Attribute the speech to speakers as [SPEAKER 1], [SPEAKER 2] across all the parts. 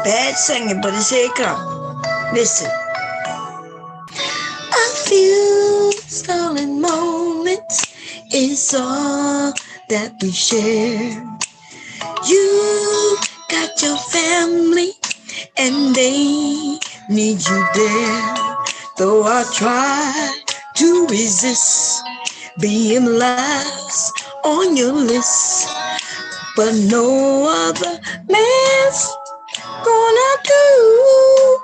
[SPEAKER 1] Bad singing, but it's here it come. Listen. A few stolen moments is all that we share. You got your family and they need you there. Though I try to resist being last on your list, but no other man's gonna do.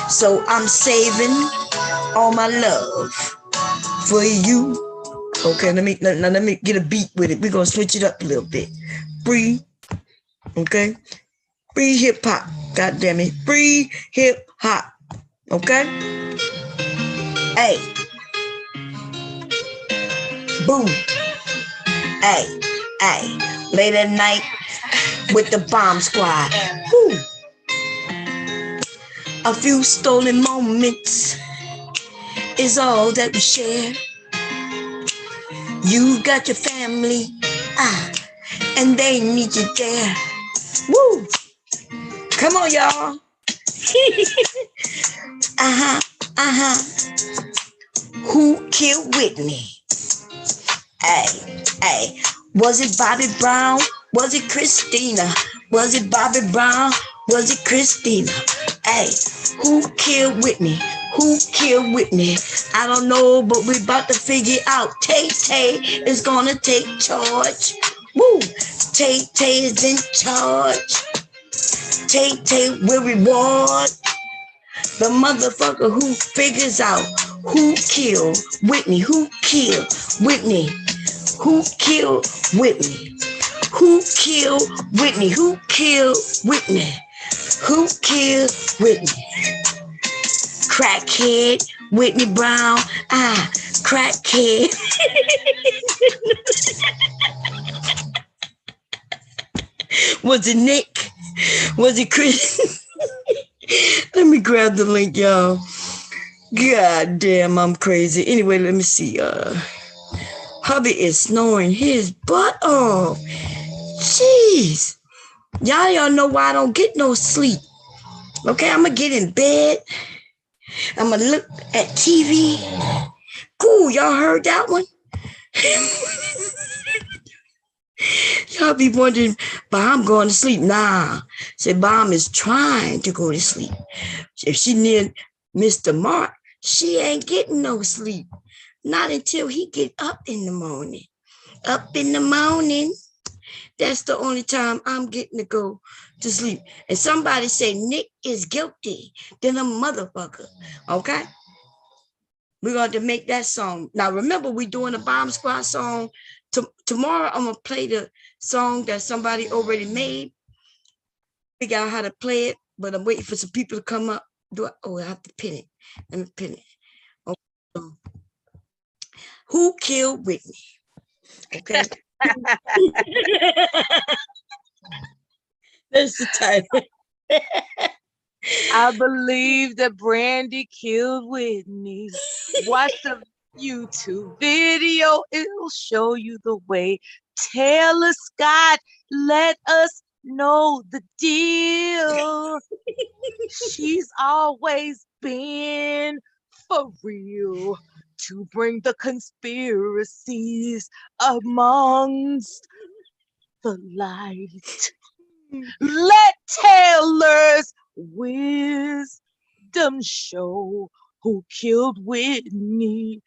[SPEAKER 1] So I'm saving all my love for you. Okay, let me get a beat with it. We're gonna switch it up a little bit. Free, okay? Free hip hop. God damn it. Free hip hop. Okay? Hey. Boom. Hey. Hey. Late at night with the bomb squad. Woo. A few stolen moments is all that we share. You got your family, and they need you there. Woo! Come on, y'all. Who killed Whitney? Hey, hey. Was it Bobby Brown? Was it Christina? Was it Bobby Brown? Was it Christina? Hey, who killed Whitney? Who killed Whitney? I don't know, but we about to figure out. Tay-Tay is gonna take charge. Woo! Tay-Tay is in charge. Tay-Tay will reward the motherfucker who figures out who killed Whitney. Who killed Whitney? Who killed Whitney? Who killed Whitney? Who killed Whitney? Who killed Whitney? Crackhead Whitney Brown. Crackhead. Was it Nick? Was it Chris? Let me grab the link, y'all. God damn, I'm crazy. Anyway, let me see. Hubby is snoring his butt off. Jeez. Y'all know why I don't get no sleep. Okay, I'm gonna get in bed. I'm gonna look at TV. Cool, y'all heard that one? Y'all be wondering, Bomb going to sleep. Nah, said Bomb is trying to go to sleep. If she near Mr. Mark, she ain't getting no sleep. Not until he get up in the morning. Up in the morning. That's the only time I'm getting to go to sleep. And somebody say Nick is guilty, then a motherfucker. Okay? We're going to make that song. Now, remember, we're doing a Bomb Squad song. Tomorrow, I'm going to play the song that somebody already made. Figure out how to play it, but I'm waiting for some people to come up. I have to pin it. Let me pin it. Okay. Who killed Whitney? Okay. That's the title.
[SPEAKER 2] I believe that Brandy killed Whitney. Watch the YouTube video. It'll show you the way. Taylor Scott, let us know the deal. She's always been for real to bring the conspiracies amongst the light. Let Taylor's wisdom show who killed Whitney.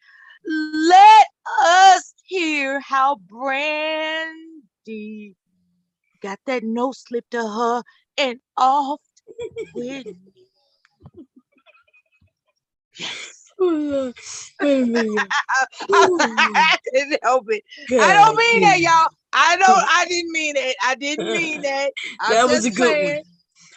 [SPEAKER 2] Let us hear how Brandy got that no slip to her and off Whitney. Yes.
[SPEAKER 1] Wait a minute.
[SPEAKER 2] I didn't help it. I don't mean that, y'all. I didn't mean it. I didn't mean that. I'm
[SPEAKER 1] That was a
[SPEAKER 2] just
[SPEAKER 1] good
[SPEAKER 2] playing.
[SPEAKER 1] one.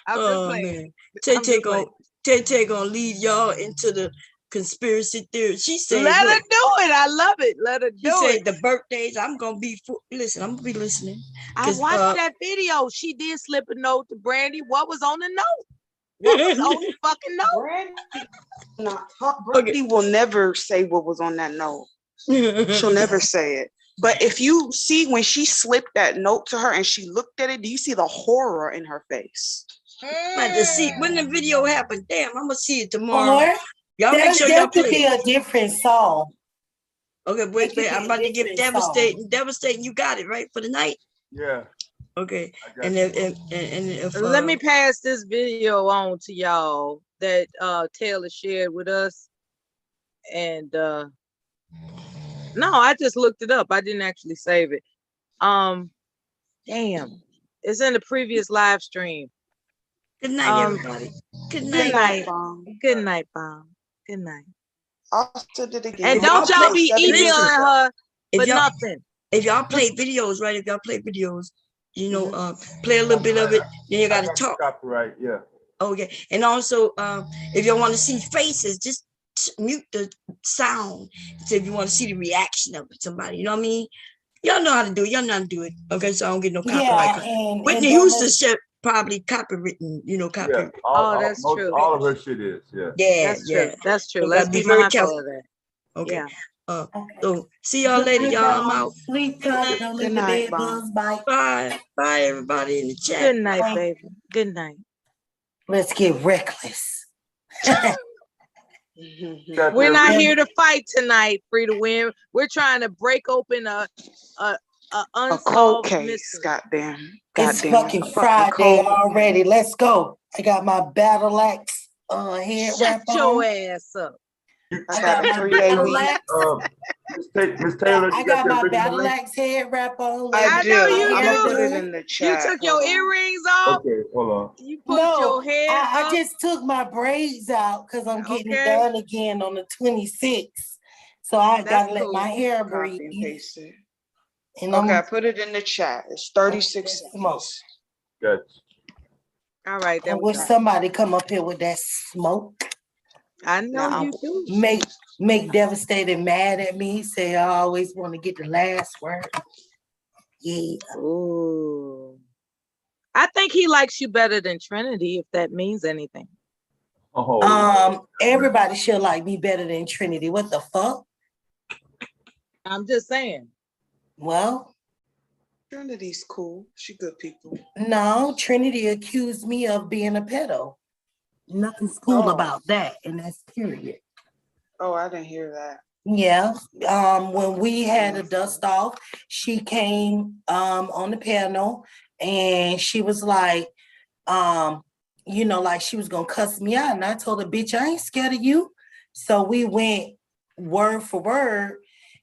[SPEAKER 2] I'm just
[SPEAKER 1] Oh
[SPEAKER 2] playing.
[SPEAKER 1] man. Tay
[SPEAKER 2] I'm just playing.
[SPEAKER 1] gonna lead y'all into the conspiracy theory. She said,
[SPEAKER 2] Let her
[SPEAKER 1] look,
[SPEAKER 2] do it. I love it. Let her
[SPEAKER 1] she
[SPEAKER 2] do
[SPEAKER 1] said
[SPEAKER 2] it.
[SPEAKER 1] the birthdays. I'm gonna be I'm gonna be listening.
[SPEAKER 2] I watched that video. She did slip a note to Brandy. What was on the note? What was on the fucking note?
[SPEAKER 3] Brandy, Brandy will never say what was on that note. She'll never say it. But if you see when she slipped that note to her and she looked at it, do you see the horror in her face?
[SPEAKER 1] But to see when the video happened, damn, I'm gonna see it tomorrow.
[SPEAKER 4] Or
[SPEAKER 1] Y'all make sure y'all
[SPEAKER 4] could
[SPEAKER 1] play
[SPEAKER 4] be
[SPEAKER 1] it.
[SPEAKER 4] a different song.
[SPEAKER 1] Okay, wait, I'm about to give devastating. Devastating, you got it right for the night.
[SPEAKER 5] Yeah.
[SPEAKER 1] Okay, and if
[SPEAKER 2] let me pass this video on to y'all that Taylor shared with us, and no, I just looked it up. I didn't actually save it. Damn, it's in the previous live stream.
[SPEAKER 1] Good night, everybody. Good night.
[SPEAKER 2] Good night, Bomb. Good night, Bomb. Good night.
[SPEAKER 3] I'll send it again.
[SPEAKER 2] And don't y'all be emailing her for nothing.
[SPEAKER 1] If y'all play videos, right? If y'all play videos, you know, play a little bit of it, then you gotta talk.
[SPEAKER 5] Copyright, yeah.
[SPEAKER 1] Okay, and also, if y'all want to see faces, just mute the sound. So if you want to see the reaction of somebody, you know what I mean? Y'all know how to do it. Y'all know how to do it. Okay, so I don't get no copyright.
[SPEAKER 4] Yeah,
[SPEAKER 1] Whitney Houston shit probably copywritten, you know, copy.
[SPEAKER 5] Yeah,
[SPEAKER 2] that's true.
[SPEAKER 5] All of her shit is, yeah.
[SPEAKER 1] Yeah,
[SPEAKER 2] that's true. That's true.
[SPEAKER 1] So
[SPEAKER 2] Let's be very careful of that.
[SPEAKER 1] Okay.
[SPEAKER 2] Yeah.
[SPEAKER 1] So see y'all later, y'all. I'm out.
[SPEAKER 4] Sleep tight. Don't let the bed bugs bite.
[SPEAKER 1] Bye. Bye, everybody in the chat.
[SPEAKER 2] Good night, baby. Good night.
[SPEAKER 4] Let's get reckless.
[SPEAKER 2] We're not here to fight tonight, free to win. We're trying to break open a unsolved
[SPEAKER 3] case.
[SPEAKER 2] mystery.
[SPEAKER 3] Goddamn.
[SPEAKER 4] It's fucking Friday already. Let's go. I got my battle axe head wrap on.
[SPEAKER 2] Shut your ass up.
[SPEAKER 3] I got my battle axe.
[SPEAKER 5] Miss Taylor,
[SPEAKER 4] I got my battle axe head wrap on.
[SPEAKER 3] I
[SPEAKER 2] know you
[SPEAKER 3] I'm gonna
[SPEAKER 2] do.
[SPEAKER 3] put it in the chat.
[SPEAKER 2] You took your earrings off.
[SPEAKER 5] Okay, hold on.
[SPEAKER 2] You put your hair
[SPEAKER 4] I just took my braids out because I'm getting it done again on the 26th. So I gotta let my hair breathe.
[SPEAKER 3] Copy and paste it.
[SPEAKER 4] And
[SPEAKER 3] okay, I put it in the chat. It's 36
[SPEAKER 4] smoke.
[SPEAKER 5] Good.
[SPEAKER 2] All right.
[SPEAKER 4] I wish somebody come up here with that smoke.
[SPEAKER 2] I know you do.
[SPEAKER 4] Make Devastated mad at me. Say I always want to get the last word. Yeah.
[SPEAKER 2] Ooh. I think he likes you better than Trinity, if that means anything.
[SPEAKER 5] Oh.
[SPEAKER 4] Everybody should like me better than Trinity. What the fuck?
[SPEAKER 2] I'm just saying.
[SPEAKER 4] Well,
[SPEAKER 3] Trinity's cool. She good people.
[SPEAKER 4] No, Trinity accused me of being a pedo. Nothing's cool about that, and that's period.
[SPEAKER 3] Oh, I didn't hear that.
[SPEAKER 4] Yeah. When we had a dust off, she came on the panel and she was like, like she was gonna cuss me out. And I told her, bitch, I ain't scared of you. So we went word for word,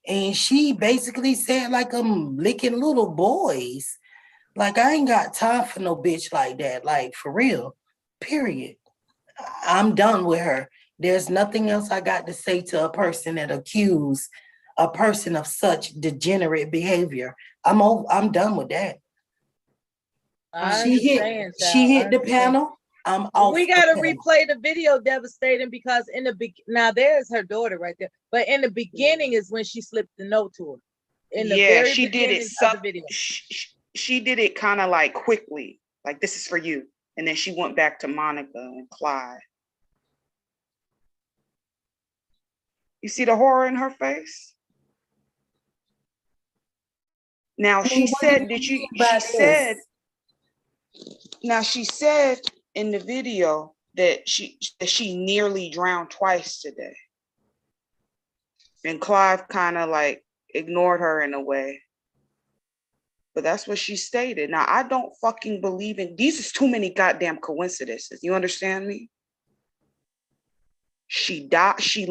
[SPEAKER 4] and she basically said, like, I'm licking little boys. Like, I ain't got time for no bitch like that. Like, for real. Period. I'm done with her. There's nothing else I got to say to a person that accused a person of such degenerate behavior. I'm done with that. She hit the panel. I'm off.
[SPEAKER 2] We gotta replay the video, Devastating, because in the now there's her daughter right there, but in the beginning is when she slipped the note to her. In the very
[SPEAKER 3] she did it.
[SPEAKER 2] Video.
[SPEAKER 3] She did it kind of like quickly, like this is for you, and then she went back to Monica and Clyde. You see the horror in her face? Now she said, she said in the video that she nearly drowned twice today. And Clive kind of like ignored her in a way. But that's what she stated. Now, I don't fucking believe in these. Is too many goddamn coincidences. You understand me? She died. She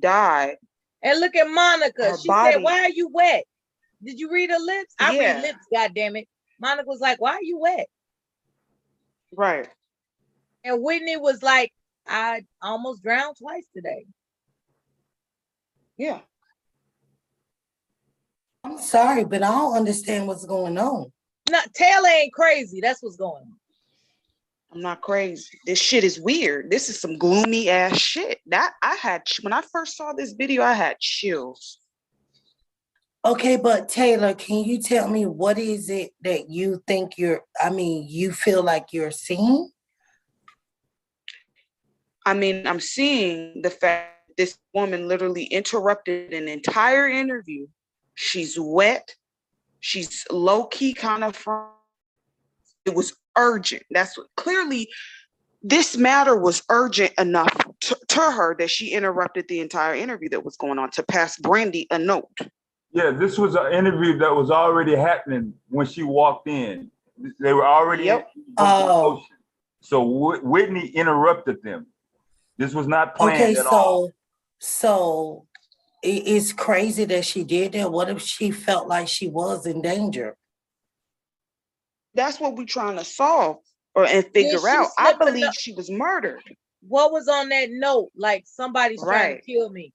[SPEAKER 3] died.
[SPEAKER 2] And look at Monica. She said, "Why are you wet? Did you read her lips?" I read lips, goddammit. Monica was like, "Why are you wet?"
[SPEAKER 3] Right.
[SPEAKER 2] And Whitney was like, "I almost drowned twice today."
[SPEAKER 3] Yeah.
[SPEAKER 4] I'm sorry, but I don't understand what's going on.
[SPEAKER 2] No, Taylor ain't crazy. That's what's going on.
[SPEAKER 3] I'm not crazy. This shit is weird. This is some gloomy ass shit. That I had when I first saw this video, I had chills.
[SPEAKER 4] Okay, but Taylor, can you tell me what is it that you think you feel like you're seeing?
[SPEAKER 3] I mean, I'm seeing the fact that this woman literally interrupted an entire interview. She's wet. She's low key kind of from. It was urgent. That's what clearly this matter was urgent enough to her that she interrupted the entire interview that was going on to pass Brandy a note.
[SPEAKER 5] Yeah, this was an interview that was already happening when she walked in. They were already in motion. So Whitney interrupted them. This was not planned at all.
[SPEAKER 4] So it's crazy that she did that. What if she felt like she was in danger?
[SPEAKER 3] That's what we're trying to solve and figure out. I believe she was murdered.
[SPEAKER 2] What was on that note? Like somebody's trying to kill me.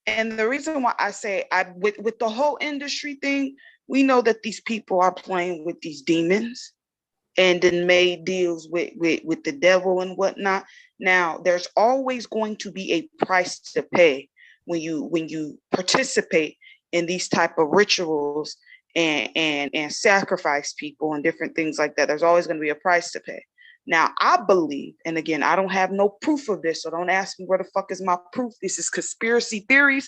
[SPEAKER 3] And the reason why I say with the whole industry thing, we know that these people are playing with these demons and then made deals with the devil and whatnot. Now, there's always going to be a price to pay when you participate in these type of rituals and sacrifice people and different things like that. There's always going to be a price to pay. Now, I believe, and again, I don't have no proof of this, so don't ask me where the fuck is my proof. This is conspiracy theories.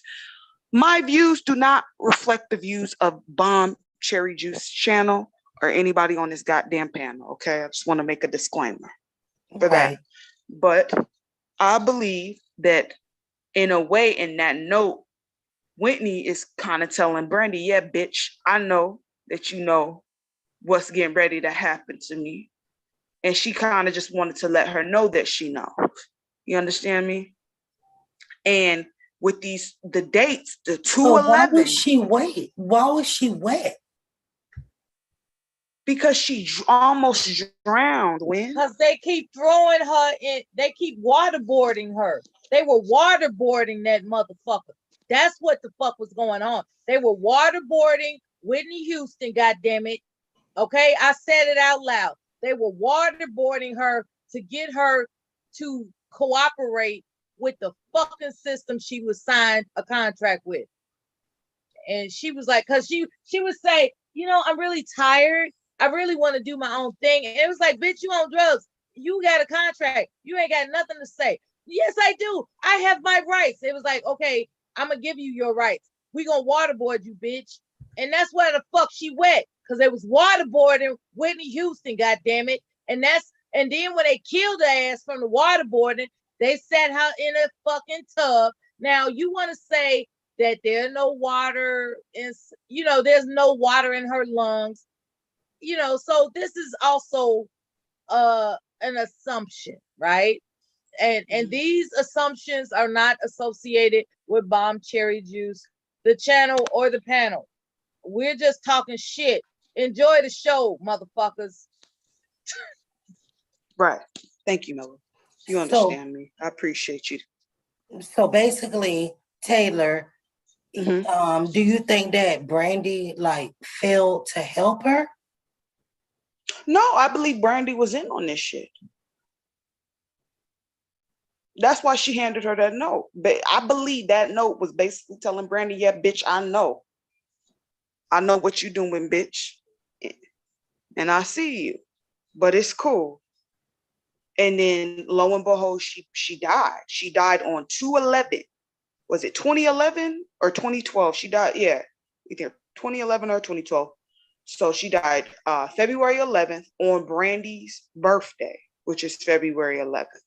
[SPEAKER 3] My views do not reflect the views of Bomb Cherry Juice channel or anybody on this goddamn panel, okay? I just want to make a disclaimer for that. But I believe that in a way, in that note, Whitney is kind of telling Brandy, yeah, bitch, I know that you know what's getting ready to happen to me. And she kind of just wanted to let her know that she knows. You understand me? And with the dates, the 2/11.
[SPEAKER 4] Why was she wet? Why was she wet?
[SPEAKER 3] Because she almost drowned. When?
[SPEAKER 2] Because they keep throwing her in, they keep waterboarding her. They were waterboarding that motherfucker. That's what the fuck was going on. They were waterboarding Whitney Houston, goddammit. Okay, I said it out loud. They were waterboarding her to get her to cooperate with the fucking system she was signed a contract with. And she was like, because she would say, you know, I'm really tired. I really want to do my own thing. And it was like, bitch, you on drugs. You got a contract. You ain't got nothing to say. Yes, I do. I have my rights. It was like, okay, I'm going to give you your rights. We going to waterboard you, bitch. And that's where the fuck she went. Because they was waterboarding Whitney Houston, goddammit. And then when they killed her ass from the waterboarding, they set her in a fucking tub. Now, you want to say that there's no water, there's no water in her lungs. So this is also an assumption, right? And these assumptions are not associated with Bomb Cherry Juice, the channel, or the panel. We're just talking shit. Enjoy the show, motherfuckers.
[SPEAKER 3] Right. Thank you, Miller. You understand me. I appreciate you.
[SPEAKER 4] So basically, Taylor, do you think that Brandy failed to help her?
[SPEAKER 3] No, I believe Brandy was in on this shit. That's why she handed her that note. But I believe that note was basically telling Brandy, yeah, bitch, I know what you're doing, bitch. And I see you, but it's cool. And then lo and behold, she died. She died on 2/11. Was it 2011 or 2012? She died, yeah, either 2011 or 2012. So she died February 11th on Brandy's birthday, which is February 11th.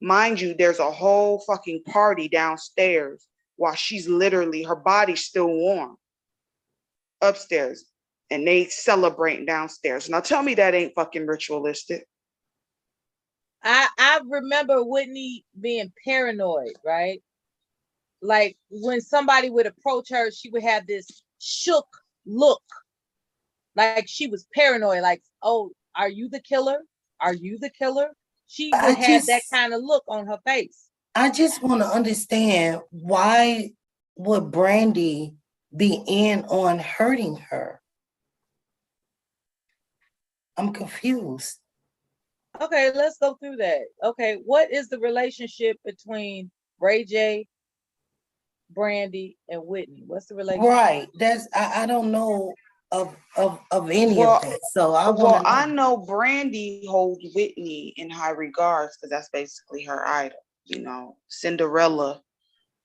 [SPEAKER 3] Mind you, there's a whole fucking party downstairs while she's literally, her body's still warm upstairs, and they celebrating downstairs. Now tell me that ain't fucking ritualistic.
[SPEAKER 2] I remember Whitney being paranoid, right? Like when somebody would approach her, she would have this shook look. Like she was paranoid, like, oh, are you the killer? Are you the killer? She would have that kind of look on her face.
[SPEAKER 4] I just want to understand why would Brandy be in on hurting her? I'm confused.
[SPEAKER 2] Okay, let's go through that. Okay, what is the relationship between Ray J, Brandy, and Whitney? What's the relationship?
[SPEAKER 4] Right. That's I don't know of any of that. So I want
[SPEAKER 3] Well,
[SPEAKER 4] to
[SPEAKER 3] I
[SPEAKER 4] know.
[SPEAKER 3] know Brandy holds Whitney in high regards because that's basically her idol. You know, Cinderella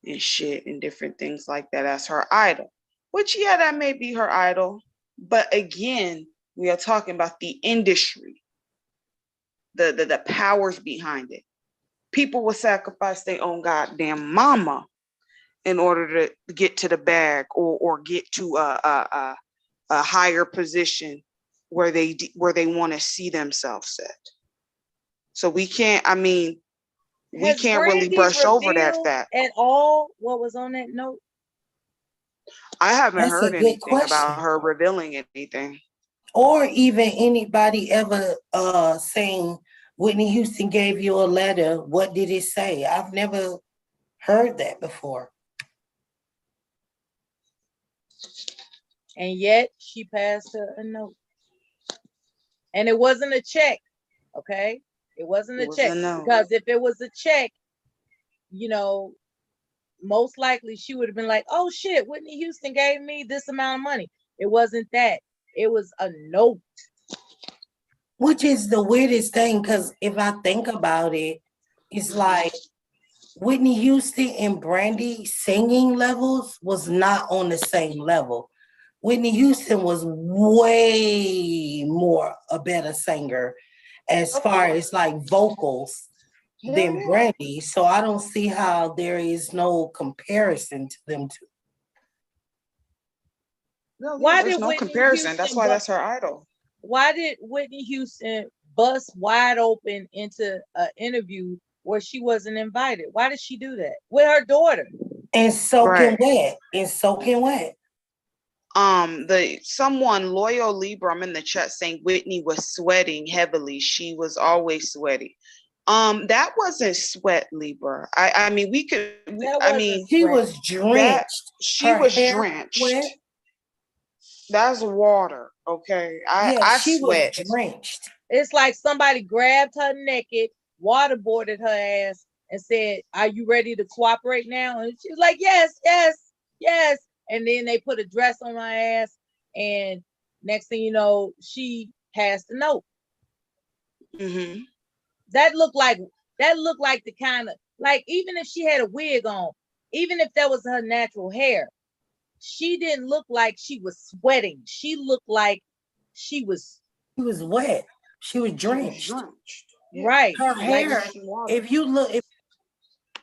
[SPEAKER 3] and shit and different things like that as her idol. Which, yeah, that may be her idol. But again, we are talking about the industry, the powers behind it. People will sacrifice their own goddamn mama in order to get to the bag or get to a higher position where they want to see themselves at. So we can't. I mean, we can't really brush over that fact
[SPEAKER 2] at all what was on that note.
[SPEAKER 3] I haven't
[SPEAKER 4] That's a
[SPEAKER 3] heard
[SPEAKER 4] good
[SPEAKER 3] anything about
[SPEAKER 4] question.
[SPEAKER 3] her revealing anything.
[SPEAKER 4] Or even anybody ever saying Whitney Houston gave you a letter. What did it say? I've never heard that before.
[SPEAKER 2] And yet she passed her a note. And it wasn't a check, okay? It wasn't a check. Because if it was a check, you know, most likely she would have been like, oh shit, Whitney Houston gave me this amount of money. It wasn't that. It was a note.
[SPEAKER 4] Which is the weirdest thing, because if I think about it, it's like Whitney Houston and Brandy singing levels was not on the same level. Whitney Houston was way more a better singer as far as like vocals than Brandy. So I don't see how there is no comparison to them two.
[SPEAKER 3] No, there's no comparison. That's why that's her idol.
[SPEAKER 2] Why did Whitney Houston bust wide open into an interview where she wasn't invited? Why did she do that with her daughter?
[SPEAKER 4] And soaking wet. And soaking wet.
[SPEAKER 3] Someone Loyal Libra, I'm in the chat saying Whitney was sweating heavily. She was always sweaty. That wasn't sweat, Libra. I mean, we could.
[SPEAKER 4] She was drenched.
[SPEAKER 3] She was drenched. Wet. That's water. Okay, I
[SPEAKER 4] she
[SPEAKER 3] sweat.
[SPEAKER 4] was drenched.
[SPEAKER 2] It's like somebody grabbed her naked, waterboarded her ass, and said, "Are you ready to cooperate now?" And she's like, "Yes, yes, yes." And then they put a dress on her ass, and next thing you know, she passed the note.
[SPEAKER 3] Mm-hmm.
[SPEAKER 2] That looked like the kind of, like, even if she had a wig on, even if that was her natural hair, she didn't look like she was sweating. She looked like she was
[SPEAKER 4] wet. She was drenched.
[SPEAKER 2] Right.
[SPEAKER 4] Her hair, if you look,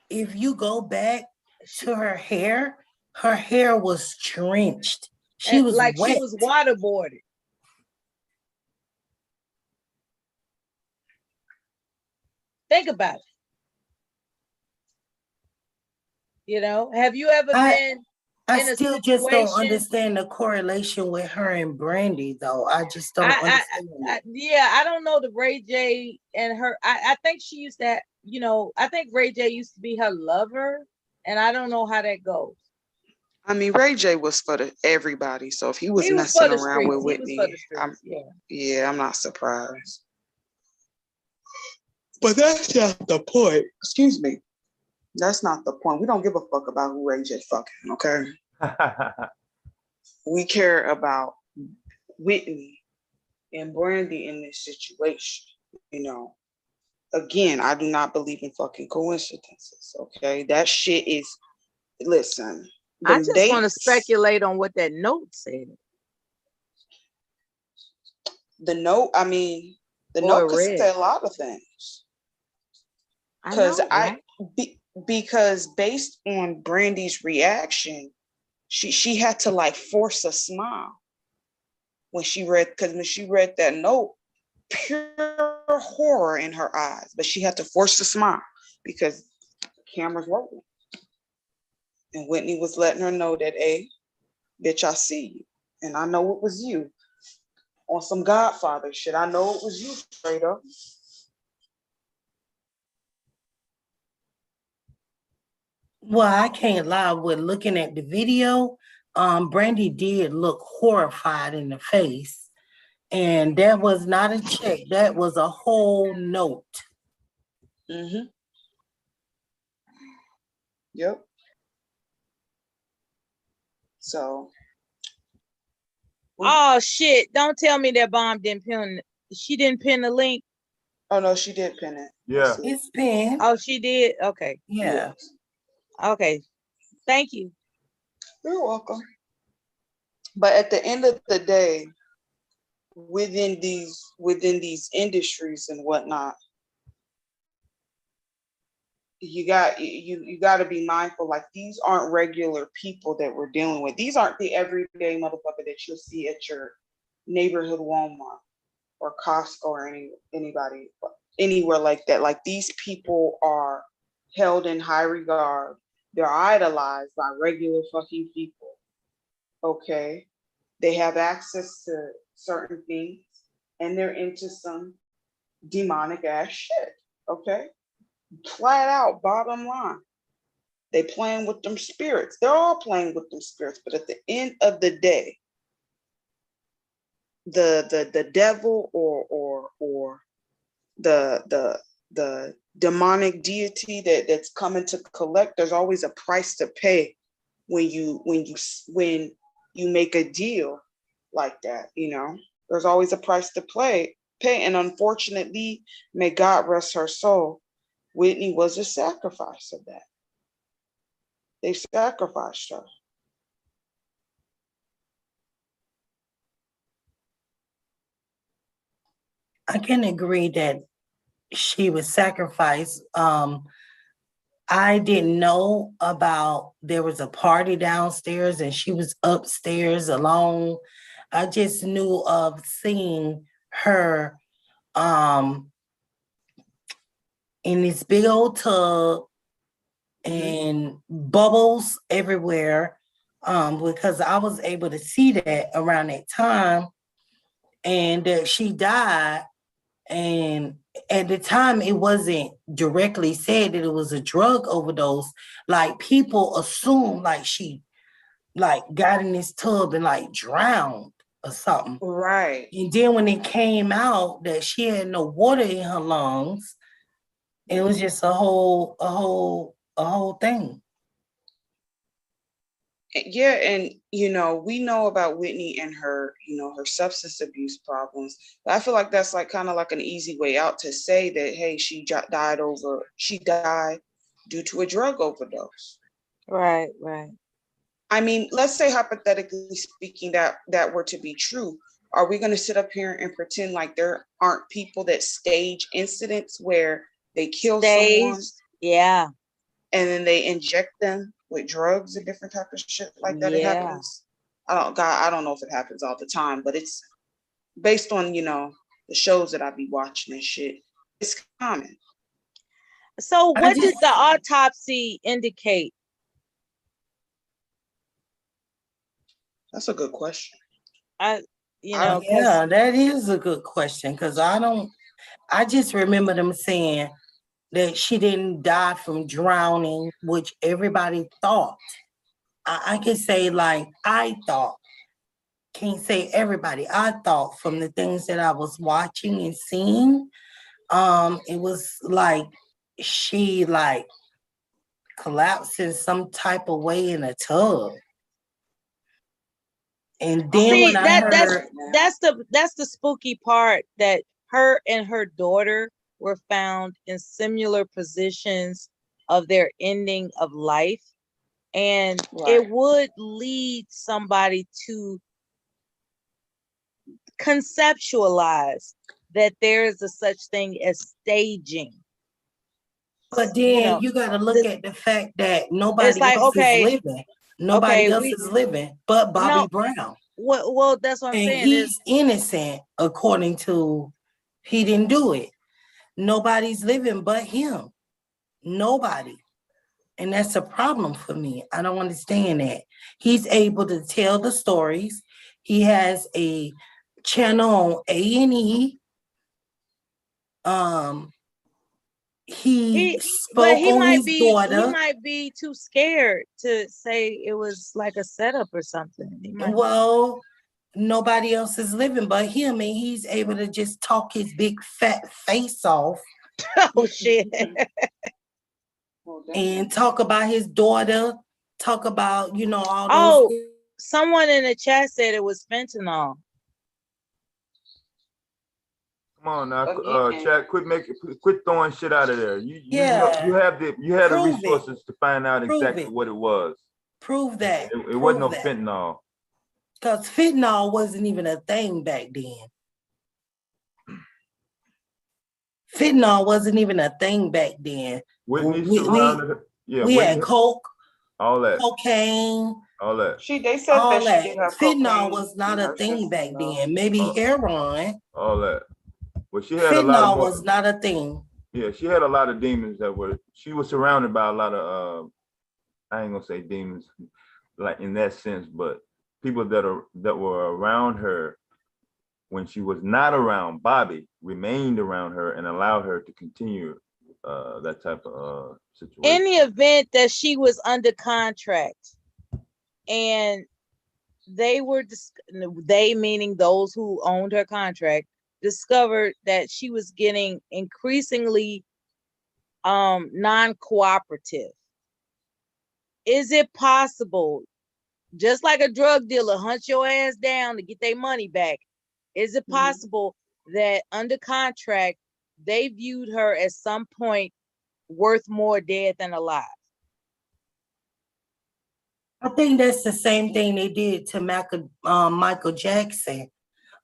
[SPEAKER 4] if you go back to her hair was drenched. She was
[SPEAKER 2] like
[SPEAKER 4] wet.
[SPEAKER 2] She was waterboarded. Think about it. You know, have you ever been?
[SPEAKER 4] I still just don't understand the correlation with her and Brandy, though. I just don't understand.
[SPEAKER 2] I don't know the Ray J and her. I think she used to, I think Ray J used to be her lover, and I don't know how that goes.
[SPEAKER 3] I mean, Ray J was for everybody, so if he was messing around with Whitney, I'm not surprised. But that's not the point. Excuse me. That's not the point. We don't give a fuck about who Ray J fucking, okay? We care about Whitney and Brandy in this situation, you know. Again, I do not believe in fucking coincidences, okay? That shit is, listen.
[SPEAKER 2] I just want to speculate on what that note said.
[SPEAKER 3] The note, I mean, the note could say a lot of things. Because based on Brandy's reaction, she had to like force a smile when she read that note, pure horror in her eyes, but she had to force a smile because the camera's rolling. And Whitney was letting her know that, hey, bitch, I see you. And I know it was you. On some Godfather shit, I know it was you, straight up.
[SPEAKER 4] Well, I can't lie. With looking at the video, Brandy did look horrified in the face. And that was not a check. That was a whole note.
[SPEAKER 3] Mm-hmm. Yep. So.
[SPEAKER 2] Oh shit! Don't tell me that bomb didn't pin. She didn't pin the link.
[SPEAKER 3] Oh no, she did pin it.
[SPEAKER 5] Yeah.
[SPEAKER 4] It's pinned.
[SPEAKER 2] Oh, she did. Okay.
[SPEAKER 4] Yeah.
[SPEAKER 3] Yes.
[SPEAKER 2] Okay. Thank you.
[SPEAKER 3] You're welcome. But at the end of the day, within these industries and whatnot, you got to be mindful. Like, these aren't regular people that we're dealing with. These aren't the everyday motherfucker that you'll see at your neighborhood Walmart or Costco or anybody anywhere like that. Like, these people are held in high regard. They're idolized by regular fucking people. Okay, they have access to certain things, and they're into some demonic ass shit. Okay, flat out, bottom line. They playing with them spirits. They're all playing with them spirits. But at the end of the day, the devil or the demonic deity that's coming to collect, there's always a price to pay when you make a deal like that. There's always a price to pay. And unfortunately, may God rest her soul, Whitney was a sacrifice of that. They sacrificed her.
[SPEAKER 4] I can agree that she was sacrificed. I didn't know about there was a party downstairs and she was upstairs alone. I just knew of seeing her in this big old tub and bubbles everywhere, because I was able to see that around that time, and that she died. And at the time, it wasn't directly said that it was a drug overdose. Like, people assumed like she got in this tub and drowned or something.
[SPEAKER 3] Right.
[SPEAKER 4] And then when it came out that she had no water in her lungs, it was just a whole thing.
[SPEAKER 3] Yeah, and we know about Whitney and her, her substance abuse problems. But I feel like that's kind of like an easy way out to say that, hey, she died due to a drug overdose.
[SPEAKER 2] Right.
[SPEAKER 3] I mean, let's say hypothetically speaking that were to be true. Are we going to sit up here and pretend like there aren't people that stage incidents where they kill someone?
[SPEAKER 2] Yeah.
[SPEAKER 3] And then they inject them with drugs and different type of shit like that? It happens. I don't know if it happens all the time, but it's based on, the shows that I be watching and shit. It's common.
[SPEAKER 2] So what did the autopsy indicate?
[SPEAKER 3] That's a good question.
[SPEAKER 4] Yeah, that is a good question, because I just remember them saying that she didn't die from drowning, which everybody thought. I can say I thought, can't say everybody. I thought from the things that I was watching and seeing, it was like she collapsed in some type of way in a tub. And then when I heard
[SPEAKER 2] that's the spooky part, that her and her daughter were found in similar positions of their ending of life. And it would lead somebody to conceptualize that there is a such thing as staging.
[SPEAKER 4] But then you got to look at the fact that nobody else is living. Nobody else is living but Bobby Brown.
[SPEAKER 2] Well, that's what I'm saying.
[SPEAKER 4] He's innocent, according to, he didn't do it. Nobody's living but him. Nobody. And that's a problem for me. I don't understand that. He's able to tell the stories. He has a channel on A&E. he
[SPEAKER 2] but
[SPEAKER 4] spoke on his daughter.
[SPEAKER 2] He might be too scared to say it was like a setup or something.
[SPEAKER 4] Well, nobody else is living but him, and he's able to just talk his big fat face off.
[SPEAKER 2] Oh shit.
[SPEAKER 4] And talk about his daughter, talk about, you know, all those.
[SPEAKER 2] Oh, someone in the chat said it was fentanyl.
[SPEAKER 5] Come on now, chat. Quit throwing shit out of there. You had the resources to find out exactly what it was.
[SPEAKER 4] Prove that.
[SPEAKER 5] It wasn't no fentanyl.
[SPEAKER 4] Because fentanyl wasn't even a thing back then. Fentanyl wasn't even a thing back then.
[SPEAKER 5] Whitney
[SPEAKER 4] we had coke,
[SPEAKER 5] all that,
[SPEAKER 4] cocaine,
[SPEAKER 5] all that.
[SPEAKER 3] They said all that. She did her
[SPEAKER 4] fentanyl was not a thing back then. Maybe heroin.
[SPEAKER 5] All that. Well, she had
[SPEAKER 4] fentanyl
[SPEAKER 5] a lot of
[SPEAKER 4] was not a thing.
[SPEAKER 5] Yeah, she had a lot of demons she was surrounded by a lot of I ain't gonna say demons like in that sense, but people that were around her when she was not around Bobby remained around her and allowed her to continue that type of situation.
[SPEAKER 2] In the event that she was under contract and they meaning those who owned her contract, discovered that she was getting increasingly non-cooperative. Is it possible, just like a drug dealer hunt your ass down to get their money back, is it possible that under contract they viewed her at some point worth more dead than alive?
[SPEAKER 4] I think that's the same thing they did to Michael Jackson.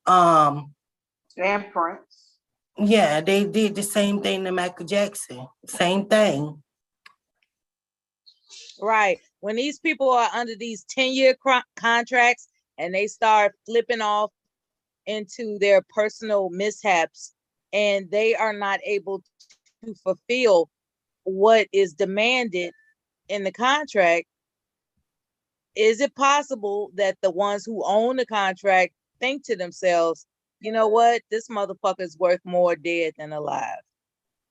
[SPEAKER 3] And Prince.
[SPEAKER 4] Yeah, they did the same thing to Michael Jackson. Same thing.
[SPEAKER 2] Right. When these people are under these 10-year contracts and they start flipping off into their personal mishaps and they are not able to fulfill what is demanded in the contract, is it possible that the ones who own the contract think to themselves, you know what, this motherfucker's worth more dead than alive?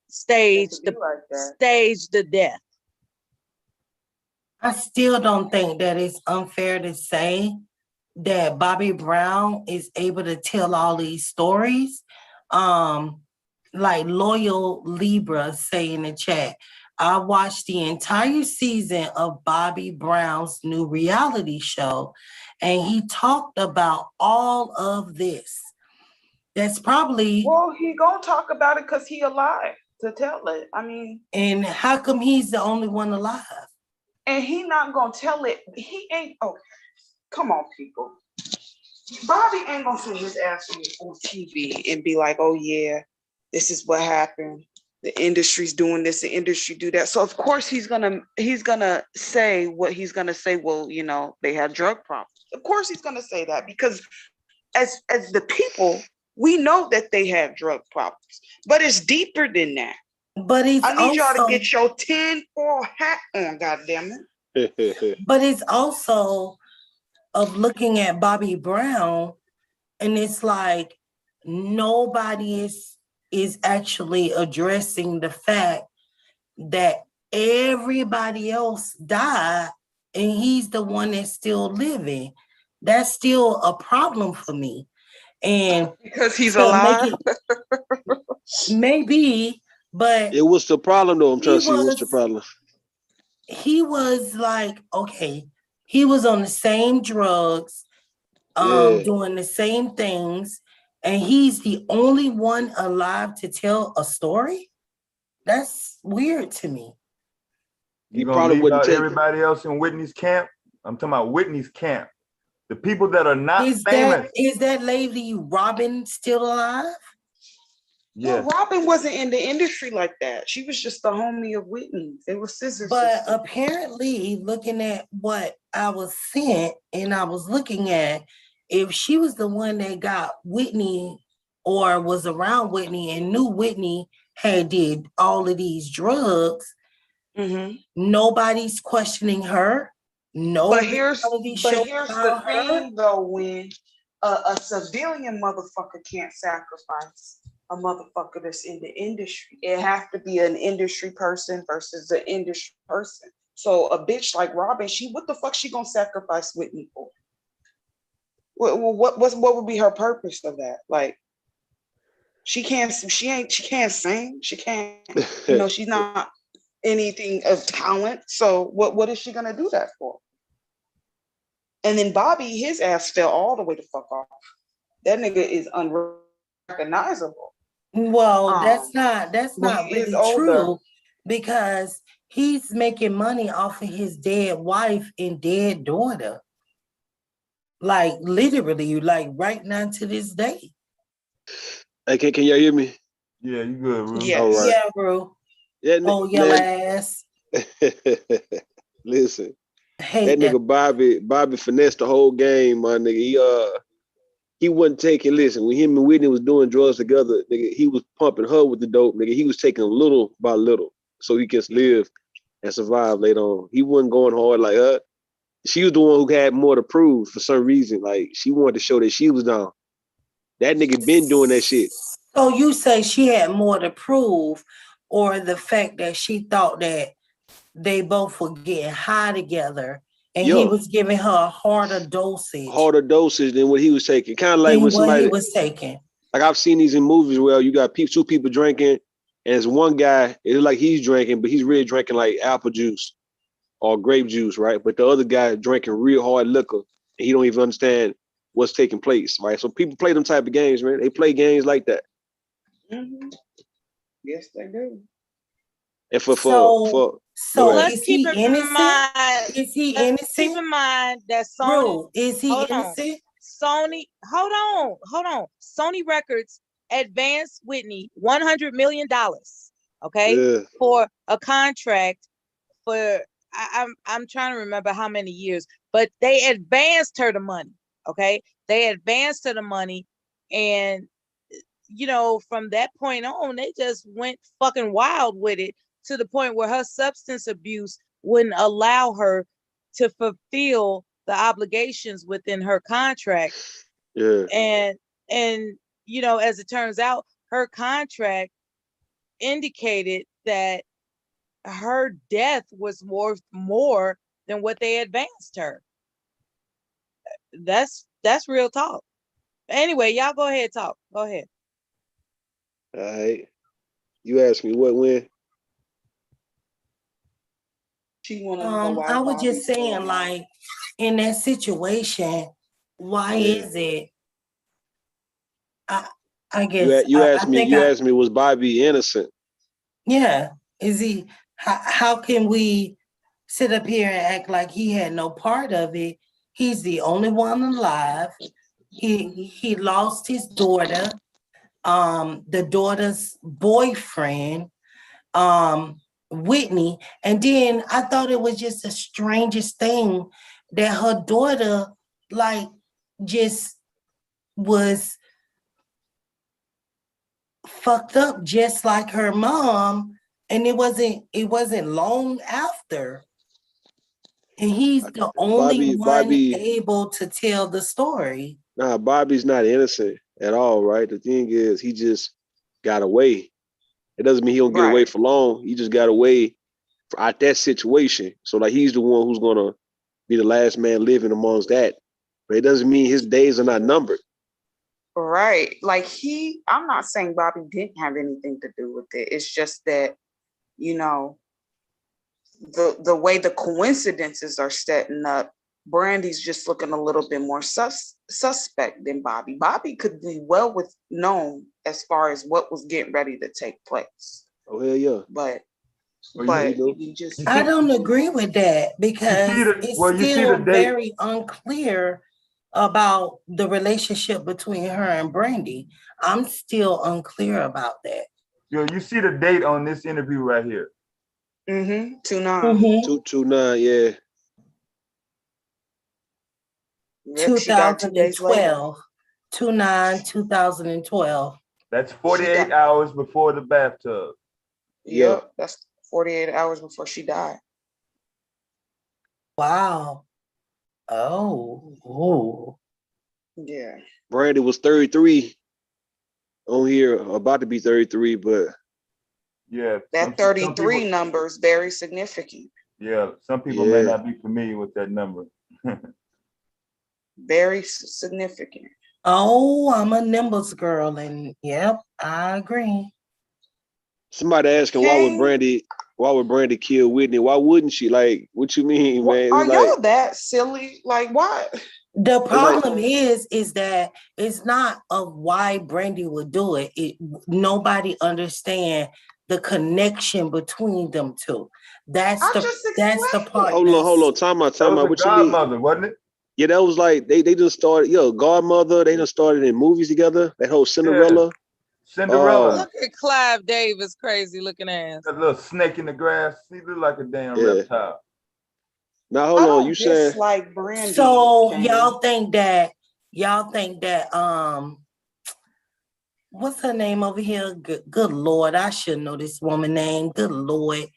[SPEAKER 2] Stage the death.
[SPEAKER 4] I still don't think that it's unfair to say that Bobby Brown is able to tell all these stories. Like Loyal Libra say in the chat, I watched the entire season of Bobby Brown's new reality show, and he talked about all of this. That's probably...
[SPEAKER 3] Well, he gonna talk about it because he alive to tell it. I mean...
[SPEAKER 4] And how come he's the only one alive?
[SPEAKER 3] And he not gonna tell it. He ain't... Oh, come on, people. Bobby ain't gonna send his ass on TV and be like, oh yeah, this is what happened. The industry's doing this, the industry do that. So of course he's gonna say what he's gonna say. Well, you know, they had drug problems. Of course he's gonna say that because as the people, we know that they have drug problems, but it's deeper than that.
[SPEAKER 4] But
[SPEAKER 3] I need y'all to get your 10-4 hat on, goddammit.
[SPEAKER 4] But it's also of looking at Bobby Brown, and it's like nobody is actually addressing the fact that everybody else died and he's the one that's still living. That's still a problem for me. And
[SPEAKER 3] because he's alive.
[SPEAKER 4] Maybe, but
[SPEAKER 6] it was the problem though. I'm trying to see what's the problem.
[SPEAKER 4] He was like, okay, he was on the same drugs, doing the same things, and he's the only one alive to tell a story? That's weird to me.
[SPEAKER 5] You gonna leave out everybody else in Whitney's camp? I'm talking about Whitney's camp. The people that are not famous.
[SPEAKER 4] Is that lady Robin still alive?
[SPEAKER 3] Yeah. Well, Robin wasn't in the industry like that. She was just the homie of Whitney's. They were sisters.
[SPEAKER 4] But apparently, looking at what I was sent and I was looking at, if she was the one that got Whitney or was around Whitney and knew Whitney had did all of these drugs, nobody's questioning her.
[SPEAKER 3] But here's the thing, though, when a civilian motherfucker can't sacrifice. a motherfucker that's in the industry. It have to be an industry person versus an industry person. So a bitch like Robin, what the fuck she gonna sacrifice Whitney for? What would be her purpose of that? Like, she can't sing, she can't, she's not anything of talent. So what is she gonna do that for? And then Bobby, his ass fell all the way the fuck off. That nigga is unrecognizable.
[SPEAKER 4] Well, that's not really
[SPEAKER 3] older.
[SPEAKER 4] true, because he's making money off of his dead wife and dead daughter. Like literally, like right now to this day.
[SPEAKER 6] Hey, can y'all hear me?
[SPEAKER 5] Yeah, you good, bro.
[SPEAKER 3] Yes.
[SPEAKER 6] All right.
[SPEAKER 4] Yeah, bro.
[SPEAKER 6] Yeah,
[SPEAKER 4] oh, your ass.
[SPEAKER 6] Listen,
[SPEAKER 4] Hate
[SPEAKER 6] that nigga Bobby finessed the whole game, my nigga. He wasn't taking, listen, when him and Whitney was doing drugs together, nigga, he was pumping her with the dope, nigga. He was taking little by little so he can live and survive later on. He wasn't going hard like her. She was the one who had more to prove for some reason. Like, she wanted to show that she was down. That nigga been doing that shit.
[SPEAKER 4] So you say she had more to prove, or the fact that she thought that they both were getting high together and he was giving her a harder dosage.
[SPEAKER 6] Harder dosage than what he was taking. Kind of like when
[SPEAKER 4] somebody he was taking.
[SPEAKER 6] Like I've seen these in movies where you got two people drinking, and it's one guy, it's like he's drinking, but he's really drinking like apple juice or grape juice, right? But the other guy drinking real hard liquor, and he don't even understand what's taking place, right? So people play them type of games, man. They play games like that.
[SPEAKER 3] Mm-hmm. Yes, they do.
[SPEAKER 6] And
[SPEAKER 4] so
[SPEAKER 2] let's
[SPEAKER 4] is
[SPEAKER 2] keep
[SPEAKER 4] he innocent? Is he innocent?
[SPEAKER 2] Keep in mind that Sony.
[SPEAKER 4] Bro, is he innocent?
[SPEAKER 2] Sony, hold on. Sony Records advanced Whitney $100 million. Okay, for a contract for I'm trying to remember how many years, but they advanced her the money. Okay, they advanced her the money, and from that point on, they just went fucking wild with it, to the point where her substance abuse wouldn't allow her to fulfill the obligations within her contract.
[SPEAKER 6] Yeah.
[SPEAKER 2] And as it turns out, her contract indicated that her death was worth more than what they advanced her. That's real talk. Anyway, y'all go ahead, talk. Go ahead.
[SPEAKER 6] All right. You asked me what, when?
[SPEAKER 4] I was just saying, like, in that situation, why is it? I guess
[SPEAKER 6] you asked me, was Bobby innocent?
[SPEAKER 4] Yeah. Is he? How can we sit up here and act like he had no part of it? He's the only one alive. He lost his daughter, the daughter's boyfriend, Whitney. And then I thought it was just the strangest thing that her daughter, like, just was fucked up just like her mom, and it wasn't long after. And he's the only one able to tell the story.
[SPEAKER 6] Nah, Bobby's not innocent at all, right? The thing is, he just got away. It doesn't mean he don't get away for long. He just got away out that situation. So like he's the one who's gonna be the last man living amongst that. But it doesn't mean his days are not numbered.
[SPEAKER 3] Right. Like I'm not saying Bobby didn't have anything to do with it. It's just that, the way the coincidences are setting up, Brandy's just looking a little bit more suspect than Bobby. Bobby could be well known as far as what was getting ready to take place.
[SPEAKER 6] Oh, hell yeah.
[SPEAKER 3] But
[SPEAKER 4] I don't agree with that, because it's still very unclear about the relationship between her and Brandy. I'm still unclear about that.
[SPEAKER 5] Yo, you see the date on this interview right here.
[SPEAKER 3] 2/9.
[SPEAKER 6] 2/9, yeah.
[SPEAKER 4] 2012. 2/9/2012.
[SPEAKER 5] That's 48 hours before the bathtub.
[SPEAKER 3] Yep, that's 48 hours before she died.
[SPEAKER 4] Wow. Oh.
[SPEAKER 3] Yeah.
[SPEAKER 6] Brandy was 33 on here about to be 33, but
[SPEAKER 5] yeah,
[SPEAKER 3] That 33 number is very significant.
[SPEAKER 5] Yeah, some people may not be familiar with that number.
[SPEAKER 3] Very significant.
[SPEAKER 4] Oh, I'm a Nimbus girl, and yep, I agree.
[SPEAKER 6] Somebody asking why would Brandy kill Whitney? Why wouldn't she? Like, what you mean, man?
[SPEAKER 3] Are y'all that silly? Like, why?
[SPEAKER 4] The problem is that it's not of why Brandy would do it. Nobody understand the connection between them two. That's the part.
[SPEAKER 6] Hold on. Time out.
[SPEAKER 5] What Godmother, you mean? Wasn't it?
[SPEAKER 6] Yeah, that was like they just started. Godmother. They just started in movies together. That whole Cinderella.
[SPEAKER 5] Yeah. Cinderella.
[SPEAKER 2] Look at Clive Davis, crazy looking ass.
[SPEAKER 5] That little snake in the grass. He look like a damn reptile.
[SPEAKER 6] Now hold on. You said
[SPEAKER 3] like Brandy.
[SPEAKER 4] So y'all think that what's her name over here? Good Lord, I should know this woman name. Good Lord.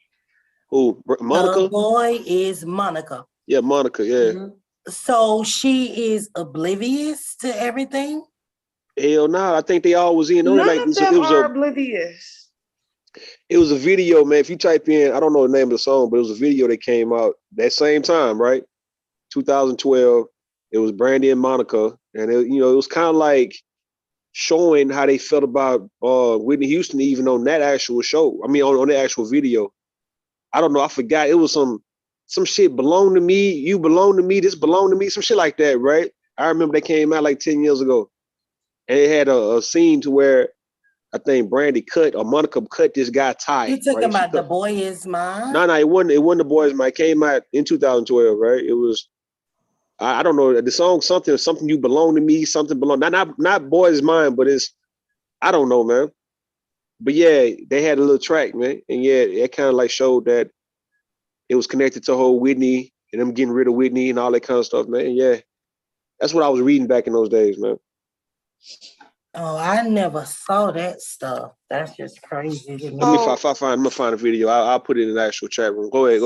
[SPEAKER 6] Who? Monica?
[SPEAKER 4] The boy is Monica.
[SPEAKER 6] Yeah, Monica, yeah. Mm-hmm.
[SPEAKER 4] So she is oblivious to everything?
[SPEAKER 6] Hell no, I think they all was in.
[SPEAKER 3] None of them are oblivious.
[SPEAKER 6] It was a video, man. If you type in, I don't know the name of the song, but it was a video that came out that same time, right? 2012. It was Brandy and Monica, and it was kind of like showing how they felt about Whitney Houston, even on that actual show. I mean, on the actual video. I don't know. I forgot. It was some shit belong to me. You belong to me. This belong to me. Some shit like that, right? I remember they came out like 10 years ago, and it had a scene to where I think Brandy Monica cut this guy tie.
[SPEAKER 4] You talking about The Boy Is Mine?
[SPEAKER 6] No, it wasn't The Boy Is Mine. It came out in 2012, right? It was. I don't know the song. Something you belong to me. Something belong. Not Boy Is Mine, but it's. I don't know, man. But yeah, they had a little track, man. And yeah, it kind of like showed that it was connected to whole Whitney and them getting rid of Whitney and all that kind of stuff, man. And yeah, that's what I was reading back in those days, man.
[SPEAKER 4] Oh, I never saw that stuff. That's just crazy.
[SPEAKER 6] If I'm gonna find a video, I'll put it in the actual chat room. Go ahead.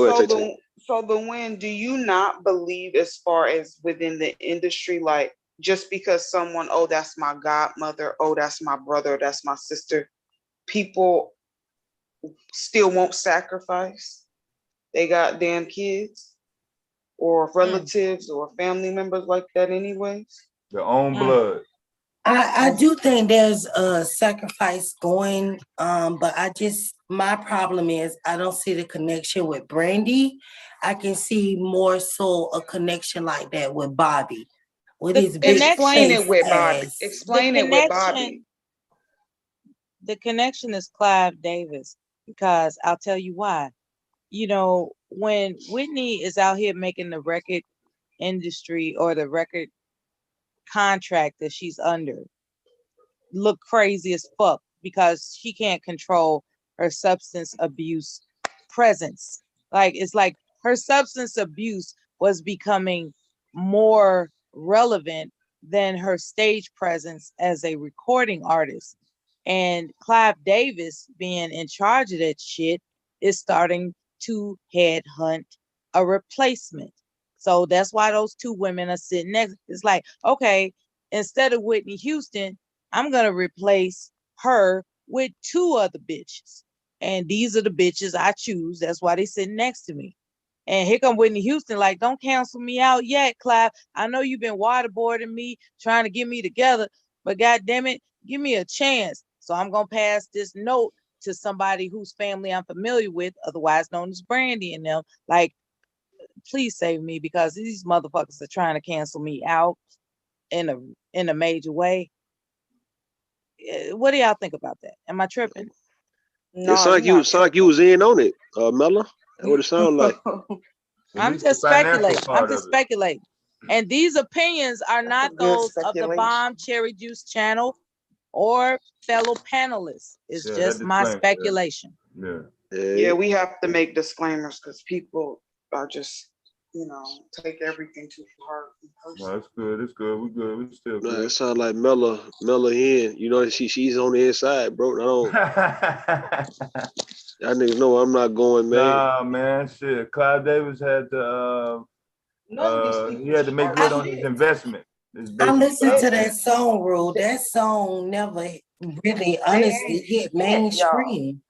[SPEAKER 3] So the Win, do you not believe as far as within the industry, like just because someone, oh, that's my godmother, oh, that's my brother, that's my sister, people still won't sacrifice they goddamn kids or relatives or family members like that anyways?
[SPEAKER 5] Their own blood.
[SPEAKER 4] I do think there's a sacrifice going, but my problem is I don't see the connection with Brandy. I can see more so a connection like that with Bobby.
[SPEAKER 3] Explain it with Bobby. Explain it with Bobby.
[SPEAKER 2] The connection is Clive Davis, because I'll tell you why. When Whitney is out here making the record industry or the record contract that she's under look crazy as fuck because she can't control her substance abuse presence. It's like her substance abuse was becoming more relevant than her stage presence as a recording artist. And Clive Davis being in charge of that shit is starting to headhunt a replacement. So that's why those two women are sitting next. It's like, okay, instead of Whitney Houston, I'm going to replace her with two other bitches. And these are the bitches I choose. That's why they sitting next to me. And here come Whitney Houston, like, don't cancel me out yet, Clive. I know you've been waterboarding me, trying to get me together, but goddamn it, give me a chance. So I'm going to pass this note to somebody whose family I'm familiar with, otherwise known as Brandy and them. Like, please save me, because these motherfuckers are trying to cancel me out in a major way. What do y'all think about that? Am I tripping?
[SPEAKER 6] No, it sounds like you was in on it, Mella. That's what it sounds like.
[SPEAKER 2] I'm just speculating. And these opinions are not those of the Bomb Cherry Juice channel or fellow panelists. It's just my speculation.
[SPEAKER 3] Yeah, we have to make disclaimers because people are just, take everything too hard.
[SPEAKER 5] No, it's good. It's good. We good. We still good.
[SPEAKER 6] It sounds like Mella in. She's on the inside, bro. I don't. Y'all niggas know I'm not going, man.
[SPEAKER 5] Nah, man. Shit. Clive Davis had to. He had to make good on his investment.
[SPEAKER 4] I listened to that song, Rule. That song never really honestly hit mainstream.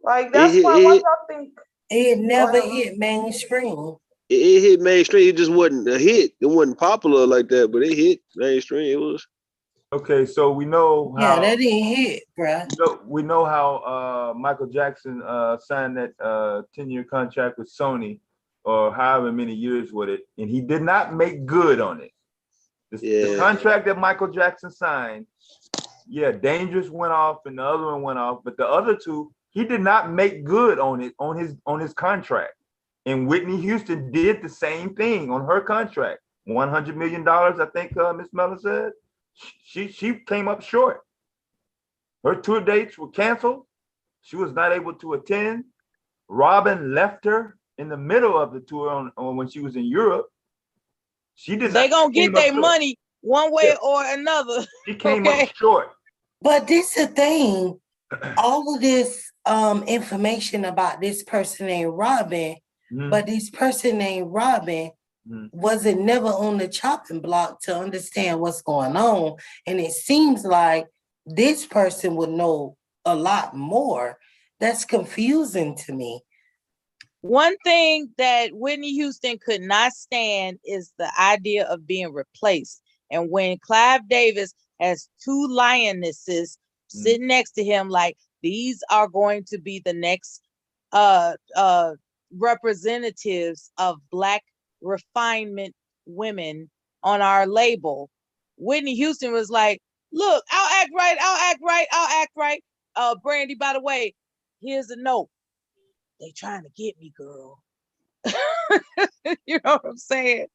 [SPEAKER 3] Like that's why y'all think
[SPEAKER 4] it never hit mainstream.
[SPEAKER 6] It hit mainstream. It just wasn't a hit. It wasn't popular like that, but it hit mainstream. It was.
[SPEAKER 5] Okay, so we know how.
[SPEAKER 4] Yeah, that didn't hit, bro.
[SPEAKER 5] We know how Michael Jackson signed that 10-year contract with Sony, or however many years with it, and he did not make good on it. The contract that Michael Jackson signed, Dangerous went off and the other one went off, but the other two, he did not make good on it on his contract. And Whitney Houston did the same thing on her contract. $100 million, I think Miss Mellon said. She came up short. Her tour dates were canceled. She was not able to attend. Robin left her in the middle of the tour on when she was in Europe.
[SPEAKER 2] They gonna get their money one way or another.
[SPEAKER 5] She came up short.
[SPEAKER 4] But this is the thing. All of this information about this person named Robin, but this person named Robin wasn't never on the chopping block to understand what's going on. And it seems like this person would know a lot more. That's confusing to me.
[SPEAKER 2] One thing that Whitney Houston could not stand is the idea of being replaced. And when Clive Davis has two lionesses sitting next to him, like these are going to be the next representatives of Black refinement women on our label, Whitney Houston was like, look, I'll act right. Brandy, by the way, here's a note. They trying to get me, girl. You know what I'm saying?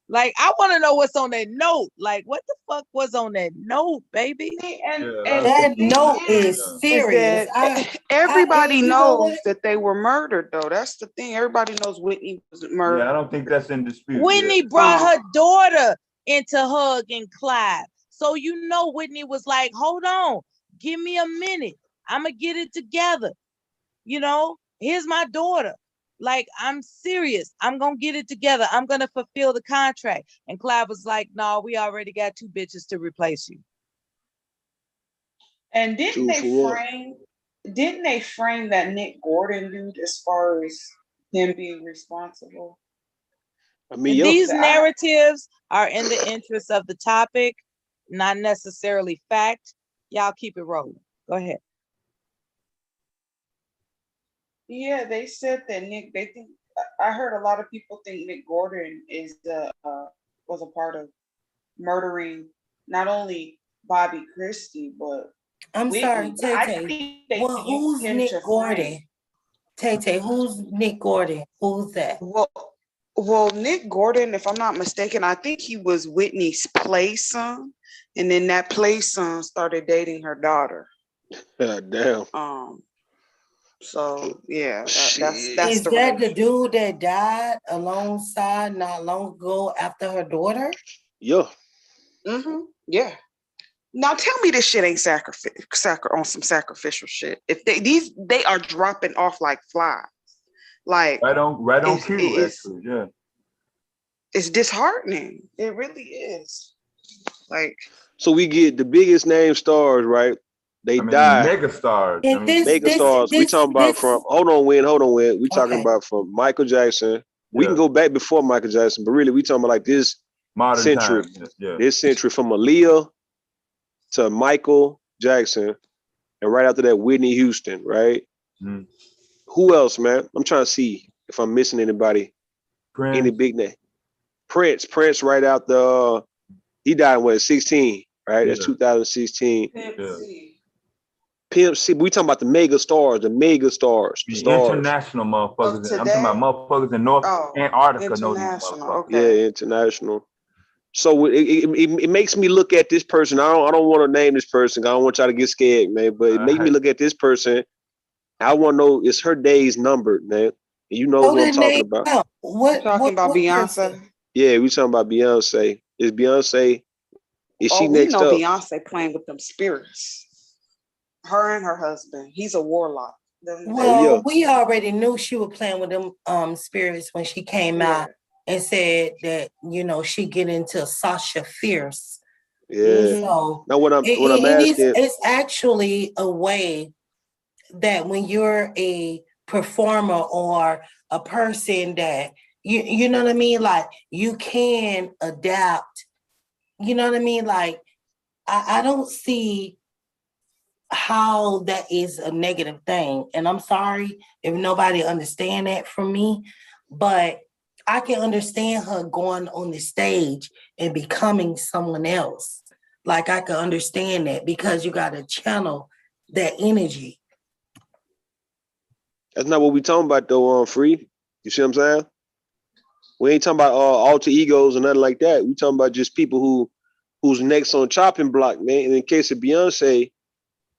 [SPEAKER 2] Like, I want to know what's on that note. Like, what the fuck was on that note, baby?
[SPEAKER 3] And
[SPEAKER 4] that note is serious.
[SPEAKER 3] Everybody knows that they were murdered, though. That's the thing. Everybody knows Whitney was murdered.
[SPEAKER 5] Yeah, I don't think that's in dispute.
[SPEAKER 2] Whitney brought her daughter into hugging Clive. So you know Whitney was like, hold on, give me a minute. I'm going to get it together. You know, here's my daughter. Like, I'm serious. I'm going to get it together. I'm going to fulfill the contract. And Clive was like, no, we already got two bitches to replace you.
[SPEAKER 3] And didn't they frame that Nick Gordon dude as far as him being responsible?
[SPEAKER 6] I mean,
[SPEAKER 2] these narratives are in the interest of the topic, not necessarily fact. Y'all keep it rolling. Go ahead.
[SPEAKER 3] Yeah, they said that I heard a lot of people think Nick Gordon was a part of murdering not only Bobby Christie, but
[SPEAKER 4] I'm sorry, Tay-Tay. Well, who's Nick Gordon? Tay-Tay, who's Nick Gordon? Who's that?
[SPEAKER 3] Well, Nick Gordon, if I'm not mistaken, I think he was Whitney's play son, and then that play son started dating her daughter.
[SPEAKER 6] Damn.
[SPEAKER 3] So yeah, that's
[SPEAKER 4] is that the dude that died alongside not long ago after her daughter?
[SPEAKER 6] Yeah.
[SPEAKER 3] Yeah. Now tell me this shit ain't on some sacrificial shit. If they are dropping off like flies, like
[SPEAKER 5] right on cue. Actually, yeah.
[SPEAKER 3] It's disheartening. It really is. Like,
[SPEAKER 6] so we get the biggest name stars, right? They die.
[SPEAKER 5] Mega stars.
[SPEAKER 6] Mega stars. We talking about from. Hold on, Win. We talking about from Michael Jackson. We can go back before Michael Jackson, but really we talking about like this
[SPEAKER 5] modern
[SPEAKER 6] century.
[SPEAKER 5] Yeah.
[SPEAKER 6] This century from Aaliyah to Michael Jackson, and right after that Whitney Houston. Right. Mm-hmm. Who else, man? I'm trying to see if I'm missing anybody.
[SPEAKER 5] Prince.
[SPEAKER 6] Any big name? Prince. Right out the. He died when 16. Right. That's 2016. Pimp C. We talking about the mega stars, the
[SPEAKER 5] international motherfuckers. I'm talking about motherfuckers in North Antarctica.
[SPEAKER 3] International,
[SPEAKER 6] Yeah, international. So it makes me look at this person. I don't want to name this person. I don't want y'all to get scared, man. But it makes me look at this person. I want to know, is her days numbered, man? And you know what I'm talking about.
[SPEAKER 3] What Beyonce?
[SPEAKER 6] Person? Yeah, we talking about Beyonce. Is Beyonce? Is she next up?
[SPEAKER 3] Beyonce playing with them spirits. Her and her husband. He's a warlock.
[SPEAKER 4] Well, we already knew she was playing with them spirits when she came out and said that, you know, she get into Sasha Fierce.
[SPEAKER 6] Yeah.
[SPEAKER 4] So
[SPEAKER 6] now what I'm asking,
[SPEAKER 4] it's actually a way that when you're a performer or a person that you know what I mean, like you can adapt. You know what I mean? Like I don't see how that is a negative thing. And I'm sorry if nobody understand that from me, but I can understand her going on the stage and becoming someone else. Like I can understand that because you got to channel that energy.
[SPEAKER 6] that's not what we talking about though, Free. You see what I'm saying? We ain't talking about alter egos or nothing like that. We talking about just people who's next on chopping block, man. And in case of Beyonce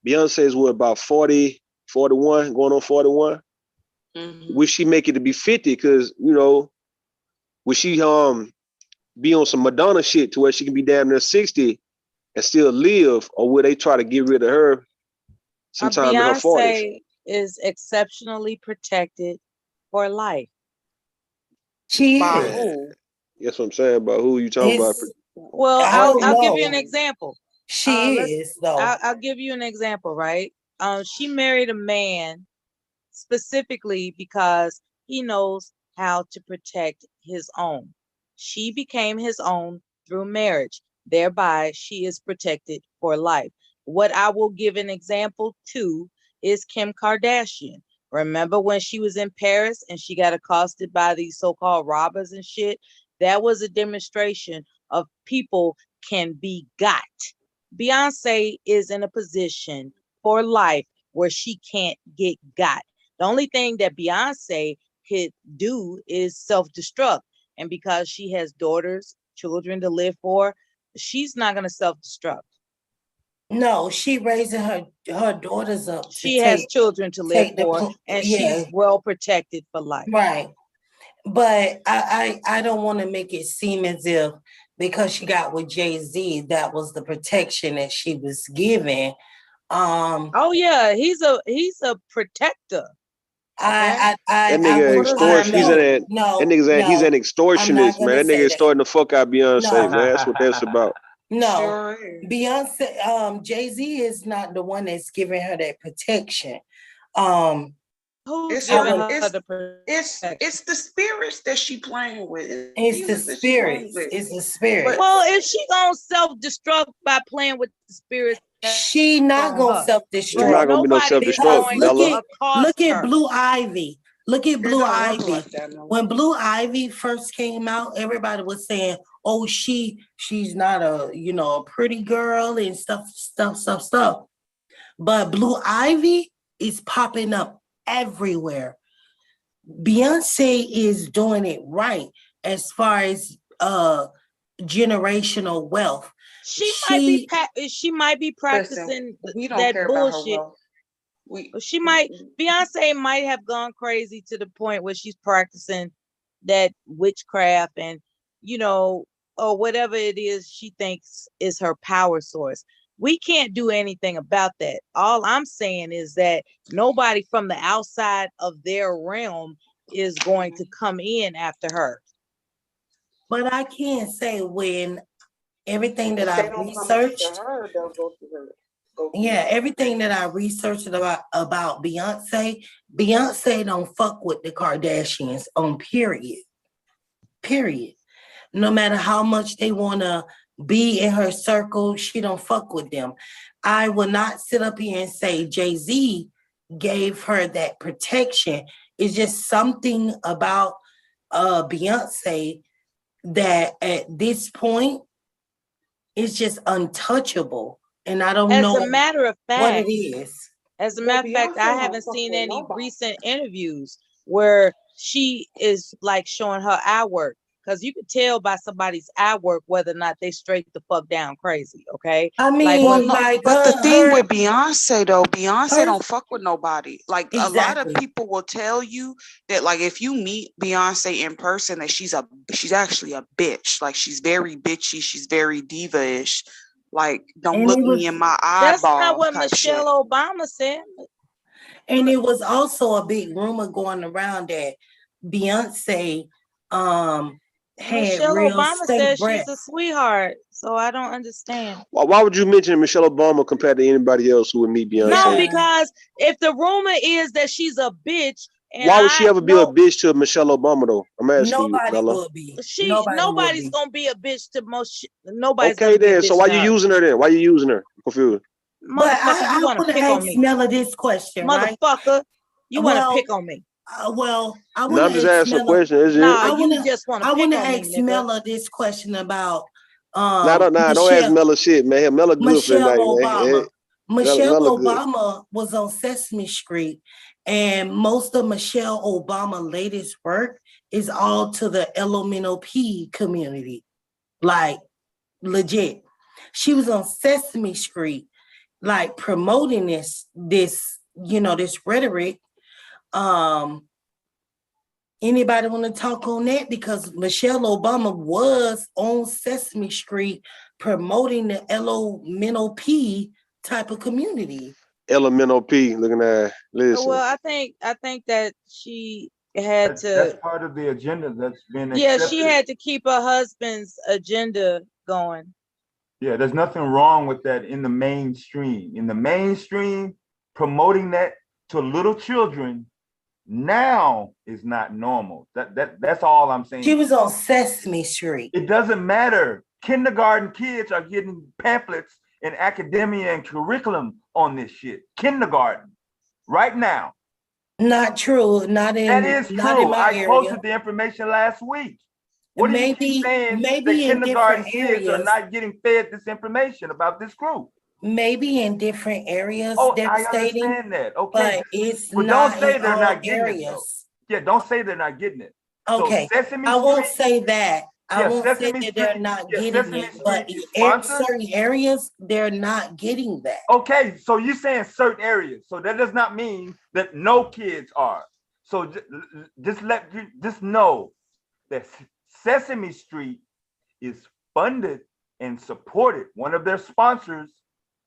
[SPEAKER 6] is what, about 40, 41, going on 41? Mm-hmm. Would she make it to be 50? Because, you know, would she be on some Madonna shit to where she can be damn near 60 and still live, or would they try to get rid of her sometime in her 40s?
[SPEAKER 2] Beyonce is exceptionally protected for life.
[SPEAKER 4] She
[SPEAKER 3] By
[SPEAKER 4] is.
[SPEAKER 3] who?
[SPEAKER 6] That's what I'm saying. About who you talking about?
[SPEAKER 2] Well, I'll give you an example.
[SPEAKER 4] She is, though.
[SPEAKER 2] I'll give you an example, right? She married a man specifically because he knows how to protect his own. She became his own through marriage. Thereby, she is protected for life. What I will give an example to is Kim Kardashian. Remember when she was in Paris and she got accosted by these so-called robbers and shit? That was a demonstration of people can be got. Beyonce is in a position for life where she can't get got. The only thing that Beyonce could do is self-destruct. And because she has daughters, children to live for, she's not going to self-destruct.
[SPEAKER 4] No, she raising her daughters up.
[SPEAKER 2] She has children to live for, and she's well protected for life.
[SPEAKER 4] Right. But I don't want to make it seem as if because she got with Jay-Z, that was the protection that she was given.
[SPEAKER 2] Oh yeah, he's a protector.
[SPEAKER 6] That nigga he's an extortionist, man. That nigga extorting the fuck out of Beyonce, man. That's what that's about.
[SPEAKER 4] No, sure. Beyonce, Jay-Z is not the one that's giving her that protection.
[SPEAKER 3] It's the spirits that she playing with.
[SPEAKER 4] It's the spirits. It's the spirit.
[SPEAKER 2] Well, if she gonna self-destruct by playing with the spirits,
[SPEAKER 4] she not gonna self-destruct.
[SPEAKER 6] She's not gonna be no self-destruct.
[SPEAKER 4] Look at Blue Ivy. Look at Blue Ivy. When Blue Ivy first came out, everybody was saying, "Oh, she's not a pretty girl and stuff." But Blue Ivy is popping up everywhere. Beyonce is doing it right as far as generational wealth.
[SPEAKER 2] She might be practicing that bullshit. Beyonce might have gone crazy to the point where she's practicing that witchcraft and or whatever it is she thinks is her power source. We can't do anything about that. All I'm saying is that nobody from the outside of their realm is going to come in after her.
[SPEAKER 4] But I can't say when everything that I've researched. Everything that I researched about Beyonce don't fuck with the Kardashians on period. No matter how much they want to be in her circle, she don't fuck with them. I will not sit up here and say Jay-Z gave her that protection. It's just something about Beyonce that at this point is just untouchable. And I don't know
[SPEAKER 2] what it
[SPEAKER 4] is.
[SPEAKER 2] As a matter of fact, I haven't seen any recent interviews where she is like showing her eye work. Because you can tell by somebody's eye work whether or not they straight the fuck down crazy, okay?
[SPEAKER 3] I mean, but the thing with Beyonce though, Beyonce don't fuck with nobody. Like a lot of people will tell you that, like, if you meet Beyonce in person, that she's actually a bitch. Like she's very bitchy, she's very diva-ish. Like, don't look me in my eyeballs.
[SPEAKER 2] That's not what Michelle Obama said.
[SPEAKER 4] And it was also a big rumor going around that Beyonce had
[SPEAKER 2] Michelle
[SPEAKER 4] real
[SPEAKER 2] Obama
[SPEAKER 4] steak
[SPEAKER 2] says
[SPEAKER 4] breath.
[SPEAKER 2] she's a sweetheart, so I don't understand.
[SPEAKER 6] Why would you mention Michelle Obama compared to anybody else who would meet Beyonce?
[SPEAKER 2] No, because if the rumor is that she's a bitch, and
[SPEAKER 6] why would she ever be a bitch to Michelle Obama though? I'm asking
[SPEAKER 4] nobody
[SPEAKER 6] you, Mella.
[SPEAKER 4] would be.
[SPEAKER 2] Nobody's gonna be a bitch to most. Nobody's
[SPEAKER 6] okay,
[SPEAKER 2] gonna be a
[SPEAKER 6] then.
[SPEAKER 2] bitch
[SPEAKER 6] So why
[SPEAKER 2] to
[SPEAKER 6] you
[SPEAKER 2] her.
[SPEAKER 6] using her then? Why you using her? Confused.
[SPEAKER 4] But
[SPEAKER 2] Motherfucker, you want to pick on me?
[SPEAKER 4] Mella this question,
[SPEAKER 2] motherfucker, you want to pick on me?
[SPEAKER 4] I want
[SPEAKER 6] I'm just asking a question.
[SPEAKER 2] You just want to pick on me, nigga.
[SPEAKER 4] I want to ask Mella this question about
[SPEAKER 6] don't ask Mella shit, man. Mella good
[SPEAKER 4] Michelle
[SPEAKER 6] for the night,
[SPEAKER 4] Obama.
[SPEAKER 6] man.
[SPEAKER 4] Michelle
[SPEAKER 6] Mella
[SPEAKER 4] Obama was on Sesame Street, and most of Michelle Obama's latest work is all to the LMNOP community, like legit. She was on Sesame Street, like promoting this rhetoric. Anybody want to talk on that? Because Michelle Obama was on Sesame Street promoting the LMNOP type of community.
[SPEAKER 6] LMNOP, looking at listen.
[SPEAKER 2] Well, I think that she had to.
[SPEAKER 5] That's part of the agenda that's been accepted.
[SPEAKER 2] Yeah, she had to keep her husband's agenda going.
[SPEAKER 5] Yeah, there's nothing wrong with that in the mainstream. In the mainstream, promoting that to little children now is not normal. That's all I'm saying.
[SPEAKER 4] She was on Sesame Street.
[SPEAKER 5] It doesn't matter. Kindergarten kids are getting pamphlets and academia and curriculum on this shit. Kindergarten, right now.
[SPEAKER 4] Not true. Not in.
[SPEAKER 5] That is
[SPEAKER 4] not
[SPEAKER 5] true.
[SPEAKER 4] In my
[SPEAKER 5] I
[SPEAKER 4] area.
[SPEAKER 5] posted the information last week. What do you keep saying that kindergarten kids are not getting fed this information about this group?
[SPEAKER 4] Maybe in different areas.
[SPEAKER 5] Oh, I understand that. Okay,
[SPEAKER 4] but it's
[SPEAKER 5] but
[SPEAKER 4] not
[SPEAKER 5] don't say
[SPEAKER 4] in
[SPEAKER 5] they're
[SPEAKER 4] all
[SPEAKER 5] not getting
[SPEAKER 4] areas.
[SPEAKER 5] it. Though. Yeah, don't say they're not getting it.
[SPEAKER 4] Okay,
[SPEAKER 5] so Sesame
[SPEAKER 4] I won't
[SPEAKER 5] Street,
[SPEAKER 4] say that. I won't say
[SPEAKER 5] Sesame
[SPEAKER 4] that they're
[SPEAKER 5] Street,
[SPEAKER 4] not getting
[SPEAKER 5] Sesame
[SPEAKER 4] it, but
[SPEAKER 5] Street
[SPEAKER 4] in certain areas, they're not getting that.
[SPEAKER 5] Okay, so you're saying certain areas, so that does not mean that no kids are. So just know that Sesame Street is funded and supported. One of their sponsors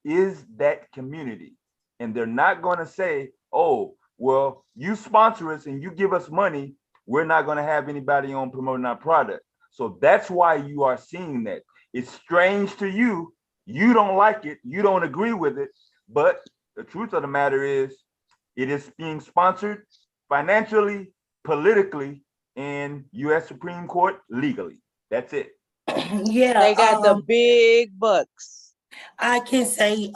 [SPEAKER 5] is that community, and they're not going to say, "Oh, well, you sponsor us and you give us money, we're not going to have anybody on promoting our product." So that's why you are seeing that. It's strange to you. You don't like it. You don't agree with it. But the truth of the matter is, it is being sponsored financially, politically, and U.S. Supreme Court legally. That's it.
[SPEAKER 4] Yeah.
[SPEAKER 2] They got the big bucks.
[SPEAKER 4] I can say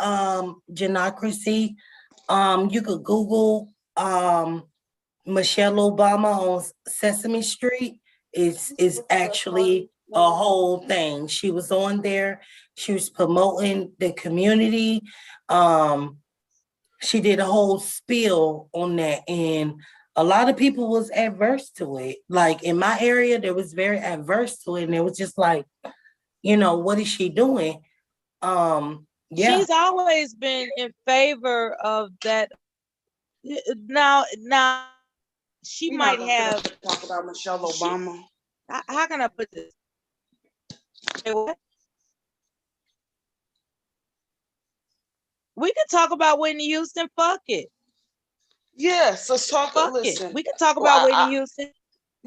[SPEAKER 4] genocracy. You could Google Michelle Obama on Sesame Street. Is actually a whole thing. She was on there. She was promoting the community. She did a whole spiel on that, and a lot of people was adverse to it. Like in my area, there was very adverse to it, and it was just like, what is she doing? Yeah.
[SPEAKER 2] She's always been in favor of that. Now she might have
[SPEAKER 3] talk about Michelle Obama.
[SPEAKER 2] How can I put this? What? We could talk about Whitney Houston. Fuck it.
[SPEAKER 3] Yes, let's talk.
[SPEAKER 2] Listen, we can talk about Whitney Houston.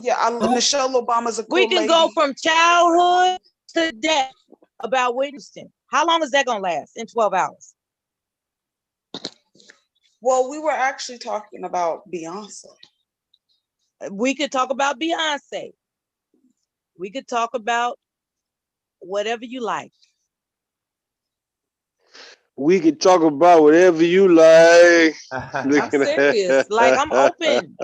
[SPEAKER 3] Yeah, Michelle Obama's a cool
[SPEAKER 2] We can
[SPEAKER 3] lady.
[SPEAKER 2] go from childhood to death about Whitney Houston. How long is that gonna last? In 12 hours?
[SPEAKER 3] Well, we were actually talking about Beyonce.
[SPEAKER 2] We could talk about Beyonce. We could talk about whatever you like.
[SPEAKER 6] We can talk about whatever you like.
[SPEAKER 2] I'm serious. Like, I'm open.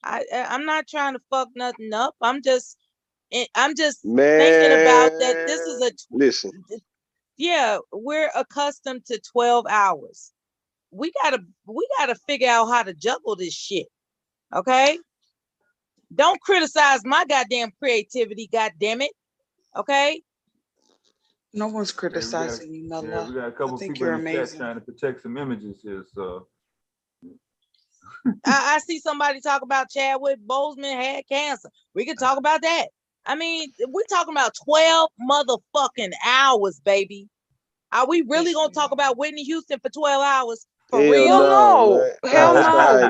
[SPEAKER 2] I'm not trying to fuck nothing up. I'm just thinking about that. This is
[SPEAKER 6] listen.
[SPEAKER 2] Yeah, we're accustomed to 12 hours. We gotta figure out how to juggle this shit. Okay? Don't criticize my goddamn creativity, goddamn it. Okay?
[SPEAKER 3] No one's criticizing you, Mella.
[SPEAKER 5] Yeah, we got a couple people in the chat trying to protect some images here. So
[SPEAKER 2] I see somebody talk about Chadwick Boseman had cancer. We can talk about that. I mean, we're talking about 12 motherfucking hours, baby. Are we really gonna talk about Whitney Houston for 12 hours? For real?
[SPEAKER 3] No. Hell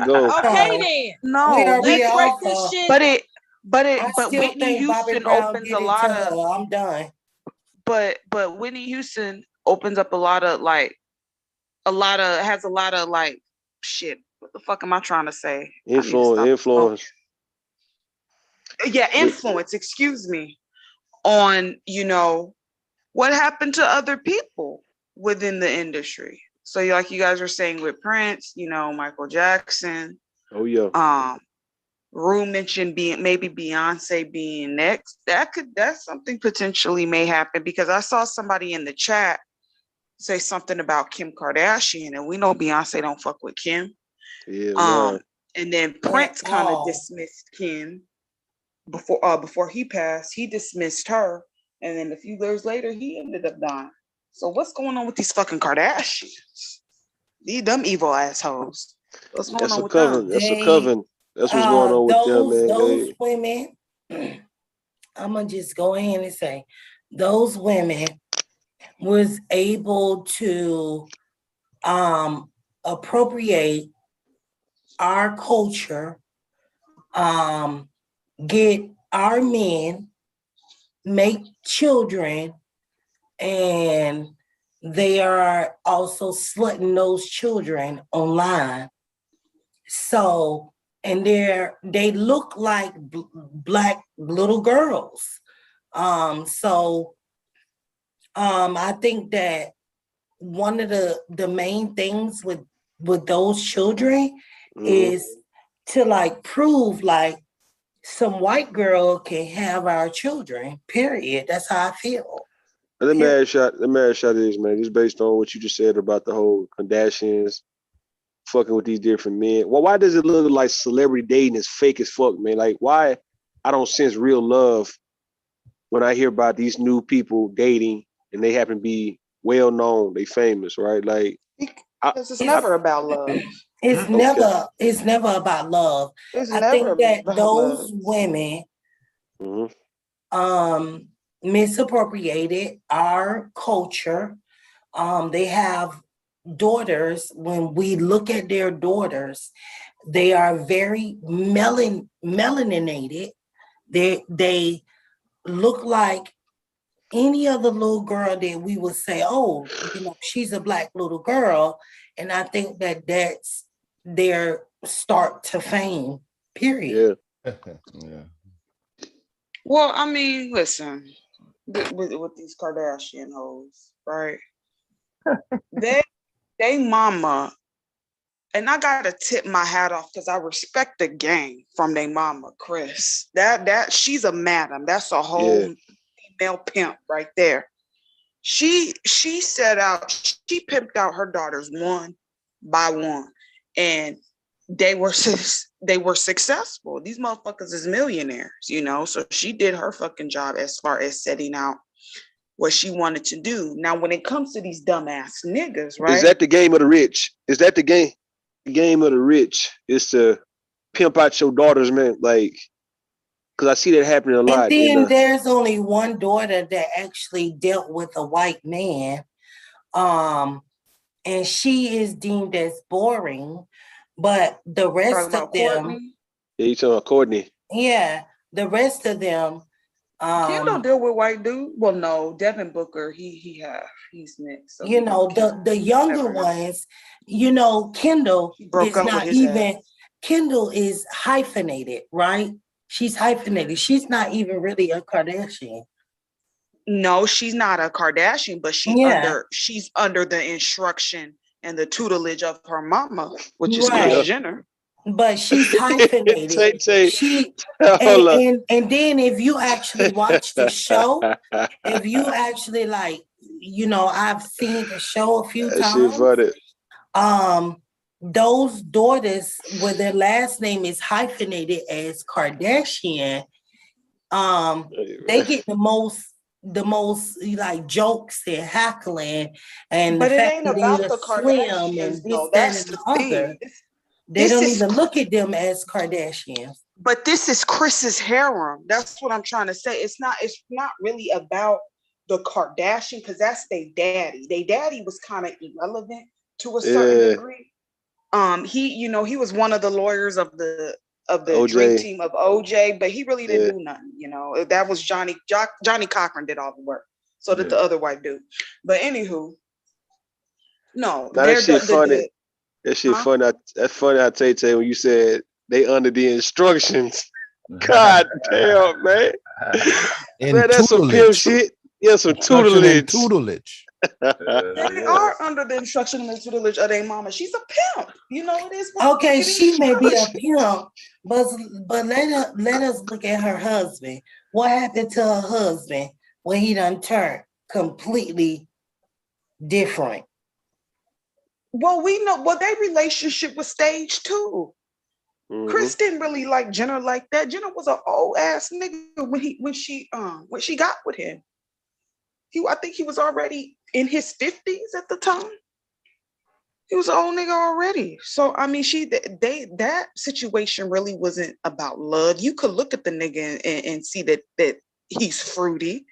[SPEAKER 3] no.
[SPEAKER 2] Okay then.
[SPEAKER 3] No.
[SPEAKER 2] Let's break this shit.
[SPEAKER 3] But
[SPEAKER 4] I still
[SPEAKER 3] Whitney
[SPEAKER 4] think Bobby
[SPEAKER 3] Houston
[SPEAKER 4] Brown
[SPEAKER 3] opens
[SPEAKER 4] did
[SPEAKER 3] a
[SPEAKER 4] it to
[SPEAKER 3] lot of.
[SPEAKER 4] her. I'm done.
[SPEAKER 3] But Whitney Houston opens up a lot of has a lot of like shit. What the fuck am I trying to say?
[SPEAKER 6] Influence.
[SPEAKER 3] Yeah, influence. Excuse me. On what happened to other people within the industry. So like you guys were saying with Prince, Michael Jackson.
[SPEAKER 6] Oh yeah.
[SPEAKER 3] Rue mentioned maybe Beyonce being next. That's something potentially may happen because I saw somebody in the chat say something about Kim Kardashian, and we know Beyonce don't fuck with Kim.
[SPEAKER 6] Yeah.
[SPEAKER 3] And then Prince kind of dismissed Kim before he passed. He dismissed her, and then a few years later, he ended up dying. So what's going on with these fucking Kardashians? These dumb evil assholes. What's going on with them?
[SPEAKER 6] That's a coven. That's what's going on with them, man.
[SPEAKER 4] Those women, I'm gonna just go ahead and say, those women was able to appropriate our culture, get our men, make children, and they are also slutting those children online. So, and they look like black little girls. I think that one of the main things with those children is to like prove like some white girl can have our children, period. That's how I feel.
[SPEAKER 6] Let me ask you this, man. Just based on what you just said about the whole Kardashians fucking with these different men. Well, why does it look like celebrity dating is fake as fuck, man? Like, why I don't sense real love when I hear about these new people dating and they happen to be well known, they famous, right? Like,
[SPEAKER 3] because it's never about love.
[SPEAKER 4] It's never about love. I think that those women misappropriated our culture. They have daughters. When we look at their daughters, they are very melaninated. They look like any other little girl that we would say, oh, she's a black little girl. And I think that that's their start to fame, period.
[SPEAKER 6] Yeah.
[SPEAKER 3] Well, I mean, listen, with these Kardashian hoes, right? they mama, and I gotta tip my hat off because I respect the game from their mama, Chris. That she's a madam. That's a whole female pimp right there. She set out, she pimped out her daughters one by one, and they were successful. These motherfuckers is millionaires, so she did her fucking job as far as setting out what she wanted to do. Now, when it comes to these dumbass niggas, right?
[SPEAKER 6] Is that the game of the rich? Is that the game? The game of the rich is to pimp out your daughters, man. Like, because I see that happening a lot.
[SPEAKER 4] And then there's only one daughter that actually dealt with a white man. And she is deemed as boring, but the rest of them.
[SPEAKER 3] Courtney?
[SPEAKER 6] Yeah, you talking about Courtney.
[SPEAKER 4] Yeah, the rest of them.
[SPEAKER 3] Kim don't deal with white dude. Well, no, Devin Booker, he's mixed. So
[SPEAKER 4] the younger ones, Kendall is not even. Kendall is hyphenated, right? She's hyphenated. She's not even really a Kardashian.
[SPEAKER 3] No, she's not a Kardashian, but she's under the instruction and the tutelage of her mama, which is Kris Jenner.
[SPEAKER 4] But she's hyphenated. And then if you actually watch the show, if you actually I've seen the show a few times. Those daughters where their last name is hyphenated as Kardashian, they get the most like jokes and heckling, and
[SPEAKER 3] but
[SPEAKER 4] the fact
[SPEAKER 3] it ain't
[SPEAKER 4] that
[SPEAKER 3] about
[SPEAKER 4] they're
[SPEAKER 3] the Kardashians,
[SPEAKER 4] though. That's the other. They don't even look at them as Kardashians.
[SPEAKER 3] But this is Chris's harem. That's what I'm trying to say. It's not really about the Kardashian because that's their daddy. Their daddy was kind of irrelevant to a certain degree. He was one of the lawyers of the of the dream team of OJ, but he really didn't do nothing. You know, that was Johnny Cochran did all the work. So did the other white dude. But anywho, no,
[SPEAKER 6] that shit funny. That shit funny. That's funny. I tell you when you said they under the instructions. God damn, man. Man, that's some pimp shit. Yeah, some tutelage.
[SPEAKER 3] They are under the instruction and the tutelage of their mama. She's a pimp. You know it is.
[SPEAKER 4] Okay, she may be a pimp, but let us look at her husband. What happened to her husband when he done turned completely different?
[SPEAKER 3] Well, we know. Well, their relationship was staged too. Mm-hmm. Chris didn't really like Jenner like that. Jenner was an old ass nigga when she got with him. I think he was already in his 50s at the time. He was an old nigga already. So I mean, that situation really wasn't about love. You could look at the nigga and see that he's fruity.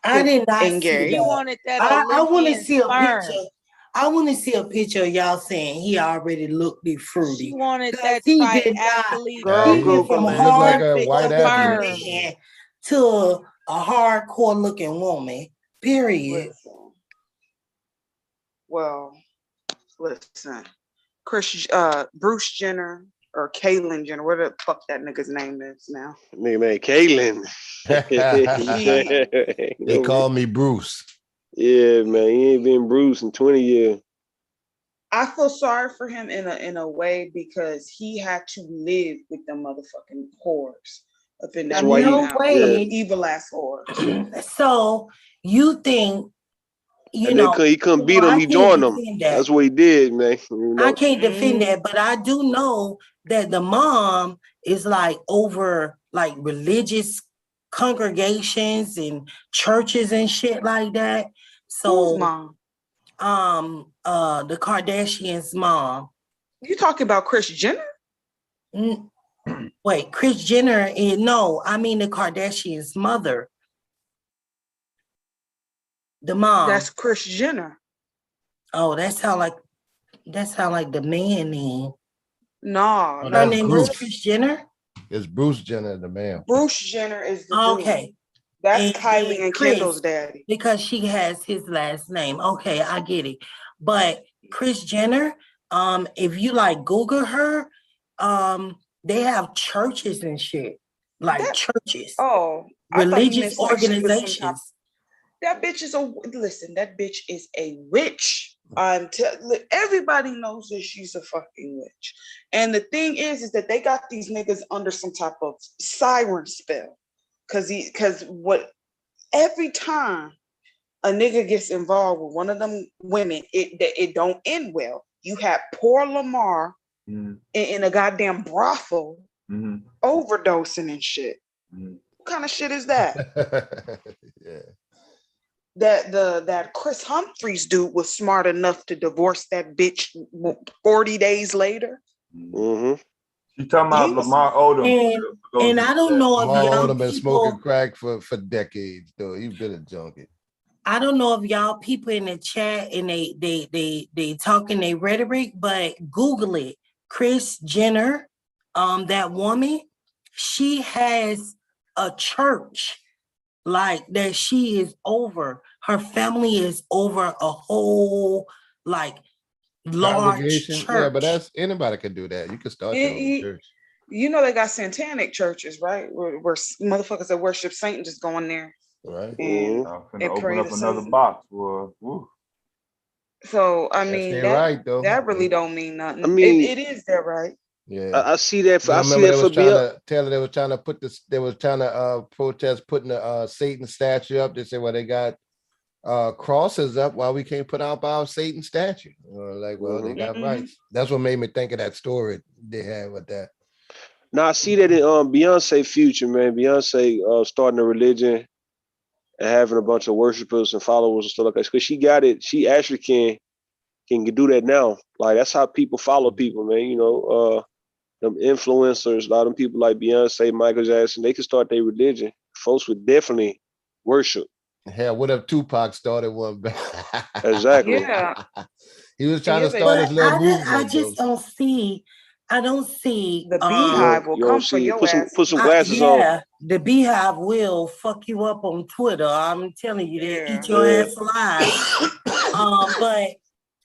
[SPEAKER 4] I did not see
[SPEAKER 2] that. He wanted that.
[SPEAKER 4] I want to see a picture. I want to see a picture of y'all saying he already looked fruity.
[SPEAKER 2] She wanted that triathlete.
[SPEAKER 4] He went from a hard like a white man to a hardcore looking woman. Period.
[SPEAKER 3] Listen. Bruce Jenner or Caitlyn Jenner, what the fuck that nigga's name is now?
[SPEAKER 6] Nigga named Caitlyn.
[SPEAKER 7] They call me Bruce.
[SPEAKER 6] Yeah, man, he ain't been Bruce in 20 years.
[SPEAKER 3] I feel sorry for him in a way because he had to live with them motherfucking whores up in that evil ass whores.
[SPEAKER 4] So you think
[SPEAKER 6] he couldn't beat him, he joined them. That's what he did, man. You know?
[SPEAKER 4] I can't defend that, but I do know that the mom is like over like religious congregations and churches and shit like that. So
[SPEAKER 3] who's mom?
[SPEAKER 4] The Kardashians' mom.
[SPEAKER 3] You talking about Kris Jenner?
[SPEAKER 4] Wait, Kris Jenner no, I mean the Kardashians' mother. The mom.
[SPEAKER 3] That's Kris Jenner.
[SPEAKER 4] Oh, that sound like the man name.
[SPEAKER 3] No,
[SPEAKER 4] her name was Kris Jenner.
[SPEAKER 7] It's Bruce Jenner, the man.
[SPEAKER 3] Bruce Jenner is the dude. That's Kylie and
[SPEAKER 4] Chris,
[SPEAKER 3] Kendall's daddy.
[SPEAKER 4] Because she has his last name. Okay, I get it. But Kris Jenner, if you like Google her, they have churches and shit. Like churches.
[SPEAKER 3] Oh,
[SPEAKER 4] religious organizations.
[SPEAKER 3] That bitch is that bitch is a witch. Everybody knows that she's a fucking witch. And the thing is that they got these niggas under some type of siren spell. Cause every time a nigga gets involved with one of them women, it don't end well. You have poor Lamar in a goddamn brothel overdosing and shit. What kind of shit is that?
[SPEAKER 7] Yeah.
[SPEAKER 3] That Chris Humphries dude was smart enough to divorce that bitch 40 days later.
[SPEAKER 5] Mm-hmm. She talking about Lamar Odom.
[SPEAKER 4] And I don't know if
[SPEAKER 7] y'all Odom been smoking crack for decades, though. He's been a junkie.
[SPEAKER 4] I don't know if y'all people in the chat and they talking their rhetoric, but Google it. Kris Jenner, that woman, she has a church like that. She is over. Her family is over a whole like large church.
[SPEAKER 7] Yeah, but that's anybody can do that. You can start your own church.
[SPEAKER 3] You know they got satanic churches, right? Where motherfuckers that worship Satan just go in there.
[SPEAKER 7] Right.
[SPEAKER 3] And
[SPEAKER 5] open up another box.
[SPEAKER 3] So I mean that really don't mean nothing. I mean it is their right.
[SPEAKER 6] Yeah, I see that. I see that for
[SPEAKER 7] Taylor, they were trying to put this. They were trying to protest putting a Satan statue up. They said, well, they got crosses up. Why we can't put up our Satan statue? They got rights. That's what made me think of that story they had with that.
[SPEAKER 6] Now I see that in Beyonce future, man. Beyonce starting a religion and having a bunch of worshipers and followers and stuff like that. Because she got it. She actually can do that now. Like that's how people follow people, man. You know, them influencers, a lot of them people like Beyonce, Michael Jackson, they could start their religion. Folks would definitely worship.
[SPEAKER 7] Hell, what if Tupac started one?
[SPEAKER 6] Exactly.
[SPEAKER 3] Yeah.
[SPEAKER 7] He was trying to start his little movement.
[SPEAKER 4] I just don't see I don't see
[SPEAKER 3] The beehive will
[SPEAKER 6] You don't
[SPEAKER 3] come for
[SPEAKER 6] see.
[SPEAKER 3] your
[SPEAKER 6] Put
[SPEAKER 3] ass.
[SPEAKER 6] some glasses on.
[SPEAKER 4] Yeah, the beehive will fuck you up on Twitter. I'm telling you, they eat your
[SPEAKER 6] Yeah.
[SPEAKER 4] ass alive. But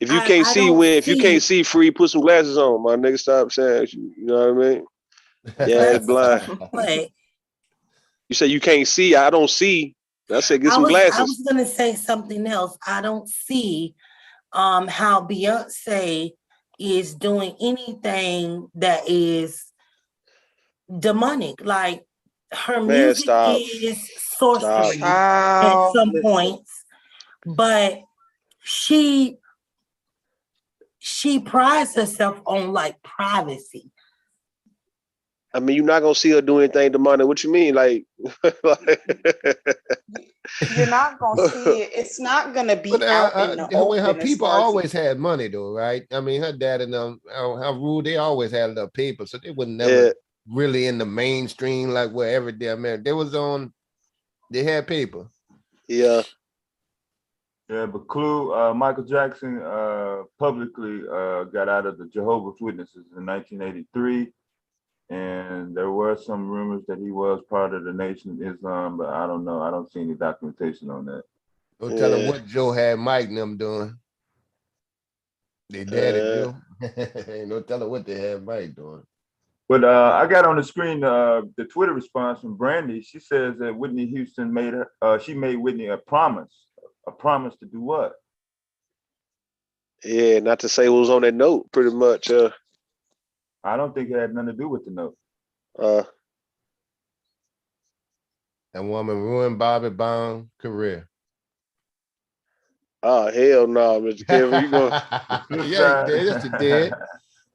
[SPEAKER 6] If you can't
[SPEAKER 4] I
[SPEAKER 6] see
[SPEAKER 4] don't
[SPEAKER 6] if you can't see free, put some glasses on, my nigga. Stop saying you know what I mean? Yeah, it's blind.
[SPEAKER 4] But
[SPEAKER 6] You say you can't see. I don't see. I said get some
[SPEAKER 4] I
[SPEAKER 6] glasses.
[SPEAKER 4] was gonna say something else. I don't see how Beyonce is doing anything that is demonic. Like her
[SPEAKER 6] Man,
[SPEAKER 4] music
[SPEAKER 6] stop.
[SPEAKER 4] is sorcery at some points, but she prides herself on like privacy.
[SPEAKER 6] I mean, you're not gonna see her do anything demonic. What you mean, like?
[SPEAKER 3] You're not gonna see it. It's not gonna be out in the open.
[SPEAKER 7] Her people always had money, though, right? I mean, her dad and them, how rude, they always had enough paper, so they were never really in the mainstream like wherever they America. They was on. They had paper.
[SPEAKER 6] Yeah.
[SPEAKER 5] Yeah, but Clue, Michael Jackson publicly got out of the Jehovah's Witnesses in 1983. And there were some rumors that he was part of the Nation of Islam, but I don't know. I don't see any documentation on that.
[SPEAKER 7] Don't tell him what Joe had Mike and them doing. They daddy Joe. Don't tell him what they had Mike doing.
[SPEAKER 5] But I got on the screen the Twitter response from Brandy. She says that Whitney Houston made her. She made Whitney a promise. A promise to do what?
[SPEAKER 6] Yeah, not to say what was on that note, pretty much.
[SPEAKER 5] I don't think it had nothing to do with the note.
[SPEAKER 7] That woman ruined Bobby Brown's career.
[SPEAKER 6] Oh, hell no, Mr. Kevin. You go.
[SPEAKER 7] Yes, she did.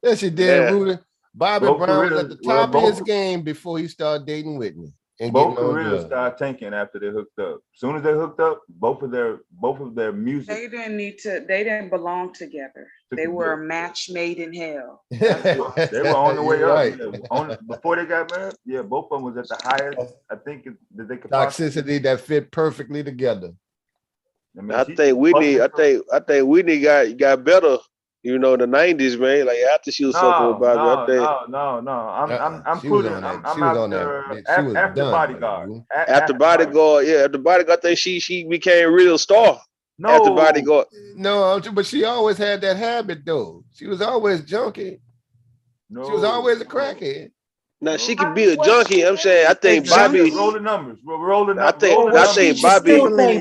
[SPEAKER 7] Yes, she did. Yeah. Bobby Brown was at the top of his game before he started dating Whitney. And
[SPEAKER 5] both careers started tanking after they hooked up. As soon as they hooked up, both of their music.
[SPEAKER 3] They didn't belong together. They were a match made in hell.
[SPEAKER 5] They were on the way up. Right. Before they got married, yeah, both of them was at the highest, I think, that they could
[SPEAKER 7] toxicity that fit perfectly together.
[SPEAKER 6] I think Whitney got better, you know, in the 90s, man. Like after she was fucking with Bobby.
[SPEAKER 5] I'm after Bodyguard.
[SPEAKER 6] After Bodyguard, after Bodyguard, I think she became a real star.
[SPEAKER 5] No,
[SPEAKER 6] after Bodyguard.
[SPEAKER 7] No, but she always had that habit though. She was always junkie. No, she was always a crackhead.
[SPEAKER 6] Now she could be a junkie. I'm saying I think Bobby.
[SPEAKER 5] Roll the numbers. Roll the numbers.
[SPEAKER 6] I think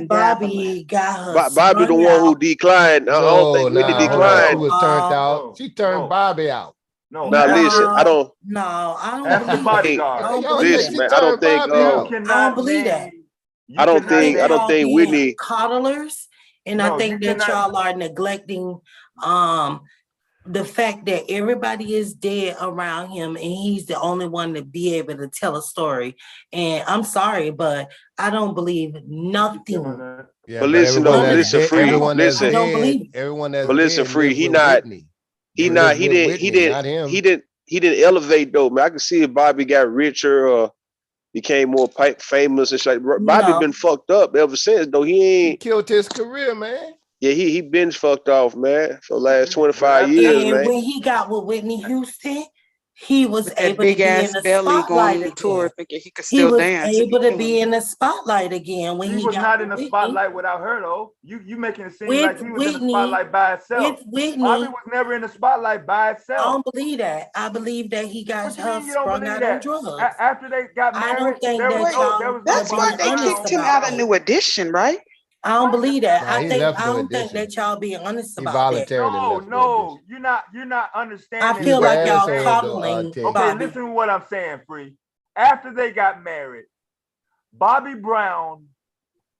[SPEAKER 4] Bobby got her.
[SPEAKER 6] Bobby the one who declined. I don't think Whitney declined.
[SPEAKER 7] She was turned out. She turned Bobby out.
[SPEAKER 6] No, now listen, I don't.
[SPEAKER 4] No, I don't
[SPEAKER 5] After
[SPEAKER 4] believe
[SPEAKER 5] Bodyguard.
[SPEAKER 6] Listen, man, I don't think.
[SPEAKER 4] I don't believe that.
[SPEAKER 6] I don't think Whitney
[SPEAKER 4] coddlers, and I think that y'all are neglecting the fact that everybody is dead around him and he's the only one to be able to tell a story. And I'm sorry, but I don't believe nothing.
[SPEAKER 6] Yeah, but listen, Free. Listen,
[SPEAKER 4] I don't believe
[SPEAKER 7] everyone that's
[SPEAKER 6] but listen, Free. He didn't elevate though, man. I can see if Bobby got richer or became more famous and shit. Bobby been fucked up ever since though. He
[SPEAKER 7] killed his career, man.
[SPEAKER 6] Yeah, he been fucked off, man, for the last 25 years, man.
[SPEAKER 4] When he got with Whitney Houston, he was able to be in the spotlight again.
[SPEAKER 3] He could still dance.
[SPEAKER 4] Able to be in the spotlight again when he
[SPEAKER 5] was
[SPEAKER 4] got
[SPEAKER 5] not in the spotlight without her though. You making it seem like he was in the spotlight by himself.
[SPEAKER 4] With Whitney,
[SPEAKER 5] Bobby was never in the spotlight by itself.
[SPEAKER 4] I don't believe that. I believe that he got her sprung out on drugs.
[SPEAKER 5] After they got married,
[SPEAKER 4] I don't think that
[SPEAKER 3] that's why they kicked him out of New Edition, right?
[SPEAKER 4] I don't believe that. I don't think that y'all being honest about that.
[SPEAKER 5] No, you're not understanding.
[SPEAKER 4] I feel like y'all coddling.
[SPEAKER 5] Okay, listen to what I'm saying, Free. After they got married, Bobby Brown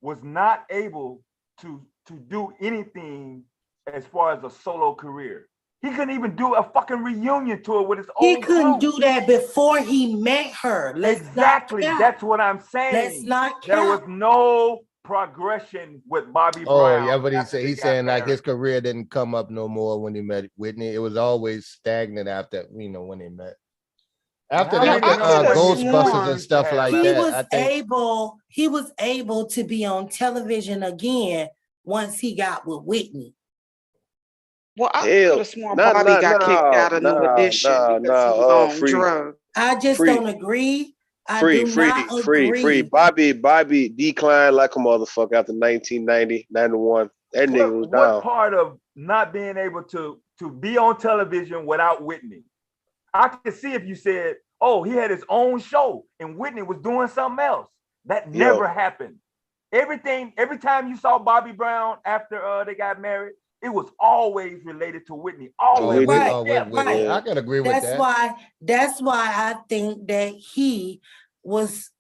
[SPEAKER 5] was not able to do anything as far as a solo career. He couldn't even do a fucking reunion tour with his old
[SPEAKER 4] He couldn't do that before he met her.
[SPEAKER 5] Exactly. That's what I'm saying.
[SPEAKER 4] Let's not
[SPEAKER 5] There was no progression with Bobby Brown.
[SPEAKER 7] Oh yeah, but he's saying like his career didn't come up no more when he met Whitney. It was always stagnant after when they met. After that, Ghostbusters and stuff like that.
[SPEAKER 4] He was able to be on television again once he got with Whitney.
[SPEAKER 3] Well, I could have sworn Bobby got kicked out of New Edition because he was on drugs.
[SPEAKER 4] I just don't agree. I do not agree.
[SPEAKER 6] Bobby declined like a motherfucker after 1990, 91. That nigga was down.
[SPEAKER 5] What part of not being able to be on television without Whitney? I could see if you said, oh, he had his own show and Whitney was doing something else. That never happened. Every time you saw Bobby Brown after they got married, it was always related to Whitney. Always.
[SPEAKER 7] Right. I can agree with that.
[SPEAKER 4] That's why I think that he was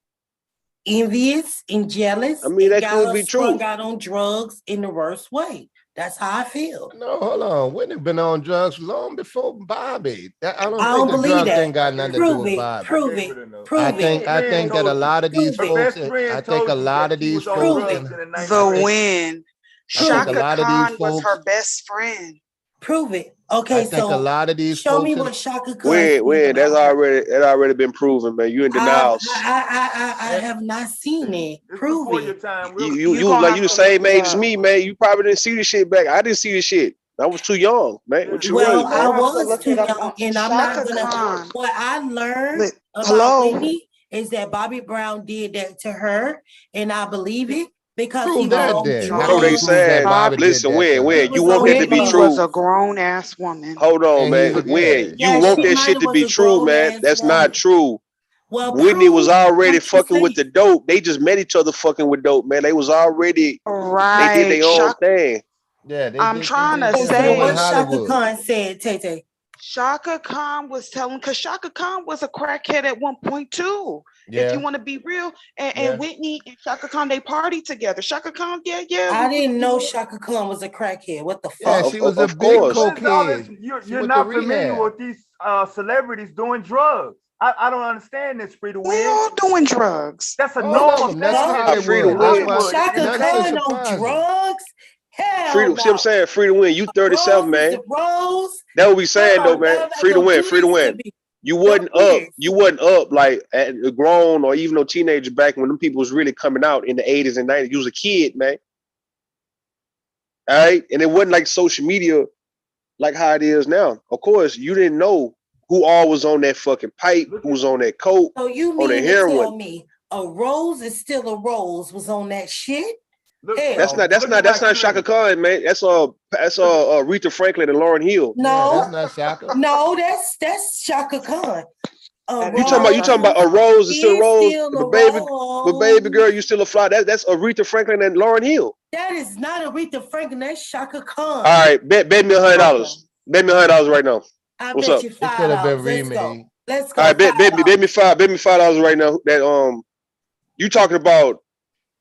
[SPEAKER 4] envious and jealous.
[SPEAKER 6] I mean, that could be true.
[SPEAKER 4] Got on drugs in the worst way. That's how I feel.
[SPEAKER 7] No, hold on. Whitney been on drugs long before Bobby. I don't think
[SPEAKER 4] believe
[SPEAKER 7] the drugs
[SPEAKER 4] that.
[SPEAKER 7] ain't got nothing to do with Bobby.
[SPEAKER 4] Prove it.
[SPEAKER 7] I think that a lot of these folks. I think a lot of these folks.
[SPEAKER 3] The win. Shaka Khan was her best friend.
[SPEAKER 4] Prove it. Okay,
[SPEAKER 7] I think a lot of these
[SPEAKER 4] show
[SPEAKER 7] folks
[SPEAKER 4] me what Shaka Khan.
[SPEAKER 6] Wait, that's already been proven, man. You in denial.
[SPEAKER 4] I have not seen it. Prove it.
[SPEAKER 6] You like you the same age as me, man. You probably didn't see the shit back. I didn't see the shit. I was too young, man.
[SPEAKER 4] I was too young, and I'm not gonna. What I learned about Whitney is that Bobby Brown did that to her, and I believe it. Because he
[SPEAKER 6] was they said, listen, when you want that to be true.
[SPEAKER 3] Was a grown ass woman.
[SPEAKER 6] Hold on, man. When you want that shit to be true, man, that's not true.
[SPEAKER 4] Well,
[SPEAKER 6] Whitney was already fucking with the dope. They just met each other fucking with dope, man. They was already
[SPEAKER 3] right.
[SPEAKER 6] They did their own thing.
[SPEAKER 3] Yeah, I'm trying to say
[SPEAKER 4] what Shaka Khan said, Tay.
[SPEAKER 3] Shaka Khan was telling, because Shaka Khan was a crackhead at one point too. Yeah. If you want to be real, and Whitney and Shaka Khan, they partied together. Shaka Khan,
[SPEAKER 4] I didn't know Shaka Khan was a crackhead. What the fuck?
[SPEAKER 7] Yeah, she was a big cokehead.
[SPEAKER 5] You're not familiar with these celebrities doing drugs. I don't understand this, Free to Win.
[SPEAKER 3] They all doing drugs.
[SPEAKER 5] That's a normal.
[SPEAKER 6] That's Free to Win.
[SPEAKER 4] Shaka Khan on drugs. Hell
[SPEAKER 6] see what I'm saying? Free to Win. You 37, man. That what we saying though, man. Free to win. Free to win. You wasn't up like at a grown or even a teenager back when them people was really coming out in the 80s and 90s. You was a kid, man. All right. And it wasn't like social media like how it is now. Of course, you didn't know who all was on that fucking pipe, who was on that coke,
[SPEAKER 4] so you mean
[SPEAKER 6] on the heroin. Tell
[SPEAKER 4] me a rose is still a rose was on that shit?
[SPEAKER 6] That's not Shaka Khan, man. That's Aretha Franklin and Lauryn Hill.
[SPEAKER 4] No,
[SPEAKER 7] that's not Shaka.
[SPEAKER 4] No, that's Shaka Khan.
[SPEAKER 6] You talking about a rose is still a rose, but baby girl, you still a fly. That's Aretha Franklin and Lauryn Hill.
[SPEAKER 4] That is not Aretha Franklin. That's Shaka Khan.
[SPEAKER 6] All right, bet me $100. Bet me $100 right now.
[SPEAKER 4] What's up? You $5.
[SPEAKER 7] It could have been remade.
[SPEAKER 4] Let's go.
[SPEAKER 6] All right, bet me $5 right now. That you talking about?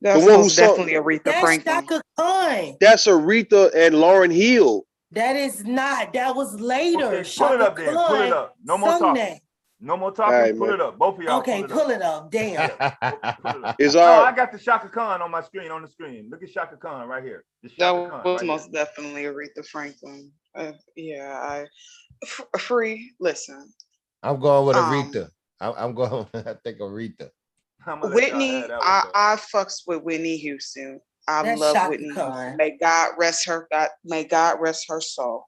[SPEAKER 3] That's the one who's definitely Aretha Franklin.
[SPEAKER 4] That's Shaka Khan.
[SPEAKER 6] That's Aretha and Lauryn Hill.
[SPEAKER 4] That is not. That was later.
[SPEAKER 5] Okay, pull it up then. Pull it up. No more talking. No more talking. Right, pull it up. Both of y'all.
[SPEAKER 4] Okay, pull it up. Damn.
[SPEAKER 5] I got the Shaka Khan on my screen. On the screen. Look at Shaka Khan right here.
[SPEAKER 3] That was most definitely Aretha Franklin. Free. Listen.
[SPEAKER 7] I'm going with Aretha. I'm going. I think Aretha.
[SPEAKER 3] Whitney, I fucks with Whitney Houston. I love Shaka Whitney. May God rest her soul.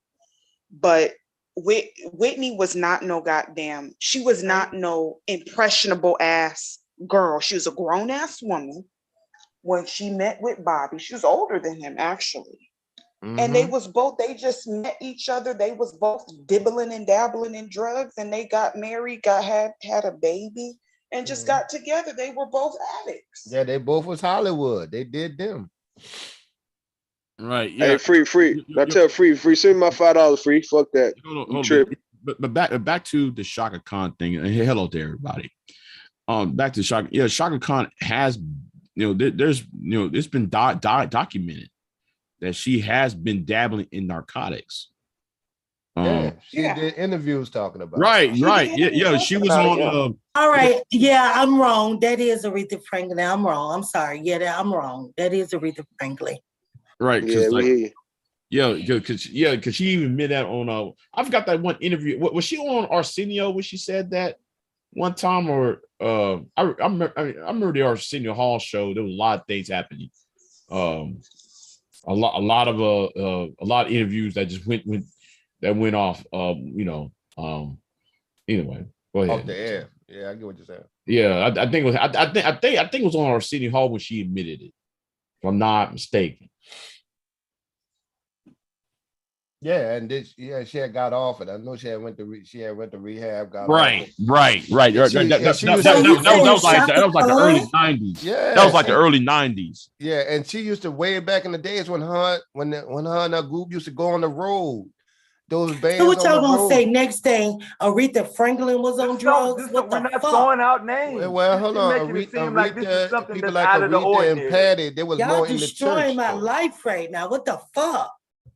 [SPEAKER 3] But Whitney was not no goddamn. She was not no impressionable ass girl. She was a grown ass woman when she met with Bobby. She was older than him actually, and they just met each other. They was both dibbling and dabbling in drugs, and they got married, had a baby. And just got together. They were both addicts.
[SPEAKER 7] Yeah, they both was Hollywood. They did them.
[SPEAKER 8] Right. Yeah.
[SPEAKER 6] Hey, free. I tell free. Send me my $5. Free. Fuck that.
[SPEAKER 8] Hold on. But back to the Shaka Khan thing. And hello to everybody. Back to Shaka. Yeah, Shaka Khan has. There's. It's been documented that she has been dabbling in narcotics.
[SPEAKER 7] She did interviews talking about
[SPEAKER 8] right. Yeah, she was on.
[SPEAKER 4] All right, yeah, I'm wrong. That is Aretha Franklin. I'm wrong. I'm sorry. Yeah, I'm wrong. That is Aretha Franklin.
[SPEAKER 8] Right. Because she even admitted that on. I forgot that one interview. Was she on Arsenio when she said that one time? Or I remember the Arsenio Hall show. There was a lot of things happening. A lot of interviews that just went that went off. Anyway, go ahead.
[SPEAKER 7] Off the air. Yeah, I get what you're saying.
[SPEAKER 8] Yeah, I think it was. I think it was on our City Hall when she admitted it. If I'm not mistaken.
[SPEAKER 7] Yeah, and she had got off it. I know she had went to rehab. Got
[SPEAKER 8] right. That was like the early 90s.
[SPEAKER 7] Yeah,
[SPEAKER 8] that was like the early 90s.
[SPEAKER 7] Yeah, and she used to way back in the days when her and her group used to go on the road. Those bands.
[SPEAKER 4] So what y'all gonna say next thing? Aretha Franklin was on drugs.
[SPEAKER 5] We're not throwing out names.
[SPEAKER 7] Well, hold on. Aretha, people like Aretha and Patty, they was more in the church.
[SPEAKER 4] Y'all destroying my life right now. What the fuck?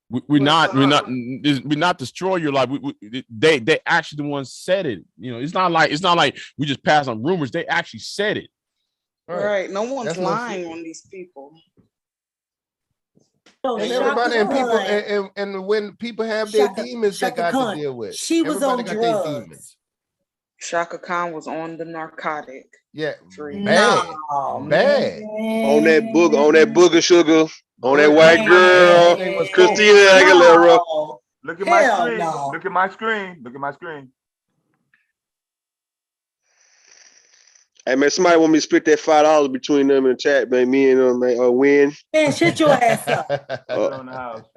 [SPEAKER 8] We're not destroying your life. They actually the ones said it. You know, it's not like we just pass on rumors. They actually said it.
[SPEAKER 3] Right. No one's lying on these people.
[SPEAKER 7] And everybody and people and when people have their demons they got to deal with.
[SPEAKER 4] She was on drugs.
[SPEAKER 3] Shaka Khan was on the narcotic.
[SPEAKER 7] Yeah,
[SPEAKER 6] bad. On that booger sugar, on that white girl, Christina Aguilera.
[SPEAKER 5] Look at my screen. Look at my screen. Look at my screen.
[SPEAKER 6] Hey man, somebody want me to split that $5 between them in the chat, man. Me and them, man, win.
[SPEAKER 4] Man, shut your ass up.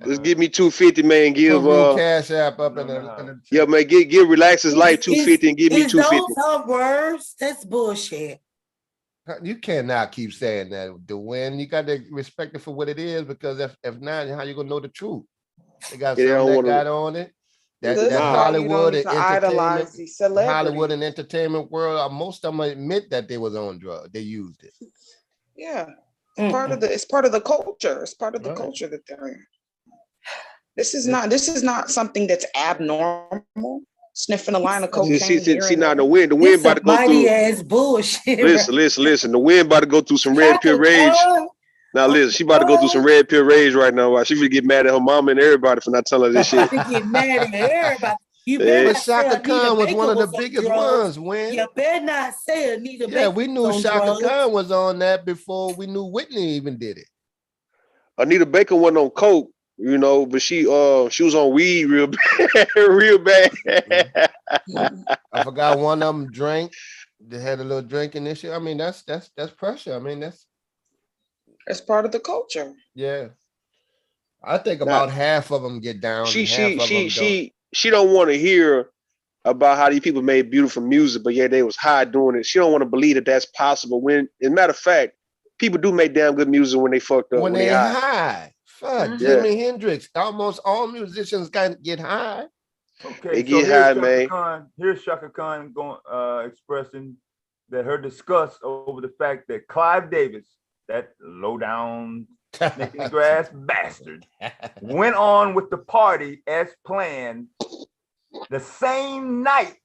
[SPEAKER 6] Let's give me $250, man. Give
[SPEAKER 7] cash app up in the
[SPEAKER 6] yeah, man. Give Relax His Life $250 and give me $250.
[SPEAKER 4] Those are words. That's bullshit.
[SPEAKER 7] You cannot keep saying that, Dwayne. You got to respect it for what it is, because if not, how you gonna know the truth? They got something that got on it. That Hollywood and Hollywood and entertainment world, most of them admit that they was on drugs. They used it.
[SPEAKER 3] Yeah, it's part of the culture. It's part of the culture that they're in. This is not something that's abnormal. Sniffing a line of cocaine.
[SPEAKER 6] See now the wind about to go through.
[SPEAKER 4] Ass bullshit.
[SPEAKER 6] Listen. The wind about to go through some red pill rage. Now listen, she about to go through some red pill rage right now. She would get mad at her mama and everybody for not telling her this shit.
[SPEAKER 4] Get mad at everybody.
[SPEAKER 7] But Shaka Khan was one of the biggest ones. When
[SPEAKER 4] you better not say Anita Baker.
[SPEAKER 7] Yeah, we knew Shaka Khan was on that before we knew Whitney even did it.
[SPEAKER 6] Anita Baker wasn't on coke, you know, but she was on weed real bad, real bad.
[SPEAKER 7] I forgot one of them drank. They had a little drinking issue. I mean, that's pressure. I mean,
[SPEAKER 3] that's part of the culture.
[SPEAKER 7] Yeah, I think about half of them get down.
[SPEAKER 6] She don't want to hear about how these people made beautiful music, but yeah, they was high doing it. She don't want to believe that that's possible. When, as a matter of fact, people do make damn good music when they fucked up.
[SPEAKER 7] When they high. Fuck, Jimi Hendrix. Almost all musicians get high.
[SPEAKER 5] Okay,
[SPEAKER 6] they get high, man.
[SPEAKER 5] Here's Shaka Khan going expressing that her disgust over the fact that Clive Davis, that low down making grass bastard, went on with the party as planned the same night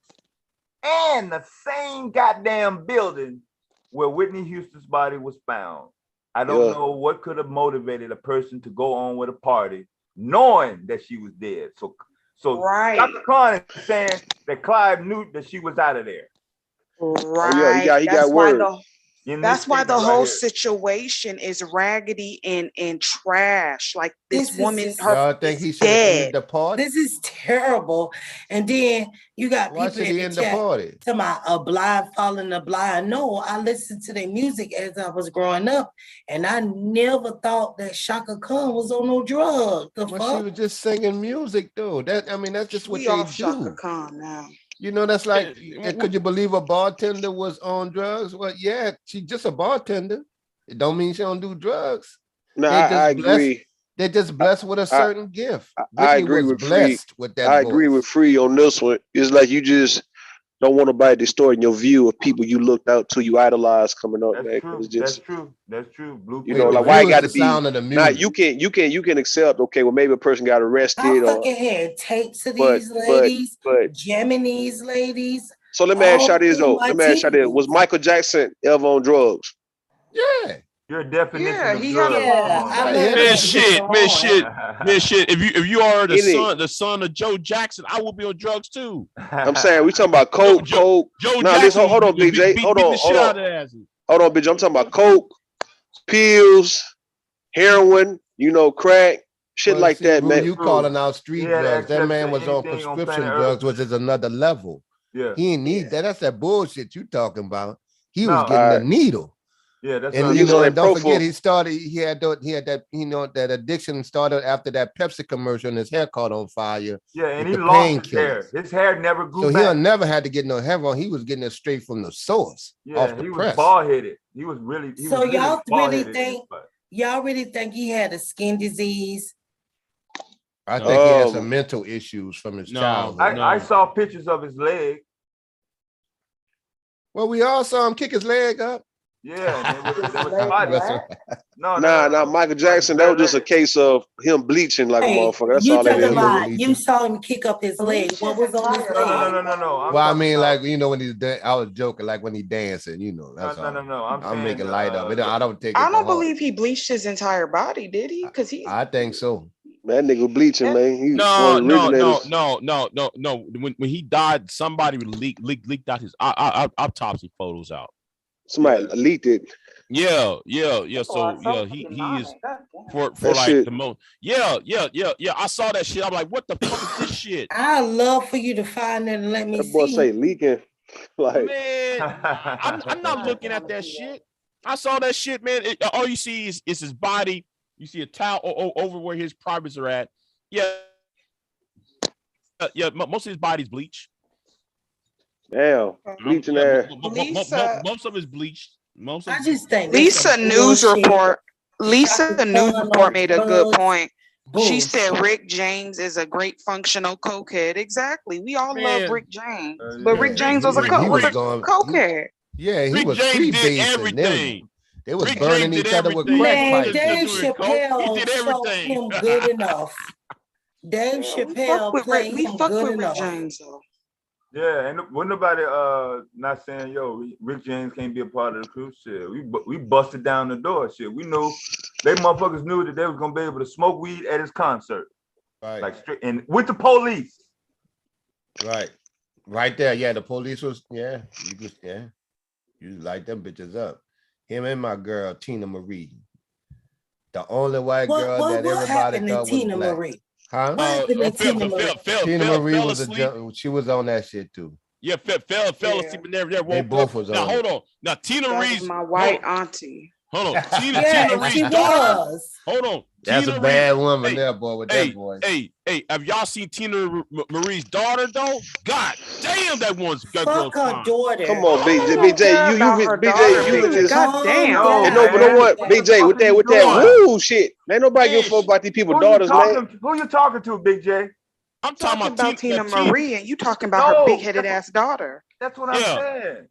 [SPEAKER 5] and the same goddamn building where Whitney Houston's body was found. I don't know what could have motivated a person to go on with a party knowing that she was dead. So Dr. Khan is saying that Clive knew that she was out of there.
[SPEAKER 3] Right.
[SPEAKER 6] Oh, yeah, he got word.
[SPEAKER 3] That's why the whole situation is raggedy and trash. Like this woman,
[SPEAKER 7] I think he should end the party.
[SPEAKER 4] This is terrible. And then you got people in the party. To my a blind following a blind. No, I listened to their music as I was growing up, and I never thought that Shaka Khan was on no drugs.
[SPEAKER 7] She was just singing music, though. That's just what they do.
[SPEAKER 3] Shaka Khan now.
[SPEAKER 7] You know, that's like, could you believe a bartender was on drugs? Well, yeah, she's just a bartender. It don't mean she don't do drugs.
[SPEAKER 6] No, I agree.
[SPEAKER 7] They're just blessed with a certain gift.
[SPEAKER 6] I agree with Free. I agree with Free on this one. It's like you just don't want nobody distorting your view of people you looked out to, you idolized coming up.
[SPEAKER 5] That's true. That's true.
[SPEAKER 6] You know, like why it got to be? Now you can accept. Okay, well maybe a person got arrested.
[SPEAKER 4] I fucking had tapes of these ladies, jamming these ladies.
[SPEAKER 6] So let me ask y'all this though. Was Michael Jackson ever on drugs?
[SPEAKER 7] Yeah.
[SPEAKER 5] Your definition of
[SPEAKER 8] Man, shit. If you are the son of Joe Jackson, I will be on drugs too.
[SPEAKER 6] I'm saying we talking about coke. Joe Jackson. Hold on, BJ. Hold on, bitch. I'm talking about coke, pills, heroin. You know, crack. Shit like
[SPEAKER 7] see,
[SPEAKER 6] that,
[SPEAKER 7] Rue,
[SPEAKER 6] man.
[SPEAKER 7] you calling out street drugs. That
[SPEAKER 5] access
[SPEAKER 7] man
[SPEAKER 5] to
[SPEAKER 7] was on
[SPEAKER 5] anything on
[SPEAKER 7] prescription
[SPEAKER 5] planet
[SPEAKER 7] drugs,
[SPEAKER 5] Earth.
[SPEAKER 7] which is another level.
[SPEAKER 5] Yeah.
[SPEAKER 7] He ain't need that. That's that bullshit you talking about. He was
[SPEAKER 5] No.
[SPEAKER 7] getting the needle.
[SPEAKER 5] Yeah, that's
[SPEAKER 7] And
[SPEAKER 5] what
[SPEAKER 7] you
[SPEAKER 6] was
[SPEAKER 7] know,
[SPEAKER 6] on
[SPEAKER 7] and
[SPEAKER 6] that
[SPEAKER 7] don't
[SPEAKER 6] Propofol.
[SPEAKER 7] forget he had that, you know, that addiction started after that Pepsi commercial and his hair caught on fire.
[SPEAKER 5] Yeah, and
[SPEAKER 7] with
[SPEAKER 5] he
[SPEAKER 7] the
[SPEAKER 5] lost his hair.
[SPEAKER 7] painkillers.
[SPEAKER 5] His hair never grew
[SPEAKER 7] So
[SPEAKER 5] back.
[SPEAKER 7] he'll never had to get no heroin. He was getting it straight from the source.
[SPEAKER 5] Yeah,
[SPEAKER 7] off the
[SPEAKER 5] he
[SPEAKER 7] press.
[SPEAKER 5] was bald headed. He was really
[SPEAKER 4] So y'all really
[SPEAKER 5] bald-headed.
[SPEAKER 4] think he had a skin disease?
[SPEAKER 7] I think he had some mental issues from his childhood.
[SPEAKER 5] I saw pictures of his leg.
[SPEAKER 7] Well, we all saw him kick his leg up.
[SPEAKER 5] Yeah, and they were spotty.
[SPEAKER 6] Nah, Michael Jackson, that was just a case of him bleaching like a motherfucker. That's
[SPEAKER 4] you
[SPEAKER 6] all that
[SPEAKER 4] talking
[SPEAKER 6] is.
[SPEAKER 4] about you saw him kick up his leg. What was on his leg?
[SPEAKER 5] No.
[SPEAKER 7] Well, I mean, like, you know, when he's I was joking, like when he dancing, you know. That's all.
[SPEAKER 5] No.
[SPEAKER 7] I'm making light of it. I don't take it.
[SPEAKER 3] I don't believe he bleached his entire body, did he? Because
[SPEAKER 7] I think so.
[SPEAKER 6] That nigga bleaching, man. He
[SPEAKER 8] No.
[SPEAKER 6] one of the originators.
[SPEAKER 8] No. When he died, somebody leaked out his autopsy photos out.
[SPEAKER 6] Somebody leaked it.
[SPEAKER 8] Yeah. So he is for like
[SPEAKER 6] shit.
[SPEAKER 8] the most. Yeah. I saw that shit. I'm like, what the fuck is this shit?
[SPEAKER 4] I love for you to find it and let me
[SPEAKER 6] That boy
[SPEAKER 4] see.
[SPEAKER 6] say leaking. Like,
[SPEAKER 8] man, I'm not looking at that shit. I saw that shit, man. All you see is his body. You see a towel over where his privates are at. Yeah. Most of his body's bleached.
[SPEAKER 6] damn, bleaching there.
[SPEAKER 8] Most of his bleached.
[SPEAKER 4] I just think
[SPEAKER 3] Lisa News Report. Lisa News Report made a good point. She said Rick James is a great functional cokehead. Exactly. We all love Rick James, but Rick James was a cokehead.
[SPEAKER 7] Yeah, he
[SPEAKER 8] Rick
[SPEAKER 7] was
[SPEAKER 8] James did
[SPEAKER 7] freebasing.
[SPEAKER 8] everything.
[SPEAKER 7] They was
[SPEAKER 8] Rick
[SPEAKER 7] burning
[SPEAKER 8] James
[SPEAKER 7] each
[SPEAKER 8] did
[SPEAKER 7] other with
[SPEAKER 8] everything.
[SPEAKER 7] crack
[SPEAKER 4] Man,
[SPEAKER 7] pipes.
[SPEAKER 4] Dave
[SPEAKER 8] He did
[SPEAKER 4] Chappelle showed
[SPEAKER 8] everything.
[SPEAKER 4] him good enough. Dave Chappelle played him good enough.
[SPEAKER 3] James, though.
[SPEAKER 5] Yeah, and when nobody not saying, yo, Rick James can't be a part of the crew, shit. We busted down the door, shit. We knew they motherfuckers knew that they was gonna be able to smoke weed at his concert.
[SPEAKER 7] Right.
[SPEAKER 5] Like straight and with the police.
[SPEAKER 7] Right there. Yeah, the police was, you light them bitches up. Him and my girl, Tina Marie. The only white girl that everybody thought was
[SPEAKER 4] Tina
[SPEAKER 7] black.
[SPEAKER 4] Marie?
[SPEAKER 7] Huh?
[SPEAKER 4] Tina
[SPEAKER 7] Marie was she was on that shit too.
[SPEAKER 8] Yeah, fell asleep in there.
[SPEAKER 7] They both was on.
[SPEAKER 8] Now hold on. Now Tina Marie's
[SPEAKER 3] my white auntie.
[SPEAKER 8] Hold on. Tina Marie's daughter. Hold on.
[SPEAKER 7] That's
[SPEAKER 8] Tina
[SPEAKER 7] a bad
[SPEAKER 8] Marie,
[SPEAKER 7] woman there, boy, with that voice.
[SPEAKER 8] Hey, have y'all seen Tina Marie's daughter though? God damn, that one's got
[SPEAKER 4] fuck her daughter.
[SPEAKER 6] Come on, BJ, you just
[SPEAKER 3] goddamn.
[SPEAKER 6] No, but know what, BJ, with that woo shit, ain't nobody give a fuck about these people's daughters, man.
[SPEAKER 5] Who you talking to, Big J?
[SPEAKER 3] I'm talking about Tina Marie, and you talking about her big-headed ass daughter.
[SPEAKER 5] That's what I'm saying.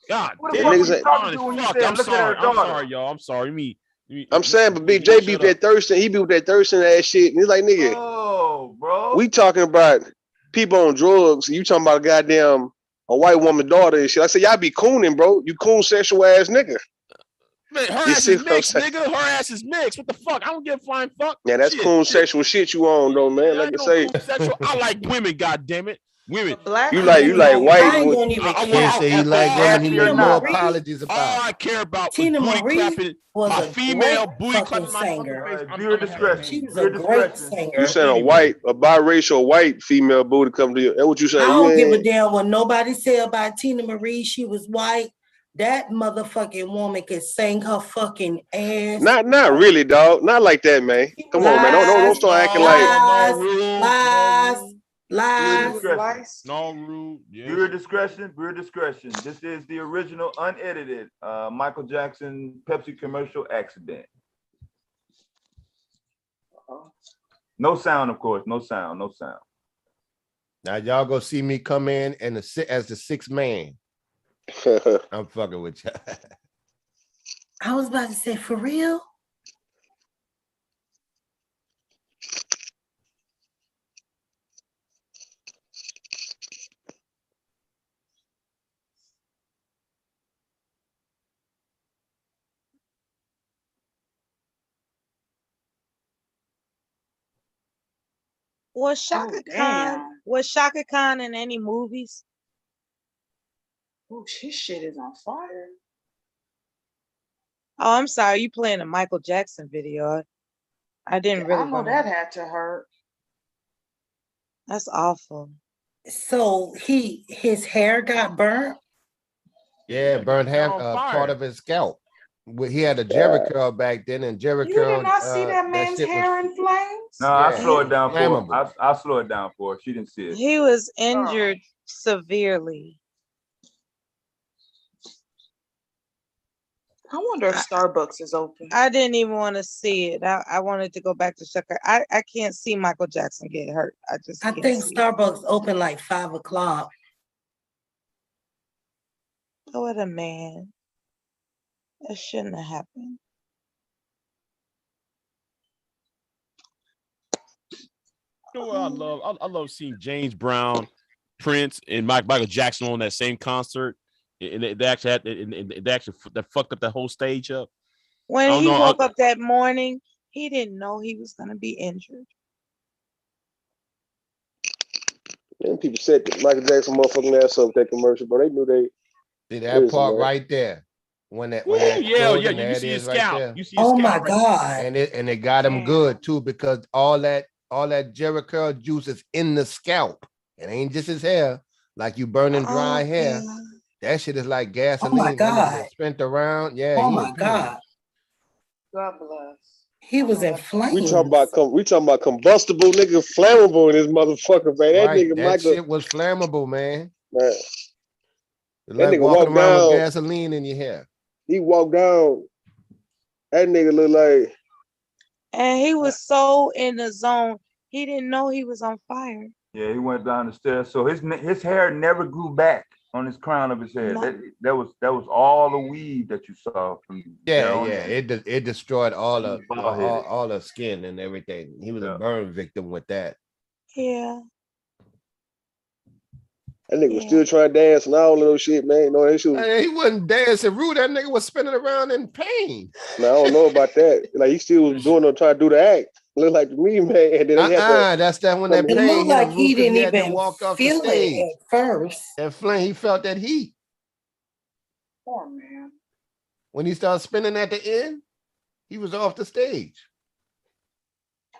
[SPEAKER 8] God
[SPEAKER 5] damn,
[SPEAKER 8] I'm sorry, y'all. I'm sorry.
[SPEAKER 6] I'm saying, but BJ be with that Thurston. He be with that Thurston ass shit. And he's like, nigga,
[SPEAKER 5] bro.
[SPEAKER 6] We talking about people on drugs. You talking about goddamn a white woman daughter and shit. I said, y'all be cooning, bro. You coon sexual ass nigga.
[SPEAKER 8] Man, her ass is mixed, nigga. Her ass is mixed. What the fuck? I don't give a flying fuck.
[SPEAKER 6] Yeah, that's coon sexual shit you on though, man. Like I say,
[SPEAKER 8] I like women. goddammit. Women.
[SPEAKER 6] You like white.
[SPEAKER 7] I can't say he like women. He need no apologies about.
[SPEAKER 8] All I care about
[SPEAKER 4] Tina
[SPEAKER 8] booty
[SPEAKER 4] Marie
[SPEAKER 8] clapping.
[SPEAKER 4] was
[SPEAKER 8] My
[SPEAKER 4] a
[SPEAKER 8] female
[SPEAKER 4] great
[SPEAKER 8] booty clapping my
[SPEAKER 4] singer.
[SPEAKER 5] Viewer discretion.
[SPEAKER 4] She was a great singer.
[SPEAKER 6] You saying a biracial white female booty come to you? That's what you saying?
[SPEAKER 4] I don't give a damn what nobody say about Tina Marie. She was white. That motherfucking woman could sing her fucking ass.
[SPEAKER 6] Not really, dog. Not like that, man. Come on, man. Don't start acting
[SPEAKER 4] lies.
[SPEAKER 8] No rule.
[SPEAKER 5] Viewer discretion. This is the original unedited Michael Jackson Pepsi commercial accident. No sound, of course. No sound.
[SPEAKER 7] Now y'all go see me come in and as the sixth man. I'm fucking with you.
[SPEAKER 4] I was about to say, for real?
[SPEAKER 2] Was Shaka Khan in any movies?
[SPEAKER 3] Oh, his shit is on fire.
[SPEAKER 2] Oh, I'm sorry. You playing a Michael Jackson video. I didn't really.
[SPEAKER 3] I know that had to hurt.
[SPEAKER 2] That's awful.
[SPEAKER 4] So his hair got burnt.
[SPEAKER 7] Yeah, burned half part of his scalp. He had a Jerry curl back then, and Jerry curl.
[SPEAKER 3] You did not see that man's hair in flames?
[SPEAKER 5] No, I slow it down for her. I slow it down for her. She didn't see it.
[SPEAKER 2] He was injured severely.
[SPEAKER 3] I wonder if Starbucks is open.
[SPEAKER 2] I didn't even want to see it. I wanted to go back to Sucker. I can't see Michael Jackson get hurt. I
[SPEAKER 4] think Starbucks open like 5 o'clock.
[SPEAKER 2] Oh, what a man. That shouldn't have happened.
[SPEAKER 8] You know what I love seeing James Brown, Prince, and Michael Jackson on that same concert. And they actually fucked up the whole stage up.
[SPEAKER 2] When he woke up that morning, he didn't know he was gonna be injured.
[SPEAKER 6] Man, people said that Michael Jackson motherfucking ass up that commercial, but they knew they.
[SPEAKER 7] See that part right there. When that
[SPEAKER 8] you see his scalp.
[SPEAKER 7] Right,
[SPEAKER 8] you see his scalp.
[SPEAKER 4] My God.
[SPEAKER 7] And it got him good too, because all that Jerry curl juice is in the scalp. It ain't just his hair, like you burning dry hair.
[SPEAKER 2] Yeah.
[SPEAKER 7] That shit is like gasoline.
[SPEAKER 4] Oh my God.
[SPEAKER 7] Spent around. Yeah.
[SPEAKER 4] Oh my God.
[SPEAKER 3] God bless.
[SPEAKER 4] He was in flames.
[SPEAKER 6] We talking about combustible nigga, flammable in this motherfucker, man. That nigga
[SPEAKER 7] that
[SPEAKER 6] Michael
[SPEAKER 7] shit was flammable, man.
[SPEAKER 6] Man.
[SPEAKER 7] It's like
[SPEAKER 6] nigga
[SPEAKER 7] walking
[SPEAKER 6] walked
[SPEAKER 7] around
[SPEAKER 6] down,
[SPEAKER 7] with gasoline in your hair.
[SPEAKER 6] He walked down. That nigga looked like.
[SPEAKER 2] And he was so in the zone, he didn't know he was on fire.
[SPEAKER 5] Yeah, he went down the stairs. So his hair never grew back on his crown of his head.
[SPEAKER 2] No.
[SPEAKER 5] That was all the weed that you saw from
[SPEAKER 7] It destroyed all the skin and everything. He was a burn victim with that.
[SPEAKER 2] Yeah.
[SPEAKER 6] That nigga was still trying to dance and all of those shit, man. No,
[SPEAKER 7] he wasn't dancing. Rude. That nigga was spinning around in pain.
[SPEAKER 6] No, I don't know about that. Like he still was trying to do the act. Look like to me, man. And then
[SPEAKER 7] that's that when that pain.
[SPEAKER 4] It looked like he didn't even
[SPEAKER 7] walk off
[SPEAKER 4] feel
[SPEAKER 7] the stage.
[SPEAKER 4] it at first.
[SPEAKER 7] That flame, he felt that heat.
[SPEAKER 3] Poor man.
[SPEAKER 7] When he started spinning at the end, he was off the stage.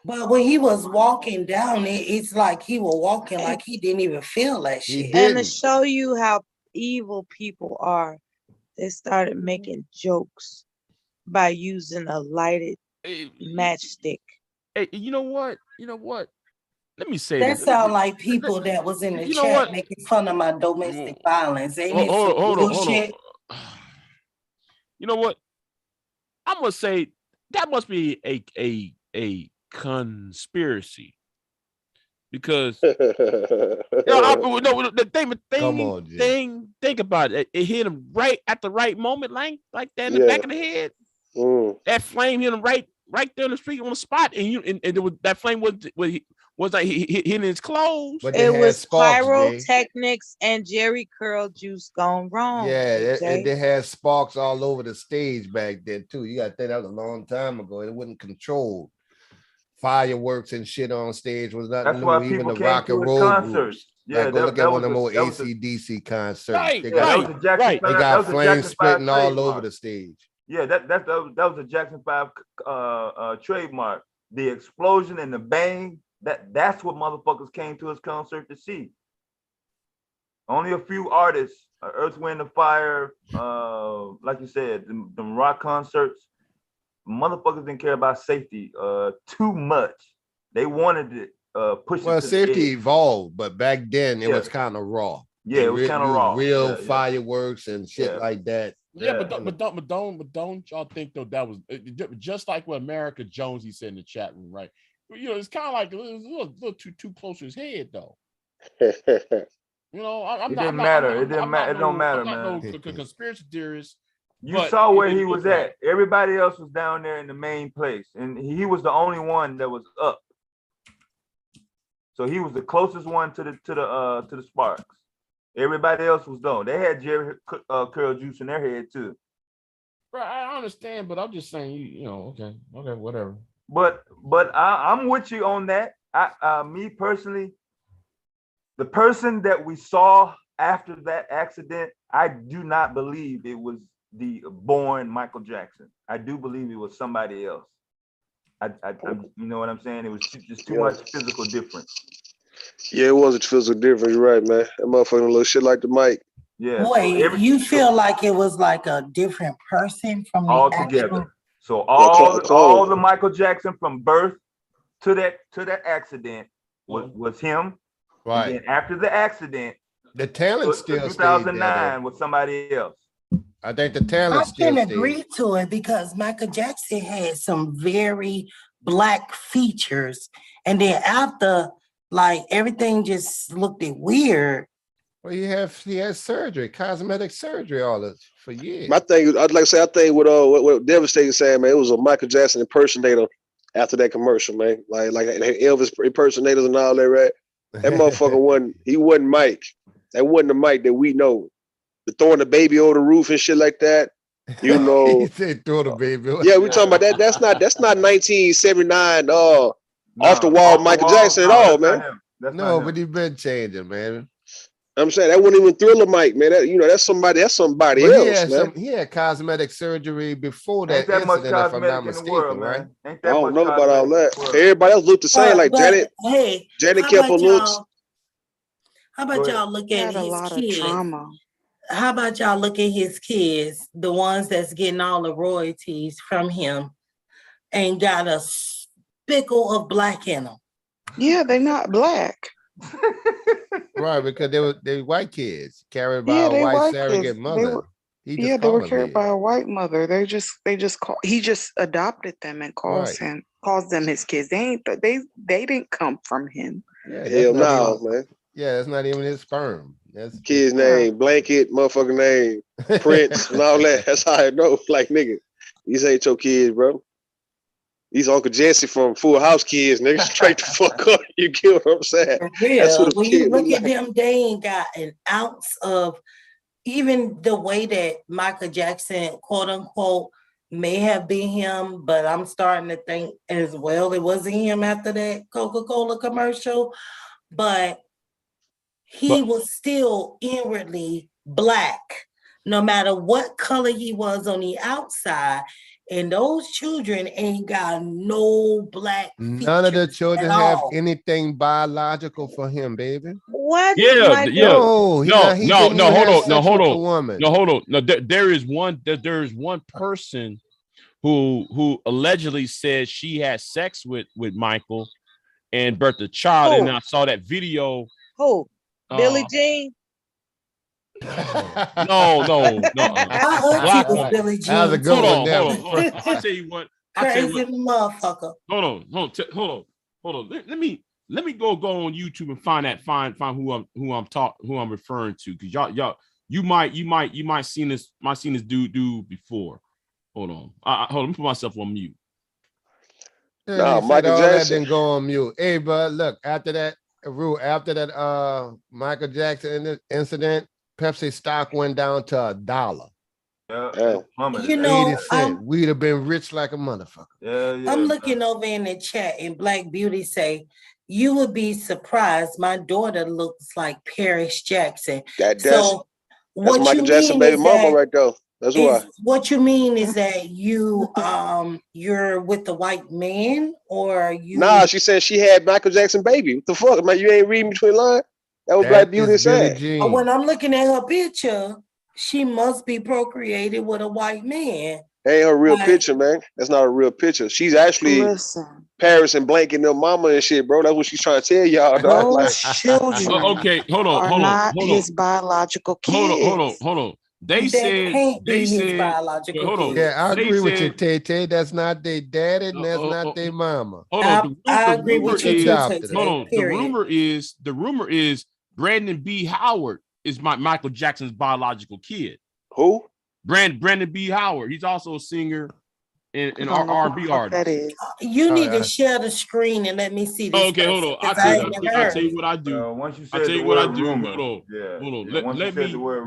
[SPEAKER 4] But when he was walking down, it's like he was walking like he didn't even feel that shit.
[SPEAKER 2] And to show you how evil people are, they started making jokes by using a lighted matchstick.
[SPEAKER 8] Hey, you know what? Let me say
[SPEAKER 4] that sound like people that was in the chat making fun of my domestic violence. Ain't it
[SPEAKER 8] hold on. You know what? I'm gonna say that must be a conspiracy, because think about it. It hit him right at the right moment, like that in the back of the head. That flame hit him right there in the street on the spot, and it was that flame was like hitting his clothes.
[SPEAKER 2] But it was pyrotechnics and Jerry curl juice gone wrong.
[SPEAKER 7] Yeah, they had sparks all over the stage back then too. You got to think that was a long time ago. It wasn't controlled. Fireworks and shit on stage was not new. Even the rock and roll concerts. Yeah, like, go look at one of them old AC/DC concerts. They got flames splitting all over the stage.
[SPEAKER 5] Yeah, that was a Jackson 5 trademark. The explosion and the bang. That's what motherfuckers came to his concert to see. Only a few artists, Earth, Wind, and Fire, like you said, them rock concerts. Motherfuckers didn't care about safety too much. They wanted to push.
[SPEAKER 7] Well, safety evolved, but back then it was kind of raw.
[SPEAKER 5] Yeah, it was kind of raw.
[SPEAKER 7] Real fireworks and shit like that.
[SPEAKER 8] Yeah, but don't y'all think though that was just like what America Jones he said in the chat room, right? You know, it's kind of like a little too close to his head though. You know,
[SPEAKER 5] it didn't matter. It don't matter, man.
[SPEAKER 8] No conspiracy theorist.
[SPEAKER 5] You saw where he was at. Everybody else was down there in the main place, and he was the only one that was up. So he was the closest one to the sparks. Everybody else was down. They had Jerry curl juice in their head too.
[SPEAKER 8] Right, I understand, but I'm just saying, you know, okay, whatever.
[SPEAKER 5] But I'm with you on that. Me personally, the person that we saw after that accident, I do not believe it was the born Michael Jackson. I do believe it was somebody else. You know what I'm saying? It was just too much physical difference.
[SPEAKER 6] Yeah, it was a physical difference, right, man? That motherfucking little shit like the mic.
[SPEAKER 5] Yeah.
[SPEAKER 4] Wait, you feel like it was like a different person from the
[SPEAKER 5] all
[SPEAKER 4] actual?
[SPEAKER 5] together. So all the Michael Jackson from birth to that accident was him.
[SPEAKER 7] Right.
[SPEAKER 5] And then after the accident,
[SPEAKER 7] the talent still
[SPEAKER 5] 2009 was somebody else.
[SPEAKER 7] I think the talent
[SPEAKER 4] I
[SPEAKER 7] still
[SPEAKER 4] can agree to it because Michael Jackson had some very black features, and then after, like, everything just looked weird.
[SPEAKER 7] Well, he had surgery, cosmetic surgery, all this for years.
[SPEAKER 6] My thing, I'd like to say, I think what Devastating saying, man, it was a Michael Jackson impersonator after that commercial, man. Like Elvis impersonators and all that, right? That motherfucker wasn't Mike. That wasn't the Mike that we know. The throwing the baby over the roof and shit like that. You know,
[SPEAKER 7] he said throw the baby.
[SPEAKER 6] Yeah, we talking about that. That's not 1979. Off the wall, Michael Jackson at all, man.
[SPEAKER 7] No, but he been changing, man.
[SPEAKER 6] I'm saying that wasn't even Thriller Mike, man. That's somebody else, man.
[SPEAKER 7] He had cosmetic surgery before that
[SPEAKER 5] that
[SPEAKER 7] incident, if I'm not
[SPEAKER 5] in
[SPEAKER 7] mistaken,
[SPEAKER 5] world,
[SPEAKER 7] right?
[SPEAKER 5] I
[SPEAKER 6] don't know about all that. Everybody else looked the same, like Janet.
[SPEAKER 4] Hey,
[SPEAKER 6] Janet kept her looks.
[SPEAKER 4] How about y'all look at his kids?
[SPEAKER 3] Trauma.
[SPEAKER 4] How about y'all look at his kids, the ones that's getting all the royalties from him, and got a spickle of black in them?
[SPEAKER 3] Yeah, they not black.
[SPEAKER 7] Right, because they were white kids carried by a white surrogate mother.
[SPEAKER 3] They were carried by a white mother. He just adopted them and calls them his kids. They didn't come from him.
[SPEAKER 7] Yeah,
[SPEAKER 6] hell no, man.
[SPEAKER 7] Yeah, that's not even his sperm. That's
[SPEAKER 6] kid's name, Blanket, motherfucking name, Prince, and all that. That's how I know. Like, nigga, these ain't your kids, bro. These Uncle Jesse from Full House kids, nigga. Straight the fuck up. You get what I'm saying?
[SPEAKER 4] Yeah. When you look at them, they ain't got an ounce of, even the way that Michael Jackson, quote unquote, may have been him, but I'm starting to think as well it wasn't him after that Coca-Cola commercial. But he was still inwardly black, no matter what color he was on the outside. And those children ain't got no black.
[SPEAKER 7] None of the children have anything biological for him, baby.
[SPEAKER 2] What?
[SPEAKER 8] Yeah.
[SPEAKER 7] No, hold
[SPEAKER 8] on. No, there is one person who allegedly said she had sex with Michael and birthed a child. And I saw that video.
[SPEAKER 2] Who? Billie Jean?
[SPEAKER 8] No.
[SPEAKER 4] Black woman. Billie Jean.
[SPEAKER 8] Hold on. I'll tell you what.
[SPEAKER 4] Crazy motherfucker.
[SPEAKER 8] Hold on. Let me go on YouTube and find who I'm referring to, because y'all you might seen this dude before. Hold on. Hold on. Let me put myself on mute.
[SPEAKER 7] No, Michael Jackson didn't go on mute. Hey, bud, look, after that Michael Jackson incident, Pepsi stock went down to $1.
[SPEAKER 4] You know,
[SPEAKER 7] 80 cents. We'd have been rich like a motherfucker.
[SPEAKER 4] I'm looking over in the chat, and Black Beauty say, you would be surprised. My daughter looks like Paris Jackson.
[SPEAKER 6] That's Michael Jackson baby mama right there. That's why.
[SPEAKER 4] What you mean is that you're with the white man, or you?
[SPEAKER 6] Nah, she said she had Michael Jackson baby. What the fuck, man? You ain't reading between lines. That was Black Beauty saying.
[SPEAKER 4] When I'm looking at her picture, she must be procreated with a white man.
[SPEAKER 6] Ain't her real picture, man. That's not a real picture. She's actually Paris and Blanket their mama and shit, bro. That's what she's trying to tell y'all.
[SPEAKER 3] Those children
[SPEAKER 8] okay, hold on.
[SPEAKER 3] His biological kids.
[SPEAKER 8] Hold on. They said
[SPEAKER 4] biological
[SPEAKER 8] hold on.
[SPEAKER 7] Yeah, I agree with you, Tay. That's not their daddy, and that's not their mama.
[SPEAKER 8] Hold on.
[SPEAKER 4] I agree with you too.
[SPEAKER 8] Hold on. The rumor is Brandon B. Howard is Michael Jackson's biological kid.
[SPEAKER 6] Who?
[SPEAKER 8] Brandon B. Howard. He's also a singer and R&B artist.
[SPEAKER 3] That is.
[SPEAKER 4] You need to share the screen and let me see this.
[SPEAKER 8] Okay, hold on. I'll tell you what I do.
[SPEAKER 5] Once you
[SPEAKER 8] I'll tell you what I do.
[SPEAKER 5] Rumor,
[SPEAKER 8] hold on.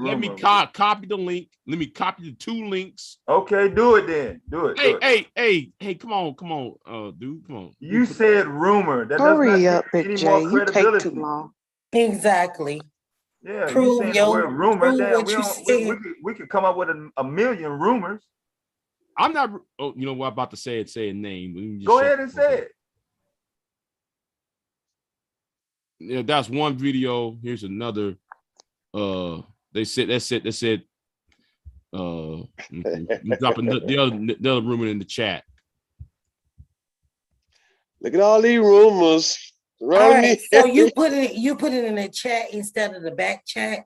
[SPEAKER 8] Let me copy the link. Let me copy the 2 links.
[SPEAKER 5] Okay, do it then. Do it.
[SPEAKER 8] Hey, come on, dude, come on.
[SPEAKER 5] You said rumor. That
[SPEAKER 3] hurry up, Big J. You take too long.
[SPEAKER 4] Exactly.
[SPEAKER 5] Yeah,
[SPEAKER 4] prove
[SPEAKER 5] you saying the word rumor. We could come up with a million rumors.
[SPEAKER 8] I'm not. Oh, you know what? I'm about to say it. Say a name.
[SPEAKER 5] Go ahead and say it.
[SPEAKER 8] Yeah, that's one video. Here's another. They said. I'm dropping the other rumor in the chat.
[SPEAKER 6] Look at all these rumors.
[SPEAKER 4] All right, so you put it in the chat instead of the back chat.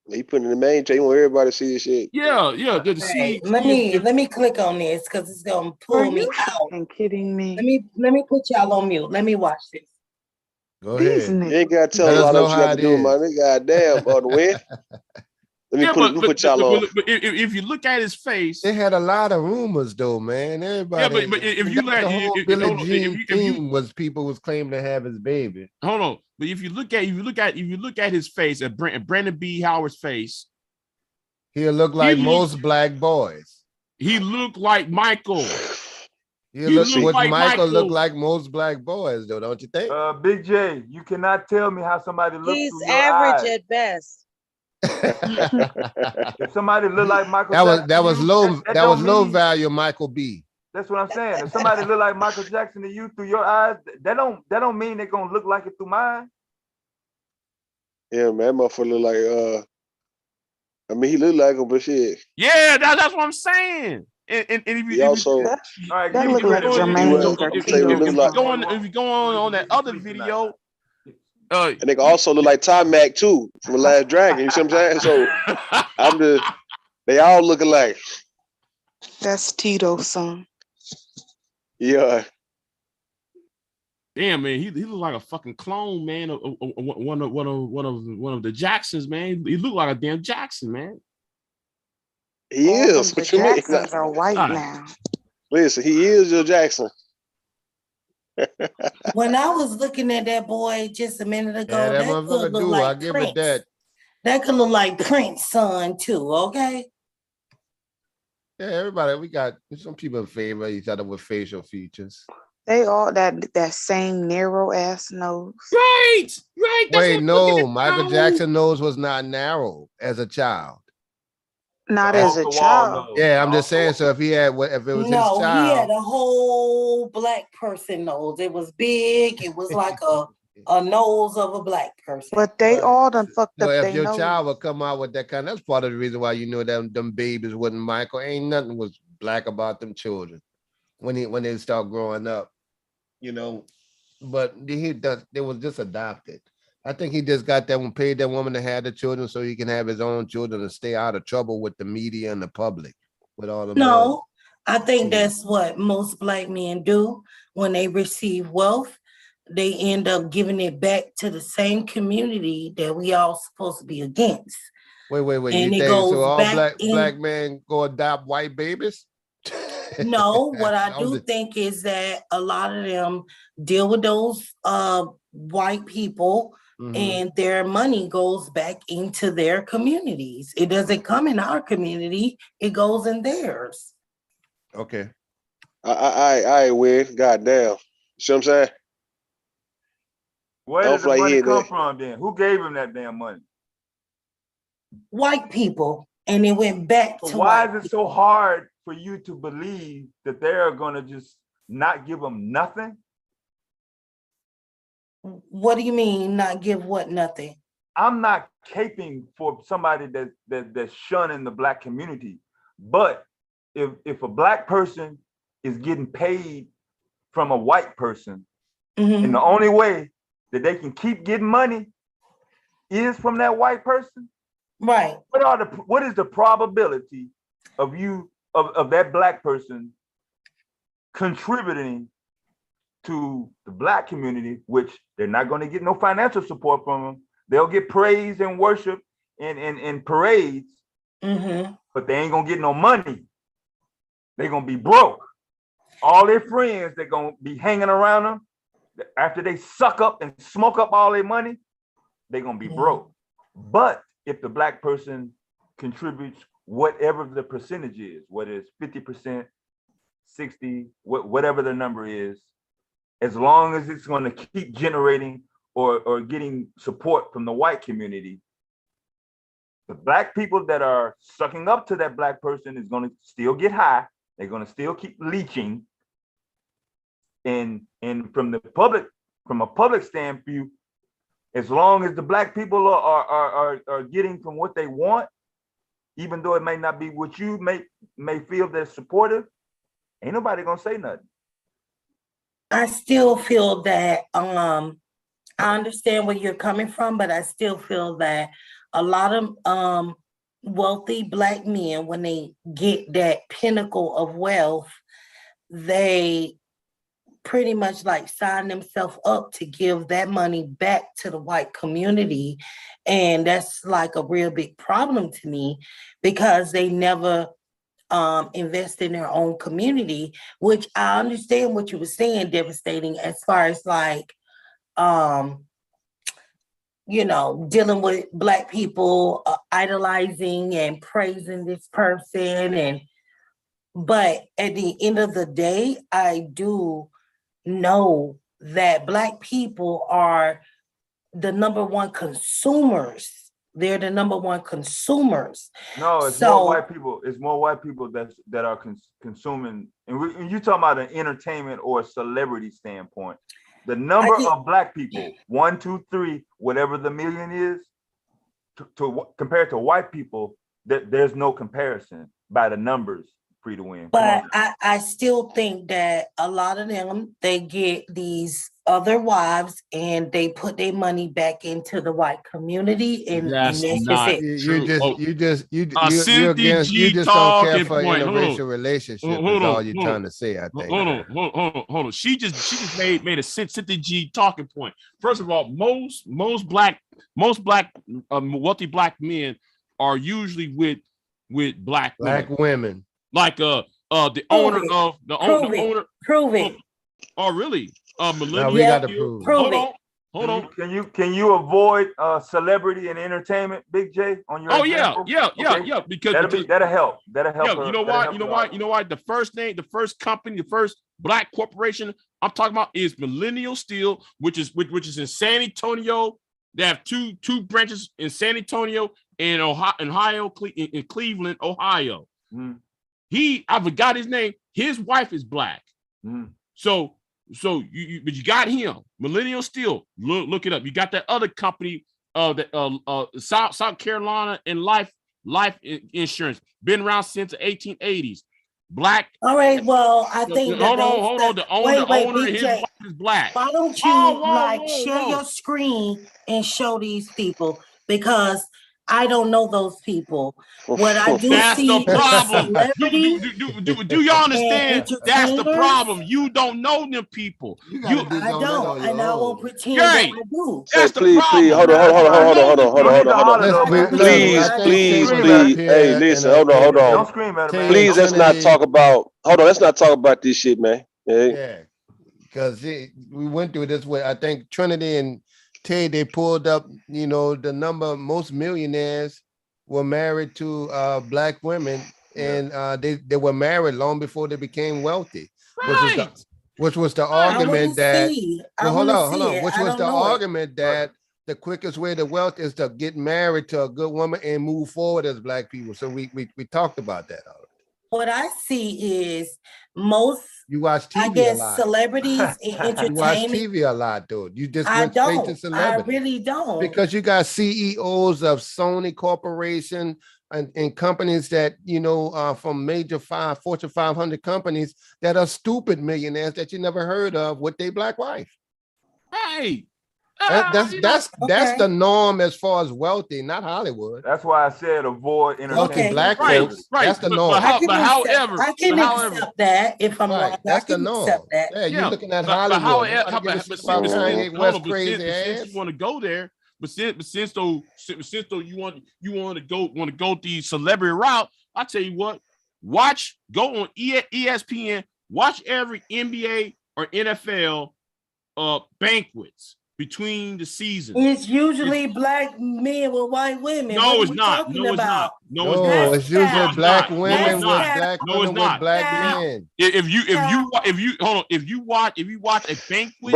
[SPEAKER 6] He put it in the main chat. You want everybody to see this shit.
[SPEAKER 8] Yeah.
[SPEAKER 4] Right. Let me click on this because it's gonna pull me out.
[SPEAKER 3] Are you kidding me?
[SPEAKER 4] Let me put y'all on mute. Let me watch this.
[SPEAKER 7] Go ahead.
[SPEAKER 6] You ain't gotta tell a lot of what you got to do, man. Goddamn, on the way. Let me put y'all on.
[SPEAKER 8] But if you look at his face,
[SPEAKER 7] they had a lot of rumors though, man. Everybody.
[SPEAKER 8] Yeah, but if you like
[SPEAKER 7] the whole Billie Jean theme was people was claiming to have his baby.
[SPEAKER 8] Hold on, but if you look at his face, at Brandon B. Howard's face,
[SPEAKER 7] he'll look like most black boys.
[SPEAKER 8] He looked like Michael.
[SPEAKER 7] He looked like Michael looked like most black boys, though, don't you think?
[SPEAKER 5] Big J, you cannot tell me how somebody looks.
[SPEAKER 2] He's
[SPEAKER 5] through your
[SPEAKER 2] average
[SPEAKER 5] eyes.
[SPEAKER 2] at best.
[SPEAKER 5] If somebody look like Michael,
[SPEAKER 7] that was low value Michael B.
[SPEAKER 5] That's what I'm saying. If somebody look like Michael Jackson to you through your eyes, that don't mean they're gonna look like it through mine.
[SPEAKER 6] Yeah, man, motherfucker look like I mean, he look like him, but shit.
[SPEAKER 8] Yeah, that's what I'm saying. And if you
[SPEAKER 6] also
[SPEAKER 3] that look like Jermaine or Tito.
[SPEAKER 8] If you go on that other video.
[SPEAKER 6] And they can also look like Tom Mac too from The Last Dragon. You see what I'm saying? So they all look alike.
[SPEAKER 3] That's Tito's son.
[SPEAKER 6] Yeah.
[SPEAKER 8] Damn, man, he looked like a fucking clone, man. One of the Jacksons, man. He looked like a damn Jackson, man.
[SPEAKER 6] He is. What
[SPEAKER 3] the
[SPEAKER 6] you mean?
[SPEAKER 3] Jacksons are white now.
[SPEAKER 6] Listen, he is your Jackson.
[SPEAKER 4] When I was looking at that boy just a minute ago,
[SPEAKER 7] yeah, that
[SPEAKER 4] could
[SPEAKER 7] look
[SPEAKER 4] like
[SPEAKER 7] I'll give
[SPEAKER 4] Prince.
[SPEAKER 7] it that.
[SPEAKER 4] That could look like Prince's son too, okay?
[SPEAKER 7] Yeah, everybody, we got some people in favor of each other with facial features.
[SPEAKER 3] They all that same narrow ass nose.
[SPEAKER 8] Right.
[SPEAKER 7] Wait, no, Michael Jackson nose was not narrow as a child.
[SPEAKER 3] Not as a child.
[SPEAKER 7] Yeah, I'm just saying. So if it was his child,
[SPEAKER 4] he had a whole black person nose. It was big. It was like a nose of a black person.
[SPEAKER 3] But they all done fucked up.
[SPEAKER 7] If your child would come out with that kind, that's part of the reason why you know them babies wasn't Michael. Ain't nothing was black about them children when they start growing up, you know. But they was just adopted. I think he just got that one, paid that woman to have the children so he can have his own children and stay out of trouble with the media and the public. With all the
[SPEAKER 4] no, I think that's what most black men do when they receive wealth. They end up giving it back to the same community that we all supposed to be against.
[SPEAKER 7] Wait.
[SPEAKER 4] And
[SPEAKER 7] you think so? All black men go adopt white babies?
[SPEAKER 4] No, what I do think is that a lot of them deal with those white people. Mm-hmm. And their money goes back into their communities. It doesn't come in our community, it goes in theirs.
[SPEAKER 7] Okay.
[SPEAKER 6] I win. Goddamn. See what I'm saying?
[SPEAKER 5] Where did the money come from then? Who gave him that damn money?
[SPEAKER 4] White people. And it went back to
[SPEAKER 5] why is it so hard for you to believe that they're gonna just not give them nothing?
[SPEAKER 4] What do you mean not give what nothing?
[SPEAKER 5] I'm not caping for somebody that's shunning the black community. But if a black person is getting paid from a white person, and the only way that they can keep getting money is from that white person,
[SPEAKER 4] right?
[SPEAKER 5] What is the probability of that black person contributing to the black community, which they're not going to get no financial support from them? They'll get praise and worship and parades, but they ain't gonna get no money. They're gonna be broke. All their friends, they're gonna be hanging around them. After they suck up and smoke up all their money, they're gonna be broke. But if the black person contributes whatever the percentage is, whether it's 50%, 60, whatever the number is, as long as it's going to keep generating or getting support from the white community, the black people that are sucking up to that black person is going to still get high They're going to still keep leeching. And from a public standpoint, as long as the black people are getting from what they want, even though it may not be what you may feel that's supportive, ain't nobody gonna say nothing.
[SPEAKER 4] I still feel that I understand where you're coming from, but I still feel that a lot of wealthy black men, when they get that pinnacle of wealth, they pretty much like sign themselves up to give that money back to the white community. And that's like a real big problem to me, because they never invest in their own community, which I understand what you were saying, devastating, as far as like, dealing with black people idolizing and praising this person. But at the end of the day, I do know that black people are the number one consumers. They're the number one consumers.
[SPEAKER 5] No, it's more white people. It's more white people that are consuming. And you're talking about an entertainment or a celebrity standpoint. The number of black people, 1, 2, 3, whatever the million is, to compared to white people, there's no comparison by the numbers. Free to win.
[SPEAKER 4] But I still think that a lot of them, they get these other wives and they put their money back into the white community, and that's
[SPEAKER 8] not
[SPEAKER 4] just
[SPEAKER 8] true.
[SPEAKER 7] You just don't care for interracial relationships. Is all you're trying to say, I think.
[SPEAKER 8] Hold on. She just made a Cynthia G talking point. First of all, most wealthy black men are usually with black
[SPEAKER 7] women.
[SPEAKER 8] Like the owner of the owner.
[SPEAKER 4] Prove it.
[SPEAKER 8] Oh, really?
[SPEAKER 7] Now we got to prove.
[SPEAKER 8] Hold on.
[SPEAKER 5] Can you avoid celebrity and entertainment, Big J, on your?
[SPEAKER 8] Oh example? yeah. Because
[SPEAKER 5] that'll help. That'll help.
[SPEAKER 8] You know why? The first company, the first black corporation I'm talking about is Millennial Steel, which is in San Antonio. They have two branches in San Antonio and Ohio, in Cleveland, Ohio. I forgot his name. His wife is black. So you got him. Millennial Steel. Look it up. You got that other company, South Carolina and Life Insurance. Been around since the 1880s. Black.
[SPEAKER 4] All right. Well, I think
[SPEAKER 8] hold on. The owner, his wife is black.
[SPEAKER 4] Why don't you share your screen and show these people? Because I don't know those people. What I do
[SPEAKER 8] that's
[SPEAKER 4] see
[SPEAKER 8] the problem. Do y'all understand? That's the problem. You don't know them people.
[SPEAKER 4] I don't, and I won't pretend that I do.
[SPEAKER 8] That's
[SPEAKER 6] the problem. Hold on. Please. Hey, listen. Hold on.
[SPEAKER 5] Don't scream at him.
[SPEAKER 6] Please, let's not talk about. Hold on. Let's not talk about this shit, man.
[SPEAKER 7] Yeah, because we went through this with, I think, Trinity and Tay, they pulled up, the number, most millionaires were married to black women, and they were married long before they became wealthy, which was the argument that, which was the argument that the quickest way to wealth is to get married to a good woman and move forward as black people. So we talked about that already.
[SPEAKER 4] What I see is most,
[SPEAKER 7] you watch TV
[SPEAKER 4] I guess,
[SPEAKER 7] a lot.
[SPEAKER 4] Celebrities in entertainment.
[SPEAKER 7] You watch TV a lot, dude. You just went straight to celebrity.
[SPEAKER 4] I really don't.
[SPEAKER 7] Because you got CEOs of Sony Corporation and companies that, from major Fortune 500 companies that are stupid millionaires that you never heard of with their black wife.
[SPEAKER 8] Hey.
[SPEAKER 7] That's the norm as far as wealthy, not Hollywood.
[SPEAKER 5] That's why I said avoid entertainment.
[SPEAKER 7] Black folks.
[SPEAKER 8] Right.
[SPEAKER 7] That's the norm.
[SPEAKER 4] I can accept that if I'm wrong.
[SPEAKER 7] That's the norm. Yeah, you're looking at Hollywood.
[SPEAKER 8] Since you want to go there, but since though you want to go the celebrity route, I tell you what, go on ESPN, watch every NBA or NFL banquets. between the seasons.
[SPEAKER 4] It's usually black men with white women.
[SPEAKER 8] No, it's not. No, it's not.
[SPEAKER 7] No, it's usually black women with black women with black men.
[SPEAKER 8] If you hold on, if you watch a banquet,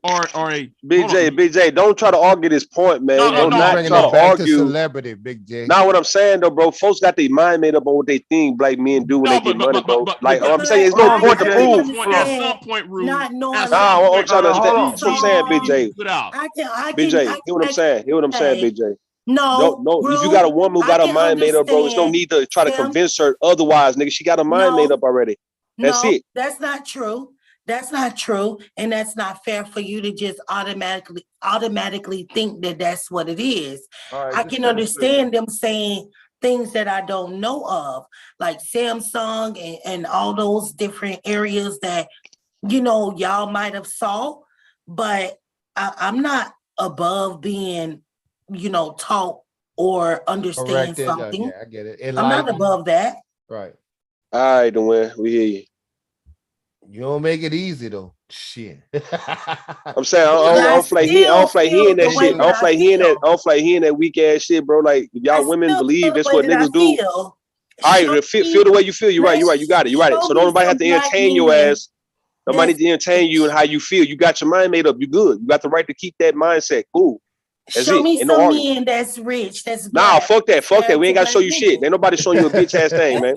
[SPEAKER 6] bro,
[SPEAKER 8] or a
[SPEAKER 6] Big J, don't try to argue this point, man.
[SPEAKER 7] No,
[SPEAKER 6] not
[SPEAKER 7] bringing
[SPEAKER 6] try
[SPEAKER 7] it
[SPEAKER 6] to
[SPEAKER 7] back
[SPEAKER 6] argue.
[SPEAKER 7] to celebrity, Big J.
[SPEAKER 6] Now what I'm saying though, bro, folks got their mind made up on what they think black men do when they get money, bro. Like I'm saying, there's no point to prove.
[SPEAKER 8] At some point, Rude.
[SPEAKER 4] Not knowing.
[SPEAKER 6] Nah, I'm trying to understand. That's what I'm saying, Big J. Big J, hear what I'm saying. Hear what I'm saying, Big J.
[SPEAKER 4] No,
[SPEAKER 6] if you got a woman who got her mind made up, bro, there's no need to try to convince her otherwise, nigga. She got her mind made up already. That's it.
[SPEAKER 4] That's not true. That's not true, and that's not fair for you to just automatically think that that's what it is. Right, I can understand them saying things that I don't know of, like Samsung and all those different areas that y'all might have saw, but I'm not above being taught or understand something.
[SPEAKER 7] Yeah, I get it.
[SPEAKER 4] I'm not above that.
[SPEAKER 7] Right.
[SPEAKER 6] All right, Dwayne, we hear you.
[SPEAKER 7] You don't make it easy though. Shit.
[SPEAKER 6] I'm saying I don't feel like hearing that shit. I don't feel like hearing that weak ass shit, bro. Like y'all women believe that's what niggas do. All right, feel the way you feel. You're right. You got it. So don't nobody have to entertain your ass. Nobody need to entertain you and how you feel. You got your mind made up. You good. You got the right to keep that mindset. Cool.
[SPEAKER 4] Show me some men that's rich. That's black.
[SPEAKER 6] Fuck that. We ain't gotta show you shit. Ain't nobody showing you a bitch ass thing, man.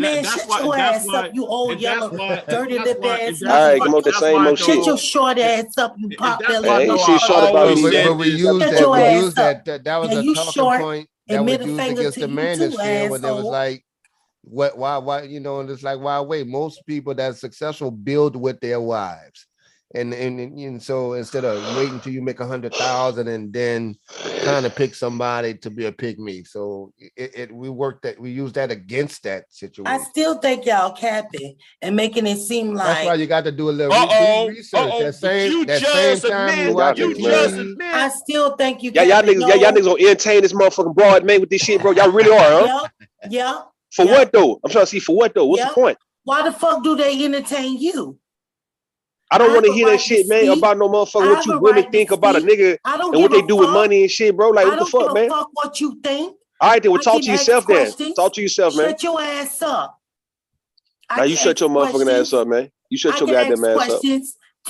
[SPEAKER 4] Man, shut your ass up, you old yellow dirty lip ass.
[SPEAKER 6] All right, come on, that same old shit.
[SPEAKER 4] Shut your short ass up, you pop belly.
[SPEAKER 6] Ain't shit short about me.
[SPEAKER 7] But we used that. That was a talking point that was used against the manosphere when there was like, why, and it's like, why wait? Most people that's successful build with their wives. And so instead of waiting till you make 100,000 and then kind of pick somebody to be a pygmy, so we use that against that situation.
[SPEAKER 4] I still think y'all capping and making it seem like
[SPEAKER 7] that's why you got to do a little research. That same time you watch TV.
[SPEAKER 4] I still think you.
[SPEAKER 6] Y'all niggas gonna entertain this motherfucking broad man with this shit, bro. Y'all really are, huh?
[SPEAKER 4] Yeah.
[SPEAKER 6] For what though? I'm trying to see for what though. What's the point?
[SPEAKER 4] Why the fuck do they entertain you?
[SPEAKER 6] I don't want to hear that shit, man, about no motherfucker what you women think about a nigga and what they do with money and shit, bro. Like, what the fuck, man?
[SPEAKER 4] Fuck what you think.
[SPEAKER 6] All right, then we'll talk to yourself then. Talk to yourself, man.
[SPEAKER 4] Shut your ass up.
[SPEAKER 6] Now you shut your motherfucking ass up, man. You shut your goddamn ass up.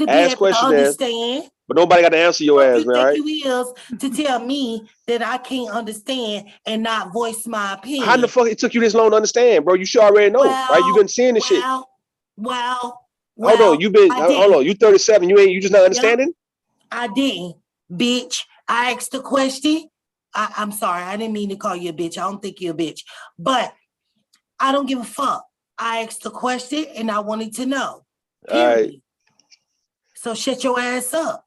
[SPEAKER 4] Ask questions, then.
[SPEAKER 6] But nobody got to answer your ass, man. Right?
[SPEAKER 4] You is to tell me that I can't understand and not voice my opinion.
[SPEAKER 6] How the fuck it took you this long to understand, bro? You should already know, right? You been seeing this shit.
[SPEAKER 4] Hold
[SPEAKER 6] on, you 37. You just not understanding?
[SPEAKER 4] I didn't, bitch. I asked the question. I'm sorry, I didn't mean to call you a bitch. I don't think you're a bitch, but I don't give a fuck. I asked the question and I wanted to know. Period. All right. So shut your ass up.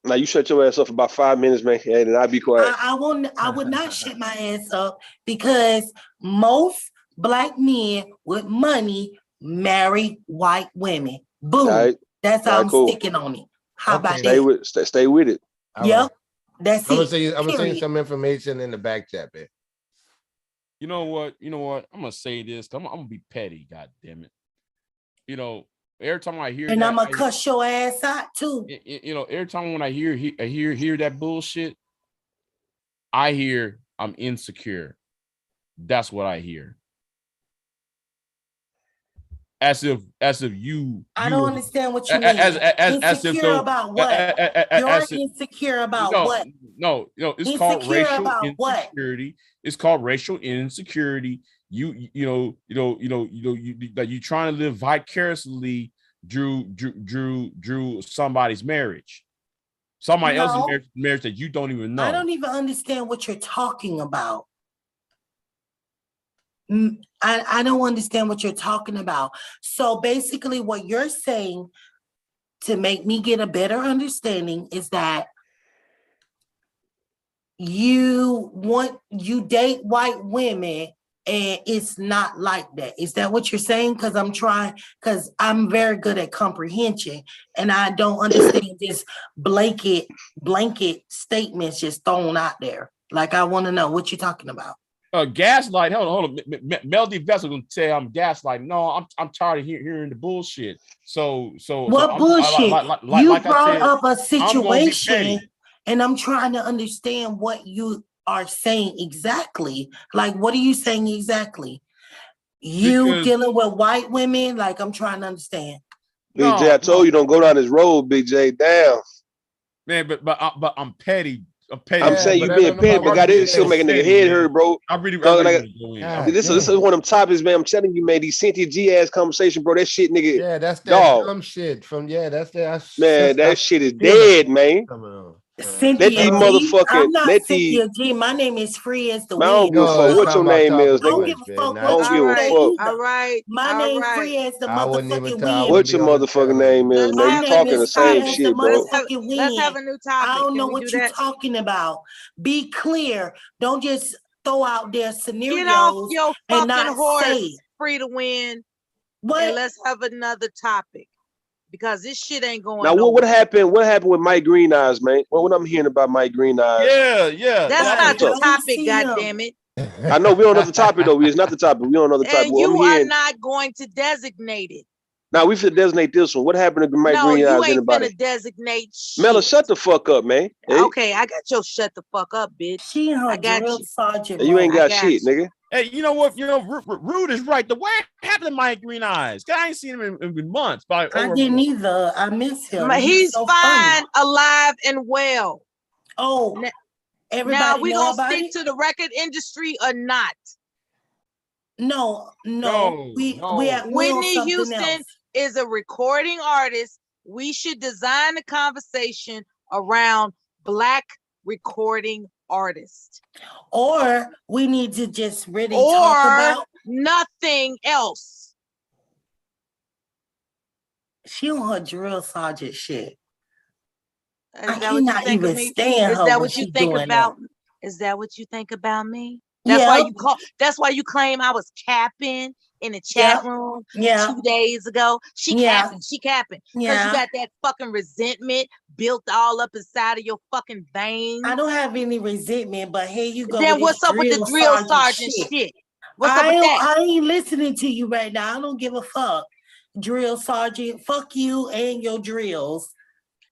[SPEAKER 6] Now you shut your ass up for about 5 minutes, man, and I'll be quiet.
[SPEAKER 4] I would not shut my ass up because most black men with money marry white women. Boom. Right. That's how I'm sticking on it. How about that?
[SPEAKER 6] Stay with it.
[SPEAKER 4] Yep. That's it.
[SPEAKER 7] I'm gonna send you some information in the back chat, man.
[SPEAKER 8] You know what? I'm gonna say this. I'm gonna be petty. God damn it. Every time I hear,
[SPEAKER 4] and I'm gonna cuss your ass out too.
[SPEAKER 8] Every time when I hear that bullshit, I hear I'm insecure. That's what I hear. As if you.
[SPEAKER 4] I don't understand what you mean. Insecure about what? You're insecure about what?
[SPEAKER 8] No, it's called racial insecurity. It's called racial insecurity. You trying to live vicariously through somebody's marriage. Somebody else's marriage that you don't even know.
[SPEAKER 4] I don't even understand what you're talking about. I don't understand what you're talking about. So basically what you're saying to make me get a better understanding is that you date white women and it's not like that. Is that what you're saying? Because I'm very good at comprehension and I don't understand this blanket statements just thrown out there. Like I want to know what you're talking about.
[SPEAKER 8] Gaslight. Hold on. Melody Vessel gonna say I'm gaslighting. No, I'm tired of hearing the bullshit. So
[SPEAKER 4] what bullshit? You
[SPEAKER 8] like
[SPEAKER 4] brought
[SPEAKER 8] I said,
[SPEAKER 4] up a
[SPEAKER 8] I'm gonna be
[SPEAKER 4] situation,
[SPEAKER 8] petty.
[SPEAKER 4] and I'm trying to understand what you are saying exactly. Like, what are you saying exactly? You dealing with white women? Like, I'm trying to understand.
[SPEAKER 6] Big J, I told you don't go down this road, Big J. Damn.
[SPEAKER 8] Man, but I'm petty.
[SPEAKER 6] I'm saying you being petty, but God, this shit make a nigga head hurt, bro.
[SPEAKER 8] I really
[SPEAKER 6] this is one of them topics, man. I'm telling you, man. These Cynthia G ass conversation, bro. That shit, nigga.
[SPEAKER 7] Yeah, that's that
[SPEAKER 6] dog.
[SPEAKER 7] dumb shit from that's that.
[SPEAKER 6] Man, that shit is dead, man.
[SPEAKER 4] Cynthia
[SPEAKER 6] let these
[SPEAKER 4] G.
[SPEAKER 6] motherfucking
[SPEAKER 4] I'm not Cynthia G. My name is Free as the
[SPEAKER 6] man, I don't
[SPEAKER 4] wind.
[SPEAKER 6] give a fuck what your name is.
[SPEAKER 4] I don't give a fuck what you say either.
[SPEAKER 2] All right.
[SPEAKER 4] My name Free as the motherfucking wind.
[SPEAKER 6] What your motherfucking name is, man? You talking the same shit, bro.
[SPEAKER 2] Let's have a new topic.
[SPEAKER 4] I don't know what you're talking about. Be clear. Don't just throw out their scenarios.
[SPEAKER 2] Get off your
[SPEAKER 4] and
[SPEAKER 2] fucking
[SPEAKER 4] not
[SPEAKER 2] horse,
[SPEAKER 4] say.
[SPEAKER 2] Free to win.
[SPEAKER 4] What?
[SPEAKER 2] And let's have another topic. Because this shit ain't going
[SPEAKER 6] now. What happened? What happened with Mike Green Eyes, man? What I'm hearing about Mike Green Eyes?
[SPEAKER 8] Yeah.
[SPEAKER 2] That's not the topic, goddammit.
[SPEAKER 6] I know we don't know the topic though. It's not the topic. We don't know the topic.
[SPEAKER 2] And you are not going to designate it.
[SPEAKER 6] Now we should designate this one. What happened to Mike Green Eyes?
[SPEAKER 2] No, you ain't
[SPEAKER 6] anybody?
[SPEAKER 2] finna designate shit.
[SPEAKER 6] Mella, shut the fuck up, man.
[SPEAKER 2] Hey? Okay, I got your shut the fuck up, bitch.
[SPEAKER 4] She and her drill sergeant.
[SPEAKER 6] You ain't got shit, nigga.
[SPEAKER 8] Hey, you know what? Rude is right. The way happened to Mike Green Eyes. I ain't seen him in months.
[SPEAKER 4] I didn't either. I miss him.
[SPEAKER 2] He's so fine, alive, and well.
[SPEAKER 4] Oh, everybody.
[SPEAKER 2] Now we gonna stick to the record industry or not?
[SPEAKER 4] No.
[SPEAKER 2] Whitney Houston is a recording artist. We should design the conversation around Black recording artists.
[SPEAKER 4] Or we need to just really talk about
[SPEAKER 2] nothing else.
[SPEAKER 4] She on her drill sergeant shit.
[SPEAKER 2] I cannot even stand her. Is that what you think about? Is that what you think about me? That's why you call. That's why you claim I was capping in the chat room 2 days ago. She capping. Because you got that fucking resentment built all up inside of your fucking veins.
[SPEAKER 4] I don't have any resentment, but here you go.
[SPEAKER 2] Then what's up with the drill sergeant shit? What's up with that?
[SPEAKER 4] I ain't listening to you right now. I don't give a fuck. Drill sergeant, fuck you and your drills.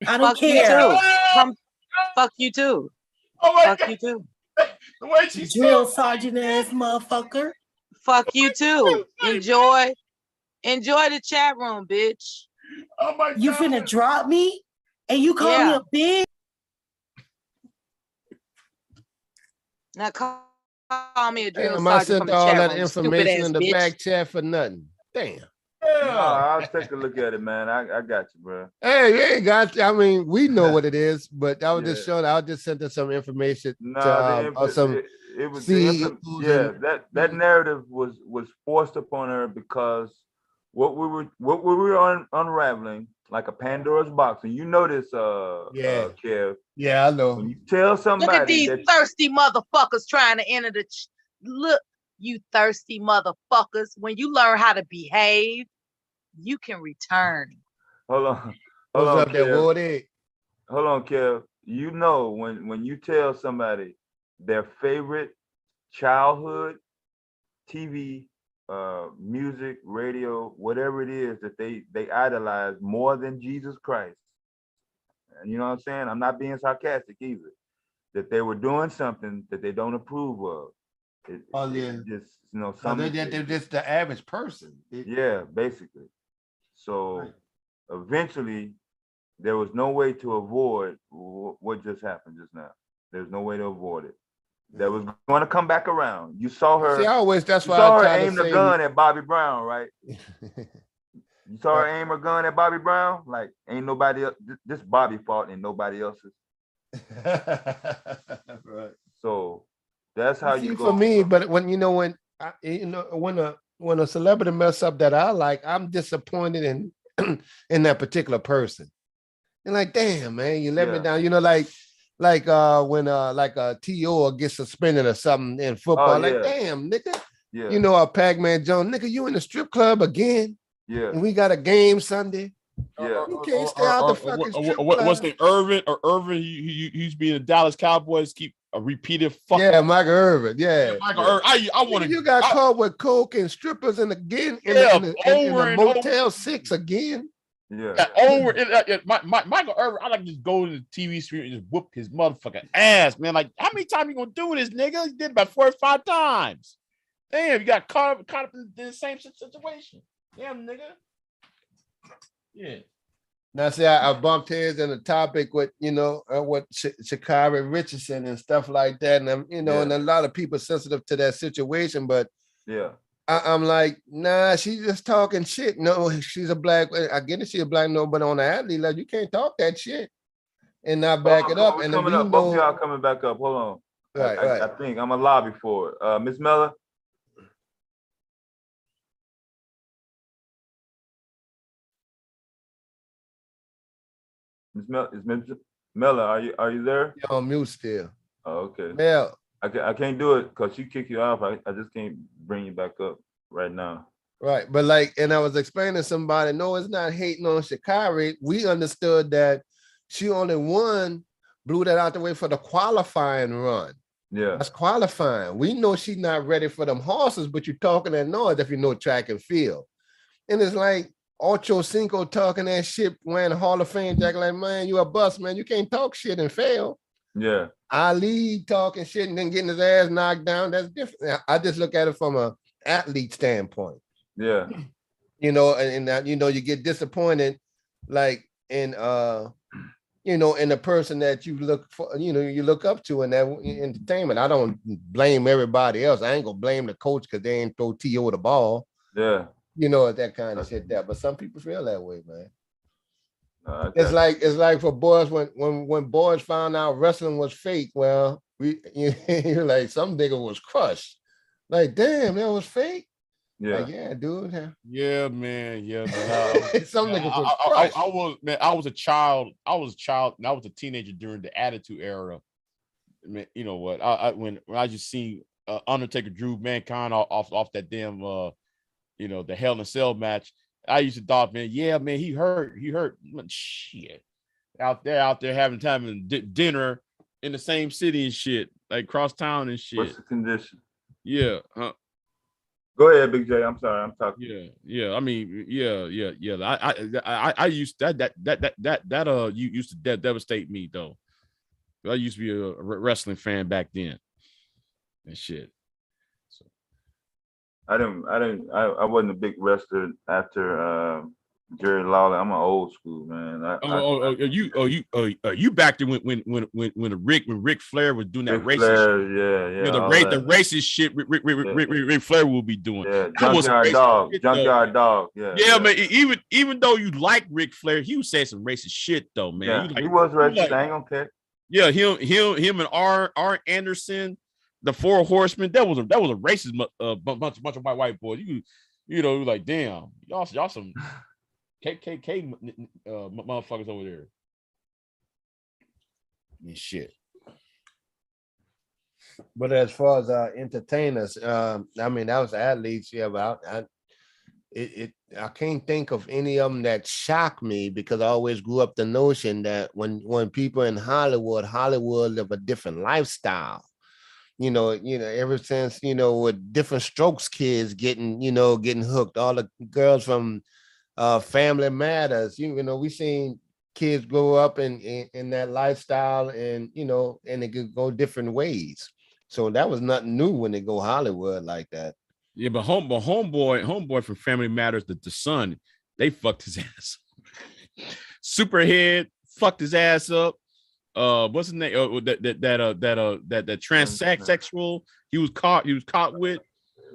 [SPEAKER 4] I don't care.
[SPEAKER 2] Fuck you too. Fuck you too.
[SPEAKER 4] Drill sergeant ass motherfucker.
[SPEAKER 2] Fuck you too. Enjoy the chat room, bitch.
[SPEAKER 8] Oh my God.
[SPEAKER 4] You finna drop me? And you call me a bitch?
[SPEAKER 2] Now call me a drill sergeant.
[SPEAKER 7] I sent
[SPEAKER 2] from the
[SPEAKER 7] all
[SPEAKER 2] chat
[SPEAKER 7] that
[SPEAKER 2] room,
[SPEAKER 7] information in the
[SPEAKER 2] bitch.
[SPEAKER 7] back chat for nothing. Damn.
[SPEAKER 5] Yeah. I'll take a look at it, man. I got you, bro.
[SPEAKER 7] Hey, you ain't got. I mean, we know what it is, but I was just showing. I just sent her some information.
[SPEAKER 5] That narrative was forced upon her because what we were unraveling like a Pandora's box, and you know this, Kev.
[SPEAKER 7] Yeah, I know.
[SPEAKER 5] When you tell somebody,
[SPEAKER 2] look at these thirsty motherfuckers trying to enter the. Look, you thirsty motherfuckers. When you learn how to behave, you can return.
[SPEAKER 5] Hold on,
[SPEAKER 7] Kev.
[SPEAKER 5] Hold on, Kev. You know when you tell somebody their favorite childhood TV, music, radio, whatever it is that they idolize more than Jesus Christ. And you know what I'm saying? I'm not being sarcastic either. That they were doing something that they don't approve of. Just
[SPEAKER 7] they're just the average person.
[SPEAKER 5] Basically. So eventually, there was no way to avoid what just happened just now. There's no way to avoid it. That was going to come back around. You saw her.
[SPEAKER 7] See, that's why
[SPEAKER 5] I her aim the gun at Bobby Brown, right? You saw her aim her gun at Bobby Brown. Like, ain't nobody else. This Bobby fault and nobody else's.
[SPEAKER 7] Right.
[SPEAKER 5] So that's how you go.
[SPEAKER 7] For me, but when a celebrity mess up that I like, I'm disappointed in that particular person. And like, damn, man, you let me down. You know, like when T.O. gets suspended or something in football. Damn, nigga. Yeah. You know, Pac-Man Jones, nigga, you in the strip club again.
[SPEAKER 5] Yeah.
[SPEAKER 7] And we got a game Sunday.
[SPEAKER 5] Yeah.
[SPEAKER 7] You can't stay out the fucking strip club.
[SPEAKER 8] What's the Irvin? He's being the Dallas Cowboys keep a repeated fucker.
[SPEAKER 7] Yeah, Michael Irvin. Yeah,
[SPEAKER 8] Michael Irvin. I want to.
[SPEAKER 7] You got caught with coke and strippers and again in the Motel 6 again.
[SPEAKER 8] Yeah, Michael Irvin. I like to just go to the TV screen and just whoop his motherfucking ass, man. Like, how many times you gonna do this, nigga? He did about 4 or 5 times. Damn, you got caught up in the same situation. Damn, nigga. Yeah.
[SPEAKER 7] Now, see, I bumped heads in the topic with, with Sha'Carri Richardson and stuff like that. And, and a lot of people sensitive to that situation. But I'm like, nah, she's just talking shit. No, she's a black, I get it, she's a black, no, but on the athlete, like, you can't talk that shit and not back it up. And
[SPEAKER 5] coming up, both of y'all coming back up. Hold on. Right. I think I'm a lobby for it. Miss Miller. Miss Miller, are you there?
[SPEAKER 7] You're on mute still.
[SPEAKER 5] Oh, okay.
[SPEAKER 7] Mel.
[SPEAKER 5] I can't do it because she kicked you off. I just can't bring you back up right now.
[SPEAKER 7] Right. But like, and I was explaining to somebody, no, it's not hating on Sha'Carri. We understood that she only blew that out the way for the qualifying run.
[SPEAKER 5] Yeah.
[SPEAKER 7] That's qualifying. We know she's not ready for them horses, but you're talking that noise if you know track and field. And it's like, Ocho Cinco talking that shit, wearing Hall of Fame jacket, like, man, you a bust, man. You can't talk shit and fail.
[SPEAKER 5] Yeah.
[SPEAKER 7] Ali talking shit and then getting his ass knocked down. That's different. I just look at it from an athlete standpoint.
[SPEAKER 5] Yeah.
[SPEAKER 7] And you get disappointed, like in in the person that you look for, you look up to in that entertainment. I don't blame everybody else. I ain't gonna blame the coach because they ain't throw T.O. the ball.
[SPEAKER 5] Yeah.
[SPEAKER 7] That kind of shit there. But some people feel that way, man. It's like for boys when boys found out wrestling was fake. Well, you're like, some nigga was crushed. Like, damn, that was fake.
[SPEAKER 5] Yeah,
[SPEAKER 7] like, yeah, dude.
[SPEAKER 8] Yeah, man. Yeah,
[SPEAKER 7] some nigga was crushed.
[SPEAKER 8] I was a child. I was a teenager during the Attitude Era. I mean, you know what? When I just seen Undertaker drew Mankind off that damn the Hell in a Cell match. I used to thought, man, yeah, man, he hurt. Shit. Out there having time and dinner in the same city and shit, like cross town and shit.
[SPEAKER 5] What's the condition?
[SPEAKER 8] Yeah.
[SPEAKER 5] Go ahead, Big J. I'm sorry, I'm talking.
[SPEAKER 8] Yeah. I mean, yeah. I used that you used to devastate me though. I used to be a wrestling fan back then. And shit.
[SPEAKER 5] I wasn't a big wrestler after Jerry Lawler. I'm an old school man.
[SPEAKER 8] You back to when Ric Flair was doing that racist
[SPEAKER 5] shit. Yeah.
[SPEAKER 8] The racist shit Ric Flair will be doing.
[SPEAKER 5] Yeah, Junkyard Dog.
[SPEAKER 8] Yeah, man. Even though you like Ric Flair, he was saying some racist shit though, man.
[SPEAKER 5] Yeah, he was racist. I ain't gonna care.
[SPEAKER 8] Yeah, him and R. Anderson. The Four Horsemen, that was a racist bunch of white boys. You know, like, damn, y'all some KKK motherfuckers over there. And shit.
[SPEAKER 7] But as far as entertainers, I mean, that was athletes. Yeah, but I can't think of any of them that shocked me because I always grew up the notion that when people in Hollywood live a different lifestyle. Ever since, with different Strokes kids getting hooked, all the girls from Family Matters, we seen kids grow up in that lifestyle and they could go different ways. So that was nothing new when they go Hollywood like that.
[SPEAKER 8] Yeah, but homeboy from Family Matters, the son, they fucked his ass. Superhead fucked his ass up. What's his name? That transsexual he was caught with.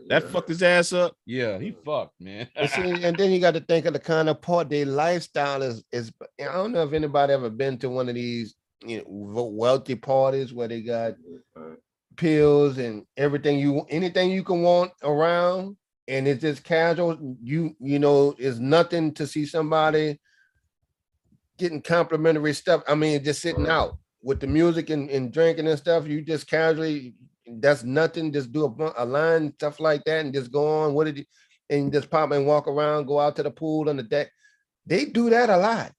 [SPEAKER 8] That fucked his ass up. Yeah, he fucked, man.
[SPEAKER 7] And then you got to think of the kind of part their lifestyle is. I don't know if anybody ever been to one of these wealthy parties where they got pills and anything you can want around, and it's just casual. It's nothing to see somebody getting complimentary stuff. I mean, just sitting out with the music and drinking and stuff. You just casually, that's nothing. Just do a line, stuff like that, and just go on. And just pop and walk around, go out to the pool on the deck. They do that a lot.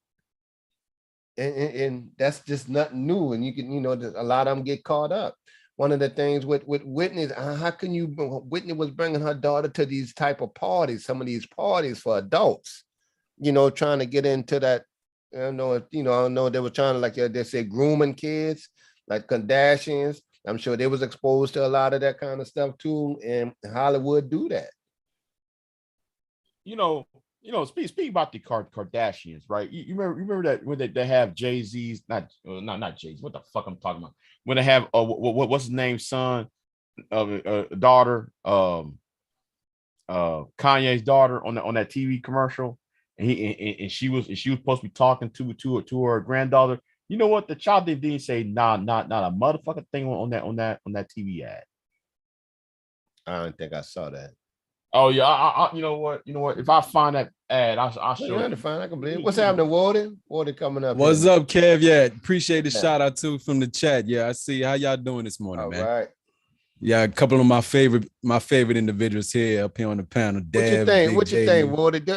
[SPEAKER 7] and that's just nothing new. And you can, a lot of them get caught up. One of the things with Whitney is how can you? Whitney was bringing her daughter to these type of parties, some of these parties for adults, trying to get into that. I don't know. They were trying to, like they say, grooming kids, like Kardashians. I'm sure they was exposed to a lot of that kind of stuff too, and Hollywood do that.
[SPEAKER 8] Speak about the Kardashians, right? You remember that when they have Jay-Z's, not Jay-Z. What the fuck I'm talking about? When they have what's his name, son, daughter, Kanye's daughter on that TV commercial, and she was supposed to be talking to her granddaughter. You know what? The child didn't say not a motherfucking thing on that TV ad.
[SPEAKER 7] I don't think I saw that.
[SPEAKER 8] Oh yeah, I you know what? If I find that ad, I'll show you.
[SPEAKER 7] I can believe it. What's happening, Warden? Warden coming up.
[SPEAKER 9] What's up, Kev? Yeah, appreciate the shout out too from the chat. Yeah, I see how y'all doing this morning,
[SPEAKER 7] All
[SPEAKER 9] man.
[SPEAKER 7] right.
[SPEAKER 9] Yeah, a couple of my favorite individuals here up here on the panel.
[SPEAKER 7] What you think, Warden?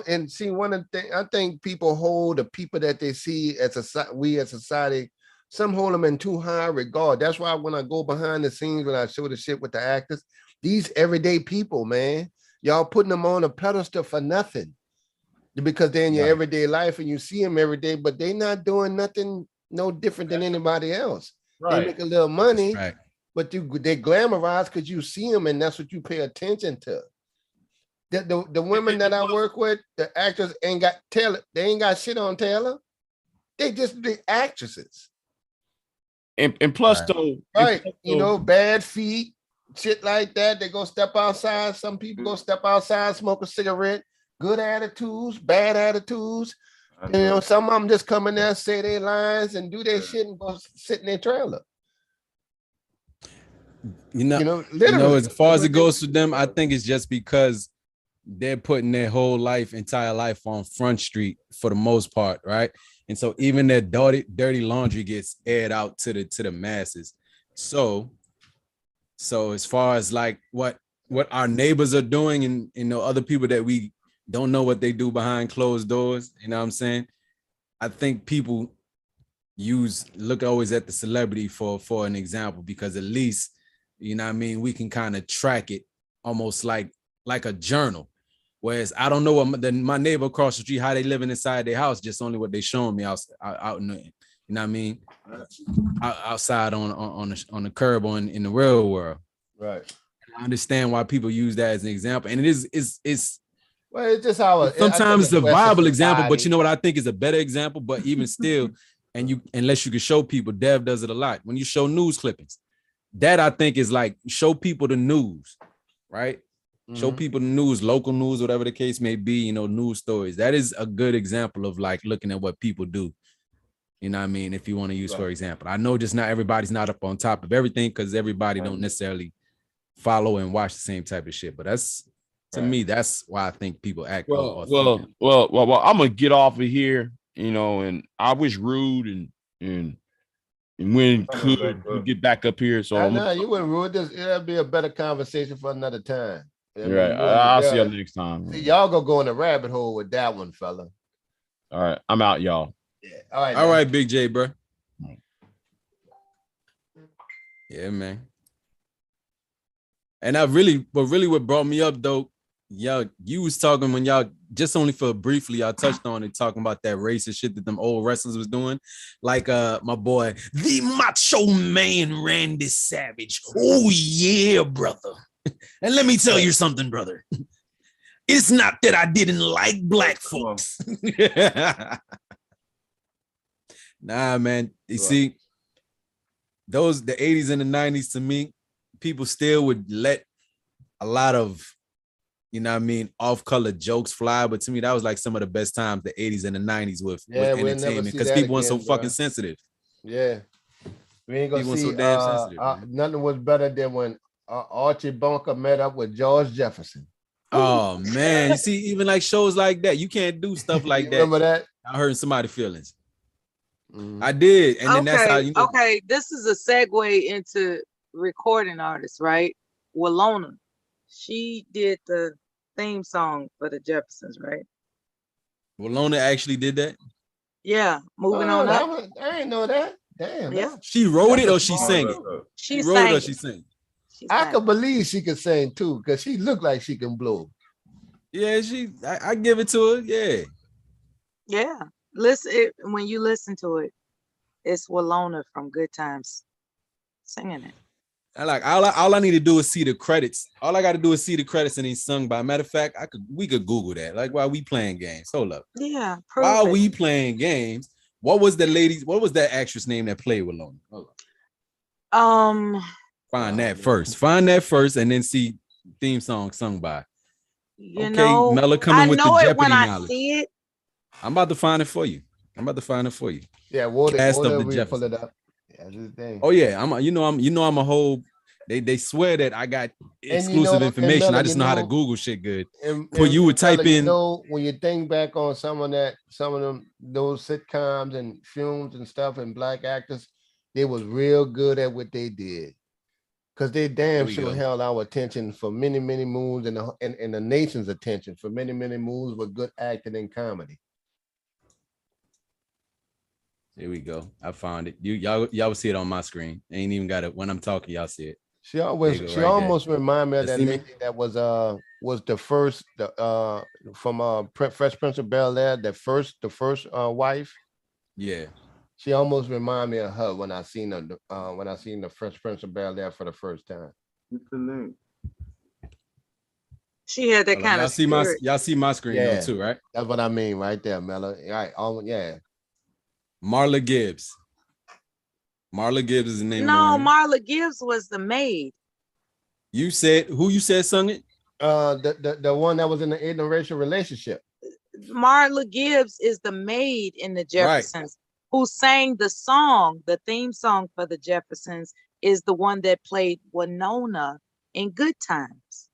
[SPEAKER 7] And see, one of the things I think people hold the people that they see as society, some hold them in too high regard. That's why when I go behind the scenes, when I show the shit with the actors, these everyday people, man, y'all putting them on a pedestal for nothing, because they're in your everyday life and you see them every day, but they're not doing nothing no different than anybody else. Right. They make a little money, right, but they glamorize because you see them and that's what you pay attention to. The women that I work with, the actors ain't got Taylor. They ain't got shit on Taylor. They just the actresses.
[SPEAKER 8] And plus, though,
[SPEAKER 7] bad feet. Shit like that. They go step outside. Some people go step outside, smoke a cigarette. Good attitudes, bad attitudes. Some of them just come in there, say their lines, and do their shit, and go sit in their trailer.
[SPEAKER 9] Literally. As far as it goes to them, I think it's just because they're putting their whole entire life on Front Street for the most part, right? And so even their dirty laundry gets aired out to the masses. So as far as like what our neighbors are doing and other people that we don't know what they do behind closed doors, you know what I'm saying? I think people look always at the celebrity for an example, because at least, you know what I mean, we can kind of track it almost like a journal. Whereas I don't know what my neighbor across the street, how they living inside their house, just only what they showing me out in the, you know what I mean, outside on the curb or in the real world.
[SPEAKER 7] Right.
[SPEAKER 9] I understand why people use that as an example, and it's
[SPEAKER 7] well, it's just how
[SPEAKER 9] sometimes it's a viable example, but you know what I think is a better example. But even still, unless you can show people, Dev does it a lot. When you show news clippings, that I think is like show people the news, right? Mm-hmm. Show people the news, local news, whatever the case may be, news stories. That is a good example of like looking at what people do. You know what I mean? If you want to use, for example, I know just not everybody's not up on top of everything, because everybody don't necessarily follow and watch the same type of shit. But that's, to me, that's why I think people act.
[SPEAKER 8] Well, I'm gonna get off of here, and I wish Rude and when could get back up here. So
[SPEAKER 7] you wouldn't ruin this. It'll be a better conversation for another time.
[SPEAKER 8] Right. I'll see you next time.
[SPEAKER 7] See, y'all go in a rabbit hole with that one, fella.
[SPEAKER 8] All right, I'm out, y'all.
[SPEAKER 7] Yeah.
[SPEAKER 9] All right, Big J, bro. Yeah, man. And what brought me up though, y'all, you was talking when y'all just only for briefly, y'all touched on it, talking about that racist shit that them old wrestlers was doing. Like my boy, the Macho Man Randy Savage. Oh yeah, brother. And let me tell you something, brother. It's not that I didn't like black folks. Nah, man. You see, the 80s and the 90s, to me, people still would let a lot of, you know what I mean, off-color jokes fly. But to me, that was like some of the best times, the 80s and the 90s with entertainment, because people weren't so fucking sensitive.
[SPEAKER 7] Yeah. We ain't gonna see so damn sensitive. Nothing was better than when Archie Bunker met up with George Jefferson.
[SPEAKER 9] Oh, man. You see, even like shows like that, you can't do stuff like that.
[SPEAKER 7] Remember that?
[SPEAKER 9] I hurt somebody's feelings. Mm-hmm. I did. And then that's how you know.
[SPEAKER 2] Okay, this is a segue into recording artists, right? Walona. She did the theme song for the Jeffersons, right?
[SPEAKER 9] Walona actually did that?
[SPEAKER 2] Yeah, moving on up.
[SPEAKER 7] I didn't know that. Damn.
[SPEAKER 2] Yeah.
[SPEAKER 9] She wrote it or she sang it?
[SPEAKER 2] She
[SPEAKER 9] wrote
[SPEAKER 2] sang
[SPEAKER 9] it or
[SPEAKER 2] it.
[SPEAKER 9] she sang it?
[SPEAKER 7] I could believe she could sing too, because she looked like she can blow.
[SPEAKER 9] Yeah, I give it to her. Yeah.
[SPEAKER 2] Yeah. Listen, when you listen to it, it's Walona from Good Times singing it.
[SPEAKER 9] I like all I need to do is see the credits. All I got to do is see the credits and he's sung by. Matter of fact, we could Google that. Like while we playing games. Hold up.
[SPEAKER 2] Yeah.
[SPEAKER 9] While we playing games, what was that actress name that played with Lona? Hold
[SPEAKER 2] up.
[SPEAKER 9] Find that first. Find that first and then see theme song sung by.
[SPEAKER 2] You know,
[SPEAKER 9] Mella coming with the Jeopardy
[SPEAKER 2] when
[SPEAKER 9] knowledge.
[SPEAKER 2] I see it.
[SPEAKER 9] I'm about to find it for you.
[SPEAKER 7] Yeah,
[SPEAKER 9] Cast of the
[SPEAKER 7] pull
[SPEAKER 9] Jeffersons.
[SPEAKER 7] it up. That's the thing.
[SPEAKER 9] Oh yeah, I'm a whole. They swear that I got exclusive information.
[SPEAKER 7] Mella,
[SPEAKER 9] I just know how to Google shit good.
[SPEAKER 7] And
[SPEAKER 9] you would type
[SPEAKER 7] Mella,
[SPEAKER 9] in.
[SPEAKER 7] When you think back on some of them, those sitcoms and films and stuff, and black actors, they was real good at what they did. Because they damn sure held our attention for many, many moons and the nation's attention for many, many moons with good acting and comedy.
[SPEAKER 9] Here we go. I found it. Y'all will see it on my screen. Ain't even got it when I'm talking. Y'all see it.
[SPEAKER 7] She almost reminded me of that lady that was the first from Fresh Prince of Bel-Air, the first wife.
[SPEAKER 9] Yeah.
[SPEAKER 7] She almost reminded me of her when I seen the Fresh Prince of Bel-Air for the first time.
[SPEAKER 2] She had that kind of spirit.
[SPEAKER 9] Y'all see my screen though too, right?
[SPEAKER 7] That's what I mean right there, Mella. Right. Yeah.
[SPEAKER 9] Marla Gibbs. Marla Gibbs is the name.
[SPEAKER 2] No, Marla Gibbs was the maid.
[SPEAKER 9] You said who you said sung it?
[SPEAKER 7] The one that was in the interracial relationship.
[SPEAKER 2] Marla Gibbs is the maid in the Jeffersons. Who sang the song, the theme song for the Jeffersons, is the one that played Winona in Good Times.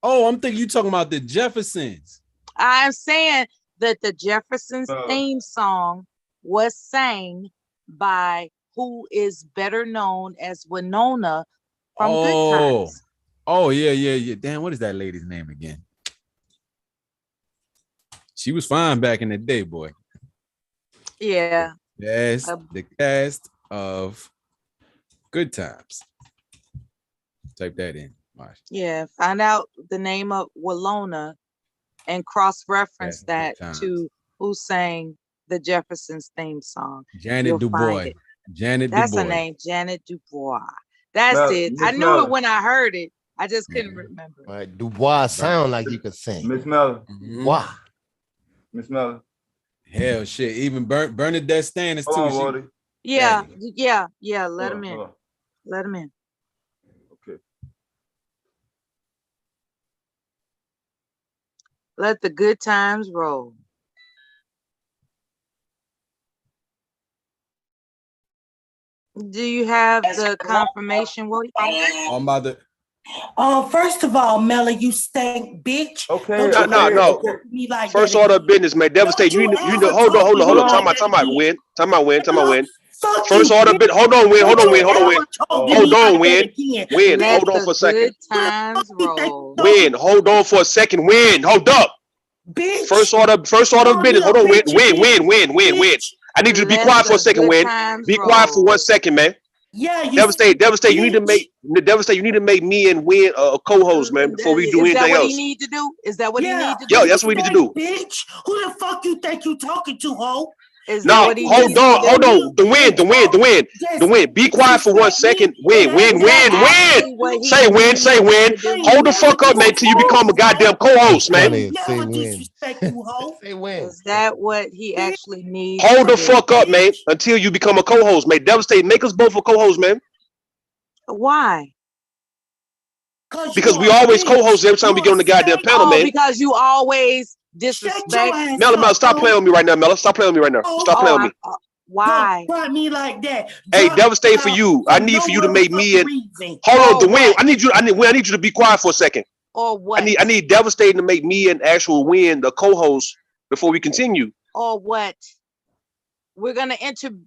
[SPEAKER 9] Oh, I'm thinking you talking about the Jeffersons.
[SPEAKER 2] I'm saying that the Jeffersons theme song was sang by who is better known as Winona from Good Times.
[SPEAKER 9] Oh, yeah. Damn, what is that lady's name again? She was fine back in the day, boy.
[SPEAKER 2] Yeah.
[SPEAKER 9] Yes, the cast of Good Times. Type that in. Marsh.
[SPEAKER 2] Yeah, find out the name of Walona and cross-reference that to who sang the Jeffersons theme song.
[SPEAKER 9] Janet Dubois.
[SPEAKER 2] That's her name, Janet Dubois. That's it. I knew it when I heard it. I just couldn't remember.
[SPEAKER 7] Right, Dubois sound like you could sing.
[SPEAKER 5] Miss Mella.
[SPEAKER 7] Wow.
[SPEAKER 5] Miss Mella.
[SPEAKER 9] Hell shit. Even Bernadette Stan is too.
[SPEAKER 2] Yeah. Let him in. Let him in.
[SPEAKER 5] Okay.
[SPEAKER 2] Let the good times roll. Do you have the confirmation?
[SPEAKER 9] I'm about to.
[SPEAKER 4] First of all, Mella, you stink, bitch.
[SPEAKER 6] Okay. No. Like first order of business, man. Devastate. You need to hold on. Time out, win. First order of business. Hold on, win. Hold on, win. Hold on for a second. Win. Hold on for a second. Win. Hold up. Bitch. First order of business. Hold on, win. I need you to be quiet for a second, win. Be quiet for 1 second, man.
[SPEAKER 4] Yeah,
[SPEAKER 6] Devastate. You need to make me and Win a co-host, man, before we do anything else.
[SPEAKER 2] Is that what he need to do? Is that what he need to do?
[SPEAKER 6] Yo, that's what we need to do.
[SPEAKER 4] Bitch, who the fuck you think you talking to, ho?
[SPEAKER 6] No, hold on. The win. Be quiet for 1 second. Win. Say win. Hold the fuck up, man, till you become a goddamn co-host, man.
[SPEAKER 7] Say win. Say win.
[SPEAKER 2] Is that what he actually needs?
[SPEAKER 6] Hold the fuck up, man, until you become a co-host, man. Devastate. Make us both a co-host, man.
[SPEAKER 2] Why?
[SPEAKER 6] Because we always co-host every time we get on the goddamn panel, man.
[SPEAKER 2] Because you always disrespect.
[SPEAKER 6] Mella, stop playing with me right now, Mella. Stop playing with me right now. Stop playing with me.
[SPEAKER 2] Why?
[SPEAKER 4] Don't me like that.
[SPEAKER 6] Hey, Devastate for you. I need for you to make me and hold on, the win. I need you to be quiet for a second.
[SPEAKER 2] Or what?
[SPEAKER 6] I need Devastating to make me and actual Win the co-host before we continue.
[SPEAKER 2] Or what? We're gonna interrupt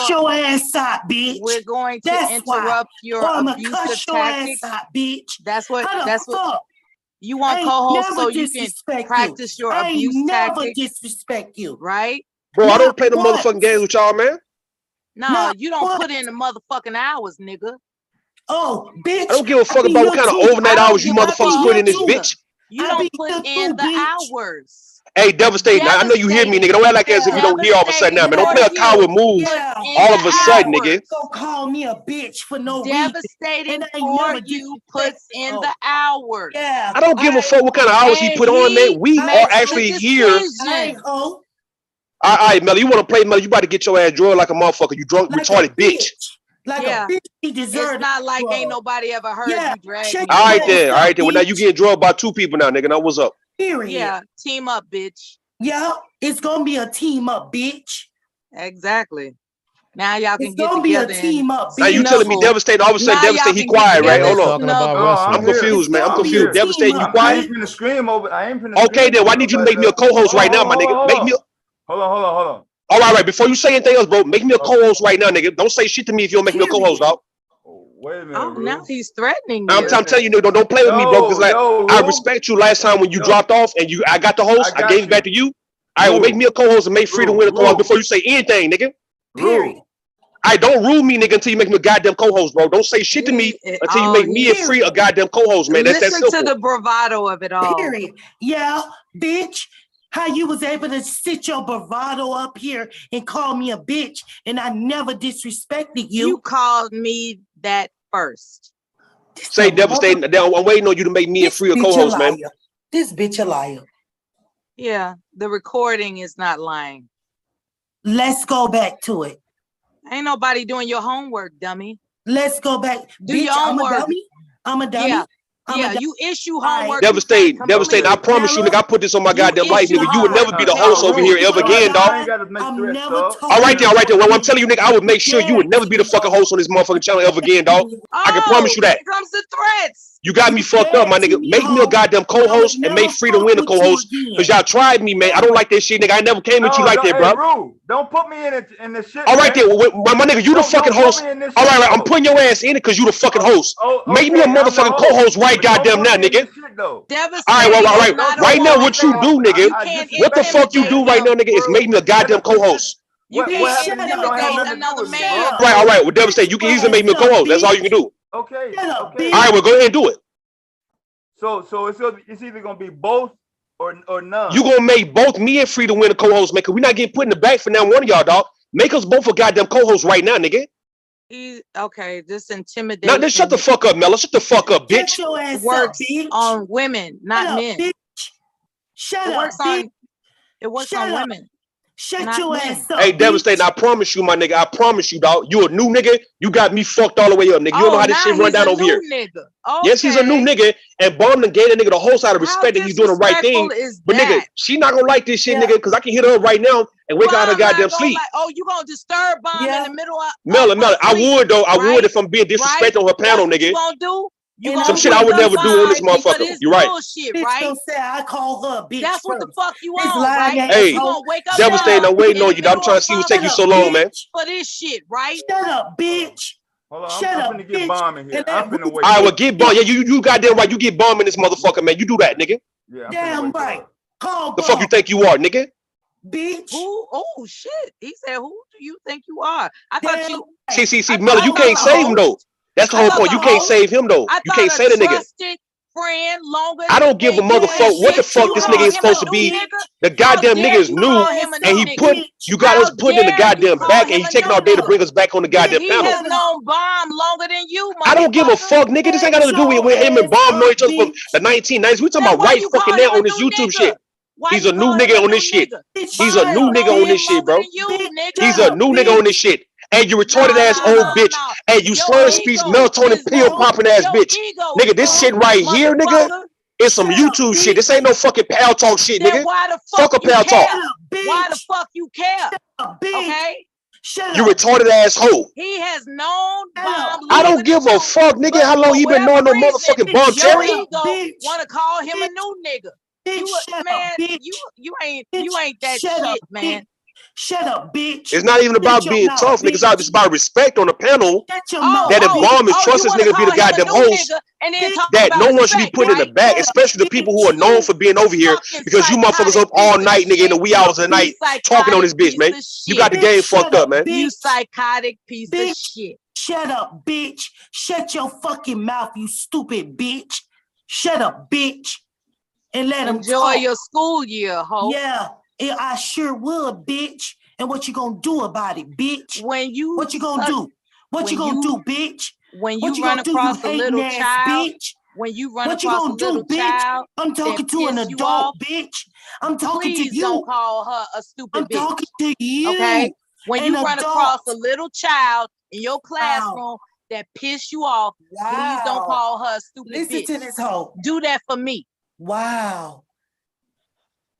[SPEAKER 4] your ass out, bitch.
[SPEAKER 2] We're going to interrupt your abusive tactics.
[SPEAKER 4] Bitch.
[SPEAKER 2] That's what. You want co-host so you can practice your abuse tactics.
[SPEAKER 4] Never disrespect you,
[SPEAKER 2] right?
[SPEAKER 6] Bro, I don't play no motherfucking games with y'all, man.
[SPEAKER 2] No, you don't put in the motherfucking hours, nigga.
[SPEAKER 4] Oh, bitch.
[SPEAKER 6] I don't give a fuck about what kind of overnight hours you motherfuckers put in this bitch.
[SPEAKER 2] You don't put in the hours.
[SPEAKER 6] Hey, devastating. I know you hear me, nigga. Don't act like as if you don't hear all of a sudden now, man. Don't play a coward move all of a sudden, nigga.
[SPEAKER 4] Don't call me a bitch for no
[SPEAKER 2] reason. Devastating for you puts in the hours.
[SPEAKER 4] Yeah.
[SPEAKER 6] I don't give a fuck what kind of hours he put on, man. We are actually here. All right, Melly, you want to play, Melly? You about to get your ass drugged like a motherfucker. You drunk, retarded bitch.
[SPEAKER 4] Like a bitch, he deserves.
[SPEAKER 2] It's not like ain't nobody ever heard you drag me.
[SPEAKER 6] All right then. Well, now you getting drugged by 2 people now, nigga. Now what's up?
[SPEAKER 4] Period.
[SPEAKER 2] Yeah, team up, bitch.
[SPEAKER 4] Yeah, it's gonna be a team up, bitch.
[SPEAKER 2] Exactly. Now y'all can get together. It's
[SPEAKER 4] gonna be a team up.
[SPEAKER 6] Now you telling me Devastating, all of a sudden Devastating, he quiet, right? Hold on. I'm confused, man. I'm confused. Devastating, you quiet?
[SPEAKER 5] I ain't finna scream over. I ain't finna.
[SPEAKER 6] Okay, then why need you to make me a co-host right now, my nigga? Make me.
[SPEAKER 5] Hold on.
[SPEAKER 6] All right. Before you say anything else, bro, make me a co-host right now, nigga. Don't say shit to me if you don't make me a co-host, dog.
[SPEAKER 5] Wait a minute.
[SPEAKER 2] Oh, now he's threatening
[SPEAKER 6] I'm telling you, don't play with me, bro. Because I respect you last time when you dropped off and I got the host. I gave it back to you. All right, well, make me a co-host and make free to win a co-host before you say anything, nigga.
[SPEAKER 4] Period.
[SPEAKER 6] I don't rule me, nigga, until you make me a goddamn co-host, bro. Don't say shit to me until you make me free a goddamn co-host, man. That's that simple.
[SPEAKER 2] Listen to the bravado of it all.
[SPEAKER 4] Period. Yeah, bitch. How you was able to sit your bravado up here and call me a bitch and I never disrespected you.
[SPEAKER 2] You called me that first.
[SPEAKER 6] Say Devastating. I'm waiting on you to make me a free a co-host, man.
[SPEAKER 4] This bitch a liar.
[SPEAKER 2] Yeah, the recording is not lying.
[SPEAKER 4] Let's go back to it.
[SPEAKER 2] Ain't nobody doing your homework, dummy.
[SPEAKER 4] Let's go back.
[SPEAKER 2] Do bitch, your homework.
[SPEAKER 4] I'm a dummy.
[SPEAKER 2] Yeah, you issue homework.
[SPEAKER 6] Devastating. I promise you, nigga, I put this on my goddamn life, nigga. You would never be the host over here ever again, dog. All right then. Well, I'm telling you, nigga, I would make sure you would never be the fucking host on this motherfucking channel ever again, dog. I can promise you that.
[SPEAKER 2] Here comes the threats.
[SPEAKER 6] You got me fucked up, my nigga. Make me a goddamn co-host and make free to win a co-host. Because y'all tried me, man. I don't like that shit, nigga. I never came at you like that, bro.
[SPEAKER 5] Don't put me in the shit.
[SPEAKER 6] All right then, my nigga, you the fucking host. All right, I'm putting your ass in it because you the fucking host. Make me a motherfucking co-host right goddamn now, nigga. All right, right now, what you do, nigga? What the fuck you do right now, nigga? Is make me a goddamn co-host.
[SPEAKER 2] You can't intimidate another man.
[SPEAKER 6] All right. Well, Devastating, you can easily make me a co-host. That's all you can do.
[SPEAKER 5] Okay.
[SPEAKER 6] All right, well, go ahead and do it.
[SPEAKER 5] So it's either gonna be both or none.
[SPEAKER 6] You gonna make both me and Free to win a co-host, man? Cause we not getting put in the back for now. One of y'all, dog. Make us both a goddamn co-host right now, nigga.
[SPEAKER 2] Okay, this intimidation.
[SPEAKER 6] Now, just shut the fuck up, Mella. Shut the fuck up, bitch.
[SPEAKER 2] Works on women, not men.
[SPEAKER 4] Bitch. Shut up, bitch.
[SPEAKER 2] It works on women.
[SPEAKER 4] Shut your ass up.
[SPEAKER 6] Hey, Devastating, I promise you, my nigga. I promise you, dog. You a new nigga. You got me fucked all the way up, nigga. You don't know how this shit run down over here.
[SPEAKER 2] Okay.
[SPEAKER 6] Yes, he's a new nigga. And Bomb done gave that nigga the whole side of respect that he's doing the right thing. But nigga, she not gonna like this shit, nigga, because I can hit her up right now and wake out her goddamn sleep.
[SPEAKER 2] You gonna disturb Bomb in the middle of
[SPEAKER 6] Mella, I would though. I would if I'm being disrespectful on her panel, nigga.
[SPEAKER 2] You gonna do?
[SPEAKER 6] Some shit I would never do on this motherfucker. You're right.
[SPEAKER 2] Bullshit, right?
[SPEAKER 4] Say I call her bitch.
[SPEAKER 2] That's what the fuck you want, right?
[SPEAKER 6] Hey, Devastating, I'm waiting on you. I'm trying to see what's taking you so long, man.
[SPEAKER 2] For this shit, right?
[SPEAKER 4] Shut up, bitch.
[SPEAKER 5] Hold on, I'm finna get Bomb in here. I'm finna wait.
[SPEAKER 6] All right, well, get Bomb. Yeah, you goddamn right. You get Bomb in this motherfucker, man. You do that, nigga.
[SPEAKER 5] Yeah,
[SPEAKER 4] damn right. Call
[SPEAKER 6] the fuck you think you are, nigga?
[SPEAKER 4] Bitch.
[SPEAKER 2] Who? Oh shit. He said, "Who do you think you are?" I thought you.
[SPEAKER 6] See, Mella, you can't save him though. That's the whole point. You can't save him though. You can't say the nigga.
[SPEAKER 2] Friend longer.
[SPEAKER 6] I don't give a motherfucker what the fuck this nigga is supposed to be. The goddamn nigga is new, and he put you got us putting in the goddamn back, and he taking all day to bring us back on the goddamn panel.
[SPEAKER 2] He has known Bomb longer than you.
[SPEAKER 6] I don't give a fuck, nigga. This ain't got nothing to do with him and Bomb know each other from the 1990s. We talking about right fucking now on this YouTube shit. He's a new nigga on this shit. He's a new nigga on this shit, bro. He's a new nigga on this shit. And you retarded ass old bitch. And you slurred speech, melatonin pill popping ass bitch. Nigga, this shit right here, nigga, is some YouTube shit. This ain't no fucking pal talk shit, nigga. Fuck a pal talk.
[SPEAKER 2] Why the fuck you care? Okay?
[SPEAKER 6] You retarded ass hoe.
[SPEAKER 2] He has known Bomb.
[SPEAKER 6] I don't give a fuck, nigga. How long he been knowing no motherfucking Bomb Terry?
[SPEAKER 2] Want to call him a new nigga? You ain't that shit, man.
[SPEAKER 4] Shut up, bitch.
[SPEAKER 6] It's not even about being tough, niggas. It's about respect on the panel. That if Bomb is trust this nigga to be the goddamn host, that no one should be put in the back, especially the people who are known for being over here, because you motherfuckers up all night, nigga, in the wee hours of the night talking on this bitch, man. You got the game fucked up, man.
[SPEAKER 2] You psychotic piece of shit.
[SPEAKER 4] Shut up, bitch. Shut your fucking mouth, you stupid bitch. Shut up, bitch. And let him
[SPEAKER 2] enjoy your school year, ho.
[SPEAKER 4] Yeah, I sure would, bitch. And what you gonna do about it, bitch? What you gonna do? What you gonna do, bitch?
[SPEAKER 2] When you run across a little child,
[SPEAKER 4] bitch?
[SPEAKER 2] When you run across a little child,
[SPEAKER 4] I'm talking to an adult, bitch. I'm talking to you.
[SPEAKER 2] Please don't call her a stupid bitch.
[SPEAKER 4] I'm talking to you.
[SPEAKER 2] Okay? When you run across a little child in your classroom that piss you off, please don't call her a stupid bitch.
[SPEAKER 4] Listen to this hoe.
[SPEAKER 2] Do that for me.
[SPEAKER 4] Wow.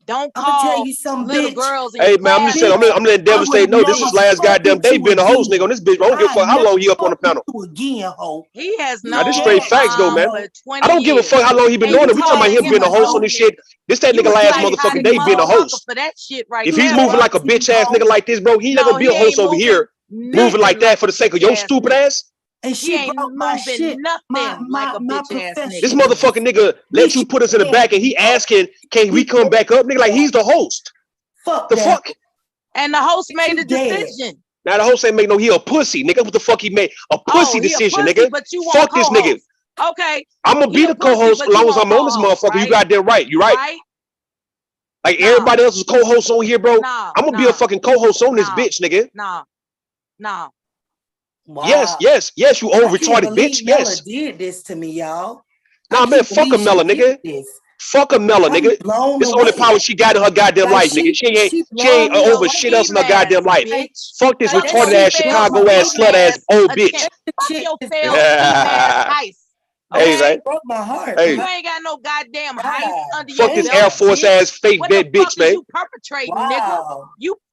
[SPEAKER 2] Don't
[SPEAKER 4] I'm
[SPEAKER 2] call
[SPEAKER 4] gonna tell you something,
[SPEAKER 2] little
[SPEAKER 4] bitch.
[SPEAKER 2] girls in
[SPEAKER 6] Hey
[SPEAKER 2] your
[SPEAKER 6] man, I'm just saying, I'm letting Devastate know this is last goddamn day being a host, nigga, on this bitch. I don't give a fuck how long he up on the panel.
[SPEAKER 4] Again, ho.
[SPEAKER 2] He has
[SPEAKER 6] Now this straight facts though, man. I don't give a fuck how long he been doing it. We talking about him being a host on this shit. This that nigga last motherfucking day being a host.
[SPEAKER 2] For that shit right
[SPEAKER 6] if he's moving like a bitch ass nigga like this, bro, he ain't gonna be a host over here moving like that for the sake of your stupid ass.
[SPEAKER 4] And she
[SPEAKER 2] broke my shit. Nothing like a bitch ass nigga.
[SPEAKER 6] This motherfucking nigga let you put us in the back and he asking, can we come back up? Nigga, like he's the host.
[SPEAKER 4] Fuck
[SPEAKER 6] the fuck?
[SPEAKER 2] And the host made a decision.
[SPEAKER 6] Now the host ain't make no, he a pussy. Nigga, what the fuck he made? A pussy decision, nigga.
[SPEAKER 2] But you
[SPEAKER 6] fuck this nigga.
[SPEAKER 2] Okay.
[SPEAKER 6] I'm gonna be the co-host as long as I'm on this motherfucker. Right? You goddamn right. You right. Like everybody else is co-host on here, bro. I'm gonna be a fucking co-host on this bitch, nigga.
[SPEAKER 2] No.
[SPEAKER 4] Wow.
[SPEAKER 6] Yes, you old retarded bitch. Yes.
[SPEAKER 4] Did this to me, y'all.
[SPEAKER 6] Nah, man, fuck a Mella, nigga. Fuck a Mella, nigga. It's the only power she got in her goddamn life, nigga. She ain't over shit else in her goddamn life. Fuck this retarded ass Chicago ass slut ass old bitch.
[SPEAKER 2] Fuck your failed ass heist.
[SPEAKER 6] Hey, man.
[SPEAKER 4] Broke my heart.
[SPEAKER 6] Hey.
[SPEAKER 2] You ain't got no goddamn heist under
[SPEAKER 6] fuck
[SPEAKER 2] your
[SPEAKER 6] this Air Force ass fake bed bitch, man.
[SPEAKER 2] You perpetrating, nigga.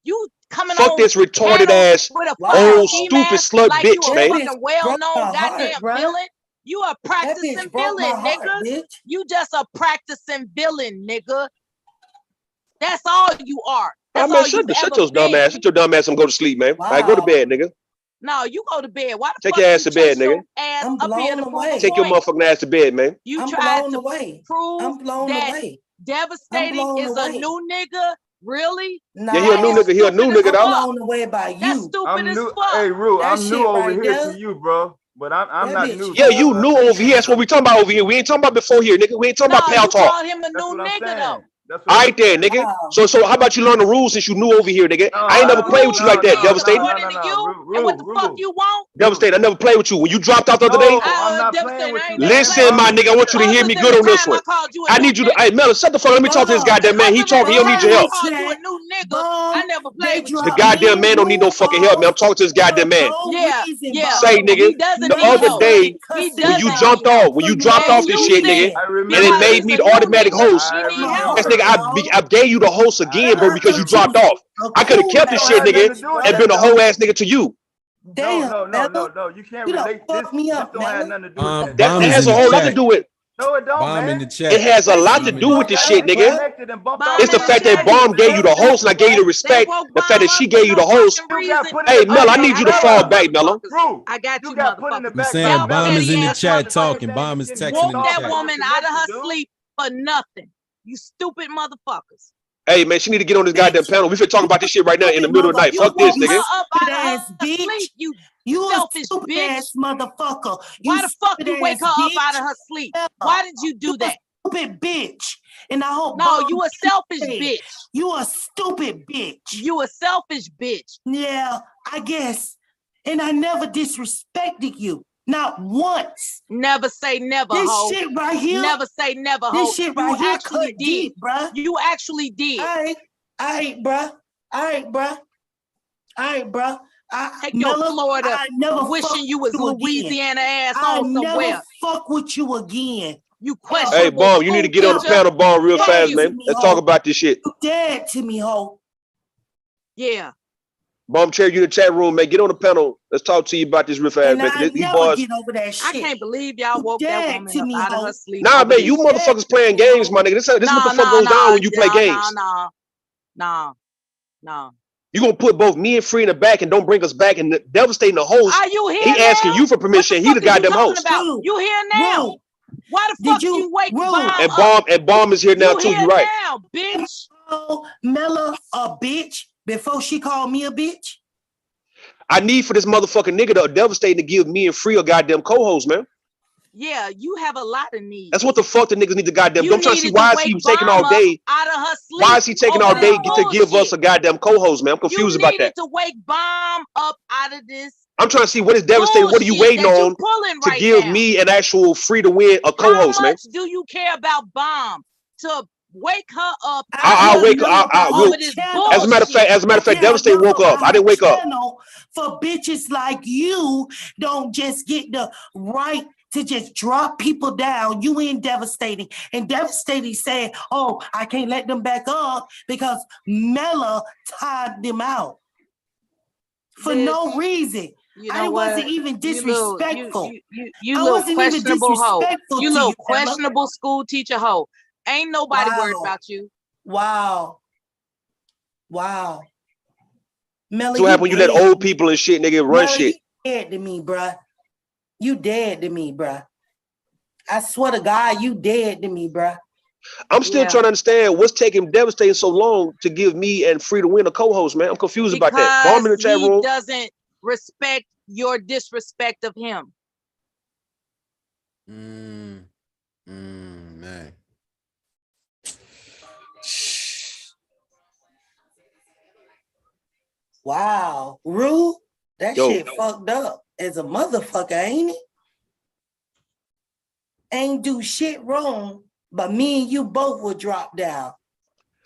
[SPEAKER 2] You coming
[SPEAKER 6] fuck this retarded ass old stupid slut bitch, man.
[SPEAKER 2] You a well-known goddamn villain. You a practicing villain, nigga. You just a practicing villain, nigga. That's all you are. That's all
[SPEAKER 6] shut your dumb ass. Shut your dumb ass and go to sleep, man. All right, go to bed, nigga.
[SPEAKER 2] No, you go to bed. Why the
[SPEAKER 6] fuck your ass to bed, nigga.
[SPEAKER 4] I'm blown away.
[SPEAKER 6] Take your motherfucking ass to bed, man.
[SPEAKER 2] You tried to prove that Devastating is a new nigga. Really?
[SPEAKER 6] Yeah, he a new nigga. He a new nigga, dog.
[SPEAKER 4] I'm blown away by you.
[SPEAKER 2] That's stupid as fuck.
[SPEAKER 5] Hey, Rue, I'm new over here to you, bro. But I'm not new.
[SPEAKER 6] Yeah, you new over here. That's what we talking about over here. We ain't talking about before here, nigga. We ain't talking about pal talk.
[SPEAKER 2] You called him a new nigga, though.
[SPEAKER 6] All right there, nigga. So how about you learn the rules since you new over here, nigga? I ain't never played with you like that, Devastating.
[SPEAKER 2] And what the fuck you want?
[SPEAKER 6] Devastating, I never played with you. When you dropped out the other day,
[SPEAKER 5] I'm not playing with you.
[SPEAKER 6] Listen, my nigga, I want you to hear me good on this one. I need you to, hey, Mella, shut the fuck up. Let me talk to this goddamn man. He don't need your help.
[SPEAKER 2] I never played with you.
[SPEAKER 6] The goddamn man don't need no fucking help, man. I'm talking to this goddamn man.
[SPEAKER 2] Yeah.
[SPEAKER 6] Say, nigga, the other day, when you jumped off, when you dropped off this shit, nigga, and it made me the automatic host. That's nigga, I gave you the host again, bro, because you dropped off. I could have kept this shit, nigga, and been a whole ass nigga to you.
[SPEAKER 5] No. You can't relate this. This don't have nothing to do with
[SPEAKER 6] that. That has a whole lot to do with.
[SPEAKER 5] No, it don't,
[SPEAKER 9] Bomb
[SPEAKER 5] man.
[SPEAKER 9] in the chat.
[SPEAKER 6] It has a lot to do with this shit, nigga. It's the fact that Bomb gave you the host and I gave you the respect. The fact that she gave you the host. Hey, Mel, I need you to fall back, Mella.
[SPEAKER 2] I got you,
[SPEAKER 9] I'm saying Bomb is in the chat talking. Bomb is texting in the
[SPEAKER 2] that
[SPEAKER 9] chat.
[SPEAKER 2] woman out of her sleep for nothing. You stupid motherfuckers.
[SPEAKER 6] Hey, man, she need to get on this goddamn panel. We finna talk about this shit right now in the middle of the night. Fuck this, nigga.
[SPEAKER 2] You selfish bitch,
[SPEAKER 4] motherfucker.
[SPEAKER 2] Why the fuck you wake her up out of her sleep? Why did you do that?
[SPEAKER 4] Stupid bitch. And I hope
[SPEAKER 2] you a selfish bitch.
[SPEAKER 4] You a stupid bitch.
[SPEAKER 2] You a selfish bitch.
[SPEAKER 4] Yeah, I guess. And I never disrespected you. Not once.
[SPEAKER 2] Never say never,
[SPEAKER 4] this
[SPEAKER 2] ho.
[SPEAKER 4] Shit right here.
[SPEAKER 2] Never say never, ho.
[SPEAKER 4] This shit right here
[SPEAKER 2] actually did,
[SPEAKER 4] deep, bruh.
[SPEAKER 2] You actually did.
[SPEAKER 4] All right, bruh.
[SPEAKER 2] Take your Florida. Wishing you was Louisiana ass on somewhere.
[SPEAKER 4] Never fuck with you again.
[SPEAKER 2] You question.
[SPEAKER 6] Hey, Bomb, you need to get on the panel, Bomb, real fast, man. Let's talk about this shit.
[SPEAKER 4] You dead to me, ho.
[SPEAKER 2] Yeah.
[SPEAKER 6] Bomb chair, you in the chat room, man. Get on the panel. Let's talk to you about this real fast, man.
[SPEAKER 4] These boys, get over that shit.
[SPEAKER 2] I can't believe y'all woke that woman up out of her sleep.
[SPEAKER 6] Nah, man, you motherfuckers playing games, my nigga. This is what the fuck goes down when you play games.
[SPEAKER 2] No.
[SPEAKER 6] You gonna put both me and Free in the back and don't bring us back and devastating the host.
[SPEAKER 2] Are you here?
[SPEAKER 6] He asking you for permission. He the goddamn host.
[SPEAKER 2] You here now? Why the fuck you wake Bomb
[SPEAKER 6] and Bomb is here now too. You right?
[SPEAKER 2] Now, bitch.
[SPEAKER 4] Mella a bitch before she called me a bitch.
[SPEAKER 6] I need for this motherfucking nigga to devastate to give me and Free a goddamn co-host, man.
[SPEAKER 2] Yeah, you have a lot of needs.
[SPEAKER 6] That's what the fuck the niggas need to goddamn. I'm trying to see why is he taking all day
[SPEAKER 2] out of her sleep.
[SPEAKER 6] Why is he taking all day to give us a goddamn co-host, man? I'm confused about that.
[SPEAKER 2] You needed to wake Bomb up out of this.
[SPEAKER 6] I'm trying to see what is devastating. What are you waiting on to give me an actual Free to win a co-host, man?
[SPEAKER 2] How much do you care about Bomb to wake her up?
[SPEAKER 6] I'll wake up. I will. As a matter of fact, Devastate woke up. I didn't wake up.
[SPEAKER 4] For bitches like you, don't just get the right to just drop people down. You ain't Devastating. And Devastating said, oh, I can't let them back up because Mella tied them out for no reason. I wasn't even disrespectful.
[SPEAKER 2] You little questionable hoe. You little questionable school teacher hoe. Ain't nobody worried about you.
[SPEAKER 4] Wow. Mella,
[SPEAKER 6] so what happened when you let old people and shit, nigga, run shit?
[SPEAKER 4] You dead to me, bruh. You dead to me, bruh. I swear to God, you dead to me, bruh.
[SPEAKER 6] I'm still trying to understand what's taking Devastating so long to give me and Free to win a co-host, man. I'm confused about that. Bomb in the chat room.
[SPEAKER 2] He doesn't respect your disrespect of him.
[SPEAKER 9] Man.
[SPEAKER 4] Wow, Rue, that shit fucked up as a motherfucker, ain't it? Ain't do shit wrong, but me and you both will drop down.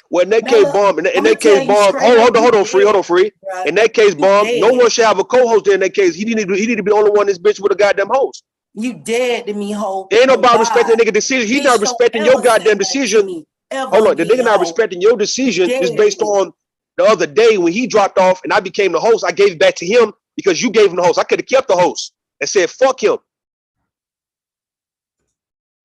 [SPEAKER 6] Well, in that case, Bomb, in that case, Bomb, hold on, Free. In that case, Bomb, no one should have a co-host there in that case. He need to be the only one in this bitch with a goddamn host.
[SPEAKER 4] You dead to me, ho.
[SPEAKER 6] Ain't nobody respecting that nigga decision. He's not respecting your goddamn decision. Hold on, the nigga not respecting your decision is based on the other day when he dropped off and I became the host. I gave it back to him because you gave him the host. I could have kept the host and said, fuck him.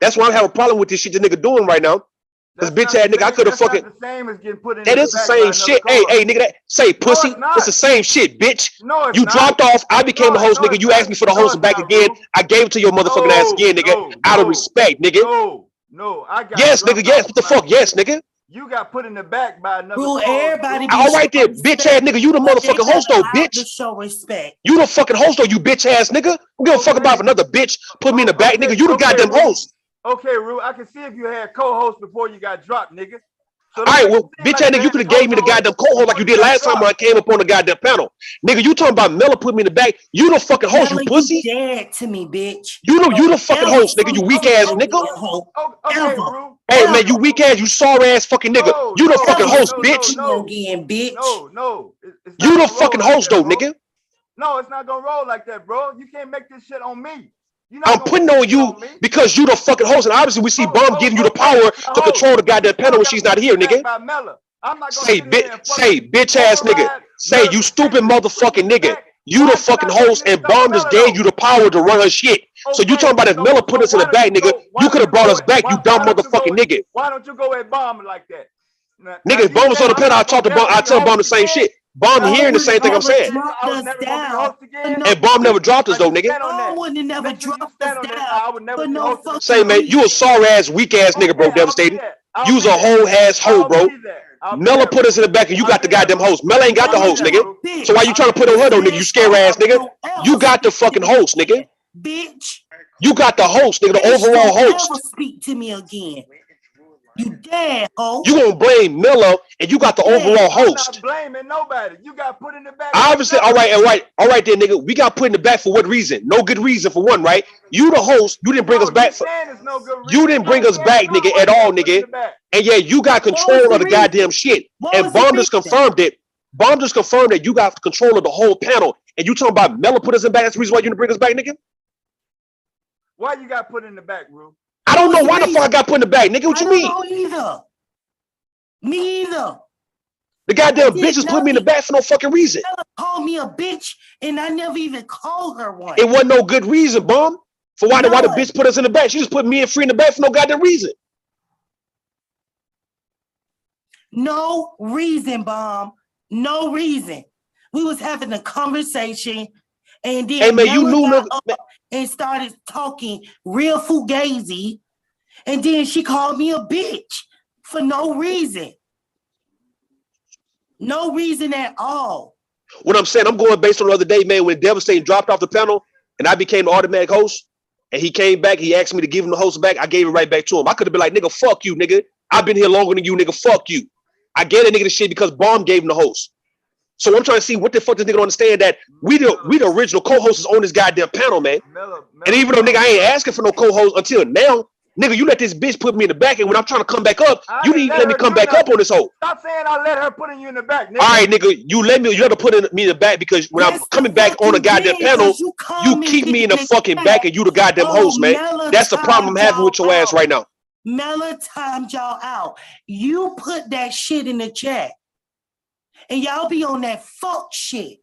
[SPEAKER 6] That's why I have a problem with this shit this nigga doing right now. Because bitch ass nigga, I could have fucking.
[SPEAKER 5] The same as getting put in
[SPEAKER 6] that is the same shit. Hey, nigga, that say pussy. It's the same shit, bitch.
[SPEAKER 5] No, it's
[SPEAKER 6] you
[SPEAKER 5] not.
[SPEAKER 6] Dropped off. I became the host, nigga. You asked me for the host back again. I gave it to your motherfucking ass again, nigga. Out of respect, nigga.
[SPEAKER 5] No, I got.
[SPEAKER 6] Yes, nigga. Yes. What the fuck? Yes, nigga.
[SPEAKER 5] You got put in the back by another.
[SPEAKER 4] Everybody.
[SPEAKER 6] All right there, bitch ass nigga. You the motherfucking host though, bitch.
[SPEAKER 4] To show respect.
[SPEAKER 6] You the fucking host though, you bitch ass nigga. Who give a fuck about if another bitch put me in the back, nigga? You the goddamn host.
[SPEAKER 5] Okay, Rue, I can see if you had co-host before you got dropped, nigga.
[SPEAKER 6] So all right, well, bitch ass nigga, you could have gave me the goddamn co-host like you did last time when I came up on the goddamn panel. Nigga, you talking about Mella put me in the back. You the fucking host, you pussy.
[SPEAKER 4] You dead to me, bitch.
[SPEAKER 6] You the fucking host, nigga, you weak ass nigga.
[SPEAKER 5] Okay, Rue.
[SPEAKER 6] Hey, man, you weak ass, you sorry ass fucking nigga. You the fucking host, bitch.
[SPEAKER 5] No.
[SPEAKER 6] You the fucking host though, nigga.
[SPEAKER 5] No, it's not gonna roll like that, bro. You can't make this shit on me.
[SPEAKER 6] I'm putting on you because you the fucking host, and obviously we see Bomb giving you the power to control the goddamn panel when she's not here, nigga. Say bitch ass nigga. Say you stupid motherfucking nigga. You the fucking host, and Bomb just gave you the power to run her shit. So you talking about if Mella put us in the bag, nigga? You could have brought us back, you dumb motherfucking nigga.
[SPEAKER 5] Why don't you go at Bomb like that?
[SPEAKER 6] Nigga, if Bomb was on the panel, I tell Bomb the same shit. Bomb hearing the same thing I'm saying. And Bomb never dropped us though, nigga.
[SPEAKER 4] Bomb wouldn't never dropped us down.
[SPEAKER 6] Say, man, you a sorry ass, weak ass nigga, bro. Devastating. You was a whole ass hoe, bro. Mella put us in the back and you got the goddamn host. Mella ain't got the host, nigga. So why you trying to put on her though, nigga? You scare ass, nigga. You got the fucking host, nigga.
[SPEAKER 4] Bitch.
[SPEAKER 6] You got the host, nigga, the overall host.
[SPEAKER 4] Never speak to me again. You dead, ho.
[SPEAKER 6] You gonna blame Miller and you got the overall host.
[SPEAKER 5] I'm not blaming nobody. You got put in the back.
[SPEAKER 6] Obviously, all right there, nigga. We got put in the back for what reason? No good reason for one, right? You the host. You didn't bring us back. You didn't bring us back, nigga, at all, nigga. And yeah, you got control of the goddamn shit. And Bomb just confirmed it. Bomb just confirmed that you got control of the whole panel. And you talking about Miller put us in back? That's the reason why you didn't bring us back, nigga?
[SPEAKER 5] Why you got put in the back, Rue?
[SPEAKER 6] I don't know why the fuck I got put in the back, nigga. What you mean?
[SPEAKER 4] I don't know either. Me either.
[SPEAKER 6] The goddamn bitches put me in the back for no fucking reason.
[SPEAKER 4] Called me a bitch, and I never even called her one.
[SPEAKER 6] It wasn't no good reason, Bomb. For why the bitch put us in the back. She just put me and Free in the back for no goddamn reason.
[SPEAKER 4] No reason, Bomb. No reason. We was having a conversation, and then
[SPEAKER 6] Hey man, you
[SPEAKER 4] Mela
[SPEAKER 6] knew
[SPEAKER 4] got
[SPEAKER 6] nigga.
[SPEAKER 4] up and started talking real fugazi, and then she called me a bitch for no reason. No reason at all.
[SPEAKER 6] What I'm saying, I'm going based on the other day, man, when Devastating dropped off the panel and I became the automatic host, and he came back, he asked me to give him the host back. I gave it right back to him. I could have been like, nigga, fuck you, nigga. I've been here longer than you, nigga. Fuck you. I gave that nigga the shit because Bomb gave him the host. So I'm trying to see what the fuck this nigga don't understand, that we the original co-hosts on this goddamn panel, man. And even though nigga I ain't asking for no co-host until now, nigga, you let this bitch put me in the back, and when I'm trying to come back up, you didn't even let me come back up on this hole.
[SPEAKER 5] Stop saying I let her put you in the back, nigga.
[SPEAKER 6] All right, nigga, you let her put me in the back because when I'm coming back on the goddamn panel, you keep me in the fucking back and you the goddamn host, man. That's the problem I'm having with your ass right now.
[SPEAKER 4] Mela timed y'all out. You put that shit in the chat, and y'all be on that fuck shit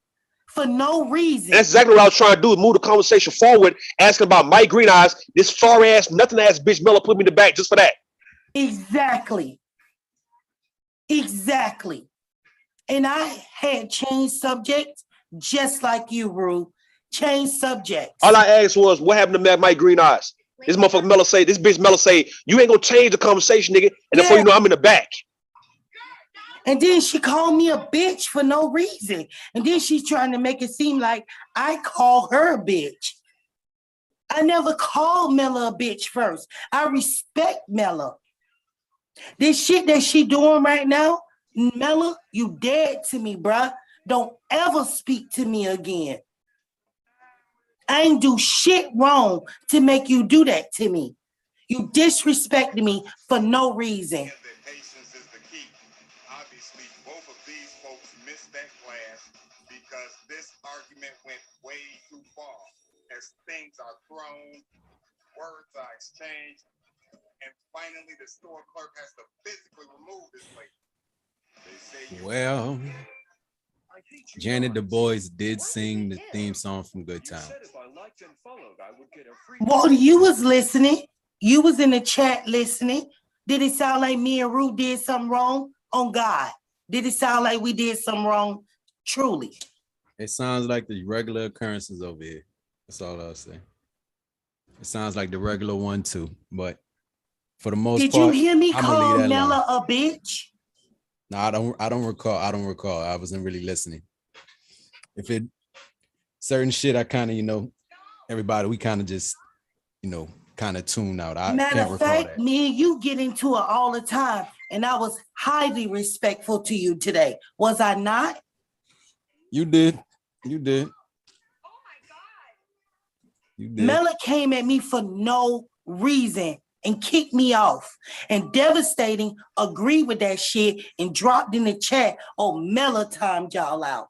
[SPEAKER 4] for no reason.
[SPEAKER 6] That's exactly what I was trying to do, is move the conversation forward, asking about Mike Green Eyes, this far ass, nothing ass bitch Mela put me in the back just for that.
[SPEAKER 4] Exactly. Exactly. And I had changed subjects just like you, Rue. Change subjects.
[SPEAKER 6] All I asked was, what happened to Mike Green Eyes? This motherfucker Mela say, this bitch Mela say, you ain't gonna change the conversation, nigga. And before you know, I'm in the back.
[SPEAKER 4] And then she called me a bitch for no reason. And then she's trying to make it seem like I call her a bitch. I never called Mela a bitch first. I respect Mela. This shit that she doing right now, Mela, you dead to me, bruh. Don't ever speak to me again. I ain't do shit wrong to make you do that to me. You disrespected me for no reason.
[SPEAKER 10] Patience is the key. Obviously, both of these folks missed that class because this argument went way too far. As things are thrown, words are exchanged, and finally the store clerk has to physically remove this lady.
[SPEAKER 9] Well, Janet Du Bois did sing the theme song from Good Time.
[SPEAKER 4] Well, you was listening. You was in the chat listening. Did it sound like me and Rue did something wrong? On God. Did it sound like we did something wrong? Truly.
[SPEAKER 9] It sounds like the regular occurrences over here. That's all I'll say. It sounds like the regular one too, but for the most part,
[SPEAKER 4] did you hear me
[SPEAKER 9] I'm
[SPEAKER 4] call Mela a bitch?
[SPEAKER 9] No, I don't recall. I wasn't really listening. If it certain shit, I kind of, everybody, we kind of just, kind of tune out. I
[SPEAKER 4] Matter
[SPEAKER 9] can't
[SPEAKER 4] of
[SPEAKER 9] recall
[SPEAKER 4] fact,
[SPEAKER 9] that.
[SPEAKER 4] me and you get into it all the time, and I was highly respectful to you today. Was I not?
[SPEAKER 9] You did. You did.
[SPEAKER 4] Mela came at me for no reason and kicked me off. And Devastating agreed with that shit and dropped in the chat, oh, Mela timed y'all out.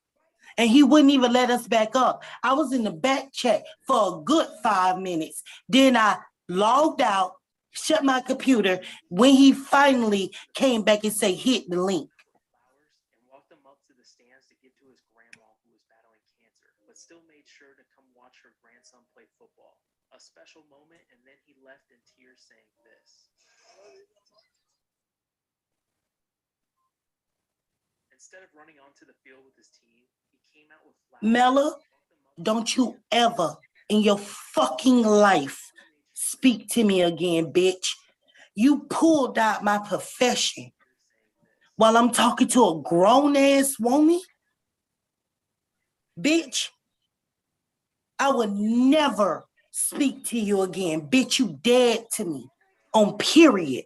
[SPEAKER 4] And he wouldn't even let us back up. I was in the back chat for a good 5 minutes. Then I logged out, shut my computer, when he finally came back and say, hit the link.
[SPEAKER 11] And walked him up to the stands to give to his grandma who was battling cancer, but still made sure to come watch her grandson play football. A special moment, and then he left in tears saying this. Instead of running onto the field with his team, he came out with flowers.
[SPEAKER 4] Mela, don't you ever in your fucking life speak to me again, bitch. You pulled out my profession while I'm talking to a grown-ass woman. Bitch, I would never speak to you again. Bitch, you dead to me. On period.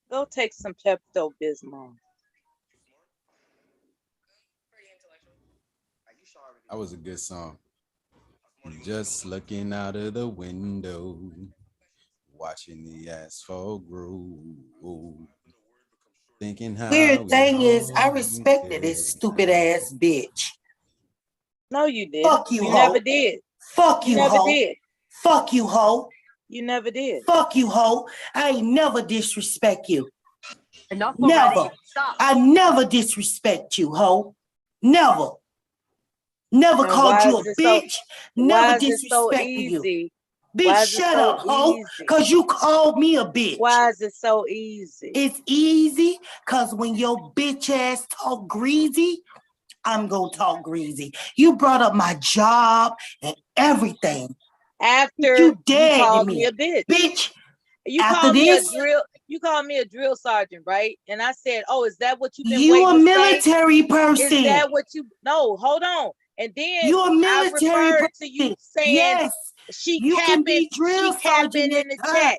[SPEAKER 2] Go take some Pepto-Bismol.
[SPEAKER 9] That was a good song. Just looking out of the window, watching the asphalt grow. Thinking how
[SPEAKER 4] weird thing is, I respected this stupid ass bitch.
[SPEAKER 2] No, you didn't.
[SPEAKER 4] Fuck you,
[SPEAKER 2] you
[SPEAKER 4] hoe.
[SPEAKER 2] Never did.
[SPEAKER 4] Fuck you,
[SPEAKER 2] never
[SPEAKER 4] hoe.
[SPEAKER 2] Did.
[SPEAKER 4] Fuck you, hoe.
[SPEAKER 2] You never did.
[SPEAKER 4] Fuck you, hoe. I ain't never disrespect you.
[SPEAKER 12] Enough
[SPEAKER 4] Never.
[SPEAKER 12] already. Stop.
[SPEAKER 4] I never disrespect you, hoe. Never. Never
[SPEAKER 2] And
[SPEAKER 4] called
[SPEAKER 2] why
[SPEAKER 4] you a
[SPEAKER 2] is it so?
[SPEAKER 4] bitch. Never
[SPEAKER 2] Why is it so
[SPEAKER 4] disrespected you.
[SPEAKER 2] easy?
[SPEAKER 4] Bitch,
[SPEAKER 2] Why is it
[SPEAKER 4] shut
[SPEAKER 2] so
[SPEAKER 4] up, hoe.
[SPEAKER 2] easy?
[SPEAKER 4] Because you called me a bitch.
[SPEAKER 2] Why is it so easy?
[SPEAKER 4] It's easy because when your bitch ass talk greasy, I'm going to talk greasy. You brought up my job and everything.
[SPEAKER 2] After
[SPEAKER 4] you dead
[SPEAKER 2] called
[SPEAKER 4] to
[SPEAKER 2] me a bitch.
[SPEAKER 4] Bitch,
[SPEAKER 2] You
[SPEAKER 4] after
[SPEAKER 2] called me a
[SPEAKER 4] this,
[SPEAKER 2] drill. You called me a drill sergeant, right? And I said, "Oh, is that what you've been
[SPEAKER 4] you
[SPEAKER 2] waiting
[SPEAKER 4] a
[SPEAKER 2] to
[SPEAKER 4] military
[SPEAKER 2] say?
[SPEAKER 4] person.
[SPEAKER 2] Is that what you? No, hold on." And then
[SPEAKER 4] You a
[SPEAKER 2] I
[SPEAKER 4] military
[SPEAKER 2] referred
[SPEAKER 4] person.
[SPEAKER 2] to you saying
[SPEAKER 4] Yes,
[SPEAKER 2] she
[SPEAKER 4] you can be
[SPEAKER 2] capping
[SPEAKER 4] drill sergeant
[SPEAKER 2] in the
[SPEAKER 4] at
[SPEAKER 2] chat.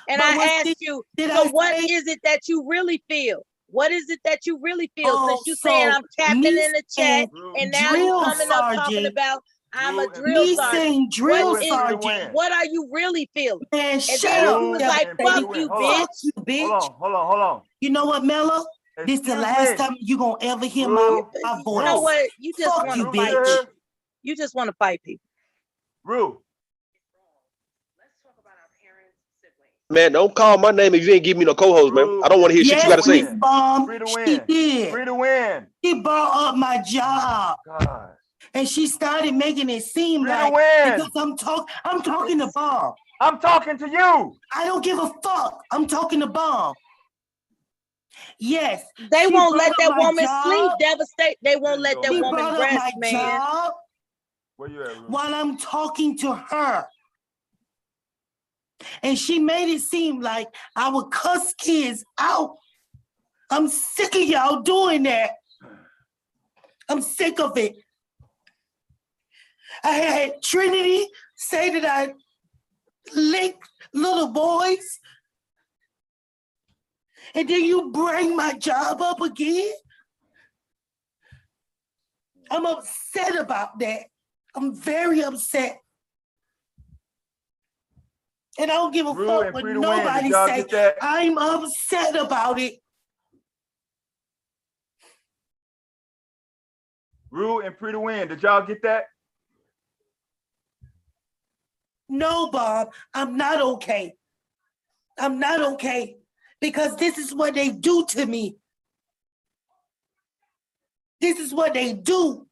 [SPEAKER 2] And
[SPEAKER 4] But
[SPEAKER 2] I asked you,
[SPEAKER 4] did
[SPEAKER 2] so
[SPEAKER 4] I
[SPEAKER 2] what
[SPEAKER 4] say?
[SPEAKER 2] is it that you really feel? What is it that you really feel?
[SPEAKER 4] Oh,
[SPEAKER 2] Since you saying
[SPEAKER 4] so
[SPEAKER 2] I'm capping
[SPEAKER 4] me
[SPEAKER 2] in the chat,
[SPEAKER 4] saying
[SPEAKER 2] and now you
[SPEAKER 4] drill
[SPEAKER 2] coming up talking
[SPEAKER 4] sergeant,
[SPEAKER 2] about I'm a
[SPEAKER 5] Drew and
[SPEAKER 2] drill
[SPEAKER 4] me
[SPEAKER 2] sergeant.
[SPEAKER 4] saying drill
[SPEAKER 2] What is
[SPEAKER 4] sergeant.
[SPEAKER 2] what are you really feeling?
[SPEAKER 4] Man,
[SPEAKER 2] And
[SPEAKER 4] shut
[SPEAKER 2] then
[SPEAKER 4] up,
[SPEAKER 2] you was
[SPEAKER 5] Drew
[SPEAKER 2] like,
[SPEAKER 5] and
[SPEAKER 2] fuck
[SPEAKER 5] Pretty
[SPEAKER 4] baby.
[SPEAKER 5] Win.
[SPEAKER 2] you,
[SPEAKER 5] Hold
[SPEAKER 2] bitch.
[SPEAKER 5] on.
[SPEAKER 4] Fuck you, bitch.
[SPEAKER 5] Hold on.
[SPEAKER 4] You know what, Mello? This the
[SPEAKER 5] Excuse
[SPEAKER 4] last
[SPEAKER 5] me.
[SPEAKER 4] time you gonna ever hear
[SPEAKER 5] Drew.
[SPEAKER 4] my
[SPEAKER 2] You
[SPEAKER 4] voice.
[SPEAKER 2] know what? You just
[SPEAKER 4] Fuck
[SPEAKER 2] want
[SPEAKER 4] you,
[SPEAKER 2] to
[SPEAKER 5] Drew,
[SPEAKER 2] fight
[SPEAKER 4] bitch.
[SPEAKER 2] people. You just want to fight people.
[SPEAKER 5] Drew.
[SPEAKER 11] Let's talk about our parents, siblings.
[SPEAKER 6] Man, don't call my name if you ain't give me no co-host, man. I don't want to hear shit you
[SPEAKER 4] Yes,
[SPEAKER 6] got to say.
[SPEAKER 4] Miss Bomb.
[SPEAKER 5] Free to
[SPEAKER 4] She
[SPEAKER 5] win.
[SPEAKER 4] did.
[SPEAKER 5] Free to win.
[SPEAKER 4] She brought up my job.
[SPEAKER 5] God.
[SPEAKER 4] And she started making it seem
[SPEAKER 5] Free to
[SPEAKER 4] like
[SPEAKER 5] win.
[SPEAKER 4] because I'm talking to Bomb.
[SPEAKER 5] I'm talking to you.
[SPEAKER 4] I don't give a fuck. I'm talking to Bomb. Yes.
[SPEAKER 2] They
[SPEAKER 4] she
[SPEAKER 2] won't
[SPEAKER 4] brought
[SPEAKER 2] let
[SPEAKER 4] up
[SPEAKER 2] that
[SPEAKER 4] my
[SPEAKER 2] woman
[SPEAKER 4] job.
[SPEAKER 2] sleep. Devastate. They won't
[SPEAKER 5] There you
[SPEAKER 2] let
[SPEAKER 5] go,
[SPEAKER 2] that
[SPEAKER 5] man.
[SPEAKER 4] She
[SPEAKER 2] woman
[SPEAKER 4] brought up
[SPEAKER 2] rest,
[SPEAKER 4] my
[SPEAKER 2] man.
[SPEAKER 4] job
[SPEAKER 5] Where you at, Ruth?
[SPEAKER 4] while I'm talking to her. And she made it seem like I would cuss kids out. I'm sick of y'all doing that. I'm sick of it. I had Trinity say that I licked little boys. And then you bring my job up again? I'm upset about that. I'm very upset. And I don't give a fuck what nobody say. I'm upset about it.
[SPEAKER 5] Rue and Pretty Win, did y'all get that?
[SPEAKER 4] No, Bob, I'm not okay. I'm not okay because this is what they do to me. This is what they do.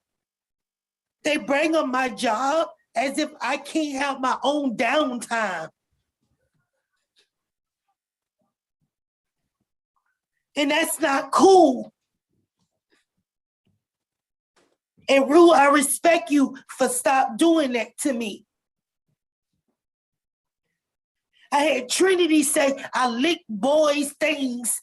[SPEAKER 4] They bring up my job as if I can't have my own downtime. And that's not cool. And Rue, I respect you for stop doing that to me. I had Trinity say I lick boys' things.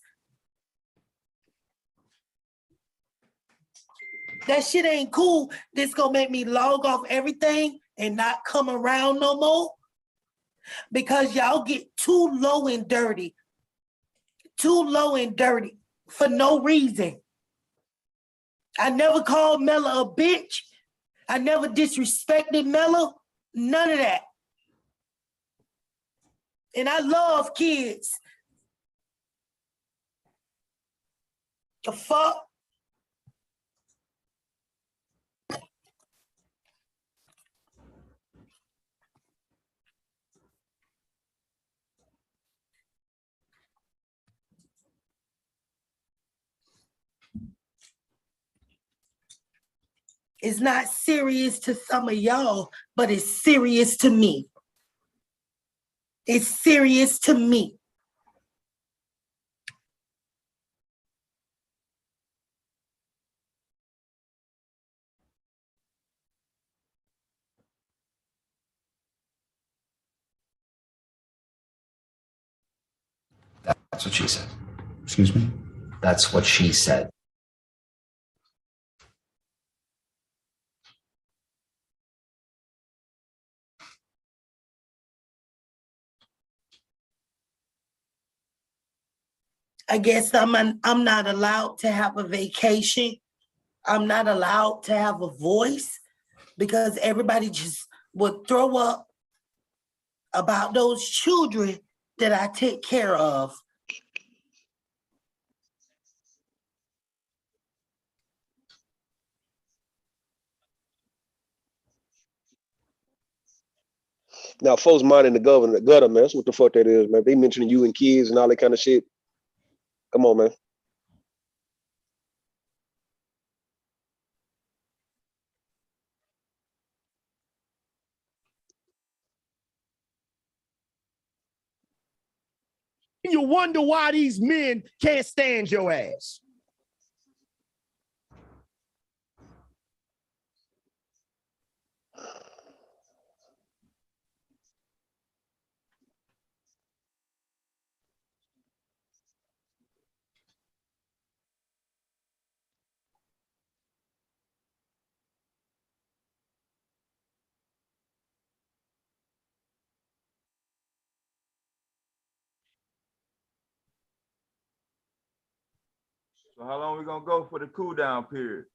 [SPEAKER 4] That shit ain't cool. This gonna make me log off everything and not come around no more. Because y'all get too low and dirty. Too low and dirty for no reason. I never called Mella a bitch. I never disrespected Mella. None of that. And I love kids. The fuck? It's not serious to some of y'all, but it's serious to me. It's serious to me.
[SPEAKER 12] That's what she said. Excuse me? That's what she said.
[SPEAKER 4] I guess I'm not allowed to have a vacation. I'm not allowed to have a voice because everybody just would throw up about those children that I take care of.
[SPEAKER 6] Now, folks minding the gutter, man. That's what the fuck that is, man. They mentioning you and kids and all that kind of shit. Come on, man.
[SPEAKER 13] You wonder why these men can't stand your ass.
[SPEAKER 5] So how long we gonna go for the cool down period?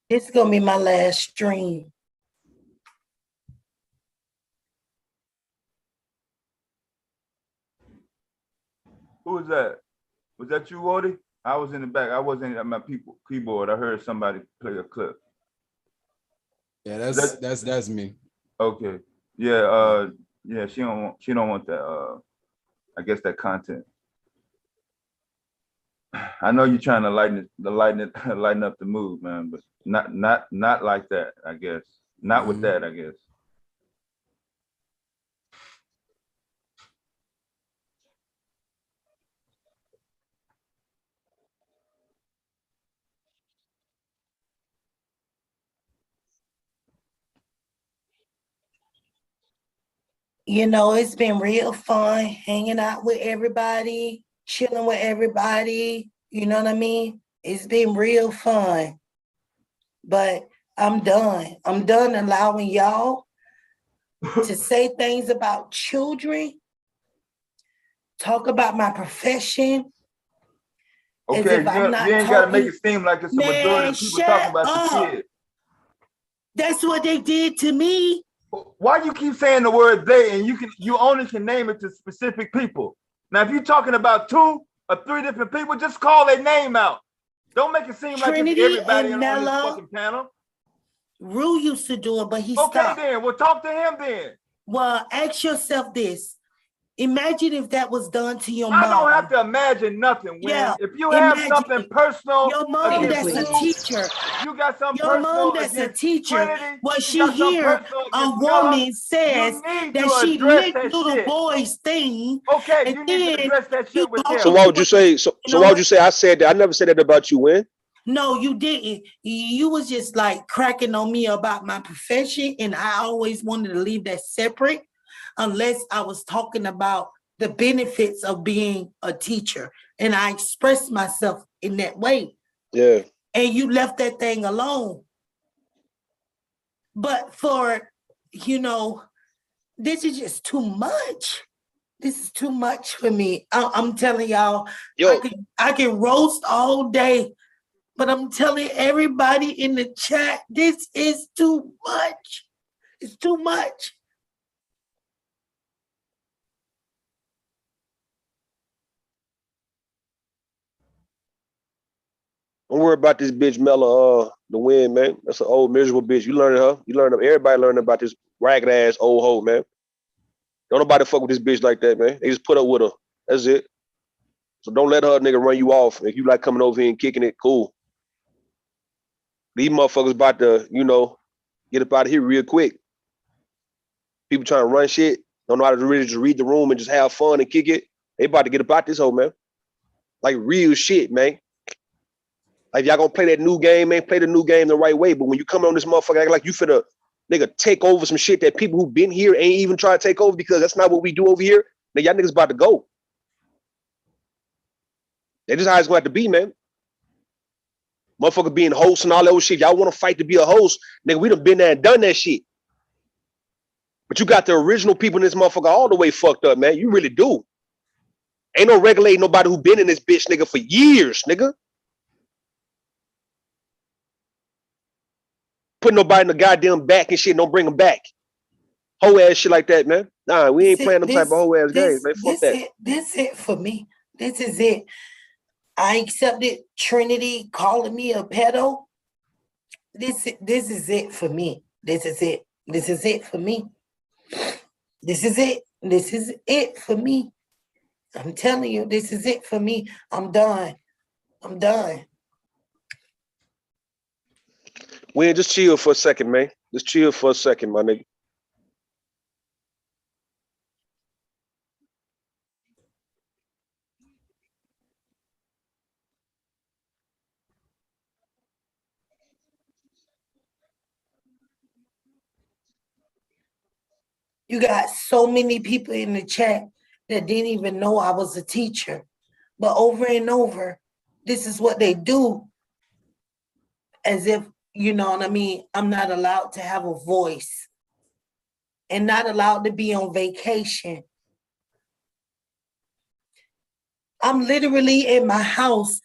[SPEAKER 4] It's gonna be my last stream.
[SPEAKER 5] Who was that? Was that you, Woody? I was in the back. I wasn't at my keyboard. I heard somebody play a clip.
[SPEAKER 9] Yeah, that's me.
[SPEAKER 5] Okay. Yeah. Yeah. She don't want that. I guess that content. I know you're trying to lighten up the mood, man, but not like that. I guess not with that. I guess.
[SPEAKER 4] You know, it's been real fun hanging out with everybody, chilling with everybody. You know what I mean? It's been real fun. But I'm done. I'm done allowing y'all to say things about children, talk about my profession.
[SPEAKER 5] Okay, you ain't got to make it seem like it's a majority of people talking about the kid.
[SPEAKER 4] That's what they did to me.
[SPEAKER 5] Why you keep saying the word they, and you only can name it to specific people? Now, if you're talking about 2 or 3 different people, just call their name out. Don't make it seem
[SPEAKER 4] Trinity
[SPEAKER 5] like it's everybody
[SPEAKER 4] and
[SPEAKER 5] on this
[SPEAKER 4] Nella,
[SPEAKER 5] fucking panel.
[SPEAKER 4] Rue used to do it, but he stopped.
[SPEAKER 5] Okay, then we'll talk to him then.
[SPEAKER 4] Well, ask yourself this. Imagine if that was done to your mom.
[SPEAKER 5] I don't have to imagine nothing, Win.
[SPEAKER 4] Yeah,
[SPEAKER 5] if you have something personal,
[SPEAKER 4] your mom that's a teacher.
[SPEAKER 5] You got something
[SPEAKER 4] your
[SPEAKER 5] personal
[SPEAKER 4] mom that's a teacher.
[SPEAKER 5] Trinity,
[SPEAKER 4] When she hear a woman says that she licked little boy's thing,
[SPEAKER 5] okay,
[SPEAKER 4] and
[SPEAKER 5] you need to address that shit with him.
[SPEAKER 6] So why would you say? So why would you say I said that? I never said that about you, Win.
[SPEAKER 4] No, you didn't. You was just like cracking on me about my profession, and I always wanted to leave that separate, unless I was talking about the benefits of being a teacher, and I expressed myself in that way.
[SPEAKER 6] Yeah.
[SPEAKER 4] And you left that thing alone. But for, this is just too much. This is too much for me. I'm telling y'all, I can roast all day, but I'm telling everybody in the chat, this is too much. It's too much.
[SPEAKER 6] Don't worry about this bitch Mella, the Win, man. That's an old miserable bitch. You learning her. You learn everybody learning about this ragged ass old hoe, man. Don't nobody fuck with this bitch like that, man. They just put up with her. That's it. So don't let her nigga run you off. If you like coming over here and kicking it, cool. These motherfuckers about to, get up out of here real quick. People trying to run shit, don't know how to really just read the room and just have fun and kick it. They about to get up out this hoe, man. Like real shit, man. Like y'all gonna play that new game, man, play the new game the right way. But when you come on this motherfucker, act like you finna nigga take over some shit that people who been here ain't even try to take over, because that's not what we do over here. Now y'all niggas about to go. That is how it's going to have to be, man. Motherfucker being host and all that old shit. Y'all want to fight to be a host, nigga, we done been there and done that shit. But you got the original people in this motherfucker all the way fucked up, man. You really do. Ain't no regulating nobody who been in this bitch, nigga, for years, nigga. Put nobody in the goddamn back and shit, don't bring them back. Whole ass shit like that, man. Nah, we ain't playing them type of whole ass games, man. Fuck that.
[SPEAKER 4] This it for me. This is it. I accepted Trinity calling me a pedo. This is it for me. This is it. This is it for me. This is it. This is it for me. I'm telling you, this is it for me. I'm done. I'm done.
[SPEAKER 6] Win, just chill for a second, man. Just chill for a second, my nigga.
[SPEAKER 4] You got so many people in the chat that didn't even know I was a teacher. But over and over, this is what they do, as if, you know what I mean, I'm not allowed to have a voice and not allowed to be on vacation. I'm literally in my house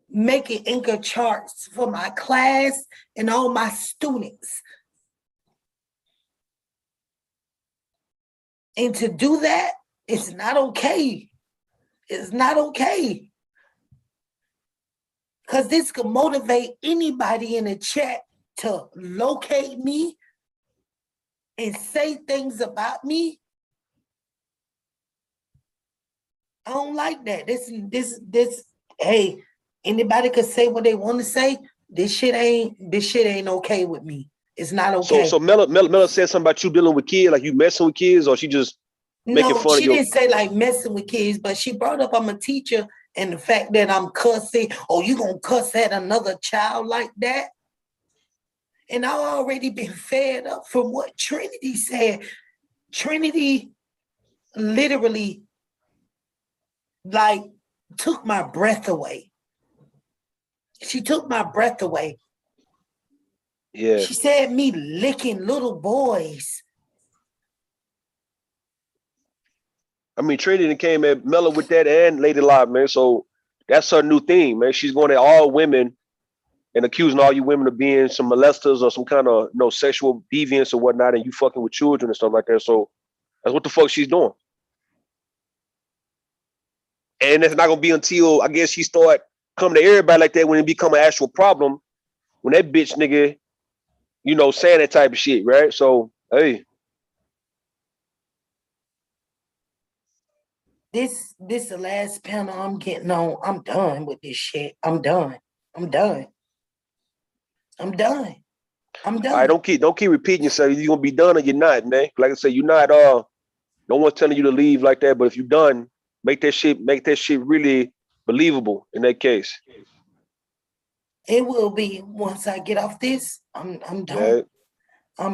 [SPEAKER 4] making anchor charts for my class and all my students. And to do that, it's not okay. It's not okay. Because this could motivate anybody in the chat to locate me and say things about me. I don't like that. Hey, anybody could say what they want to say. This shit ain't okay with me. It's not okay.
[SPEAKER 6] So Mela said something about you dealing with kids, like you messing with kids, or she just making fun of you?
[SPEAKER 4] No, she didn't say like messing with kids, but she brought up I'm a teacher and the fact that I'm cussing. Oh, you gonna cuss at another child like that? And I already been fed up from what Trinity said. Trinity literally like took my breath away. She took my breath away.
[SPEAKER 6] Yeah.
[SPEAKER 4] She said me licking little boys.
[SPEAKER 6] I mean, Trinity came at Mela with that and Lady Live, man. So that's her new thing, man. She's going at all women and accusing all you women of being some molesters or some kind of sexual deviance or whatnot, and you fucking with children and stuff like that. So that's what the fuck she's doing. And it's not gonna be until I guess she start coming to everybody like that when it become an actual problem, when that bitch nigga, saying that type of shit, right? So hey.
[SPEAKER 4] This the last panel I'm getting on. I'm done with this shit. I'm done. I'm done. I'm done. I'm done.
[SPEAKER 6] All right, don't keep repeating yourself. You're gonna be done or you're not, man. Like I said, you're not no one's telling you to leave like that, but if you're done, make that shit really believable in that case.
[SPEAKER 4] It will be once I get off this. I'm done. Yeah.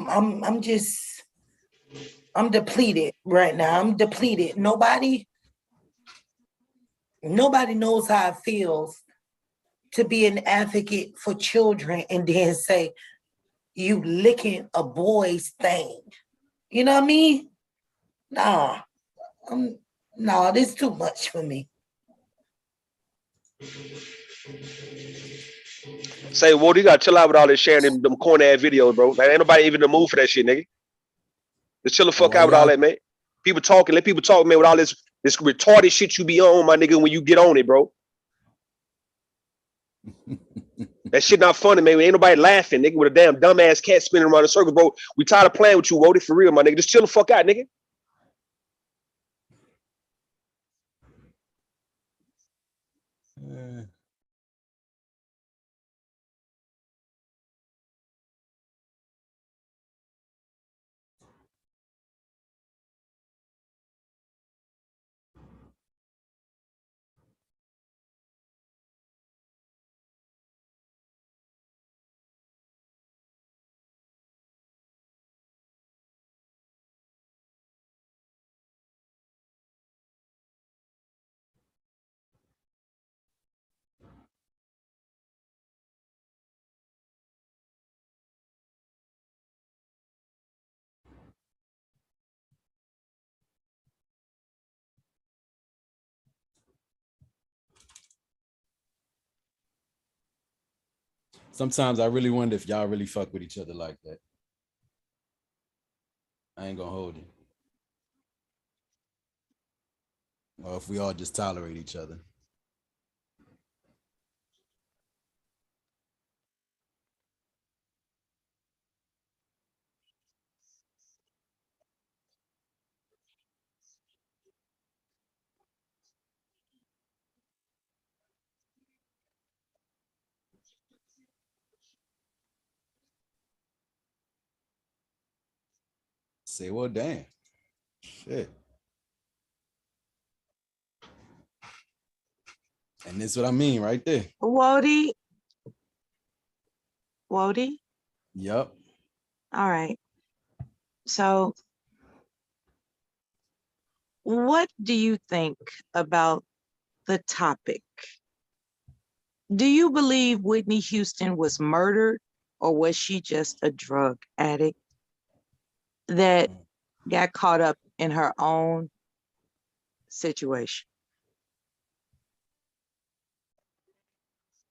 [SPEAKER 4] I'm depleted right now. I'm depleted. Nobody knows how it feels to be an advocate for children and then say you licking a boy's thing. You know what I mean? Nah, this is too much for me.
[SPEAKER 6] Say, well, you gotta chill out with all this sharing them corny ass videos, bro. Like, ain't nobody even in the mood for that shit, nigga. Just chill the fuck out with all that, man. People talking, let people talk, man, with all this retarded shit you be on, my nigga, when you get on it, bro. That shit not funny, man. Ain't nobody laughing, nigga, with a damn dumbass cat spinning around in circle, bro. We tired of playing with you, Wody, for real, my nigga. Just chill the fuck out, nigga.
[SPEAKER 9] Sometimes I really wonder if y'all really fuck with each other like that. I ain't gonna hold you. Or if we all just tolerate each other. Say, well, damn. Shit. And that's what I mean right there.
[SPEAKER 2] Wody.
[SPEAKER 9] Yep.
[SPEAKER 2] All right. So what do you think about the topic? Do you believe Whitney Houston was murdered, or was she just a drug addict that got caught up in her own situation?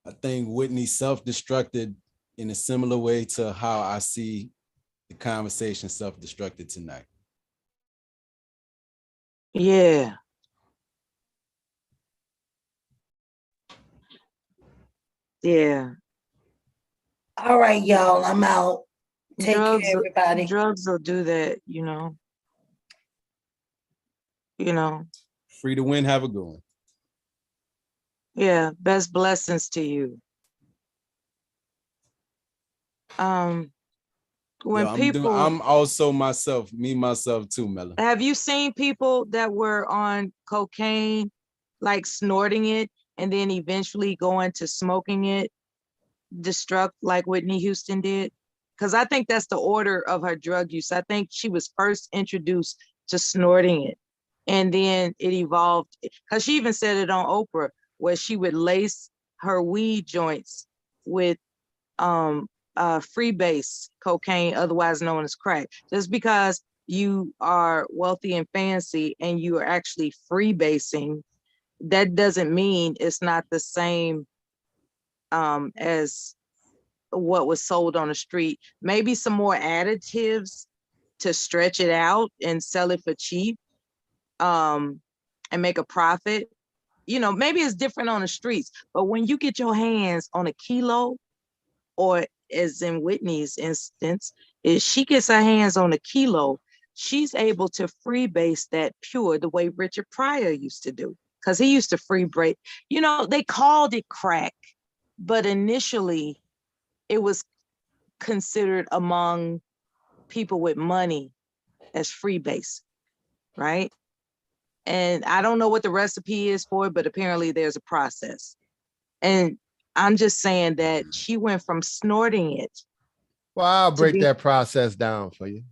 [SPEAKER 9] I think Whitney self-destructed in a similar way to how I see the conversation self-destructed tonight.
[SPEAKER 2] Yeah. Yeah.
[SPEAKER 4] All right, y'all. I'm out. Take
[SPEAKER 2] drugs,
[SPEAKER 4] care, everybody.
[SPEAKER 2] Drugs will do that, you know.
[SPEAKER 9] Free to win, have a good one.
[SPEAKER 2] Yeah, best blessings to you. When
[SPEAKER 9] I'm also myself too, Mella.
[SPEAKER 2] Have you seen people that were on cocaine, like snorting it, and then eventually going to smoking it, destruct like Whitney Houston did? Because I think that's the order of her drug use. I think she was first introduced to snorting it, and then it evolved. Because she even said it on Oprah, where she would lace her weed joints with freebase cocaine, otherwise known as crack. Just because you are wealthy and fancy and you are actually freebasing, that doesn't mean it's not the same as what was sold on the street. Maybe some more additives to stretch it out and sell it for cheap, and make a profit. Maybe it's different on the streets, but when you get your hands on a kilo, or as in Whitney's instance, if she gets her hands on a kilo, she's able to freebase that pure the way Richard Pryor used to do, because he used to freebase. They called it crack, but initially it was considered among people with money as freebase, right? And I don't know what the recipe is for it, but apparently there's a process. And I'm just saying that she went from snorting it.
[SPEAKER 7] Well, I'll break that process down for you.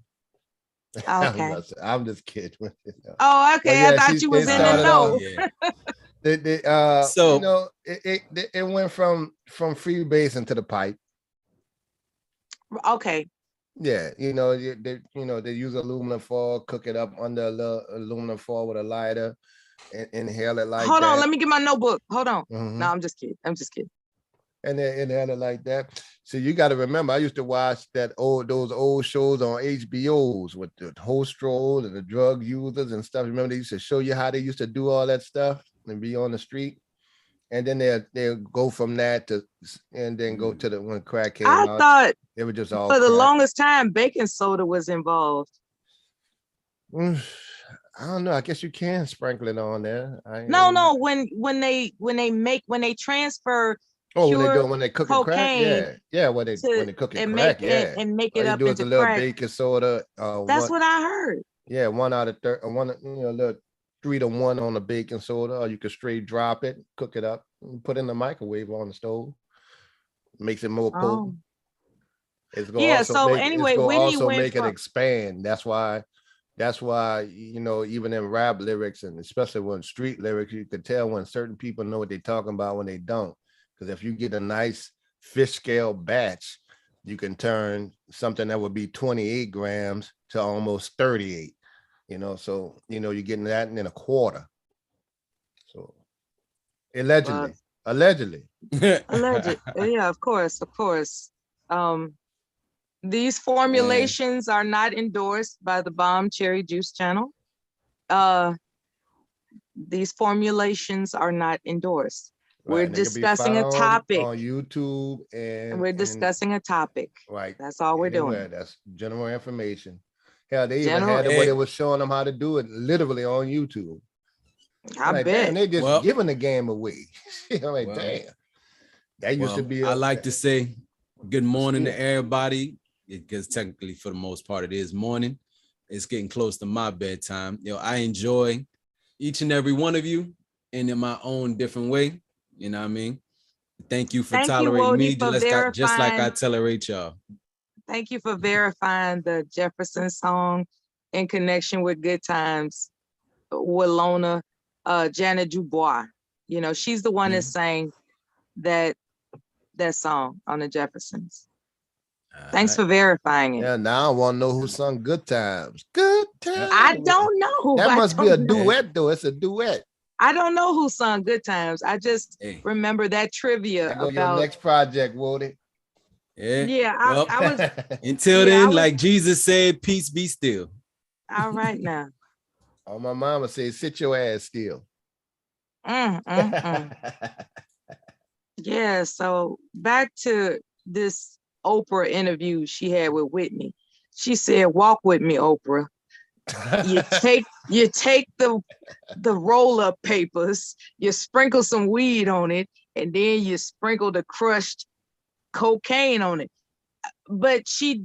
[SPEAKER 2] Okay.
[SPEAKER 7] I'm just kidding.
[SPEAKER 2] Oh, okay.
[SPEAKER 7] Yeah,
[SPEAKER 2] I thought you was in the know.
[SPEAKER 7] So it went from freebasing to the pipe.
[SPEAKER 2] Okay.
[SPEAKER 7] Yeah, they use aluminum foil, cook it up under aluminum foil with a lighter, and inhale it like that.
[SPEAKER 2] Hold on, let me get my notebook. Hold on. No, I'm just kidding.
[SPEAKER 7] And then inhale it like that. So you got to remember, I used to watch those old shows on HBOs with the host roll and the drug users and stuff. Remember, they used to show you how they used to do all that stuff and be on the street. And then they'll go from that and then go to when crack came out.
[SPEAKER 2] I thought
[SPEAKER 7] it was just all
[SPEAKER 2] for the
[SPEAKER 7] crack.
[SPEAKER 2] longest time baking soda was involved.
[SPEAKER 7] I don't know. I guess you can sprinkle it on there.
[SPEAKER 2] No. When they transfer.
[SPEAKER 7] When they cook crack, yeah. When they cook it crack,
[SPEAKER 2] and make it up into
[SPEAKER 7] a little
[SPEAKER 2] crack.
[SPEAKER 7] baking soda.
[SPEAKER 2] That's what I heard.
[SPEAKER 7] Yeah, 1 out of 1, little 3 to 1 on the baking soda, or you could straight drop it, cook it up, and put it in the microwave on the stove. Makes it more potent. It's going to make it expand. That's why, even in rap lyrics, and especially when street lyrics, you could tell when certain people know what they're talking about when they don't. Because if you get a nice fish scale batch, you can turn something that would be 28 grams to almost 38. So you're getting that in a quarter. So allegedly.
[SPEAKER 2] Yeah, of course. These formulations are not endorsed by the Bomb Cherry Juice channel. These formulations are not endorsed. Right. We're discussing a topic
[SPEAKER 7] on YouTube, and
[SPEAKER 2] we're discussing a topic.
[SPEAKER 7] Right.
[SPEAKER 2] That's all we're doing.
[SPEAKER 7] That's general information. Hell, they even had it where they was showing them how to do it literally on YouTube.
[SPEAKER 2] I bet.
[SPEAKER 7] And they just giving the game away. Damn. That used to be.
[SPEAKER 9] I like to say good morning to everybody, because technically, for the most part, it is morning. It's getting close to my bedtime. I enjoy each and every one of you, and in my own different way. You know what I mean? Thank you for tolerating me, just like I tolerate y'all.
[SPEAKER 2] Thank you for verifying the Jefferson song in connection with Good Times. Walona, Janet Dubois. You know, she's the one that sang that song on the Jeffersons. Thanks for verifying it.
[SPEAKER 7] Yeah, now I want to know who sung Good Times. Good Times.
[SPEAKER 2] I don't know.
[SPEAKER 7] That must be a
[SPEAKER 2] know.
[SPEAKER 7] duet, though. It's a duet.
[SPEAKER 2] I don't know who sung Good Times. I just remember that trivia
[SPEAKER 7] That go
[SPEAKER 2] about
[SPEAKER 7] your next project, Woody.
[SPEAKER 2] Yeah,
[SPEAKER 9] Well,
[SPEAKER 2] I was.
[SPEAKER 9] Until then, like Jesus said, peace be still.
[SPEAKER 2] All right now.
[SPEAKER 7] Oh, my mama said, sit your ass still.
[SPEAKER 2] Yeah, so back to this Oprah interview she had with Whitney. She said, "Walk with me, Oprah. You take the roll-up papers, you sprinkle some weed on it, and then you sprinkle the crushed cocaine on it." But she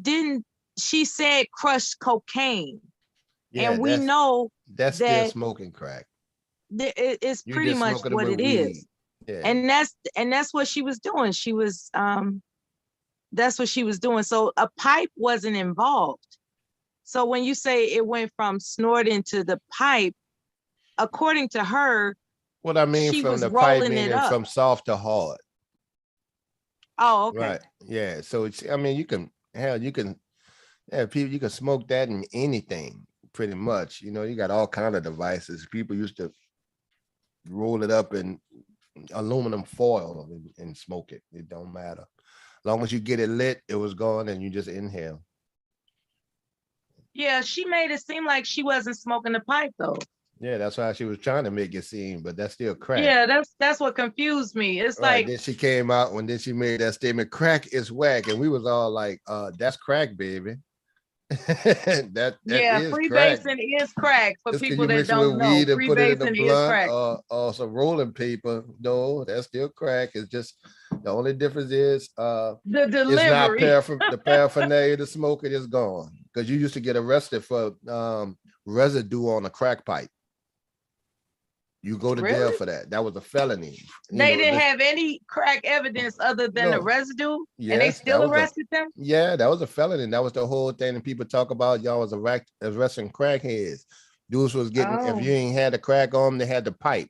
[SPEAKER 2] said crushed cocaine.
[SPEAKER 7] Yeah,
[SPEAKER 2] and we know
[SPEAKER 7] that's
[SPEAKER 2] that
[SPEAKER 7] still smoking crack.
[SPEAKER 2] It's
[SPEAKER 7] You
[SPEAKER 2] pretty
[SPEAKER 7] just
[SPEAKER 2] much
[SPEAKER 7] smoking
[SPEAKER 2] what
[SPEAKER 7] with
[SPEAKER 2] it
[SPEAKER 7] weed.
[SPEAKER 2] is.
[SPEAKER 7] Yeah.
[SPEAKER 2] And that's what she was doing. She was that's what she was doing. So a pipe wasn't involved. So when you say it went from snorting to the pipe, according to her,
[SPEAKER 7] what I mean
[SPEAKER 2] she
[SPEAKER 7] from
[SPEAKER 2] was
[SPEAKER 7] the pipe
[SPEAKER 2] rolling it
[SPEAKER 7] meaning
[SPEAKER 2] up.
[SPEAKER 7] from soft to hard.
[SPEAKER 2] Oh, okay.
[SPEAKER 7] Right. Yeah. So it's, I mean, you can people, you can smoke that in anything pretty much. You know, you got all kind of devices. People used to roll it up in aluminum foil and smoke it. It don't matter. As long as you get it lit, it was gone and you just inhale.
[SPEAKER 2] Yeah, she made it seem like she wasn't smoking the pipe though.
[SPEAKER 7] Yeah, that's why she was trying to make it seem, but that's still crack.
[SPEAKER 2] Yeah, that's what confused me. It's
[SPEAKER 7] right.
[SPEAKER 2] like
[SPEAKER 7] Then she came out when she made that statement, crack is whack. And we was all like, that's crack, baby. that is
[SPEAKER 2] freebasing is crack for
[SPEAKER 7] just
[SPEAKER 2] people
[SPEAKER 7] you
[SPEAKER 2] that
[SPEAKER 7] mix it
[SPEAKER 2] don't
[SPEAKER 7] with
[SPEAKER 2] know.
[SPEAKER 7] weed and put it in a
[SPEAKER 2] Freebasing is
[SPEAKER 7] blunt
[SPEAKER 2] crack.
[SPEAKER 7] or some rolling paper. No, that's still crack. It's just the only difference is
[SPEAKER 2] the delivery.
[SPEAKER 7] It's not the paraphernalia to smoke it is gone. Because you used to get arrested for residue on a crack pipe. You go to jail for that. That was a felony.
[SPEAKER 2] They didn't have any crack evidence other than the residue, and they still arrested them?
[SPEAKER 7] Yeah, that was a felony. That was the whole thing that people talk about. Y'all was arresting crackheads. Dudes was getting, if you ain't had the crack on, they had the pipe.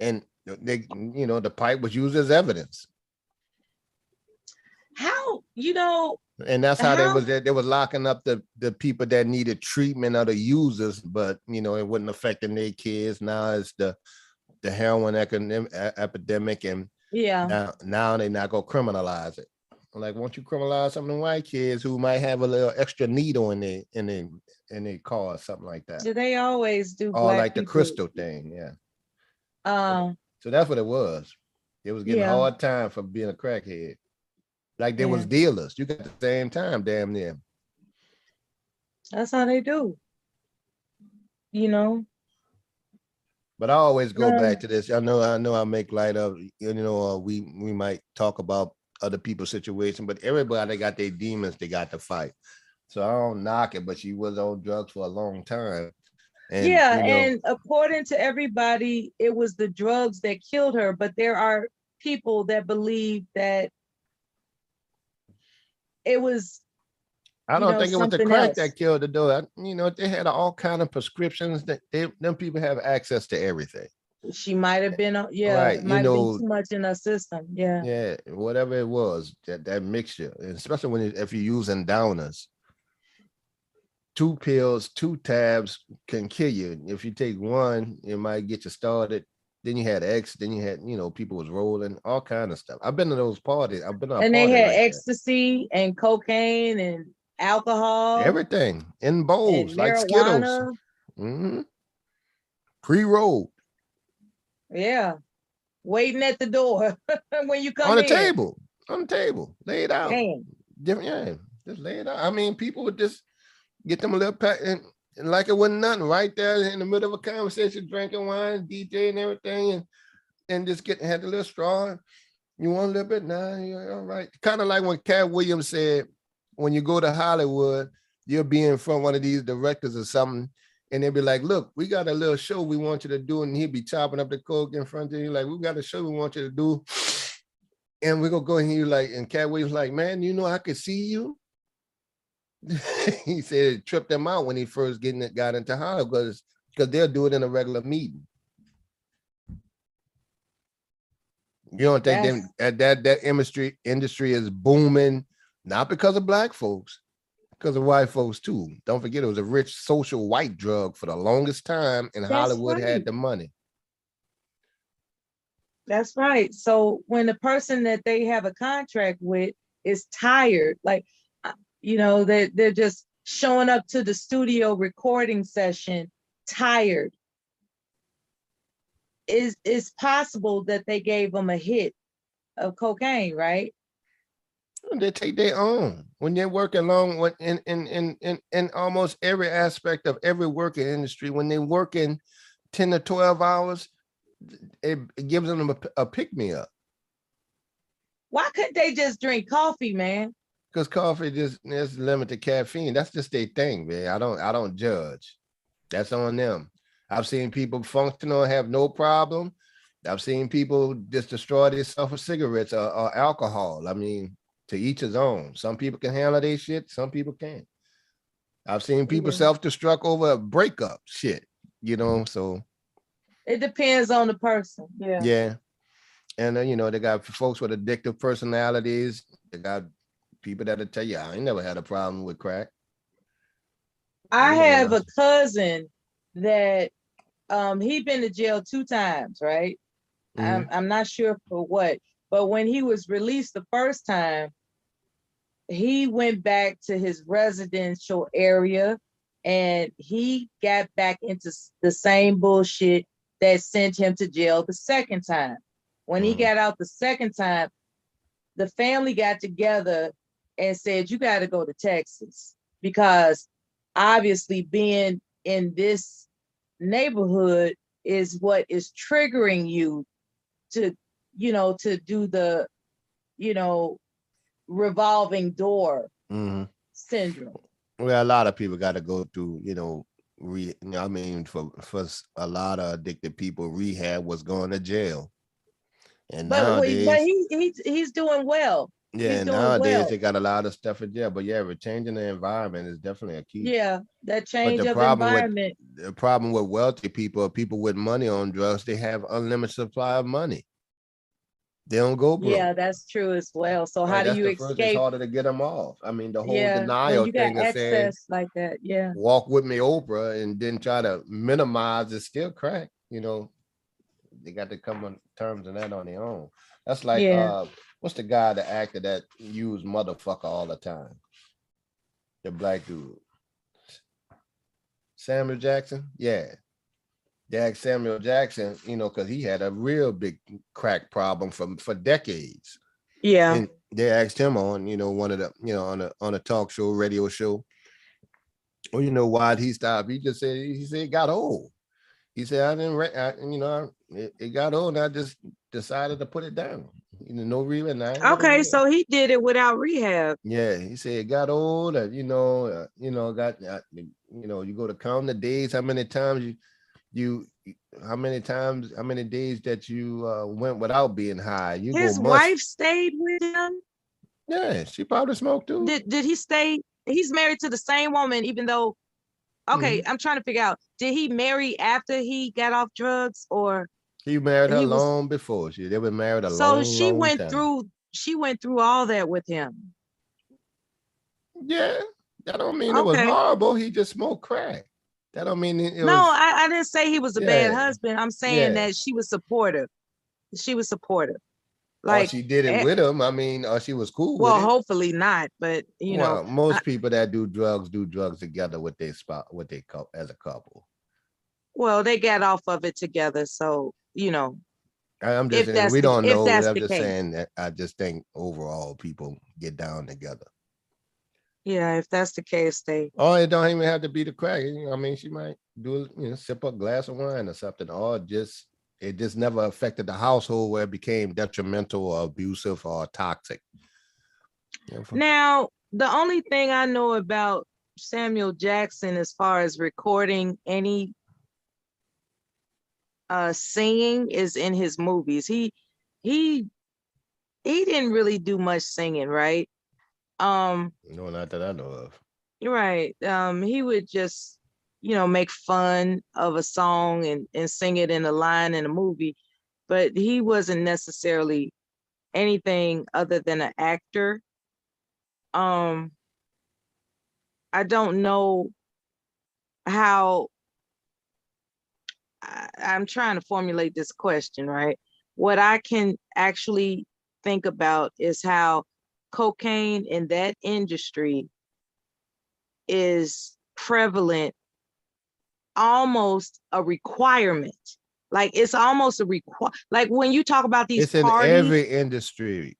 [SPEAKER 7] And they, the pipe was used as evidence.
[SPEAKER 2] How,
[SPEAKER 7] and that's how they was locking up the people that needed treatment of the users, but it wasn't affecting their kids. Now it's the heroin epidemic, and now they not gonna criminalize it. Like, won't you criminalize some of the white kids who might have a little extra needle in their car or something like that?
[SPEAKER 2] Do they always do?
[SPEAKER 7] Or like the crystal thing, yeah. So that's what it was. It was getting hard time for being a crackhead. Like there was dealers. You got the same time, damn near.
[SPEAKER 2] That's how they do.
[SPEAKER 7] But I always go back to this. I know I make light of, we might talk about other people's situation, but everybody got their demons they got to fight. So I don't knock it, but she was on drugs for a long time. And,
[SPEAKER 2] and according to everybody, it was the drugs that killed her. But there are people that believe that it was.
[SPEAKER 7] I don't think it was the crack that killed her, though. They had all kind of prescriptions that them people have access to everything.
[SPEAKER 2] She might have been,
[SPEAKER 7] right.
[SPEAKER 2] Might have been too much in her system. Yeah.
[SPEAKER 7] Yeah, whatever it was, that mixture, especially if you're using downers. 2 pills, 2 tabs can kill you. If you take one, it might get you started. Then you had X, then you had, people was rolling, all kind of stuff. I've been to those parties.
[SPEAKER 2] And they had ecstasy and cocaine and alcohol.
[SPEAKER 7] Everything in bowls, like Skittles. Mm-hmm. Pre-rolled.
[SPEAKER 2] Yeah. Waiting at the door when you come
[SPEAKER 7] on the
[SPEAKER 2] in.
[SPEAKER 7] On the table. Lay it out.
[SPEAKER 2] Damn.
[SPEAKER 7] Yeah, just lay it out. I mean, people would just get them a little pack and like it wasn't nothing right there in the middle of a conversation, drinking wine, DJ and everything, and just had a little straw. You want a little bit? Nah, you're all right. Kind of like when Cat Williams said, when you go to Hollywood, you'll be in front of one of these directors or something, and they'll be like, look, we got a little show we want you to do, and he'll be chopping up the coke in front of you, like, we got a show we want you to do, and we're gonna go and and Cat Williams like, man, I could see you. He said it tripped him out when he first got into Hollywood, because they'll do it in a regular meeting. You don't think that industry is booming, not because of black folks, because of white folks too. Don't forget, it was a rich social white drug for the longest time, and Hollywood had the money.
[SPEAKER 2] That's right. So when the person that they have a contract with is tired, like, they're just showing up to the studio recording session tired, it's possible that they gave them a hit of cocaine, right?
[SPEAKER 7] They take their own when they're working long in almost every aspect of every working industry. When they're working 10 to 12 hours, it gives them a pick-me-up.
[SPEAKER 2] Why couldn't they just drink coffee, man?
[SPEAKER 7] Because coffee just is limited caffeine. That's just their thing, man. I don't judge. That's on them. I've seen people functional and have no problem. I've seen people just destroy themselves with cigarettes or alcohol. I mean, to each his own. Some people can handle their shit. Some people can't. I've seen people self-destruct over a breakup shit, so.
[SPEAKER 2] It depends on the person. Yeah.
[SPEAKER 7] Yeah. And they got folks with addictive personalities. They got people that'll tell you, I ain't never had a problem with crack.
[SPEAKER 2] I have a cousin that he been to jail 2 times, right? Mm-hmm. I'm not sure for what, but when he was released the first time, he went back to his residential area and he got back into the same bullshit that sent him to jail the second time. When he got out the second time, the family got together and said, you got to go to Texas, because obviously being in this neighborhood is what is triggering you to, to do the, revolving door syndrome.
[SPEAKER 7] Well, a lot of people got to go through, for a lot of addicted people, rehab was going to jail. And nowadays,
[SPEAKER 2] he's doing well.
[SPEAKER 7] Yeah, nowadays they got a lot of stuff in jail, but changing the environment is definitely a key.
[SPEAKER 2] Yeah, that change of environment.
[SPEAKER 7] The problem with wealthy people with money on drugs, they have unlimited supply of money. They don't go broke.
[SPEAKER 2] Yeah, that's true as well. So how do you escape?
[SPEAKER 7] It's harder to get them off. I mean, the whole denial thing of saying,
[SPEAKER 2] like that,
[SPEAKER 7] walk with me, Oprah, and then try to minimize it's still crack. They got to come on terms of that on their own. That's like, what's the guy, the actor that used motherfucker all the time? The black dude. Samuel Jackson? Yeah. They asked Samuel Jackson, because he had a real big crack problem for decades.
[SPEAKER 2] Yeah.
[SPEAKER 7] And they asked him on, one of the, on a talk show, radio show, well, why'd he stop? He just said, it got old. He said, it got old and I just decided to put it down. No reason.
[SPEAKER 2] Okay, so he did it without rehab.
[SPEAKER 7] Yeah, he said it got old. You go to count the days, how many times how many days that you went without being high.
[SPEAKER 2] His wife stayed with him.
[SPEAKER 7] Yeah, she probably smoked too.
[SPEAKER 2] Did he stay? He's married to the same woman, even though. Okay, I'm trying to figure out. Did he marry after he got off drugs, or
[SPEAKER 7] he married her long before? They were married a long time. So
[SPEAKER 2] she went through. She went through all that with him.
[SPEAKER 7] Yeah, that don't mean it was horrible. He just smoked crack. That don't mean it was.
[SPEAKER 2] No, I didn't say he was a bad husband. I'm saying that she was supportive. She was supportive. Like
[SPEAKER 7] she did it with him. I mean, she was cool.
[SPEAKER 2] Well,
[SPEAKER 7] with it.
[SPEAKER 2] Hopefully not, but
[SPEAKER 7] most people that do drugs together with their as a couple.
[SPEAKER 2] Well, they got off of it together, so
[SPEAKER 7] I'm just saying we don't know. I'm just saying that I just think overall people get down together.
[SPEAKER 2] Yeah, if that's the case, they.
[SPEAKER 7] Oh, it don't even have to be the crack. I mean, she might do sip a glass of wine or something, or it just never affected the household where it became detrimental or abusive or toxic.
[SPEAKER 2] Now, the only thing I know about Samuel Jackson as far as recording any singing is in his movies. He didn't really do much singing, right?
[SPEAKER 7] No, not that I know of.
[SPEAKER 2] Right. He would just make fun of a song and sing it in a line in a movie, but he wasn't necessarily anything other than an actor. I don't know how. I'm trying to formulate this question, right? What I can actually think about is how cocaine in that industry is prevalent, almost a requirement. Like it's almost a like when you talk about these
[SPEAKER 7] It's in
[SPEAKER 2] parties,
[SPEAKER 7] every industry.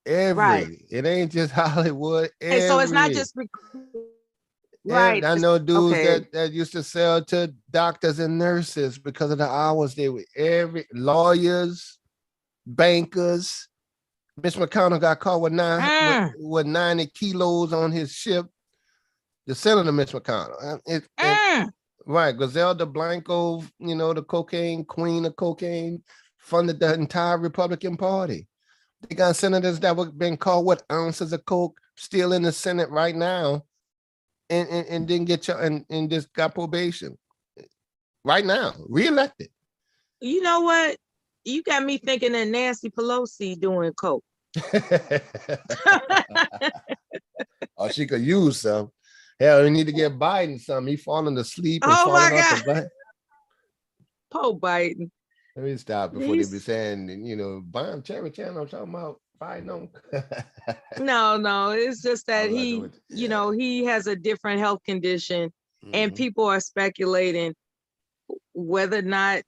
[SPEAKER 2] right?
[SPEAKER 7] It ain't just Hollywood.
[SPEAKER 2] And so it's not
[SPEAKER 7] Every.
[SPEAKER 2] just right.
[SPEAKER 7] I know dudes
[SPEAKER 2] Okay.
[SPEAKER 7] that used to sell to doctors and nurses because of the hours they were. Every lawyers, bankers. Mitch McConnell got caught with 90 kilos on his ship. The Senator Mitch McConnell. Right, Griselda Blanco, the cocaine queen of cocaine, funded the entire Republican Party. They got senators that were being caught with ounces of coke still in the Senate right now, and didn't get and just got probation right now, reelected.
[SPEAKER 2] You know what? You got me thinking that Nancy Pelosi doing coke.
[SPEAKER 7] Oh, she could use some. Hell, we need to get Biden some. He falling asleep and
[SPEAKER 2] Oh my
[SPEAKER 7] falling off
[SPEAKER 2] God.
[SPEAKER 7] the bed.
[SPEAKER 2] Poor Biden.
[SPEAKER 7] Let me stop before they be saying, Biden Cherry Channel talking about Biden.
[SPEAKER 2] No, it's just that he has a different health condition, and people are speculating whether or not,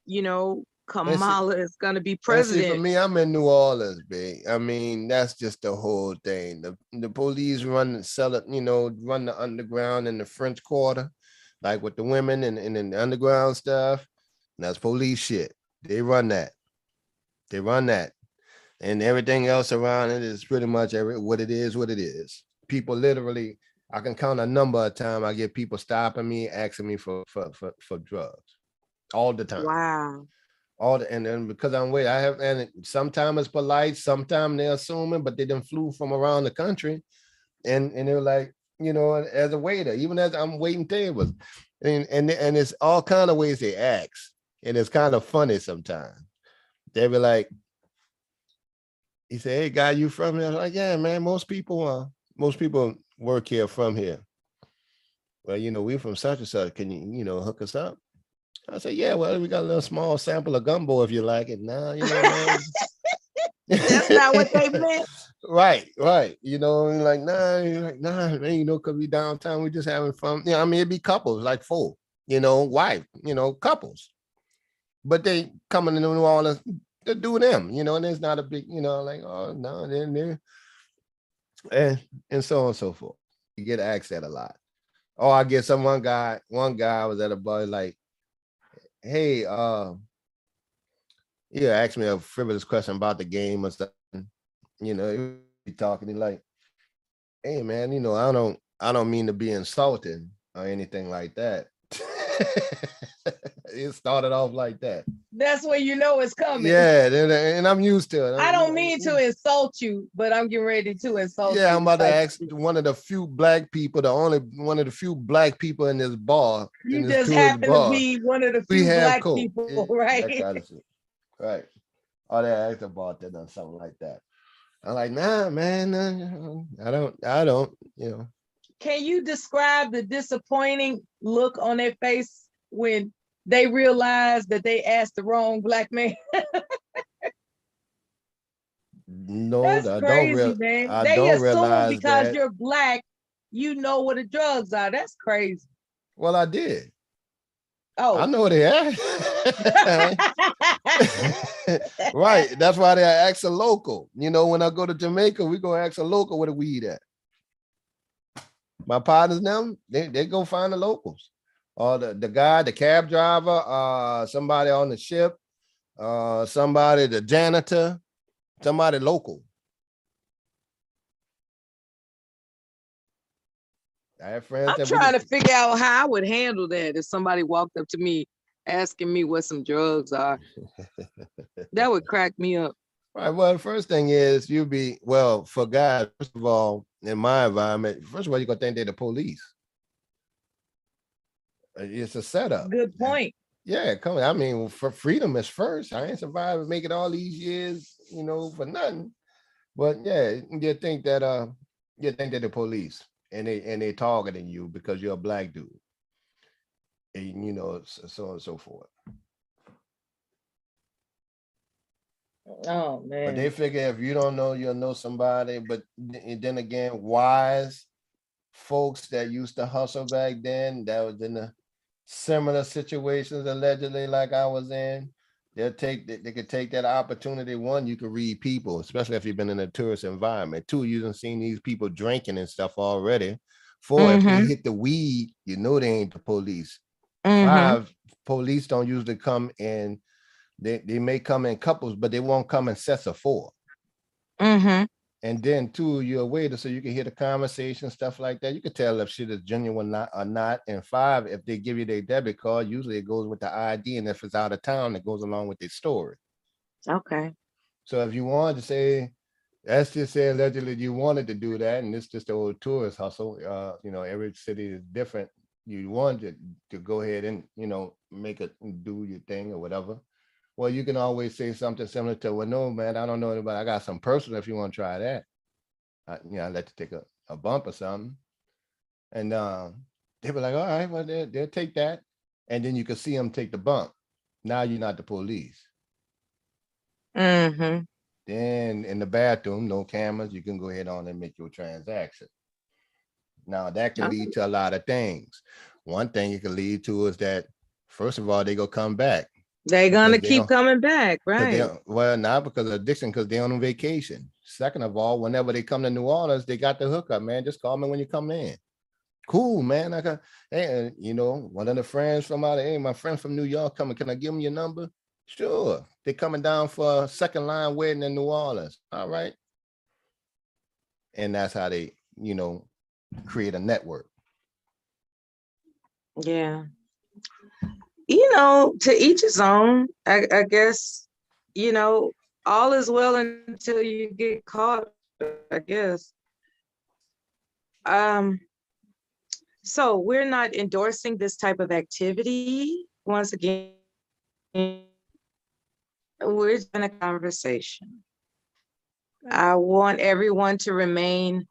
[SPEAKER 2] Kamala is going to be president.
[SPEAKER 7] See, for me, I'm in New Orleans, big. I mean, that's just the whole thing. The police run the underground in the French Quarter, like with the women and the underground stuff. And that's police shit. They run that. And everything else around it is pretty much what it is. People literally, I can count a number of times I get people stopping me, asking me for drugs all the time.
[SPEAKER 2] Wow.
[SPEAKER 7] And then because I'm waiting, and sometimes it's polite, sometimes they're assuming, but they done flew from around the country, and they're like, as a waiter, even as I'm waiting tables, and it's all kind of ways they ask, and it's kind of funny sometimes. They be like, he said, "Hey, guy, you from here?" I'm like, "Yeah, man. Most people work here from here." Well, we're from such and such. Can you, hook us up? I said, "Yeah, well, we got a little small sample of gumbo if you like it." Now,
[SPEAKER 2] that's not what they meant.
[SPEAKER 7] Right. Like, nah, man, because we downtown, we just having fun. I mean, it'd be couples, like 4, wife, couples. But they coming to New Orleans to do them, and there's not a big, like, oh, no, they're and so on and so forth. You get asked that a lot. Oh, I get one guy was at a bar like, "Hey, asked me a frivolous question about the game or something. He talking, he like, "Hey man, I don't mean to be insulting or anything like that." It started off like that.
[SPEAKER 2] That's when it's coming.
[SPEAKER 7] Yeah, and I'm used to it.
[SPEAKER 2] I don't mean to insult you, but I'm getting ready to insult you.
[SPEAKER 7] Yeah, I'm about to ask one of the few black people, one of the few black people in this bar.
[SPEAKER 2] You just happen to be one of the few black people, right?
[SPEAKER 7] That kind of shit. Right. Or they asked about that or something like that. I'm like, nah, man, I don't.
[SPEAKER 2] Can you describe the disappointing look on their face when they realize that they asked the wrong black man?
[SPEAKER 7] No,
[SPEAKER 2] that's crazy, man. They
[SPEAKER 7] don't
[SPEAKER 2] assume
[SPEAKER 7] realize
[SPEAKER 2] because
[SPEAKER 7] that
[SPEAKER 2] you're black, you know what the drugs are. That's crazy.
[SPEAKER 7] Well, I did.
[SPEAKER 2] Oh,
[SPEAKER 7] I know they are. Right. That's why they ask a local. When I go to Jamaica, we go ask a local where the weed at. My partners now, they go find the locals. Or the guy, the cab driver, somebody on the ship, somebody, the janitor, somebody local. I have friends.
[SPEAKER 2] I'm trying to figure out how I would handle that if somebody walked up to me asking me what some drugs are. That would crack me up.
[SPEAKER 7] Right. Well, the first thing is for guys, first of all, in my environment, first of all, you're gonna think they're the police. It's a setup.
[SPEAKER 2] Good point.
[SPEAKER 7] Yeah, come on. I mean, for freedom is first. I ain't survived making all these years, for nothing. But yeah, you think that the police and they targeting you because you're a black dude. And so on and so forth.
[SPEAKER 2] Oh
[SPEAKER 7] But they
[SPEAKER 2] man.
[SPEAKER 7] figure if you don't know, you'll know somebody. But then again, wise folks that used to hustle back then, that was in the similar situations allegedly like I was in, they could take that opportunity. One, you can read people, especially if you've been in a tourist environment. Two, you done seen these people drinking and stuff already. Four, if they hit the weed, you know they ain't the police. Five, police don't usually come in. They may come in couples, but they won't come in sets of four. And then two, you're a waiter, so you can hear the conversation, stuff like that. You can tell if shit is genuine or not. And five, if they give you their debit card, usually it goes with the ID. And if it's out of town, it goes along with their story.
[SPEAKER 2] Okay.
[SPEAKER 7] So if you wanted to say, let's just say allegedly you wanted to do that, and it's just the old tourist hustle. Every city is different. You wanted to go ahead and, make it do your thing or whatever. Well, you can always say something similar to, well, no, man, I don't know anybody. I got some personal if you want to try that. I let you take a bump or something. And they were like, all right, well, they'll take that. And then you can see them take the bump. Now you're not the police. Then in the bathroom, no cameras, you can go ahead on and make your transaction. Now that can lead to a lot of things. One thing it can lead to is that, first of all, they go come back.
[SPEAKER 2] They're gonna keep coming back, right?
[SPEAKER 7] Well, not because of addiction, because they're on vacation. Second of all, whenever they come to New Orleans, they got the hookup, man. Just call me when you come in. Cool, man. Hey, one of the friends from my friend from New York coming. Can I give them your number? Sure. They're coming down for a second line wedding in New Orleans. All right. And that's how they, create a network.
[SPEAKER 2] Yeah. To each his own. I guess, all is well until you get caught, I guess. So we're not endorsing this type of activity. Once again, we're in a conversation. I want everyone to remain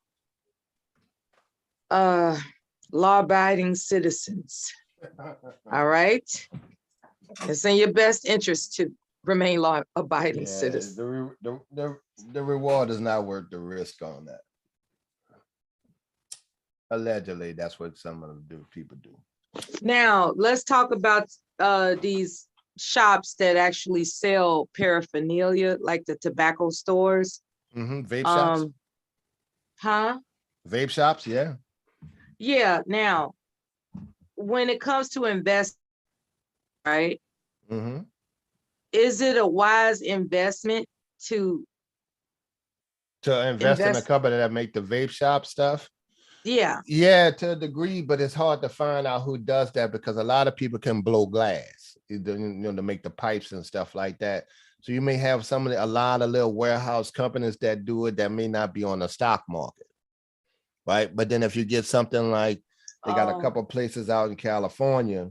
[SPEAKER 2] law-abiding citizens. All right. It's in your best interest to remain law-abiding citizens.
[SPEAKER 7] The reward is not worth the risk on that. Allegedly, that's what some of the people do.
[SPEAKER 2] Now, let's talk about these shops that actually sell paraphernalia, like the tobacco stores.
[SPEAKER 7] Vape shops. Vape shops, yeah.
[SPEAKER 2] Yeah. Now, when it comes to invest, right? Is it a wise investment to
[SPEAKER 7] invest in a company that make the vape shop stuff?
[SPEAKER 2] Yeah,
[SPEAKER 7] to a degree, but it's hard to find out who does that because a lot of people can blow glass, to make the pipes and stuff like that. So you may have a lot of little warehouse companies that do it that may not be on the stock market, right? But then if you get something like they got a couple places out in California,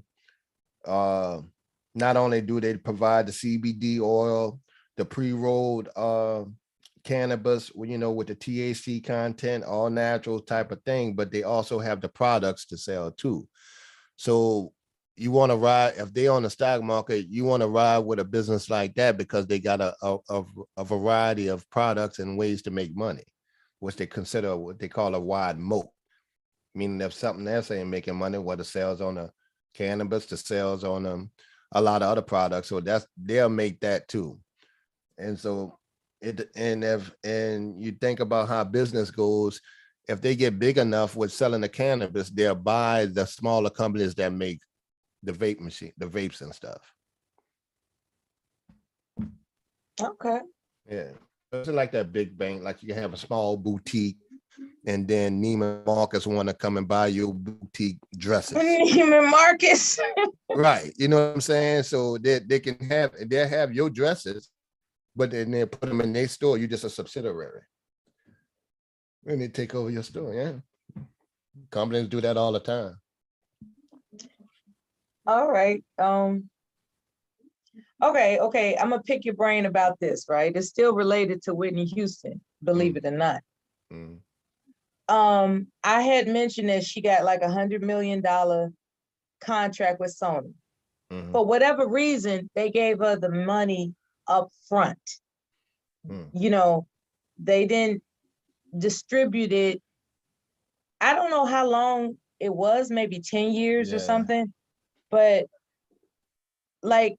[SPEAKER 7] not only do they provide the CBD oil, the pre-rolled cannabis, with the THC content, all natural type of thing, but they also have the products to sell too. So you want to ride, if they on the stock market, you want to ride with a business like that because they got a variety of products and ways to make money, which they consider what they call a wide moat. Meaning if something else ain't making money, whether sales on the cannabis, the sales on a lot of other products, so they'll make that too. And so and you think about how business goes, if they get big enough with selling the cannabis, they'll buy the smaller companies that make the vape machine, the vapes and stuff.
[SPEAKER 2] Okay.
[SPEAKER 7] Yeah. It's like that big bank, like you can have a small boutique and then Neiman Marcus want to come and buy your boutique dresses.
[SPEAKER 2] Neiman Marcus.
[SPEAKER 7] Right. You know what I'm saying? So they'll have your dresses, but then they put them in their store. You're just a subsidiary. And they take over your store, yeah. Companies do that all the time.
[SPEAKER 2] All right. Okay. I'm gonna pick your brain about this, right? It's still related to Whitney Houston, believe it or not.
[SPEAKER 7] Mm.
[SPEAKER 2] I had mentioned that she got like $100 million contract with Sony.
[SPEAKER 7] Mm-hmm.
[SPEAKER 2] For whatever reason, they gave her the money up front. You know, they didn't distribute it. I don't know how long it was, maybe 10 years or something, but like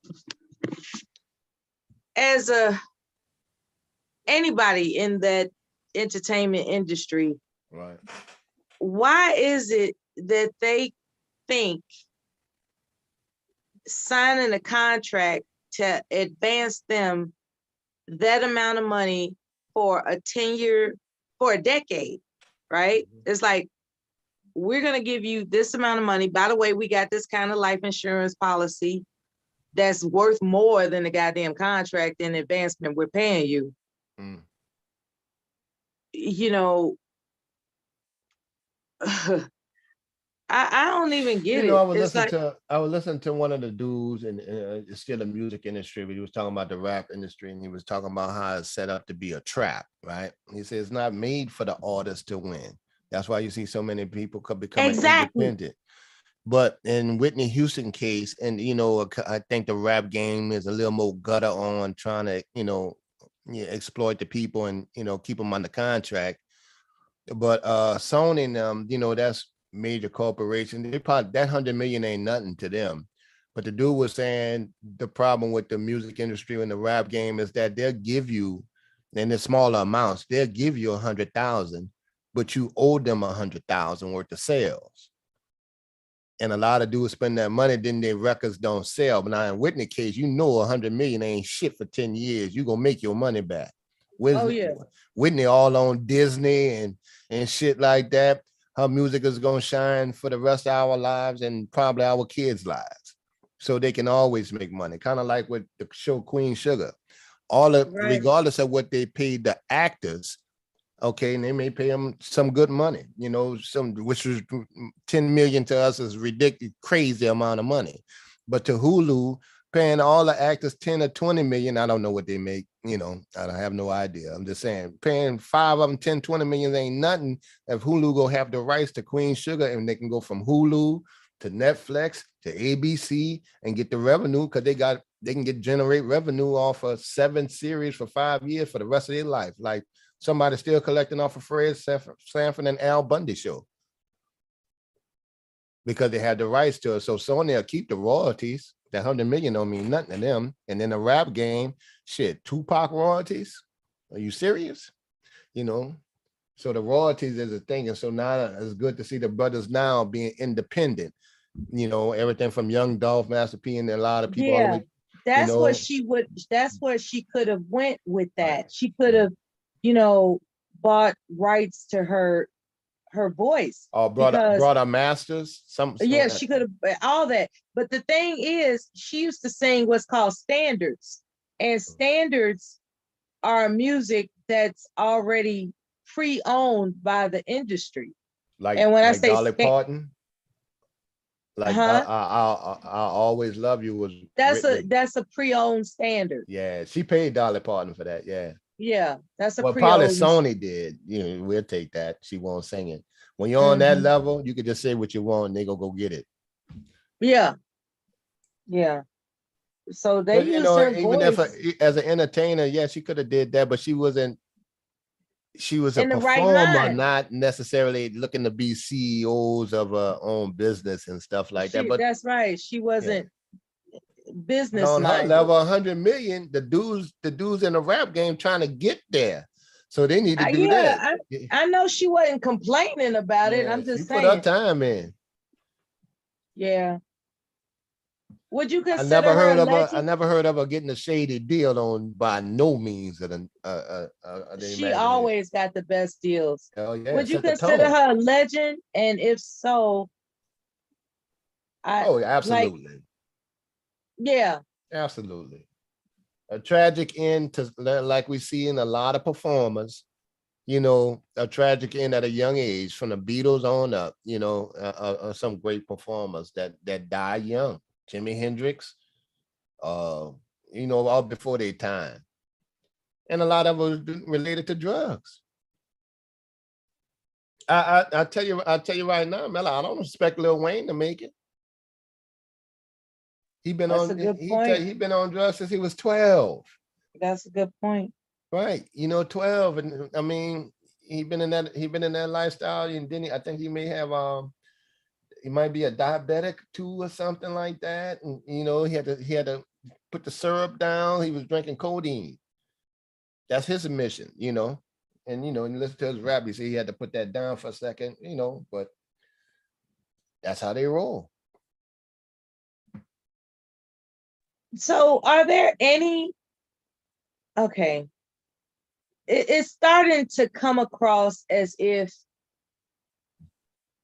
[SPEAKER 2] as anybody in that entertainment industry,
[SPEAKER 7] right?
[SPEAKER 2] Why is it that they think signing a contract to advance them that amount of money for a 10-year, for a decade, right? It's like, we're going to give you this amount of money. By the way, we got this kind of life insurance policy that's worth more than the goddamn contract and advancement we're paying you. You know, I don't even get it.
[SPEAKER 7] I was listening to one of the dudes and it's still the music industry, but he was talking about the rap industry and he was talking about how it's set up to be a trap, right? He says it's not made for the artist to win. That's why you see so many people becoming independent. But in Whitney Houston case, and I think the rap game is a little more gutter on trying to, exploit the people and keep them under contract. But Sony and them, that's major corporation. They probably that $100 million ain't nothing to them. But the dude was saying the problem with the music industry and the rap game is that they'll give you, in the smaller amounts, they'll give you 100,000, but you owe them 100,000 worth of sales. And a lot of dudes spend that money, then their records don't sell. But now in Whitney case, 100 million ain't shit for 10 years. You're gonna make your money back. Whitney all on Disney and shit like that. Her music is gonna shine for the rest of our lives and probably our kids' lives. So they can always make money. Kind of like with the show Queen Sugar. Regardless of what they paid the actors, okay, and they may pay them some good money, which was 10 million to us is ridiculous, crazy amount of money. But to Hulu, paying all the actors 10 or 20 million, I don't know what they make, I have no idea. I'm just saying, paying 5 of them 10, 20 million ain't nothing if Hulu go have the rights to Queen Sugar and they can go from Hulu to Netflix to ABC and get the revenue because they can generate revenue off of 7 series for 5 years for the rest of their life. Like somebody still collecting off of Fred Sanford and Al Bundy show because they had the rights to it. So Sony will keep the royalties. That 100 million don't mean nothing to them. And then the rap game, shit, Tupac royalties? Are you serious? So the royalties is a thing. And so now it's good to see the brothers now being independent. Everything from Young Dolph, Master P, and a lot of people.
[SPEAKER 2] Yeah, that's what she could have went with that. Right. She could have, bought rights to her voice.
[SPEAKER 7] Or brought her masters.
[SPEAKER 2] Yeah, she could have all that. But the thing is, she used to sing what's called standards. And standards are music that's already pre-owned by the industry. And when I say
[SPEAKER 7] Dolly Parton. Like I Always Love You was
[SPEAKER 2] that's a pre-owned standard.
[SPEAKER 7] Yeah, she paid Dolly Parton for that.
[SPEAKER 2] Yeah, that's a
[SPEAKER 7] probably Sony did. We'll take that. She won't sing it. When you're on that level, you can just say what you want and they gonna go get it.
[SPEAKER 2] Yeah. So they use her
[SPEAKER 7] even
[SPEAKER 2] voice.
[SPEAKER 7] if as an entertainer, she could have did that, but she wasn't. She was a performer,
[SPEAKER 2] right,
[SPEAKER 7] not necessarily looking to be CEOs of her own business and stuff like that. But
[SPEAKER 2] that's right. She wasn't business
[SPEAKER 7] on
[SPEAKER 2] minded.
[SPEAKER 7] her level, 100 million, the dudes in the rap game trying to get there. So they need to do that.
[SPEAKER 2] I know she wasn't complaining about it. I'm just saying.
[SPEAKER 7] Put her time in.
[SPEAKER 2] Yeah. Would you consider
[SPEAKER 7] I never heard of her getting a shady deal on by no means.
[SPEAKER 2] She always got the best deals.
[SPEAKER 7] Oh, yeah.
[SPEAKER 2] Would you consider her a legend? And if so,
[SPEAKER 7] absolutely. Absolutely. A tragic end to like we see in a lot of performers. A tragic end at a young age from the Beatles on up. Some great performers that die young. Jimi Hendrix, you know, all before their time. And a lot of it was related to drugs. I tell you right now, Mela, I don't expect Lil Wayne to make it. He been
[SPEAKER 2] That's
[SPEAKER 7] on
[SPEAKER 2] a good
[SPEAKER 7] he
[SPEAKER 2] point.
[SPEAKER 7] he been on drugs since he was 12.
[SPEAKER 2] That's a good point.
[SPEAKER 7] Right. You know, 12. And I mean, he been in that lifestyle, and then I think he may have he might be a diabetic too or something like that. And you know, he had to put the syrup down. He was drinking codeine. That's his admission, you know. And you know, and listen to his rap, he said he had to put that down for a second, you know, but that's how they roll.
[SPEAKER 2] So are there any, okay, it's starting to come across as if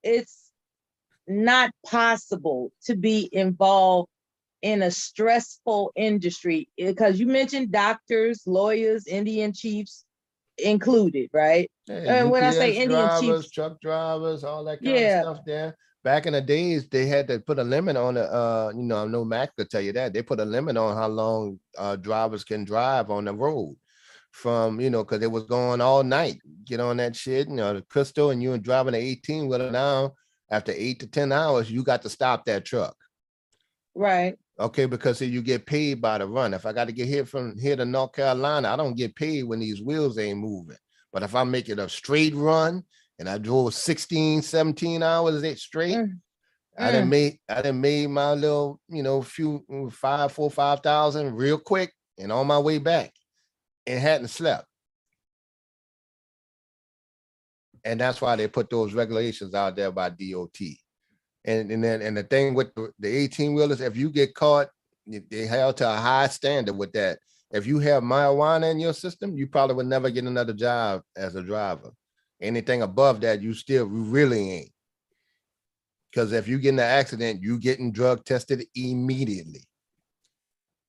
[SPEAKER 2] it's not possible to be involved in a stressful industry, because you mentioned doctors, lawyers, Indian chiefs included, right?
[SPEAKER 7] Hey,
[SPEAKER 2] And when I say
[SPEAKER 7] UPS
[SPEAKER 2] Indian
[SPEAKER 7] drivers,
[SPEAKER 2] chiefs,
[SPEAKER 7] truck drivers, all that kind of
[SPEAKER 2] yeah,
[SPEAKER 7] stuff there. Back in the days, they had to put a limit on it. You know, I know Mac could tell you that. They put a limit on how long drivers can drive on the road from, you know, because it was going all night. Get on that shit, you know, the crystal, and you driving an 18 wheeler now, after 8 to 10 hours, you got to stop that truck.
[SPEAKER 2] right.
[SPEAKER 7] Okay, because you get paid by the run. If I got to get here from here to North Carolina, I don't get paid when these wheels ain't moving. But if I make it a straight run and I drove 16, 17 hours straight, I done made my little, you know, few 5,000 real quick and on my way back and hadn't slept. And that's why they put those regulations out there by DOT. And the thing with the 18 wheelers, if you get caught, they held to a high standard with that. If you have marijuana in your system, you probably would never get another job as a driver. Anything above that, you really ain't. Because if you get in an accident, you getting drug tested immediately.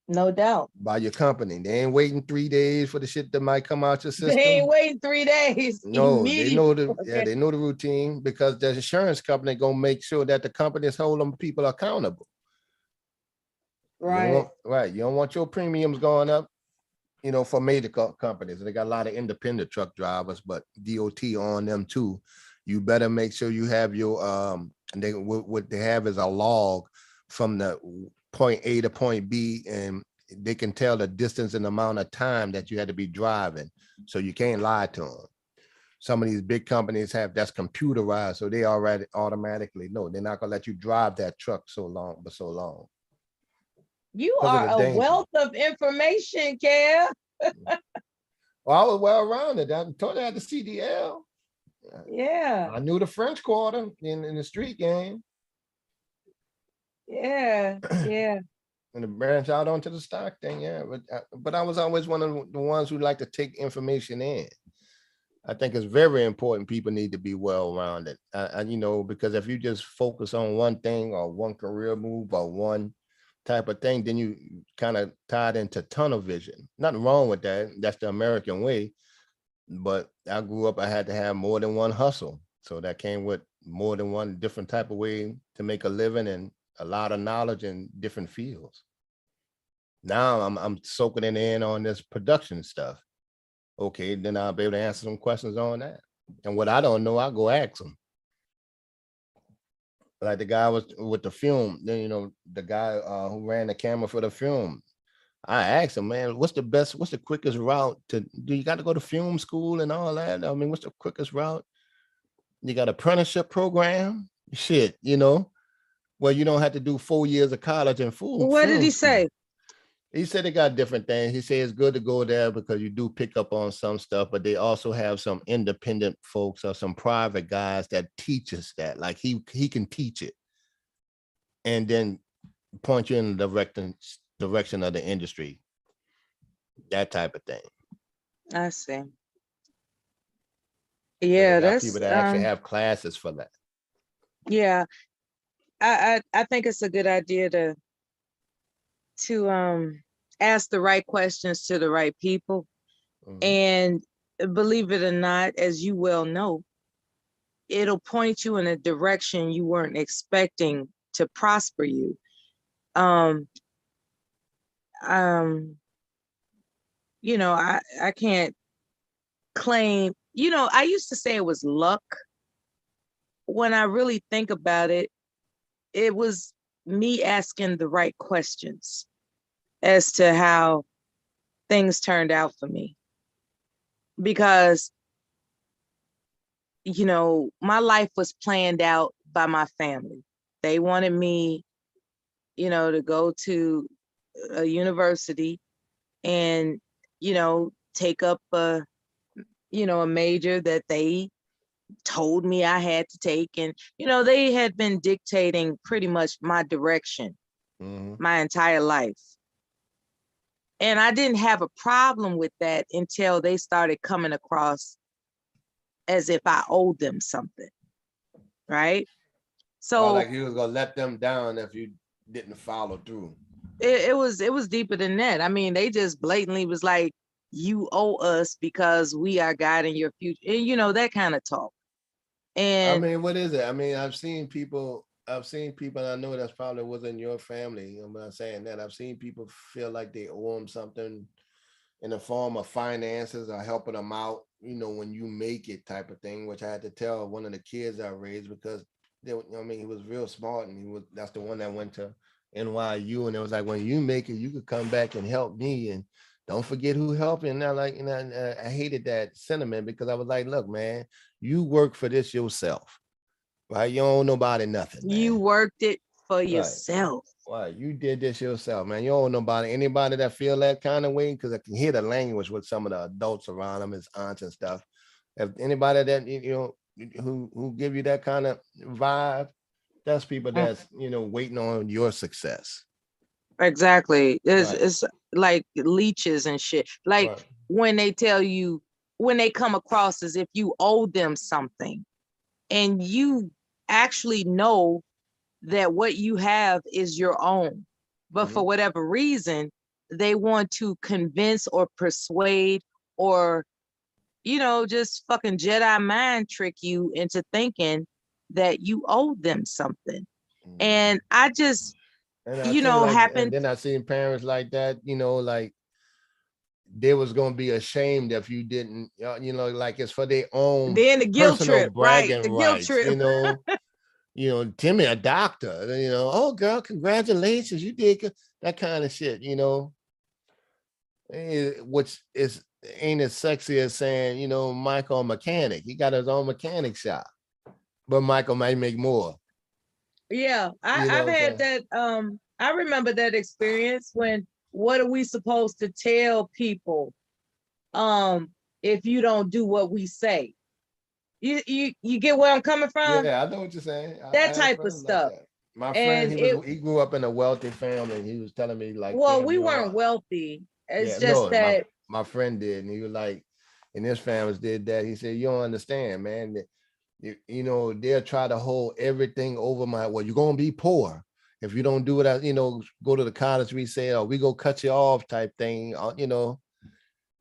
[SPEAKER 2] No doubt.
[SPEAKER 7] By your company. They ain't waiting 3 days for the shit that might come out your system.
[SPEAKER 2] They ain't waiting 3 days.
[SPEAKER 7] No, they know they know the routine, because the insurance company gonna make sure that the companies hold them people accountable.
[SPEAKER 2] Right.
[SPEAKER 7] You don't want your premiums going up, you know, for major companies. They got a lot of independent truck drivers, but DOT on them too. You better make sure you have your what they have is a log from the point A to point B, and they can tell the distance and amount of time that you had to be driving. So you can't lie to them. Some of these big companies have that's computerized, so they already automatically know they're not gonna let you drive that truck so long.
[SPEAKER 2] You are a wealth of information, Kev.
[SPEAKER 7] Well, I was well rounded. I told you I had the CDL.
[SPEAKER 2] Yeah.
[SPEAKER 7] I knew the French Quarter in the street game.
[SPEAKER 2] Yeah, yeah.
[SPEAKER 7] And to branch out onto the stock thing, yeah. But I was always one of the ones who like to take information in. I think it's very important. People need to be well-rounded. You know, because if you just focus on one thing or one career move or one type of thing, then you kind of tied into tunnel vision. Nothing wrong with that. That's the American way. But I grew up, I had to have more than one hustle. So that came with more than one different type of way to make a living and a lot of knowledge in different fields. Now I'm soaking it in on this production stuff. Okay, then I'll be able to answer some questions on that. And what I don't know, I'll go ask them. Like the guy was with the film, then you know, the guy who ran the camera for the film. I asked him, man, what's the quickest route to do? You got to go to film school and all that? I mean, what's the quickest route? You got apprenticeship program? Shit, you know, well, you don't have to do 4 years of college and full.
[SPEAKER 2] What did he say?
[SPEAKER 7] He said they got different things. He said it's good to go there because you do pick up on some stuff, but they also have some independent folks or some private guys that teach us that. Like he can teach it and then point you in the direction of the industry. That type of thing.
[SPEAKER 2] I see. Yeah, that's
[SPEAKER 7] people that actually have classes for that.
[SPEAKER 2] Yeah, I think it's a good idea to ask the right questions to the right people. Mm-hmm. And believe it or not, as you well know, it'll point you in a direction you weren't expecting to prosper you. You know, I can't claim, you know, I used to say it was luck. When I really think about it, it was me asking the right questions as to how things turned out for me. Because, you know, my life was planned out by my family. They wanted me, you know, to go to a university and, you know, take up a, you know, a major that they told me I had to take. And, you know, they had been dictating pretty much my direction my entire life. And I didn't have a problem with that until they started coming across as if I owed them something. Right. So
[SPEAKER 7] like you was gonna let them down if you didn't follow through.
[SPEAKER 2] It was deeper than that. I mean, they just blatantly was like, you owe us because we are guiding your future. And, you know, that kind of talk. And
[SPEAKER 7] I mean, what is it? I mean, I've seen people, and I know that's probably wasn't your family. I'm not saying that. I've seen people feel like they owe them something in the form of finances or helping them out, you know, when you make it type of thing, which I had to tell one of the kids I raised because they, I mean, he was real smart and that's the one that went to NYU, and it was like, when you make it, you could come back and help me, and don't forget who helped you. And I like, and I hated that sentiment because I was like, look, man, you work for this yourself, right? You don't owe nobody nothing, man.
[SPEAKER 2] You worked it for yourself.
[SPEAKER 7] Right. You did this yourself, man. You don't know about anybody that feel that kind of way, because I can hear the language with some of the adults around them, his aunts and stuff. If anybody that, you know, who give you that kind of vibe, that's people that's, you know, waiting on your success.
[SPEAKER 2] Exactly. It's like leeches and shit. Like when they tell you, when they come across as if you owe them something, and you actually know that what you have is your own, but for whatever reason, they want to convince or persuade or, you know, just fucking Jedi mind trick you into thinking that you owe them something. And I just, you know, happened.
[SPEAKER 7] And then I seen parents like that, you know, like they was gonna be ashamed if you didn't, you know, like it's for their own
[SPEAKER 2] then the guilt trip,
[SPEAKER 7] bragging
[SPEAKER 2] the guilt trip.
[SPEAKER 7] you know. You know, Timmy, a doctor, you know, oh girl, congratulations, you did good. That kind of shit, you know, which is ain't as sexy as saying, you know, Michael a mechanic. He got his own mechanic shop, but Michael might make more.
[SPEAKER 2] Yeah, I've had that. I remember that experience when, what are we supposed to tell people if you don't do what we say? You get where I'm coming from?
[SPEAKER 7] Yeah, I know what you're saying.
[SPEAKER 2] That type of stuff.
[SPEAKER 7] Like my friend, he grew up in a wealthy family. He was telling me like,
[SPEAKER 2] well, we weren't wealthy. It's that
[SPEAKER 7] my friend did, and he was like, and his families did that. He said, you don't understand, man. That you know, they'll try to hold everything over my, well, you're gonna be poor if you don't do it. You know, go to the college we say, oh, we go cut you off type thing, you know.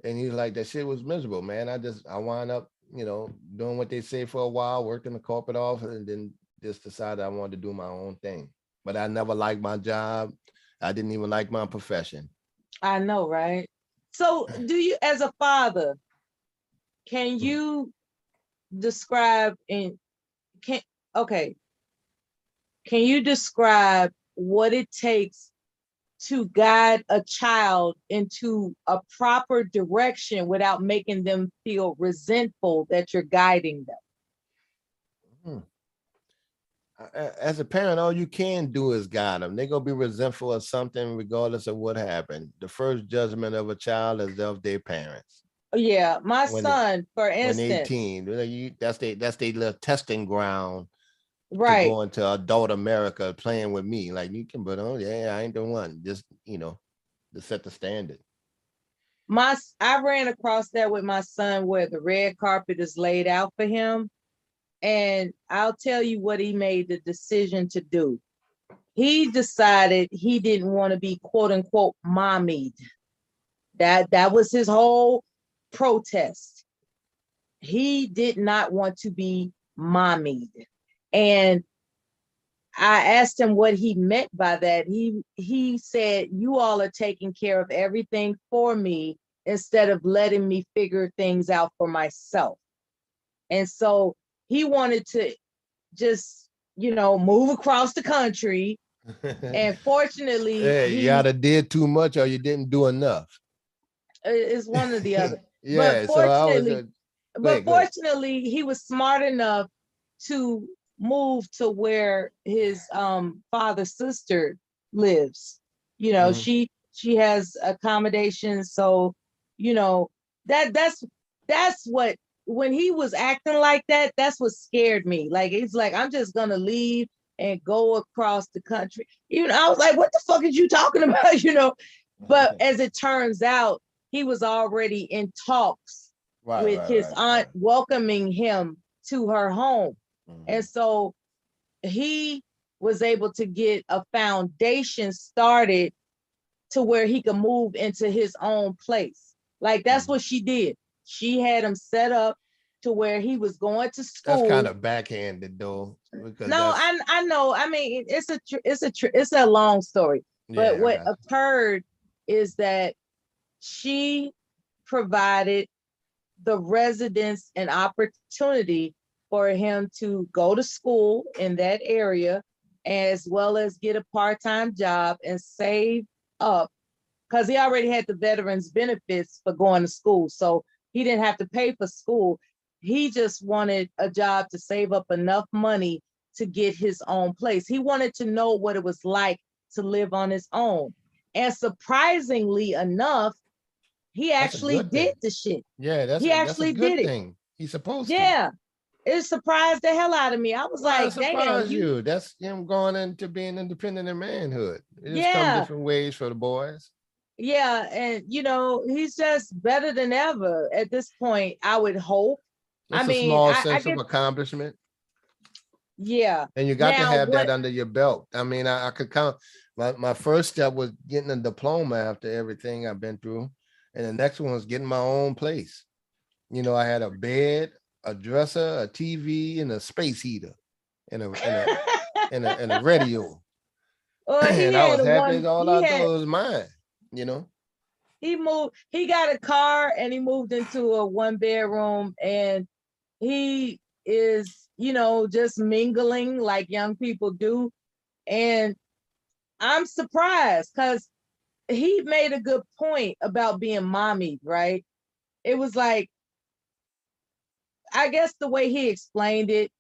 [SPEAKER 7] And he's like, that shit was miserable, man. I wind up, you know, doing what they say for a while, worked in the corporate office, and then just decided I wanted to do my own thing. But I never liked my job. I didn't even like my profession.
[SPEAKER 2] I know, right? So do you, as a father, can you describe can you describe what it takes to guide a child into a proper direction without making them feel resentful that you're guiding them?
[SPEAKER 7] As a parent, all you can do is guide them. They're gonna be resentful of something regardless of what happened. The first judgment of a child is of their parents.
[SPEAKER 2] Yeah, my son, for instance,
[SPEAKER 7] when 18, that's their little testing ground,
[SPEAKER 2] right?
[SPEAKER 7] To go into adult America playing with me. Like, you can, but oh yeah, I ain't the one. Just, you know, to set the standard.
[SPEAKER 2] I ran across that with my son, where the red carpet is laid out for him, and I'll tell you what he made the decision to do. He decided he didn't want to be quote unquote mommied. That was his whole protest. He did not want to be mommied. And I asked him what he meant by that. He said, you all are taking care of everything for me instead of letting me figure things out for myself. And so he wanted to just, move across the country. And fortunately,
[SPEAKER 7] hey, you either did too much or you didn't do enough.
[SPEAKER 2] It's one or the other.
[SPEAKER 7] Yeah,
[SPEAKER 2] but fortunately, he was smart enough to move to where his father's sister lives. She has accommodations, so that's what, when he was acting like that, that's what scared me. Like, it's like, I'm just gonna leave and go across the country. I was like, what the fuck is you talking about? But as it turns out, he was already in talks with his aunt welcoming him to her home. And so he was able to get a foundation started to where he could move into his own place. Like, that's what she did. She had him set up to where he was going to school.
[SPEAKER 7] That's kind of backhanded, though.
[SPEAKER 2] No, I know. I mean, it's a long story. But what occurred is that she provided the residents an opportunity for him to go to school in that area, as well as get a part-time job and save up, because he already had the veterans benefits for going to school. So he didn't have to pay for school. He just wanted a job to save up enough money to get his own place. He wanted to know what it was like to live on his own. And surprisingly enough, he actually did the shit.
[SPEAKER 7] Yeah,
[SPEAKER 2] he actually
[SPEAKER 7] that's a good
[SPEAKER 2] did
[SPEAKER 7] thing. He's supposed
[SPEAKER 2] to. Yeah. It surprised the hell out of me. I was like, damn.
[SPEAKER 7] You. That's him going into being independent in manhood. It just comes different ways for the boys.
[SPEAKER 2] Yeah, and he's just better than ever at this point, I would hope.
[SPEAKER 7] It's a small sense of accomplishment.
[SPEAKER 2] Yeah.
[SPEAKER 7] And you got to have that under your belt. I mean, I could count. My first step was getting a diploma after everything I've been through. And the next one was getting my own place. I had a bed, a dresser, a TV, and a space heater, and a radio. And I was happy as all I thought it was mine.
[SPEAKER 2] He got a car and he moved into a 1-bedroom, and he is, just mingling like young people do. And I'm surprised because he made a good point about being mommy, right? It was like, I guess the way he explained it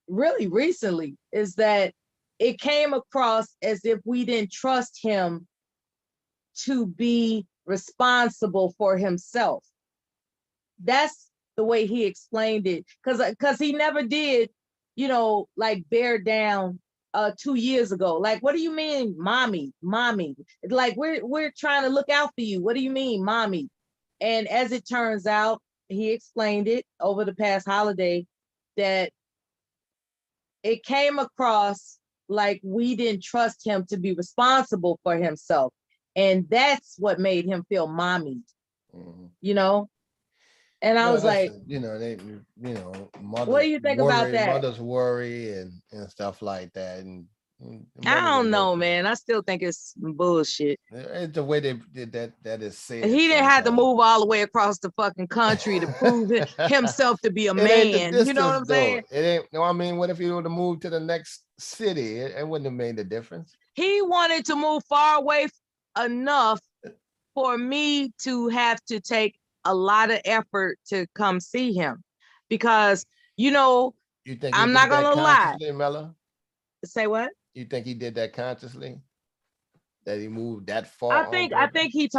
[SPEAKER 2] really recently is that it came across as if we didn't trust him to be responsible for himself. That's the way he explained it. Because he never did, like bear down 2 years ago. Like, what do you mean, mommy? Like, we're trying to look out for you. What do you mean, mommy? And as it turns out, he explained it over the past holiday that it came across like we didn't trust him to be responsible for himself. And that's what made him feel mommy, And I was like,
[SPEAKER 7] what
[SPEAKER 2] do you think about that?
[SPEAKER 7] Mothers worry and stuff like that. And
[SPEAKER 2] I don't know, man. I still think it's bullshit.
[SPEAKER 7] It's the way they did that is said.
[SPEAKER 2] He didn't have to move all the way across the fucking country to prove himself to be a man. You know what I'm saying?
[SPEAKER 7] It ain't. No, I mean, what if he would have moved to the next city? It wouldn't have made a difference.
[SPEAKER 2] He wanted to move far away enough for me to have to take a lot of effort to come see him, because
[SPEAKER 7] you think
[SPEAKER 2] I'm not gonna lie.
[SPEAKER 7] Mella?
[SPEAKER 2] Say what?
[SPEAKER 7] You think he did that consciously? That he moved that far?
[SPEAKER 2] I think he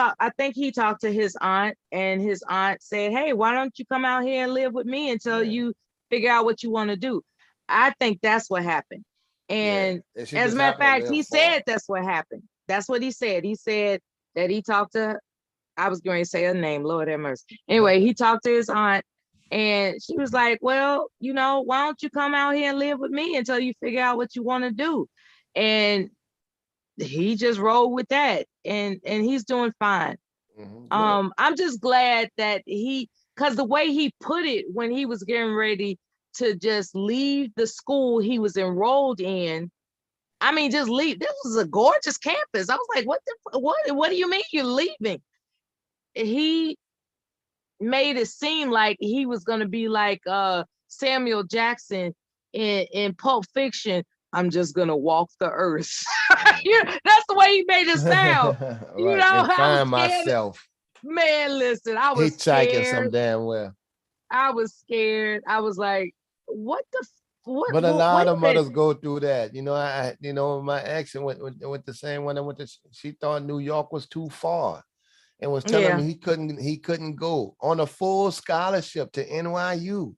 [SPEAKER 2] talked to his aunt, and his aunt said, "Hey, why don't you come out here and live with me until you figure out what you want to do?" I think that's what happened. And as a matter of fact, he said that's what happened. That's what he said. He said that he talked to, I was going to say her name, Lord have mercy. Anyway, he talked to his aunt, and she was like, well, why don't you come out here and live with me until you figure out what you want to do? And he just rolled with that, and he's doing fine. Mm-hmm. I'm just glad that because the way he put it when he was getting ready to just leave the school he was enrolled in I mean, just leave. This was a gorgeous campus. I was like, what do you mean you're leaving? He made it seem like he was gonna be like Samuel Jackson in Pulp Fiction. I'm just gonna walk the earth. Yeah, that's the way he made it sound. You
[SPEAKER 7] Right.
[SPEAKER 2] know,
[SPEAKER 7] And
[SPEAKER 2] I was
[SPEAKER 7] find
[SPEAKER 2] scared.
[SPEAKER 7] myself
[SPEAKER 2] Man, listen, I was
[SPEAKER 7] hitchhiking some
[SPEAKER 2] scared.
[SPEAKER 7] damn well.
[SPEAKER 2] I was scared. I was like, what the
[SPEAKER 7] But a lot
[SPEAKER 2] wait a
[SPEAKER 7] of
[SPEAKER 2] minute.
[SPEAKER 7] mothers go through that. You know, my ex went the same one. I went to. She thought New York was too far, and was telling
[SPEAKER 2] Yeah.
[SPEAKER 7] me he couldn't go on a full scholarship to NYU.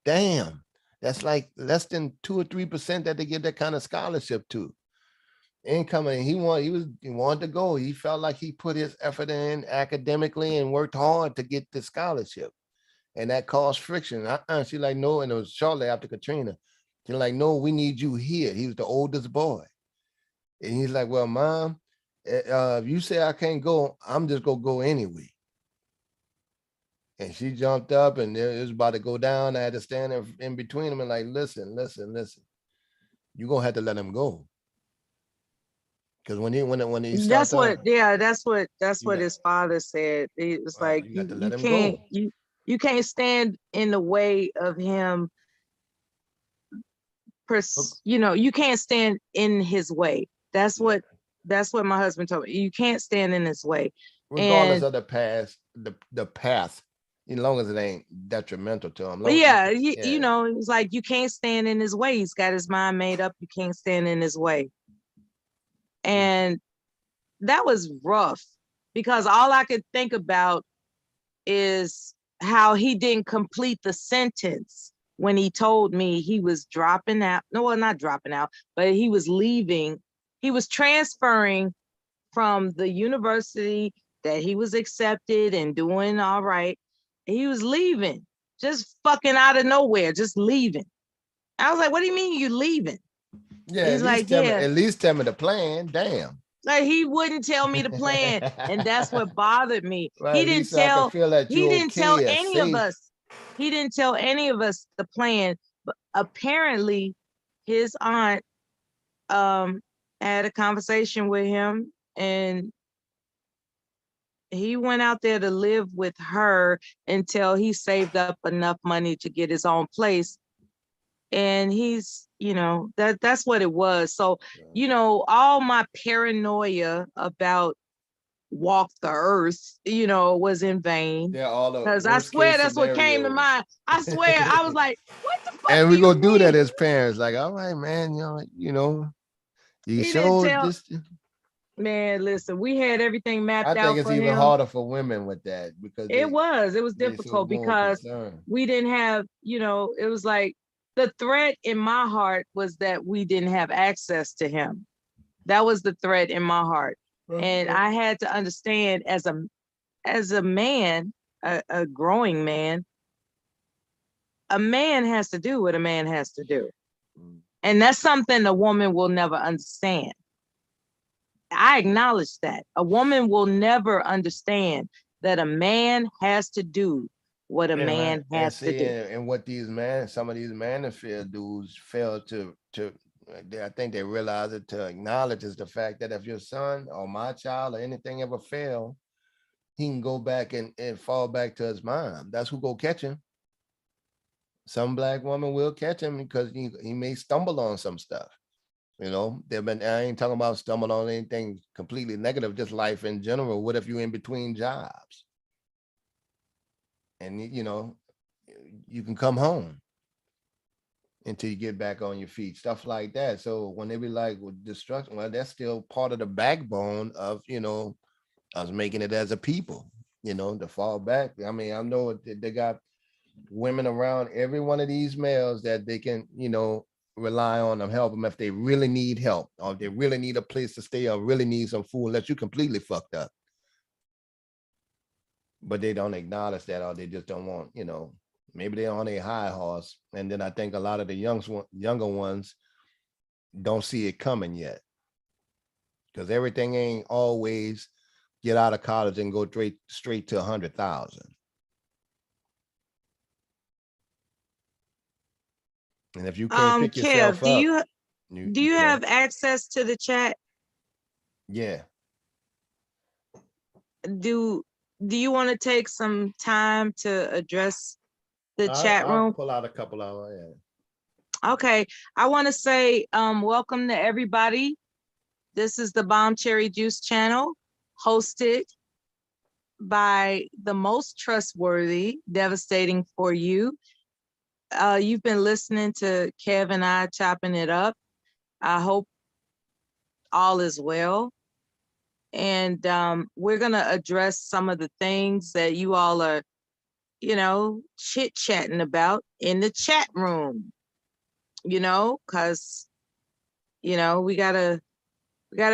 [SPEAKER 7] Damn, that's like less than 2 or 3% that they give that kind of scholarship to. Income, and he wanted to go. He felt like he put his effort in academically and worked hard to get the scholarship, and that caused friction. She's like, no, and it was shortly after Katrina. She's like, no, we need you here. He was the oldest boy, and he's like, well, Mom, if you say I can't go, I'm just gonna go anyway. And she jumped up, and it was about to go down. I had to stand in between them and like, listen. You're gonna have to let him go. Because when he
[SPEAKER 2] That's
[SPEAKER 7] started,
[SPEAKER 2] what his father said. It was like
[SPEAKER 7] you got to let
[SPEAKER 2] you
[SPEAKER 7] him
[SPEAKER 2] can't
[SPEAKER 7] go.
[SPEAKER 2] you can't stand in the way of him. You can't stand in his way. That's what my husband told me. You can't stand in his way.
[SPEAKER 7] Regardless
[SPEAKER 2] And
[SPEAKER 7] of the past, the path, as long as it ain't detrimental to him.
[SPEAKER 2] you know, it's like you can't stand in his way. He's got his mind made up. You can't stand in his way. And that was rough because all I could think about is how he didn't complete the sentence when he told me he was dropping out. No, well, not dropping out, but he was leaving. He was transferring from the university that he was accepted and doing all right. He was leaving, just fucking out of nowhere, just leaving. I was like, what do you mean you leaving?
[SPEAKER 7] Yeah,
[SPEAKER 2] He's like, yeah.
[SPEAKER 7] At least tell me the plan. Damn.
[SPEAKER 2] Like he wouldn't tell me the plan, and that's what bothered me.
[SPEAKER 7] Right,
[SPEAKER 2] He didn't tell. He didn't tell any of us. He didn't tell any of us the plan. But apparently, his aunt had a conversation with him, and he went out there to live with her until he saved up enough money to get his own place. And he's, that's what it was. So, all my paranoia about walk the earth, was in vain. Because I swear that's what came to mind. I swear, I was like, what the fuck?
[SPEAKER 7] And we're gonna do that as parents, like, all right, man, you showed this.
[SPEAKER 2] Man, listen, we had everything mapped out.
[SPEAKER 7] I think it's even harder for women with that because
[SPEAKER 2] it was difficult because we didn't have, it was like the threat in my heart was that we didn't have access to him. That was the threat in my heart. And I had to understand as a man, a growing man, a man has to do what a man has to do. And that's something a woman will never understand. I acknowledge that. A woman will never understand that a man has to do what a man has to do.
[SPEAKER 7] And what some of these manosphere dudes fail to I think they realize it to acknowledge is the fact that if your son or my child or anything ever fail, he can go back and fall back to his mom. That's who go catch him. Some black woman will catch him because he may stumble on some stuff. I ain't talking about stumbling on anything completely negative, just life in general. What if you're in between jobs? And you can come home until you get back on your feet, stuff like that. So when they be like, well, destruction, well, that's still part of the backbone of, us making it as a people, to fall back. I mean, I know they got women around every one of these males that they can, rely on them, help them if they really need help, or if they really need a place to stay, or really need some food, unless you completely fucked up. But they don't acknowledge that, or they just don't want, maybe they're on a high horse. And then I think a lot of the younger ones don't see it coming yet, because everything ain't always get out of college and go straight to 100,000. And if you can't pick yourself up,
[SPEAKER 2] Do you have access to the chat?
[SPEAKER 7] Yeah.
[SPEAKER 2] Do you want to take some time to address the chat room?
[SPEAKER 7] I'll pull out a couple of
[SPEAKER 2] Okay, I want to say welcome to everybody. This is the Bomb Cherry Juice channel, hosted by the most trustworthy, devastating for you. You've been listening to Kev and I chopping it up. I hope all is well. And we're going to address some of the things that you all are, chit-chatting about in the chat room, because, we gotta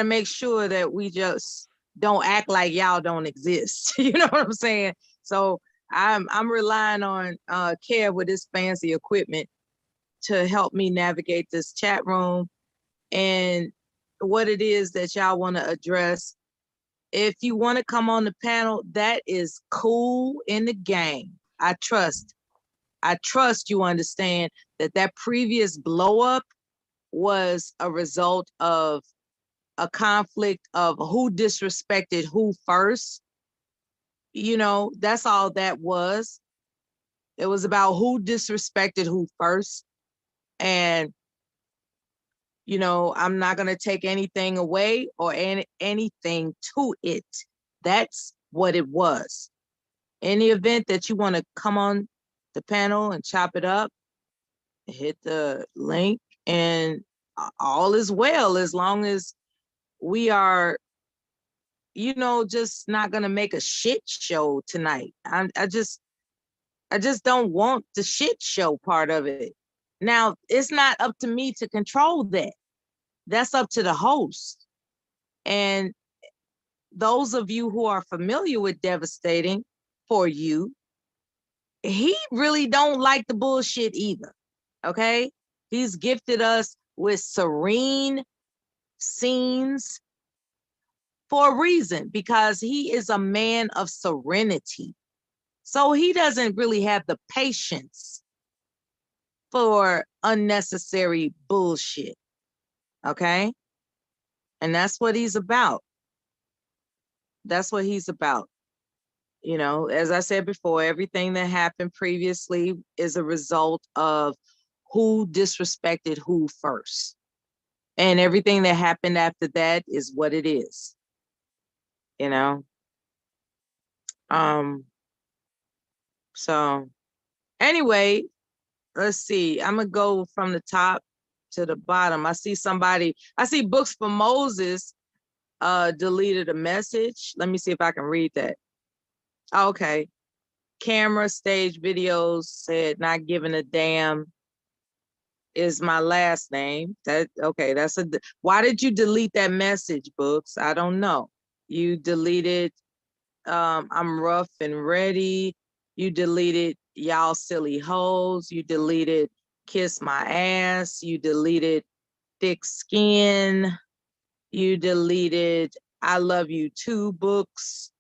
[SPEAKER 2] make sure that we just don't act like y'all don't exist. You know what I'm saying? So I'm relying on Kev with his fancy equipment to help me navigate this chat room and what it is that y'all want to address. If you want to come on the panel, that is cool in the game. I trust you understand that previous blow up was a result of a conflict of who disrespected who first. That's all that was. It was about who disrespected who first. And, I'm not going to take anything away or anything to it. That's what it was. In the event that you want to come on the panel and chop it up, hit the link and all is well, as long as we are, just not going to make a shit show tonight. I just don't want the shit show part of it. Now, it's not up to me to control that. That's up to the host. And those of you who are familiar with Devastating for you, he really don't like the bullshit either. Okay? He's gifted us with serene scenes for a reason, because he is a man of serenity. So he doesn't really have the patience for unnecessary bullshit. Okay? And that's what he's about. That's what he's about. As I said before, everything that happened previously is a result of who disrespected who first. And everything that happened after that is what it is. So anyway, let's see. I'm gonna go from the top to the bottom. I see Books for Moses deleted a message. Let me see if I can read that. Okay. Camera stage videos said not giving a damn is my last name. Why did you delete that message, Books? I don't know. You deleted I'm rough and ready. You deleted y'all silly hoes. You deleted kiss my ass. You deleted thick skin. You deleted I love you too, Books.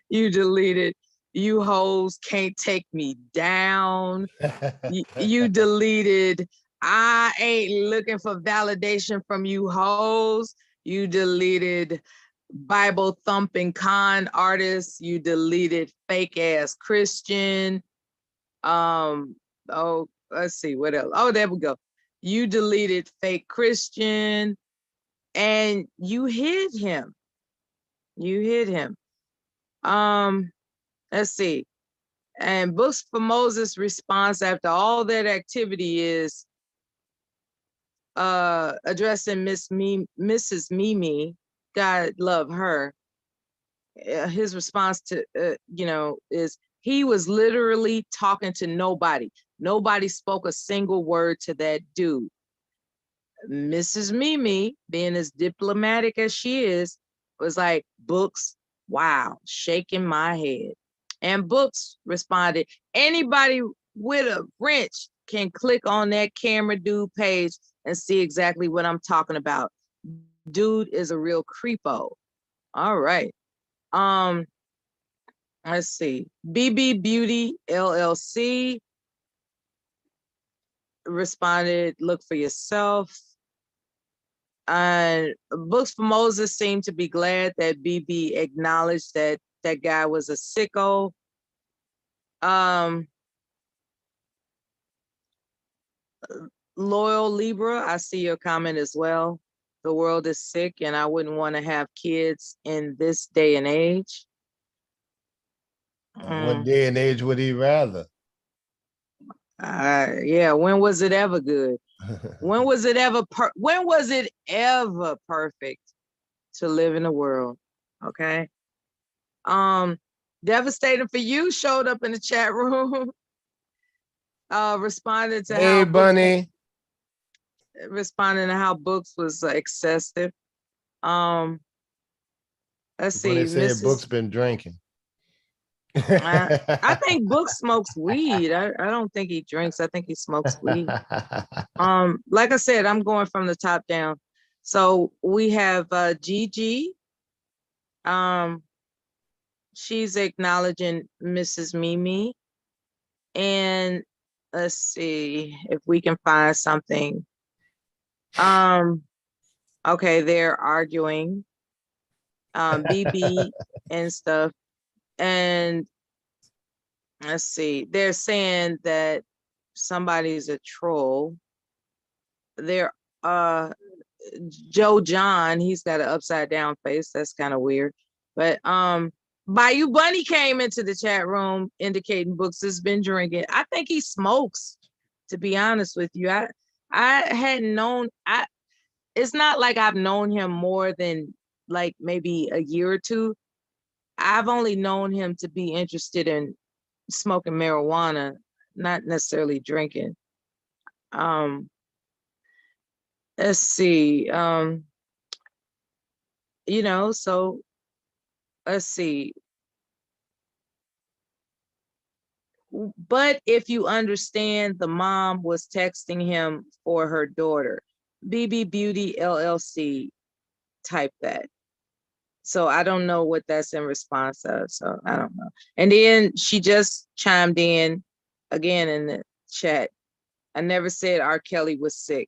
[SPEAKER 2] You deleted you hoes can't take me down. You deleted I ain't looking for validation from you hoes. You deleted Bible thumping con artists. You deleted fake ass Christian. Let's see what else. Oh, there we go. You deleted fake Christian and you hid him. Let's see. And Books for Moses' response after all that activity is addressing Mrs. Mimi, God love her. His response to is he was literally talking to nobody. Nobody spoke a single word to that dude. Mrs. Mimi, being as diplomatic as she is, was like, Books, wow, shaking my head. And Books responded, anybody with a wrench can click on that camera dude page and see exactly what I'm talking about. Dude is a real creepo. All right. Let's see. BB Beauty LLC responded, look for yourself. Books for Moses seemed to be glad that BB acknowledged that that guy was a sicko. Loyal Libra, I see your comment as well. The world is sick and I wouldn't want to have kids in this day and age.
[SPEAKER 7] What day and age would he rather?
[SPEAKER 2] Yeah, when was it ever good? When was it ever perfect to live in the world? Okay. Devastating for You showed up in the chat room. Responded to
[SPEAKER 7] hey, Bunny.
[SPEAKER 2] Responding to how books was excessive. Let's see.
[SPEAKER 7] Said Book's been drinking.
[SPEAKER 2] I think Book smokes weed. I don't think he drinks. I think he smokes weed. Like I said, I'm going from the top down. So we have Gigi. She's acknowledging Mrs. Mimi. And let's see if we can find something. Okay, they're arguing. BB and stuff. And let's see, they're saying that somebody's a troll. They're Joe John, he's got an upside down face. That's kind of weird. But Bayou Bunny came into the chat room indicating Books has been drinking. I think he smokes, to be honest with you. I hadn't known, it's not like I've known him more than like maybe a year or two. I've only known him to be interested in smoking marijuana, not necessarily drinking. Let's see. You know, so let's see. But if you understand, the mom was texting him for her daughter. BB Beauty LLC, type that. So I don't know what that's in response of. So I don't know. And then she just chimed in again in the chat. I never said R. Kelly was sick.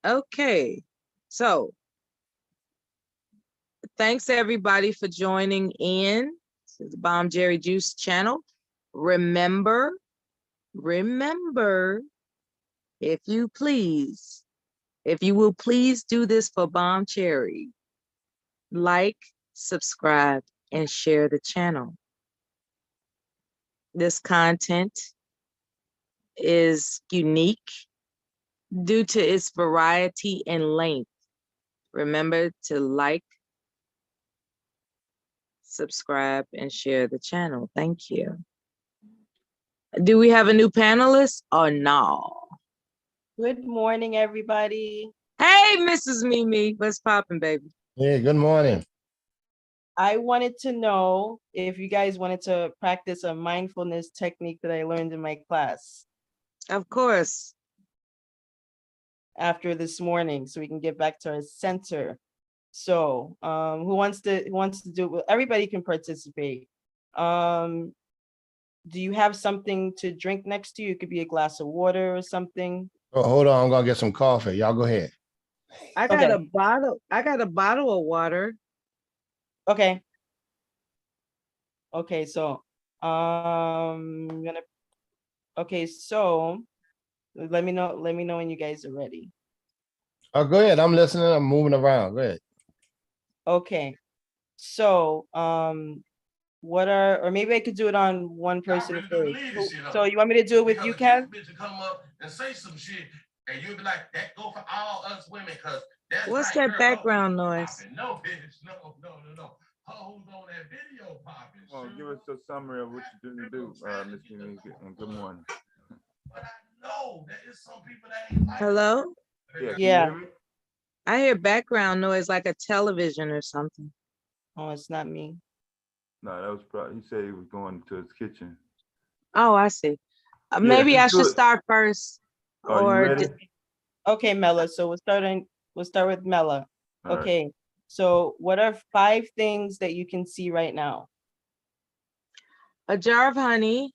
[SPEAKER 2] Okay. So thanks everybody for joining in to the Bomb Jerry Juice channel. Remember, if you will please do this for Bomb Cherry. Like, subscribe, and share the channel. This content is unique due to its variety and length. Remember to like, subscribe, and share the channel. Thank you. Do we have a new panelist or no?
[SPEAKER 14] Good morning, everybody.
[SPEAKER 2] Hey, Mrs. Mimi, what's popping, baby?
[SPEAKER 7] Hey, good morning.
[SPEAKER 14] I wanted to know if you guys wanted to practice a mindfulness technique that I learned in my class.
[SPEAKER 2] Of course.
[SPEAKER 14] After this morning, so we can get back to our center. So, who wants to do it? Everybody can participate. Do you have something to drink next to you? It could be a glass of water or something.
[SPEAKER 7] Oh, hold on, I'm gonna get some coffee. Y'all go ahead.
[SPEAKER 2] I got a bottle of water.
[SPEAKER 14] Okay. Okay, so so let me know when you guys are ready.
[SPEAKER 7] Oh, go ahead. I'm listening. I'm moving around. Go ahead.
[SPEAKER 14] Okay. So or maybe I could do it on one person first. So you want me to do it with you, Kev?
[SPEAKER 7] Come up and say some shit, and you'll be like, that go for all us women, because that's
[SPEAKER 2] what's that background noise?
[SPEAKER 7] No, bitch, no. Who's on that video popping?
[SPEAKER 5] Well, give us a summary of what you didn't do, Miss Mimi, and good morning.
[SPEAKER 7] But I know there is some people that ain't like.
[SPEAKER 2] Hello?
[SPEAKER 14] Yeah.
[SPEAKER 2] I hear background noise like a television or something.
[SPEAKER 14] Oh, it's not me.
[SPEAKER 5] No, that was probably, he said he was going to his kitchen.
[SPEAKER 2] Oh, I see. Maybe I should start first.
[SPEAKER 5] Are you ready?
[SPEAKER 14] Okay, Mela. So we'll start with Mela. Okay. Right. So what are 5 things that you can see right now?
[SPEAKER 2] A jar of honey,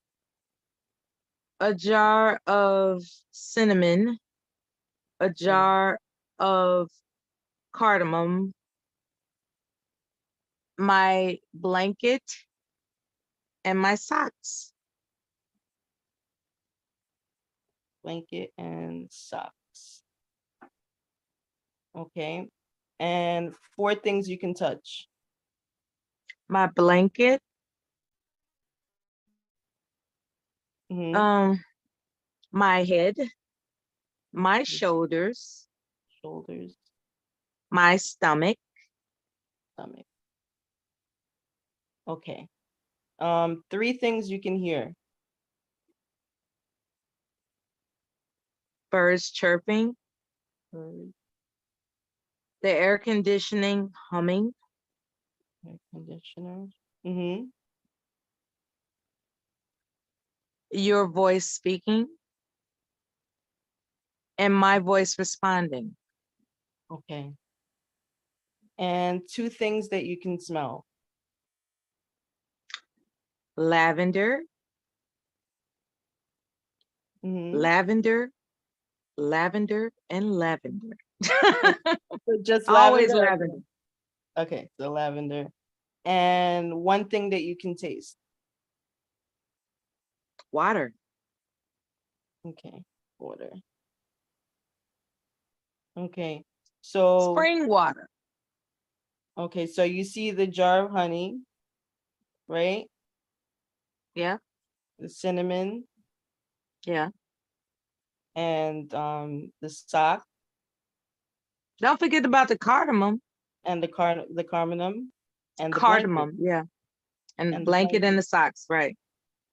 [SPEAKER 2] A jar of cinnamon, a jar of cardamom, my blanket, and my socks.
[SPEAKER 14] Blanket and socks. Okay. And 4 things you can touch.
[SPEAKER 2] My blanket,
[SPEAKER 14] Mhm.
[SPEAKER 2] my head, my shoulders, my stomach.
[SPEAKER 14] Okay. 3 things you can hear.
[SPEAKER 2] Birds chirping, the air conditioning humming,
[SPEAKER 14] Air conditioner. Mm-hmm.
[SPEAKER 2] your voice speaking, and my voice responding.
[SPEAKER 14] Okay. And 2 things that you can smell.
[SPEAKER 2] Lavender, lavender, lavender, and lavender.
[SPEAKER 14] Just
[SPEAKER 2] Always
[SPEAKER 14] lavender?
[SPEAKER 2] lavender.
[SPEAKER 14] Okay, so lavender. And 1 thing that you can taste.
[SPEAKER 2] Water.
[SPEAKER 14] Okay, water. Okay, so
[SPEAKER 2] spring water.
[SPEAKER 14] Okay, so you see the jar of honey, right?
[SPEAKER 2] Yeah.
[SPEAKER 14] The cinnamon.
[SPEAKER 2] Yeah.
[SPEAKER 14] And the sock.
[SPEAKER 2] Don't forget about the cardamom.
[SPEAKER 14] And the cardamom. And the
[SPEAKER 2] cardamom,
[SPEAKER 14] blanket.
[SPEAKER 2] yeah. And
[SPEAKER 14] And the
[SPEAKER 2] blanket and
[SPEAKER 14] blanket.
[SPEAKER 2] the socks, right.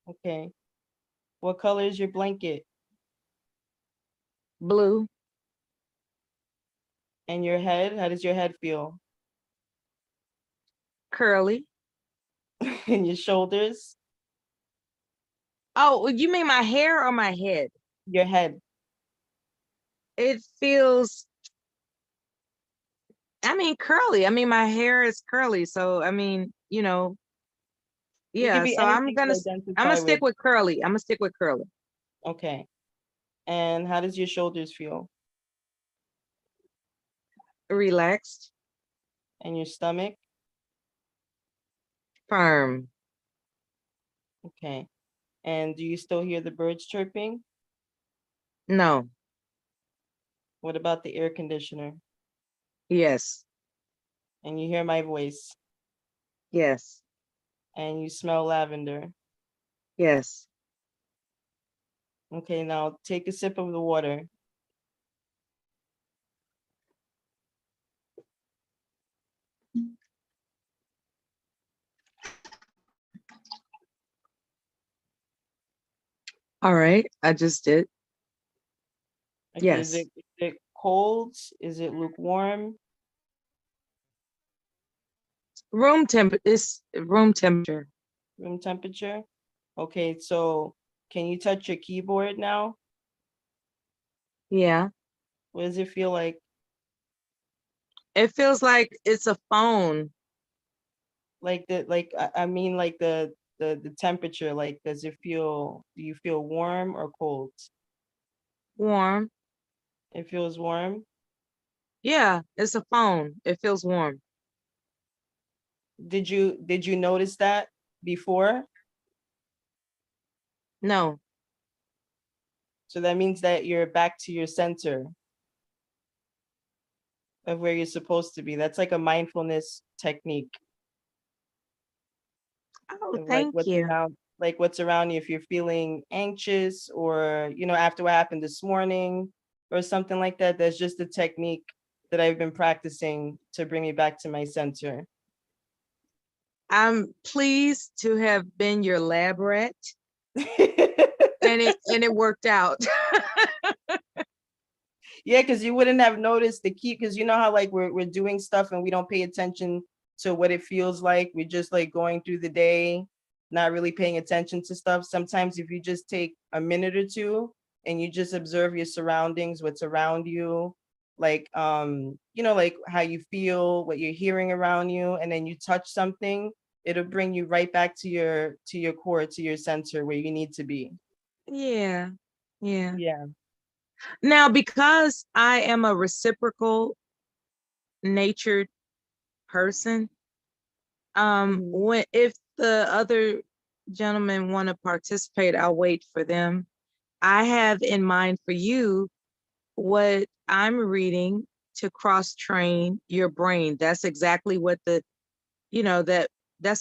[SPEAKER 14] Okay. What color is your blanket?
[SPEAKER 2] Blue.
[SPEAKER 14] And your head, how does your head feel?
[SPEAKER 2] Curly.
[SPEAKER 14] And your shoulders?
[SPEAKER 2] Oh, you mean my hair or my head?
[SPEAKER 14] Your head.
[SPEAKER 2] It feels, I mean, curly. I mean, my hair is curly. So, I mean, you know,
[SPEAKER 14] It could
[SPEAKER 2] yeah.
[SPEAKER 14] be
[SPEAKER 2] So I'm
[SPEAKER 14] anything
[SPEAKER 2] gonna
[SPEAKER 14] to identify
[SPEAKER 2] stick with curly. I'm gonna stick with curly.
[SPEAKER 14] Okay. And how does your shoulders feel?
[SPEAKER 2] Relaxed.
[SPEAKER 14] And your stomach?
[SPEAKER 2] Firm.
[SPEAKER 14] Okay. And do you still hear the birds chirping?
[SPEAKER 2] No.
[SPEAKER 14] What about the air conditioner?
[SPEAKER 2] Yes.
[SPEAKER 14] And you hear my voice?
[SPEAKER 2] Yes.
[SPEAKER 14] And you smell lavender?
[SPEAKER 2] Yes.
[SPEAKER 14] Okay, now take a sip of the water.
[SPEAKER 2] All right. I just did.
[SPEAKER 14] Okay,
[SPEAKER 2] Yes.
[SPEAKER 14] is it cold? Is it lukewarm?
[SPEAKER 2] It's room temperature.
[SPEAKER 14] Room temperature? Okay, so can you touch your keyboard now?
[SPEAKER 2] Yeah.
[SPEAKER 14] What does it feel like?
[SPEAKER 2] It feels like it's a phone.
[SPEAKER 14] Like I mean like the temperature, like do you feel warm or cold?
[SPEAKER 2] Warm.
[SPEAKER 14] It feels warm.
[SPEAKER 2] Yeah, it's a phone. It feels warm.
[SPEAKER 14] Did you notice that before?
[SPEAKER 2] No.
[SPEAKER 14] So that means that you're back to your center of where you're supposed to be. That's like a mindfulness technique.
[SPEAKER 2] Oh,
[SPEAKER 14] Of
[SPEAKER 2] thank you.
[SPEAKER 14] What's around you. If you're feeling anxious or, after what happened this morning or something like that, that's just a technique that I've been practicing to bring me back to my center.
[SPEAKER 2] I'm pleased to have been your lab rat. and it worked out.
[SPEAKER 14] Yeah, because you wouldn't have noticed the key, because you know how like we're doing stuff and we don't pay attention to what it feels like. We're just like going through the day, not really paying attention to stuff. Sometimes if you just take a minute or two and you just observe your surroundings, what's around you, like like how you feel, what you're hearing around you, and then you touch something, it'll bring you right back to your core, to your center where you need to be.
[SPEAKER 2] Yeah. Yeah.
[SPEAKER 14] Yeah.
[SPEAKER 2] Now, because I am a reciprocal natured person, when if the other gentlemen want to participate, I'll wait for them. I have in mind for you what I'm reading to cross train your brain. That's exactly what that's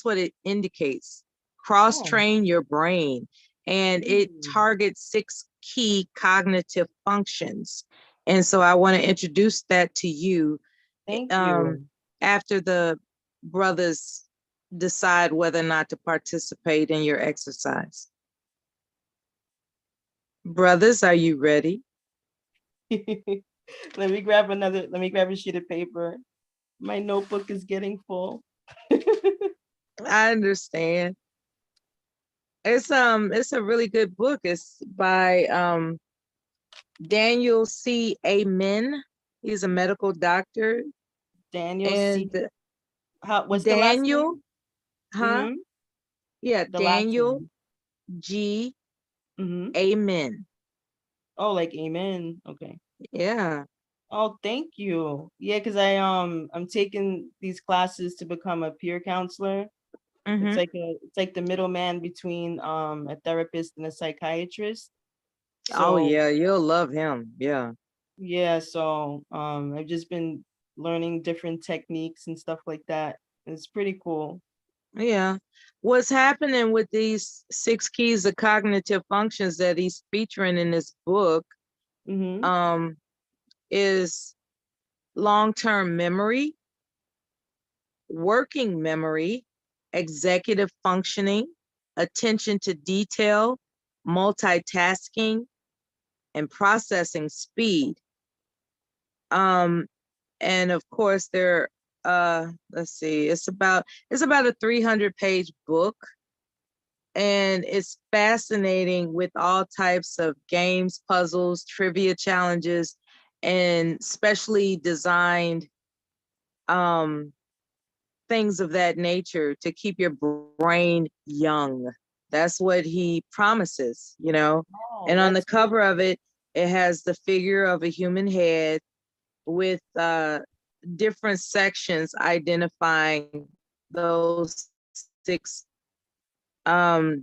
[SPEAKER 2] what it indicates. Cross
[SPEAKER 14] Oh.
[SPEAKER 2] train your brain, and it targets 6 key cognitive functions. And so I want to introduce that to you
[SPEAKER 14] Thank you.
[SPEAKER 2] after the brothers decide whether or not to participate in your exercise. Brothers, are you ready?
[SPEAKER 14] Let me grab a sheet of paper. My notebook is getting full.
[SPEAKER 2] I understand. It's a really good book. It's by Daniel C. Amen. He's a medical doctor.
[SPEAKER 14] Daniel
[SPEAKER 2] And
[SPEAKER 14] C. What's the last
[SPEAKER 2] Daniel,
[SPEAKER 14] name?
[SPEAKER 2] huh? Yeah,
[SPEAKER 14] The last
[SPEAKER 2] Daniel
[SPEAKER 14] name.
[SPEAKER 2] G. Amen.
[SPEAKER 14] Oh, like amen. Okay.
[SPEAKER 2] Yeah.
[SPEAKER 14] Oh, thank you. Yeah, because I'm taking these classes to become a peer counselor. It's like the middleman between a therapist and a psychiatrist.
[SPEAKER 2] Oh
[SPEAKER 14] So
[SPEAKER 2] yeah, you'll love him. Yeah.
[SPEAKER 14] yeah, so I've just been learning different techniques and stuff like that. It's pretty cool.
[SPEAKER 2] Yeah. What's happening with these 6 keys of cognitive functions that he's featuring in this book is long-term memory, working memory, executive functioning, attention to detail, multitasking, and processing speed. And of course there let's see, it's about a 300-page book, and it's fascinating with all types of games, puzzles, trivia challenges, and specially designed things of that nature to keep your brain young. That's what he promises,
[SPEAKER 14] Oh,
[SPEAKER 2] and on the
[SPEAKER 14] that's
[SPEAKER 2] cover of it, it has the figure of a human head with different sections identifying those 6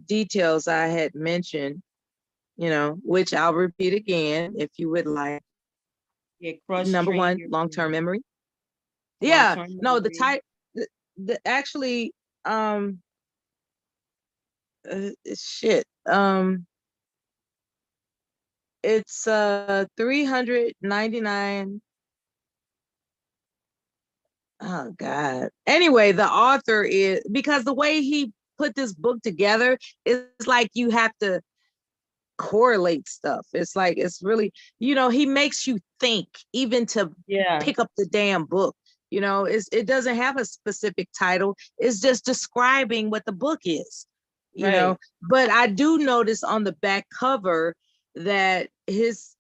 [SPEAKER 2] details I had mentioned, which I'll repeat again if you would like.
[SPEAKER 14] Yeah,
[SPEAKER 2] Number
[SPEAKER 14] cross-train
[SPEAKER 2] 1,
[SPEAKER 14] your
[SPEAKER 2] long-term memory. Yeah,
[SPEAKER 14] long-term
[SPEAKER 2] no, the
[SPEAKER 14] memory.
[SPEAKER 2] type, actually, shit. It's 399. Oh God. Anyway, the author is, because the way he put this book together, it's like you have to correlate stuff. It's like, it's really, he makes you think even to pick up the damn book. It doesn't have a specific title. It's just describing what the book is,
[SPEAKER 14] Right.
[SPEAKER 2] But I do notice on the back cover that his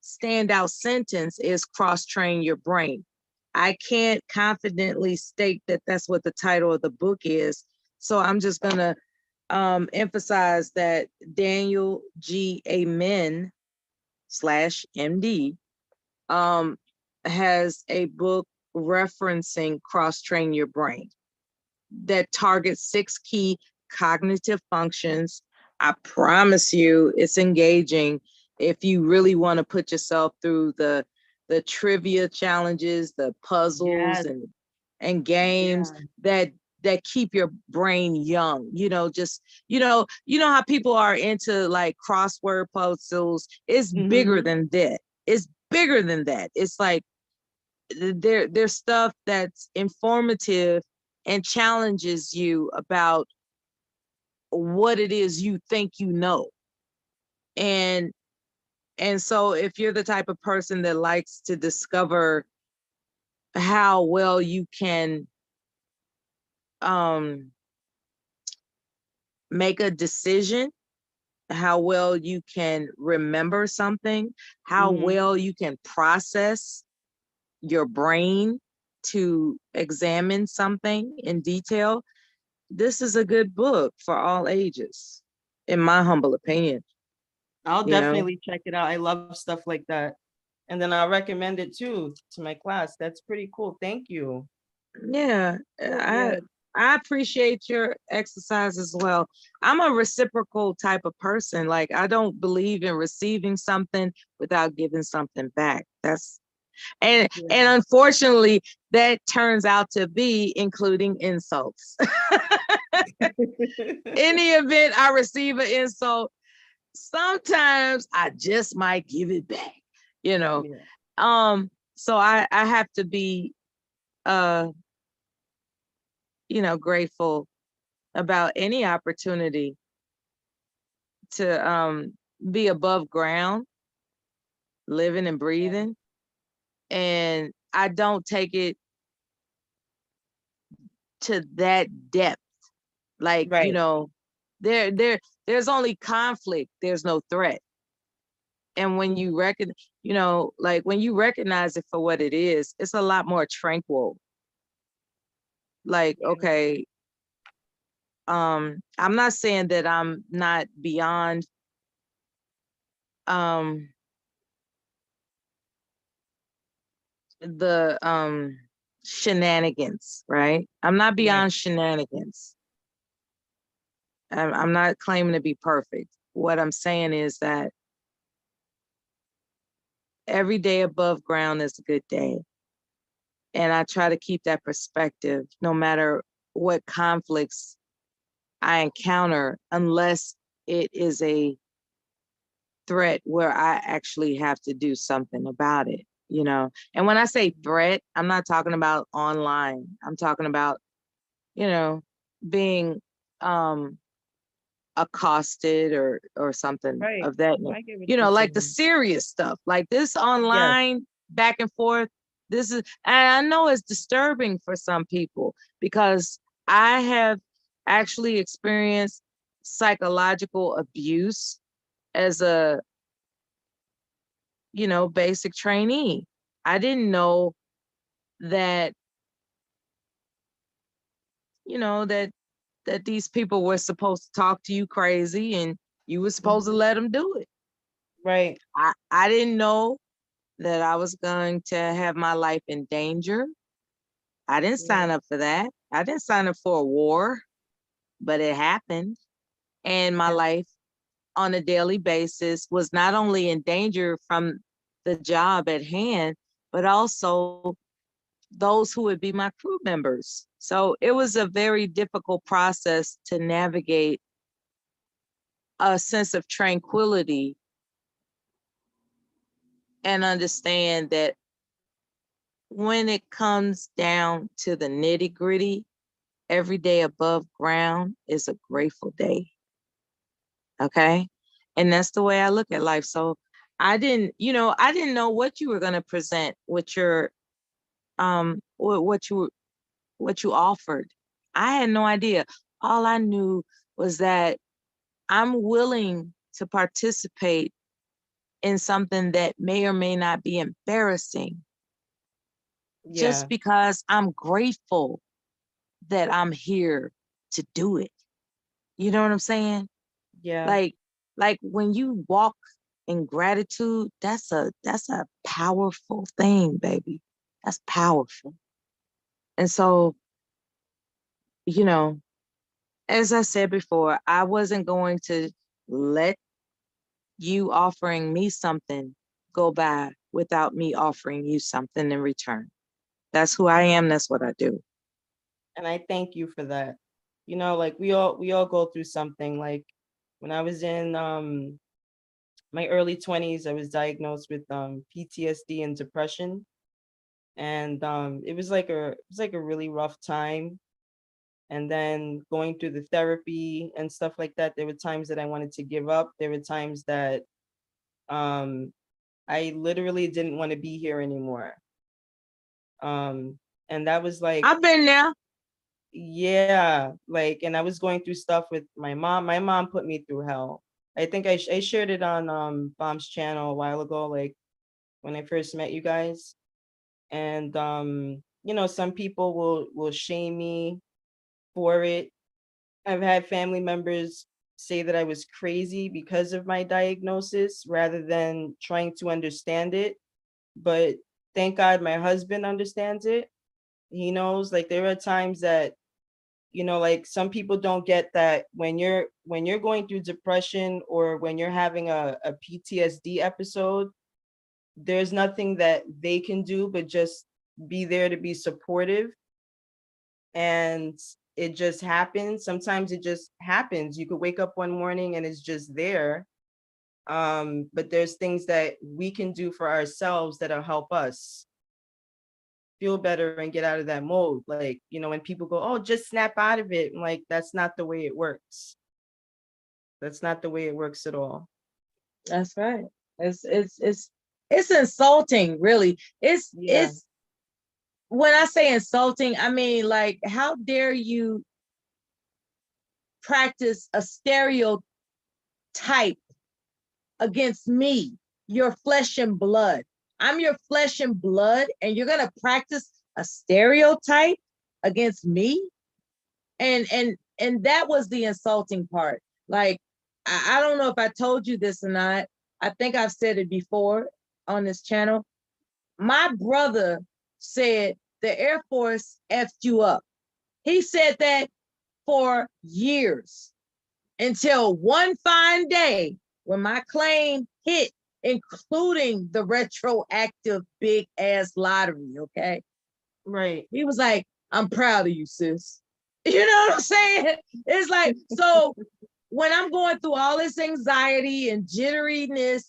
[SPEAKER 2] standout sentence is cross-train your brain. I can't confidently state that that's what the title of the book is. So I'm just going to emphasize that Daniel G. Amen /MD has a book referencing cross-train your brain that targets 6 key cognitive functions. I promise you it's engaging if you really want to put yourself through the trivia challenges, the puzzles and games that keep your brain young. Just how people are into like crossword puzzles. It's bigger than that. It's bigger than that. It's like there's stuff that's informative and challenges you about what it is you think and so if you're the type of person that likes to discover how well you can make a decision, how well you can remember something, how well you can process your brain to examine something in detail, this is a good book for all ages, in my humble opinion.
[SPEAKER 14] I'll
[SPEAKER 2] you know?
[SPEAKER 14] definitely check it out. I love stuff like that. And then I'll recommend it too to my class. That's pretty cool. Thank you.
[SPEAKER 2] Yeah, I appreciate your exercise as well. I'm a reciprocal type of person. Like I don't believe in receiving something without giving something back. And unfortunately that turns out to be including insults. Any event I receive an insult, sometimes I just might give it back, you know. So I have to be grateful about any opportunity to be above ground, living and breathing. And I don't take it to that depth. Like, there's only conflict, there's no threat. And when you when you recognize it for what it is, it's a lot more tranquil. Like, okay, I'm not saying that I'm not beyond the shenanigans, right? I'm not beyond shenanigans. I'm not claiming to be perfect. What I'm saying is that every day above ground is a good day. And I try to keep that perspective no matter what conflicts I encounter, unless it is a threat where I actually have to do something about it, you know? And when I say threat, I'm not talking about online. I'm talking about, being accosted or something of that, like the serious stuff, like this online back and forth. This is, and I know it's disturbing for some people because I have actually experienced psychological abuse as a, basic trainee. I didn't know that, that these people were supposed to talk to you crazy and you were supposed to let them do it.
[SPEAKER 14] Right.
[SPEAKER 2] I didn't know that I was going to have my life in danger. I didn't sign up for that. I didn't sign up for a war, but it happened. And my life on a daily basis was not only in danger from the job at hand, but also those who would be my crew members. So it was a very difficult process to navigate a sense of tranquility and understand that when it comes down to the nitty gritty, every day above ground is a grateful day. Okay. And that's the way I look at life. So I didn't know what you were going to present with your, what you offered. I had no idea. All I knew was that I'm willing to participate in something that may or may not be embarrassing. Just because I'm grateful that I'm here to do it. You know what I'm saying?
[SPEAKER 14] Yeah.
[SPEAKER 2] Like when you walk in gratitude, that's a powerful thing, baby. That's powerful. And so, as I said before, I wasn't going to let you offering me something go by without me offering you something in return. That's who I am. That's what I do.
[SPEAKER 14] And I thank you for that. Like we all go through something. Like when I was in my early 20s, I was diagnosed with PTSD and depression. And it was like a really rough time. And then going through the therapy and stuff like that, there were times that I wanted to give up. There were times that I literally didn't want to be here anymore. And that was like,
[SPEAKER 2] I've been there.
[SPEAKER 14] Yeah, like, and I was going through stuff with my mom. My mom put me through hell. I think I shared it on Bomb's channel a while ago, like when I first met you guys. And some people will shame me for it. I've had family members say that I was crazy because of my diagnosis rather than trying to understand it. But thank God my husband understands it. He knows, like, there are times that, you know, like some people don't get that when you're going through depression or when you're having a PTSD episode, there's nothing that they can do but just be there to be supportive. And it just happens. Sometimes it just happens. You could wake up one morning and it's just there. But there's things that we can do for ourselves that'll help us feel better and get out of that mode. Like, you know, when people go, oh, just snap out of it. I'm like, that's not the way it works. That's not the way it works at all.
[SPEAKER 2] That's right. It's insulting, really. It's when I say insulting, I mean, like, how dare you practice a stereotype against me, your flesh and blood. I'm your flesh and blood, and you're gonna practice a stereotype against me? And that was the insulting part. Like, I don't know if I told you this or not. I think I've said it before on this channel. My brother said the Air Force effed you up. He said that for years until one fine day when my claim hit, including the retroactive big ass lottery. Okay.
[SPEAKER 14] Right.
[SPEAKER 2] He was like, I'm proud of you, sis. You know what I'm saying? It's like, so when I'm going through all this anxiety and jitteriness,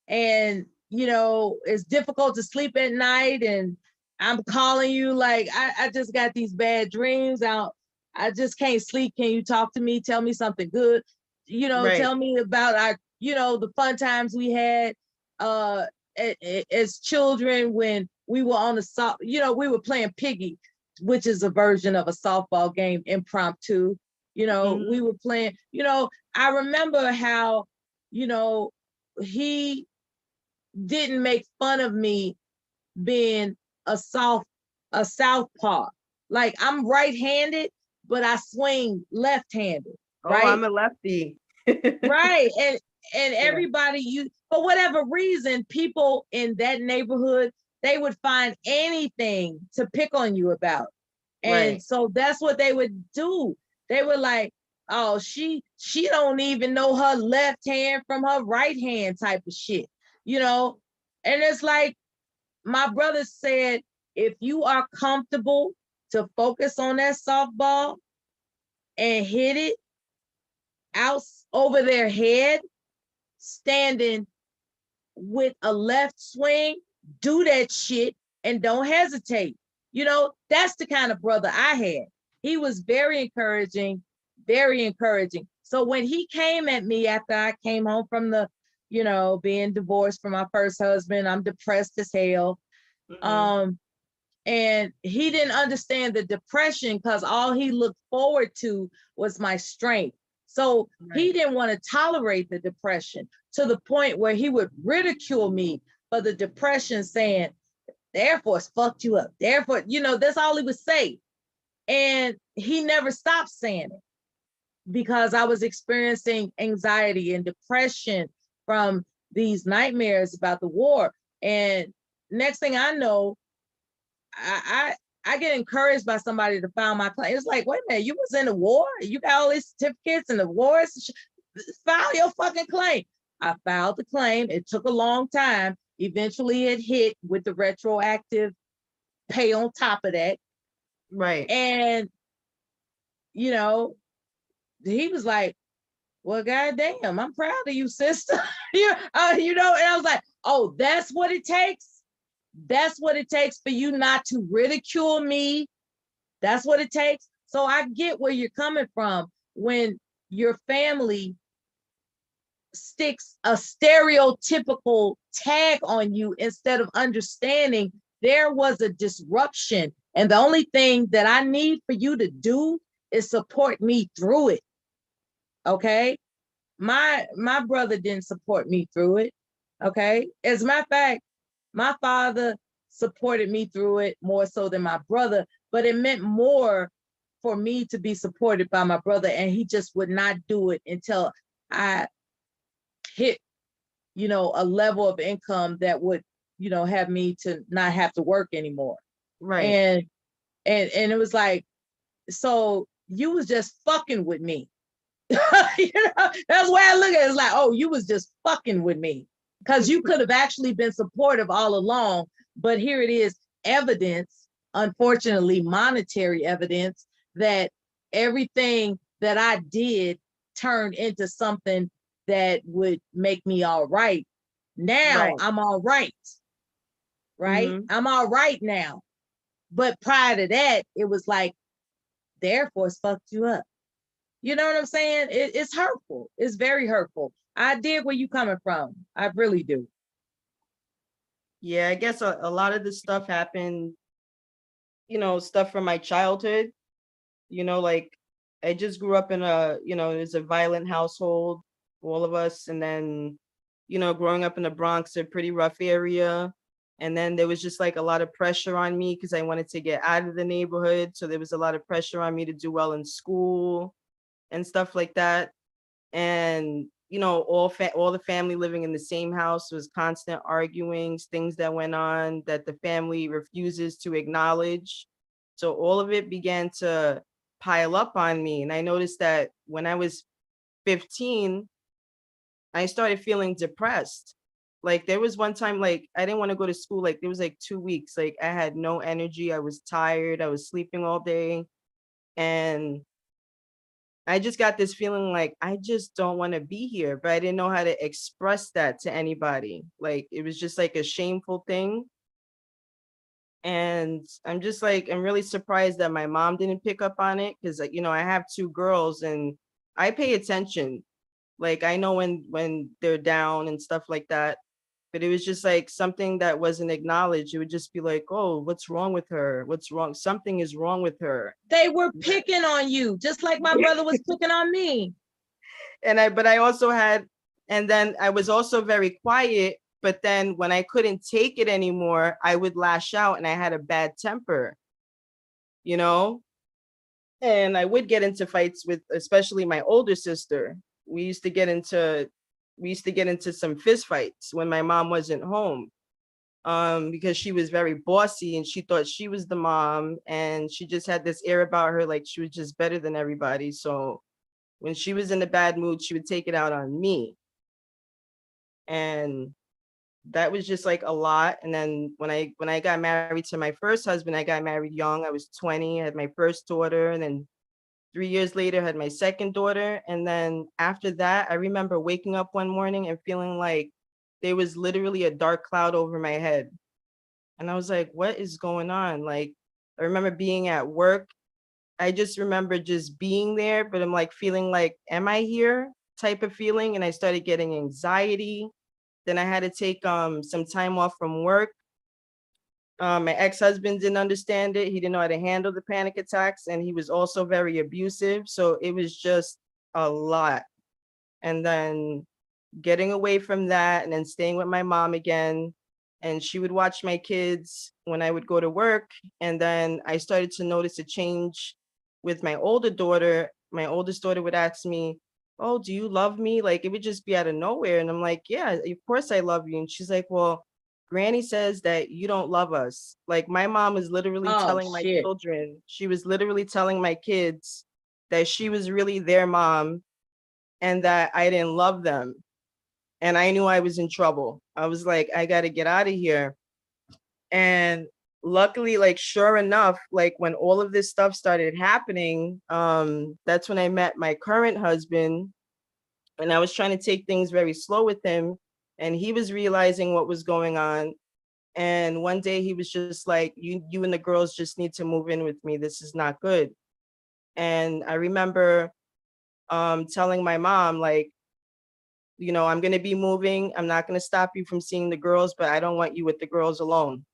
[SPEAKER 2] and, you know, it's difficult to sleep at night, and I'm calling you like, I just got these bad dreams out. I just can't sleep. Can you talk to me? Tell me something good. You know,
[SPEAKER 14] Right.
[SPEAKER 2] tell me about our, you know, the fun times we had as children when we were on the, you know, we were playing piggy, which is a version of a softball game, impromptu. You know, we were playing, you know, I remember how, you know, he didn't make fun of me being a southpaw. Like, I'm right-handed, but I swing left-handed. Right?
[SPEAKER 14] Oh, I'm a lefty.
[SPEAKER 2] Right. And everybody, for whatever reason, people in that neighborhood, they would find anything to pick on you about. And so that's what they would do. They were like, oh, she don't even know her left hand from her right hand type of shit, you know? And it's like, my brother said, if you are comfortable to focus on that softball and hit it out over their head, standing with a left swing, do that shit and don't hesitate. You know, that's the kind of brother I had. He was very encouraging, very encouraging. So when he came at me after I came home from the, you know, being divorced from my first husband, I'm depressed as hell. And he didn't understand the depression because all he looked forward to was my strength. So he didn't want to tolerate the depression to the point where he would ridicule me for the depression, saying, the Air Force fucked you up. The Air Force, you know, that's all he would say. And he never stopped saying it because I was experiencing anxiety and depression from these nightmares about the war. And next thing I know, I get encouraged by somebody to file my claim. It's like, wait a minute, you was in the war? You got all these certificates and the wars? File your fucking claim. I filed the claim. It took a long time. Eventually it hit with the retroactive pay on top of that.
[SPEAKER 14] Right.
[SPEAKER 2] And, you know, he was like, well, goddamn, I'm proud of you, sister. You know, and I was like, oh, that's what it takes? That's what it takes for you not to ridicule me. That's what it takes. So I get where you're coming from when your family sticks a stereotypical tag on you instead of understanding there was a disruption. And the only thing that I need for you to do is support me through it. Okay? My brother didn't support me through it. Okay? As a matter of fact, my father supported me through it more so than my brother, but it meant more for me to be supported by my brother, and he just would not do it until I hit, a level of income that would, have me to not have to work anymore.
[SPEAKER 14] Right.
[SPEAKER 2] And it was like, so you was just fucking with me. That's why I look at it. It's like, oh, you was just fucking with me. Because you could have actually been supportive all along. But here it is, evidence, unfortunately, monetary evidence that everything that I did turned into something that would make me all right. Now
[SPEAKER 14] Right.
[SPEAKER 2] I'm all right. Right? I'm all right now. But prior to that, it was like, the Air Force fucked you up. You know what I'm saying? It's hurtful. It's very hurtful. I dig where you coming from. I really do.
[SPEAKER 14] Yeah, I guess a lot of this stuff happened, stuff from my childhood. Like I just grew up in it's a violent household, all of us. And then, growing up in the Bronx, a pretty rough area. And then there was just like a lot of pressure on me because I wanted to get out of the neighborhood. So there was a lot of pressure on me to do well in school and stuff like that. And all the family living in the same house was constant arguings, things that went on that the family refuses to acknowledge. So all of it began to pile up on me. And I noticed that when I was 15, I started feeling depressed. Like there was one time, like I didn't want to go to school. Like there was like 2 weeks, like I had no energy. I was tired. I was sleeping all day. And I just got this feeling like I just don't want to be here, but I didn't know how to express that to anybody. Like it was just like a shameful thing. And I'm just like, I'm really surprised that my mom didn't pick up on it because, I have 2 girls and I pay attention. Like I know when they're down and stuff like that. But it was just like something that wasn't acknowledged. It would just be like, oh, what's wrong with her? What's wrong? Something is wrong with her.
[SPEAKER 2] They were picking on you, just like my brother was picking on me.
[SPEAKER 14] But I also had, and then I was also very quiet. But then when I couldn't take it anymore, I would lash out and I had a bad temper, and I would get into fights with, especially my older sister. We used to get into some fist fights when my mom wasn't home, because she was very bossy and she thought she was the mom and she just had this air about her, like she was just better than everybody. So when she was in a bad mood, she would take it out on me. And that was just like a lot. And then when I got married to my first husband, I got married young. I was 20, I had my first daughter, and then 3 years later, I had my second daughter. And then after that, I remember waking up one morning and feeling like there was literally a dark cloud over my head. And I was like, what is going on? Like, I remember being at work. I just remember just being there, but I'm like feeling like, am I here type of feeling? And I started getting anxiety. Then I had to take some time off from work. My ex-husband didn't understand it. He didn't know how to handle the panic attacks, and he was also very abusive. So it was just a lot. And then getting away from that and then staying with my mom again. And she would watch my kids when I would go to work. And then I started to notice a change with my older daughter. My oldest daughter would ask me, oh, do you love me? Like it would just be out of nowhere. And I'm like, yeah, of course I love you. And she's like, well, Granny says that you don't love us. Like my mom was literally telling my children, she was literally telling my kids that she was really their mom and that I didn't love them. And I knew I was in trouble. I was like, I got to get out of here. And luckily, like, sure enough, like when all of this stuff started happening, that's when I met my current husband. And I was trying to take things very slow with him. And he was realizing what was going on. And one day he was just like, you and the girls just need to move in with me. This is not good. And I remember telling my mom, like, I'm going to be moving. I'm not going to stop you from seeing the girls, but I don't want you with the girls alone.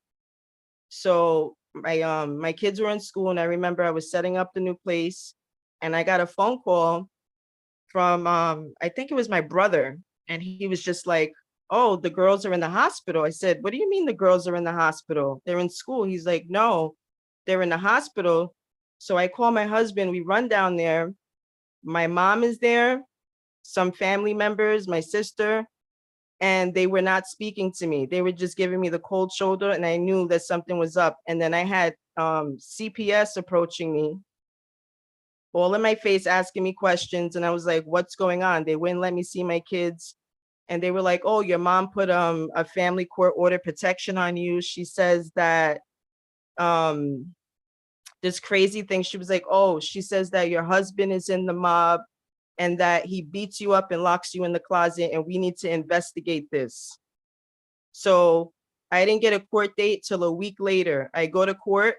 [SPEAKER 14] So my kids were in school, and I remember I was setting up the new place, and I got a phone call from I think it was my brother, and he was just like, oh, the girls are in the hospital. I said, what do you mean the girls are in the hospital? They're in school. He's like, no, they're in the hospital. So I call my husband, we run down there. My mom is there. some family members, my sister, and they were not speaking to me. They were just giving me the cold shoulder, and I knew that something was up. And then I had CPS approaching me, all in my face, asking me questions. And I was like, what's going on? They wouldn't let me see my kids. And they were like, oh, your mom put a family court order protection on you. She says that this crazy thing. She was like, oh, she says that your husband is in the mob and that he beats you up and locks you in the closet, and we need to investigate this. So I didn't get a court date till a week later. I go to court,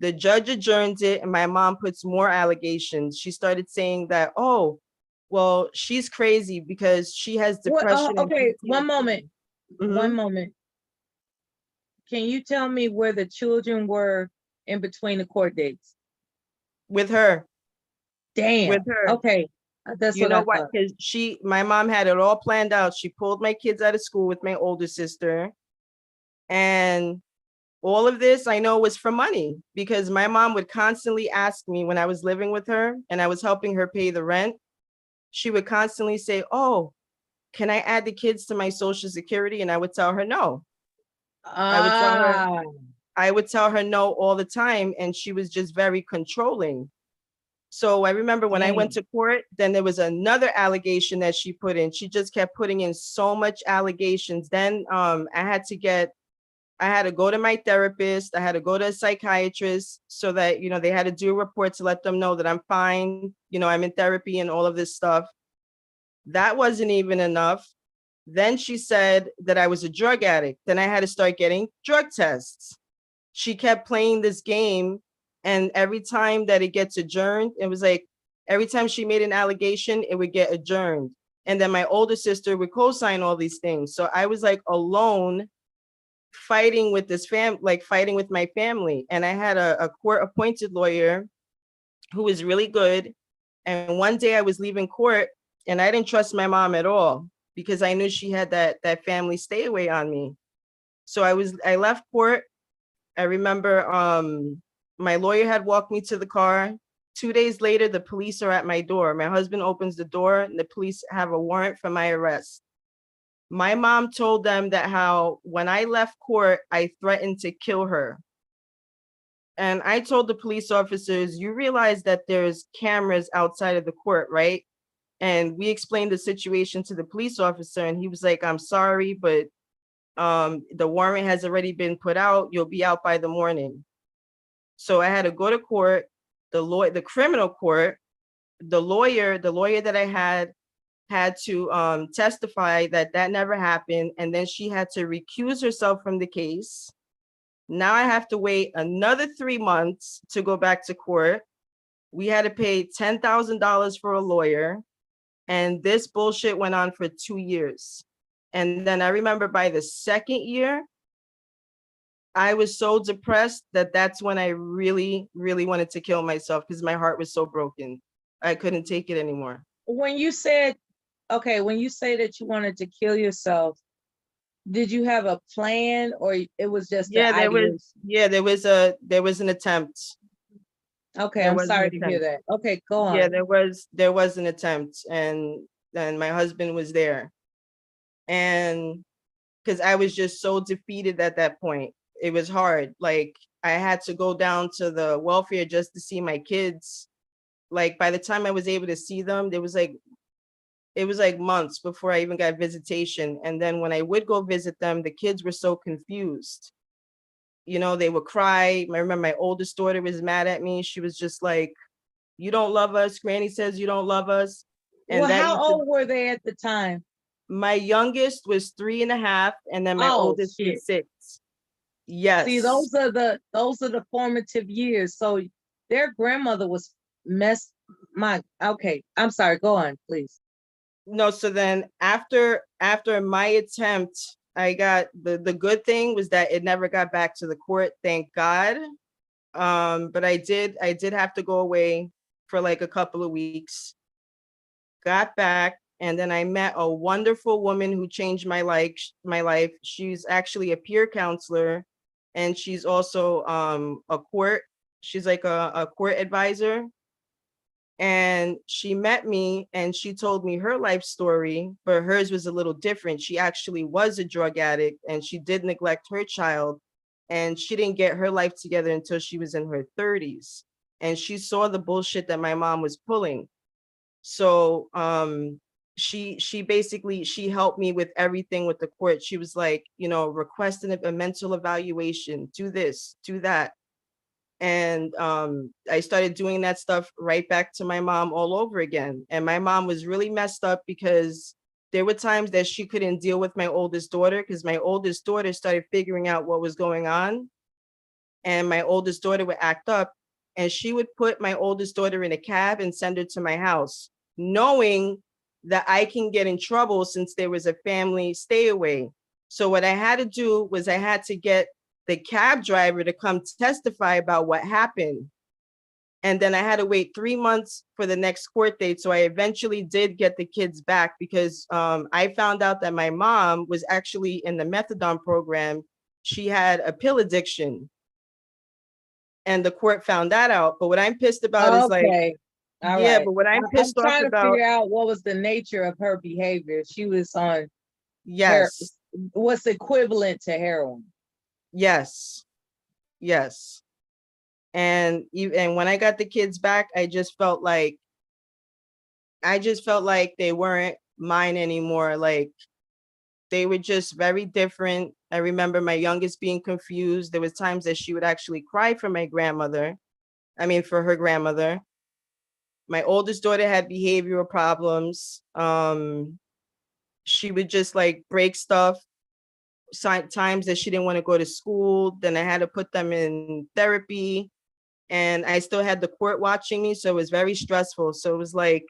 [SPEAKER 14] the judge adjourns it, and my mom puts more allegations. She started saying that, oh, well, she's crazy because she has depression.
[SPEAKER 2] Okay, one moment.
[SPEAKER 14] Mhm.
[SPEAKER 2] One moment. Can you tell me where the children were in between the court dates?
[SPEAKER 14] With her.
[SPEAKER 2] Damn.
[SPEAKER 14] With her.
[SPEAKER 2] Okay. That's
[SPEAKER 14] You
[SPEAKER 2] what
[SPEAKER 14] know
[SPEAKER 2] I
[SPEAKER 14] what?
[SPEAKER 2] thought.
[SPEAKER 14] Because my mom had it all planned out. She pulled my kids out of school with my older sister. And all of this I know was for money, because my mom would constantly ask me when I was living with her and I was helping her pay the rent. She would constantly say, oh, can I add the kids to my Social Security? And I would tell her no. I would tell her no all the time. And she was just very controlling. So I remember when I went to court, then there was another allegation that she put in. She just kept putting in so much allegations. Then I had to go to my therapist. I had to go to a psychiatrist so that, they had to do a report to let them know that I'm fine. I'm in therapy and all of this stuff. That wasn't even enough. Then she said that I was a drug addict. Then I had to start getting drug tests. She kept playing this game. And every time that it gets adjourned, it was like, every time she made an allegation, it would get adjourned. And then my older sister would co-sign all these things. So I was like alone fighting with fighting with my family. And I had a court appointed lawyer who was really good. And one day I was leaving court and I didn't trust my mom at all because I knew she had that family stay away on me. So I left court. I remember my lawyer had walked me to the car. 2 days later, the police are at my door. My husband opens the door and the police have a warrant for my arrest. My mom told them that how when I left court, I threatened to kill her. And I told the police officers, you realize that there's cameras outside of the court, right? And we explained the situation to the police officer and he was like, I'm sorry, but the warrant has already been put out. You'll be out by the morning. So I had to go to court, the criminal court. The lawyer that I had to testify that never happened. And then she had to recuse herself from the case. Now I have to wait another 3 months to go back to court. We had to pay $10,000 for a lawyer. And this bullshit went on for 2 years. And then I remember by the second year, I was so depressed that's when I really, really wanted to kill myself because my heart was so broken. I couldn't take it anymore.
[SPEAKER 2] When you say that you wanted to kill yourself, did you have a plan or it was just
[SPEAKER 14] there was an attempt.
[SPEAKER 2] Okay, I'm sorry to hear that. Okay, go on.
[SPEAKER 14] Yeah, there was an attempt, and then my husband was there. And because I was just so defeated at that point. It was hard. Like I had to go down to the welfare just to see my kids. Like by the time I was able to see them, it was like months before I even got visitation. And then when I would go visit them, the kids were so confused. They would cry. I remember my oldest daughter was mad at me. She was just like, you don't love us. Granny says you don't love us. And
[SPEAKER 2] well, how old were they at the time?
[SPEAKER 14] My youngest was 3.5, and then my oldest was 6. Yes.
[SPEAKER 2] See, those are the formative years. So their grandmother was okay. I'm sorry. Go on, please.
[SPEAKER 14] No, so then after my attempt, I got the good thing was that it never got back to the court, thank God. But I did have to go away for like a couple of weeks. Got back, and then I met a wonderful woman who changed my life. She's actually a peer counselor, and she's also she's like a court advisor. And she met me and she told me her life story, but hers was a little different. She actually was a drug addict and she did neglect her child, and she didn't get her life together until she was in her 30s. And she saw the bullshit that my mom was pulling. So she basically, she helped me with everything with the court. She was like, you know, requesting a mental evaluation, do this, do that. And I started doing that stuff right back to my mom all over again. And my mom was really messed up because there were times that she couldn't deal with my oldest daughter, because my oldest daughter started figuring out what was going on. And my oldest daughter would act up, and she would put my oldest daughter in a cab and send her to my house, knowing that I can get in trouble since there was a family stay away. So what I had to do was I had to get the cab driver to come testify about what happened. And then I had to wait 3 months for the next court date. So I eventually did get the kids back because I found out that my mom was actually in the methadone program. She had a pill addiction. And the court found that out. But what I'm pissed about is like,
[SPEAKER 2] all
[SPEAKER 14] yeah,
[SPEAKER 2] right.
[SPEAKER 14] but what I'm
[SPEAKER 2] I'm
[SPEAKER 14] pissed off
[SPEAKER 2] trying to
[SPEAKER 14] about,
[SPEAKER 2] figure out what was the nature of her behavior. She was on
[SPEAKER 14] yes,
[SPEAKER 2] what's equivalent to heroin.
[SPEAKER 14] yes, yes. And when I got the kids back, I just felt like they weren't mine anymore. Like they were just very different. I remember my youngest being confused. There was times that she would actually cry for my grandmother. I mean, for her grandmother. My oldest daughter had behavioral problems. She would just like break stuff. Times that she didn't want to go to school. Then I had to put them in therapy. And I still had the court watching me. So it was very stressful. So it was like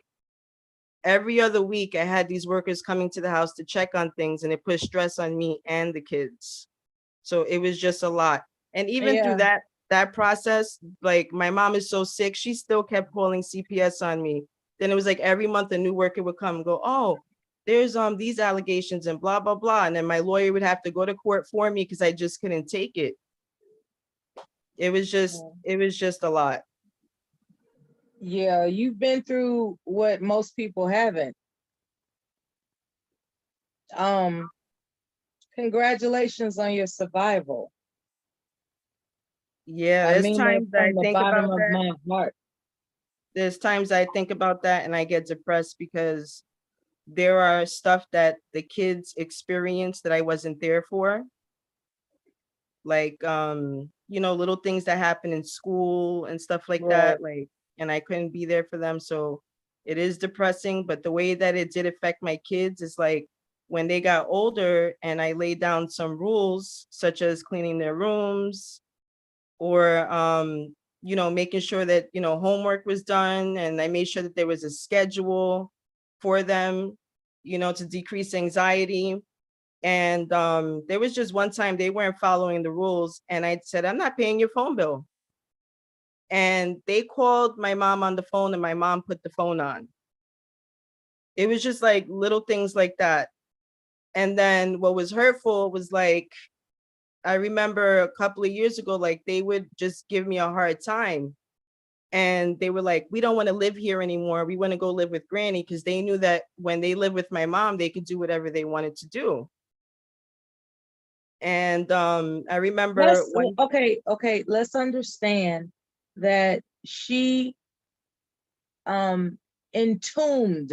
[SPEAKER 14] every other week I had these workers coming to the house to check on things, and it put stress on me and the kids. So it was just a lot. And even through that process, like my mom is so sick, she still kept calling CPS on me. Then it was like every month a new worker would come and go, oh, there's these allegations and blah, blah, blah. And then my lawyer would have to go to court for me because I just couldn't take it. It was just a lot.
[SPEAKER 2] Yeah, you've been through what most people haven't. Congratulations on your survival.
[SPEAKER 14] Yeah, there's times that I think about
[SPEAKER 2] that. My heart.
[SPEAKER 14] There's times I think about that and I get depressed because there are stuff that the kids experience that I wasn't there for. Like, you know, little things that happen in school and stuff like that. Like, and I couldn't be there for them. So it is depressing, but the way that it did affect my kids is like when they got older and I laid down some rules, such as cleaning their rooms or, you know, making sure that, you know, homework was done. And I made sure that there was a schedule for them, you know, to decrease anxiety. And there was just one time they weren't following the rules. And I said, I'm not paying your phone bill. And they called my mom on the phone and my mom put the phone on. It was just like little things like that. And then what was hurtful was like, I remember a couple of years ago, like they would just give me a hard time. And they were like, we don't want to live here anymore. We want to go live with Granny, because they knew that when they lived with my mom, they could do whatever they wanted to do. And I remember
[SPEAKER 2] okay, let's understand that she entombed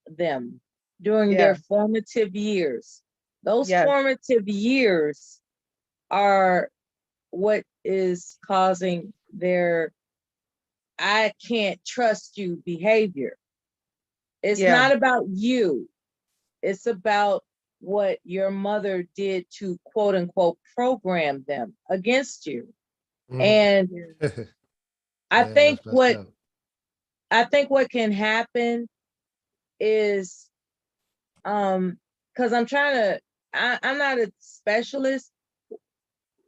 [SPEAKER 2] them during their formative years. Those formative years are what is causing their I can't trust you behavior. It's not about you. It's about what your mother did to quote unquote program them against you. And I think what can happen is because I'm not a specialist.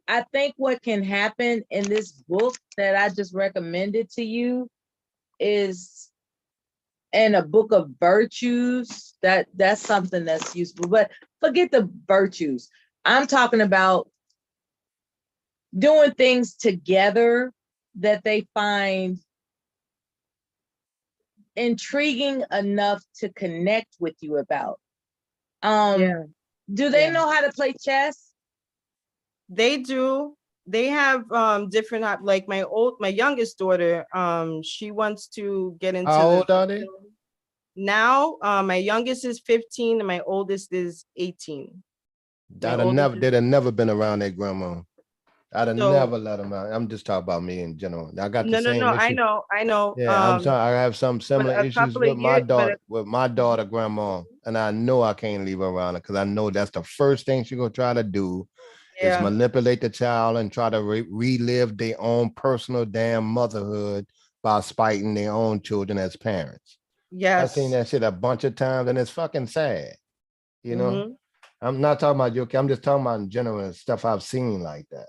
[SPEAKER 2] I think what can happen in this book that I just recommended to you is in a book of virtues. That's something that's useful, but forget the virtues. I'm talking about doing things together that they find intriguing enough to connect with you about. Do they know how to play chess?
[SPEAKER 14] They do. They have different, like my youngest daughter, she wants to get into
[SPEAKER 7] How old are they?
[SPEAKER 14] Now. My youngest is 15 and my oldest is 18.
[SPEAKER 7] They'd have never been around their grandma. I'd have never let them out. I'm just talking about me in general. I got the same issue.
[SPEAKER 14] I know.
[SPEAKER 7] Yeah, I'm sorry. I have some similar issues with my daughter, grandma, and I know I can't leave her around her because I know that's the first thing she's gonna try to do is manipulate the child and try to relive their own personal damn motherhood by spiting their own children as parents.
[SPEAKER 14] Yes,
[SPEAKER 7] I've seen that shit a bunch of times, and it's fucking sad. You know, I'm not talking about you. I'm just talking about in general stuff I've seen like that.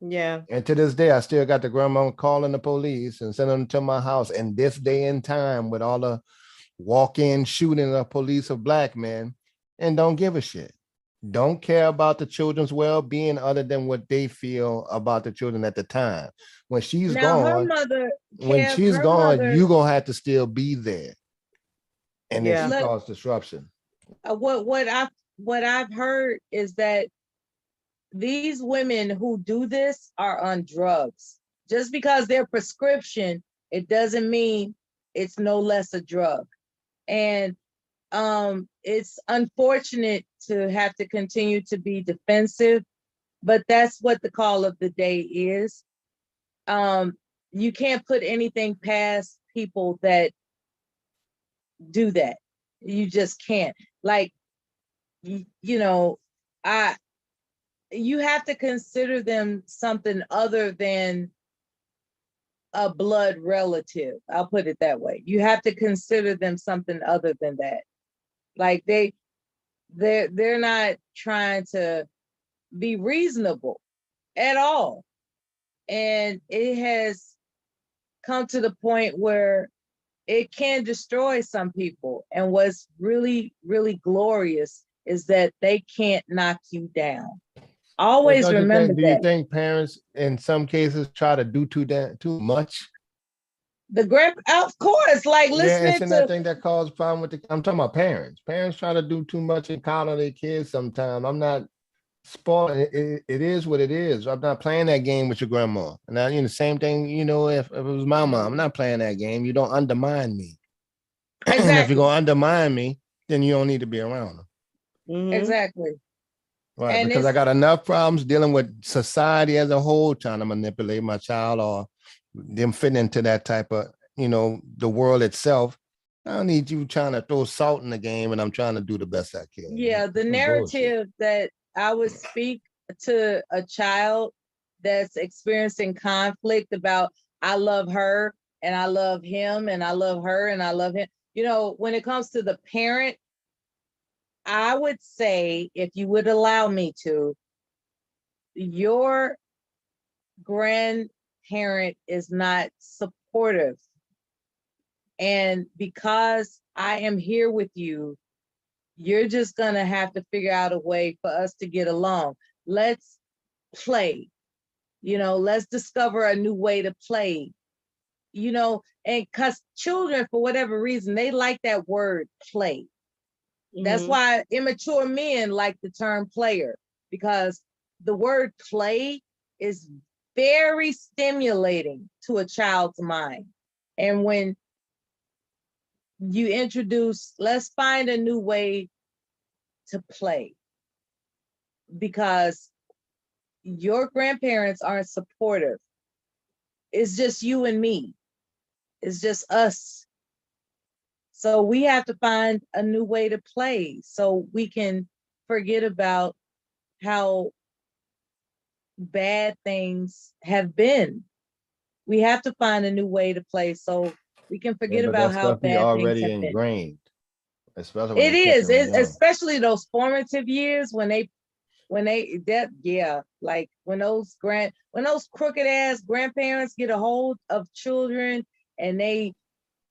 [SPEAKER 14] Yeah.
[SPEAKER 7] And to this day, I still got the grandma calling the police and sending them to my house. And this day and time, with all the walk-in shooting of police of black men, and don't give a shit. Don't care about the children's well-being other than what they feel about the children at the time. When she's gone, you're gonna have to still be there. And then she caused disruption.
[SPEAKER 2] What I've heard is that these women who do this are on drugs. Just because they're prescription, it doesn't mean it's no less a drug. And it's unfortunate to have to continue to be defensive, but that's what the call of the day is. You can't put anything past people that do that. You just can't. Like, you have to consider them something other than a blood relative. I'll put it that way. You have to consider them something other than that. Like they're not trying to be reasonable at all. And it has come to the point where it can destroy some people. And what's really, really glorious is that they can't knock you down. Always remember that.
[SPEAKER 7] Do you think parents in some cases try to do too much?
[SPEAKER 2] Of course, like listening
[SPEAKER 7] to. I think that causes problem with I'm talking about parents. Parents try to do too much and coddle their kids sometimes. I'm not spoiling it. It is what it is. I'm not playing that game with your grandma. And the same thing, if it was my mom, I'm not playing that game. You don't undermine me. Exactly. And if you're gonna undermine me, then you don't need to be around them.
[SPEAKER 2] Exactly.
[SPEAKER 7] Right, and because I got enough problems dealing with society as a whole, trying to manipulate my child or them fitting into that type of, the world itself. I don't need you trying to throw salt in the game, and I'm trying to do the best I can.
[SPEAKER 2] Yeah, the narrative that I would speak to a child that's experiencing conflict about, I love her and I love him and I love her and I love him. When it comes to the parent, I would say, if you would allow me to, your grandparent is not supportive. And because I am here with you, you're just going to have to figure out a way for us to get along. Let's play. Let's discover a new way to play. And because children, for whatever reason, they like that word play. That's why immature men like the term player, because the word play is very stimulating to a child's mind. And when you introduce, let's find a new way to play, because your grandparents aren't supportive. It's just you and me. It's just us. So we have to find a new way to play so we can forget about how bad things have been. We have to find a new way to play so we can forget about how bad things have
[SPEAKER 7] ingrained.
[SPEAKER 2] Been. It is, especially those formative years when those crooked ass grandparents get a hold of children and they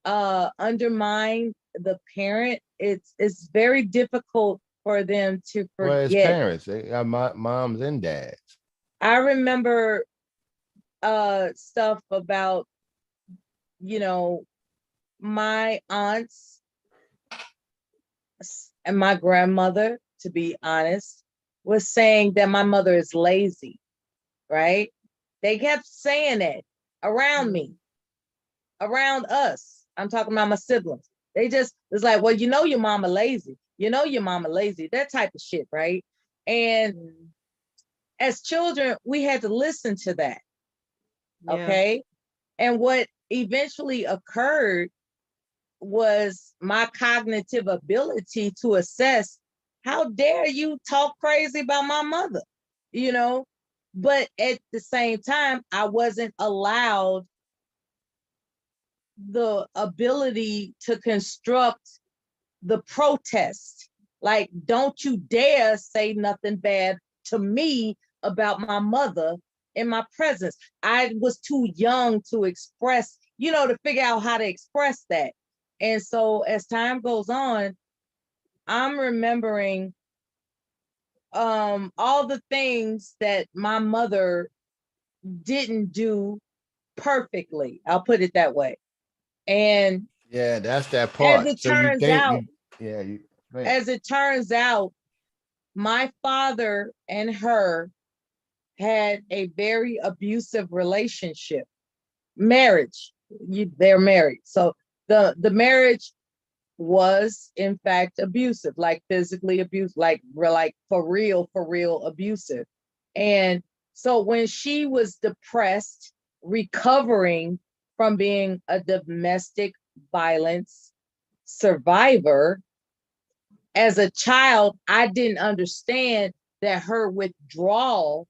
[SPEAKER 2] undermine the parent. It's very difficult for them to forget.
[SPEAKER 7] Well, as parents, they got moms and dads.
[SPEAKER 2] I remember stuff about my aunts and my grandmother, to be honest, was saying that my mother is lazy, right? They kept saying that around me, around us. I'm talking about my siblings. They just was like, well, you know your mama lazy. You know your mama lazy. That type of shit, right? And as children, we had to listen to that. Okay. And what eventually occurred was my cognitive ability to assess, how dare you talk crazy about my mother, you know? But at the same time, I wasn't allowed the ability to construct the protest. Like, don't you dare say nothing bad to me about my mother in my presence. I was too young to express, you know, to figure out how to express that. And so as time goes on, I'm remembering all the things that my mother didn't do perfectly. I'll put it that way. And
[SPEAKER 7] yeah, that's that part.
[SPEAKER 2] As it
[SPEAKER 7] So you
[SPEAKER 2] turns
[SPEAKER 7] think
[SPEAKER 2] out,
[SPEAKER 7] as
[SPEAKER 2] it turns out, my father and her had a very abusive relationship. Marriage. They're married. So the marriage was in fact abusive, like physically abusive, like for real abusive. And so when she was depressed, recovering from being a domestic violence survivor, as a child, I didn't understand that her withdrawal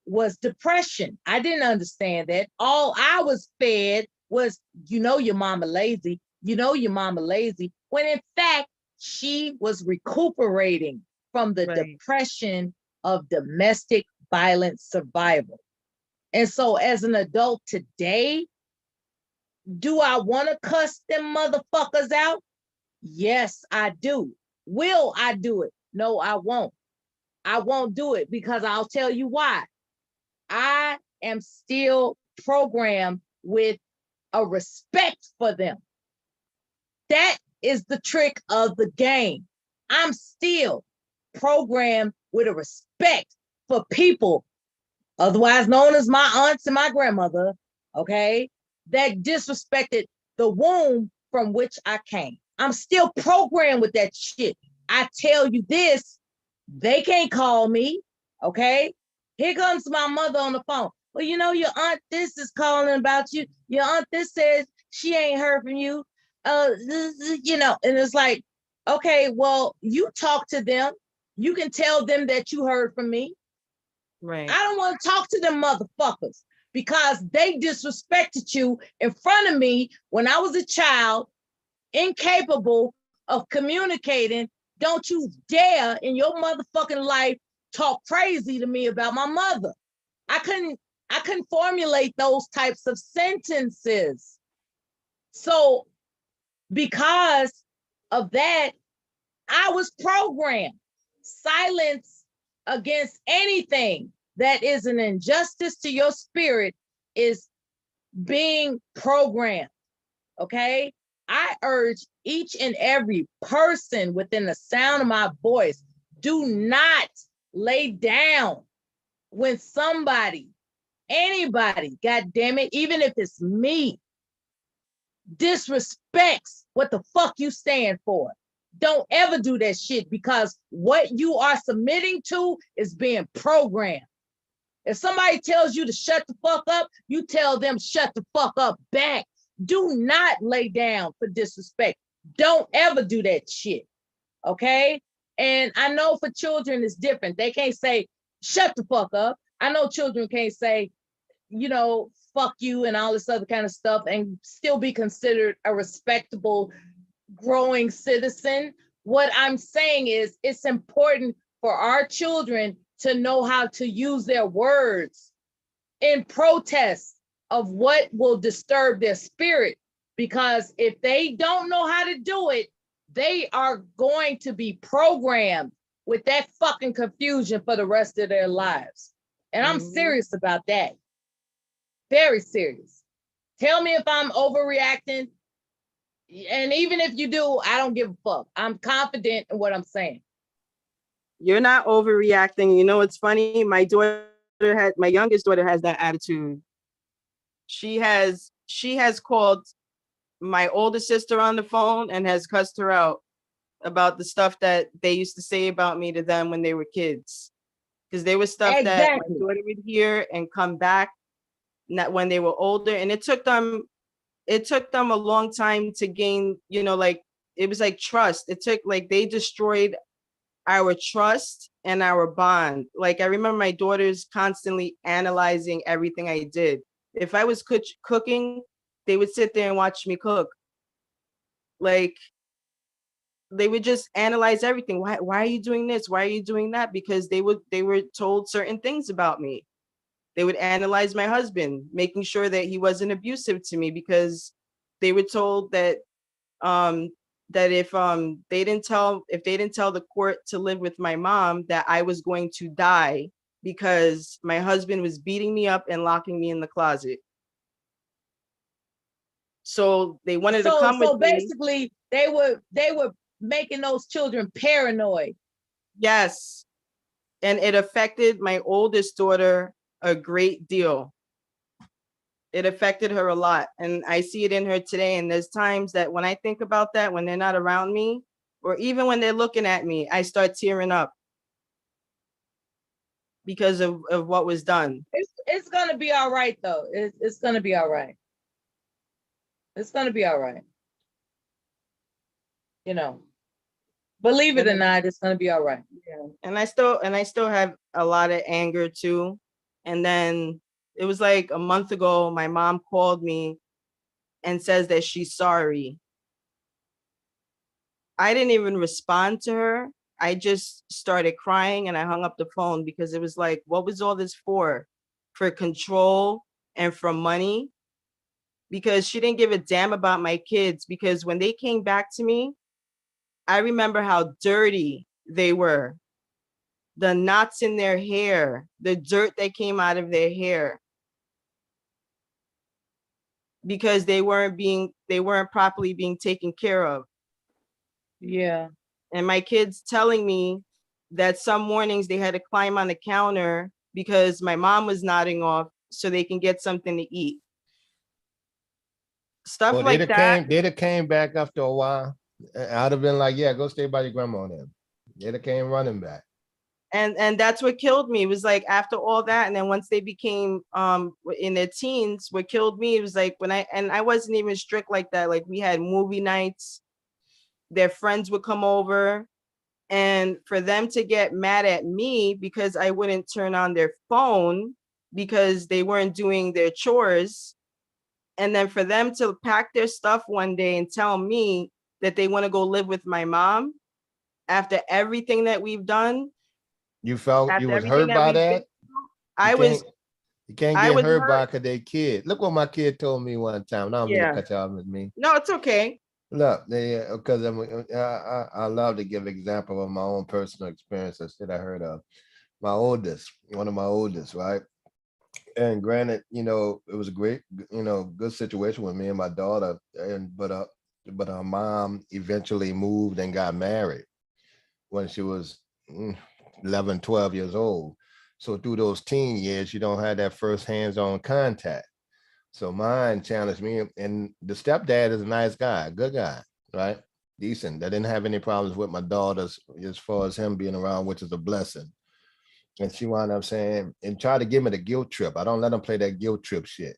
[SPEAKER 2] was depression. I didn't understand that. All I was fed was, you know, your mama lazy, you know, your mama lazy, when in fact, she was recuperating from the depression of domestic violence survival. And so as an adult today, do I want to cuss them motherfuckers out? Yes, I do. Will I do it? No, I won't. I won't do it because I'll tell you why. I am still programmed with a respect for them. That is the trick of the game. I'm still programmed with a respect for people, otherwise known as my aunts and my grandmother, okay, that disrespected the womb from which I came. I'm still programmed with that shit. I tell you this, they can't call me, okay? Here comes my mother on the phone. Well, you know, your aunt this is calling about you. Your aunt this says she ain't heard from you. You know, and it's like, okay, well, you talk to them. You can tell them that you heard from me.
[SPEAKER 14] Right.
[SPEAKER 2] I don't want to talk to them motherfuckers because they disrespected you in front of me when I was a child, incapable of communicating. Don't you dare in your motherfucking life talk crazy to me about my mother. I couldn't formulate those types of sentences. So because of that, I was programmed. Silence against anything that is an injustice to your spirit is being programmed. Okay? I urge each and every person within the sound of my voice, do not lay down when somebody, anybody, God damn it, even if it's me, disrespects what the fuck you stand for. Don't ever do that shit because what you are submitting to is being programmed. If somebody tells you to shut the fuck up, you tell them shut the fuck up back. Do not lay down for disrespect. Don't ever do that shit. Okay? And I know for children it's different. They can't say shut the fuck up. I know children can't say, you know, fuck you and all this other kind of stuff and still be considered a respectable, growing citizen. What I'm saying is it's important for our children to know how to use their words in protest of what will disturb their spirit. Because if they don't know how to do it, they are going to be programmed with that fucking confusion for the rest of their lives. And I'm serious about that. Very serious. Tell me if I'm overreacting. And even if you do, I don't give a fuck. I'm confident in what I'm saying.
[SPEAKER 14] You're not overreacting. You know, it's funny. My youngest daughter has that attitude. She has called my older sister on the phone and has cussed her out about the stuff that they used to say about me to them when they were kids. Because there was stuff that my daughter would hear and come back when they were older. And it took them a long time to gain, you know, like it was like trust. It took like they destroyed our trust and our bond. Like I remember my daughters constantly analyzing everything I did. If I was cooking, they would sit there and watch me cook. Like they would just analyze everything. Why are you doing this? Why are you doing that? Because they were told certain things about me. They would analyze my husband, making sure that he wasn't abusive to me, because they were told that that if they didn't tell the court to live with my mom, that I was going to die because my husband was beating me up and locking me in the closet. So they wanted to come with me. So
[SPEAKER 2] basically they were making those children paranoid.
[SPEAKER 14] Yes. And it affected my oldest daughter a great deal. It affected her a lot. And I see it in her today. And there's times that when I think about that, when they're not around me, or even when they're looking at me, I start tearing up because of what was done.
[SPEAKER 2] It's going to be all right, though. It's going to be all right. It's going to be all right. You know, believe it or not, it's going to be all right.
[SPEAKER 14] Yeah. And I still have a lot of anger too. And then it was like a month ago, my mom called me and says that she's sorry. I didn't even respond to her. I just started crying and I hung up the phone because it was like, what was all this for? For control and for money? Because she didn't give a damn about my kids. Because when they came back to me, I remember how dirty they were. The knots in their hair, the dirt that came out of their hair. Because they weren't properly being taken care of.
[SPEAKER 2] Yeah.
[SPEAKER 14] And my kids telling me that some mornings they had to climb on the counter because my mom was nodding off so they can get something to eat. Stuff like that.
[SPEAKER 7] They'd have came back after a while. I'd have been like, yeah, go stay by your grandma then. They'd have came running back.
[SPEAKER 14] And that's what killed me. It was like after all that, and then once they became in their teens, what killed me, it was like when I wasn't even strict like that. Like we had movie nights, their friends would come over, and for them to get mad at me because I wouldn't turn on their phone because they weren't doing their chores, and then for them to pack their stuff one day and tell me that they want to go live with my mom after everything that we've done.
[SPEAKER 7] You felt you was hurt by that? You can't get hurt by because they kid. Look what my kid told me one time. Now I'm gonna cut you off with me.
[SPEAKER 14] No, it's okay.
[SPEAKER 7] Look, because I love to give example of my own personal experiences that I heard of. One of my oldest, right? And granted, you know, it was a great, you know, good situation with me and my daughter, but her mom eventually moved and got married when she was 11, 12 years old. So through those teen years, you don't have that first hands-on contact. So mine challenged me, and the stepdad is a nice guy, good guy, right? Decent. They didn't have any problems with my daughters as far as him being around, which is a blessing. And she wound up saying, and try to give me the guilt trip. I don't let them play that guilt trip shit,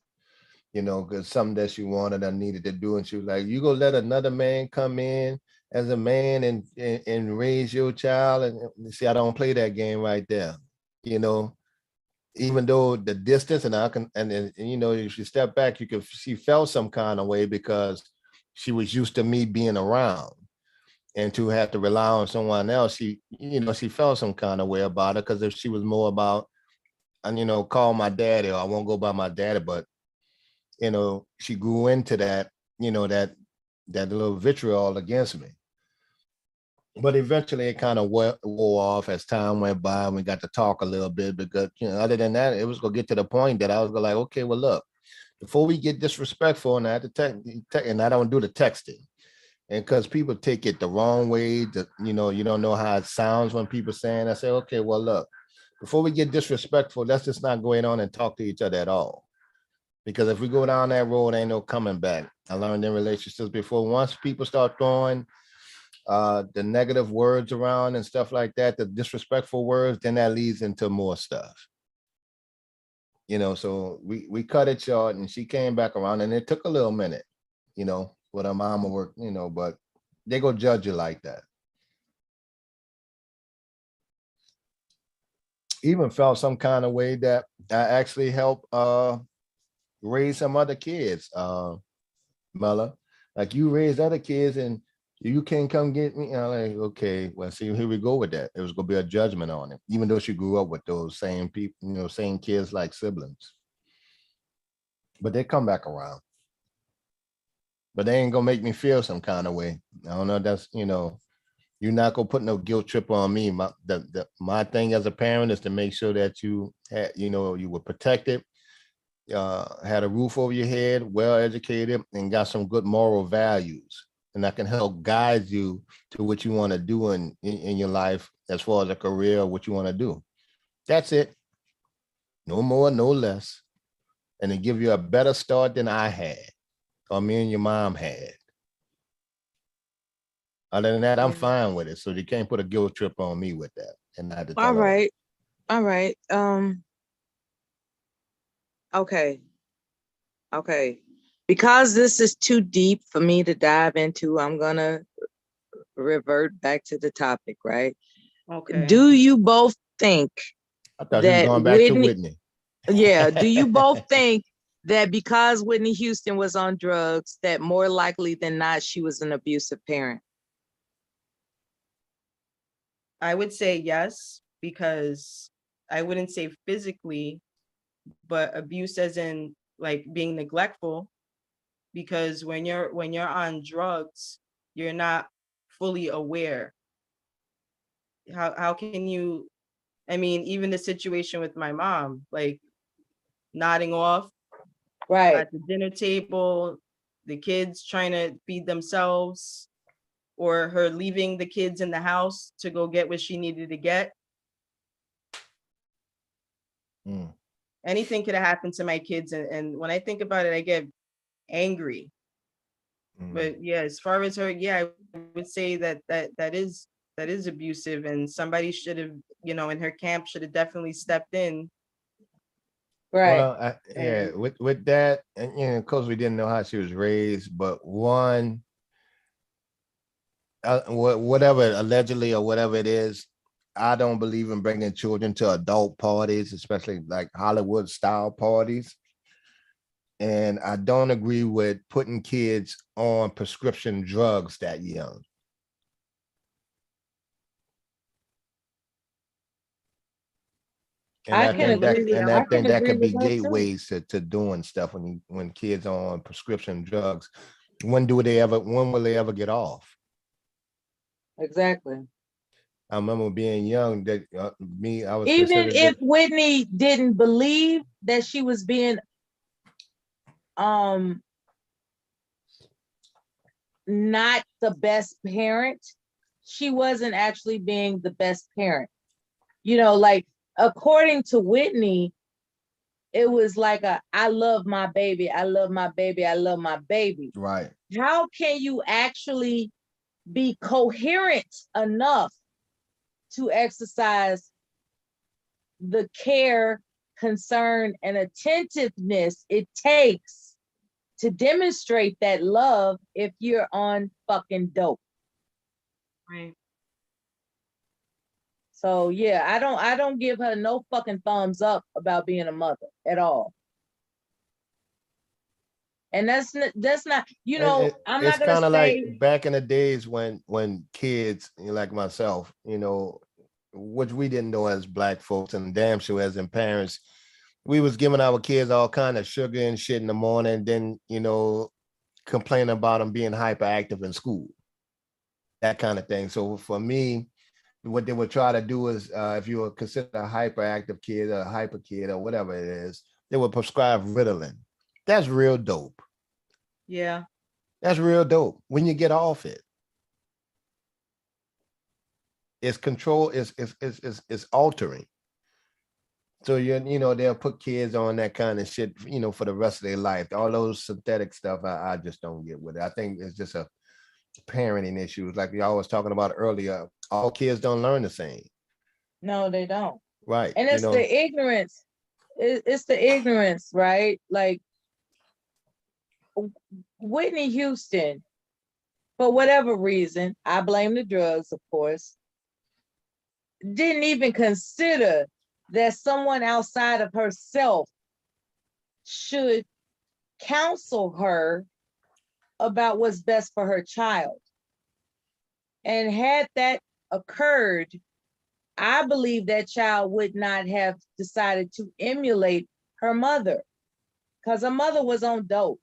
[SPEAKER 7] you know, because something that she wanted, I needed to do. And she was like, you gonna let another man come in as a man and raise your child? And see, I don't play that game right there, you know, even though the distance and you know, if you step back, she felt some kind of way because she was used to me being around. And to have to rely on someone else, she felt some kind of way about it, because if she was more about, and you know, call my daddy, or I won't go by my daddy, but you know, she grew into that, you know, that little vitriol against me. But eventually it kind of wore off as time went by, and we got to talk a little bit, because, you know, other than that, it was gonna get to the point that I was like, okay, well, look, before we get disrespectful, and I had to text, and I don't do the texting. And because people take it the wrong way, that you don't know how it sounds when people saying, I say, okay, well, look, before we get disrespectful, let's just not go on and talk to each other at all. Because if we go down that road, ain't no coming back. I learned in relationships before, once people start throwing the negative words around and stuff like that, the disrespectful words, then that leads into more stuff. So we cut it short, and she came back around, and it took a little minute, with her mama work, but they go judge you like that. Even felt some kind of way that I actually helped raise some other kids, Mella. Like, you raised other kids and you can't come get me. I'm like, okay, well, see, here we go with that. It was gonna be a judgment on it, even though she grew up with those same people, same kids like siblings. But they come back around. But they ain't gonna make me feel some kind of way. I don't know. That's you're not gonna put no guilt trip on me. My thing as a parent is to make sure that you had, you were protected, had a roof over your head, well educated, and got some good moral values. And I can help guide you to what you want to do in your life as far as a career, what you want to do. That's it. No more, no less. And to give you a better start than I had, or me and your mom had. Other than that, I'm fine with it. So you can't put a guilt trip on me with that. And I
[SPEAKER 2] All right. All right. Okay. Because this is too deep for me to dive into, I'm gonna revert back to the topic, right?
[SPEAKER 14] Okay.
[SPEAKER 2] Do you both think
[SPEAKER 7] I thought you were going back to Whitney.
[SPEAKER 2] Yeah. Do you both think that because Whitney Houston was on drugs, that more likely than not, she was an abusive parent?
[SPEAKER 14] I would say yes, because I wouldn't say physically, but abuse as in like being neglectful. Because when you're on drugs, you're not fully aware. How can you? I mean, even the situation with my mom, like nodding off
[SPEAKER 2] right
[SPEAKER 14] at the dinner table, the kids trying to feed themselves, or her leaving the kids in the house to go get what she needed to get. Anything could have happened to my kids, and when I think about it, I get angry. But yeah, as far as her, yeah, I would say that is abusive, and somebody should have, in her camp, should have definitely stepped in.
[SPEAKER 2] Right.
[SPEAKER 7] Well, yeah, with that, and of course we didn't know how she was raised, but one, whatever allegedly or whatever it is, I don't believe in bringing children to adult parties, especially like Hollywood style parties. And I don't agree with putting kids on prescription drugs that young. And I think that could be gateways to doing stuff when kids are on prescription drugs. When will they ever get off?
[SPEAKER 2] Exactly.
[SPEAKER 7] I remember being young that I was
[SPEAKER 2] even if Whitney didn't believe that she was being not the best parent, she wasn't actually being the best parent. Like according to Whitney, it was like I love my baby, I love my baby, I love my baby.
[SPEAKER 7] Right.
[SPEAKER 2] How can you actually be coherent enough to exercise the care, concern, and attentiveness it takes to demonstrate that love if you're on fucking dope?
[SPEAKER 14] Right.
[SPEAKER 2] So yeah, I don't give her no fucking thumbs up about being a mother at all. And that's not, I'm not gonna say,
[SPEAKER 7] like back in the days when kids like myself, which we didn't know as Black folks, and damn sure as in parents, we was giving our kids all kind of sugar and shit in the morning, then complaining about them being hyperactive in school, that kind of thing. So for me, what they would try to do is, if you were considered a hyperactive kid or a hyper kid or whatever it is, they would prescribe Ritalin. That's real dope.
[SPEAKER 14] Yeah.
[SPEAKER 7] That's real dope. When you get off it, it's control, it's altering. So you know, they'll put kids on that kind of shit, you know, for the rest of their life. All those synthetic stuff, I just don't get with it. I think it's just a parenting issue. Like y'all was talking about earlier. All kids don't learn the same.
[SPEAKER 2] No, they don't.
[SPEAKER 7] Right.
[SPEAKER 2] And it's the ignorance. It's the ignorance, right? Like Whitney Houston, for whatever reason, I blame the drugs, of course, didn't even consider that someone outside of herself should counsel her about what's best for her child. And had that occurred, I believe that child would not have decided to emulate her mother, because her mother was on dope.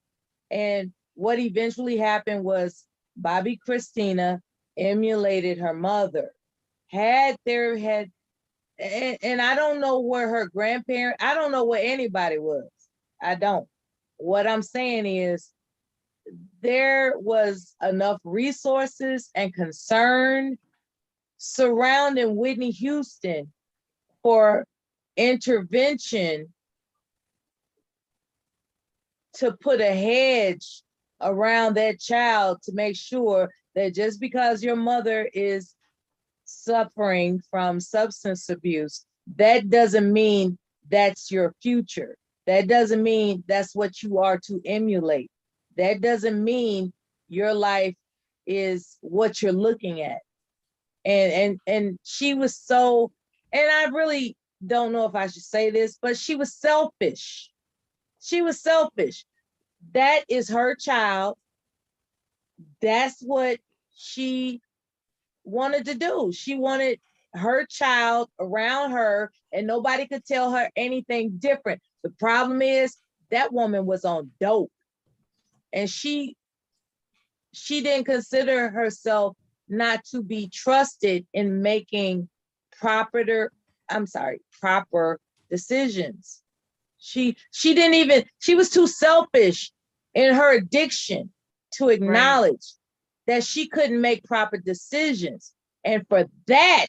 [SPEAKER 2] And what eventually happened was Bobby Christina emulated her mother. And I don't know where her grandparent, I don't know where anybody was. I don't. What I'm saying is there was enough resources and concern surrounding Whitney Houston for intervention to put a hedge around that child to make sure that just because your mother is suffering from substance abuse, that doesn't mean that's your future. That doesn't mean that's what you are to emulate. That doesn't mean your life is what you're looking at. And she was so, and I really don't know if I should say this, but she was selfish. She was selfish. That is her child. That's what she wanted to do. She wanted her child around her, and nobody could tell her anything different. The problem is that woman was on dope, and she didn't consider herself not to be trusted in making proper decisions. She didn't even, she was too selfish in her addiction to acknowledge that she couldn't make proper decisions. And for that,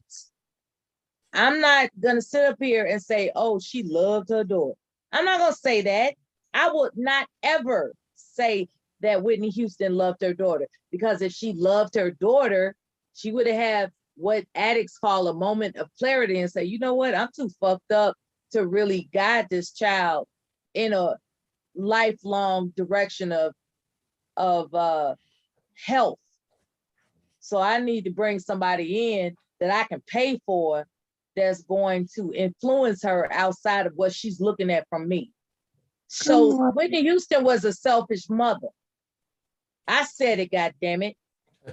[SPEAKER 2] I'm not gonna sit up here and say, oh, she loved her daughter. I'm not gonna say that. I would not ever say that Whitney Houston loved her daughter, because if she loved her daughter, she would have what addicts call a moment of clarity and say, you know what, I'm too fucked up to really guide this child in a lifelong direction of health. So I need to bring somebody in that I can pay for that's going to influence her outside of what she's looking at from me. So Whitney Houston was a selfish mother. I said it, goddammit.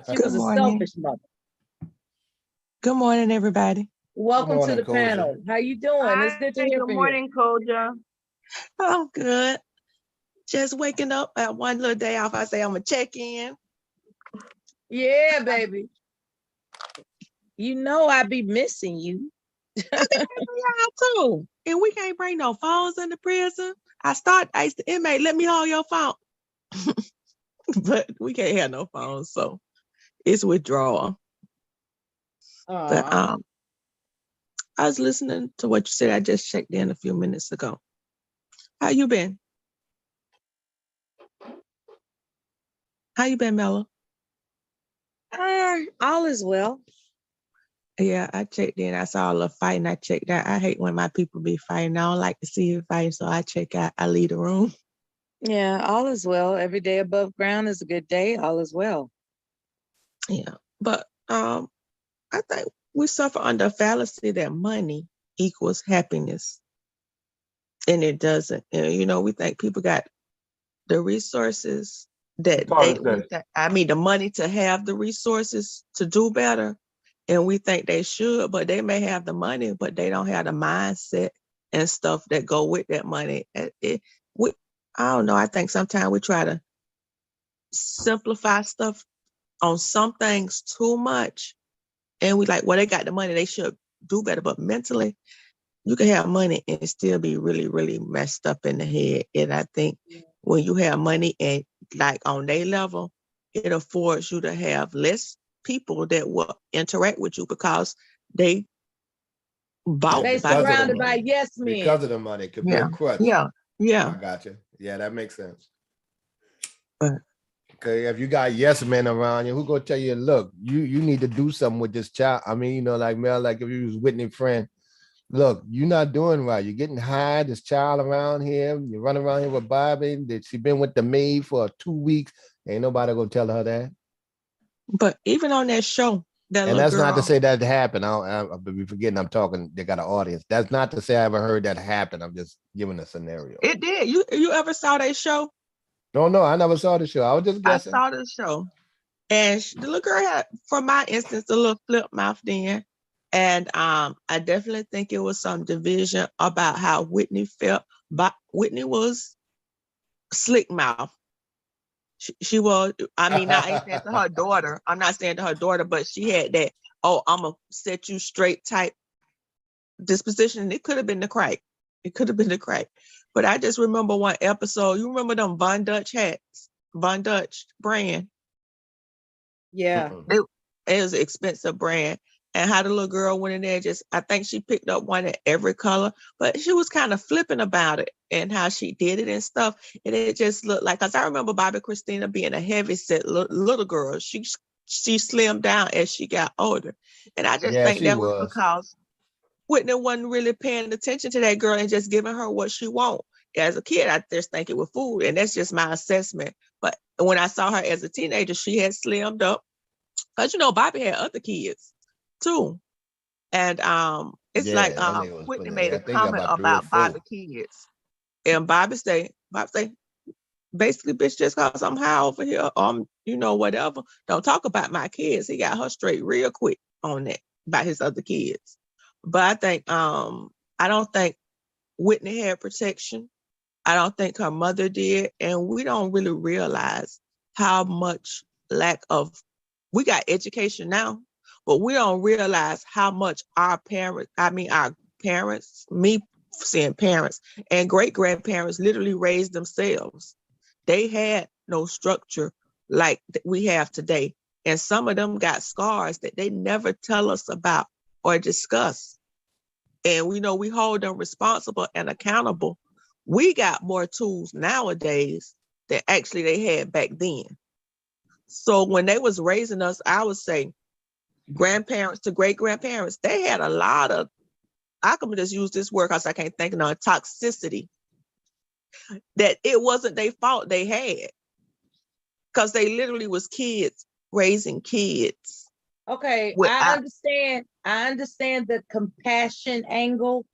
[SPEAKER 2] She was a selfish mother.
[SPEAKER 15] Good morning, everybody.
[SPEAKER 2] Welcome to the panel. How you doing? It's good to hear from you.
[SPEAKER 15] Good morning, Koja. I'm good. Just waking up at one little day off. I say I'm gonna check in.
[SPEAKER 2] Yeah, baby. You know I be missing you.
[SPEAKER 15] I be missing y'all too. And we can't bring no phones in the prison. I asked the inmate, let me hold your phone. But we can't have no phones, so it's withdrawal. But I was listening to what you said. I just checked in a few minutes ago. How you been? How you been, Mella?
[SPEAKER 2] All is well.
[SPEAKER 15] Yeah, I checked in. I saw a little fighting. I checked out. I hate when my people be fighting. I don't like to see it fighting, so I check out. I leave the room.
[SPEAKER 2] Yeah, all is well. Every day above ground is a good day. All is well.
[SPEAKER 15] Yeah, but I think we suffer under a fallacy that money equals happiness, and it doesn't. You know, we think people got the resources that the money to have the resources to do better, and we think they should, but they may have the money, but they don't have the mindset and stuff that go with that money. I don't know. I think sometimes we try to simplify stuff on some things too much, and we like, well, they got the money, they should do better. But mentally, you can have money and still be really, really messed up in the head. And I think when you have money and like on their level, it affords you to have less people that will interact with you because they bought.
[SPEAKER 7] They
[SPEAKER 15] by
[SPEAKER 7] surrounded
[SPEAKER 15] by
[SPEAKER 14] yes men.
[SPEAKER 7] Because of the money, it could be
[SPEAKER 15] Yeah,
[SPEAKER 7] a crutch.
[SPEAKER 15] yeah.
[SPEAKER 7] I got you. Yeah, that makes sense. Okay, if you got yes men around you, who gonna tell you, look, you need to do something with this child? I mean, like Mel, like if you was Whitney friend, look, you're not doing right. You're getting high. This child around here, you run around here with Bobby. That she been with the maid for 2 weeks. Ain't nobody gonna tell her that.
[SPEAKER 15] But even on that show,
[SPEAKER 7] and that's not to say that happened. I'll be forgetting. I'm talking. They got an audience. That's not to say I ever heard that happen. I'm just giving a scenario.
[SPEAKER 15] It did. You ever saw that show?
[SPEAKER 7] No, I never saw the show. I was just guessing.
[SPEAKER 15] I saw the show, and the little girl had, for my instance, a little flip mouth then, and I definitely think it was some division about how Whitney felt. But Whitney was slick mouth. She was. I mean, not ain't that to her daughter. I'm not saying to her daughter, but she had that. Oh, I'm gonna set you straight type disposition. And it could have been the crack. It could have been the crack. But I just remember one episode. You remember them Von Dutch hats? Von Dutch brand.
[SPEAKER 14] Yeah.
[SPEAKER 15] It was an expensive brand. And how the little girl went in there, I think she picked up one in every color, but she was kind of flipping about it and how she did it and stuff. And it just looked like, because I remember Bobby Christina being a heavy set little girl. She slimmed down as she got older. And I just think that was because Whitney wasn't really paying attention to that girl and just giving her what she want. As a kid, I just think it was food, and that's just my assessment. But when I saw her as a teenager, she had slimmed up. Because, Bobby had other kids, too. And it's like Whitney made a comment about Bobby kids. And Bobby say, basically, bitch, just because I'm high over here, whatever, don't talk about my kids. He got her straight real quick on that, about his other kids. But I think, I don't think Whitney had protection. I don't think her mother did. And we don't really realize how much we got education now, but we don't realize how much our parents, me saying parents, and great-grandparents literally raised themselves. They had no structure like we have today. And some of them got scars that they never tell us about or discuss. And we know we hold them responsible and accountable. We got more tools nowadays than actually they had back then. So when they was raising us, I would say grandparents to great-grandparents, they had a lot of, I can just use this word because I can't think of no toxicity, that it wasn't their fault they had. Because they literally was kids raising kids.
[SPEAKER 14] Okay, I understand the compassion angle.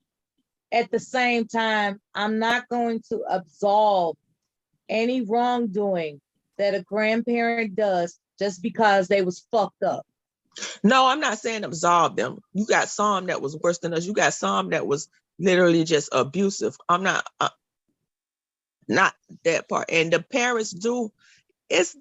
[SPEAKER 14] At the same time, I'm not going to absolve any wrongdoing that a grandparent does just because they was fucked up.
[SPEAKER 15] No, I'm not saying absolve them. You got some that was worse than us. You got some that was literally just abusive. I'm not that part. And the parents do. It's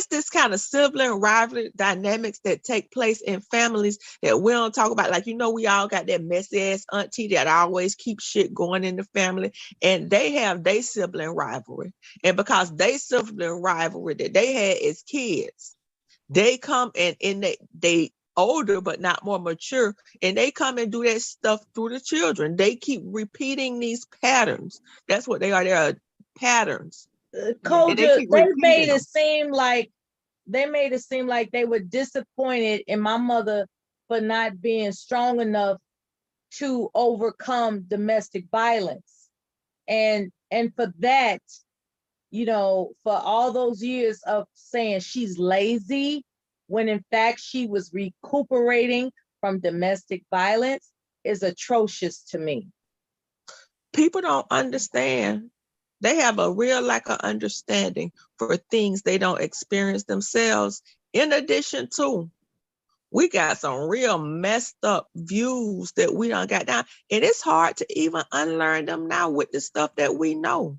[SPEAKER 15] this kind of sibling rivalry dynamics that take place in families that we don't talk about. Like, we all got that messy ass auntie that always keeps shit going in the family, and they have their sibling rivalry. And because they sibling rivalry that they had as kids, they come and they older but not more mature, and they come and do that stuff through the children. They keep repeating these patterns. That's what they are. They are patterns.
[SPEAKER 14] Koja, they made it seem like they were disappointed in my mother for not being strong enough to overcome domestic violence. And for that, for all those years of saying she's lazy, when in fact she was recuperating from domestic violence, is atrocious to me.
[SPEAKER 15] People don't understand. They have a real lack of understanding for things they don't experience themselves. In addition to, we got some real messed up views that we done got down. And it's hard to even unlearn them now with the stuff that we know.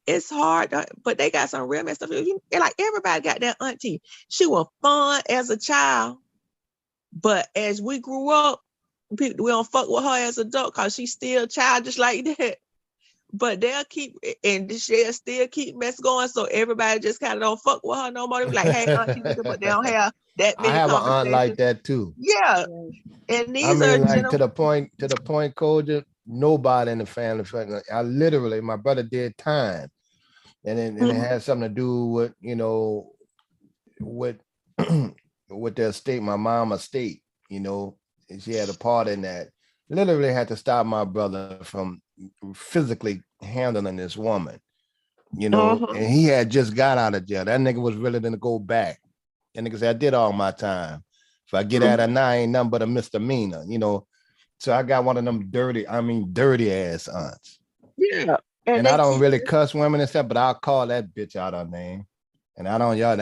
[SPEAKER 15] It's hard, but they got some real messed up views. Like everybody got that auntie. She was fun as a child, but as we grew up, we don't fuck with her as adult because she's still childish like that. but they'll keep, and they'll still keep mess going. So everybody just kind of don't fuck with her no more. They be like, hey, auntie, but they don't have that
[SPEAKER 7] I
[SPEAKER 15] many
[SPEAKER 7] have an aunt
[SPEAKER 15] conversations.
[SPEAKER 7] like that too.
[SPEAKER 15] Yeah. And these
[SPEAKER 7] I mean,
[SPEAKER 15] are
[SPEAKER 7] like to the point, Koja, nobody in the family. I literally, my brother did time. And it had something to do with, with with the estate, my mama estate, and she had a part in that. Literally had to stop my brother from physically handling this woman, and he had just got out of jail. That nigga was really gonna go back. And nigga said, I did all my time. If I get out of now, I ain't nothing but a misdemeanor, So I got one of them dirty ass aunts.
[SPEAKER 15] Yeah.
[SPEAKER 7] And I don't really cuss women and stuff, but I'll call that bitch out her name. And I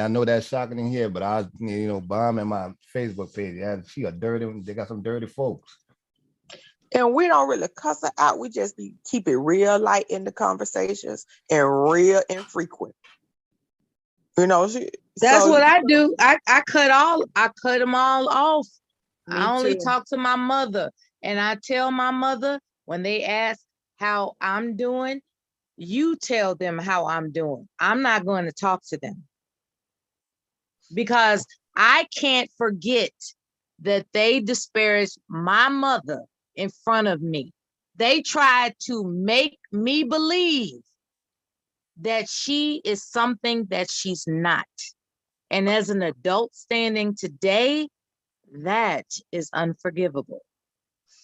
[SPEAKER 7] know that's shocking in here, but I, bomb in my Facebook page. Yeah, they got some dirty folks.
[SPEAKER 15] And we don't really cuss her out. We just keep it real light in the conversations and real infrequent.
[SPEAKER 2] That's what I do. I cut them all off. I only talk to my mother, and I tell my mother when they ask how I'm doing, you tell them how I'm doing. I'm not going to talk to them because I can't forget that they disparaged my mother in front of me. They tried to make me believe that she is something that she's not. And as an adult standing today, that is unforgivable.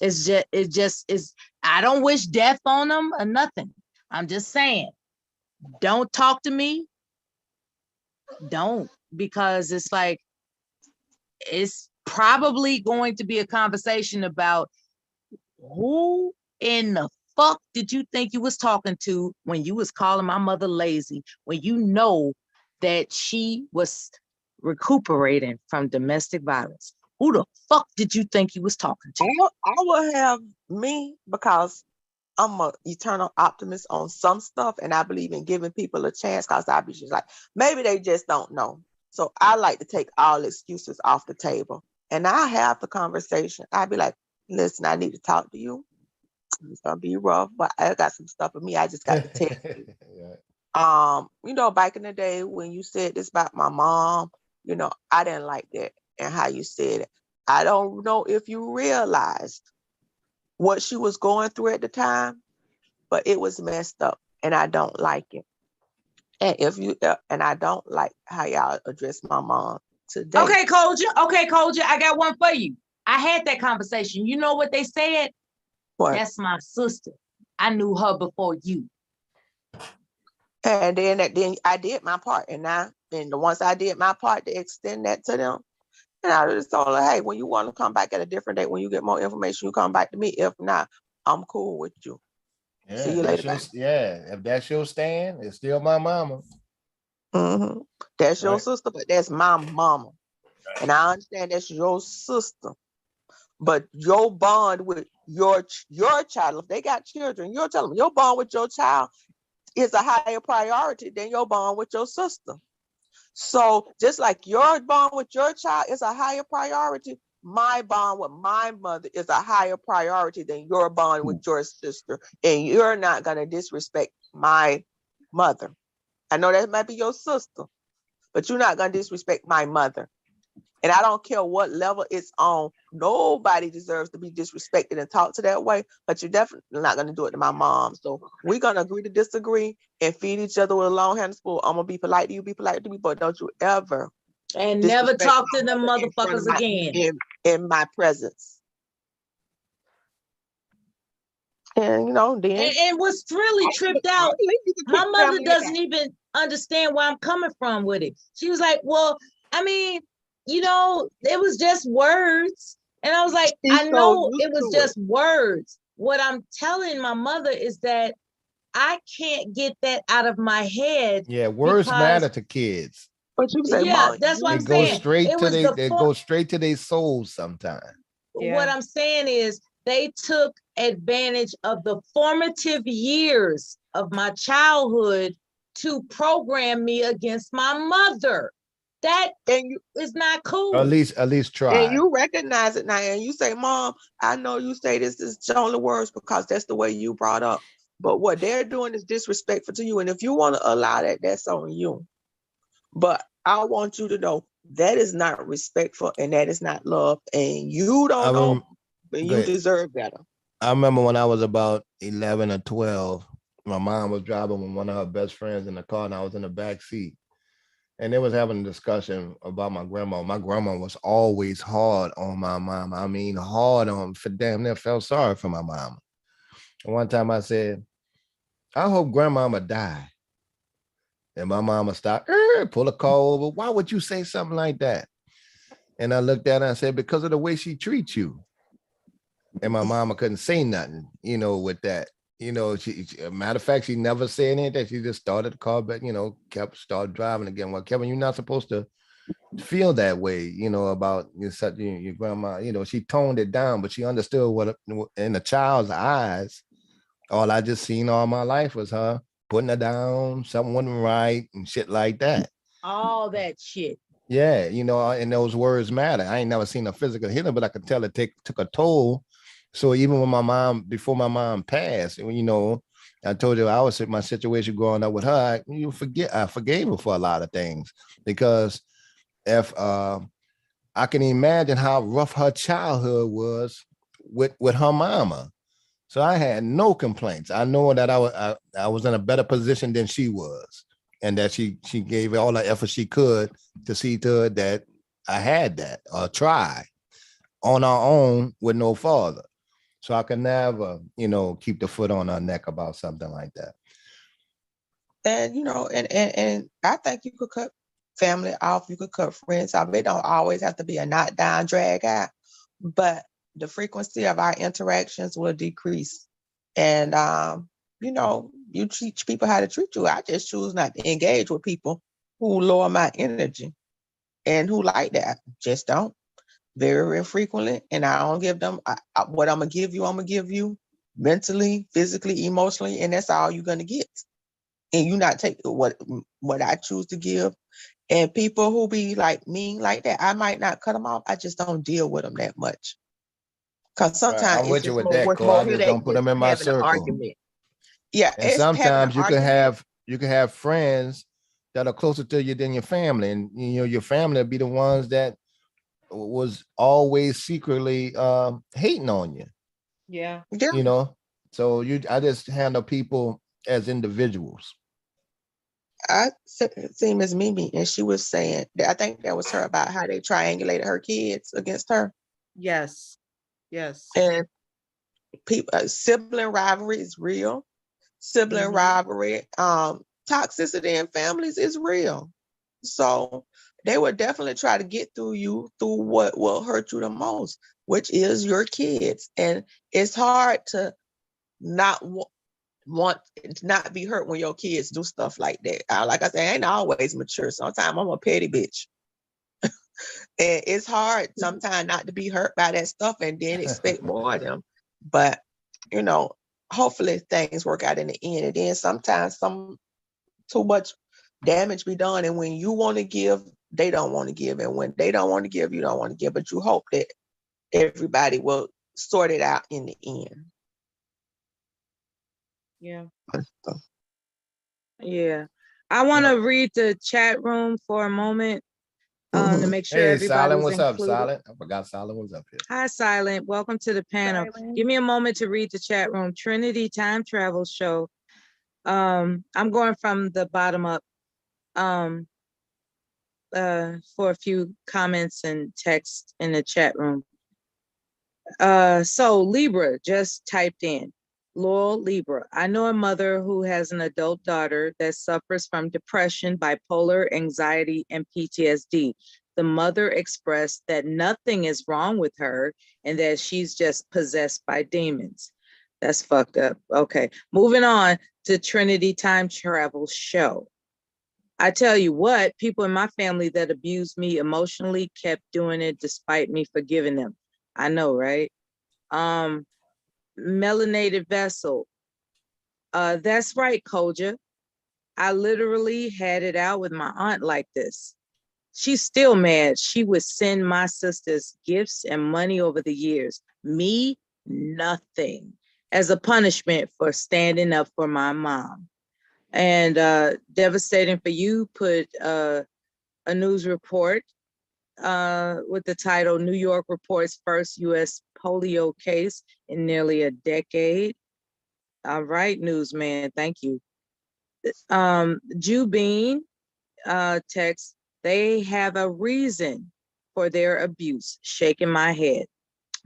[SPEAKER 2] It just is. I don't wish death on them or nothing. I'm just saying, don't talk to me. Don't, because it's like, it's probably going to be a conversation about who in the fuck did you think you was talking to when you was calling my mother lazy, when you know that she was recuperating from domestic violence? Who the fuck did you think you was talking to?
[SPEAKER 15] I will have me, because I'm an eternal optimist on some stuff, and I believe in giving people a chance, because I be just like, maybe they just don't know. So I like to take all excuses off the table, and I have the conversation. I'd be like, listen, I need to talk to you. It's gonna be rough, but I got some stuff in me I just got to tell you. Back in the day when you said this about my mom, I didn't like that and how you said it. I don't know if you realized what she was going through at the time, but it was messed up, and I don't like it. And I don't like how y'all address my mom today.
[SPEAKER 2] Okay, Koja, I got one for you. I had that conversation. You know what they said?
[SPEAKER 15] What?
[SPEAKER 2] That's my sister. I knew her before you.
[SPEAKER 15] And then I did my part, and once I did my part to extend that to them, and I just told her, hey, when you want to come back at a different date, when you get more information, you come back to me. If not, I'm cool with you.
[SPEAKER 7] Yeah,
[SPEAKER 15] see you later.
[SPEAKER 7] If that's your stand, it's still my mama.
[SPEAKER 15] That's your sister, but that's my mama. And I understand that's your sister. But your bond with your child, if they got children, you're telling them your bond with your child is a higher priority than your bond with your sister. So just like your bond with your child is a higher priority, my bond with my mother is a higher priority than your bond with your sister. And you're not going to disrespect my mother. I know that might be your sister, but you're not going to disrespect my mother. And I don't care what level it's on. Nobody deserves to be disrespected and talked to that way, but you're definitely not going to do it to my mom. So we're going to agree to disagree and feed each other with a long-handed spoon. I'm going to be polite to you, be polite to me, but don't you ever.
[SPEAKER 2] And never talk to them motherfuckers again.
[SPEAKER 15] In my presence. And, then.
[SPEAKER 2] And what's really tripped out, my mother doesn't even understand where I'm coming from with it. She was like, well, I mean, it was just words. And I was like, I know it was just words. What I'm telling my mother is that I can't get that out of my head.
[SPEAKER 7] Yeah, words matter to kids.
[SPEAKER 15] But you say,
[SPEAKER 2] yeah, that's what I'm saying.
[SPEAKER 7] They go straight to their souls sometimes.
[SPEAKER 2] What I'm saying is they took advantage of the formative years of my childhood to program me against my mother. That is not cool.
[SPEAKER 7] At least try.
[SPEAKER 15] And you recognize it now, and you say, Mom, I know you say this is only words because that's the way you brought up. But what they're doing is disrespectful to you. And if you want to allow that, that's on you. But I want you to know that is not respectful and that is not love. And you don't know, and you deserve better.
[SPEAKER 7] I remember when I was about 11 or 12, my mom was driving with one of her best friends in the car, and I was in the back seat. And they was having a discussion about my grandma. My grandma was always hard on my mom. I mean, hard on, for damn near felt sorry for my mom. And one time I said, I hope grandmama die. And my mama stopped, pull a car over. Why would you say something like that? And I looked at her and I said, because of the way she treats you. And my mama couldn't say nothing, you know, with that. You know, she matter of fact, she never said anything. She just started the car, but you know, started driving again. Well, Kevin, you're not supposed to feel that way, you know, about your grandma. You know, she toned it down, but she understood what in a child's eyes. All I just seen all my life was her putting her down, something wasn't right, and shit like that.
[SPEAKER 2] All that shit.
[SPEAKER 7] Yeah, you know, and those words matter. I ain't never seen a physical healing, but I could tell it took a toll. So even when before my mom passed, you know, I told you I was in my situation growing up with her. I forgave her for a lot of things because if I can imagine how rough her childhood was with her mama. So I had no complaints. I know that I was in a better position than she was, and that she gave all the effort she could to see to it that I had that or try on our own with no father. So I can never, you know, keep the foot on her neck about something like that.
[SPEAKER 15] And you know, and I think you could cut family off, you could cut friends off. It don't always have to be a knock down, drag out, but the frequency of our interactions will decrease. And you know, you teach people how to treat you. I just choose not to engage with people who lower my energy and who like that. Just don't. Very, very frequently. And I don't give them what I'm gonna give you mentally, physically, emotionally, and that's all you're gonna get. And you not take what I choose to give. And people who be like me like that, I might not cut them off. I just don't deal with them that much. Because sometimes
[SPEAKER 7] I'm
[SPEAKER 15] it's
[SPEAKER 7] with you
[SPEAKER 15] just
[SPEAKER 7] with
[SPEAKER 15] more
[SPEAKER 7] that,
[SPEAKER 15] worth
[SPEAKER 7] Cole. I
[SPEAKER 15] more
[SPEAKER 7] just don't put them in my
[SPEAKER 15] having an
[SPEAKER 7] circle.
[SPEAKER 15] argument. Yeah,
[SPEAKER 7] And
[SPEAKER 15] it's having an
[SPEAKER 7] sometimes you
[SPEAKER 15] argument.
[SPEAKER 7] can have friends that are closer to you than your family, and you know your family will be the ones that was always secretly hating on you.
[SPEAKER 14] Yeah.
[SPEAKER 7] You know, so I just handle people as individuals.
[SPEAKER 15] I seen Miss Mimi, and she was saying that I think that was her about how they triangulated her kids against her.
[SPEAKER 14] Yes. Yes.
[SPEAKER 15] And people, sibling rivalry is real. Sibling rivalry, toxicity in families is real. So they would definitely try to get through you through what will hurt you the most, which is your kids. And it's hard to not want to not be hurt when your kids do stuff like that. Like I said, I ain't always mature. Sometimes I'm a petty bitch. And it's hard sometimes not to be hurt by that stuff and then expect more of them. But, you know, hopefully things work out in the end. And then sometimes too much damage be done. And when you want to give, they don't want to give. And when they don't want to give, you don't want to give. But you hope that everybody will sort it out in the end.
[SPEAKER 14] Yeah.
[SPEAKER 2] Yeah. I want to read the chat room for a moment to make sure
[SPEAKER 7] Hey,
[SPEAKER 2] everybody's
[SPEAKER 7] Silent, what's up,
[SPEAKER 2] included.
[SPEAKER 7] Silent? I forgot Silent was up here.
[SPEAKER 2] Hi, Silent. Welcome to the panel.
[SPEAKER 14] Silent.
[SPEAKER 2] Give me a moment to read the chat room. Trinity Time Travel Show. I'm going from the bottom up for a few comments and text in the chat room. So Libra just typed in. Laurel Libra. I know a mother who has an adult daughter that suffers from depression, bipolar, anxiety, and PTSD. The mother expressed that nothing is wrong with her and that she's just possessed by demons. That's fucked up. Okay, moving on to Trinity Time Travel Show. I tell you what, people in my family that abused me emotionally kept doing it despite me forgiving them. I know, right? Melanated vessel. That's right, Koja. I literally had it out with my aunt like this. She's still mad. She would send my sisters gifts and money over the years. Me, nothing. as a punishment for standing up for my mom. And devastating for you, put a news report with the title, New York reports first U.S. polio case in nearly a decade. All right, newsman, thank you. Jew Bean text, they have a reason for their abuse. Shaking my head.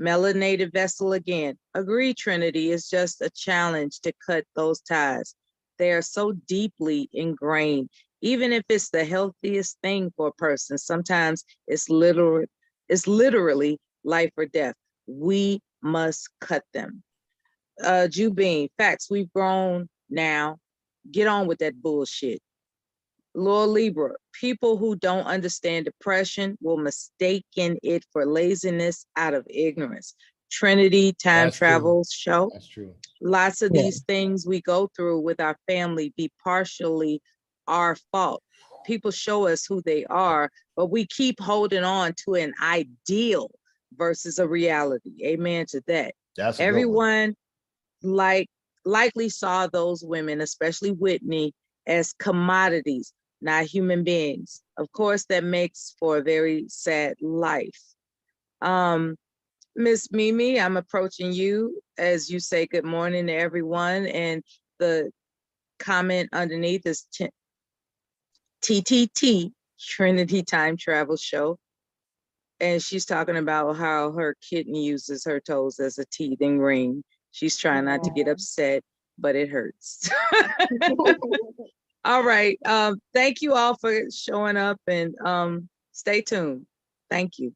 [SPEAKER 2] Melanated vessel again. Agree, Trinity, is just a challenge to cut those ties. They are so deeply ingrained. Even if it's the healthiest thing for a person, sometimes it's literally life or death. We must cut them. Jew Bean, facts, we've grown now. Get on with that bullshit. Lord Libra, people who don't understand depression will mistaken it for laziness out of ignorance. Trinity time travel show.
[SPEAKER 7] That's true.
[SPEAKER 2] Lots of these things we go through with our family be partially our fault. People show us who they are, but we keep holding on to an ideal versus a reality. Amen to that.
[SPEAKER 7] That's
[SPEAKER 2] everyone likely saw those women, especially Whitney, as commodities, not human beings. Of course, that makes for a very sad life. Miss Mimi, I'm approaching you as you say good morning to everyone. And the comment underneath is TTT, Trinity Time Travel Show. And she's talking about how her kitten uses her toes as a teething ring. She's trying not to get upset, but it hurts. All right. Thank you all for showing up, and stay tuned. Thank you.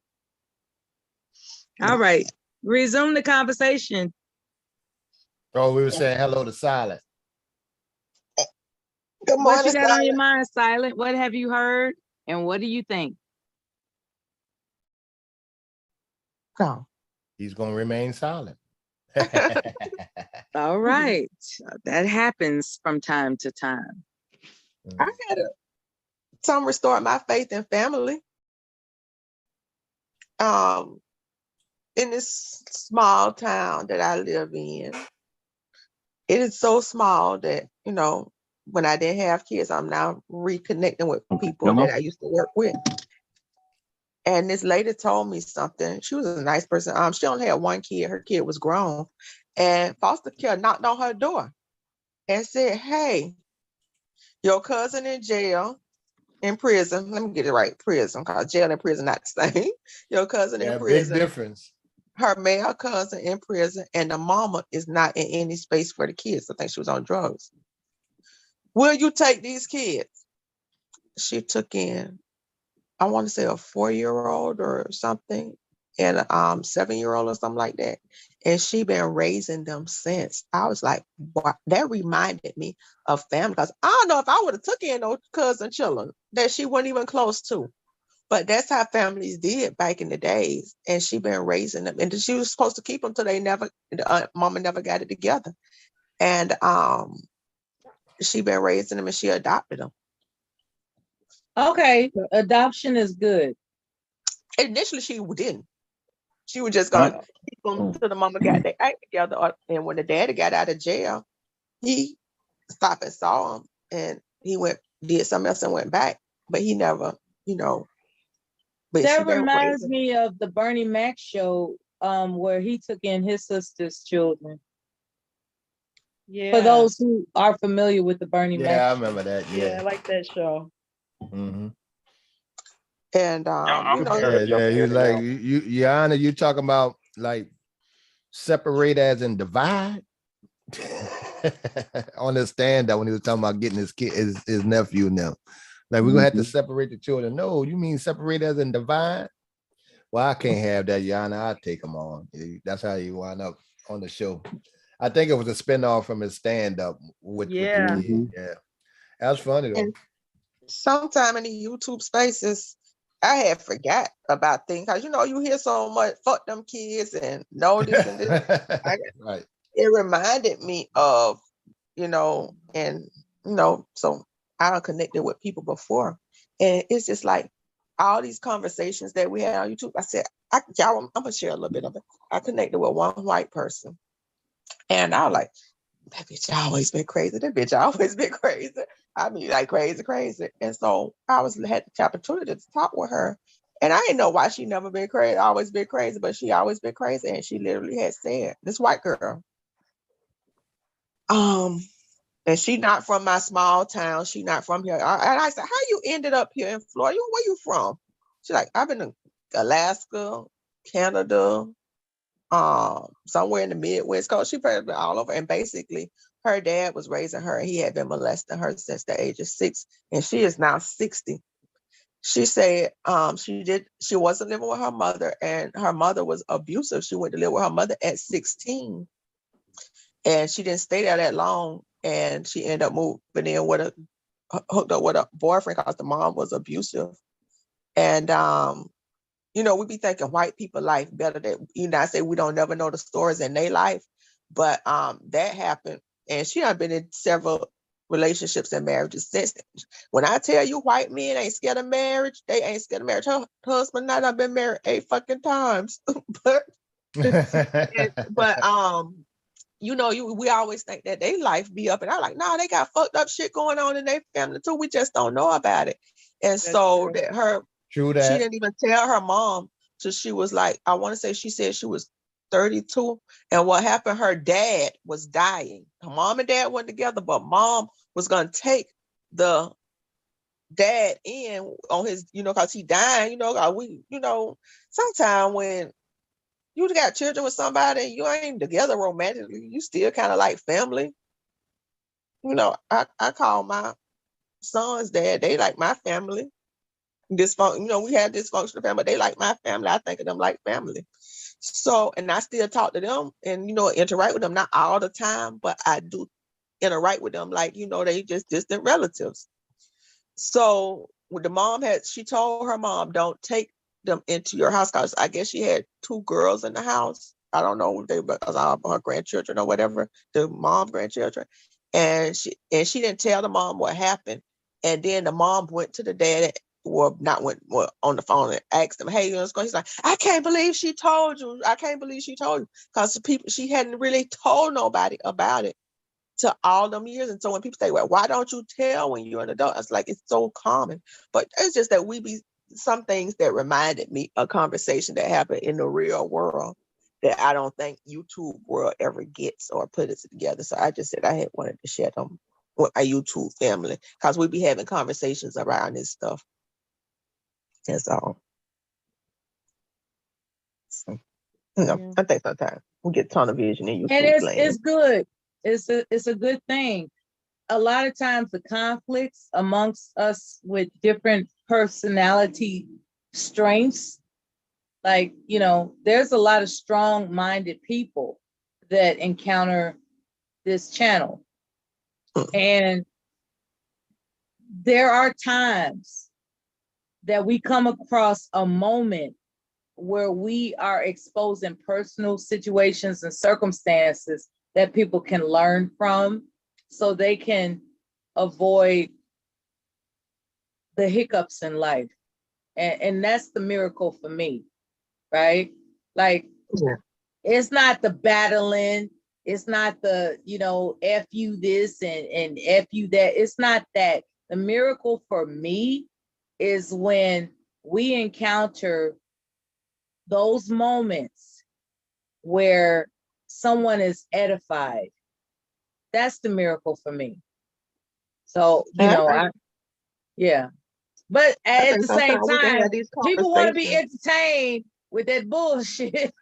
[SPEAKER 2] All right. Resume the conversation.
[SPEAKER 7] Oh, we were saying hello to Silent.
[SPEAKER 15] Good morning,
[SPEAKER 2] what you got
[SPEAKER 15] Silent.
[SPEAKER 2] on your mind, Silent? What have you heard, and what do you think?
[SPEAKER 15] Go.
[SPEAKER 7] He's going to remain silent.
[SPEAKER 2] All right. That happens from time to time.
[SPEAKER 15] I had some restored my faith in family. In this small town that I live in, it is so small that, you know, when I didn't have kids, I'm now reconnecting with people that I used to work with. And this lady told me something. She was a nice person. She only had one kid. Her kid was grown. And foster care knocked on her door and said, hey, your cousin in jail, in prison. Let me get it right. Prison, because jail and prison not the same. Your cousin in prison.
[SPEAKER 7] Big difference.
[SPEAKER 15] Her male cousin in prison, and the mama is not in any space for the kids. I think she was on drugs. Will you take these kids? She took in, I want to say, a 4-year-old or something, and a 7-year-old or something like that. And she been raising them since. I was like, wow, that reminded me of family. Because I don't know if I would have took in those cousin children that she wasn't even close to. But that's how families did back in the days. And she been raising them. And she was supposed to keep them till they never, mama never got it together. And she been raising them and she adopted them.
[SPEAKER 2] Okay, adoption is good.
[SPEAKER 15] Initially, she didn't. She was just going to keep them till the mama got their act together. And when the daddy got out of jail, he stopped and saw him. And he did something else and went back. But he never, you know. But
[SPEAKER 2] that reminds me of the Bernie Mac show, where he took in his sister's children.
[SPEAKER 14] Yeah.
[SPEAKER 2] For those who are familiar with the Bernie Mac
[SPEAKER 7] Yeah, I
[SPEAKER 2] show.
[SPEAKER 7] remember that. Yeah,
[SPEAKER 14] I like that show.
[SPEAKER 7] Mm-hmm.
[SPEAKER 15] And
[SPEAKER 7] he was like, you Yana, you talking about like separate as in divide? On the stand that when he was talking about getting his kid, his nephew now. Like, we're gonna have to separate the children. No, you mean separate as in divide? Well, I can't have that, Yana. I'll take him on. That's how you wind up on the show. I think it was a spinoff from his stand-up with the kid. Yeah. That was funny though.
[SPEAKER 15] And sometime in the YouTube spaces, I had forgot about things. Because you hear so much, fuck them kids and know this and this.
[SPEAKER 7] Right.
[SPEAKER 15] It reminded me of, so I don't connected with people before. And it's just like all these conversations that we had on YouTube. I said, I'm gonna share a little bit of it. I connected with one white person. And I was like, that bitch always been crazy. That bitch always been crazy. I mean, like crazy. And so I had the opportunity to talk with her. And I didn't know why she never been crazy, always been crazy, but she always been crazy. And she literally had said, this white girl, and she not from my small town. She not from here. And I said, how you ended up here in Florida? Where you from? She's like, I've been in Alaska, Canada, somewhere in the Midwest coast. She probably been all over. And basically, her dad was raising her, and he had been molesting her since the age of 6, and she is now 60. She said she wasn't living with her mother, and her mother was abusive. She went to live with her mother at 16, and she didn't stay there that long, and she ended up moving in hooked up with a boyfriend because the mom was abusive. And we be thinking white people life better than, I say we don't never know the stories in their life, but that happened. And she had been in several relationships and marriages since then. When I tell you white men ain't scared of marriage, they ain't scared of marriage. Her husband and I have been married 8 fucking times. but we always think that they life be up, and I'm like, no, they got fucked up shit going on in their family too. We just don't know about it. And that's so true. She didn't even tell her mom till she was like, I want to say she said she was 32. And what happened, her dad was dying. Her mom and dad weren't together, but mom was going to take the dad in on his, because he died, sometimes when you got children with somebody and you ain't together romantically, you still kind of like family. I call my son's dad, they like my family. Dysfunction, we had dysfunctional family, but they like my family. I think of them like family. So, and I still talk to them and, interact with them, not all the time, but I do interact with them like, they just distant relatives. So when the mom she told her mom, don't take them into your house, because I guess she had 2 girls in the house. I don't know if they were her grandchildren or whatever, the mom's grandchildren. And she didn't tell the mom what happened. And then the mom went to the dad, on the phone and asked him, hey, what's going on? He's like, I can't believe she told you. I can't believe she told you. Because the people, she hadn't really told nobody about it to all them years. And so when people say, well, why don't you tell when you're an adult? It's like, it's so common. But it's just that some things that reminded me of conversation that happened in the real world that I don't think YouTube world ever gets or put it together. So I just said I had wanted to share them with my YouTube family, because we be having conversations around this stuff. That's all. So, I think sometimes we get tunnel vision in YouTube.
[SPEAKER 2] And it's good. It's a good thing. A lot of times the conflicts amongst us with different personality strengths, like, there's a lot of strong-minded people that encounter this channel. And there are times that we come across a moment where we are exposing personal situations and circumstances that people can learn from, so they can avoid the hiccups in life. And that's the miracle for me, right? Like, it's not the battling, it's not the, F you this and F you that. It's not that. The miracle for me is when we encounter those moments where someone is edified. That's the miracle for me. So, yeah. But at the same time, people want to be entertained with that bullshit.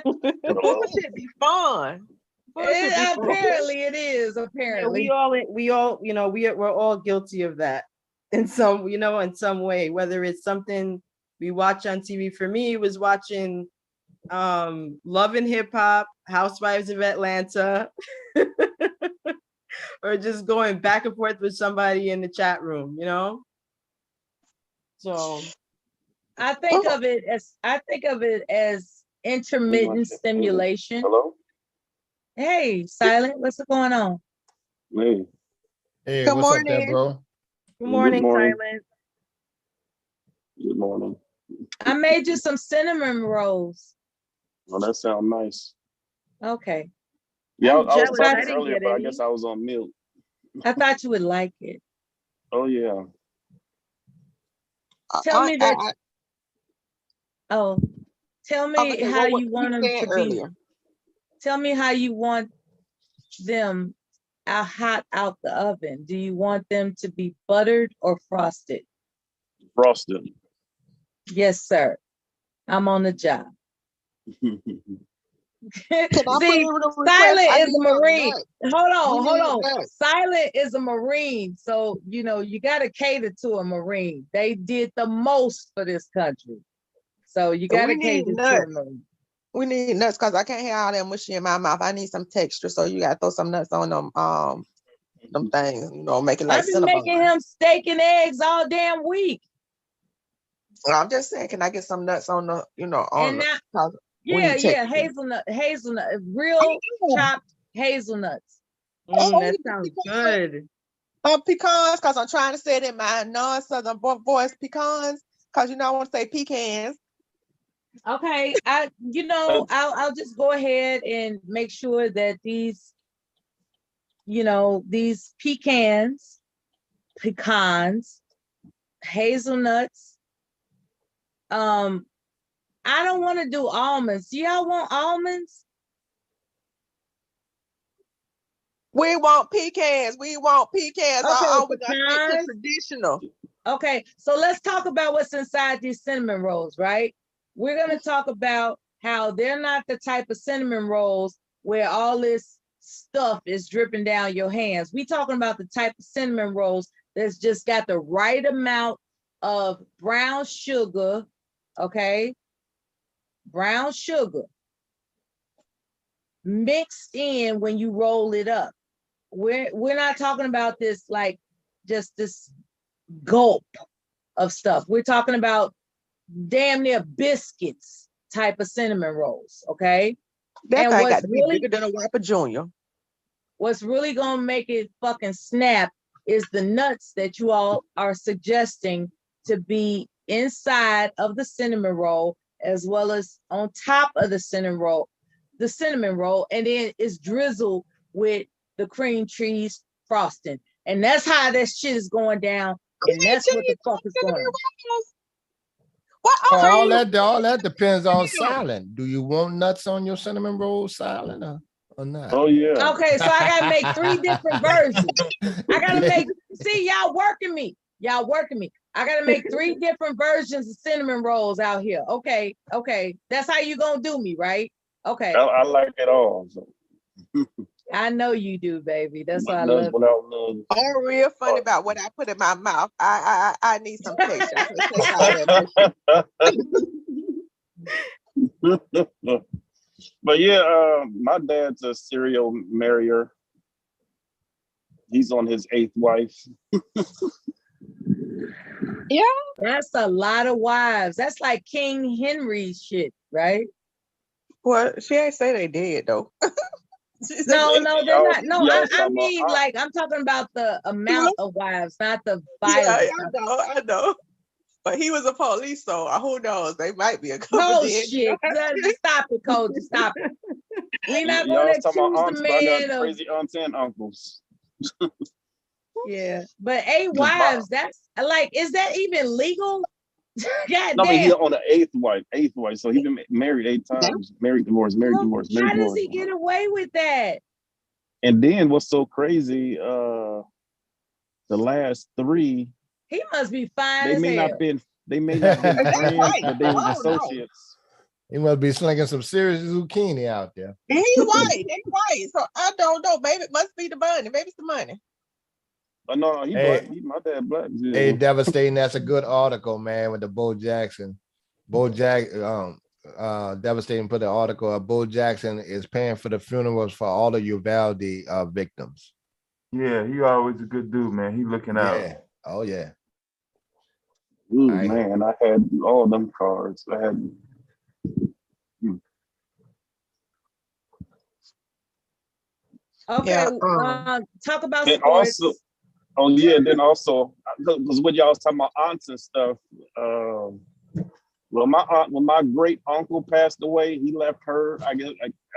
[SPEAKER 15] Bullshit be fun.
[SPEAKER 2] Apparently it is. Apparently.
[SPEAKER 14] Yeah, we're all guilty of that in some way, whether it's something we watch on TV. For me, it was watching Love and Hip Hop, Housewives of Atlanta, or just going back and forth with somebody in the chat room, So
[SPEAKER 2] I think of it as intermittent stimulation.
[SPEAKER 16] Hello?
[SPEAKER 2] Hey, Silent, what's going on?
[SPEAKER 16] Hey.
[SPEAKER 7] Hey,
[SPEAKER 15] Good
[SPEAKER 7] what's
[SPEAKER 15] morning.
[SPEAKER 7] up there, bro?
[SPEAKER 14] Good morning, Silent.
[SPEAKER 16] Good morning.
[SPEAKER 2] I made you some cinnamon rolls.
[SPEAKER 16] Well, that sounds nice.
[SPEAKER 2] Okay.
[SPEAKER 16] Yeah,
[SPEAKER 2] I'm
[SPEAKER 16] I was
[SPEAKER 2] jealous. I
[SPEAKER 16] talking
[SPEAKER 2] didn't
[SPEAKER 16] earlier,
[SPEAKER 2] get
[SPEAKER 16] but I
[SPEAKER 2] any.
[SPEAKER 16] guess I was on mute.
[SPEAKER 2] I thought you would like it.
[SPEAKER 16] Oh yeah.
[SPEAKER 2] Tell me that. Oh, tell me
[SPEAKER 15] Okay,
[SPEAKER 2] how
[SPEAKER 15] what
[SPEAKER 2] you
[SPEAKER 15] you
[SPEAKER 2] want them
[SPEAKER 15] said
[SPEAKER 2] to be.
[SPEAKER 15] earlier?
[SPEAKER 2] Tell me how you want them out hot out the oven. Do you want them to be buttered or frosted?
[SPEAKER 16] Frosted.
[SPEAKER 2] Yes, sir. I'm on the job.
[SPEAKER 15] Can I put
[SPEAKER 2] See,
[SPEAKER 15] in a request?
[SPEAKER 2] Silent
[SPEAKER 15] I
[SPEAKER 2] is
[SPEAKER 15] need
[SPEAKER 2] a
[SPEAKER 15] some
[SPEAKER 2] Marine.
[SPEAKER 15] nuts.
[SPEAKER 2] Hold
[SPEAKER 15] We need
[SPEAKER 2] on.
[SPEAKER 15] nuts.
[SPEAKER 2] Silent is a Marine. So, you know, you got to cater to a Marine. They did the most for this country. So you got to
[SPEAKER 15] We need
[SPEAKER 2] cater to a
[SPEAKER 15] nuts.
[SPEAKER 2] Marine.
[SPEAKER 15] We need nuts because I can't have all that mushy in my mouth. I need some texture. So you gotta throw some nuts on them things, you know, make it like
[SPEAKER 2] I've been making
[SPEAKER 15] Cinnabon.
[SPEAKER 2] him steak and eggs all damn week.
[SPEAKER 15] I'm just saying, can I get some nuts on the, you know, on
[SPEAKER 2] And
[SPEAKER 15] the,
[SPEAKER 2] now,
[SPEAKER 15] 'cause we
[SPEAKER 2] yeah,
[SPEAKER 15] need texture.
[SPEAKER 2] hazelnut, real chopped hazelnuts.
[SPEAKER 14] That sounds good.
[SPEAKER 15] Pecans, because I'm trying to say it in my non-southern voice, pecans, because you know I want to say pecans.
[SPEAKER 2] Okay, I'll just go ahead and make sure that these pecans, hazelnuts. I don't want to do almonds. Do y'all want almonds?
[SPEAKER 15] We want pecans. We want pecans.
[SPEAKER 2] Okay,
[SPEAKER 15] We got to stick to traditional.
[SPEAKER 2] Okay, so let's talk about what's inside these cinnamon rolls, right? We're going to talk about how they're not the type of cinnamon rolls where all this stuff is dripping down your hands. We talking about the type of cinnamon rolls that's just got the right amount of brown sugar, okay? Brown sugar mixed in when you roll it up. We're not talking about this like just this gulp of stuff. We're talking about damn near biscuits type of cinnamon rolls, okay?
[SPEAKER 15] That
[SPEAKER 2] And
[SPEAKER 15] thing got to be bigger than a Whopper Junior.
[SPEAKER 2] What's really gonna make it fucking snap is the nuts that you all are suggesting to be inside of the cinnamon roll, as well as on top of the cinnamon roll, and then it's drizzled with the cream cheese frosting. And that's how that shit is going down. And that's what the fuck is going on.
[SPEAKER 7] All that depends on Silent. Do you want nuts on your cinnamon roll, Silent, or not?
[SPEAKER 16] Oh yeah.
[SPEAKER 2] Okay, so I gotta make 3 different versions. I gotta see, y'all working me. I gotta make 3 different versions of cinnamon rolls out here. Okay. That's how you gonna do me, right? Okay.
[SPEAKER 16] I like it all. So.
[SPEAKER 2] I know you do, baby. That's why I love
[SPEAKER 16] you.
[SPEAKER 15] I'm real funny about what I put in my mouth. I need some texture. I can't take all that.
[SPEAKER 16] But yeah, my dad's a serial marrier. He's on his 8th wife.
[SPEAKER 15] Yeah.
[SPEAKER 2] That's a lot of wives. That's like King Henry shit, right?
[SPEAKER 15] Well, she ain't say they did though.
[SPEAKER 2] No, they're not. No, I mean, like, I'm talking about the amount of wives, not the violence.
[SPEAKER 15] Yeah, I know. But he was a police, so who knows? They might be a couple.
[SPEAKER 2] Oh shit! Stop it, Cody. Stop it. We're not going to accuse the man of
[SPEAKER 16] crazy aunts and uncles.
[SPEAKER 2] Yeah, but 8 wives. That's like, is that even legal? God
[SPEAKER 16] no,
[SPEAKER 2] damn.
[SPEAKER 16] I mean, he's on the 8th wife. So he's been married 8 times. Married, divorced, married, divorced, married,
[SPEAKER 2] How
[SPEAKER 16] divorced.
[SPEAKER 2] does he get away with that?
[SPEAKER 16] And then what's so crazy? The last 3.
[SPEAKER 2] He must be fine.
[SPEAKER 16] They may not been friends, but they was associates.
[SPEAKER 7] He must be slinging some serious zucchini out there.
[SPEAKER 15] He's white. They white. So I don't know. Maybe it must be the money. Maybe it's the money.
[SPEAKER 16] No, he black. My dad black. Yeah.
[SPEAKER 7] Hey, devastating. That's a good article, man. With the Bo Jackson, devastating. Put the article. Bo Jackson is paying for the funerals for all of Uvalde victims.
[SPEAKER 5] Yeah, he always a good dude, man. He looking out.
[SPEAKER 7] Yeah. Oh yeah.
[SPEAKER 16] Ooh, man, I had all them cards. I had.
[SPEAKER 2] Okay,
[SPEAKER 15] yeah,
[SPEAKER 2] talk about
[SPEAKER 16] then
[SPEAKER 2] sports.
[SPEAKER 16] Then also, because when y'all was talking about aunts and stuff, well, when my great uncle passed away, he left her, I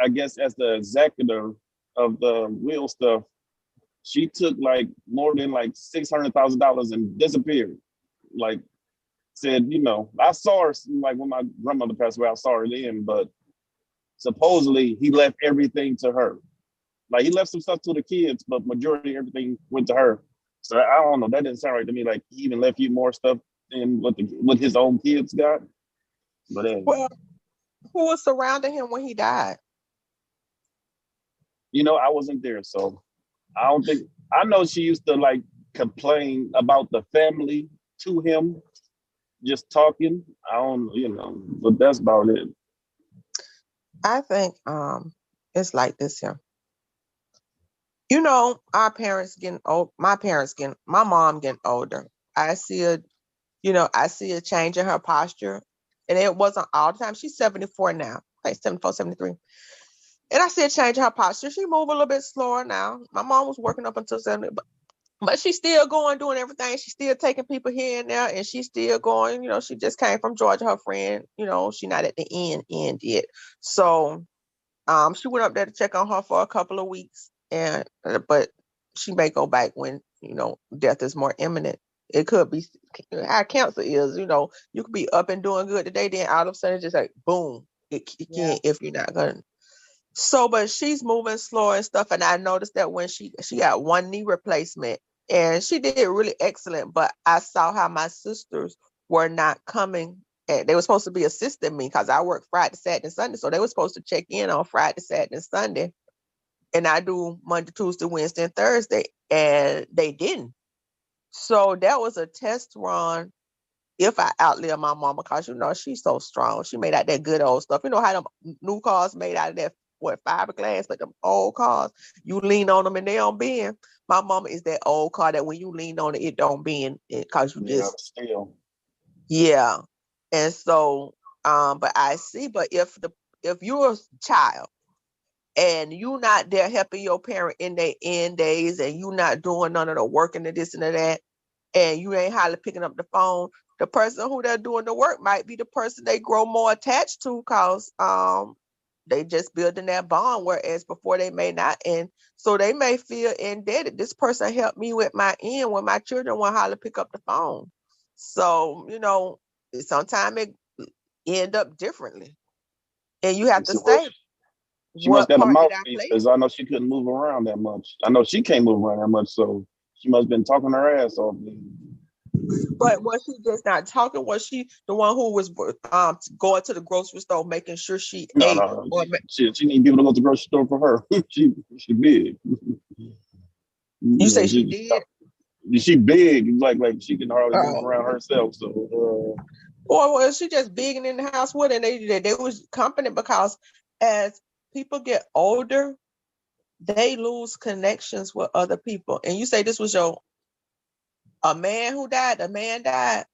[SPEAKER 16] guess, as the executor of the will stuff, she took like more than like $600,000 and disappeared. Like said, you know, I saw her like when my grandmother passed away, I saw her then, but supposedly he left everything to her. Like he left some stuff to the kids, but majority of everything went to her. So I don't know. That didn't sound right to me. Like he even left you more stuff than what his own kids got. But
[SPEAKER 15] well, who was surrounding him when he died?
[SPEAKER 16] you know, I wasn't there, so I don't think. I know she used to like complain about the family to him, just talking. I don't, you know, but that's about it.
[SPEAKER 15] I think it's like this here. You know, our parents getting old, my mom getting older. I see I see a change in her posture. And it wasn't all the time. She's 74 now, like 74, 73. And I see a change in her posture. She move a little bit slower now. My mom was working up until 70, but she's still going, doing everything. She's still taking people here and there, and she's still going. You know, she just came from Georgia, her friend. You know, she's not at the end yet. So she went up there to check on her for a couple of weeks, but she may go back when, you know, death is more imminent. It could be how cancer is, you know, you could be up and doing good today, then all of a sudden just like boom, it can't if you're not gonna. So, but she's moving slow and stuff. And I noticed that when she got one knee replacement and she did really excellent, but I saw how my sisters were not coming. And they were supposed to be assisting me because I work Friday, Saturday, and Sunday. So they were supposed to check in on Friday, Saturday, and Sunday. And I do Monday, Tuesday, Wednesday, and Thursday. And they didn't. So that was a test run if I outlive my mama, because you know she's so strong. She made out that good old stuff. You know how them new cars made out of that fiberglass, but them old cars, you lean on them and they don't bend. My mama is that old car that when you lean on it, it don't bend because you just
[SPEAKER 16] still.
[SPEAKER 15] Yeah. And so but if you're a child and you not there helping your parent in their end days and you not doing none of the work and the this and the that, and you ain't hardly picking up the phone, the person who they're doing the work might be the person they grow more attached to because they just building that bond, whereas before they may not. And so they may feel indebted. This person helped me with my end when my children won't hardly pick up the phone. So, you know, sometimes it end up differently. And you have to say,
[SPEAKER 16] She must
[SPEAKER 15] what
[SPEAKER 16] got a
[SPEAKER 15] part did I
[SPEAKER 16] mouthpiece
[SPEAKER 15] play?
[SPEAKER 16] because I know she couldn't move around that much. I know she can't move around that much, so she must have been talking her ass off.
[SPEAKER 15] But was she just not talking? Was she the one who was going to the grocery store making sure she ate?
[SPEAKER 16] No. She need people to go to the grocery store for her. she big.
[SPEAKER 15] You say she did?
[SPEAKER 16] She big, like she can hardly move around herself. So
[SPEAKER 15] or was she just big and in the house with it? And they was company because as people get older, they lose connections with other people. And you say this was a man who died, a man died.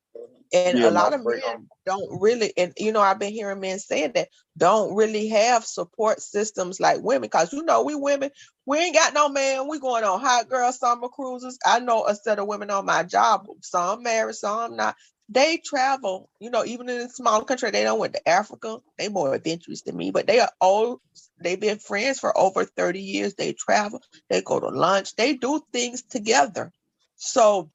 [SPEAKER 15] And a lot of men don't really, and you know, I've been hearing men saying that don't really have support systems like women, because you know, we women, we ain't got no man. We going on hot girl summer cruises. I know a set of women on my job, some married, some not. They travel, you know, even in a small country, they don't went to Africa. They more adventurous than me, but they are old. They've been friends for over 30 years. They travel, they go to lunch, they do things together. So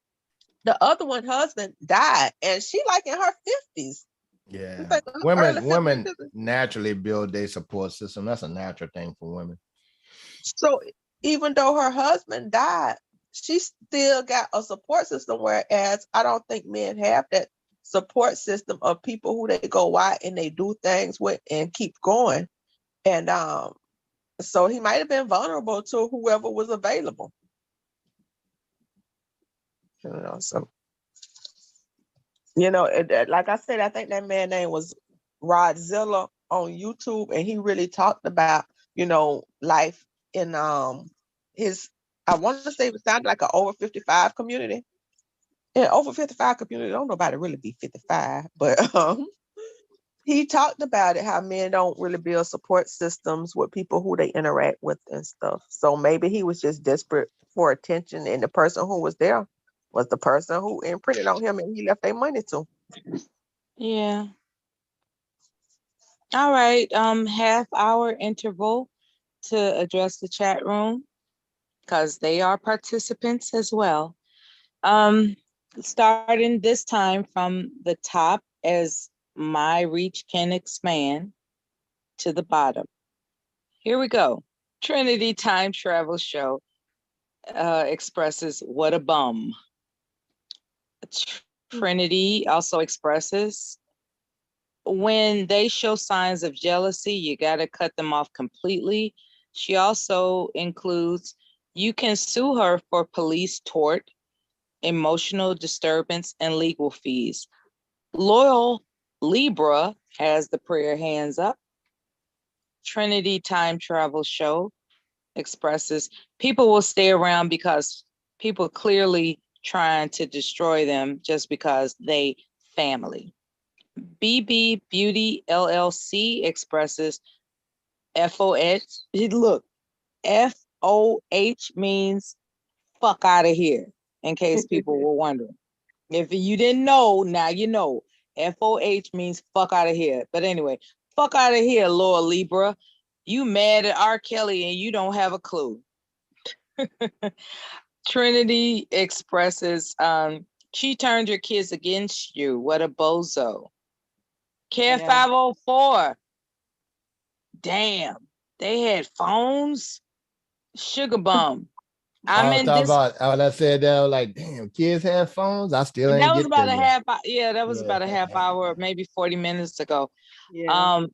[SPEAKER 15] the other one husband died, and she like in her 50s.
[SPEAKER 7] Yeah,
[SPEAKER 15] like
[SPEAKER 7] women naturally build their support system. That's a natural thing for women.
[SPEAKER 15] So even though her husband died, she still got a support system, whereas I don't think men have that support system of people who they go wide and they do things with and keep going. And so he might have been vulnerable to whoever was available. You know, so like I said, I think that man's name was Rodzilla on YouTube, and he really talked about, you know, life in his, I want to say it sounded like an over 55 community. And over 55 community, don't nobody really be 55, but he talked about it, how men don't really build support systems with people who they interact with and stuff. So maybe he was just desperate for attention, and the person who was there was the person who imprinted on him and he left their money to.
[SPEAKER 2] Yeah. All right. Half hour interval to address the chat room because they are participants as well. Starting this time from the top as my reach can expand to the bottom. Here we go. Trinity Time Travel Show expresses what a bum. Trinity also expresses when they show signs of jealousy, you got to cut them off completely. She also includes you can sue her for police tort, emotional disturbance, and legal fees. Loyal Libra has the prayer hands up. Trinity Time Travel Show expresses people will stay around because people clearly trying to destroy them just because they family. BB Beauty LLC expresses FOH. Look, FOH means fuck out of here, in case people were wondering. If you didn't know, now you know. FOH means fuck out of here. But anyway, fuck out of here, Laura Libra. You mad at R. Kelly and you don't have a clue. Trinity expresses, she turned your kids against you. What a bozo. Care 504. Damn, they had phones. Sugar bum. I'm in this.
[SPEAKER 7] When I said that, I was like, damn, kids have phones. I still ain't
[SPEAKER 2] That was
[SPEAKER 7] get
[SPEAKER 2] about
[SPEAKER 7] there
[SPEAKER 2] a
[SPEAKER 7] yet.
[SPEAKER 2] half. Yeah, that was about a half hour, maybe 40 minutes ago.
[SPEAKER 14] Yeah.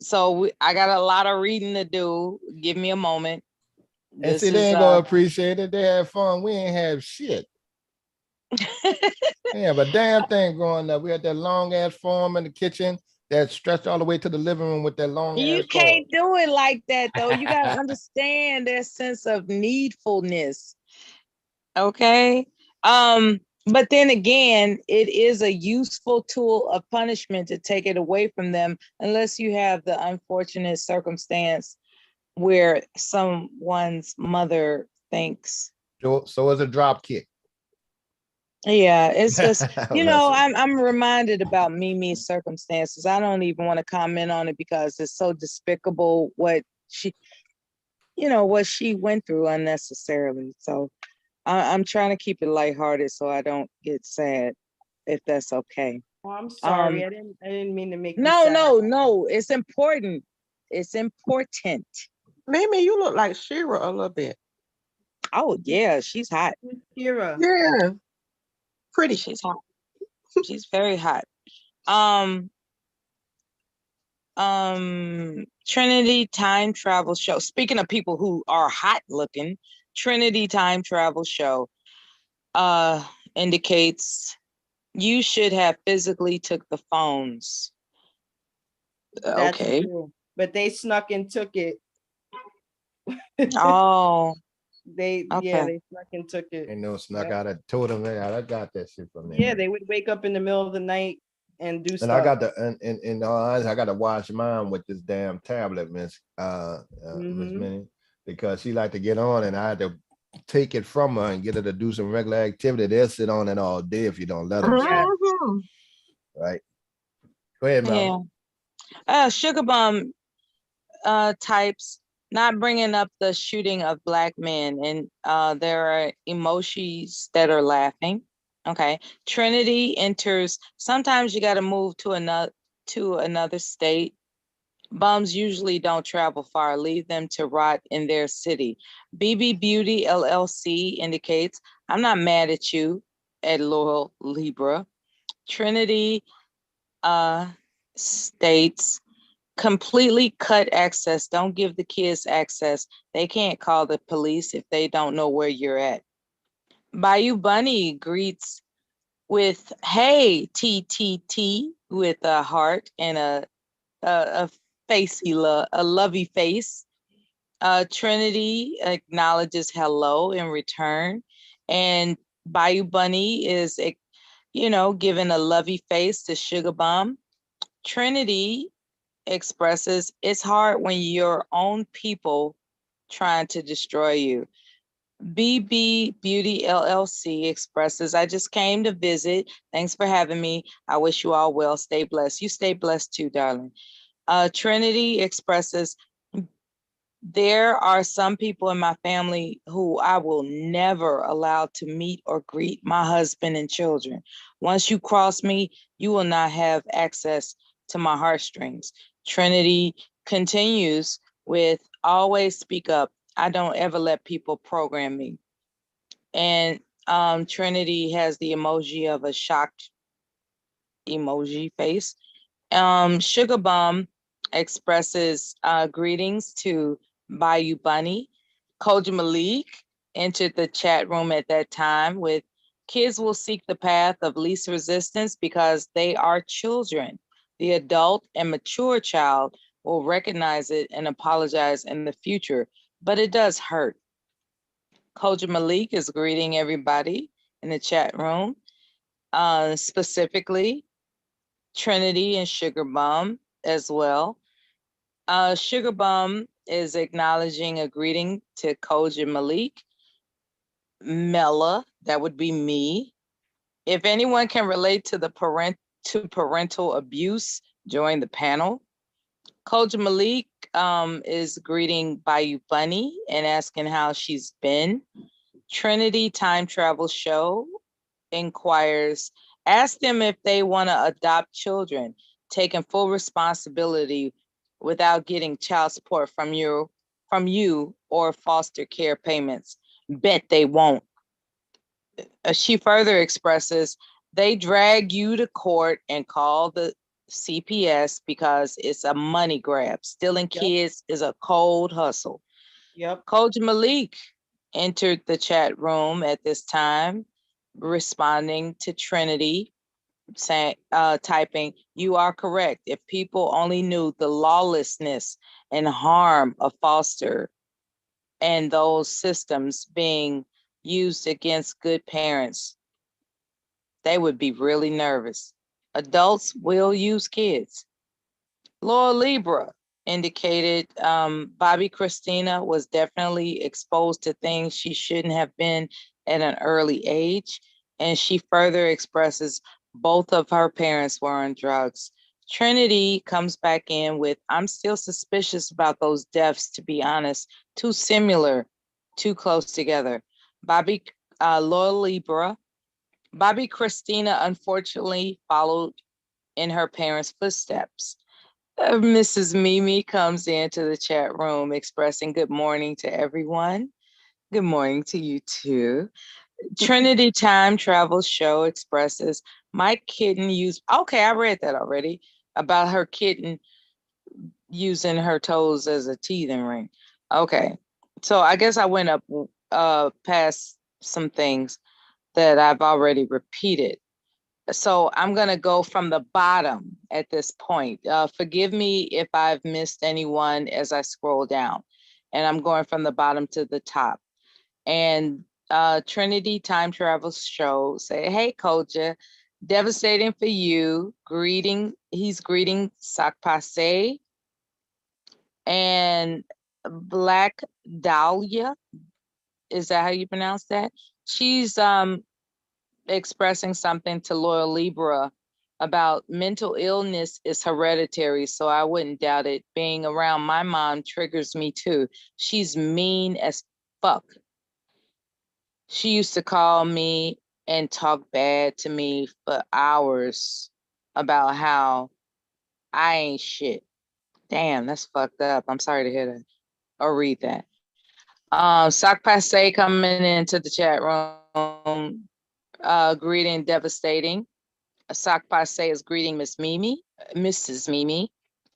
[SPEAKER 2] So I got a lot of reading to do. Give me a moment.
[SPEAKER 7] And see, they ain't gonna appreciate it. They had fun. We ain't have shit. Yeah, but damn thing growing up. We had that long ass form in the kitchen that stretched all the way to the living room with that long
[SPEAKER 2] You
[SPEAKER 7] ass
[SPEAKER 2] can't do it like that though. You got to understand their sense of needfulness. Okay. But then again, it is a useful tool of punishment to take it away from them, unless you have the unfortunate circumstance where someone's mother thinks.
[SPEAKER 7] So it's a drop kick.
[SPEAKER 2] Yeah, it's just, I'm reminded about Mimi's circumstances. I don't even want to comment on it because it's so despicable what she went through unnecessarily. So I'm trying to keep it lighthearted so I don't get sad, if that's okay.
[SPEAKER 14] Oh, I'm sorry. I didn't mean to make you
[SPEAKER 2] No,
[SPEAKER 14] sad.
[SPEAKER 2] no. It's important. It's important.
[SPEAKER 15] Mimi, you look like Shira a little bit.
[SPEAKER 2] Oh yeah, she's hot.
[SPEAKER 14] Shira.
[SPEAKER 15] Yeah. Pretty.
[SPEAKER 2] She's hot. She's very hot. Trinity Time Travel Show. Speaking of people who are hot looking, Trinity Time Travel Show indicates you should have physically took the phones.
[SPEAKER 14] That's
[SPEAKER 2] Okay.
[SPEAKER 14] true. But they snuck and took it.
[SPEAKER 2] Oh.
[SPEAKER 14] They snuck and took it.
[SPEAKER 7] Ain't no snuck out. I told them I got that shit from them.
[SPEAKER 14] Yeah, they would wake up in the middle of the night and do stuff.
[SPEAKER 7] And I got in all honesty, I got to watch mine with this damn tablet, Miss Minnie, because she like to get on, and I had to take it from her and get her to do some regular activity. They'll sit on it all day if you don't let them. Right. Go ahead, Mel.
[SPEAKER 2] Yeah. Sugar Bum types not bringing up the shooting of Black men, and there are emojis that are laughing. Okay. Trinity enters. Sometimes you got to move to another state. Bums usually don't travel far. Leave them to rot in their city. BB Beauty LLC indicates, I'm not mad at you, at Loyal Libra. Trinity states, completely cut access. Don't give the kids access. They can't call the police if they don't know where you're at. Bayou Bunny greets with, hey, TTT, with a heart and a lovey face. Trinity acknowledges hello in return. And Bayou Bunny is, giving a lovey face to Sugar Bomb. Trinity expresses, it's hard when your own people trying to destroy you. BB Beauty LLC expresses, I just came to visit. Thanks for having me. I wish you all well. Stay blessed. You stay blessed too, darling. Trinity expresses, There are some people in my family who I will never allow to meet or greet my husband and children. Once you cross me, you will not have access to my heartstrings. Trinity continues with always speak up. I don't ever let people program me. And Trinity has the emoji of a shocked emoji face. Sugar Bum expresses greetings to Bayou Bunny. Koji Malik entered the chat room at that time with kids will seek the path of least resistance because they are children. The adult and mature child will recognize it and apologize in the future, but it does hurt. Koji Malik is greeting everybody in the chat room, specifically Trinity and Sugar Bum as well. Sugar Bum is acknowledging a greeting to Koji Malik. Mela, that would be me. If anyone can relate to the parental abuse, join the panel. Koji Malik is greeting Bayou Bunny and asking how she's been. Trinity Time Travel Show inquires, ask them if they want to adopt children, taking full responsibility without getting child support from you or foster care payments. Bet they won't. She further expresses, they drag you to court and call the CPS because it's a money grab. Stealing kids is a cold hustle.
[SPEAKER 14] Yep.
[SPEAKER 2] Coach Malik entered the chat room at this time, responding to Trinity, saying, typing, you are correct. If people only knew the lawlessness and harm of foster and those systems being used against good parents, they would be really nervous. Adults will use kids. Laura Libra indicated Bobby Christina was definitely exposed to things she shouldn't have been at an early age. And she further expresses both of her parents were on drugs. Trinity comes back in with, I'm still suspicious about those deaths, to be honest. Too similar, too close together. Laura Libra. Bobby Christina unfortunately followed in her parents' footsteps. Mrs. Mimi comes into the chat room expressing good morning to everyone. Good morning to you too. Trinity Time Travel Show expresses, my kitten used, okay, I read that already, about her kitten using her toes as a teething ring. Okay, so I guess I went up past some things that I've already repeated. So I'm going to go from the bottom at this point. Forgive me if I've missed anyone as I scroll down. And I'm going from the bottom to the top. And Trinity Time Travel Show say, hey, Koja, devastating for you. He's greeting Sakpase and Black Dahlia. Is that how you pronounce that? She's expressing something to Loyal Libra about mental illness is hereditary, so I wouldn't doubt it. Being around my mom triggers me too. She's mean as fuck. She used to call me and talk bad to me for hours about how I ain't shit. Damn, that's fucked up. I'm sorry to hear that or read that. Sock Passe coming into the chat room, greeting devastating. Sock Passe is greeting Mrs. Mimi.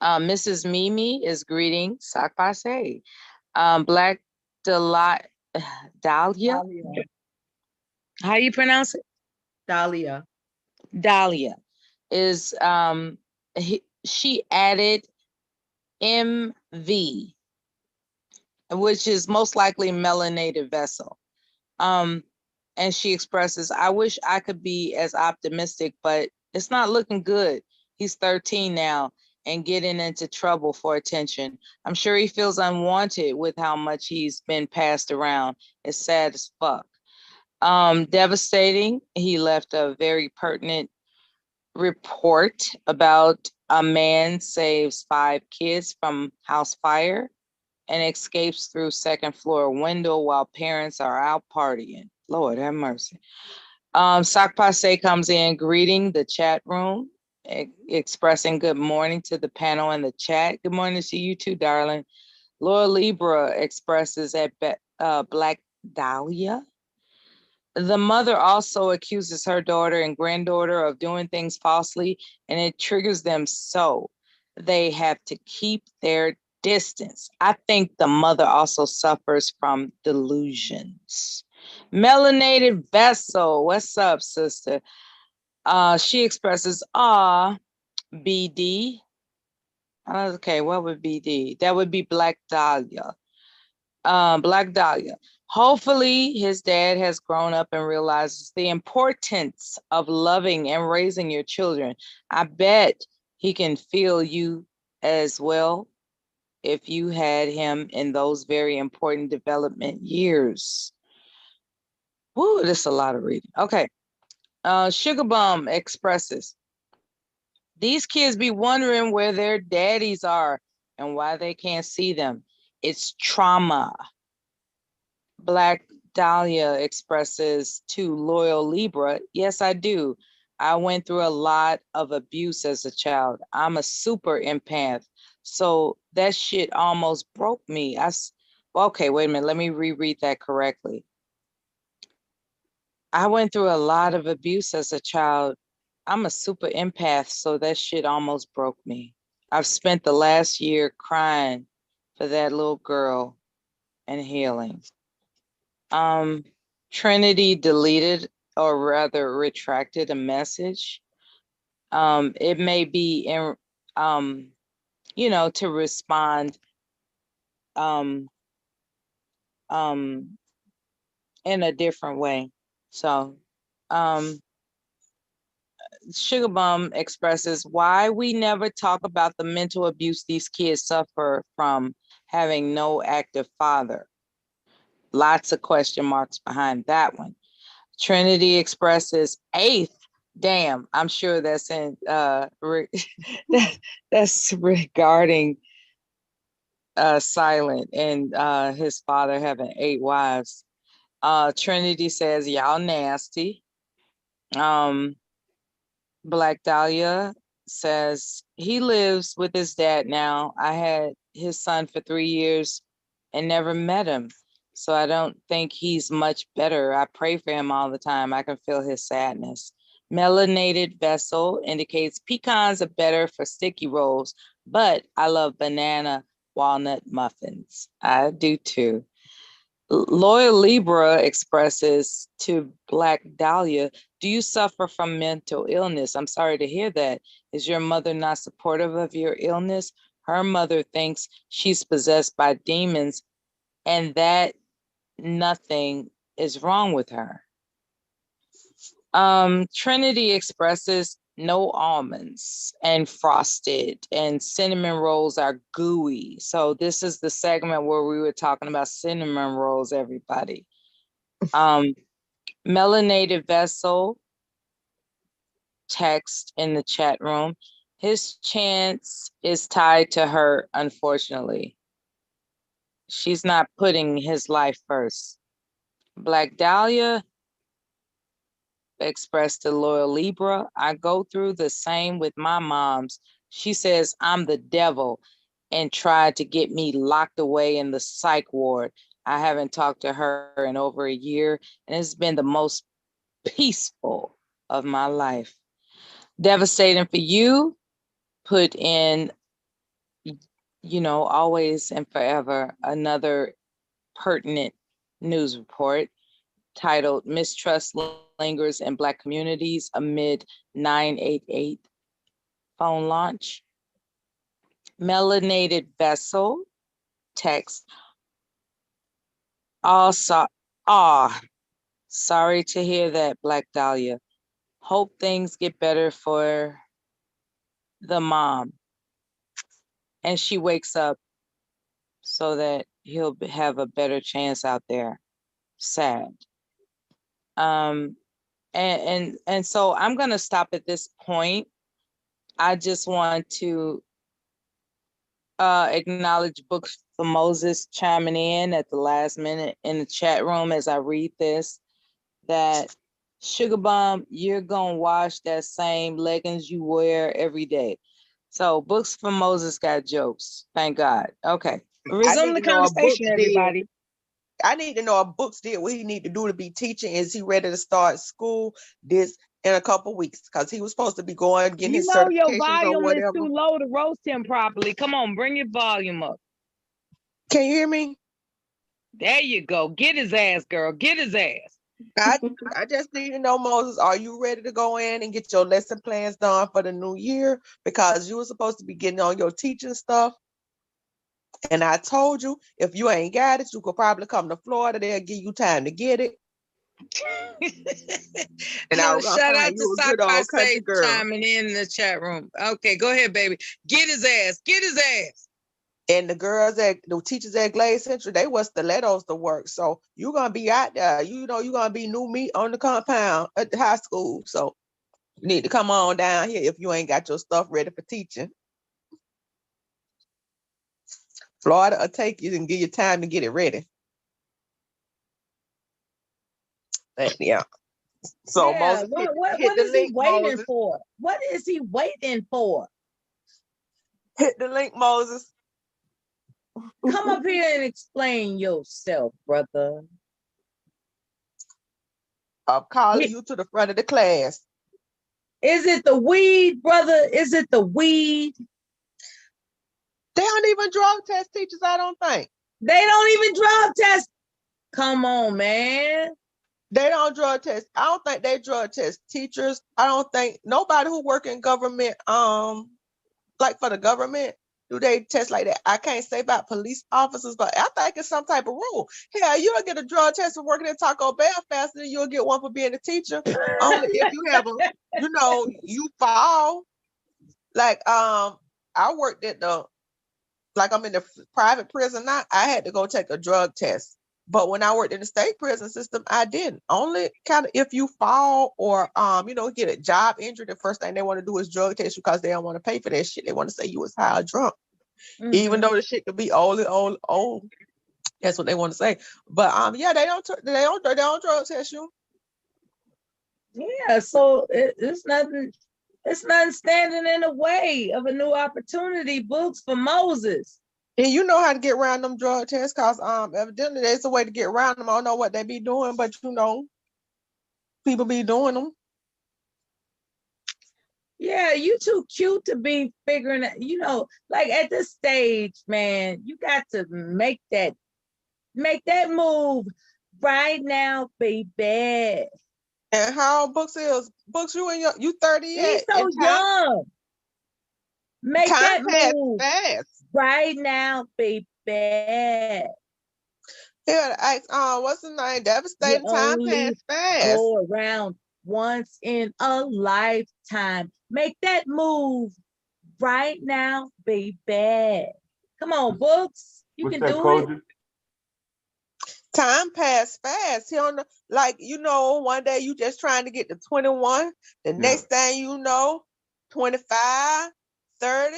[SPEAKER 2] Mrs. Mimi is greeting Sock Passe. Black Dahlia. How you pronounce it?
[SPEAKER 14] Dahlia.
[SPEAKER 2] Dahlia is she added MV, which is most likely melanated vessel. And she expresses, I wish I could be as optimistic, but it's not looking good. He's 13 now and getting into trouble for attention. I'm sure he feels unwanted with how much he's been passed around. It's sad as fuck. Devastating. He left a very pertinent report about a man saves 5 kids from house fire. and escapes through second floor window while parents are out partying. Lord have mercy. Sock Passe comes in greeting the chat room, expressing good morning to the panel in the chat. Good morning to you too, darling. Laura Libra expresses at Black Dahlia. The mother also accuses her daughter and granddaughter of doing things falsely, and it triggers them so they have to keep their distance. I think the mother also suffers from delusions. Melanated Vessel, what's up, sister? She expresses, BD. Okay, what would BD? That would be Black Dahlia. Black Dahlia. Hopefully his dad has grown up and realizes the importance of loving and raising your children. I bet he can feel you as well if you had him in those very important development years. Woo, this is a lot of reading. Okay. Sugar Bum expresses, these kids be wondering where their daddies are and why they can't see them. It's trauma. Black Dahlia expresses to Loyal Libra, yes, I do. I went through a lot of abuse as a child. I'm a super empath. So that shit almost broke me. Okay, wait a minute. Let me reread that correctly. I went through a lot of abuse as a child. I'm a super empath, so that shit almost broke me. I've spent the last year crying for that little girl and healing. Trinity deleted, or rather retracted, a message. It may be in, to respond in a different way. So Sugar Bum expresses why we never talk about the mental abuse these kids suffer from having no active father. Lots of question marks behind that one. Trinity expresses eighth. Damn, I'm sure that's in that's regarding Silent and his father having 8 wives. Trinity says y'all nasty. Black Dahlia says he lives with his dad now. I had his son for 3 years and never met him. So I don't think he's much better. I pray for him all the time. I can feel his sadness. Melanated Vessel indicates pecans are better for sticky rolls, but I love banana walnut muffins. I do too. Loyal Libra expresses to Black Dahlia, do you suffer from mental illness? I'm sorry to hear that. Is your mother not supportive of your illness? Her mother thinks she's possessed by demons and that nothing is wrong with her. Trinity expresses no almonds and frosted and cinnamon rolls are gooey. So this is the segment where we were talking about cinnamon rolls, everybody. Melanated Vessel text in the chat room. His chance is tied to her, unfortunately. She's not putting his life first. Black Dahlia expressed to Loyal Libra, I go through the same with my moms. She says I'm the devil and tried to get me locked away in the psych ward. I haven't talked to her in over a year, and it's been the most peaceful of my life. Devastating for you, put in, always and forever, another pertinent news report titled Mistrust Lingers in Black Communities Amid 988 Phone Launch. Melanated Vessel text, sorry to hear that, Black Dahlia. Hope things get better for the mom. And she wakes up so that he'll have a better chance out there. Sad. And so I'm gonna stop at this point. I just want to acknowledge Books for Moses chiming in at the last minute in the chat room as I read this, that Sugar Bomb, you're gonna wash that same leggings you wear every day. So Books for Moses got jokes. Thank God. Okay. Resume the conversation, everybody.
[SPEAKER 15] I need to know if Books did what he need to do to be teaching. Is he ready to start school this in a couple weeks? Because he was supposed to be going getting his certifications
[SPEAKER 2] your
[SPEAKER 15] or
[SPEAKER 2] volume
[SPEAKER 15] whatever.
[SPEAKER 2] is too low to roast him properly. Come on, bring your volume up.
[SPEAKER 15] Can you hear me?
[SPEAKER 2] There you go. Get his ass, girl. Get his ass.
[SPEAKER 15] I just need to know, Moses, are you ready to go in and get your lesson plans done for the new year? Because you were supposed to be getting on your teaching stuff. And I told you, if you ain't got it, you could probably come to Florida. They'll give you time to get it. And I was
[SPEAKER 2] shout out
[SPEAKER 15] you
[SPEAKER 2] to
[SPEAKER 15] a good old country
[SPEAKER 2] State
[SPEAKER 15] girl.
[SPEAKER 2] chiming in the chat room. Okay, go ahead, baby. Get his ass. Get his ass.
[SPEAKER 15] And the girls the teachers at Glade Central, they was stilettos to work. So you're gonna be out there. You know, you're gonna be new meat on the compound at the high school. So you need to come on down here if you ain't got your stuff ready for teaching. Florida will take you and give you time to get it ready. But, yeah. So
[SPEAKER 2] yeah,
[SPEAKER 15] Moses,
[SPEAKER 2] what
[SPEAKER 15] hit the
[SPEAKER 2] is he
[SPEAKER 15] link,
[SPEAKER 2] waiting
[SPEAKER 15] Moses.
[SPEAKER 2] for? What is he waiting for?
[SPEAKER 15] Hit the link, Moses.
[SPEAKER 2] Come up here and explain yourself, brother.
[SPEAKER 15] I'm calling you to the front of the class.
[SPEAKER 2] Is it the weed, brother? Is it the weed?
[SPEAKER 15] They don't even drug test teachers, I don't think.
[SPEAKER 2] They don't even drug test. Come on, man.
[SPEAKER 15] They don't drug test. I don't think they drug test teachers. I don't think nobody who work in government, like for the government, do they test like that? I can't say about police officers, but I think it's some type of rule. Hell, you'll get a drug test for working at Taco Bell faster than you'll get one for being a teacher. Only if you have you fall. Like, I worked at I'm in the private prison now, I had to go take a drug test. But when I worked in the state prison system, I didn't. Only kind of if you fall or get a job injury, the first thing they want to do is drug test you because they don't want to pay for that shit. They want to say you was high or drunk. Mm-hmm. Even though the shit could be old. That's what they want to say. But they don't drug test you.
[SPEAKER 2] Yeah, so it's nothing standing in the way of a new opportunity. Books for Moses.
[SPEAKER 15] And you know how to get around them drug tests, because evidently there's a way to get around them. I don't know what they be doing, but people be doing them.
[SPEAKER 2] Yeah, you too cute to be figuring out, like at this stage, man, you got to make that move right now, baby.
[SPEAKER 15] And how old Books is? Books, you 30 yet?
[SPEAKER 2] He's so young. Make that move
[SPEAKER 15] fast
[SPEAKER 2] right now, baby.
[SPEAKER 15] Yeah, what's the name? Devastating. Time passed fast.
[SPEAKER 2] Go around once in a lifetime. Make that move right now, baby. Come on, Books. You can do it.
[SPEAKER 15] Time passed fast. He don't know, one day you just trying to get to 21. The next thing you know, 25, 30.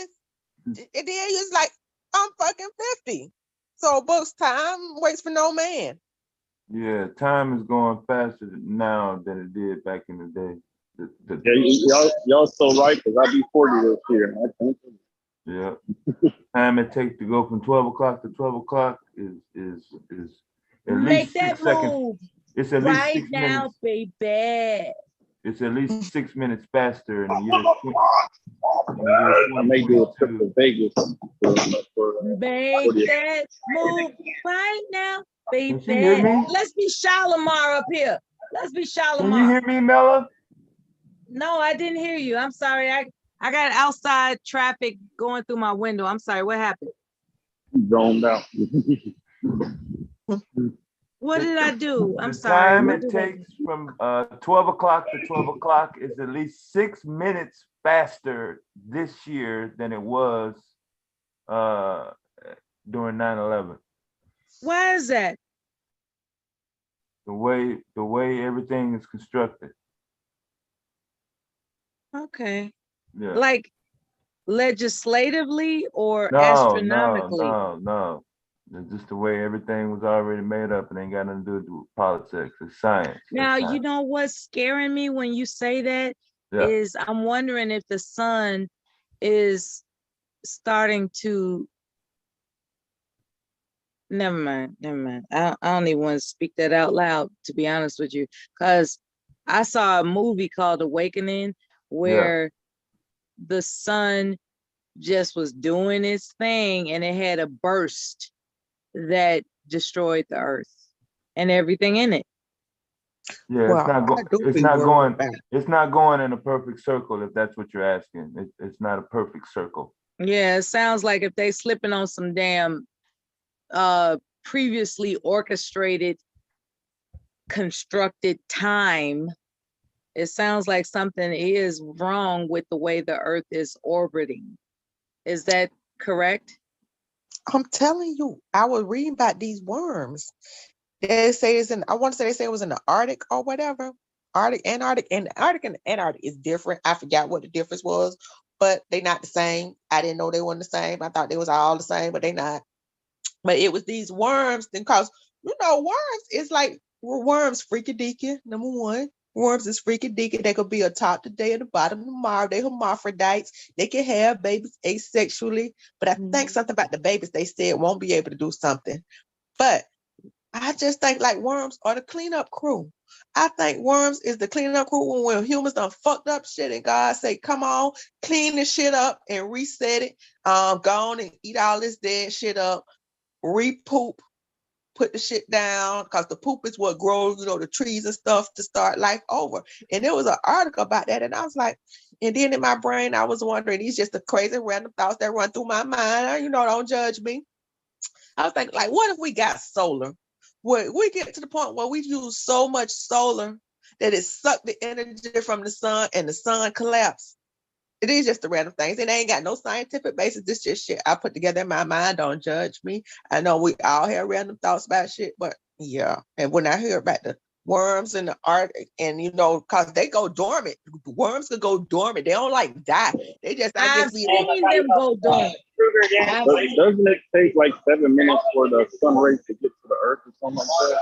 [SPEAKER 15] And then it's like, I'm fucking 50. So Books, time waits for no man.
[SPEAKER 5] Yeah, time is going faster now than it did back in the day.
[SPEAKER 16] Y'all so right, because I'll be 40 this year.
[SPEAKER 5] Yeah. Time it takes to go from 12 o'clock to 12 o'clock is at least 6 seconds. It's at least 6 minutes.
[SPEAKER 2] Baby.
[SPEAKER 5] It's at least 6 minutes faster in the year 20.
[SPEAKER 16] I may do a trip to Vegas.
[SPEAKER 2] Make that move right now, baby.
[SPEAKER 5] Can you hear me?
[SPEAKER 2] Let's be Shalimar up here. Let's be Shalimar.
[SPEAKER 5] Can you hear me, Mella?
[SPEAKER 2] No, I didn't hear you. I'm sorry. I got outside traffic going through my window. I'm sorry. What happened?
[SPEAKER 16] Zoned out.
[SPEAKER 2] What did I do? I'm sorry.
[SPEAKER 5] The time it takes from 12 o'clock to 12 o'clock is at least 6 minutes faster this year than it was during 9/11.
[SPEAKER 2] Why is that?
[SPEAKER 5] The way everything is constructed.
[SPEAKER 2] Okay.
[SPEAKER 5] Yeah.
[SPEAKER 2] Like legislatively or
[SPEAKER 5] No,
[SPEAKER 2] astronomically?
[SPEAKER 5] no. It's just the way everything was already made up and ain't got nothing to do with politics. It's science.
[SPEAKER 2] Now,
[SPEAKER 5] It's
[SPEAKER 2] you
[SPEAKER 5] science.
[SPEAKER 2] know what's scaring me when you say that
[SPEAKER 5] Yeah.
[SPEAKER 2] is I'm wondering if the sun is starting to, never mind. I don't even want to speak that out loud, to be honest with you, because I saw a movie called Awakening where the sun just was doing its thing and it had a burst that destroyed the earth and everything in it.
[SPEAKER 5] Yeah,
[SPEAKER 15] Well,
[SPEAKER 5] it's not
[SPEAKER 15] I
[SPEAKER 5] going.
[SPEAKER 15] do
[SPEAKER 5] It's
[SPEAKER 15] be
[SPEAKER 5] not
[SPEAKER 15] worried
[SPEAKER 5] going.
[SPEAKER 15] about.
[SPEAKER 5] It's not going in a perfect circle. If that's what you're asking, it's not a perfect circle.
[SPEAKER 2] Yeah, it sounds like if they slipping on some damn previously orchestrated, constructed time, it sounds like something is wrong with the way the earth is orbiting. Is that correct?
[SPEAKER 15] I'm telling you, I was reading about these worms. They say it's in, I want to say they say it was in the Arctic or whatever. Arctic, Antarctic, and the Arctic and the Antarctic is different. I forgot what the difference was, but they not the same. I didn't know they weren't the same. I thought they was all the same, but they not. But it was these worms, because worms is like worms freaky deaky. Number one, worms is freaky deaky. They could be atop today and the bottom tomorrow. They hermaphrodites. They can have babies asexually. But I think something about the babies they said won't be able to do something. But I just think like worms are the cleanup crew. I think worms is the cleanup crew when humans done fucked up shit and God say, come on, clean this shit up and reset it. Go on and eat all this dead shit up, re-poop, put the shit down, because the poop is what grows, the trees and stuff to start life over. And there was an article about that, and I was like, and then in my brain, I was wondering, these just the crazy random thoughts that run through my mind. Don't judge me. I was thinking, like, what if we got solar? Where we get to the point where we use so much solar that it sucked the energy from the sun and the sun collapsed. It is just the random things. It ain't got no scientific basis. This just shit I put together in my mind. Don't judge me. I know we all have random thoughts about shit, but yeah. And when I hear about the worms in the Arctic, and because they go dormant. Worms could go dormant. They don't like die. They just, I guess,
[SPEAKER 2] I've seen them go dormant.
[SPEAKER 16] Doesn't it take like 7 minutes for the sun rays to get to the earth or something like that?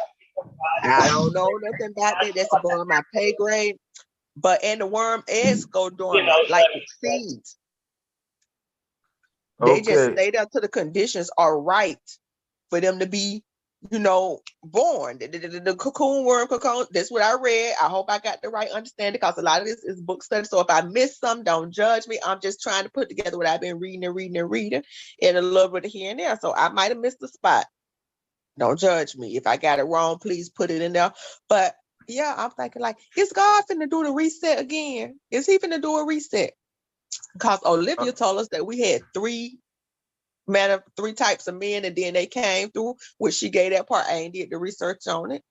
[SPEAKER 15] I don't know nothing about that. That's above my pay grade. And the worm eggs go dormant like the seeds. They just stay there till the conditions are right for them to be, born. The cocoon worm, that's what I read. I hope I got the right understanding, because a lot of this is book study. So if I miss some, don't judge me. I'm just trying to put together what I've been reading and a little bit of here and there. So I might have missed a spot. Don't judge me. If I got it wrong, please put it in there. But yeah, I'm thinking like, is God finna do the reset again? Is he finna do a reset? Because Olivia told us that we had three types of men, and then they came through, which she gave that part. I ain't did the research on it.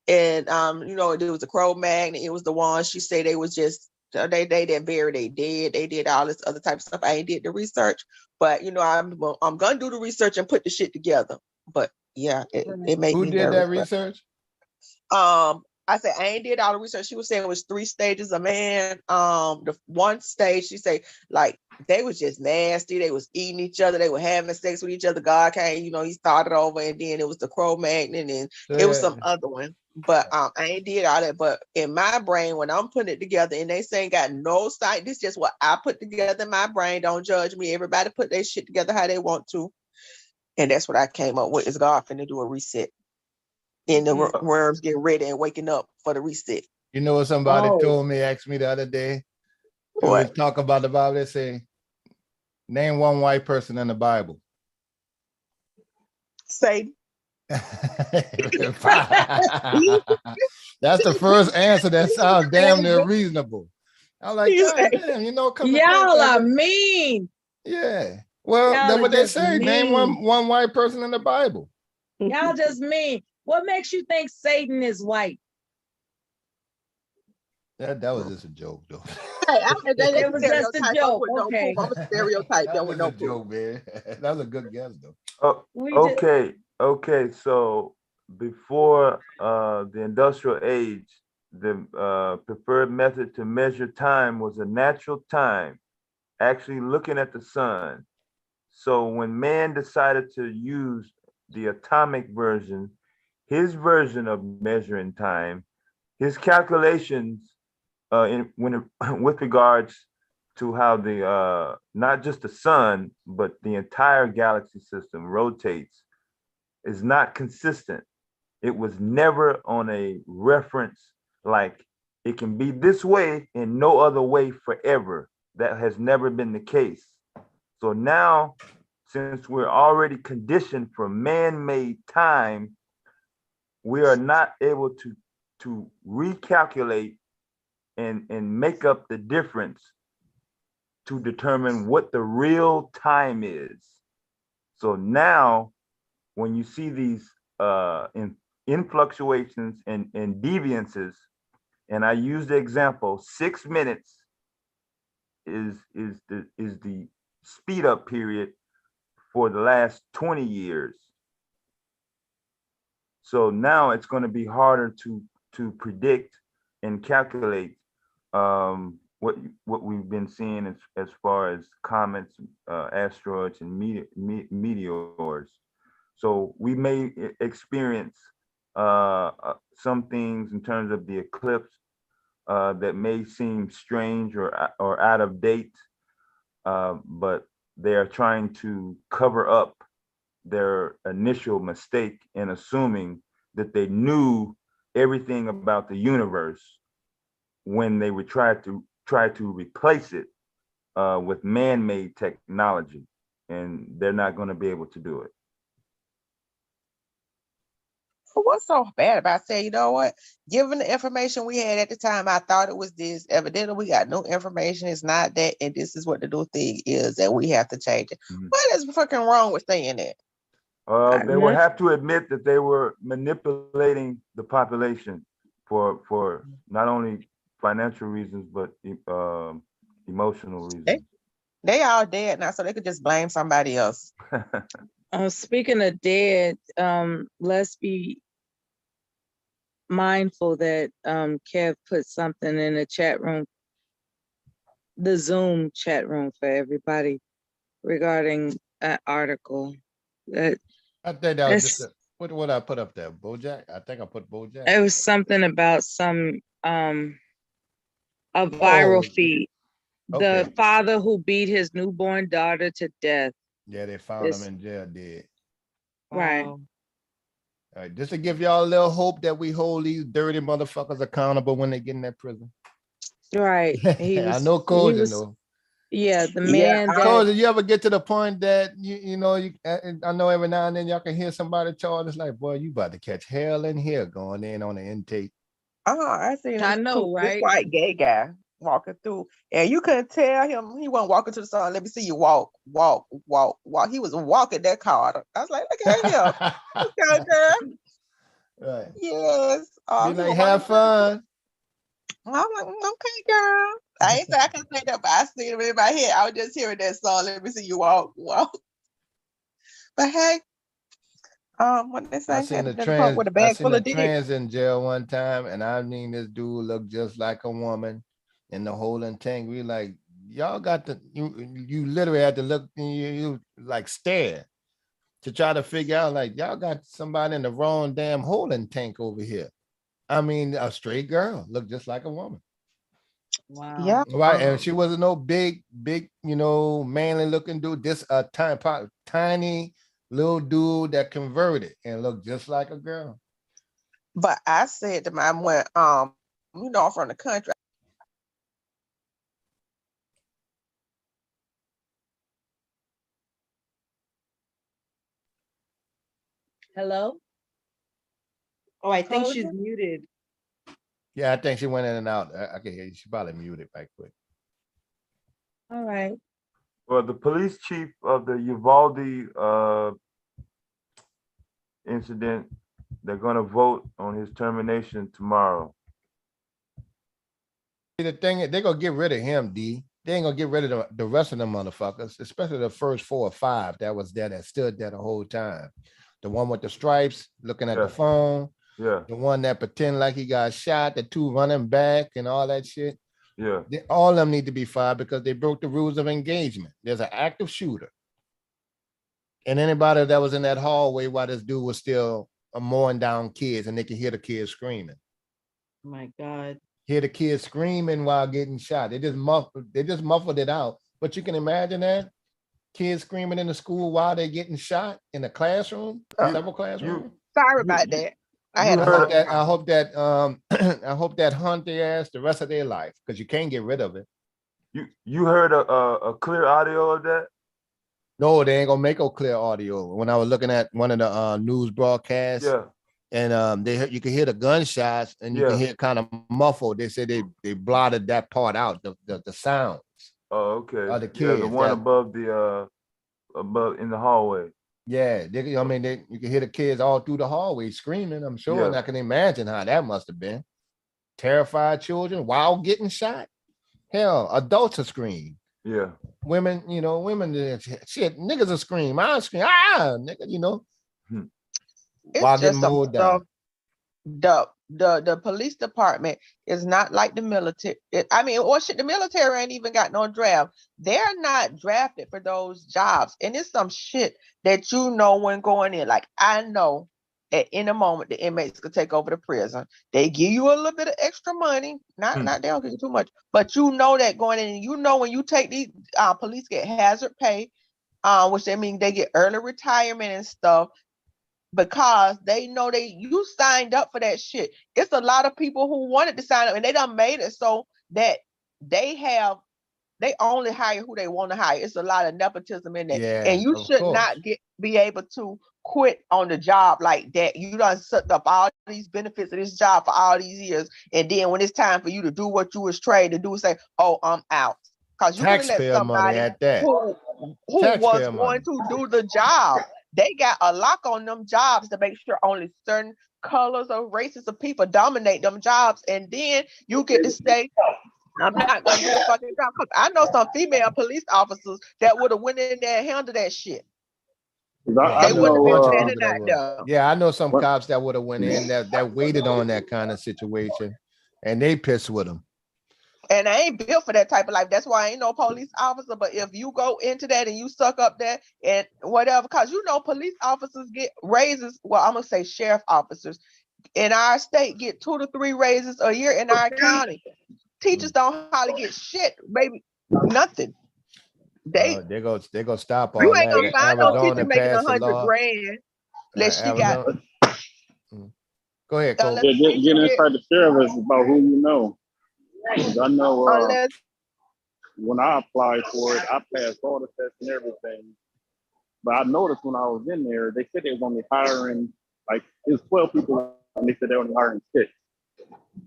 [SPEAKER 15] And it was the Cro-Magnon. It was the one she said they was just they didn't bury they dead. They did all this other type of stuff. I ain't did the research, but I'm gonna do the research and put the shit together. But yeah, it made
[SPEAKER 7] Who
[SPEAKER 15] me
[SPEAKER 7] did
[SPEAKER 15] nervous.
[SPEAKER 7] that research?
[SPEAKER 15] I said I ain't did all the research. She was saying it was 3 stages of man. The one stage she said like they was just nasty. They was eating each other. They were having sex with each other. God came, he started over, and then it was the Cro-Magnon, and it was some other one. But I ain't did all that. But in my brain, when I'm putting it together, and they saying got no science, this is just what I put together in my brain. Don't judge me. Everybody put their shit together how they want to, and that's what I came up with. Is God finna do a reset? And the worms get ready and waking up for the reset.
[SPEAKER 7] You know what somebody told me, asked me the other day? We was talking about the Bible. They say, name one white person in the Bible.
[SPEAKER 15] Satan.
[SPEAKER 7] That's the first answer that sounds damn near reasonable. I'm like, God damn,
[SPEAKER 2] y'all are mean.
[SPEAKER 7] Yeah. Well, that's what they say. Name one white person in the Bible.
[SPEAKER 2] Y'all just mean. What makes you think Satan is white?
[SPEAKER 7] That was just a joke, though.
[SPEAKER 2] It was just a joke. Okay.
[SPEAKER 15] I'm a stereotype.
[SPEAKER 7] That was a joke, man. That was a good guess, though.
[SPEAKER 5] Okay. So before the industrial age, the preferred method to measure time was a natural time actually looking at the sun. So when man decided to use the atomic version, his version of measuring time, his calculations with regards to how the not just the sun but the entire galaxy system rotates is not consistent. It was never on a reference like it can be this way and no other way forever. That has never been the case. So now, since we're already conditioned for man-made time, we are not able to recalculate and make up the difference to determine what the real time is. So now, when you see these in fluctuations and deviances, and I use the example, 6 minutes is the speed up period for the last 20 years. So now it's going to be harder to predict and calculate what we've been seeing as far as comets, asteroids, and meteors. So we may experience some things in terms of the eclipse that may seem strange or out of date, but they are trying to cover up their initial mistake in assuming that they knew everything about the universe when they would try to replace it with man-made technology, and they're not going to be able to do it.
[SPEAKER 15] What's so bad about saying, you know what? Given the information we had at the time, I thought it was this. Evidently, we got no information. It's not that, and this is what the new thing is, and we have to change it. What is fucking wrong with saying that?
[SPEAKER 5] They will have to admit that they were manipulating the population for not only financial reasons but emotional reasons.
[SPEAKER 15] They all dead now, so they could just blame somebody else.
[SPEAKER 2] Speaking of dead, let's be mindful that Kev put something in the chat room, the Zoom chat room for everybody regarding an article.
[SPEAKER 7] I think that was just what I put up there, BoJack. I think I put BoJack.
[SPEAKER 2] It was something about some a viral feed.
[SPEAKER 7] Okay.
[SPEAKER 2] The father who beat his newborn daughter to death.
[SPEAKER 7] Yeah, they found him in jail dead.
[SPEAKER 2] Right.
[SPEAKER 7] All right, just to give y'all a little hope that we hold these dirty motherfuckers accountable when they get in that prison.
[SPEAKER 2] Right.
[SPEAKER 7] I know Cozy though.
[SPEAKER 2] Yeah, the man that
[SPEAKER 7] Cozy, you ever get to the point that I know every now and then y'all can hear somebody charge. It's like, boy, you about to catch hell in here going in on the intake.
[SPEAKER 15] I seen
[SPEAKER 2] I know,
[SPEAKER 15] this
[SPEAKER 2] right?
[SPEAKER 15] white gay guy walking through, and you couldn't tell him he wasn't walking to the side. Let me see you walk. He was walking that car. I was like, look at him. Okay, girl.
[SPEAKER 7] Right.
[SPEAKER 15] Yes.
[SPEAKER 7] Be like, have fun.
[SPEAKER 15] I'm like, okay, girl. I ain't say I can say that, but I seen it in my head. I was just hearing that song. Let me see you walk. But hey, what they say?
[SPEAKER 7] I seen a trans in jail one time, and I mean this dude looked just like a woman in the holding tank. We like, y'all got to you literally had to look, you like stare to try to figure out, like, y'all got somebody in the wrong damn holding tank over here. I mean, a straight girl looked just like a woman.
[SPEAKER 2] Wow.
[SPEAKER 15] Yeah.
[SPEAKER 7] Right. And she wasn't no big, manly looking dude. This a tiny little dude that converted and looked just like a girl.
[SPEAKER 15] But I said to my when from the country.
[SPEAKER 2] Hello?
[SPEAKER 14] Oh, I think
[SPEAKER 2] Cozy?
[SPEAKER 14] she's muted.
[SPEAKER 7] Yeah, I think she went in and out. I can hear you. She probably muted right quick.
[SPEAKER 2] All right.
[SPEAKER 5] Well, the police chief of the Uvalde incident, they're going to vote on his termination tomorrow.
[SPEAKER 7] The thing is, they're going to get rid of him, D. They ain't going to get rid of the rest of them motherfuckers, especially the first 4 or 5 that was there, that stood there the whole time. The one with the stripes looking at the phone.
[SPEAKER 5] Yeah.
[SPEAKER 7] The one that pretend like he got shot, the 2 running back and all that shit.
[SPEAKER 5] Yeah.
[SPEAKER 7] All of them need to be fired because they broke the rules of engagement. There's an active shooter. And anybody that was in that hallway while this dude was still mowing down kids, and they can hear the kids screaming.
[SPEAKER 14] Oh my God.
[SPEAKER 7] Hear the kids screaming while getting shot. They just muffled it out. But you can imagine that. Kids screaming in the school while they're getting shot in a classroom, several classrooms.
[SPEAKER 15] Sorry about that. I
[SPEAKER 7] hope that I hope that hunt their ass the rest of their life, because you can't get rid of it.
[SPEAKER 5] You heard a clear audio of that?
[SPEAKER 7] No, they ain't gonna make a clear audio. When I was looking at one of the news broadcasts,
[SPEAKER 5] yeah,
[SPEAKER 7] and you can hear the gunshots, and you can hear kind of muffled. They said they blotted that part out, the sounds.
[SPEAKER 5] Oh, okay.
[SPEAKER 7] Of the kids,
[SPEAKER 5] the one above in the hallway.
[SPEAKER 7] Yeah, you can hear the kids all through the hallway screaming, I'm sure.
[SPEAKER 5] Yeah.
[SPEAKER 7] And I can imagine how that must have been. Terrified children while getting shot. Hell, adults are screaming.
[SPEAKER 5] Yeah.
[SPEAKER 7] Women, shit, niggas are screaming. I scream, nigga, while getting mowed down.
[SPEAKER 15] The police department is not like the military. The military ain't even got no draft. They're not drafted for those jobs. And it's some shit that when going in. Like, I know at any moment the inmates could take over the prison. They give you a little bit of extra money. Not they don't give you too much, but that going in, when you take these police get hazard pay, which they mean they get early retirement and stuff. Because they know you signed up for that shit. It's a lot of people who wanted to sign up, and they done made it so that they only hire who they want to hire. It's a lot of nepotism in that.
[SPEAKER 7] Yeah,
[SPEAKER 15] and you should not be able to quit on the job like that. You done sucked up all these benefits of this job for all these years, and then when it's time for you to do what you was trained to do, say, "Oh, I'm out." Because you can let somebody who was going to do the job. They got a lock on them jobs to make sure only certain colors or races of people dominate them jobs. And then you get to say, I'm not going to do the fucking job. Cause I know some female police officers that would have went in there and handled that shit.
[SPEAKER 7] They wouldn't have been standing out there. Yeah, I know some cops that would have went in that waited on that kind of situation, and they pissed with them.
[SPEAKER 15] And I ain't built for that type of life. That's why I ain't no police officer. But if you go into that and you suck up that and whatever, because police officers get raises. Well, I'm gonna say sheriff officers in our state get 2 to 3 raises a year in our county. Teachers don't hardly get shit, baby, nothing.
[SPEAKER 7] They go stop all
[SPEAKER 15] you ain't
[SPEAKER 7] that.
[SPEAKER 15] gonna find no teacher making $100,000 unless she got.
[SPEAKER 7] Go ahead, Cole.
[SPEAKER 16] Getting inside the sheriff is about who you know. I know when I applied for it, I passed all the tests and everything. But I noticed when I was in there, they said they was only hiring, it was 12 people, and they said they were only hiring 6.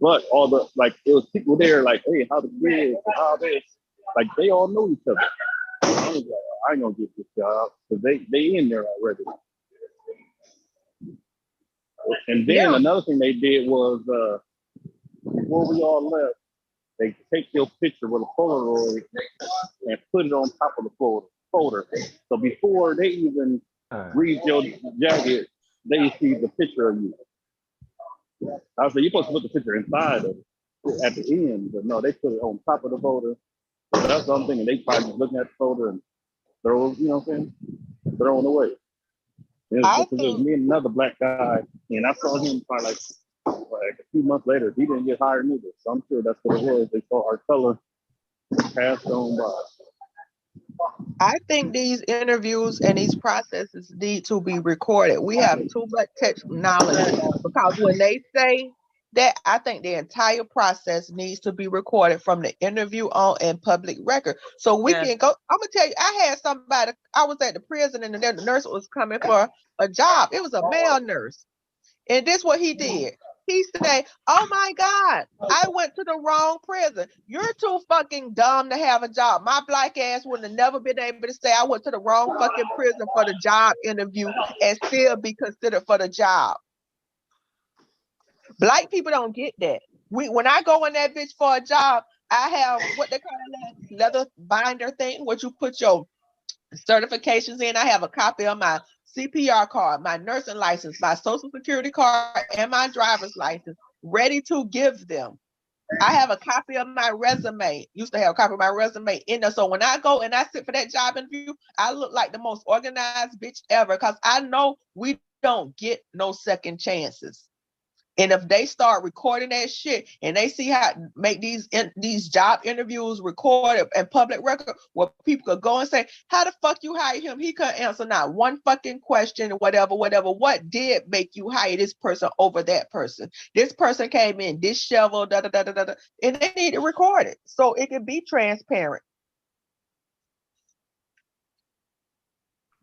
[SPEAKER 16] But it was people there hey, how the kids, how this, they all know each other. I was I ain't gonna get this job, because they in there already. And then another thing they did was, before we all left, they take your picture with a Polaroid and put it on top of the folder. So before they even read your jacket, they see the picture of you. I said, you're supposed to put the picture inside of it at the end, but no, they put it on top of the folder. So that's what I'm thinking. They probably just looking at the folder and throwing it away. It was me and another black guy, and I saw him probably a few months later. He didn't get hired either, so I'm sure that's what it was. They saw our color passed on by.
[SPEAKER 15] I think these interviews and these processes need to be recorded. We have too much technology, because when they say that, I think the entire process needs to be recorded from the interview on and public record. So we can go. I'm gonna tell you, I had somebody, I was at the prison and the nurse was coming for a job. It was a male nurse. And this what he did. He said, "Oh my God, I went to the wrong prison. You're too fucking dumb to have a job. My black ass would have never been able to say I went to the wrong fucking prison for the job interview and still be considered for the job." Black people don't get that. When I go in that bitch for a job, I have what they call that leather binder thing, where you put your certifications in. I have a copy of my CPR card, my nursing license, my social security card, and my driver's license ready to give them. I have a copy of my resume. Used to have a copy of my resume in there. So when I go and I sit for that job interview, I look like the most organized bitch ever because I know we don't get no second chances. And if they start recording that shit and they see how to make these job interviews recorded and public record where people could go and say, how the fuck you hire him? He couldn't answer not one fucking question, whatever. What did make you hire this person over that person? This person came in disheveled, and they need to record it so it can be transparent.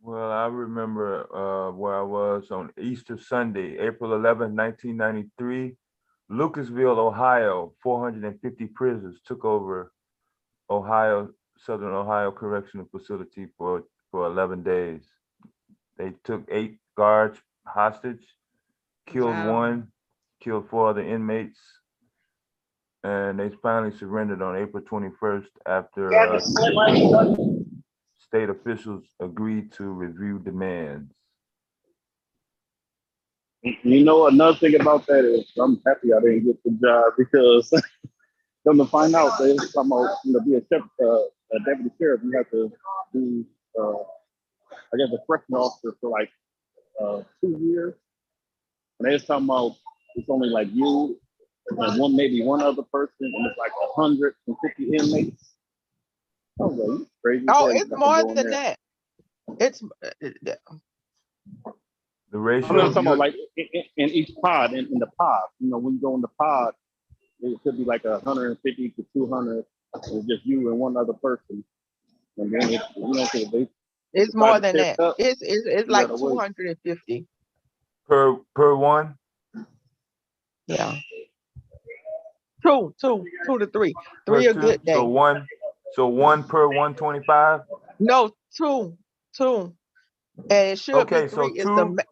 [SPEAKER 5] Well, I remember where I was on Easter Sunday, April 11, 1993. Lucasville, Ohio, 450 prisoners took over Southern Ohio Correctional Facility for 11 days. They took 8 guards hostage, killed one, killed 4 other inmates, and they finally surrendered on April 21st after state officials agreed to review demands.
[SPEAKER 16] You know, another thing about that is I'm happy I didn't get the job because come to find out they come out, be a deputy sheriff, you have to be, I guess, a correctional officer for like 2 years. And they was talking about it's only like you and maybe one other person, and it's like 150 inmates. I was like, crazy.
[SPEAKER 15] Oh, it's more than that. It's
[SPEAKER 5] the ratio.
[SPEAKER 16] I'm talking about like in each pod, in the pod. When you go in the pod, it could be like 150 to 200. It's just you and one other person, and then
[SPEAKER 15] it's more than that. It's like 250
[SPEAKER 5] per one.
[SPEAKER 15] Yeah. Two to three. Three a good day.
[SPEAKER 5] So one per 125?
[SPEAKER 15] No, two. And it should be three.
[SPEAKER 5] So
[SPEAKER 15] is the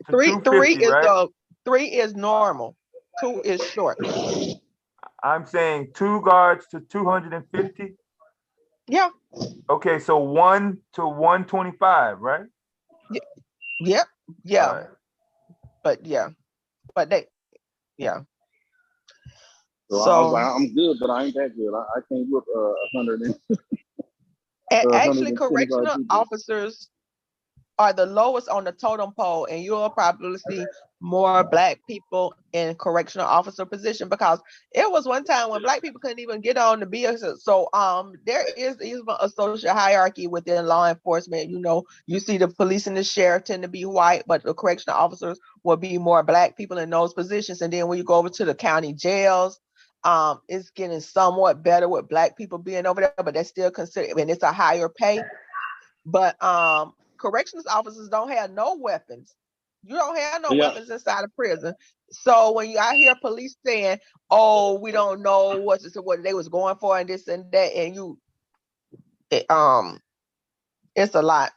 [SPEAKER 15] three is right? The 3 is normal. 2 is short.
[SPEAKER 5] I'm saying 2 guards to 250.
[SPEAKER 15] Yeah.
[SPEAKER 5] Okay, so 1 to 125, right?
[SPEAKER 15] Yep. Yeah. Right. But yeah.
[SPEAKER 16] So I was like, I'm good, but I ain't that good. I can't whip 100.
[SPEAKER 15] And actually, correctional officers are the lowest on the totem pole, and you'll probably see more Black people in correctional officer position because it was one time when Black people couldn't even get on the BS. So there is even a social hierarchy within law enforcement. You see the police and the sheriff tend to be white, but the correctional officers will be more Black people in those positions. And then when you go over to the county jails, it's getting somewhat better with Black people being over there, but that's still considered, and it's a higher pay. But corrections officers don't have no weapons. You don't have no weapons inside of prison. So when I hear police saying, "Oh, we don't know what they was going for and this and that," and it's a lot,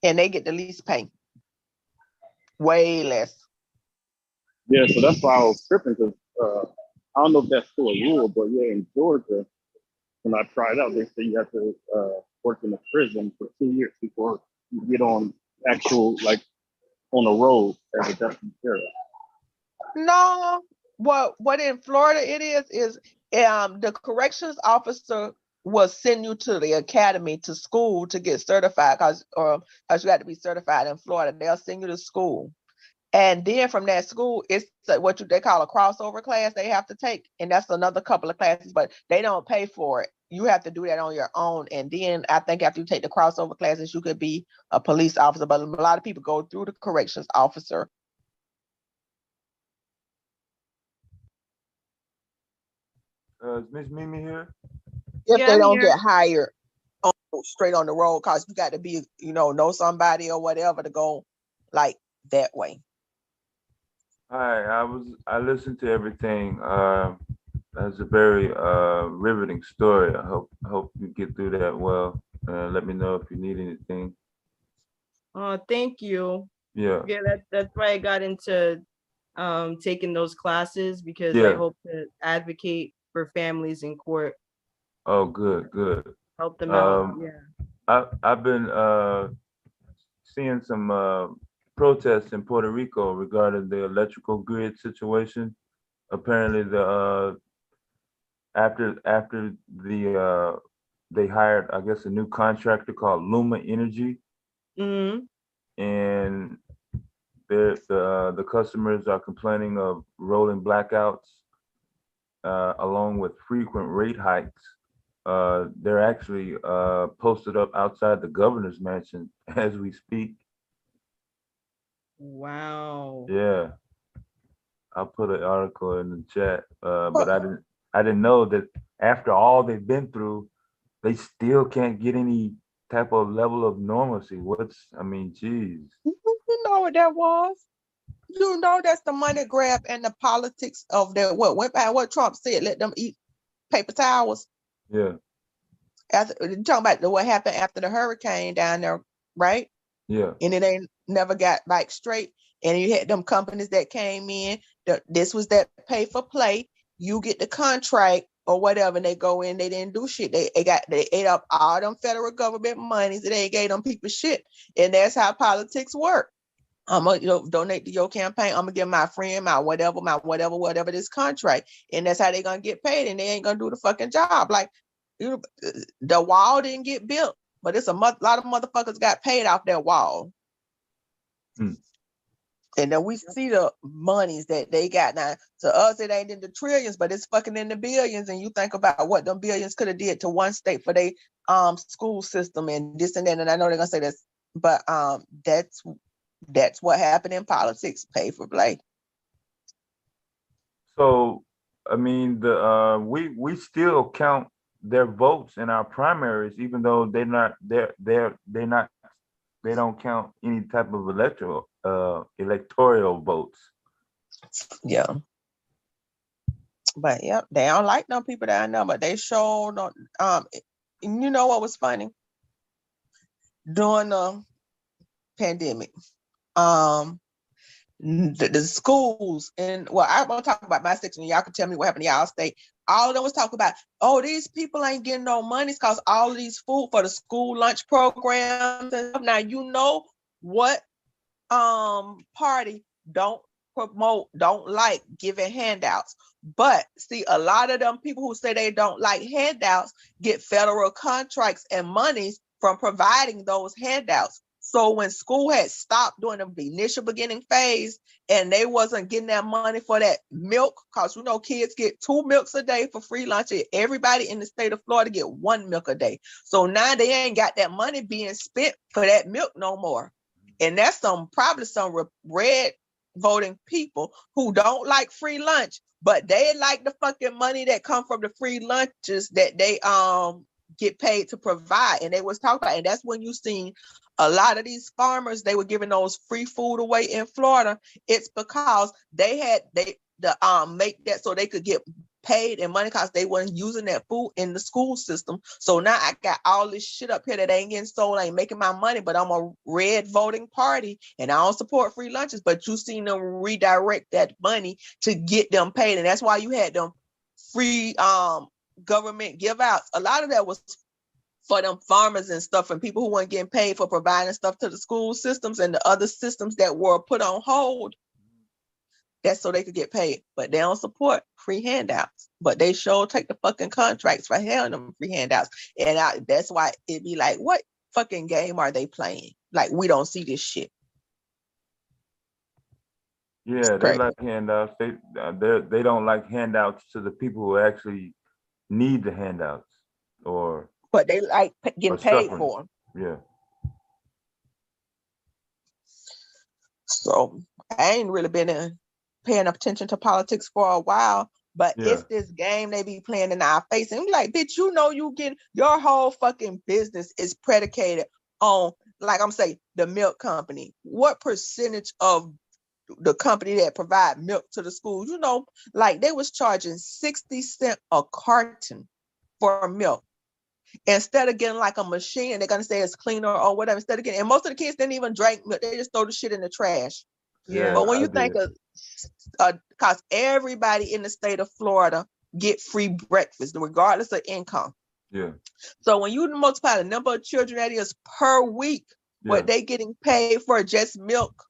[SPEAKER 15] and they get the least pay, way less.
[SPEAKER 16] Yeah, so that's why I was tripping because I don't know if that's still a rule, but yeah, in Georgia, when I tried out, they said you have to work in a prison for 2 years before you get on actual, like, on the road as a deputy sheriff.
[SPEAKER 15] No, what in Florida it is the corrections officer will send you to the academy, to school, to get certified because you got to be certified in Florida. They'll send you to school. And then from that school, it's what they call a crossover class they have to take. And that's another couple of classes, but they don't pay for it. You have to do that on your own. And then I think after you take the crossover classes, you could be a police officer. But a lot of people go through the corrections officer.
[SPEAKER 5] Is Miss Mimi here?
[SPEAKER 15] If they don't get hired straight on the road, because you got to be, know somebody or whatever to go like that way.
[SPEAKER 5] Hi, I listened to everything. That's a very riveting story. I hope you get through that well. Let me know if you need anything.
[SPEAKER 14] Oh, thank you.
[SPEAKER 5] Yeah.
[SPEAKER 14] Yeah, that's why I got into taking those classes because I hope to advocate for families in court.
[SPEAKER 5] Oh, good.
[SPEAKER 14] Help them out. Yeah.
[SPEAKER 5] I've been seeing some protests in Puerto Rico regarding the electrical grid situation. Apparently, the after the they hired, I guess, a new contractor called Luma Energy, and the customers are complaining of rolling blackouts, along with frequent rate hikes. They're actually posted up outside the governor's mansion as we speak.
[SPEAKER 14] Wow.
[SPEAKER 5] Yeah, I'll put an article in the chat, but I didn't know that after all they've been through, they still can't get any type of level of normalcy. I mean, geez.
[SPEAKER 15] You know what that was? You know that's the money grab and the politics of that. What went by what Trump said? Let them eat paper towels.
[SPEAKER 5] Yeah.
[SPEAKER 15] After talking about what happened after the hurricane down there, right?
[SPEAKER 5] Yeah.
[SPEAKER 15] And it ain't never got back straight. And you had them companies that came in. This was that pay for play. You get the contract or whatever, and they go in. They didn't do shit. They ate up all them federal government monies. And they gave them people shit. And that's how politics work. I'm gonna donate to your campaign. I'm gonna give my friend my whatever this contract, and that's how they're gonna get paid. And they ain't gonna do the fucking job. Like the wall didn't get built, but it's a lot of motherfuckers got paid off that wall. And then we see the monies that they got now. To us, it ain't in the trillions, but it's fucking in the billions. And you think about what them billions could have did to one state for their school system and this and that. And I know they're gonna say this, but that's what happened in politics. Pay for play.
[SPEAKER 5] So, I mean, we still count their votes in our primaries, even though they don't count any type of electoral votes.
[SPEAKER 15] Yeah. But yeah, they don't like them people that I know, but they sure don't. You know what was funny? During the pandemic, the schools and I won't talk about my section. Y'all can tell me what happened to y'all state. All of them was talking about, oh, these people ain't getting no money because all of these food for the school lunch programs and stuff. Now you know what party don't like giving handouts. But see, a lot of them people who say they don't like handouts get federal contracts and monies from providing those handouts. So when school had stopped during the initial beginning phase and they wasn't getting that money for that milk, because kids get 2 milks a day for free lunch, and everybody in the state of Florida get 1 milk a day. So now they ain't got that money being spent for that milk no more. And that's probably some red voting people who don't like free lunch, but they like the fucking money that come from the free lunches that they get paid to provide. And they was talking about, and that's when you seen a lot of these farmers, they were giving those free food away in Florida. It's because they make that so they could get paid in money because they weren't using that food in the school system. So now I got all this shit up here that ain't getting sold, ain't making my money, but I'm a red voting party and I don't support free lunches, but you seen them redirect that money to get them paid. And that's why you had them free government give outs. A lot of that was for them farmers and stuff and people who weren't getting paid for providing stuff to the school systems and the other systems that were put on hold. That's so they could get paid, but they don't support free handouts. But they sure take the fucking contracts for having them free handouts. And that's why it be like, what fucking game are they playing? Like, we don't see this shit.
[SPEAKER 5] Yeah, they like handouts. They don't like handouts to the people who actually need the handouts,
[SPEAKER 15] but they like getting paid for them.
[SPEAKER 5] Yeah.
[SPEAKER 15] So I ain't really been paying attention to politics for a while, but it's this game they be playing in our face. And I'm like, bitch, you get your whole fucking business is predicated on, like I'm saying, the milk company. What percentage of the company that provide milk to the schools, like they was charging 60 cents a carton for milk. Instead of getting like a machine, they're gonna say it's cleaner or whatever. Instead of getting, and most of the kids didn't even drink milk; they just throw the shit in the trash.
[SPEAKER 5] Yeah.
[SPEAKER 15] But when you think of, because everybody in the state of Florida get free breakfast, regardless of income.
[SPEAKER 5] Yeah.
[SPEAKER 15] So when you multiply the number of children that is per week, what they getting paid for just milk,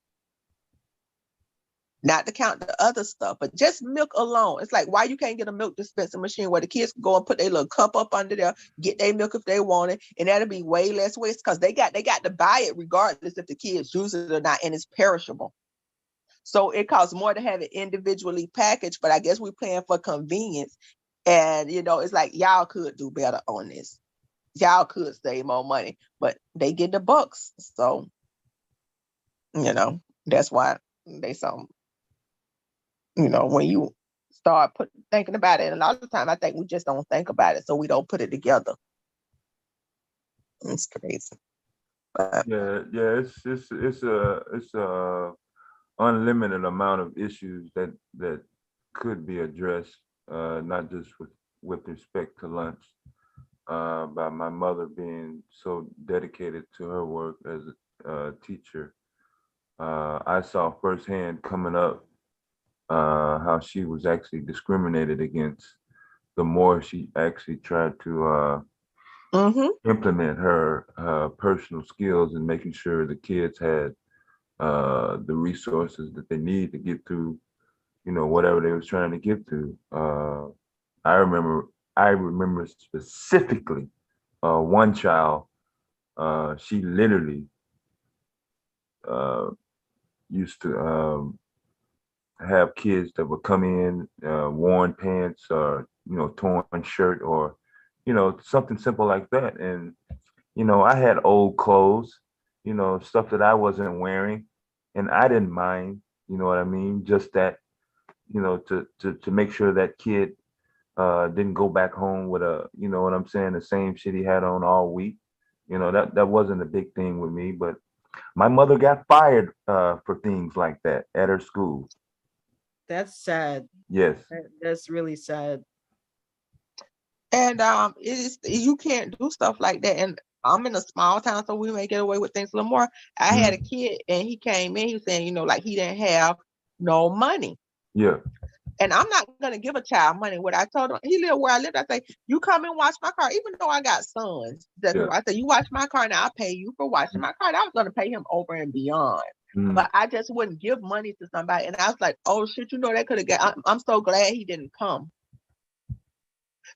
[SPEAKER 15] not to count the other stuff, but just milk alone. It's like, why you can't get a milk dispensing machine where the kids can go and put their little cup up under there, get their milk if they want it, and that'll be way less waste because they got to buy it regardless if the kids use it or not, and it's perishable. So it costs more to have it individually packaged, but I guess we're paying for convenience. And it's like y'all could do better on this. Y'all could save more money, but they get the bucks. So, that's why they some. When you start thinking about it, and a lot of the time I think we just don't think about it, so we don't put it together. It's crazy. But
[SPEAKER 5] it's a unlimited amount of issues that could be addressed, not just with respect to lunch, by my mother being so dedicated to her work as a teacher. I saw firsthand coming up how she was actually discriminated against the more she actually tried to implement her personal skills and making sure the kids had the resources that they need to get through, whatever they was trying to get through. I remember specifically one child. She literally used to have kids that would come in worn pants or torn shirt or something simple like that, and I had old clothes, stuff that I wasn't wearing, and I didn't mind, you know what I mean, just that, to make sure that kid didn't go back home with you know what I'm saying, the same shit he had on all week. That wasn't a big thing with me, but my mother got fired for things like that at her school.
[SPEAKER 14] That's sad.
[SPEAKER 5] Yes.
[SPEAKER 14] That's really sad.
[SPEAKER 15] And you can't do stuff like that. And I'm in a small town, so we may get away with things a little more. I had a kid, and he came in. He was saying, like he didn't have no money.
[SPEAKER 5] Yeah.
[SPEAKER 15] And I'm not gonna give a child money. What I told him, he lived where I lived. I say, you come and watch my car, even though I got sons. I say, you watch my car, and I'll pay you for watching my car. And I was gonna pay him over and beyond. But I just wouldn't give money to somebody. And I was like, oh shit, that could have got. I'm so glad he didn't come.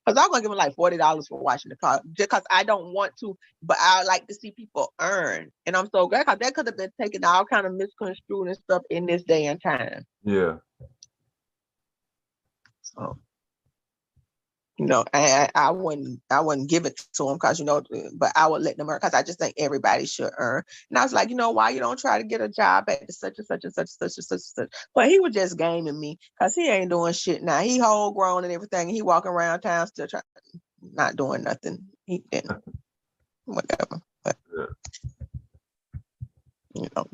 [SPEAKER 15] Because I'm gonna give him like $40 for watching the car, just because I don't want to, but I like to see people earn. And I'm so glad because that could have been taken all kind of misconstrued and stuff in this day and time.
[SPEAKER 5] Yeah.
[SPEAKER 15] So, I wouldn't give it to him because but I would let them earn because I just think everybody should earn. And I was like, why you don't try to get a job at such and such and such and such and such and such. But he was just gaming me because he ain't doing shit now. He whole grown and everything. And he walking around town still not doing nothing. He didn't. Whatever. But,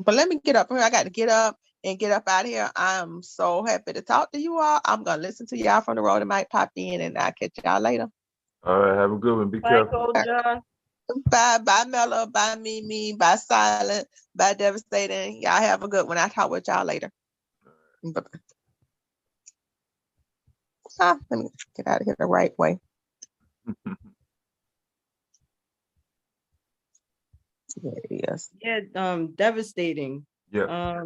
[SPEAKER 15] but let me get up here. I got to get up and get up out of here. I'm so happy to talk to you all. I'm gonna listen to y'all from the road. It might pop in, and I'll catch y'all later.
[SPEAKER 5] All right, have a good one. Be careful.
[SPEAKER 15] Bye, Mella. Bye, Mimi. Bye, Silent. Bye, Devastating. Y'all have a good one. I'll talk with y'all later. Bye-bye. Let me get out of here the right way.
[SPEAKER 14] There it is. Yeah, Devastating.
[SPEAKER 5] Yeah.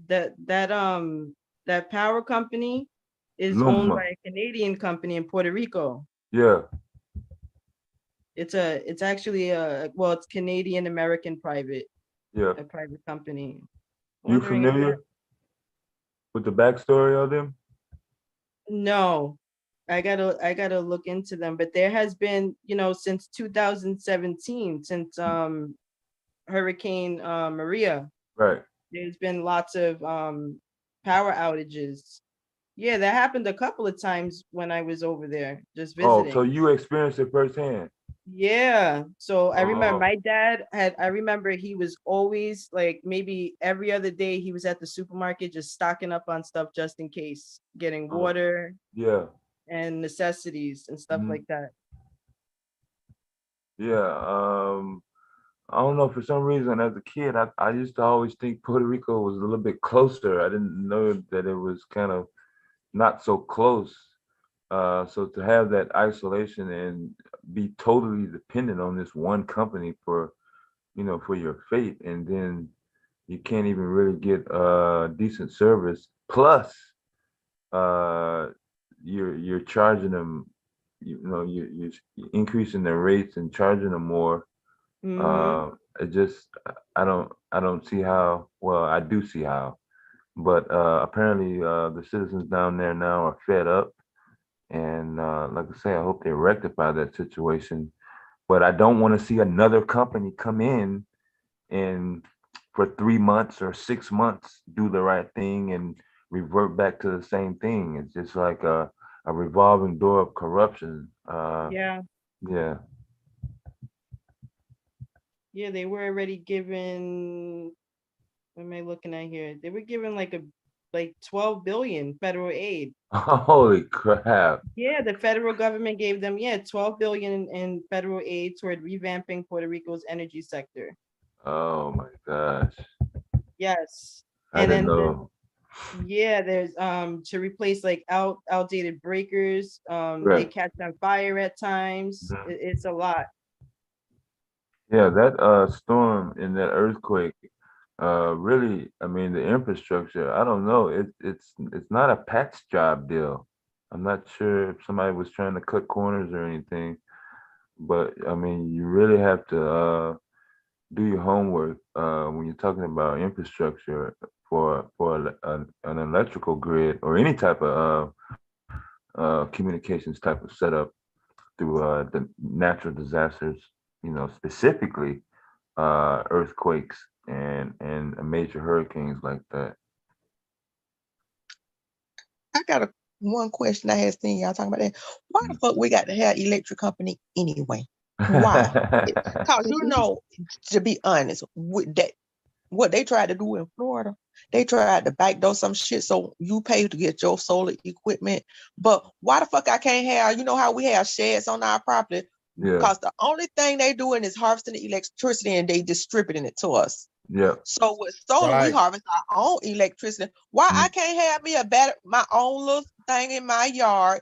[SPEAKER 14] That power company is owned by a Canadian company in Puerto Rico.
[SPEAKER 5] Yeah.
[SPEAKER 14] It's actually it's Canadian American private.
[SPEAKER 5] Yeah.
[SPEAKER 14] A private company.
[SPEAKER 5] You familiar with the backstory of them?
[SPEAKER 14] No. I gotta look into them, but there has been, since 2017, since Hurricane Maria.
[SPEAKER 5] Right.
[SPEAKER 14] There's been lots of power outages. Yeah, that happened a couple of times when I was over there just visiting.
[SPEAKER 5] Oh, so you experienced it firsthand?
[SPEAKER 14] Yeah. So I remember my dad I remember he was always like maybe every other day he was at the supermarket just stocking up on stuff just in case, getting water.
[SPEAKER 5] Yeah.
[SPEAKER 14] And necessities and stuff like that.
[SPEAKER 5] Yeah. I don't know, for some reason as a kid, I used to always think Puerto Rico was a little bit closer. I didn't know that it was kind of not so close. So to have that isolation and be totally dependent on this one company for your fate, and then, you can't even really get decent service. Plus, you're charging them, you're increasing their rates and charging them more. It just I don't see how. Well, I do see how, but apparently the citizens down there now are fed up, and like I say, I hope they rectify that situation. But I don't want to see another company come in and for 3 months or 6 months do the right thing and revert back to the same thing. It's just like a revolving door of corruption.
[SPEAKER 14] Yeah.
[SPEAKER 5] Yeah.
[SPEAKER 14] Yeah, they were already given, what am I looking at here? They were given like 12 billion federal aid.
[SPEAKER 5] Holy crap.
[SPEAKER 14] Yeah, the federal government gave them, 12 billion in federal aid toward revamping Puerto Rico's energy sector.
[SPEAKER 5] Oh my gosh.
[SPEAKER 14] Yes.
[SPEAKER 5] I
[SPEAKER 14] And
[SPEAKER 5] didn't
[SPEAKER 14] then
[SPEAKER 5] know.
[SPEAKER 14] there's to replace like outdated breakers. They
[SPEAKER 5] Right.
[SPEAKER 14] catch on fire at times. It's a lot.
[SPEAKER 5] Yeah, that storm and that earthquake, really, I mean, the infrastructure, I don't know. It's not a patch job deal. I'm not sure if somebody was trying to cut corners or anything, but I mean, you really have to do your homework when you're talking about infrastructure for an electrical grid or any type of communications type of setup through the natural disasters, specifically earthquakes and major hurricanes like that.
[SPEAKER 15] I got one question I had seen y'all talking about that. Why the fuck we got to have electric company anyway? Why? Cause to be honest, with that, what they tried to do in Florida, they tried to backdoor some shit so you pay to get your solar equipment. But why the fuck I can't have, how we have sheds on our property?
[SPEAKER 5] Yeah.
[SPEAKER 15] Because the only thing they doing is harvesting the electricity and they distributing it to us.
[SPEAKER 5] Yeah.
[SPEAKER 15] So with solar, we harvest our own electricity. Why I can't have me my own little thing in my yard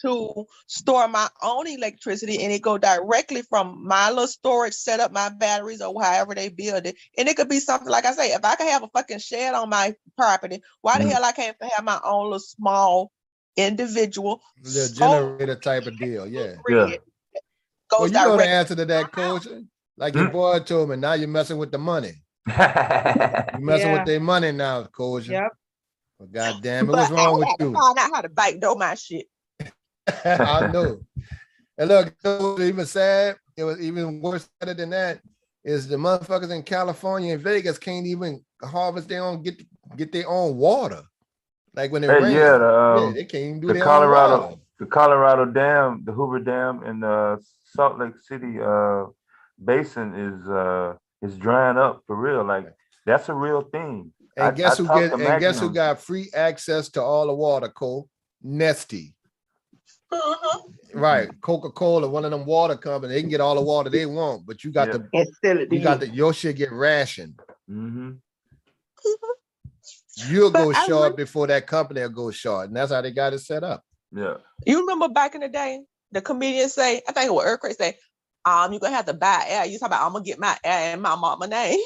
[SPEAKER 15] to store my own electricity, and it go directly from my little storage setup, my batteries or however they build it. And it could be something like I say, if I can have a fucking shed on my property, why the hell I can't have my own little small individual
[SPEAKER 7] the generator type of deal? Yeah.
[SPEAKER 15] Goes
[SPEAKER 7] well, you know the
[SPEAKER 15] direct
[SPEAKER 7] answer to that, Coach. Like your boy told me, now you're messing with the money. You're messing with their money now, Coach.
[SPEAKER 14] Yep.
[SPEAKER 7] Well, God damn it, what's wrong with you?
[SPEAKER 15] I find out how to backdoor my shit.
[SPEAKER 7] I know. And look, it was even sad. It was even worse than that. Is the motherfuckers in California and Vegas can't even harvest their own, get their own water. Like when it rains.
[SPEAKER 5] Yeah,
[SPEAKER 7] they can't even do
[SPEAKER 5] the
[SPEAKER 7] their
[SPEAKER 5] Colorado,
[SPEAKER 7] own water.
[SPEAKER 5] the Colorado Dam, the Hoover Dam in the Salt Lake City basin is drying up for real. Like that's a real thing.
[SPEAKER 7] And guess who got free access to all the water, Cole? Nestle. Right, Coca-Cola, one of them water companies, they can get all the water they want, but you got your shit get rationed. You'll go short before that company will go short, and that's how they got it set up.
[SPEAKER 5] Yeah.
[SPEAKER 15] You remember back in the day, the comedians say, I think it was Earthquake say, you're gonna have to buy air. You talk about I'm gonna get my air in my mama name.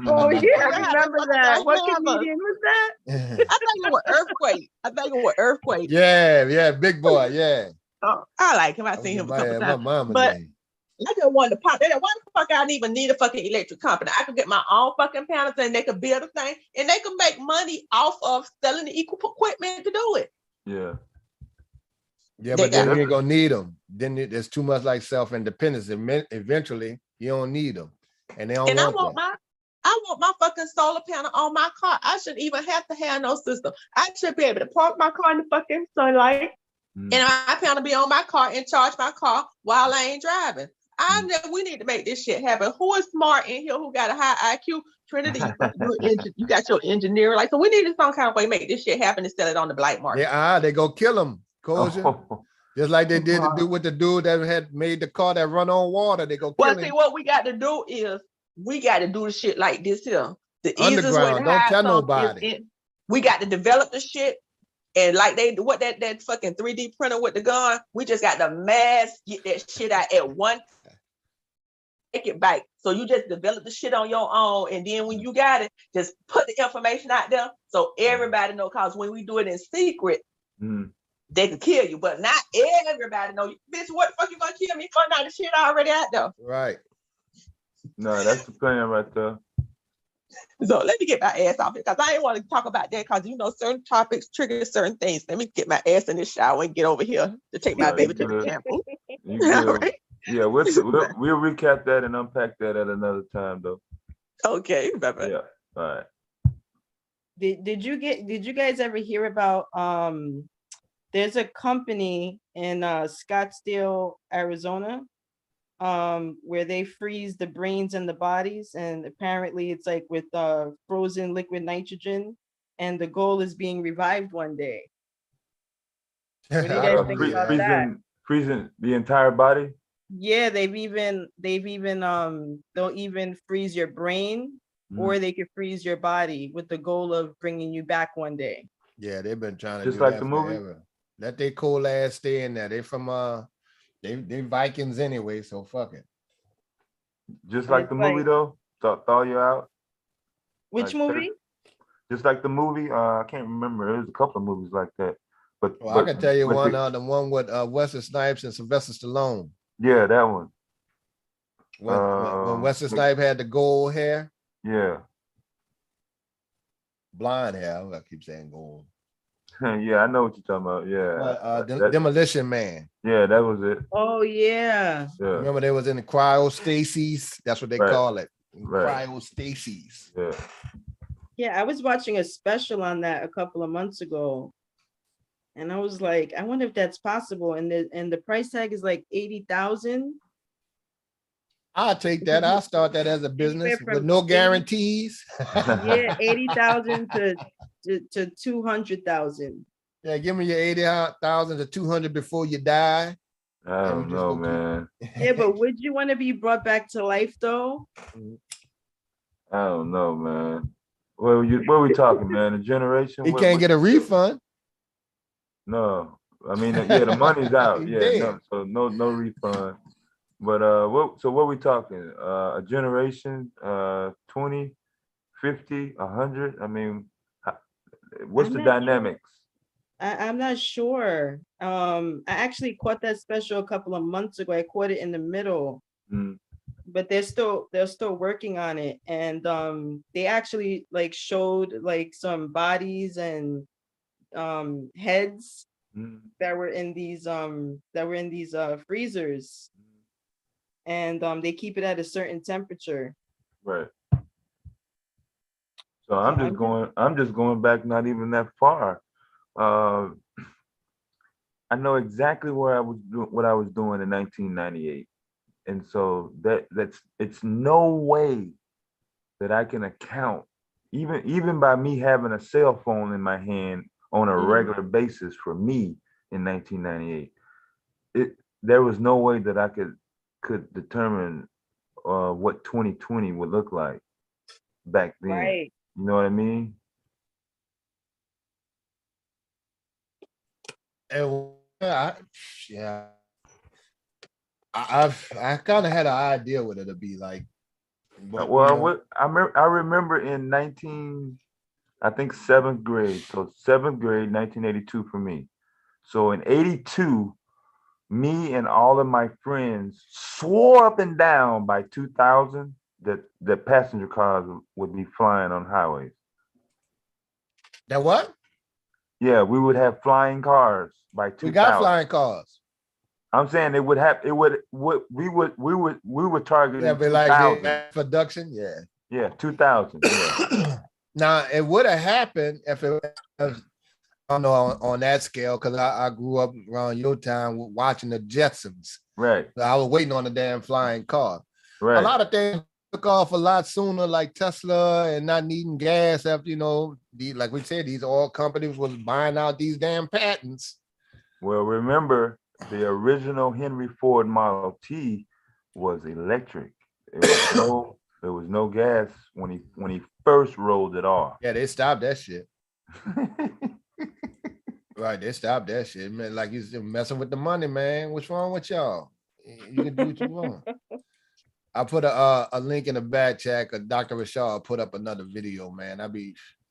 [SPEAKER 14] Oh yeah, I remember that. What comedian was that?
[SPEAKER 15] I think it was Earthquake.
[SPEAKER 7] Yeah, big boy, yeah.
[SPEAKER 15] I like him. I seen him a couple times. But I just wanted to pop that. Why the fuck I even need a fucking electric company? I could get my own fucking panels and they could build a thing and they could make money off of selling the equipment to do it.
[SPEAKER 5] Yeah.
[SPEAKER 7] Yeah, but then you ain't gonna need them. Then there's too much like self-independence. Eventually, you don't need them, and they don't want that.
[SPEAKER 15] I want my fucking solar panel on my car. I shouldn't even have to have no system. I should be able to park my car in the fucking sunlight, and my panel be on my car and charge my car while I ain't driving. We need to make this shit happen. Who is smart in here? Who got a high IQ? Trinity, you got your engineer. Like, so we need to some kind of way make this shit happen and sell it on the black market.
[SPEAKER 7] Yeah, they go kill them. Just like they did to do with the dude that had made the car that run on water. They go kill him.
[SPEAKER 15] See, what we got to do is we got to do the shit like this here. The easiest way to
[SPEAKER 7] don't tell nobody.
[SPEAKER 15] We got to develop the shit, and like that fucking 3D printer with the gun. We just got to mass get that shit out at one take it back. So you just develop the shit on your own, and then when you got it, just put the information out there so everybody know. Cause when we do it in secret, they could kill you, but not everybody know. Bitch, what the fuck you gonna kill me for? Now the shit already out there.
[SPEAKER 7] Right.
[SPEAKER 5] No, that's the plan right there.
[SPEAKER 15] So let me get my ass off it because I didn't want to talk about that because certain topics trigger certain things. Let me get my ass in the shower and get over here to take my baby to the shampoo.
[SPEAKER 5] Right. Yeah, we'll recap that and unpack that at another time though.
[SPEAKER 15] Okay, bye-bye.
[SPEAKER 5] Yeah. All right.
[SPEAKER 14] Did you guys ever hear about there's a company in Scottsdale, Arizona, where they freeze the brains and the bodies, and apparently it's like with frozen liquid nitrogen, and the goal is being revived one day. What do you guys think about that?
[SPEAKER 5] Freezing the entire body?
[SPEAKER 14] Yeah, they've even they'll even freeze your brain, or they could freeze your body with the goal of bringing you back one day.
[SPEAKER 7] Yeah, they've been trying to
[SPEAKER 5] just
[SPEAKER 7] do
[SPEAKER 5] like
[SPEAKER 7] that
[SPEAKER 5] the movie.
[SPEAKER 7] forever. Let their cool ass stay in there. They from they Vikings anyway, so fuck it.
[SPEAKER 5] Just like the movie though, thaw you out.
[SPEAKER 14] Which movie?
[SPEAKER 5] Just like the movie. I can't remember. There's a couple of movies like that. But
[SPEAKER 7] I can tell you one. The one with Wesley Snipes and Sylvester Stallone.
[SPEAKER 5] Yeah, that one.
[SPEAKER 7] When Wesley Snipes had the gold hair.
[SPEAKER 5] Yeah.
[SPEAKER 7] Blonde hair. I keep saying gold.
[SPEAKER 5] Yeah, I know what you're talking about. Yeah.
[SPEAKER 7] Demolition Man.
[SPEAKER 5] Yeah, that was it.
[SPEAKER 14] Oh yeah.
[SPEAKER 7] Remember they was in the cryostasis. That's what they call it. Cryostasis.
[SPEAKER 5] Yeah.
[SPEAKER 14] Yeah, I was watching a special on that a couple of months ago, and I was like, I wonder if that's possible. And the price tag is like 80,000.
[SPEAKER 7] I'll take that. I'll start that as a business with no guarantees.
[SPEAKER 14] 80,000 to 200,000.
[SPEAKER 7] Yeah, give me your 80,000 to 200 before you die.
[SPEAKER 5] I don't know, man.
[SPEAKER 14] Yeah, but would you want to be brought back to life though?
[SPEAKER 5] I don't know, man. What are we talking, man? A generation?
[SPEAKER 7] He can't get a refund.
[SPEAKER 5] No, I mean, yeah, the money's out. Yeah, no refund. But what are we talking? A generation, 20, 50, 100? I mean, what's the dynamics?
[SPEAKER 14] I'm not sure. I actually caught that special a couple of months ago. I caught it in the middle. But they're still working on it, and they actually like showed like some bodies and heads that were in these freezers, and they keep it at a certain temperature.
[SPEAKER 5] Right. So I'm just going back not even that far. I know exactly what I was doing in 1998. And so it's no way that I can account, even by me having a cell phone in my hand on a regular basis for me in 1998. There was no way that I could determine what 2020 would look like back then.
[SPEAKER 14] Right.
[SPEAKER 5] You know what I mean?
[SPEAKER 7] And yeah. I kind of had an idea what it'd be like. But,
[SPEAKER 5] I remember in seventh grade. So seventh grade, 1982 for me. So in 82, me and all of my friends swore up and down by 2000 that passenger cars would be flying on highways.
[SPEAKER 7] That what?
[SPEAKER 5] Yeah, we would have flying cars by 2000.
[SPEAKER 7] We got flying cars.
[SPEAKER 5] I'm saying we were targeting.
[SPEAKER 7] Yeah, but like the production, yeah.
[SPEAKER 5] Yeah, 2000. Yeah.
[SPEAKER 7] Now it would have happened if it was, I don't know on that scale, because I grew up around your time watching the Jetsons.
[SPEAKER 5] Right.
[SPEAKER 7] So I was waiting on the damn flying car.
[SPEAKER 5] Right.
[SPEAKER 7] A lot of things took off a lot sooner, like Tesla and not needing gas after, like we said, these oil companies was buying out these damn patents.
[SPEAKER 5] Well, remember, the original Henry Ford Model T was electric. There was no gas when he first rolled it off.
[SPEAKER 7] Yeah, they stopped that shit. Right, they stopped that shit, man. Like you're messing with the money, man. What's wrong with y'all? You can do what you want. I put a link in the back chat. Dr. Rashad put up another video, man.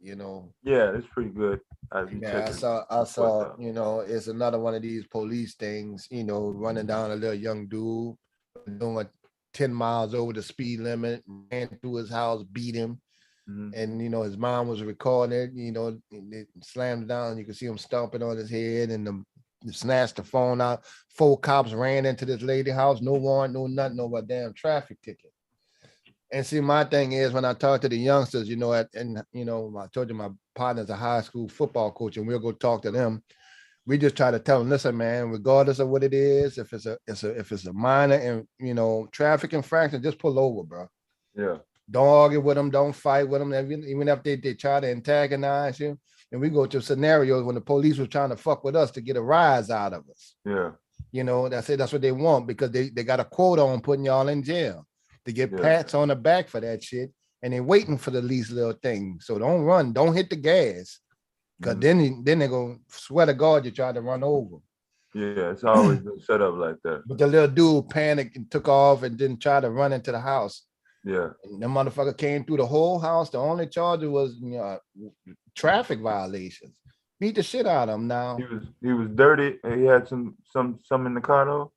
[SPEAKER 5] Yeah, it's pretty good.
[SPEAKER 7] I saw, it's another one of these police things, running down a little young dude doing 10 miles over the speed limit, ran through his house, beat him.
[SPEAKER 5] Mm-hmm.
[SPEAKER 7] And his mom was recording it, it slammed down. You could see him stomping on his head and snatched the phone out. 4 cops ran into this lady house, no warrant, no nothing, no damn traffic ticket. And see, my thing is when I talk to the youngsters, I told you my partner's a high school football coach, and we'll go talk to them. We just try to tell them, listen, man, regardless of what it is, if it's a minor and traffic infraction, just pull over, bro.
[SPEAKER 5] Yeah.
[SPEAKER 7] Don't argue with them, don't fight with them, even if they try to antagonize you. And we go to scenarios when the police was trying to fuck with us to get a rise out of us.
[SPEAKER 5] Yeah.
[SPEAKER 7] That's what they want, because they got a quota on putting y'all in jail to get pats on the back for that shit. And they're waiting for the least little thing. So don't run, don't hit the gas. Because then they're going to swear to God you tried to run over.
[SPEAKER 5] Yeah, it's always been set up like that.
[SPEAKER 7] But the little dude panicked and took off and didn't try to run into the house.
[SPEAKER 5] Yeah.
[SPEAKER 7] And the motherfucker came through the whole house. The only charge was traffic violations. Beat the shit out of him now.
[SPEAKER 5] He was dirty. He had some in the car though?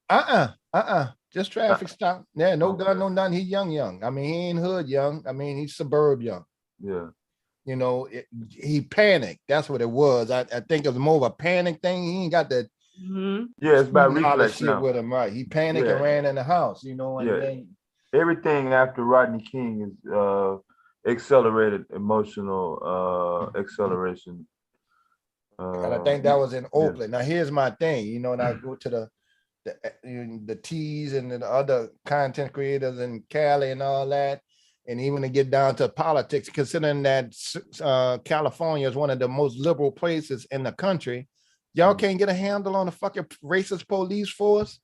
[SPEAKER 7] Just traffic stop. Yeah, no gun, no nothing. He young. I mean, he ain't hood young. I mean, he's suburb young.
[SPEAKER 5] Yeah.
[SPEAKER 7] He panicked. That's what it was. I think it was more of a panic thing. He ain't got that.
[SPEAKER 5] Yeah, it's about reflex
[SPEAKER 7] shit
[SPEAKER 5] now.
[SPEAKER 7] with him, right? He panicked and ran in the house, and then
[SPEAKER 5] everything after Rodney King is accelerated emotional acceleration.
[SPEAKER 7] And I think that was in Oakland. Now here's my thing, and I go to the T's and the other content creators in Cali and all that, and even to get down to politics, considering that California is one of the most liberal places in the country, y'all can't get a handle on the fucking racist police force.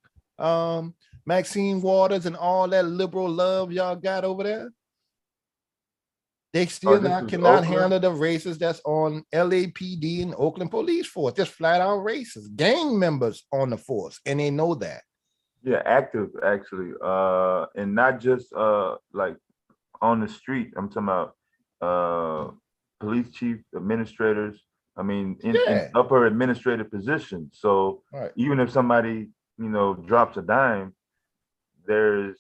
[SPEAKER 7] Maxine Waters and all that liberal love y'all got over there. They still cannot handle the racists that's on LAPD and Oakland Police Force. Just flat out racist. Gang members on the force, and they know that.
[SPEAKER 5] Yeah, active actually. And not just like on the street. I'm talking about police chief, administrators. I mean, in upper administrative positions. So even if somebody, drops a dime, there's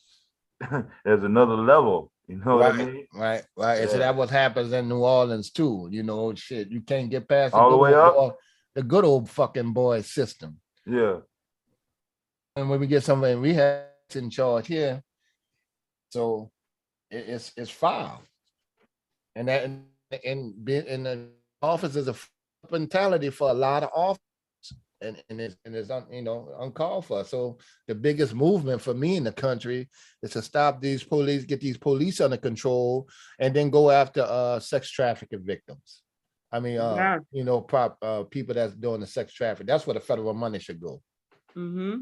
[SPEAKER 5] another level. You know what I mean?
[SPEAKER 7] Right. Yeah. So that what happens in New Orleans too. Shit, you can't get past
[SPEAKER 5] all the way up
[SPEAKER 7] the good old fucking boy system.
[SPEAKER 5] Yeah.
[SPEAKER 7] And when we get somebody in rehab in charge here, so it's foul. And that in the office is a mentality for a lot of office. And it's uncalled for. So the biggest movement for me in the country is to stop these police, get these police under control, and then go after sex trafficking victims. I mean, people that's doing the sex trafficking. That's where the federal money should go.
[SPEAKER 14] Mm-hmm.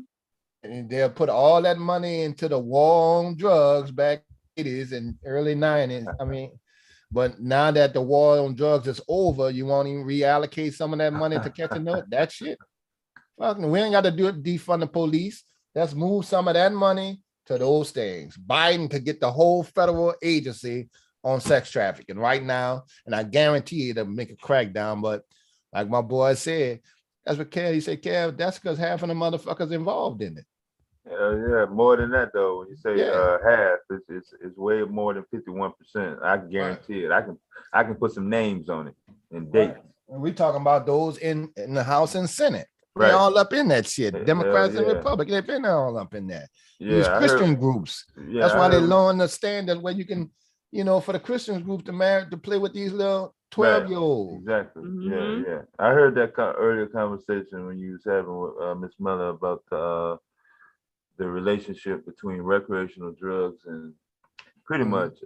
[SPEAKER 7] And they'll put all that money into the war on drugs back in the 80s and early 90s. I mean, but now that the war on drugs is over, you won't even reallocate some of that money to catch that shit. We ain't got to do it, defund the police. Let's move some of that money to those things. Biden could get the whole federal agency on sex trafficking right now, and I guarantee you they'll make a crackdown. But like my boy said, that's what Kev, he said, Kev, that's because half of the motherfuckers involved in it.
[SPEAKER 5] Yeah, more than that though. When you say half, it's way more than 51%. I guarantee it. I can put some names on it and dates.
[SPEAKER 7] Right. And we talking about those in the House and Senate. They all up in that shit. Democrats and Republicans, they've been all up in that. These Christian groups. That's why they're lowering the standard where you can, for the Christian group to play with these little 12-year-olds.
[SPEAKER 5] Exactly. Mm-hmm. Yeah. I heard that earlier conversation when you was having with Miss Miller about the relationship between recreational drugs and pretty much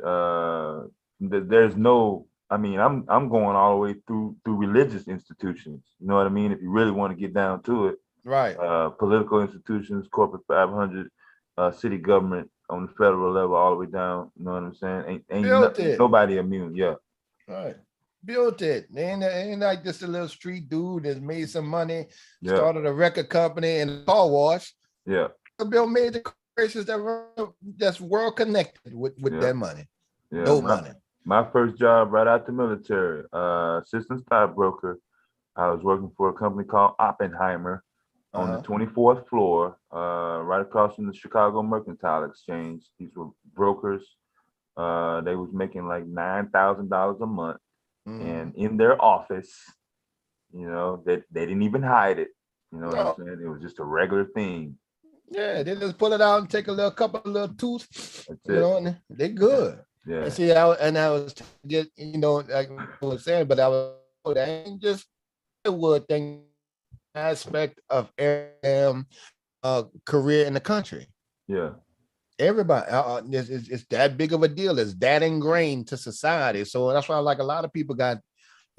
[SPEAKER 5] there's no. I mean, I'm going all the way through religious institutions. You know what I mean? If you really want to get down to it,
[SPEAKER 7] right?
[SPEAKER 5] Political institutions, corporate 500, city government on the federal level, all the way down. You know what I'm saying? Ain't nobody immune. Yeah.
[SPEAKER 7] Right. Built it. Ain't like just a little street dude that's made some money, started a record company and a car wash.
[SPEAKER 5] Yeah.
[SPEAKER 7] Built major corporations that's world connected with that money.
[SPEAKER 5] Yeah,
[SPEAKER 7] No money.
[SPEAKER 5] My first job right out the military, assistant stockbroker. I was working for a company called Oppenheimer on the 24th floor, right across from the Chicago Mercantile Exchange. These were brokers. They was making like $9,000 a month, and in their office, you know, they didn't even hide it. You know what I'm saying? It was just a regular thing.
[SPEAKER 7] Yeah, they just pull it out and take a couple of little tooths, you know, and they good.
[SPEAKER 5] Yeah.
[SPEAKER 7] And see, I was just, you know, like I was saying, but I ain't just the wood thing aspect of every career in the country.
[SPEAKER 5] Yeah.
[SPEAKER 7] Everybody, it's that big of a deal. It's that ingrained to society. So that's why like a lot of people got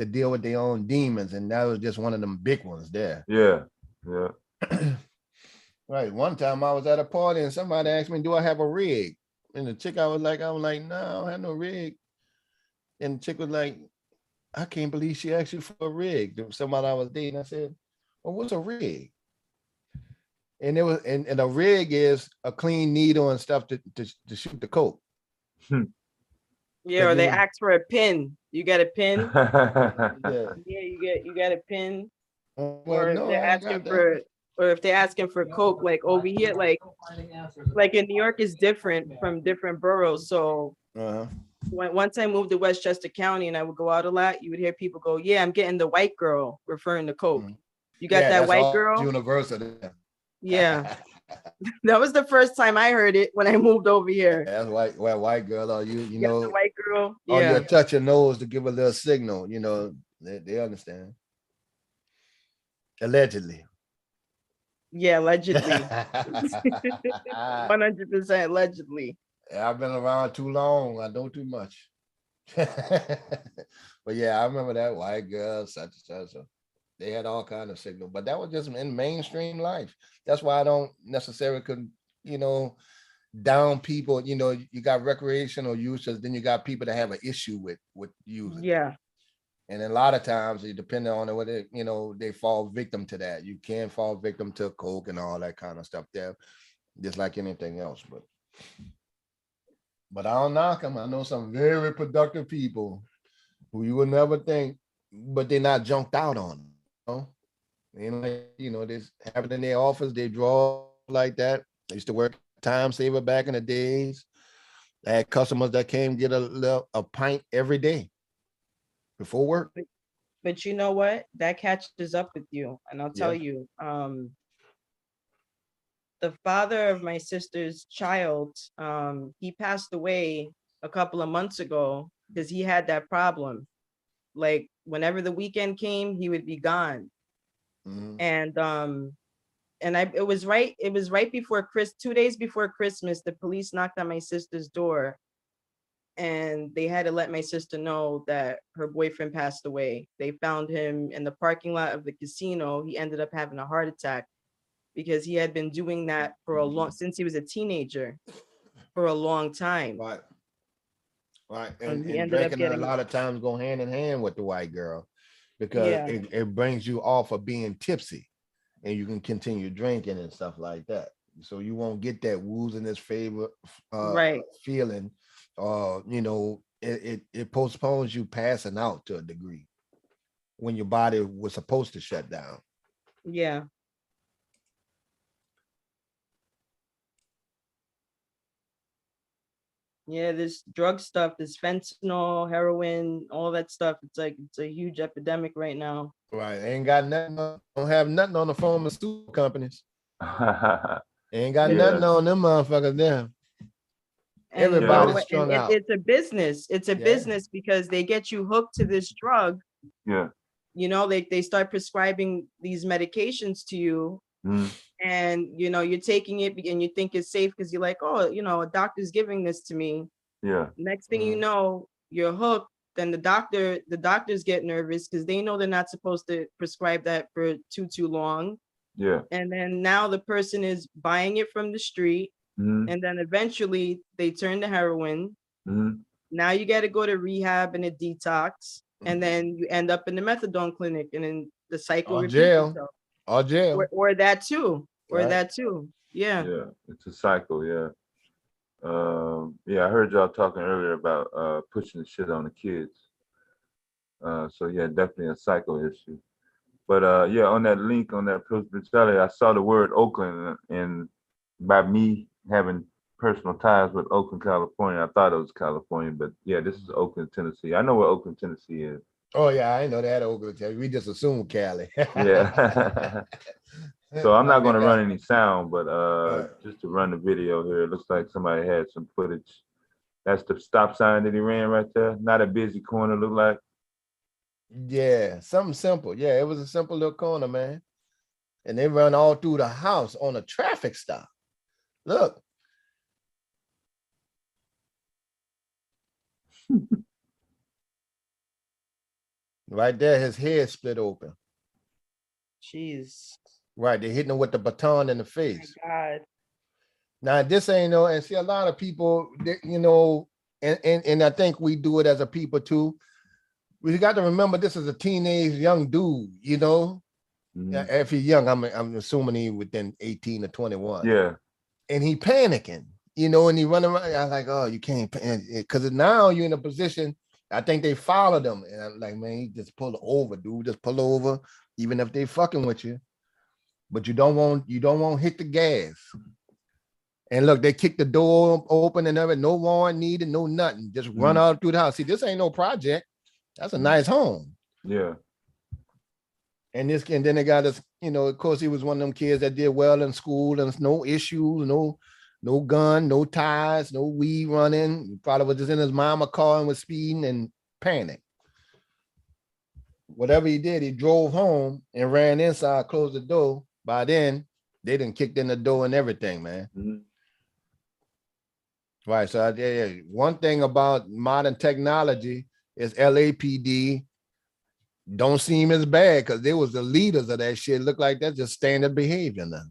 [SPEAKER 7] to deal with their own demons, and that was just one of them big ones there.
[SPEAKER 5] Yeah. Yeah.
[SPEAKER 7] Right. One time I was at a party and somebody asked me, "Do I have a rig?" And the chick, I was like, "No, I don't have no rig." And the chick was like, "I can't believe she asked you for a rig." There was somebody I was dating. I said, "Well, what's a rig?" And it was, and a rig is a clean needle and stuff to shoot the coke.
[SPEAKER 14] Yeah, or they ask for a pin. You get a pin.
[SPEAKER 7] Yeah,
[SPEAKER 14] you get a pin.
[SPEAKER 7] Well,
[SPEAKER 14] or if
[SPEAKER 7] no,
[SPEAKER 14] they're
[SPEAKER 7] I
[SPEAKER 14] asking
[SPEAKER 7] got
[SPEAKER 14] for, or if they're asking for coke, like over here, like in New York is different from different boroughs. So once I moved to Westchester County and I would go out a lot, you would hear people go, "Yeah, I'm getting the white girl," referring to coke. You got that white girl?
[SPEAKER 7] Universal.
[SPEAKER 14] Yeah. That was the first time I heard it when I moved over here.
[SPEAKER 7] That's white girl, or you know,
[SPEAKER 14] the white girl.
[SPEAKER 7] or
[SPEAKER 14] Yeah.
[SPEAKER 7] you touch your nose to give a little signal. You know, they understand. Allegedly.
[SPEAKER 14] Yeah, allegedly. 100% allegedly.
[SPEAKER 7] Yeah, I've been around too long. I know too much. But yeah, I remember that white girl, such and such. They had all kind of signal, but that was just in mainstream life. That's why I don't necessarily you know, down people. You know, you got recreational users, then you got people that have an issue with using.
[SPEAKER 14] Yeah.
[SPEAKER 7] And a lot of times, depending on what you know, they fall victim to that. You can fall victim to coke and all that kind of stuff there, just like anything else. But I don't knock them. I know some very productive people who you would never think, but they're not junked out on. You know, they have it in their office. They draw like that. They used to work time saver back in the days. I had customers that came get a pint every day before work.
[SPEAKER 14] But you know what? That catches up with you. And I'll tell you, the father of my sister's child, he passed away a couple of months ago because he had that problem. Like whenever the weekend came, he would be gone. And it was right before 2 days before Christmas, the police knocked on my sister's door and they had to let my sister know that her boyfriend passed away. They found him in the parking lot of the casino. He ended up having a heart attack because he had been doing that since he was a teenager, for a long time.
[SPEAKER 7] Right. And drinking a lot of times go hand in hand with the white girl, because it brings you off of being tipsy and you can continue drinking and stuff like that. So you won't get that wooziness feeling. You know, it postpones you passing out to a degree when your body was supposed to shut down.
[SPEAKER 14] Yeah. Yeah, this drug stuff, this fentanyl, heroin, all that stuff. It's a huge epidemic right now.
[SPEAKER 7] Right. Ain't got nothing, don't have nothing on the pharmaceutical companies. Ain't got nothing on them motherfuckers there. Everybody's strung out.
[SPEAKER 14] It's a business. It's a business because they get you hooked to this drug.
[SPEAKER 5] Yeah.
[SPEAKER 14] You know, they start prescribing these medications to you. And you know, you're taking it and you think it's safe because you're like, oh, you know, a doctor's giving this to me.
[SPEAKER 5] Yeah.
[SPEAKER 14] Next thing you know, you're hooked. Then the doctors get nervous because they know they're not supposed to prescribe that for too long.
[SPEAKER 5] Yeah.
[SPEAKER 14] And then now the person is buying it from the street. And then eventually they turn to heroin. Now you got to go to rehab and a detox. And then you end up in the methadone clinic, and then the cycle repeats itself.
[SPEAKER 7] Or jail.
[SPEAKER 14] Or that too. or that too. Yeah.
[SPEAKER 5] Yeah, it's a cycle. Yeah. Yeah, I heard y'all talking earlier about pushing the shit on the kids. So yeah, definitely a cycle issue. But yeah, on that link on that Pillsbury brutality, I saw the word Oakland, and by me having personal ties with Oakland, California, I thought it was California, but yeah, this is Oakland, Tennessee. I know where Oakland, Tennessee is.
[SPEAKER 7] Oh yeah, I know that Oakland, Tennessee. We just assumed Cali.
[SPEAKER 5] Yeah. So I'm not going to run any sound, but just to run the video here, it looks like somebody had some footage. That's the stop sign that he ran right there. Not a busy corner, look like.
[SPEAKER 7] Yeah, something simple. Yeah, it was a simple little corner, man. And they run all through the house on a traffic stop. Look. Right there, his head split open.
[SPEAKER 14] Jeez.
[SPEAKER 7] Right, they're hitting him with the baton in the face.
[SPEAKER 14] Oh God.
[SPEAKER 7] Now, this ain't no, and see, a lot of people, you know, and I think we do it as a people too. We got to remember this is a teenage young dude, you know. Mm-hmm. If he's young, I'm assuming he within 18 or 21.
[SPEAKER 5] Yeah.
[SPEAKER 7] And he panicking, you know, and he running around. I'm like, oh, you can't panic. Because now you're in a position, I think they followed him. And I'm like, man, he just pull over, dude. Just pull over, even if they fucking with you. But you don't want to hit the gas. And look, they kicked the door open and everything. No warrant needed, no nothing. Just run out through the house. See, this ain't no project. That's a nice home.
[SPEAKER 5] Yeah.
[SPEAKER 7] And then they got us, you know, of course, he was one of them kids that did well in school and no issues, no gun, no ties, no weed running. He probably was just in his mama car and was speeding and panicked. Whatever he did, he drove home and ran inside, closed the door. By then, they done kicked in the door and everything, man. Mm-hmm. Right. So one thing about modern technology is LAPD don't seem as bad because they was the leaders of that shit. Look like that's just standard behavior now.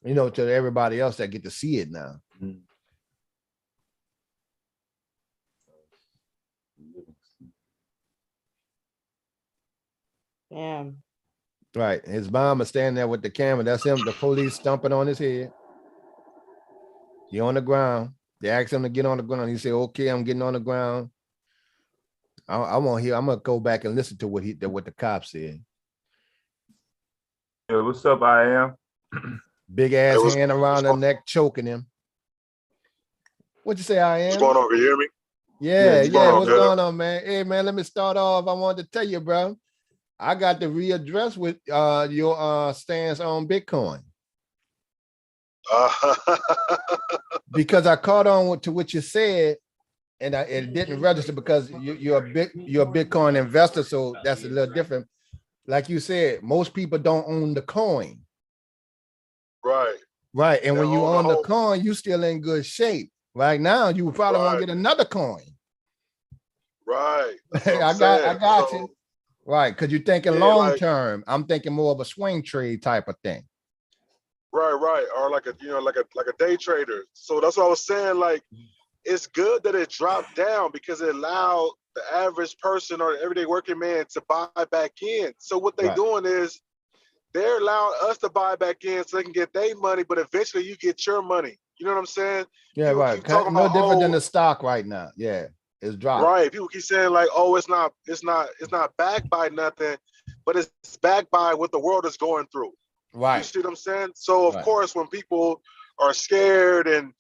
[SPEAKER 7] You know, to everybody else that get to see it now. Mm-hmm.
[SPEAKER 14] Damn.
[SPEAKER 7] Right. His mom is standing there with the camera. That's him, the police stomping on his head. He on the ground. They asked him to get on the ground. He said, okay, I'm getting on the ground. I want to hear, I'm going to go back and listen to what the cop said.
[SPEAKER 5] Yeah, what's up, I am?
[SPEAKER 7] Big ass hand around the neck, choking him. What'd you say, I am?
[SPEAKER 17] What's going on? Can you hear me?
[SPEAKER 7] Yeah. What's going on, man? Hey, man, let me start off. I wanted to tell you, bro. I got to readdress with your stance on Bitcoin. Because I caught on to what you said, and it didn't register because you're a Bitcoin investor, so that's a little different. Like you said, most people don't own the coin. Right. And when you own the coin, you still in good shape. Right now, you probably won't get another coin.
[SPEAKER 17] Right.
[SPEAKER 7] I got you. Right, because you're thinking long term. I'm thinking more of a swing trade type of thing.
[SPEAKER 17] Right. Or like a day trader. So that's what I was saying. Like, it's good that it dropped down because it allowed the average person or the everyday working man to buy back in. So what they're doing is they're allowing us to buy back in so they can get their money, but eventually you get your money. You know what I'm saying?
[SPEAKER 7] Yeah, right. No different than the stock right now. Yeah, it's dropped.
[SPEAKER 17] Right. People keep saying like, oh, it's not backed by nothing, but it's backed by what the world is going through.
[SPEAKER 7] Right.
[SPEAKER 17] You see what I'm saying? So of course, when people are scared and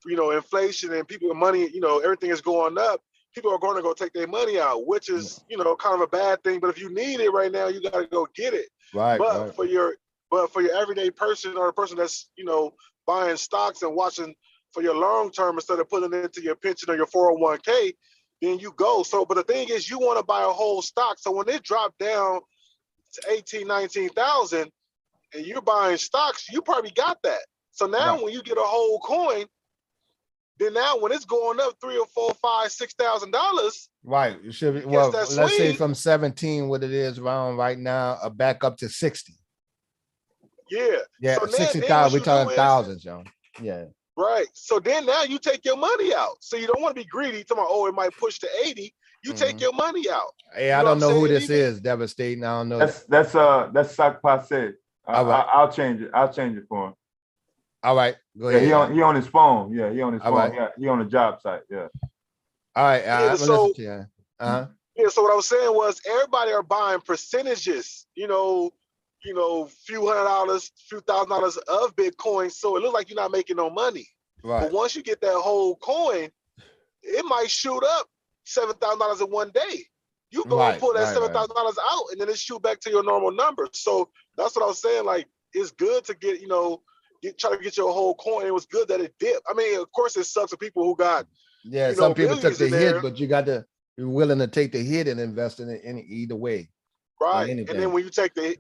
[SPEAKER 17] inflation and people with money, everything is going up, people are going to go take their money out, which is, kind of a bad thing. But if you need it right now, you got to go get it.
[SPEAKER 7] Right.
[SPEAKER 17] But for your everyday person or the person that's, buying stocks and watching for your long term instead of putting it into your pension or your 401k, then you go. So, but the thing is, you want to buy a whole stock. So when it dropped down to 18, 19,000 and you're buying stocks, you probably got that. So now when you get a whole coin, then now when it's going up $3,000 or $4,000, $5,000, $6,000,
[SPEAKER 7] right? It should be, well, let's say from 17, what it is around right now, back up to 60.
[SPEAKER 17] Yeah.
[SPEAKER 7] So 60,000. We're talking thousands, y'all. Yeah.
[SPEAKER 17] Right. So then now you take your money out. So you don't want to be greedy. Talking about, it might push to 80. You take your money out.
[SPEAKER 7] Hey, I don't know who this is. Devastating. I don't know.
[SPEAKER 5] That's Sac Passe.
[SPEAKER 7] All right.
[SPEAKER 5] I'll change it. I'll change it for him.
[SPEAKER 7] All right, go
[SPEAKER 5] Yeah,
[SPEAKER 7] ahead.
[SPEAKER 5] he on his phone. Yeah, he on his
[SPEAKER 7] All
[SPEAKER 5] phone.
[SPEAKER 7] right.
[SPEAKER 5] Yeah, he on the job site. Yeah.
[SPEAKER 7] All right,
[SPEAKER 17] Yeah,
[SPEAKER 7] I'm gonna listen to you.
[SPEAKER 17] Yeah, so what I was saying was everybody are buying percentages, few $100, few $1,000 of Bitcoin. So it looks like you're not making no money.
[SPEAKER 7] Right.
[SPEAKER 17] But once you get that whole coin, it might shoot up $7,000 in one day. You go and pull that $7,000 out, and then it shoot back to your normal number. So that's what I was saying. Like, it's good to get, try to get your whole coin. It was good that it dipped. I mean, of course, it sucks for people who got,
[SPEAKER 7] some people took the hit,
[SPEAKER 17] there.
[SPEAKER 7] but you got to be willing to take the hit and invest in it in either way.
[SPEAKER 17] Right. And then when you take the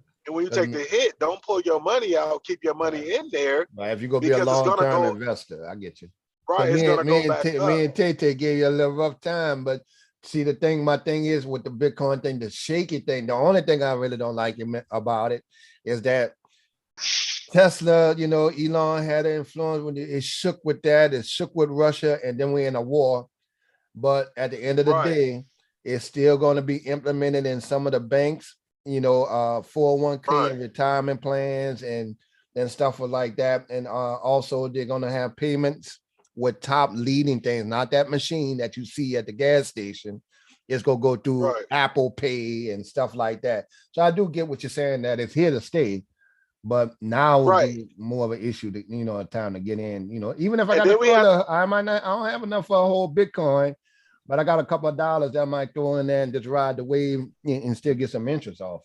[SPEAKER 17] hit, don't pull your money out. Keep your money in there.
[SPEAKER 7] Right. If you're gonna be a long-term investor, I get you.
[SPEAKER 17] Right. It's gonna go back up.
[SPEAKER 7] Me and Tay gave you a little rough time, but see my thing is with the Bitcoin thing, the shaky thing. The only thing I really don't like about it is that Tesla, Elon had an influence when it shook with that, it shook with Russia, and then we're in a war. But at the end of the day, it's still going to be implemented in some of the banks, 401k and retirement plans and stuff like that. And also they're going to have payments with top leading things, not that machine that you see at the gas station. It's going to go through Apple Pay and stuff like that. So I do get what you're saying, that it's here to stay. But now would be more of an issue to, a time to get in, even if I got I don't have enough for a whole Bitcoin, but I got a couple of dollars that I might throw in there and just ride the wave and still get some interest off.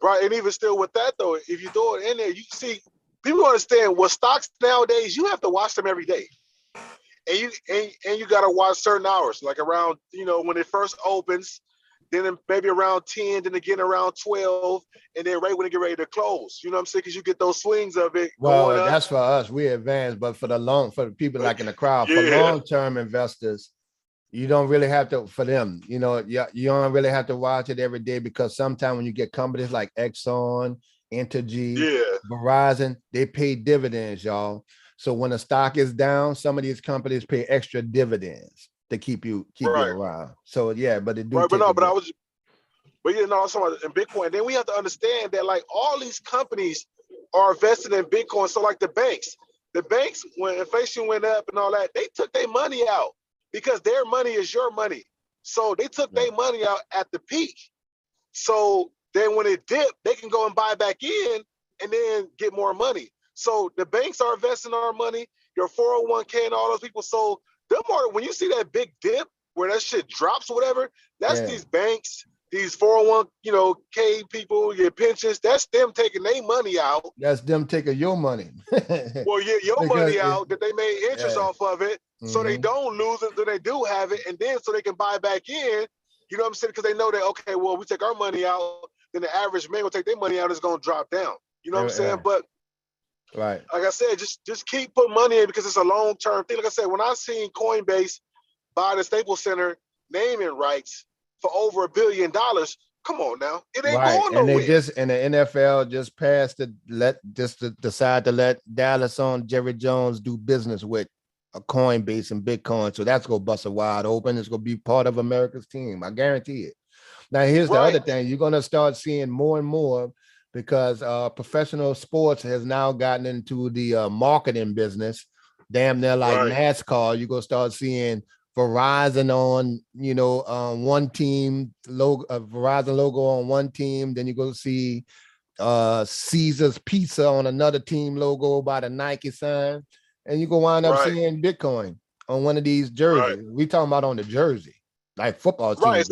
[SPEAKER 17] Right. And even still with that though, if you throw it in there, you see, people understand what stocks nowadays, you have to watch them every day. And you got to watch certain hours, like around, when it first opens, then maybe around 10, then again around 12, and then right when it get ready to close. You know what I'm saying? Because you get those swings of it.
[SPEAKER 7] Well, that's for us. We advanced, but for the people like in the crowd, for long-term investors, you don't really have to, for them, you don't really have to watch it every day, because sometimes when you get companies like Exxon, Entergy, Verizon, they pay dividends, y'all. So when the stock is down, some of these companies pay extra dividends to keep you around. So but it do.
[SPEAKER 17] Right, but I was talking about in Bitcoin. Then we have to understand that like all these companies are invested in Bitcoin. So like the banks, when inflation went up and all that, they took their money out because their money is your money. So they took their money out at the peak. So then when it dipped, they can go and buy back in and then get more money. So the banks are investing our money, your 401k and all those people. So when you see that big dip where that shit drops or whatever, that's these banks, these 401k people, your pensions, that's them taking their money out.
[SPEAKER 7] That's them taking your money.
[SPEAKER 17] Well, your money out that they made interest off of it. So they don't lose it, so they do have it, and then so they can buy back in, you know what I'm saying? Because they know that, okay, well, we take our money out, then the average man will take their money out, it's going to drop down. You know what I'm saying? But
[SPEAKER 7] like
[SPEAKER 17] I said, just keep putting money in because it's a long-term thing. Like I said, when I seen Coinbase buy the Staples Center naming rights for over $1 billion, come on now, it ain't going nowhere.
[SPEAKER 7] And the NFL just passed to decide to let Dallas on Jerry Jones do business with a Coinbase and Bitcoin. So that's gonna bust it wide open. It's gonna be part of America's team. I guarantee it. Now here's the other thing: you're gonna start seeing more and more, because professional sports has now gotten into the marketing business. Damn near like NASCAR. You're gonna start seeing Verizon on, one team logo, Verizon logo on one team. Then you're gonna see Caesar's Pizza on another team logo by the Nike sign, and you're gonna wind up seeing Bitcoin on one of these jerseys. We talking about on the jersey, like football team.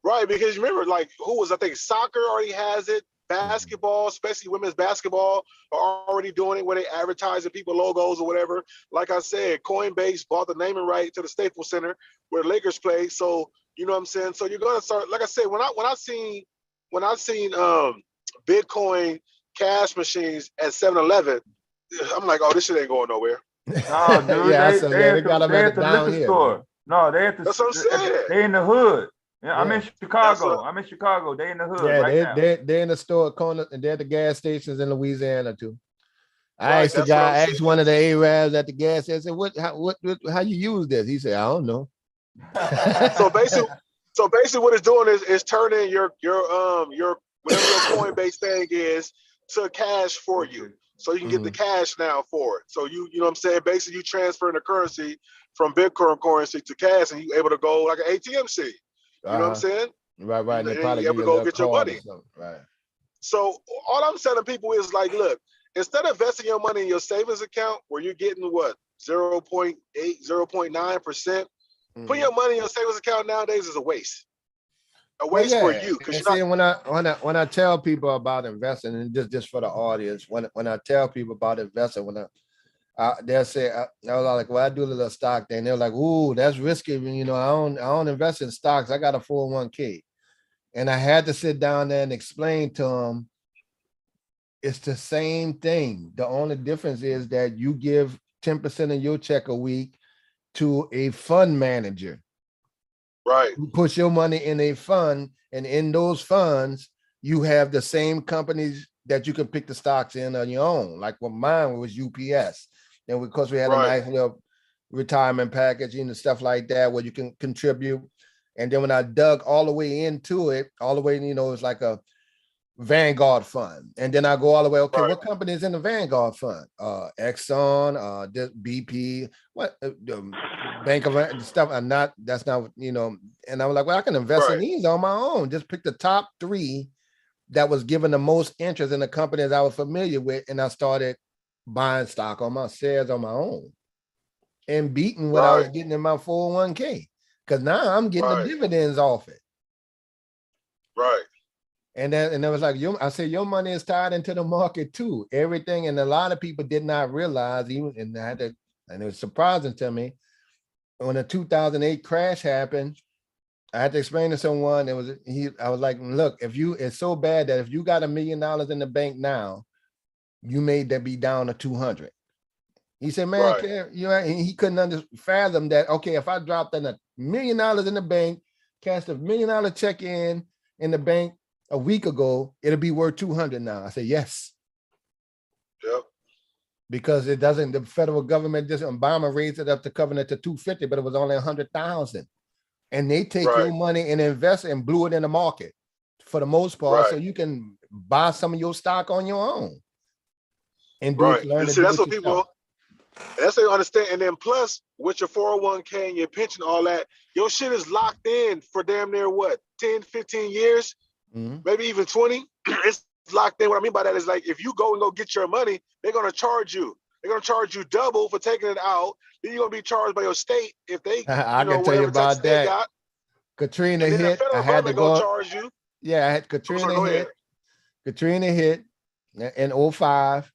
[SPEAKER 17] Right, because you remember, like, I think soccer already has it. Basketball, especially women's basketball, are already doing it where they advertising people logos or whatever. Like I said, Coinbase bought the naming right to the Staples Center where the Lakers play. So you know what I'm saying. So you're gonna start. Like I said, when I seen Bitcoin cash machines at 7-Eleven, I'm like, oh, this shit ain't going nowhere.
[SPEAKER 5] No, dude, they got them at the liquor store. No, they at the.
[SPEAKER 17] That's what I'm saying.
[SPEAKER 5] They in the hood. Yeah, I'm in Chicago. They in the hood now.
[SPEAKER 7] They're in the store corner, and they're at the gas stations in Louisiana too. I asked one of the Arabs at the gas station, how you use this? He said, I don't know.
[SPEAKER 17] So basically what it's doing is turning your whatever your Coinbase thing is to cash for you. So you can get the cash now for it. So you know what I'm saying? Basically, you transferring the currency from Bitcoin currency to cash, and you able to go like an ATM machine. You know what I'm saying?
[SPEAKER 7] Right.
[SPEAKER 17] And
[SPEAKER 7] They
[SPEAKER 17] you
[SPEAKER 7] probably
[SPEAKER 17] able
[SPEAKER 7] give
[SPEAKER 17] to
[SPEAKER 7] you a
[SPEAKER 17] go
[SPEAKER 7] little
[SPEAKER 17] get your
[SPEAKER 7] card
[SPEAKER 17] money.
[SPEAKER 7] or something. Right.
[SPEAKER 17] So all I'm telling people is like, look, instead of investing your money in your savings account where you're getting what 0.8, 0.9%, put your money in your savings account nowadays is a waste. A
[SPEAKER 7] Well,
[SPEAKER 17] waste for
[SPEAKER 7] yeah.
[SPEAKER 17] you because
[SPEAKER 7] And
[SPEAKER 17] you're
[SPEAKER 7] see,
[SPEAKER 17] not.
[SPEAKER 7] when I tell people about investing, and just for the audience, when I tell people about investing, they'll say, they're like, well, I do a little stock thing. They're like, ooh, that's risky. You know, I don't invest in stocks. I got a 401k. And I had to sit down there and explain to them, it's the same thing. The only difference is that you give 10% of your check a week to a fund manager.
[SPEAKER 17] Right.
[SPEAKER 7] You put your money in a fund, and in those funds, you have the same companies that you can pick the stocks in on your own. Like what mine was UPS. And because we had a nice little retirement package and stuff like that where you can contribute. And then when I dug all the way into it, all the way, you know, it's like a Vanguard fund. And then I go all the way, okay, what company is in the Vanguard fund? Exxon, BP, what Bank of stuff. That's not, you know, and I was like, well, I can invest in these on my own. Just pick the top 3 that was given the most interest in the companies I was familiar with. And I started buying stock on my shares on my own and beating what I was getting in my 401k. Because now I'm getting the dividends off it.
[SPEAKER 17] Right.
[SPEAKER 7] And it was like, I said, your money is tied into the market too. Everything. And a lot of people did not realize, and it was surprising to me, when the 2008 crash happened, I had to explain to someone, I was like, look, it's so bad that if you got $1 million in the bank now, you made that be down to 200. He said, man, he couldn't fathom that. Okay, if I dropped in $1 million in the bank, cashed $1 million check in the bank a week ago, it'll be worth 200 now. I said, yes.
[SPEAKER 17] Yep.
[SPEAKER 7] Because the federal government Obama raised it up to cover it to 250, but it was only 100,000. And they take your money and invest and blew it in the market for the most part. So you can buy some of your stock on your own and learn to do
[SPEAKER 17] that's
[SPEAKER 7] it
[SPEAKER 17] what people, that's what you understand. And then plus with your 401k and your pension, all that, your shit is locked in for damn near what, 10, 15 years, maybe even 20. It's locked in. What I mean by that is like, if you go get your money, they're going to charge you. They're going to charge you double for taking it out. Then you're going to be charged by your state if they,
[SPEAKER 7] I can tell you about that. Katrina hit. I had to go.
[SPEAKER 17] Charge you.
[SPEAKER 7] Yeah, I had Katrina hit. Katrina hit in 05.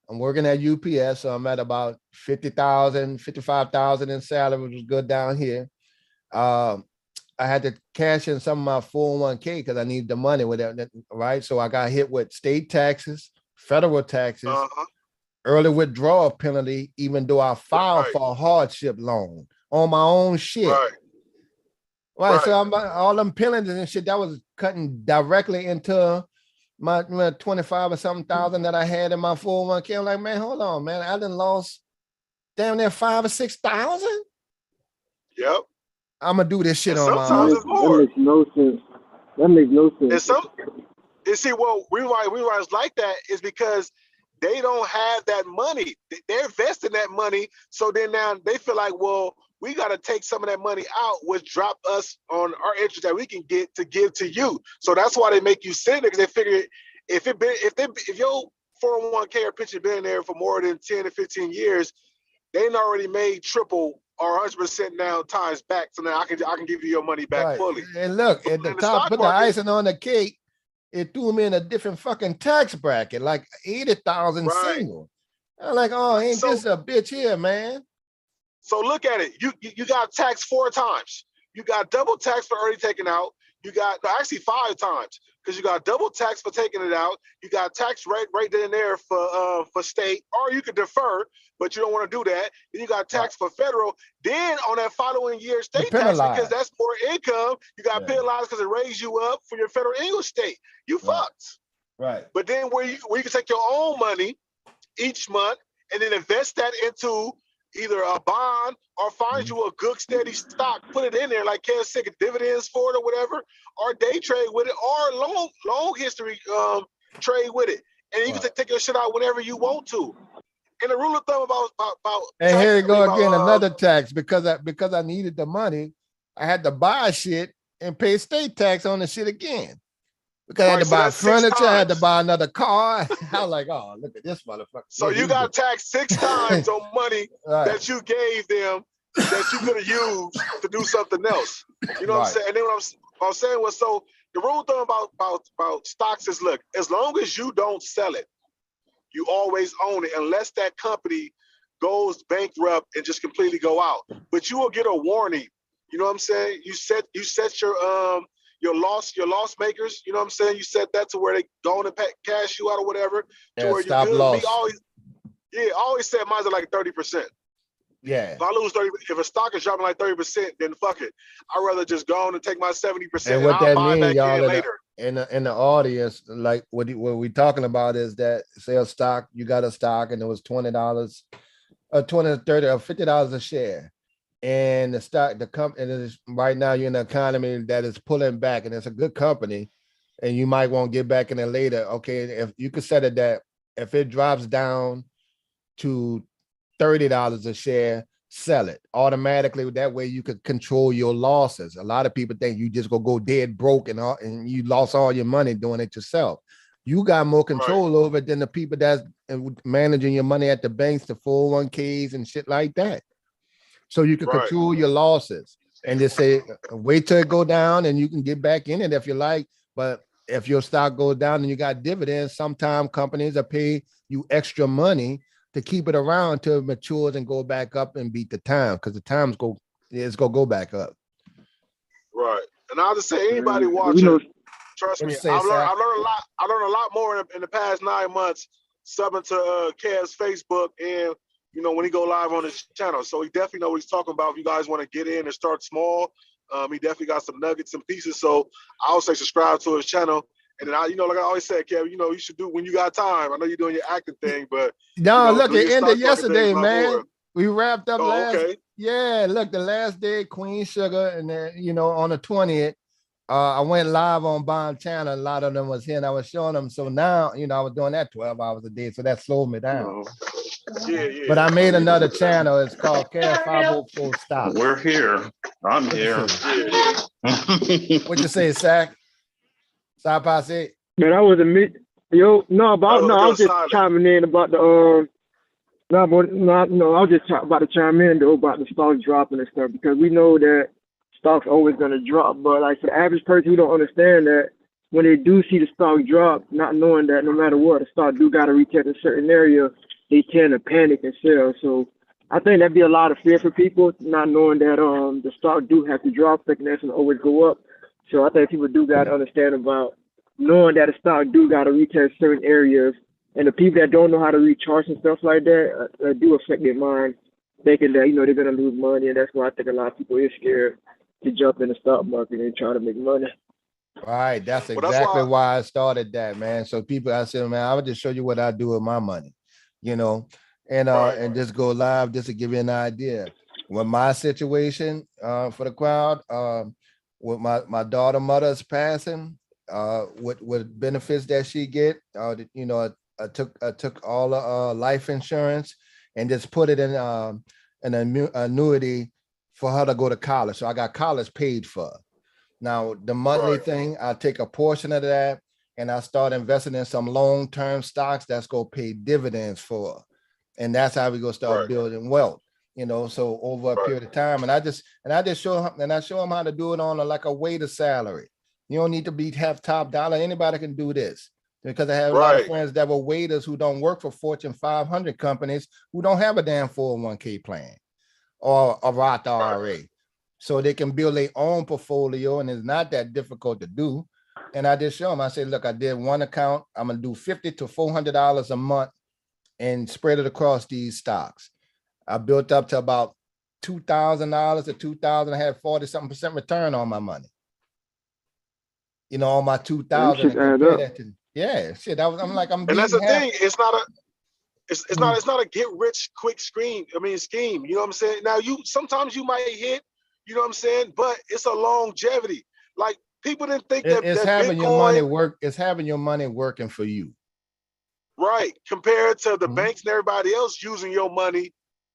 [SPEAKER 7] I'm working at UPS, so I'm at about 50,000, 55,000 in salary, which was good down here. I had to cash in some of my 401k because I needed the money with it, right? So I got hit with state taxes, federal taxes, early withdrawal penalty, even though I filed for a hardship loan on my own shit. Right. So I'm all them penalties and shit that was cutting directly into my 25 or something thousand that I had in my 401k. I'm like, man, hold on, man. I done lost damn near 5,000 or 6,000.
[SPEAKER 17] Yep.
[SPEAKER 7] I'm gonna do this shit on my
[SPEAKER 17] own.
[SPEAKER 7] own.
[SPEAKER 17] It's more.
[SPEAKER 6] That makes no sense. That makes no sense.
[SPEAKER 17] And see, well, we why it's like that is because they don't have that money. They're investing that money. So then now they feel like, well, we got to take some of that money out, which drop us on our interest that we can get to give to you. So that's why they make you sit there, because they figure if your 401k or pension been there for more than 10 to 15 years, they already made triple or 100% now times back. So now I can give you your money back fully.
[SPEAKER 7] And look, at the top, put the icing on the cake, it threw me in a different fucking tax bracket, like 80,000 single. I'm like, oh, ain't this a bitch here, man?
[SPEAKER 17] So look at it. You got taxed 4 times. You got double tax for already taken out. You got actually 5 times because you got double tax for taking it out. You got tax right then there for state, or you could defer, but you don't want to do that. Then you got tax for federal. Then on that following year, state tax, because that's more income. You got penalized because it raised you up for your federal English state. You fucked.
[SPEAKER 7] Right.
[SPEAKER 17] But then where you can take your own money each month and then invest that into either a bond or find you a good steady stock, put it in there like Kansas City, dividends for it or whatever, or day trade with it, or long history trade with it. and you can take your shit out whenever you want to. And the rule of thumb about
[SPEAKER 7] and here you go again, another tax because I needed the money. I had to buy shit and pay state tax on the shit again. Because I had to buy furniture, I had to buy another car. I was like, oh, look at this motherfucker.
[SPEAKER 17] So you got taxed 6 times on money that you gave them that you could have used to do something else. You know what I'm saying? And then what I'm saying was, so the rule of thumb about stocks is, look, as long as you don't sell it, you always own it, unless that company goes bankrupt and just completely go out. But you will get a warning. You know what I'm saying? You set your loss makers, you know what I'm saying? You set that to where they go on and cash you out or whatever, to where you're good.
[SPEAKER 7] Loss.
[SPEAKER 17] I always said mine's at like 30%.
[SPEAKER 7] Yeah.
[SPEAKER 17] If I lose 30, if a stock is dropping like 30%, then fuck it. I'd rather just go on and take my 70%
[SPEAKER 7] and what that means, y'all,
[SPEAKER 17] later.
[SPEAKER 7] In the audience, like what we talking about is that, say a stock, you got a stock and it was $20, or 20 or 30 or $50 a share. And the company is right now, you're in an economy that is pulling back, and it's a good company, and you might want to get back in it later. Okay, if you could set it that if it drops down to $30 a share, sell it automatically. That way you could control your losses. A lot of people think you just go dead broke and you lost all your money doing it yourself. You got more control over it than the people that's managing your money at the banks, the 401ks and shit like that. So you can control your losses and just say, wait till it go down and you can get back in it if you like. But if your stock goes down and you got dividends, sometimes companies will pay you extra money to keep it around until it matures and go back up and beat the time, because the times it's gonna go back up.
[SPEAKER 17] Right. And I'll just say, anybody watching, trust me, I've learned a lot. I learned a lot more in the past 9 months, subbing to Kev's Facebook, and when he go live on his channel. So he definitely know what he's talking about. If you guys want to get in and start small, he definitely got some nuggets and pieces. So I would say subscribe to his channel. And then like I always said, Kev, you should do when you got time. I know you're doing your acting thing, but
[SPEAKER 7] look, it ended yesterday, man. We wrapped up
[SPEAKER 17] okay.
[SPEAKER 7] Yeah, look, the last day, Queen Sugar, and then on the 20th, I went live on Bond Channel. A lot of them was here, and I was showing them. So now, I was doing that 12 hours a day, so that slowed me down.
[SPEAKER 17] Yeah.
[SPEAKER 7] But I made another channel. It's called Care 504 Stop.
[SPEAKER 18] We're here. I'm here.
[SPEAKER 7] What you say, Sack? Side Posse?
[SPEAKER 19] Man, I was I was just chiming in about the I was just about to chime in though about the stocks dropping and stuff, because we know that stocks always gonna drop. But like for the average person who don't understand that, when they do see the stock drop, not knowing that no matter what, the stock do gotta retest a certain area, they tend to panic and sell. So I think that'd be a lot of fear for people, not knowing that the stock do have to drop, thinking that's gonna always go up. So I think people do gotta understand about knowing that the stock do gotta retest certain areas. And the people that don't know how to recharge and stuff like that, do affect their mind, thinking that, they're going to lose money. And that's why I think a lot of people are scared to jump in the stock market and try to make money.
[SPEAKER 7] Right. That's exactly why I started that, man. So I said, man, I would just show you what I do with my money, and just go live just to give you an idea. With my situation for the crowd, with my daughter mother's passing, with benefits that she get, I took all the life insurance and just put it in an annuity for her to go to college. So I got college paid for. Now the monthly thing, I take a portion of that and I start investing in some long-term stocks that's gonna pay dividends for. And that's how we gonna start building wealth. So over a period of time, and I just show them how to do it on like a waiter salary. You don't need to have top dollar. Anybody can do this. Because I have a lot of friends that were waiters who don't work for Fortune 500 companies who don't have a damn 401k plan or a Roth IRA. So they can build their own portfolio, and it's not that difficult to do. And I just show them, I say, look, I did one account. I'm going to do $50 to $400 a month and spread it across these stocks. I built up to about $2,000 to $2,000. I had 40-something% return on my money. On my 2,000. Yeah, shit. I'm
[SPEAKER 17] and that's the thing. It's not a get rich quick scheme. You know what I'm saying? Now sometimes you might hit, you know what I'm saying, but it's a longevity. Like people didn't think
[SPEAKER 7] it's having Bitcoin, your money work. It's having your money working for you.
[SPEAKER 17] Right. Compared to the banks and everybody else using your money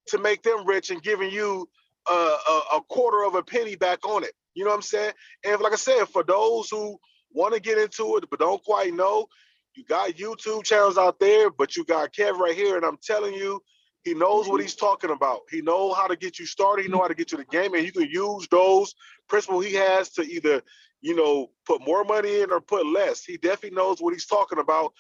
[SPEAKER 17] to make them rich and giving you a quarter of a penny back on it. You know what I'm saying? And like I said, for those who want to get into it but don't quite know, you got YouTube channels out there, but you got Kev right here, and I'm telling you, he knows what he's talking about. He knows how to get you started. He knows how to get you the game, and you can use those principles he has to either, you know, put more money in or put less. He definitely knows what he's talking about.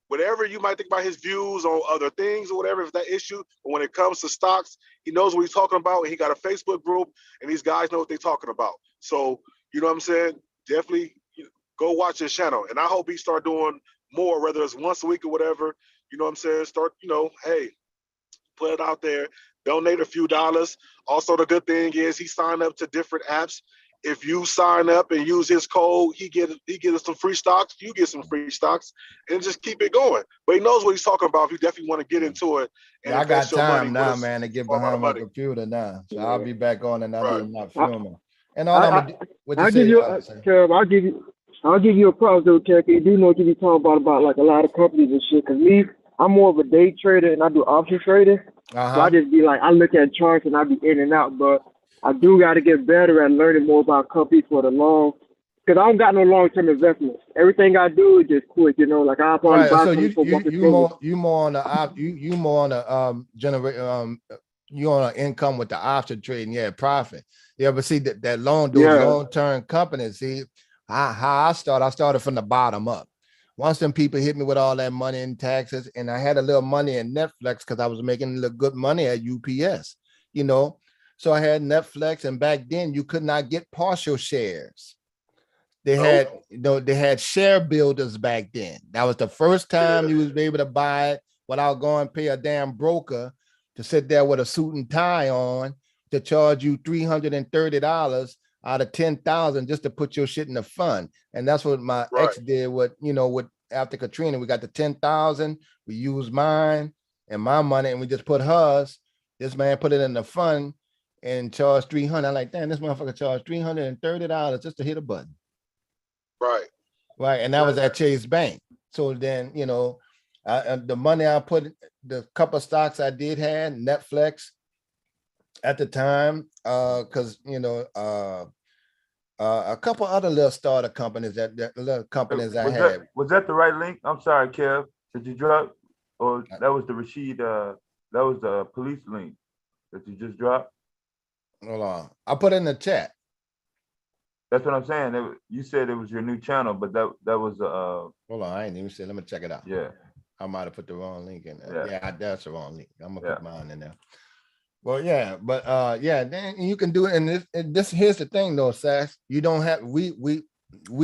[SPEAKER 17] Whatever you might think about his views on other things or whatever, if that issue, but when it comes to stocks, he knows what he's talking about. And he got a Facebook group, and these guys know what they're talking about. So, you know what I'm saying? Definitely go watch his channel. And I hope he start doing more, whether it's once a week or whatever. You know what I'm saying? Start, you know, hey, put it out there, donate a few dollars. Also, the good thing is he signed up to different apps. If you sign up and use his code, he get us some free stocks. You get some free stocks, and just keep it going. But he knows what he's talking about. If you definitely want to get into it, and
[SPEAKER 7] Yeah, I got
[SPEAKER 17] invest your money
[SPEAKER 7] time now,
[SPEAKER 17] with
[SPEAKER 7] man, to get
[SPEAKER 17] small amount of
[SPEAKER 7] behind my
[SPEAKER 17] money.
[SPEAKER 7] computer now. So I'll be back on another
[SPEAKER 17] Right.
[SPEAKER 7] not filming. And all I'm gonna do, what you
[SPEAKER 19] I'll
[SPEAKER 7] say?
[SPEAKER 19] give you, Kev, I'll give you a props though, Kev. You do know what you be talking about like a lot of companies and shit. Cause me, I'm more of a day trader and I do option trading. So I just be like, I look at charts and I be in and out. But I do got to get better at learning more about companies for the long. Cause I don't got no long-term investments. Everything I do is just quick, you know. Like I'll probably
[SPEAKER 7] Right.
[SPEAKER 19] buy
[SPEAKER 7] So
[SPEAKER 19] something for
[SPEAKER 7] you more on the you more on the generate you on an income with the option trading, yeah, profit. Yeah, but see those long-term companies, see how I started from the bottom up. Once them people hit me with all that money in taxes, and I had a little money in Netflix because I was making a little good money at UPS, you know. So I had Netflix, and back then you could not get partial shares. They had, they had share builders back then. That was the first time you was able to buy it without going pay a damn broker to sit there with a suit and tie on to charge you $330 out of 10,000 just to put your shit in the fund. And that's what my ex did with after Katrina. We got the 10,000, we used mine and my money, and we just put hers. This man put it in the fund and charged 300. I'm like, damn, this motherfucker charged $330 just to hit a button. Right. And that was at Chase Bank. So then, the money I put, the couple of stocks I did have, Netflix at the time, because, a couple other little startup companies I had.
[SPEAKER 5] Was that the right link? I'm sorry, Kev. Did you drop? Or that was the Rashid, that was the police link that you just dropped?
[SPEAKER 7] Hold on. I put it in the chat.
[SPEAKER 5] That's what I'm saying. You said it was your new channel, but that was
[SPEAKER 7] hold on, I ain't even said. Let me check it out.
[SPEAKER 5] Yeah,
[SPEAKER 7] I might have put the wrong link in there. Yeah, that's the wrong link. I'm gonna put mine in there. Well, yeah, but then you can do it. And this here's the thing though, Sass. You don't have we're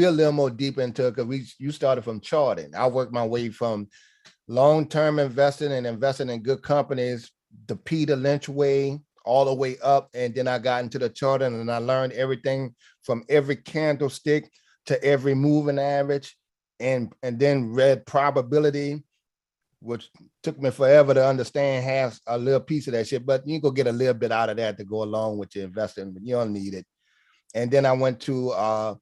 [SPEAKER 7] a little more deep into it because you started from charting. I worked my way from long-term investing and investing in good companies, the Peter Lynch way, all the way up, and then I got into the charting and I learned everything from every candlestick to every moving average, and then read probability, which took me forever to understand half a little piece of that shit, but you go get a little bit out of that to go along with your investing, but you don't need it. And then I went to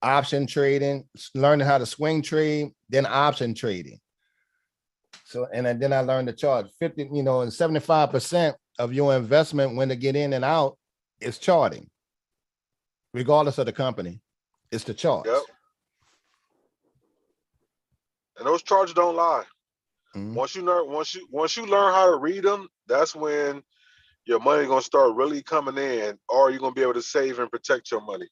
[SPEAKER 7] option trading, learning how to swing trade, then option trading. So, and then I learned to charge 50, and 75% of your investment when to get in and out is charting, regardless of the company. It's the charts.
[SPEAKER 17] Yep. And those charts don't lie.
[SPEAKER 7] Mm-hmm.
[SPEAKER 17] Once you learn how to read them, that's when your money gonna start really coming in, or you're gonna be able to save and protect your money.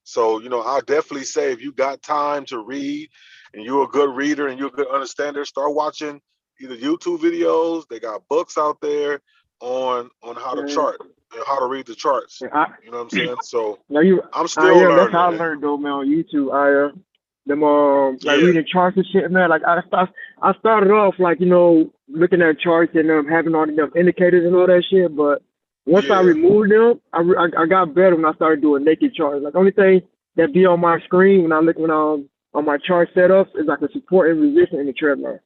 [SPEAKER 17] So, I'll definitely say if you got time to read and you're a good reader and you're a good understander, start watching either YouTube videos. They got books out there on how to chart and how to read the charts. You know what I'm saying? So I'm still learning.
[SPEAKER 19] That's how I learned though, man, on YouTube. Reading charts and shit, man. Like I started off looking at charts and having all the indicators and all that shit, but once I removed them, I got better when I started doing naked charts. Like only thing that be on my screen when on my chart setups is like a support and resistance in the trend line.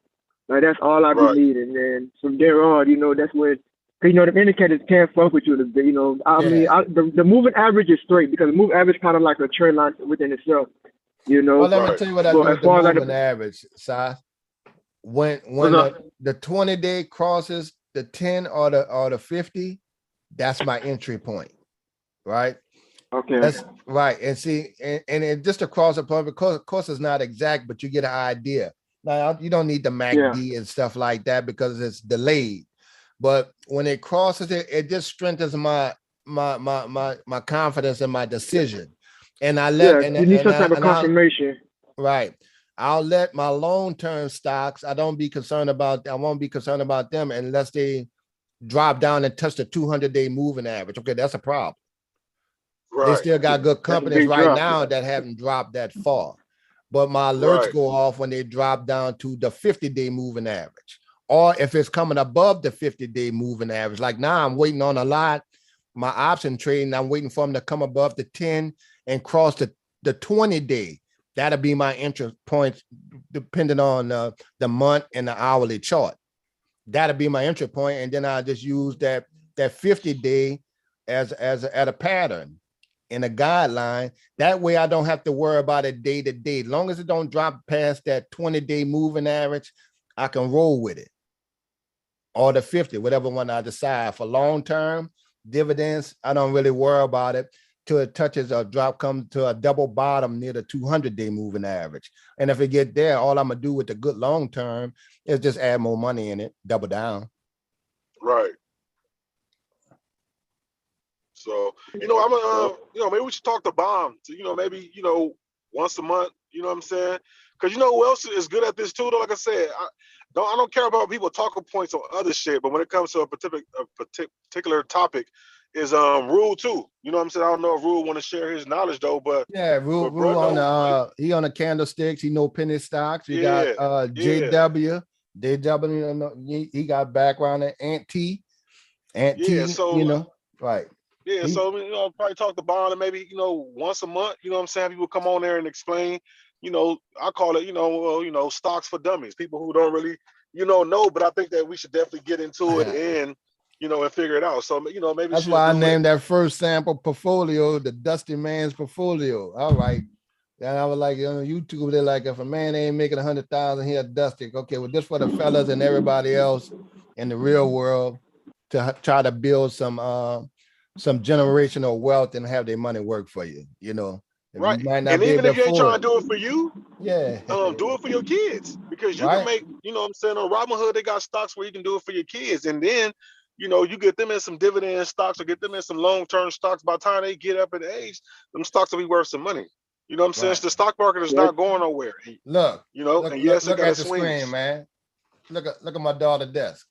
[SPEAKER 19] Like that's all I be needing. And from there on, that's when the indicators can't fuck with you a bit. The moving average is straight because the moving average kind of like a trend line within itself.
[SPEAKER 7] Well, let me tell you what I do with the moving average, Si. when the 20-day crosses the 10 or the 50, that's my entry point, right?
[SPEAKER 19] Okay.
[SPEAKER 7] That's right. And see, and it just across the point, because of course it's not exact, but you get an idea. Now you don't need the MACD and stuff like that because it's delayed. But when it crosses it, it just strengthens my confidence in my decision. And I let
[SPEAKER 19] you need some type of confirmation.
[SPEAKER 7] Right. I'll let my long-term stocks, I won't be concerned about them unless they drop down and touch the 200-day moving average. Okay, that's a problem.
[SPEAKER 17] Right.
[SPEAKER 7] They still got good companies right now that haven't dropped that far. But my alerts go off when they drop down to the 50-day moving average. Or if it's coming above the 50-day moving average. Like now I'm waiting on a lot. My option trading, I'm waiting for them to come above the 10 and cross the 20-day. That'll be my entry point, depending on the month and the hourly chart. That'll be my entry point, and then I'll just use that 50-day as a pattern in a guideline. That way I don't have to worry about it day to day. As long as it don't drop past that 20-day moving average, I can roll with it. Or the 50, whatever one I decide. For long-term dividends, I don't really worry about it till it touches or comes to a double bottom near the 200-day moving average. And if it get there, all I'm gonna do with the good long-term is just add more money in it, double down.
[SPEAKER 17] Right. So, I'm gonna, maybe we should talk to Bomb. Maybe, once a month, you know what I'm saying? Because who else is good at this too, though? Like I said, I don't care about people talking points on other shit, but when it comes to a particular topic, is Rule too. You know what I'm saying? I don't know if Rule want to share his knowledge though, but
[SPEAKER 7] yeah, Rule on he on the candlesticks, he know penny stocks. You got JW. He got background in right.
[SPEAKER 17] Yeah, so I'll probably talk to Bond and maybe, once a month, you know what I'm saying? People come on there and explain, I call it, stocks for dummies, people who don't really, know, but I think that we should definitely get into it and figure it out. So, maybe
[SPEAKER 7] that's why I named that first sample portfolio the Dusty Man's portfolio. All right. And I was like, on YouTube, they're like, if a man ain't making 100,000, he a Dusty. Okay, well, this for the fellas and everybody else in the real world to try to build some generational wealth and have their money work for you,
[SPEAKER 17] Right.
[SPEAKER 7] You might not
[SPEAKER 17] and
[SPEAKER 7] be
[SPEAKER 17] even
[SPEAKER 7] able
[SPEAKER 17] if you ain't
[SPEAKER 7] to
[SPEAKER 17] trying
[SPEAKER 7] afford
[SPEAKER 17] to do it for you,
[SPEAKER 7] do
[SPEAKER 17] it for your kids, because you can make, on Robinhood, they got stocks where you can do it for your kids. And then, you get them in some dividend stocks or get them in some long-term stocks. By the time they get up in age, them stocks will be worth some money. You know what I'm saying? The stock market is not going nowhere.
[SPEAKER 7] Look,
[SPEAKER 17] and yes,
[SPEAKER 7] look
[SPEAKER 17] it got
[SPEAKER 7] at the screen, man. Look at my daughter's desk.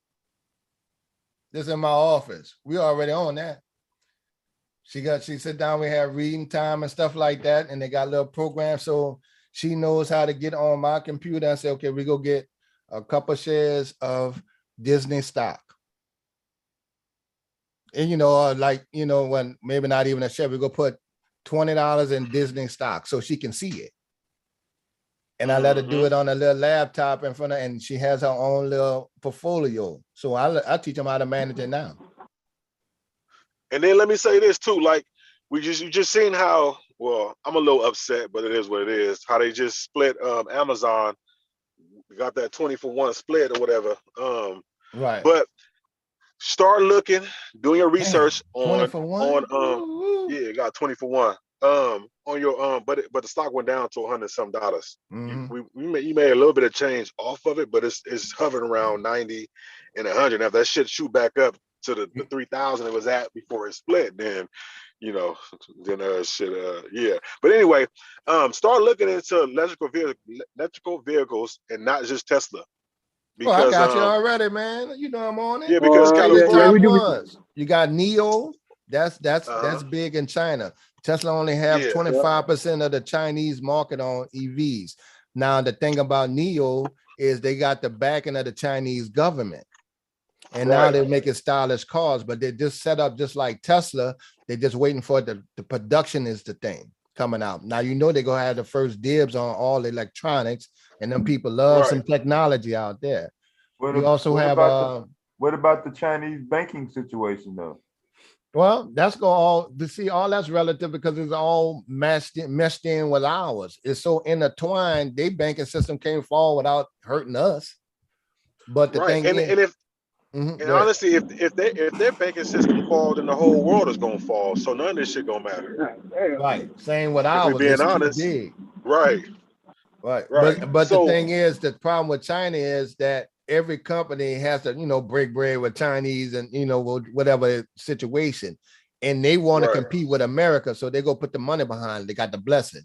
[SPEAKER 7] This is in my office. We already on that. She sit down, we have reading time and stuff like that, and they got a little program, so she knows how to get on my computer and say, okay, we go get a couple shares of Disney stock. And when maybe not even a share, we go put $20 in Disney stock so she can see it. And I let her do it on a little laptop in front of, and she has her own little portfolio. So I teach them how to manage it now.
[SPEAKER 17] And then let me say this too, like you just seen how, well, I'm a little upset, but it is what it is, how they just split Amazon, got that 20-for-1 split or whatever.
[SPEAKER 7] Right.
[SPEAKER 17] But start looking, doing your research on
[SPEAKER 7] 20-for-1?
[SPEAKER 17] got 20-for-1. On your but the stock went down to $100-some. You made a little bit of change off of it, but it's hovering around 90 and 100. Now if that shit shoot back up to the 3,000 it was at before it split, then yeah. But anyway, start looking into electrical vehicles and not just Tesla.
[SPEAKER 7] Because I got you already, man. I'm on it.
[SPEAKER 17] Yeah, because
[SPEAKER 7] California, you got NIO. That's big in China. Tesla only have 25% of the Chinese market on EVs. Now the thing about NIO is they got the backing of the Chinese government. And now they're making stylish cars, but they're just set up just like Tesla. They're just waiting for the production is the thing coming out. Now, they're going to have the first dibs on all electronics, and them people love some technology out there. What
[SPEAKER 5] about the Chinese banking situation, though?
[SPEAKER 7] Well, that's all that's relative because it's all meshed in with ours. It's so intertwined. Their banking system can't fall without hurting us. But the
[SPEAKER 17] Right.
[SPEAKER 7] thing
[SPEAKER 17] And
[SPEAKER 7] is,
[SPEAKER 17] and if
[SPEAKER 7] mhm,
[SPEAKER 17] and
[SPEAKER 7] go ahead.
[SPEAKER 17] honestly, if their banking system fall, then the whole world is gonna fall. So none of this shit gonna matter.
[SPEAKER 7] Right. Same with
[SPEAKER 17] If we
[SPEAKER 7] ours.
[SPEAKER 17] being
[SPEAKER 7] It's too
[SPEAKER 17] honest.
[SPEAKER 7] big.
[SPEAKER 17] Right.
[SPEAKER 7] Right.
[SPEAKER 17] Right.
[SPEAKER 7] But the
[SPEAKER 17] So
[SPEAKER 7] thing is, the problem with China is that every company has to, break bread with Chinese and whatever situation. And they want to
[SPEAKER 17] right.
[SPEAKER 7] compete with America. So they go put the money behind it. They got the blessing,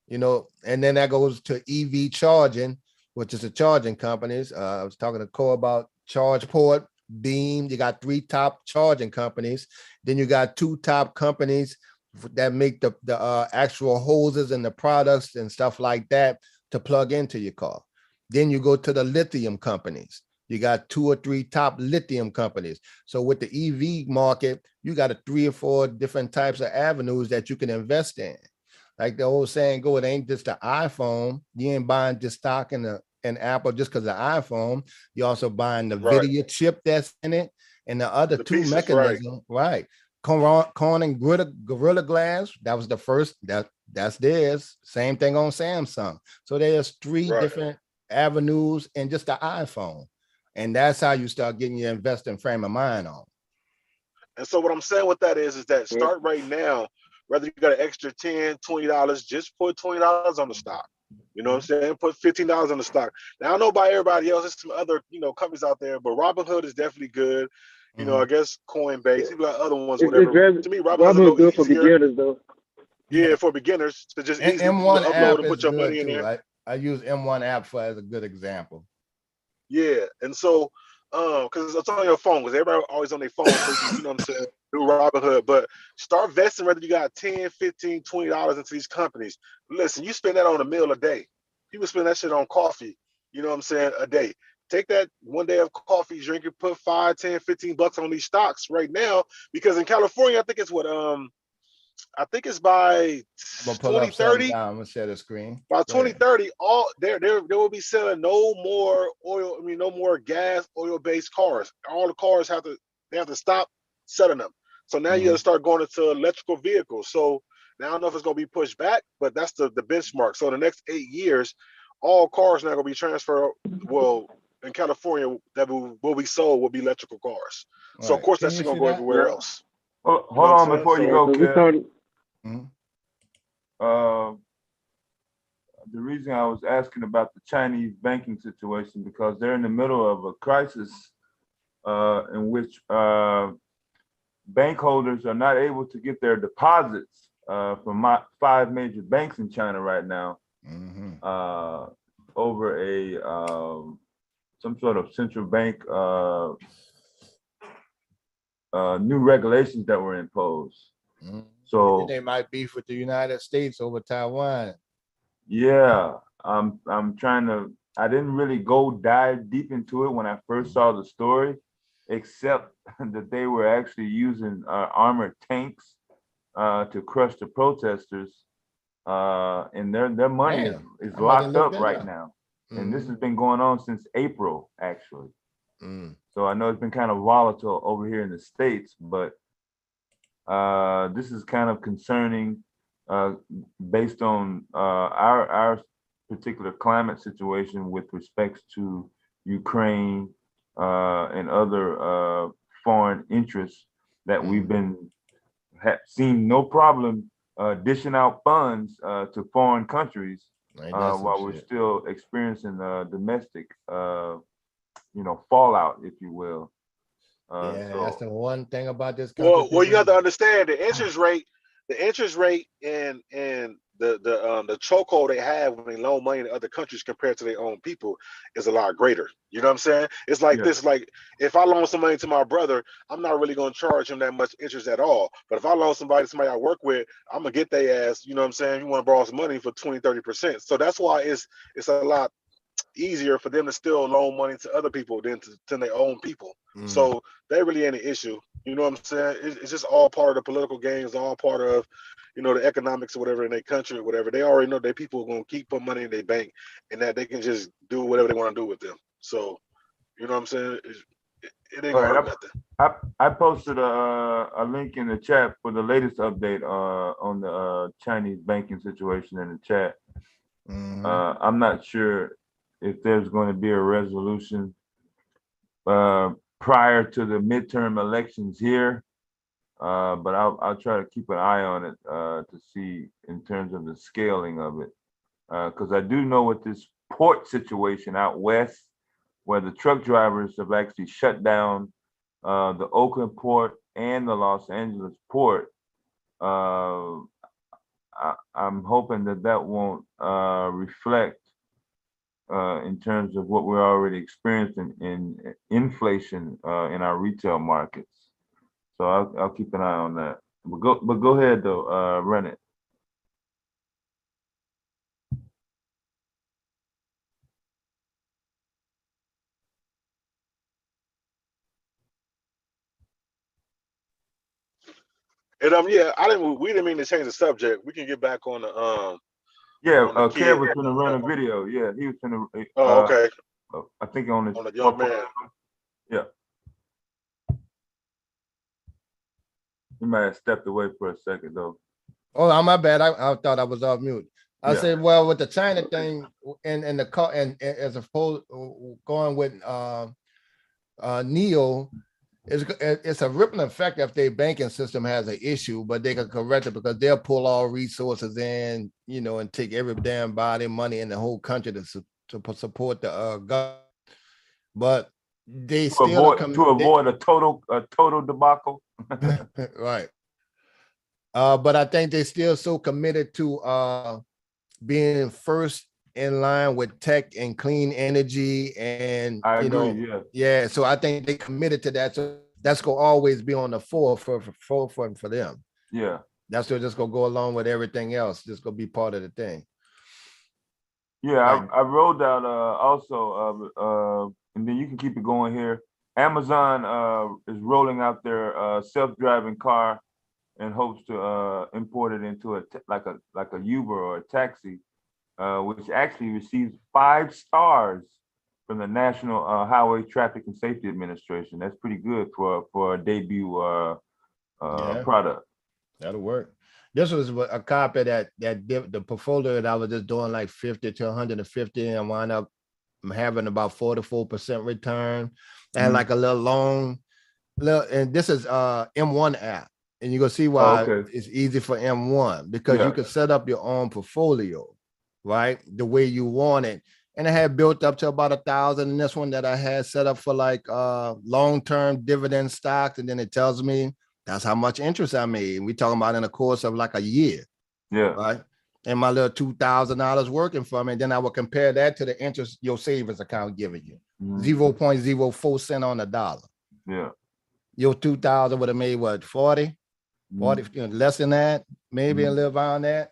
[SPEAKER 7] and then that goes to EV charging, which is the charging companies. I was talking to Cole about ChargePort, Beam. You got 3 top charging companies. Then you got 2 top companies that make the actual hoses and the products and stuff like that to plug into your car. Then you go to the lithium companies. You got 2 or 3 top lithium companies. So with the EV market, you got 3 or 4 different types of avenues that you can invest in. Like the old saying go, it ain't just the iPhone. You ain't buying just stock in an Apple just because of the iPhone. You're also buying the
[SPEAKER 17] Right.
[SPEAKER 7] video chip that's in it and the other
[SPEAKER 17] The
[SPEAKER 7] 2
[SPEAKER 17] pieces,
[SPEAKER 7] mechanisms. Right. Corn and Gorilla Glass, that was the first, that's theirs. Same thing on Samsung. So there's 3
[SPEAKER 17] Right.
[SPEAKER 7] different avenues in just the iPhone. And that's how you start getting your investing frame of mind on.
[SPEAKER 17] And so what I'm saying with that is that start right now, whether you got an extra $10, $20, just put $20 on the stock. You know what I'm saying? Put $15 on the stock. Now I don't know about everybody else. There's some other, companies out there, but Robinhood is definitely good. I guess Coinbase, people got other ones, whatever. To me, Robinhood's a
[SPEAKER 19] Robinhood
[SPEAKER 17] little
[SPEAKER 19] good for
[SPEAKER 17] easier.
[SPEAKER 19] beginners though.
[SPEAKER 17] Yeah, for beginners to just
[SPEAKER 7] And
[SPEAKER 17] easily
[SPEAKER 7] M1
[SPEAKER 17] upload
[SPEAKER 7] app
[SPEAKER 17] and
[SPEAKER 7] is
[SPEAKER 17] put your
[SPEAKER 7] good
[SPEAKER 17] money in
[SPEAKER 7] too.
[SPEAKER 17] there.
[SPEAKER 7] I use M1 app for as a good example.
[SPEAKER 17] Yeah, and so because it's on your phone, because everybody always on their phone, so you know what I'm saying, do Robinhood, but start vesting whether you got 10, 15, $20 into these companies. Listen, you spend that on a meal a day. People spend that shit on coffee, you know what I'm saying, a day. Take that one day of coffee drinking, put 5, 10, 15 bucks on these stocks right now, because in California, I think it's by
[SPEAKER 7] I'm gonna pull up something
[SPEAKER 17] 2030.
[SPEAKER 7] now. I'm gonna share the screen.
[SPEAKER 17] By
[SPEAKER 7] Go ahead.
[SPEAKER 17] 2030, all they will be selling no more oil. I mean, no more gas, oil-based cars. All the cars have to stop selling them. So now you got to start going into electrical vehicles. So now I don't know if it's going to be pushed back, but that's the benchmark. So in the next 8 years, all cars now going to be transferred. Well, in California, that will be sold will be electrical cars. So of course
[SPEAKER 7] Can
[SPEAKER 17] that's
[SPEAKER 7] you
[SPEAKER 17] going
[SPEAKER 7] see
[SPEAKER 17] to go
[SPEAKER 7] that?
[SPEAKER 17] everywhere else.
[SPEAKER 5] Hold
[SPEAKER 17] You know what I'm
[SPEAKER 5] on
[SPEAKER 17] saying?
[SPEAKER 5] before you
[SPEAKER 17] So-
[SPEAKER 5] go,
[SPEAKER 19] So we
[SPEAKER 5] Kev.
[SPEAKER 19] started.
[SPEAKER 5] The reason I was asking about the Chinese banking situation, because they're in the middle of a crisis in which bank holders are not able to get their deposits from 5 major banks in China right now over a some sort of central bank new regulations that were imposed. So
[SPEAKER 7] they might beef with the United States over Taiwan.
[SPEAKER 5] yeah, I'm trying to. I didn't really go dive deep into it when I first saw the story, except that they were actually using armored tanks to crush the protesters, and their money is locked up right now. And this has been going on since April, actually. So I know it's been kind of volatile over here in the States, but this is kind of concerning based on our particular climate situation with respects to Ukraine and other foreign interests that we've been seen no problem dishing out funds to foreign countries while we're still experiencing domestic fallout, if you will.
[SPEAKER 7] That's the one thing about this
[SPEAKER 17] country. Well, you have to
[SPEAKER 7] people-
[SPEAKER 17] understand the interest rate and the chokehold they have when they loan money to other countries compared to their own people is a lot greater. You know what I'm saying? It's like this, like if I loan some money to my brother, I'm not really going to charge him that much interest at all. But if I loan somebody I work with, I'm going to get their ass, you know what I'm saying? You want to borrow some money for 20, 30%. So that's why it's a lot easier for them to still loan money to other people than to their own people. So they really ain't an issue. You know what I'm saying? It's just all part of the political games, all part of, the economics or whatever in their country or whatever. They already know that people are going to keep putting money in their bank and that they can just do whatever they want to do with them. So, you know what I'm saying? It ain't going to hurt nothing.
[SPEAKER 5] I posted a link in the chat for the latest update on the Chinese banking situation in the chat. I'm not sure if there's going to be a resolution prior to the midterm elections here. But I'll try to keep an eye on it to see in terms of the scaling of it. Because I do know with this port situation out west, where the truck drivers have actually shut down the Oakland port and the Los Angeles port. I'm hoping that won't reflect in terms of what we're already experiencing in inflation in our retail markets. So I'll keep an eye on that. But go ahead though, run it.
[SPEAKER 17] And yeah, we didn't mean to change the subject. We can get back on the
[SPEAKER 5] Yeah,
[SPEAKER 17] on the
[SPEAKER 5] Kev
[SPEAKER 17] kid.
[SPEAKER 5] was gonna run a video. Yeah, he was gonna.
[SPEAKER 17] Oh, okay.
[SPEAKER 5] I think on
[SPEAKER 17] the young man.
[SPEAKER 5] Yeah. He might have stepped away for a second though.
[SPEAKER 7] Oh, my bad. I thought I was off mute. I said, well, with the China thing and the car and as opposed going with Neo, it's a rippling effect if their banking system has an issue, but they can correct it because they'll pull all resources in, and take every damn body money in the whole country to support the government. But they
[SPEAKER 5] to avoid a total debacle.
[SPEAKER 7] Right. But I think they're still so committed to being first in line with tech and clean energy, and
[SPEAKER 5] I agree.
[SPEAKER 7] Yeah. So I think they committed to that. So that's gonna always be on the forefront for them.
[SPEAKER 5] Yeah.
[SPEAKER 7] That's just gonna go along with everything else. Just gonna be part of the thing.
[SPEAKER 5] Yeah, I wrote down also, and then you can keep it going here. Amazon is rolling out their self-driving car and hopes to import it into like a Uber or a taxi, which actually receives 5 stars from the National Highway Traffic and Safety Administration. That's pretty good for a debut product.
[SPEAKER 7] That'll work. This was a copy that the portfolio that I was just doing like 50 to 150 and wound up having about 44% return and like a little long, and this is M1 app. And you're gonna see why it's easy for M1 because you can set up your own portfolio, right? The way you want it. And I had built up to about 1,000. And this one that I had set up for like long-term dividend stocks. And then it tells me that's how much interest I made. We talking about in the course of like a year.
[SPEAKER 5] Yeah.
[SPEAKER 7] Right. And my little $2,000 working for me. And then I will compare that to the interest your savings account giving you. 0.04 cent on the dollar.
[SPEAKER 5] Yeah.
[SPEAKER 7] Your 2,000 would have made what, 40? 40, less than that, maybe a little around that.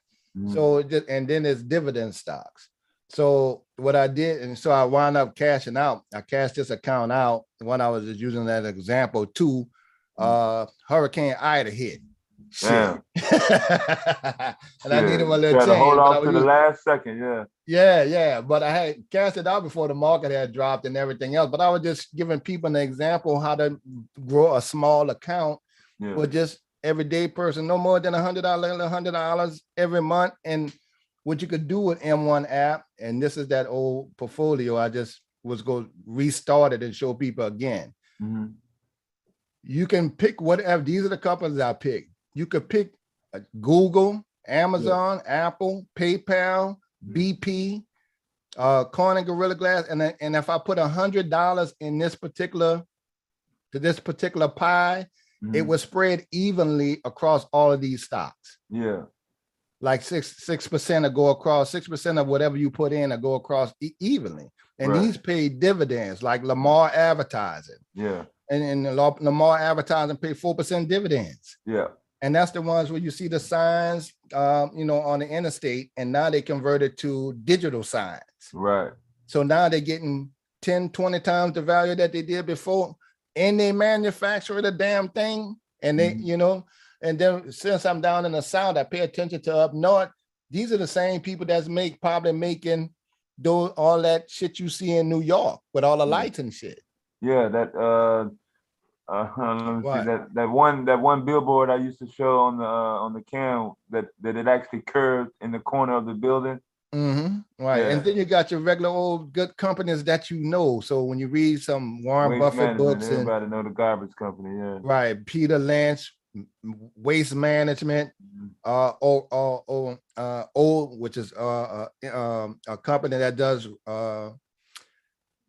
[SPEAKER 7] So, and then there's dividend stocks. So what I did, and so I wound up cashing out. I cashed this account out when I was just using that example too. Hurricane Ida hit. Shit. And I needed my little change.
[SPEAKER 5] Hold off to the last second,
[SPEAKER 7] Yeah. But I had cashed it out before the market had dropped and everything else. But I was just giving people an example how to grow a small account for just everyday person, no more than $100 every month. And what you could do with M1 app, and this is that old portfolio, I just was going to restart it and show people again. You can pick whatever. These are the companies I picked. You could pick Google, Amazon, Apple, PayPal, BP, Corn and Gorilla Glass. And if I put $100 in this particular pie, it was spread evenly across all of these stocks.
[SPEAKER 5] Yeah.
[SPEAKER 7] Like 6% will go across, 6% of whatever you put in will go across evenly. And these pay dividends like Lamar Advertising.
[SPEAKER 5] Yeah.
[SPEAKER 7] And Lamar Advertising pay 4% dividends.
[SPEAKER 5] Yeah.
[SPEAKER 7] And that's the ones where you see the signs, on the interstate, and now they converted to digital signs.
[SPEAKER 5] Right.
[SPEAKER 7] So now they're getting 10, 20 times the value that they did before, and they manufacture the damn thing. And they, and then since I'm down in the South, I pay attention to up north. These are the same people that's probably making all that shit you see in New York with all the lights and shit.
[SPEAKER 5] Yeah, that let me see that one billboard I used to show on the can that it actually curved in the corner of the building.
[SPEAKER 7] Right.
[SPEAKER 5] Yeah.
[SPEAKER 7] And then you got your regular old good companies that you know. So when you read some Warren
[SPEAKER 5] Waste
[SPEAKER 7] Buffett
[SPEAKER 5] management,
[SPEAKER 7] books and
[SPEAKER 5] everybody know the garbage company, yeah.
[SPEAKER 7] right, Peter Lynch, Waste Management, which is a company that does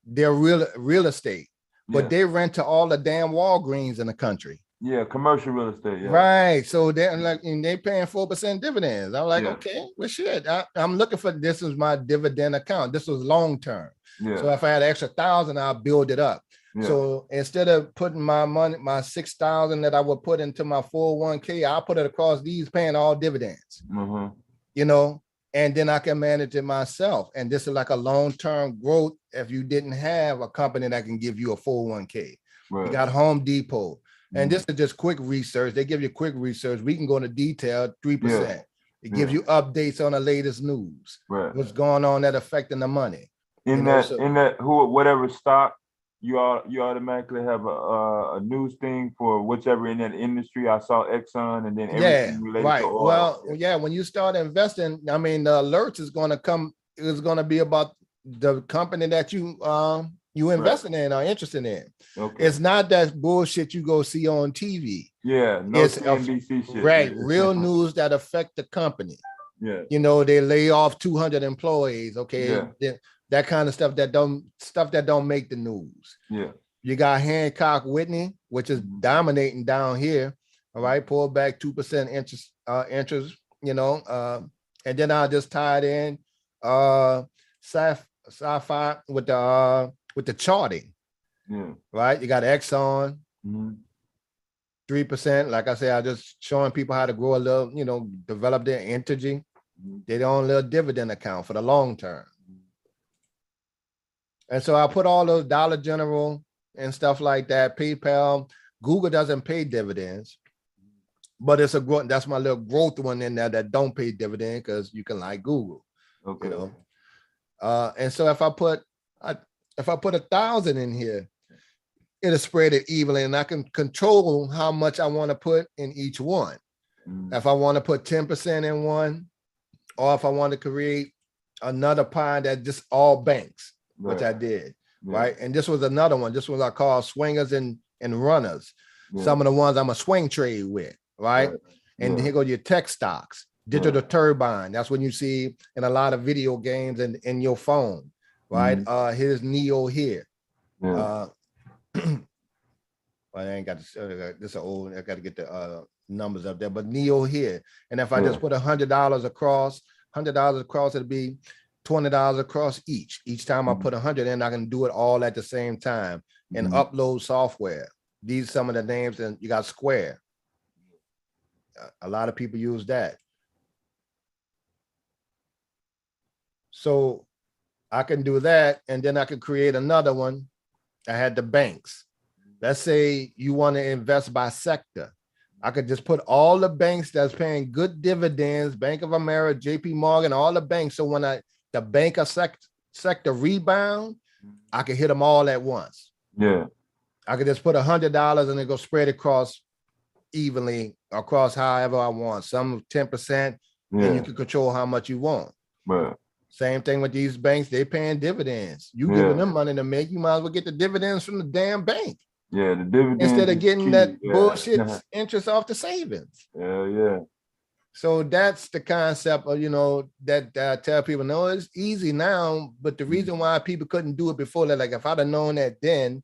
[SPEAKER 7] their real estate, but
[SPEAKER 5] Yeah.
[SPEAKER 7] they rent to all the damn Walgreens in the country.
[SPEAKER 5] Yeah, commercial real estate, yeah.
[SPEAKER 7] Right. So they're like, and they paying 4% dividends. I'm like,
[SPEAKER 5] Yeah.
[SPEAKER 7] okay, well, shit. I'm looking for this is my dividend account. This was long term.
[SPEAKER 5] Yeah.
[SPEAKER 7] So if I had extra 1,000, I'll build it up.
[SPEAKER 5] Yeah.
[SPEAKER 7] So instead of putting my money, my 6,000 that I would put into my 401k, I'll put it across these paying all dividends. You know, and then I can manage it myself. And this is like a long-term growth if you didn't have a company that can give you a 401k.
[SPEAKER 5] Right.
[SPEAKER 7] You got Home Depot. And this is just quick research. They give you quick research. We can go into detail, 3%.
[SPEAKER 5] Yeah.
[SPEAKER 7] It gives you updates on the latest news.
[SPEAKER 5] Right.
[SPEAKER 7] What's going on that affecting the money.
[SPEAKER 5] In whatever stock, you automatically have a news thing for whichever in that industry. I saw Exxon and then everything related to oil.
[SPEAKER 7] Well, yeah, when you start investing, I mean, the alerts is going to come, it's going to be about the company that you investing in or interested in.
[SPEAKER 5] Okay.
[SPEAKER 7] It's not that bullshit you go see on TV.
[SPEAKER 5] Yeah, no CNBC shit.
[SPEAKER 7] Right, real news that affect the company.
[SPEAKER 5] Yeah.
[SPEAKER 7] You know, they lay off 200 employees. Okay.
[SPEAKER 5] Yeah.
[SPEAKER 7] That kind of stuff that don't make the news.
[SPEAKER 5] Yeah.
[SPEAKER 7] You got Hancock Whitney, which is dominating down here. All right, pull back 2% interest, you know, and then I'll just tie it in sci-fi with the charting.
[SPEAKER 5] Yeah.
[SPEAKER 7] Right. You got Exxon, 3%. Like I said, I just showing people how to grow a little, you know, develop their energy. They own a little dividend account for the long term. And so I put all those Dollar General and stuff like that, PayPal. Google doesn't pay dividends, but it's a growth. That's my little growth one in there that don't pay dividend because you can like Google.
[SPEAKER 5] Okay.
[SPEAKER 7] You know, and so if I put 1,000 in here, it'll spread it evenly, and I can control how much I want to put in each one. If I want to put 10% in one, or if I want to create another pie that just all banks, which I did, right? And this was another one. This was I call swingers and runners. Some of the ones I'm a swing trade with, right? And here go your tech stocks, digital turbine. That's when you see in a lot of video games and in your phone, right? Here's Neo here. Well, I ain't got this old. I got to get the numbers up there, but Neo here. And if I just put $100 across, it'll be $20 across each. Each time I put 100 in, I can do it all at the same time and upload software. These are some of the names, and you got Square. A lot of people use that. So I can do that, and then I could create another one. I had the banks. Let's say you want to invest by sector. I could just put all the banks that's paying good dividends, Bank of America, JP Morgan, all the banks. So when the banker sector rebound, I could hit them all at once.
[SPEAKER 5] Yeah.
[SPEAKER 7] I could just put $100 and it go spread across evenly across however I want. Some 10%, and you can control how much you want.
[SPEAKER 5] Right.
[SPEAKER 7] Same thing with these banks, they paying dividends. You giving them money to make, you might as well get the dividends from the damn bank.
[SPEAKER 5] Yeah, the dividends
[SPEAKER 7] instead of getting that
[SPEAKER 5] Yeah.
[SPEAKER 7] bullshit interest off the savings.
[SPEAKER 5] Yeah.
[SPEAKER 7] So that's the concept of, you know, that I tell people, no, it's easy now, but the reason why people couldn't do it before, that, like if I'd have known that then,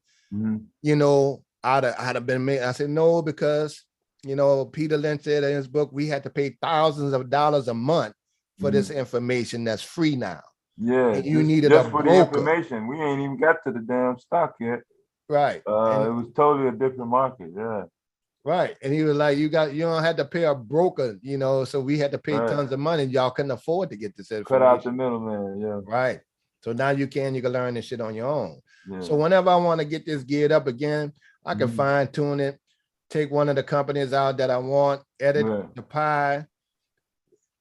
[SPEAKER 7] you know, I'd have been made. I said no, because, you know, Peter Lynch said in his book, we had to pay thousands of dollars a month for this information that's free now.
[SPEAKER 5] Yeah,
[SPEAKER 7] and you needed
[SPEAKER 5] just
[SPEAKER 7] a
[SPEAKER 5] for
[SPEAKER 7] broker.
[SPEAKER 5] the information. We ain't even got to the damn stock yet.
[SPEAKER 7] Right.
[SPEAKER 5] It was totally a different market. Yeah.
[SPEAKER 7] Right. And he was like, you don't have to pay a broker, you know, so we had to pay
[SPEAKER 5] Right.
[SPEAKER 7] tons of money. Y'all couldn't afford to get this information.
[SPEAKER 5] Cut out the middleman. Yeah.
[SPEAKER 7] Right. So now you can learn this shit on your own.
[SPEAKER 5] Yeah.
[SPEAKER 7] So whenever I want to get this geared up again, I can fine tune it, take one of the companies out that I want, edit the pie,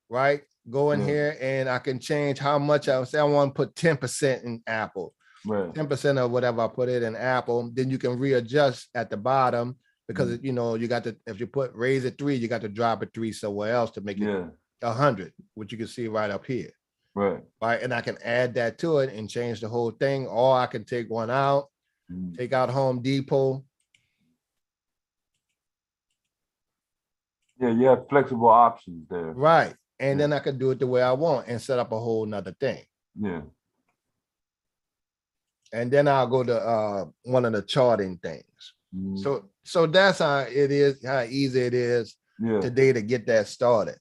[SPEAKER 7] right? Go in here and I can change how much I say I want to put 10% in Apple.
[SPEAKER 5] Right.
[SPEAKER 7] 10% of whatever I put it in Apple, then you can readjust at the bottom because you know you got to, if you raise it 3, you got to drop it 3 somewhere else to make it 100, which you can see right up here.
[SPEAKER 5] Right.
[SPEAKER 7] Right. And I can add that to it and change the whole thing, or I can take one out, take out Home Depot.
[SPEAKER 5] Yeah, you have flexible options there.
[SPEAKER 7] Right. And then I could do it the way I want and set up a whole nother thing.
[SPEAKER 5] Yeah.
[SPEAKER 7] And then I'll go to one of the charting things. So that's how it is, how easy it is today to get that started.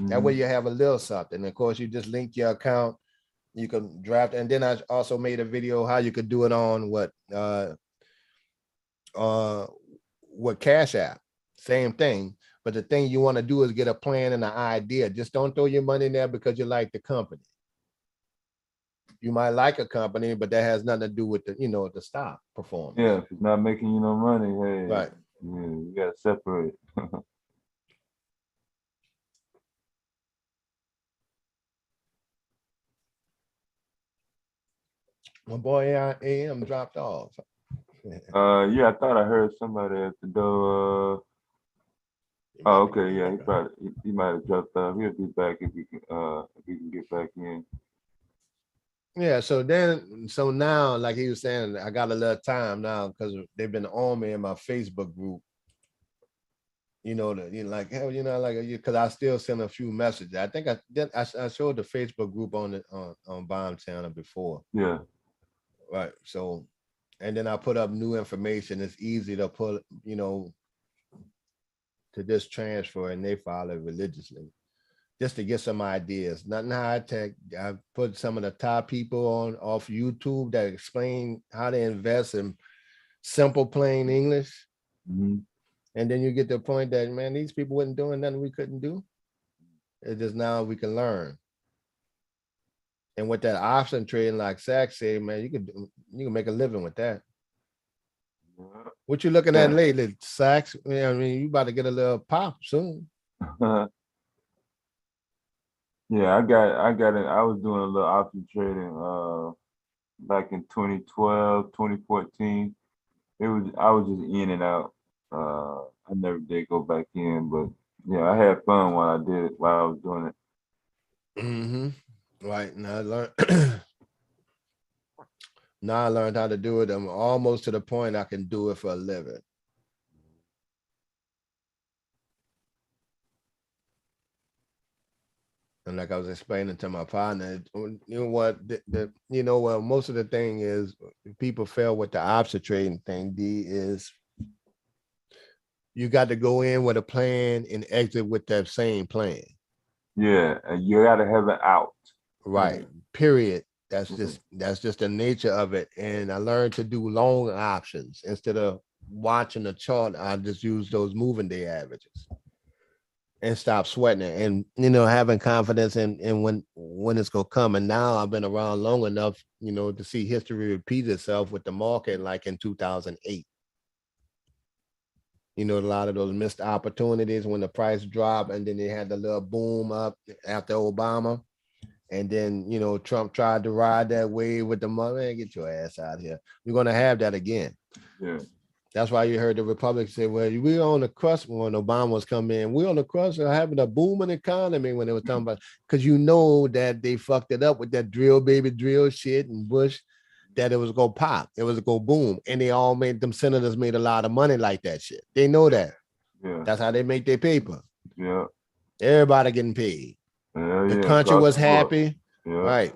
[SPEAKER 7] That way you have a little something. Of course, you just link your account. You can draft, and then I also made a video how you could do it on what Cash App. Same thing. But the thing you want to do is get a plan and an idea. Just don't throw your money in there because you like the company. You might like a company, but that has nothing to do with the, the stock performance.
[SPEAKER 5] Yeah, if it's not making you no money, hey,
[SPEAKER 7] right.
[SPEAKER 5] Yeah, you gotta separate.
[SPEAKER 7] My boy AM dropped off.
[SPEAKER 5] Yeah, I thought I heard somebody at the door. Oh, okay, yeah, he might have dropped off. He'll be back if he can get back in.
[SPEAKER 7] Yeah, so now, like he was saying, I got a little time now because they've been on me in my Facebook group. Because I still send a few messages. I think I showed the Facebook group on Bomb Channel before.
[SPEAKER 5] Yeah.
[SPEAKER 7] Right. So, and then I put up new information. It's easy to put, to just transfer, and they follow religiously, just to get some ideas. Nothing high tech. I put some of the top people off YouTube that explain how to invest in simple, plain English. And then you get to the point that, man, these people weren't doing nothing we couldn't do. It's just now we can learn. And with that option trading, like Zach said, man, you can make a living with that. What you looking at lately, Sachs? I mean, you about to get a little pop soon.
[SPEAKER 5] Yeah, I got it. I was doing a little option trading back in 2012, 2014. I was just in and out. I never did go back in, but yeah, I had fun while I did it, while I was doing it.
[SPEAKER 7] Right. Now I learned how to do it. I'm almost to the point I can do it for a living. And like I was explaining to my partner, you know what, most of the thing is people fail with the option trading thing. Is you got to go in with a plan and exit with that same plan.
[SPEAKER 5] Yeah, and you got to have an out.
[SPEAKER 7] Right. Period. That's just the nature of it. And I learned to do long options instead of watching the chart. I just use those moving day averages and stop sweating it, and having confidence in when it's gonna come. And now I've been around long enough, to see history repeat itself with the market, like in 2008. A lot of those missed opportunities when the price dropped, and then they had the little boom up after Obama. And then, Trump tried to ride that wave with the money. Man, get your ass out here. You're going to have that again.
[SPEAKER 5] Yeah.
[SPEAKER 7] That's why you heard the Republicans say, well, we're on the crust when Obama was coming in. We're on the crust of having a booming economy when they were talking about, because that they fucked it up with that drill, baby, drill shit and Bush, that it was going to pop. It was going to boom. And them senators made a lot of money like that shit. They know that.
[SPEAKER 5] Yeah.
[SPEAKER 7] That's how they make their paper.
[SPEAKER 5] Yeah.
[SPEAKER 7] Everybody getting paid. The country was happy.
[SPEAKER 5] Yeah.
[SPEAKER 7] Right.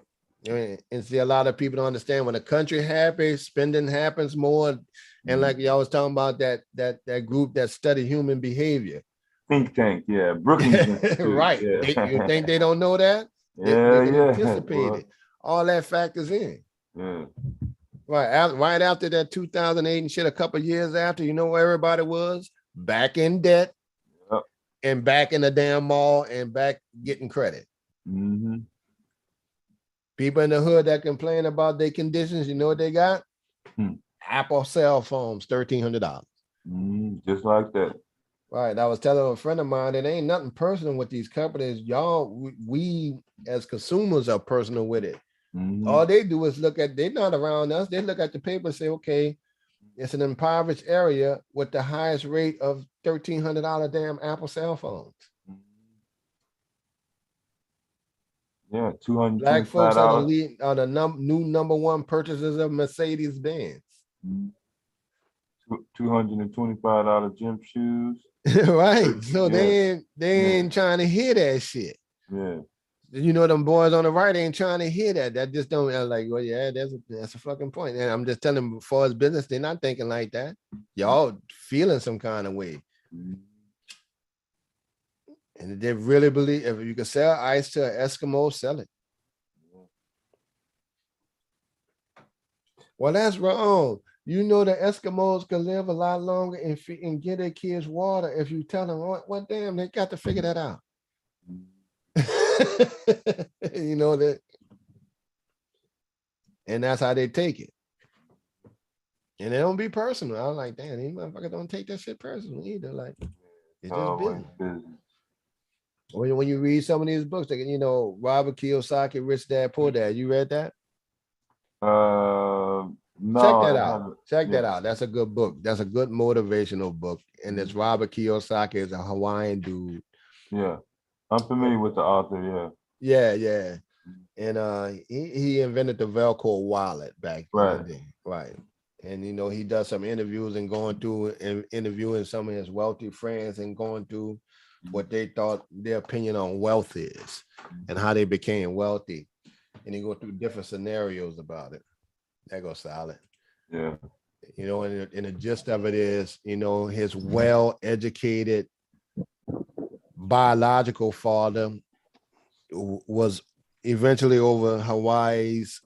[SPEAKER 7] And see, a lot of people don't understand when the country happy, spending happens more. And like y'all was talking about that group that study human behavior.
[SPEAKER 5] Think tank, yeah. Brookings.
[SPEAKER 7] Right.
[SPEAKER 5] Yeah.
[SPEAKER 7] You think they don't know that? They can anticipate it. All that factors in.
[SPEAKER 5] Yeah.
[SPEAKER 7] Right after that 2008 and shit, a couple of years after, you know where everybody was? Back in debt.
[SPEAKER 5] Yep.
[SPEAKER 7] And back in the damn mall and back getting credit. People in the hood that complain about their conditions, you know what they got? Apple cell phones, $1,300.
[SPEAKER 5] Just like that.
[SPEAKER 7] Right. I was telling a friend of mine, it ain't nothing personal with these companies. Y'all, we as consumers are personal with it. All they do is they're not around us. They look at the paper and say, okay, it's an impoverished area with the highest rate of $1,300 damn Apple cell phones.
[SPEAKER 5] Yeah,
[SPEAKER 7] Black folks are the
[SPEAKER 5] $225.
[SPEAKER 7] lead, are the new number one purchasers of Mercedes Benz.
[SPEAKER 5] $225 gym shoes.
[SPEAKER 7] Right. So
[SPEAKER 5] Yeah.
[SPEAKER 7] they ain't trying to hear that shit.
[SPEAKER 5] Yeah.
[SPEAKER 7] You know, them boys on the right ain't trying to hear that. That just don't like, well, yeah, that's a fucking point. And I'm just telling them, for as business, they're not thinking like that. Y'all feeling some kind of way. And if they really believe if you can sell ice to an Eskimo, sell it. Well, that's wrong. You know the Eskimos can live a lot longer and get their kids water if you tell them, well, damn, they got to figure that out. You know that, and that's how they take it. And they don't be personal. I'm like, damn, these motherfuckers don't take that shit personal either. Like, it's just business. When you read some of these books, like, you know, Robert Kiyosaki, Rich Dad, Poor Dad, you read that?
[SPEAKER 5] No.
[SPEAKER 7] Check that out. Check that out. That's a good book. That's a good motivational book. And it's Robert Kiyosaki is a Hawaiian dude.
[SPEAKER 5] Yeah. I'm familiar with the author,
[SPEAKER 7] Yeah. And he invented the Velcro wallet back in the day. Right. And you know, he does some interviews and going through and interviewing some of his wealthy friends and going through what they thought their opinion on wealth is and how they became wealthy. And he go through different scenarios about it. That goes solid.
[SPEAKER 5] Yeah.
[SPEAKER 7] You know, and the gist of it is, you know, his well-educated biological father was eventually over Hawaii's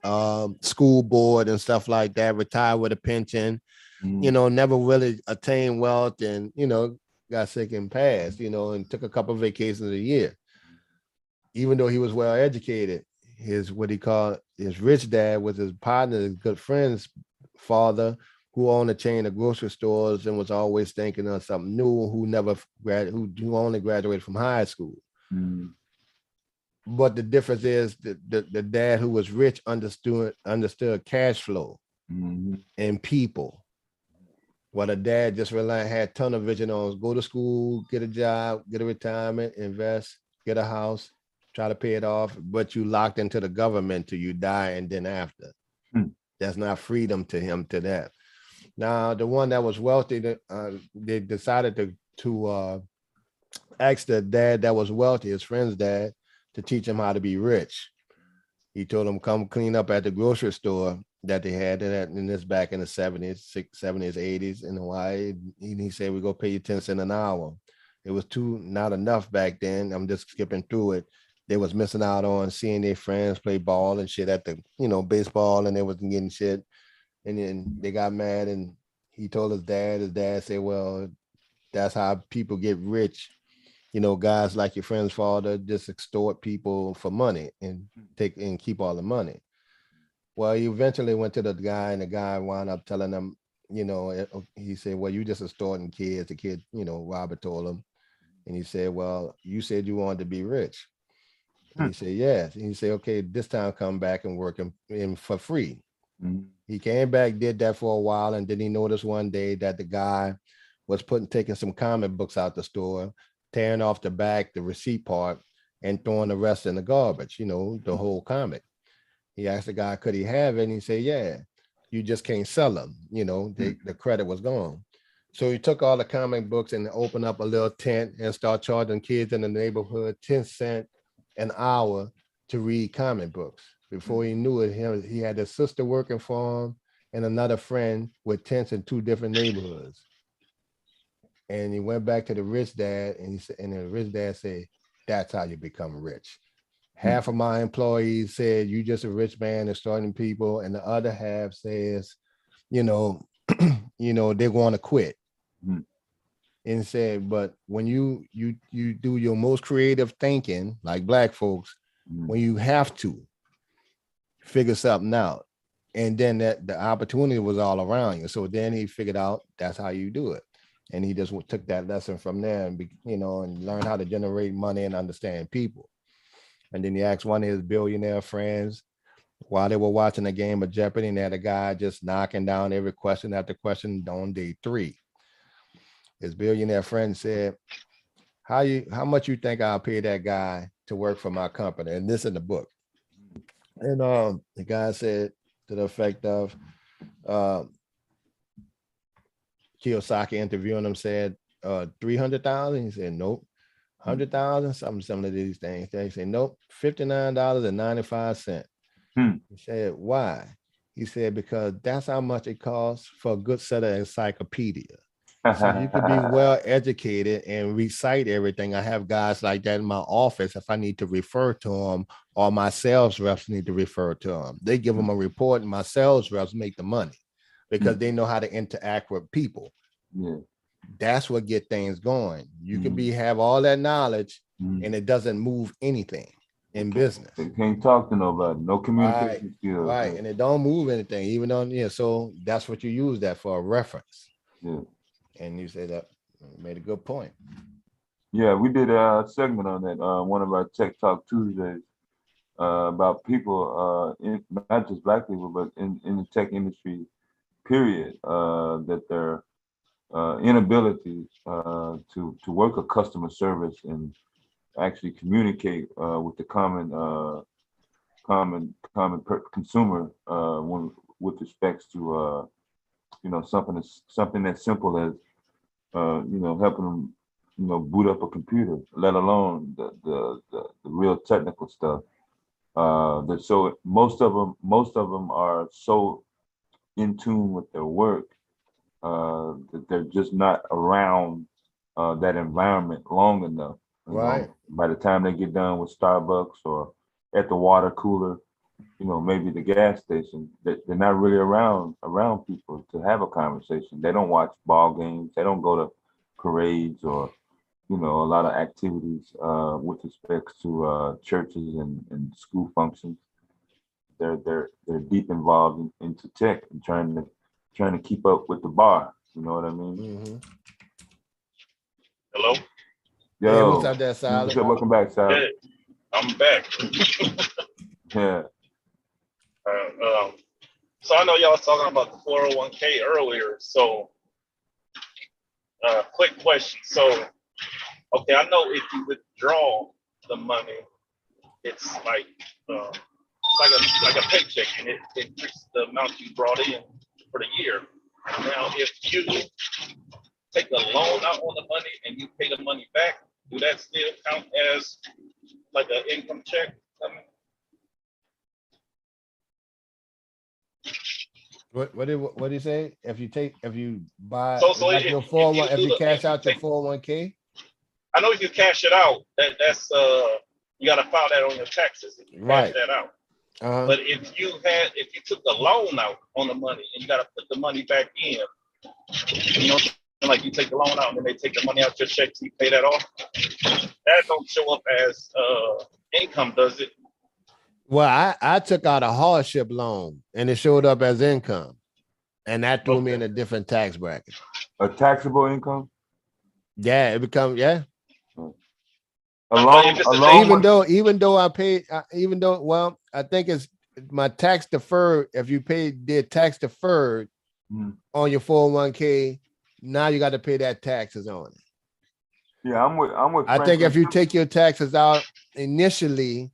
[SPEAKER 7] school board and stuff like that, retired with a pension, you know, never really attained wealth and, you know, got sick and passed, you know, and took a couple of vacations a year. Even though he was well educated, his what he called his rich dad was his partner, his good friend's father, who owned a chain of grocery stores and was always thinking of something new, who only graduated from high school. But the difference is the dad who was rich understood cash flow and people. While the dad just had tunnel vision on go to school, get a job, get a retirement, invest, get a house, try to pay it off, but you locked into the government till you die and then after. That's not freedom to him to that. Now, the one that was wealthy, they decided to ask the dad that was wealthy, his friend's dad, to teach him how to be rich. He told him, come clean up at the grocery store that they had in this back in the 70s, 80s in Hawaii. He said, we go pay you 10 cents an hour. It was not enough back then. I'm just skipping through it. They was missing out on seeing their friends play ball and shit at the, you know, baseball, and they wasn't getting shit. And then they got mad and he told his dad said, well, that's how people get rich. You know, guys like your friend's father just extort people for money and keep all the money. Well, he eventually went to the guy and the guy wound up telling him, you know, he said, well, you just extorting kids. The kid, you know, Robert told him. And he said, well, you said you wanted to be rich. And he said, yes. And he said, okay, this time come back and work in for free. He came back, did that for a while, and then he noticed one day that the guy was taking some comic books out the store, tearing off the back, the receipt part, and throwing the rest in the garbage, you know, the whole comic. He asked the guy, could he have it? And he said, yeah, you just can't sell them. You know, the credit was gone. So he took all the comic books and opened up a little tent and started charging kids in the neighborhood 10 cents an hour to read comic books. Before he knew it, he had a sister working for him and another friend with tents in 2 different neighborhoods. And he went back to the rich dad, and the rich dad said, that's how you become rich. Half of my employees said, you just a rich man and starting people. And the other half says, you know, they want to quit. And said, but when you do your most creative thinking, like Black folks, when you have to figure something out, and then that the opportunity was all around you. So then he figured out that's how you do it. And he just took that lesson from there and, and learned how to generate money and understand people. And then he asked one of his billionaire friends while they were watching a game of Jeopardy, and they had a guy just knocking down every question after question on day 3. His billionaire friend said, how much you think I'll pay that guy to work for my company? And this in the book. And the guy said to the effect of Kiyosaki interviewing him said 300,000. He said nope. 100,000, some of these things. They say nope, $59.95. He said, why? He said, because that's how much it costs for a good set of encyclopedia. So you could be well educated and recite everything. I have guys like that in my office. If I need to refer to them, or my sales reps need to refer to them, they give them a report, and my sales reps make the money because they know how to interact with people.
[SPEAKER 5] Yeah.
[SPEAKER 7] That's what get things going. You can have all that knowledge and it doesn't move anything in business.
[SPEAKER 5] They can't talk to nobody, no communication skills.
[SPEAKER 7] Right. And it don't move anything, even on so that's what you use that for, a reference.
[SPEAKER 5] Yeah.
[SPEAKER 7] And you say that made a good point.
[SPEAKER 5] Yeah, we did a segment on that, one of our Tech Talk Tuesdays, about people, not just Black people, but in the tech industry, period, that their inability to work a customer service and actually communicate with the common consumer when with respects to something as simple as helping them boot up a computer, let alone the real technical stuff. That so most of them are so in tune with their work that they're just not around that environment long enough.
[SPEAKER 7] Right.
[SPEAKER 5] By the time they get done with Starbucks or at the water cooler, maybe the gas station, they're not really around people to have a conversation. They don't watch ball games. They don't go to parades or, a lot of activities with respects to churches and school functions. They're deep involved into tech and trying to keep up with the bar. You know what I mean?
[SPEAKER 7] Mm-hmm.
[SPEAKER 18] Hello?
[SPEAKER 5] Yo,
[SPEAKER 7] hey, what's up there, Sally?
[SPEAKER 5] Welcome back, Sally.
[SPEAKER 18] Hey, I'm back.
[SPEAKER 5] Yeah.
[SPEAKER 18] So I know y'all was talking about the 401k earlier. So, quick question. So, okay, I know if you withdraw the money, it's like a paycheck, and it increases the amount you brought in for the year. Now, if you take a loan out on the money and you pay the money back, do that still count as like an income check?
[SPEAKER 7] What do you say? If you buy
[SPEAKER 18] So
[SPEAKER 7] like
[SPEAKER 18] if
[SPEAKER 7] your 401, if you
[SPEAKER 18] if
[SPEAKER 7] cash
[SPEAKER 18] you
[SPEAKER 7] out your
[SPEAKER 18] take-
[SPEAKER 7] 401k?
[SPEAKER 18] I know if you cash it out, that's you got to file that on your taxes if you
[SPEAKER 7] Right.
[SPEAKER 18] cash that out.
[SPEAKER 7] Uh-huh.
[SPEAKER 18] But if you took a loan out on the money and you got to put the money back in, like you take the loan out and then they take the money out your check, so you pay that off. That don't show up as income, does it?
[SPEAKER 7] Well, I took out a hardship loan and it showed up as income, and that threw me in a different tax bracket.
[SPEAKER 5] A taxable income?
[SPEAKER 7] Yeah, it becomes
[SPEAKER 5] Even
[SPEAKER 7] though I paid, well, I think it's my tax deferred. If you did tax deferred on your 401k, now you got to pay that taxes on it.
[SPEAKER 5] Yeah, I'm with.
[SPEAKER 7] I think if you take your taxes out initially,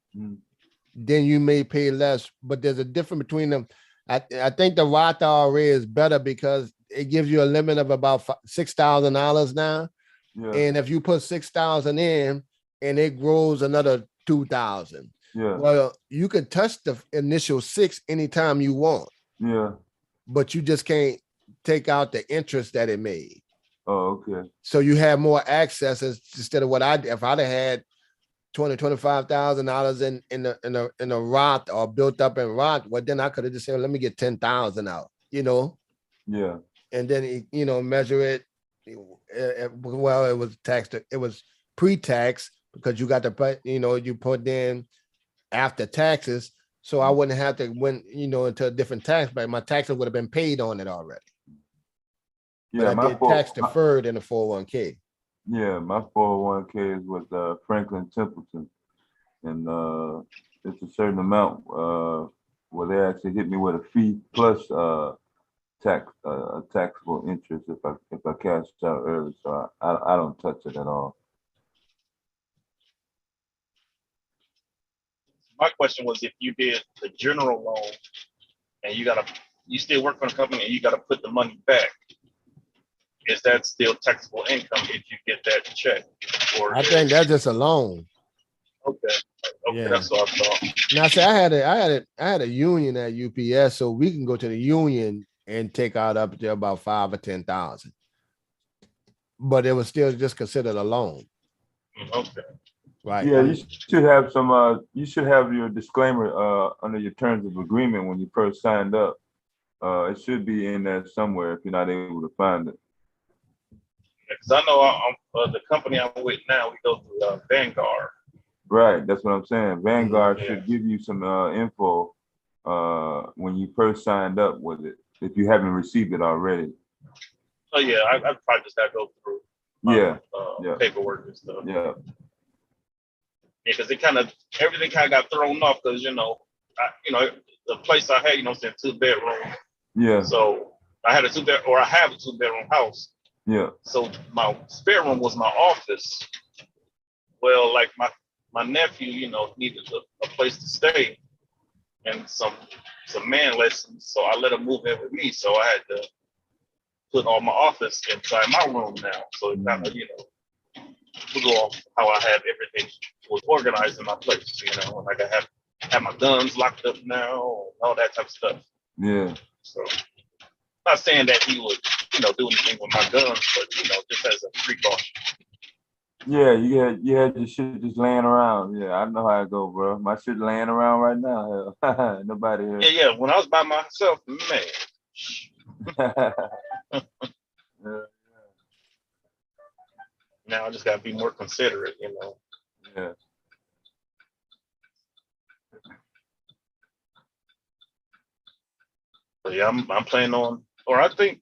[SPEAKER 7] then you may pay less. But there's a difference between them. I think the Roth IRA is better because it gives you a limit of about $6,000 now.
[SPEAKER 5] Yeah.
[SPEAKER 7] And if you put 6,000 in and it grows another 2,000, well, you can touch the initial 6 anytime you want.
[SPEAKER 5] Yeah.
[SPEAKER 7] But you just can't take out the interest that it made.
[SPEAKER 5] Oh, okay.
[SPEAKER 7] So you have more access instead of what I did. If I'd have had $25,000 in a Roth or built up in Roth, well, then I could have just said, let me get 10,000 out,
[SPEAKER 5] Yeah.
[SPEAKER 7] And then, measure it. Well, it was taxed. It was pre-tax because you got to put, you put in after taxes. So I wouldn't have to went, into a different tax, but my taxes would have been paid on it already.
[SPEAKER 5] Yeah,
[SPEAKER 7] but I did tax deferred in the 401k.
[SPEAKER 5] Yeah, my 401k is with Franklin Templeton, and it's a certain amount where they actually hit me with a fee plus taxable interest if I cash out early. So I don't touch it at all.
[SPEAKER 18] my question was if you did the general loan and you still work for the company and you gotta put the money back, is that still taxable income if you get that check? Or
[SPEAKER 7] I think that's just a loan.
[SPEAKER 18] okay,
[SPEAKER 7] Yeah.
[SPEAKER 18] that's what I thought.
[SPEAKER 7] Now, see, I had a union at UPS, so we can go to the union and take out up to about 5 or 10,000, but it was still just considered a loan.
[SPEAKER 18] Okay.
[SPEAKER 7] Right.
[SPEAKER 5] Yeah, you should have some. You should have your disclaimer under your terms of agreement when you first signed up. It should be in there somewhere if you're not able to find it.
[SPEAKER 18] Because I know I'm the company I'm with now. We go through Vanguard.
[SPEAKER 5] Right, that's what I'm saying. Vanguard should give you some info when you first signed up with it, if you haven't received it already.
[SPEAKER 18] Oh yeah, I probably just gotta go through my paperwork and stuff.
[SPEAKER 5] Yeah.
[SPEAKER 18] Because everything kind of got thrown off because the place I had, 2-bedroom.
[SPEAKER 5] Yeah.
[SPEAKER 18] So I had a 2-bedroom, or I have a 2-bedroom house.
[SPEAKER 5] Yeah.
[SPEAKER 18] So my spare room was my office. Well, like my nephew, needed a place to stay and some man lessons. So I let him move in with me. So I had to put all my office inside my room now. So it kind of, we go off how I have everything was organized in my place, like I have my guns locked up now, all that type of stuff.
[SPEAKER 5] Yeah.
[SPEAKER 18] So not saying that he would, do anything with my guns, but just as a precaution.
[SPEAKER 5] Yeah, you had your shit just laying around. Yeah, I know how it go, bro. My shit laying around right now. Hell. Nobody here.
[SPEAKER 18] Yeah. When I was by myself, man.
[SPEAKER 5] Yeah.
[SPEAKER 18] Now I just gotta be more considerate,
[SPEAKER 5] Yeah.
[SPEAKER 18] But yeah, I'm planning on, or I think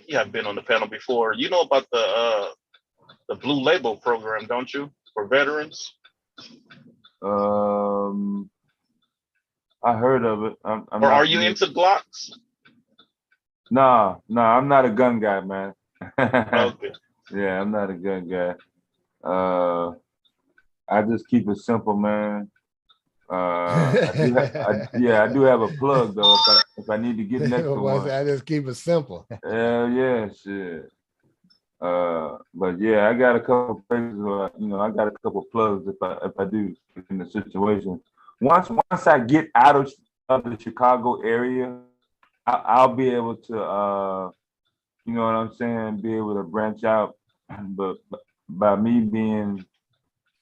[SPEAKER 18] you have been on the panel before. You know about the Blue Label program, don't you, for veterans?
[SPEAKER 5] I heard of it.
[SPEAKER 18] Or are you into Glocks?
[SPEAKER 5] Nah, I'm not a gun guy, man.
[SPEAKER 18] Okay.
[SPEAKER 5] Yeah, I'm not a gun guy. I just keep it simple, man. I do have a plug though. If I need to get next to one,
[SPEAKER 7] I just keep it simple.
[SPEAKER 5] Hell yeah, shit. But yeah, I got a couple places where I got a couple plugs if I do in the situation. Once I get out of the Chicago area, I'll be able to you know what I'm saying, be able to branch out. But by me being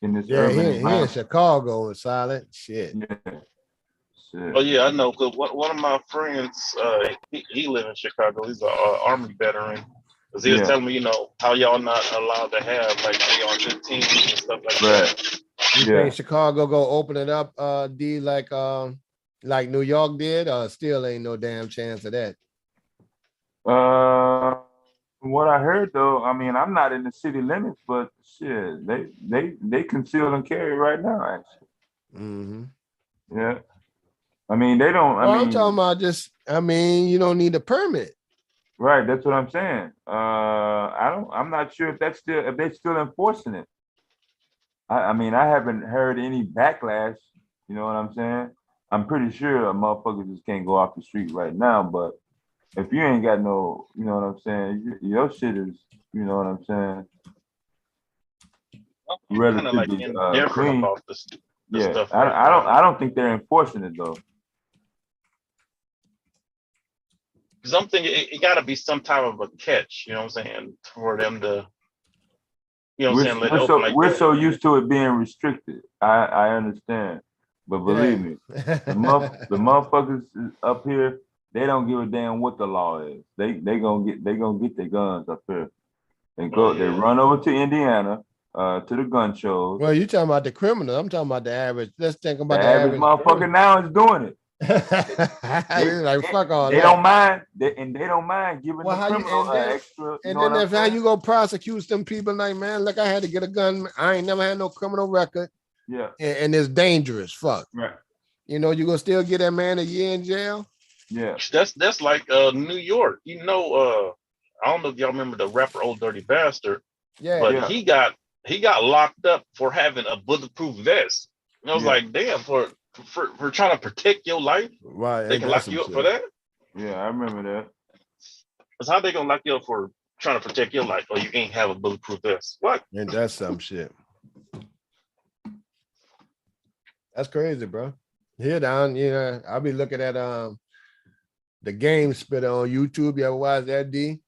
[SPEAKER 5] in this urban
[SPEAKER 7] he in
[SPEAKER 5] environment,
[SPEAKER 7] Chicago is solid. Shit.
[SPEAKER 5] Yeah. Shit.
[SPEAKER 18] Oh yeah, I know. Cause one of my friends, he live in Chicago. He's an Army veteran. Cause he was telling me, how y'all not allowed to have like AR-15s and stuff like that.
[SPEAKER 7] You think Chicago go open it up, D, like New York did, or still ain't no damn chance of that?
[SPEAKER 5] From what I heard though, I mean, I'm not in the city limits, but shit, they conceal and carry right now, actually.
[SPEAKER 7] Mm-hmm.
[SPEAKER 5] Yeah. I mean, they don't.
[SPEAKER 7] I'm talking about you don't need a permit.
[SPEAKER 5] Right, that's what I'm saying. I'm not sure if they're still enforcing it. I mean, I haven't heard any backlash. You know what I'm saying? I'm pretty sure motherfuckers just can't go off the street right now. But if you ain't got no, you know what I'm saying, your shit is, you know what I'm saying, relatively clean.
[SPEAKER 18] About this stuff
[SPEAKER 5] I don't think they're enforcing it though.
[SPEAKER 18] Because I'm thinking it got to be some type of a catch, you know what I'm saying, for them to,
[SPEAKER 5] we're so used to it being restricted. I understand, but believe me, the motherfuckers up here, they don't give a damn what the law is. They gonna get their guns up here. They run over to Indiana, to the gun shows.
[SPEAKER 7] Well, you talking about the criminal. I'm talking about the average. Let's think about
[SPEAKER 5] the average motherfucker now is doing it.
[SPEAKER 7] Fuck all
[SPEAKER 5] they
[SPEAKER 7] that.
[SPEAKER 5] Don't mind, they don't mind giving the criminal extra.
[SPEAKER 7] And then if how you go prosecute them people, like, man, look, I had to get a gun. I ain't never had no criminal record.
[SPEAKER 5] Yeah.
[SPEAKER 7] And it's dangerous. Fuck.
[SPEAKER 5] Right.
[SPEAKER 7] You gonna still get that man a year in jail?
[SPEAKER 5] Yeah.
[SPEAKER 18] That's like New York. I don't know if y'all remember the rapper Old Dirty Bastard.
[SPEAKER 7] Yeah.
[SPEAKER 18] But he got locked up for having a bulletproof vest. And I was like, damn, for trying to protect your life,
[SPEAKER 7] right?
[SPEAKER 18] They can lock you up for that.
[SPEAKER 5] Yeah, I remember that.
[SPEAKER 18] Because how they gonna lock you up for trying to protect your life? Oh, you ain't have a bulletproof vest. What?
[SPEAKER 7] And that's some shit. That's crazy, bro. Here down, I'll be looking at the game spitter on YouTube. You ever watch that, D?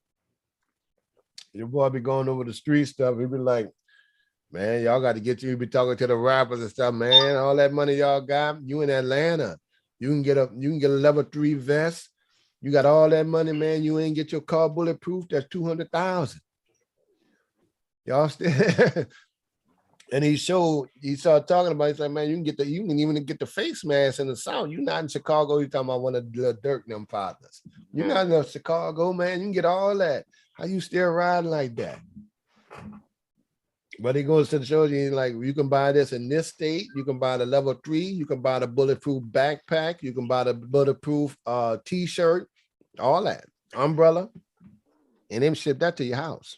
[SPEAKER 7] Your boy be going over the street stuff. He be like, man, y'all got to get you. He be talking to the rappers and stuff, man. All that money y'all got, you in Atlanta. You can get a level 3 vest. You got all that money, man. You ain't get your car bulletproof. That's 200,000. Y'all still. And he started talking about it. He's like, man, you can even get the face mask in the South. You're not in Chicago. You're talking about one of the Dirk and them partners. You're not in Chicago, man. You can get all that. How you still riding like that? But he goes to the show, he's like, you can buy this in this state. You can buy the level 3. You can buy the bulletproof backpack. You can buy the bulletproof t-shirt, all that. Umbrella. And then ship that to your house.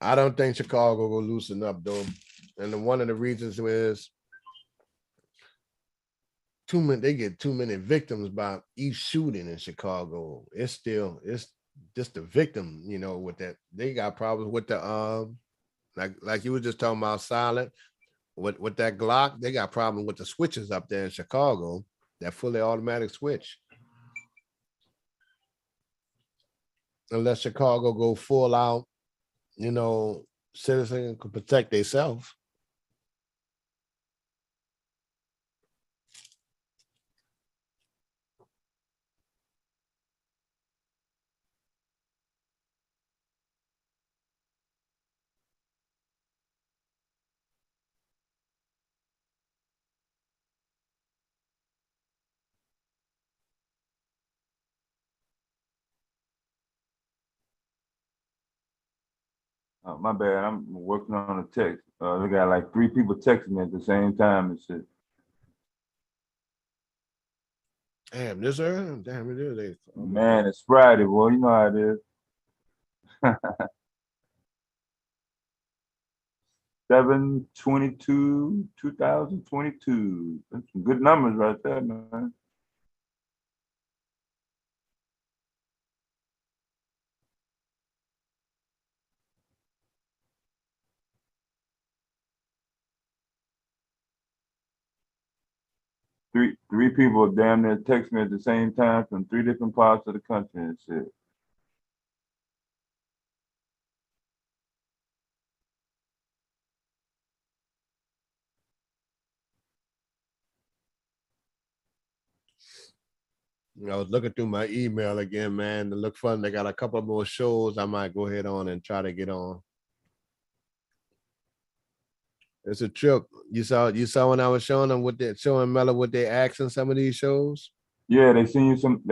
[SPEAKER 7] I don't think Chicago will loosen up though. And one of the reasons is they get too many victims by each shooting in Chicago. It's just the victim, with that. They got problems with the like you were just talking about silent with that Glock. They got problems with the switches up there in Chicago, that fully automatic switch. Unless Chicago go full out, citizens can protect themselves.
[SPEAKER 5] Oh, my bad. I'm working on a text. They got like 3 people texting me at the same time and shit.
[SPEAKER 7] Damn, this early? Damn, it is.
[SPEAKER 5] Man, it's Friday, boy. You know how it is. 7/22/2022. That's some good numbers right there, man. Three people damn near text me at the same time from 3 different parts of the country and shit.
[SPEAKER 7] I was looking through my email again, man. To look fun. They got a couple more shows I might go ahead on and try to get on. It's a trip. You saw when I was showing them showing Mella what they asked in some of these shows.
[SPEAKER 5] Yeah, they send you some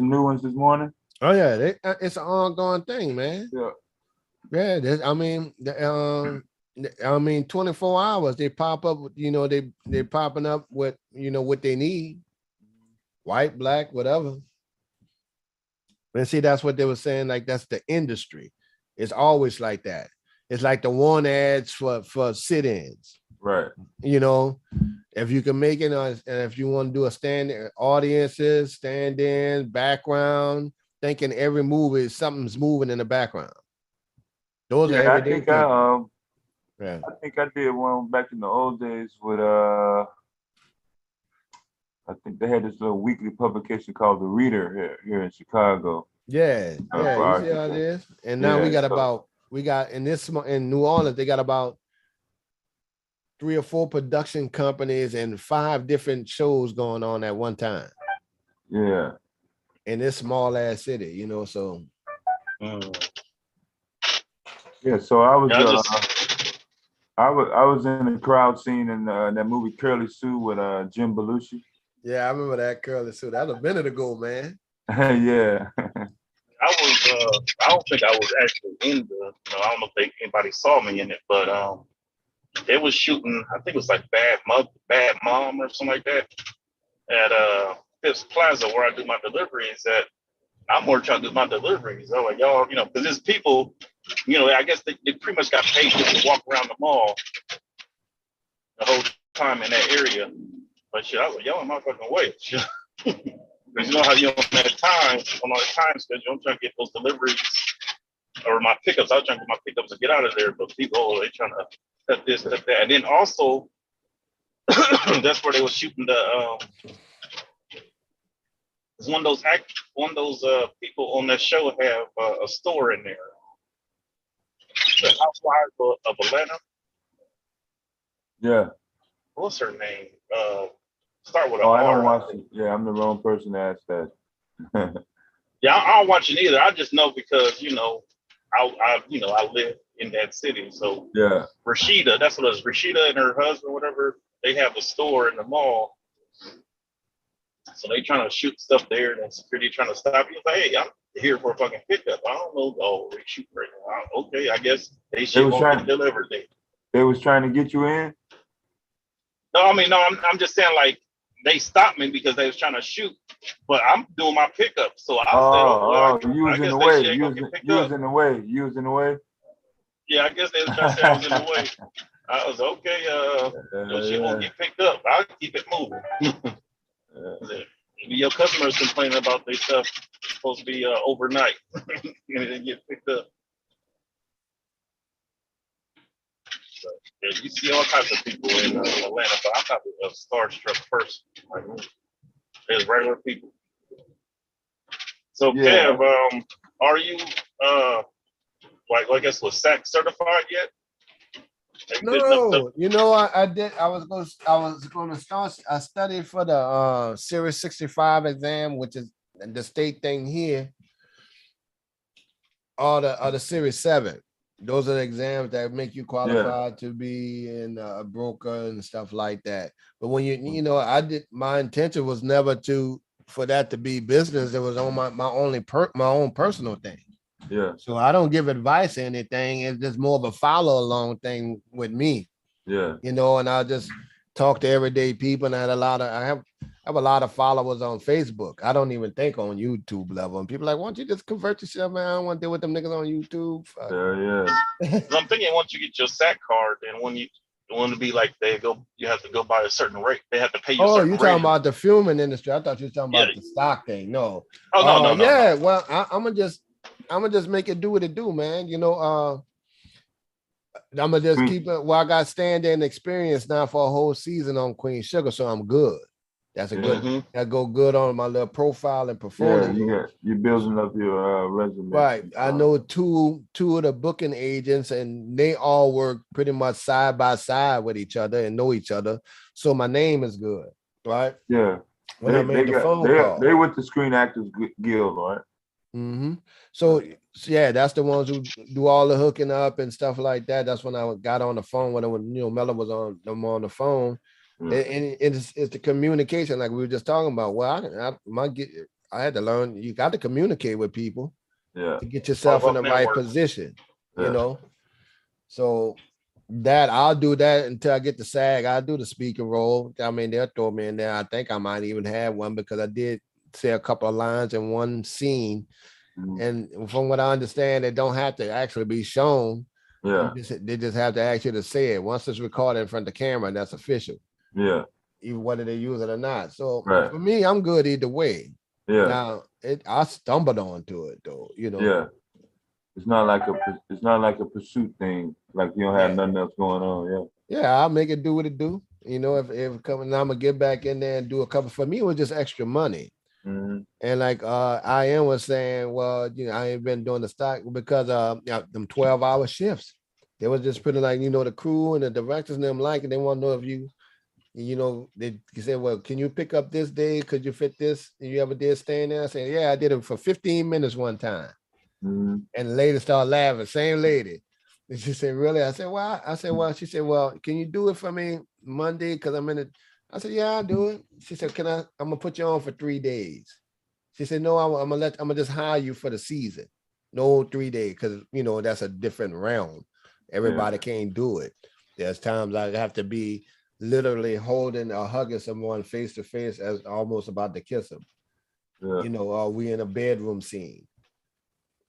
[SPEAKER 5] new ones this morning.
[SPEAKER 7] Oh yeah, it's an ongoing thing, man.
[SPEAKER 5] Yeah.
[SPEAKER 7] Yeah, I mean, 24 hours they pop up. They popping up with what they need. White, black, whatever. And see, that's what they were saying. Like that's the industry. It's always like that. It's like the one ads for sit-ins.
[SPEAKER 5] Right.
[SPEAKER 7] If you can make it, and if you want to do a audiences, stand-in, background, thinking every movie something's moving in the background. Those are everyday people.
[SPEAKER 5] I think I did one back in the old days with I think they had this little weekly publication called The Reader here in Chicago.
[SPEAKER 7] Yeah, you see how it is. And now we got in New Orleans, they got about 3 or 4 production companies and 5 different shows going on at one time.
[SPEAKER 5] Yeah.
[SPEAKER 7] In this small ass city, so.
[SPEAKER 5] Yeah, so I was in the crowd scene in that movie Curly Sue with Jim Belushi.
[SPEAKER 7] Yeah, I remember that Curly Sue. That was a minute ago, man.
[SPEAKER 5] Yeah.
[SPEAKER 18] I don't think I was actually in I don't know if anybody saw me in it, but they was shooting, I think it was like Bad Mom or something like that at Phipps Plaza where I do my deliveries at. I'm more trying to do my deliveries. I'm like, y'all, because there's people, I guess they pretty much got paid just to walk around the mall the whole time in that area. But shit, I was like, y'all in my fucking way. Because you know how you on that time, on our time schedule, I'm trying to get those deliveries or my pickups. I was trying to get my pickups to get out of there, but people, they trying to cut this, cut that. And then also, that's where they were shooting the, one of those people on that show have a store in there. The Housewives of Atlanta.
[SPEAKER 5] Yeah.
[SPEAKER 18] What's her name? Start with an
[SPEAKER 5] Oh, I don't
[SPEAKER 18] R.
[SPEAKER 5] watch it. Yeah, I'm the wrong person to ask that.
[SPEAKER 18] Yeah, I don't watch it either. I just know because I live in that city. So
[SPEAKER 5] yeah,
[SPEAKER 18] Rashida, that's what it is. Rashida and her husband, whatever, they have a store in the mall. So they trying to shoot stuff there, and security trying to stop you. Like, hey, I'm here for a fucking pickup. I don't know. Oh, they shoot right now. Okay, I guess they shit won't get delivered there.
[SPEAKER 5] They was trying to get you in?
[SPEAKER 18] No, I mean, no, I'm just saying, like, they stopped me because they was trying to shoot, but I'm doing my pickup. So I said,
[SPEAKER 5] you was in the way. You was in the way. You was in the way.
[SPEAKER 18] Yeah, I guess they was trying to say I was in the way. I was okay. Your shit won't get picked up. I'll keep it moving. Your customers complaining about their stuff supposed to be overnight and it didn't get picked up. So, yeah, you see all types of people in Atlanta, but I'm not a starstruck person. Like, there's regular people. So,
[SPEAKER 5] yeah.
[SPEAKER 18] Kev, are you I guess was SAC certified yet?
[SPEAKER 7] No, I did. I was going to start. I studied for the Series 65 exam, which is the state thing here. Or the Series 7. Those are the exams that make you qualified to be in a broker and stuff like that. But when my intention was never for that to be business. It was on my own personal thing.
[SPEAKER 5] Yeah.
[SPEAKER 7] So I don't give advice or anything. It's just more of a follow along thing with me.
[SPEAKER 5] Yeah.
[SPEAKER 7] And I just talk to everyday people, and I have a lot of followers on Facebook. I don't even think on YouTube level. And people are like, why don't you just convert yourself, man? I don't want to deal with them niggas on YouTube.
[SPEAKER 5] Yeah.
[SPEAKER 18] I'm thinking once you get your SAC card, then when you want to be like you have to go by a certain rate. They have to pay you.
[SPEAKER 7] Oh, you talking about the filming industry? I thought you were talking about the stock thing. No.
[SPEAKER 18] Oh no.
[SPEAKER 7] Yeah. No. Well, I'm gonna just make it do what it do, man. I'm gonna just keep it. Well, I got stand-in experience now for a whole season on Queen Sugar, so I'm good. That's a good. That go good on my little profile and portfolio.
[SPEAKER 5] Yeah, you're building up your resume.
[SPEAKER 7] Right. I know two of the booking agents, and they all work pretty much side by side with each other and know each other. So my name is good, right?
[SPEAKER 5] Yeah.
[SPEAKER 7] When I made the phone call,
[SPEAKER 5] they with the Screen Actors Guild, right?
[SPEAKER 7] Mm-hmm. So yeah, that's the ones who do all the hooking up and stuff like that. That's when I got on the phone when Mella was on the phone, and it's the communication like we were just talking about. Well, I had to learn. You got to communicate with people, to get yourself in the right position. So that I'll do that until I get the SAG. I'll do the speaking role. I mean, they'll throw me in there. I think I might even have one because I did say a couple of lines in one scene. And from what I understand, they don't have to actually be shown.
[SPEAKER 5] Yeah.
[SPEAKER 7] They just have to ask you to say it. Once it's recorded in front of the camera, that's official.
[SPEAKER 5] Yeah.
[SPEAKER 7] Even whether they use it or not. So for me, I'm good either way.
[SPEAKER 5] Yeah.
[SPEAKER 7] Now I stumbled onto it though,
[SPEAKER 5] Yeah. It's not like a pursuit thing. Like you don't have nothing else going on. Yeah.
[SPEAKER 7] Yeah, I'll make it do what it do. If coming, I'm gonna get back in there and do a couple. For me, it was just extra money.
[SPEAKER 5] Mm-hmm.
[SPEAKER 7] And like I was saying, well, I ain't been doing the stock because them 12-hour shifts. They was just pretty like, the crew and the directors and them like it. They want to know if they said, well, can you pick up this day? Could you fit this? You ever did staying there? I said, yeah, I did it for 15 minutes one time.
[SPEAKER 5] Mm-hmm.
[SPEAKER 7] And the lady started laughing, same lady. And she said, really? I said, well, she said, well, can you do it for me Monday? Because I'm in it. I said, yeah, I'll do it. She said, I'm gonna put you on for 3 days. She said, no, I'm gonna just hire you for the season. No 3 days, because that's a different realm. Everybody can't do it. There's times I have to be literally holding or hugging someone face to face as almost about to kiss them.
[SPEAKER 5] Yeah.
[SPEAKER 7] You know, are we in a bedroom scene?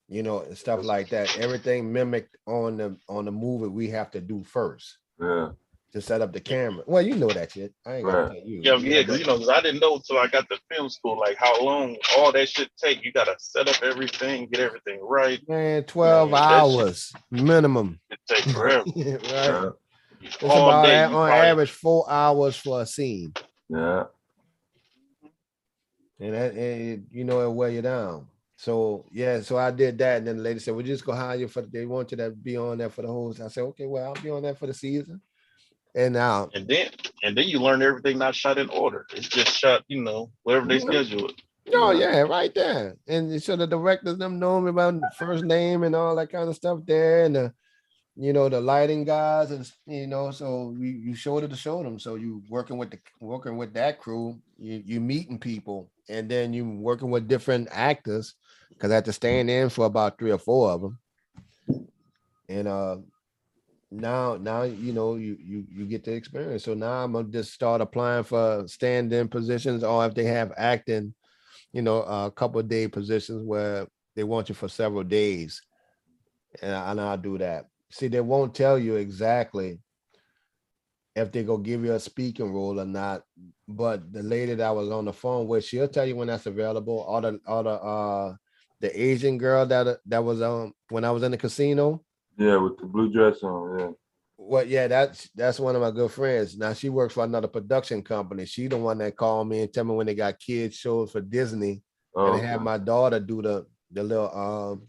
[SPEAKER 7] You know, and stuff like that. Everything mimicked on the movie we have to do first.
[SPEAKER 5] Yeah.
[SPEAKER 7] To set up the camera. Well, you know that shit. I ain't gotta tell you.
[SPEAKER 18] Yeah, because because I didn't know until I got to film school, like how long all that shit take. You gotta set up everything, get everything right.
[SPEAKER 7] Man, 12 hours minimum.
[SPEAKER 18] It takes forever.
[SPEAKER 7] Right. It's
[SPEAKER 18] All
[SPEAKER 7] about
[SPEAKER 18] day,
[SPEAKER 7] on average 4 hours for a scene.
[SPEAKER 5] Yeah.
[SPEAKER 7] And that, you know, it'll wear you down. So yeah, so I did that, and then the lady said, "We're just gonna hire you they want you to be on there for the whole." I said, "Okay, well, I'll be on there for the season." And now,
[SPEAKER 18] and then you learn everything not shot in order. It's just shot, whatever they schedule it.
[SPEAKER 7] Oh yeah, right there. And so the directors them know me about first name and all that kind of stuff there, and the lighting guys, and so you show it to show them. So you working with that crew, you meeting people, and then you working with different actors because I had to stand in for about 3 or 4 of them. And now you get the experience. So now I'm gonna just start applying for stand-in positions, or if they have acting, a couple of day positions where they want you for several days, and I'll do that. See, they won't tell you exactly if they're gonna give you a speaking role or not, but the lady that I was on the phone with, she'll tell you when that's available. Or the Asian girl that was when I was in the casino.
[SPEAKER 5] Yeah, with the blue dress on. Yeah.
[SPEAKER 7] Well, yeah, that's one of my good friends. Now she works for another production company. She the one that called me and tell me when they got kids shows for Disney, and they had my daughter do the little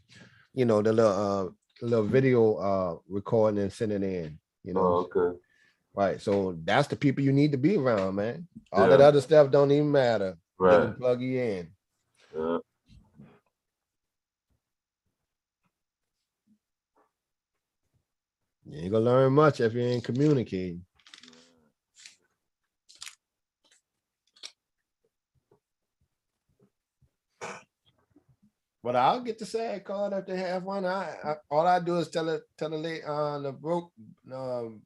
[SPEAKER 7] the little video recording and send it in.
[SPEAKER 5] Okay.
[SPEAKER 7] Right. So that's the people you need to be around, man. All that other stuff don't even matter. Right. They can plug you in.
[SPEAKER 5] Yeah.
[SPEAKER 7] You ain't gonna learn much if you ain't communicating. But I'll get the SAG card if they have one. All I do is tell the lady on the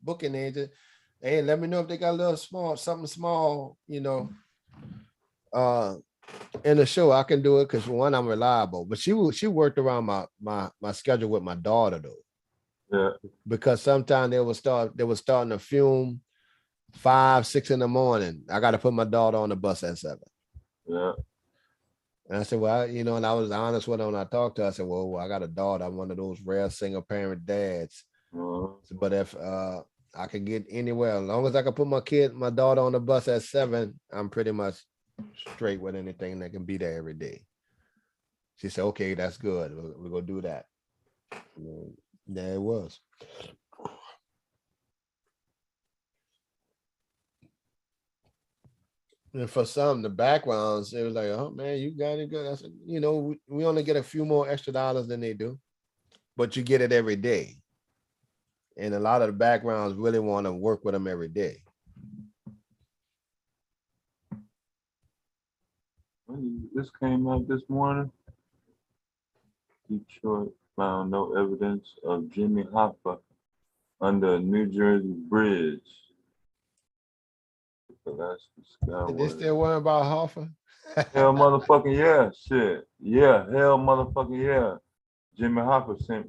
[SPEAKER 7] booking agent, hey, let me know if they got a little something small, in the show. I can do it because for one, I'm reliable. But she worked around my schedule with my daughter though.
[SPEAKER 5] Yeah.
[SPEAKER 7] Because sometimes they were starting to film 5, 6 in the morning. I got to put my daughter on the bus at 7.
[SPEAKER 5] Yeah.
[SPEAKER 7] And I said, well, and I was honest with her when I talked to her. I said, well, I got a daughter. I'm one of those rare single parent dads. But if I could get anywhere, as long as I can put my daughter on the bus at 7, I'm pretty much straight with anything that can be there every day. She said, okay, that's good. We're going to do that. And there it was. And for some, the backgrounds, it was like, oh man, you got it good. I said, we only get a few more extra dollars than they do, but you get it every day. And a lot of the backgrounds really want to work with them every day.
[SPEAKER 5] This came out this morning. Detroit found no evidence of Jimmy Hoffa under a New Jersey bridge.
[SPEAKER 7] They still worrying about Hoffa?
[SPEAKER 5] Hell motherfucking yeah, shit. Yeah, hell motherfucking yeah. Jimmy Hoffa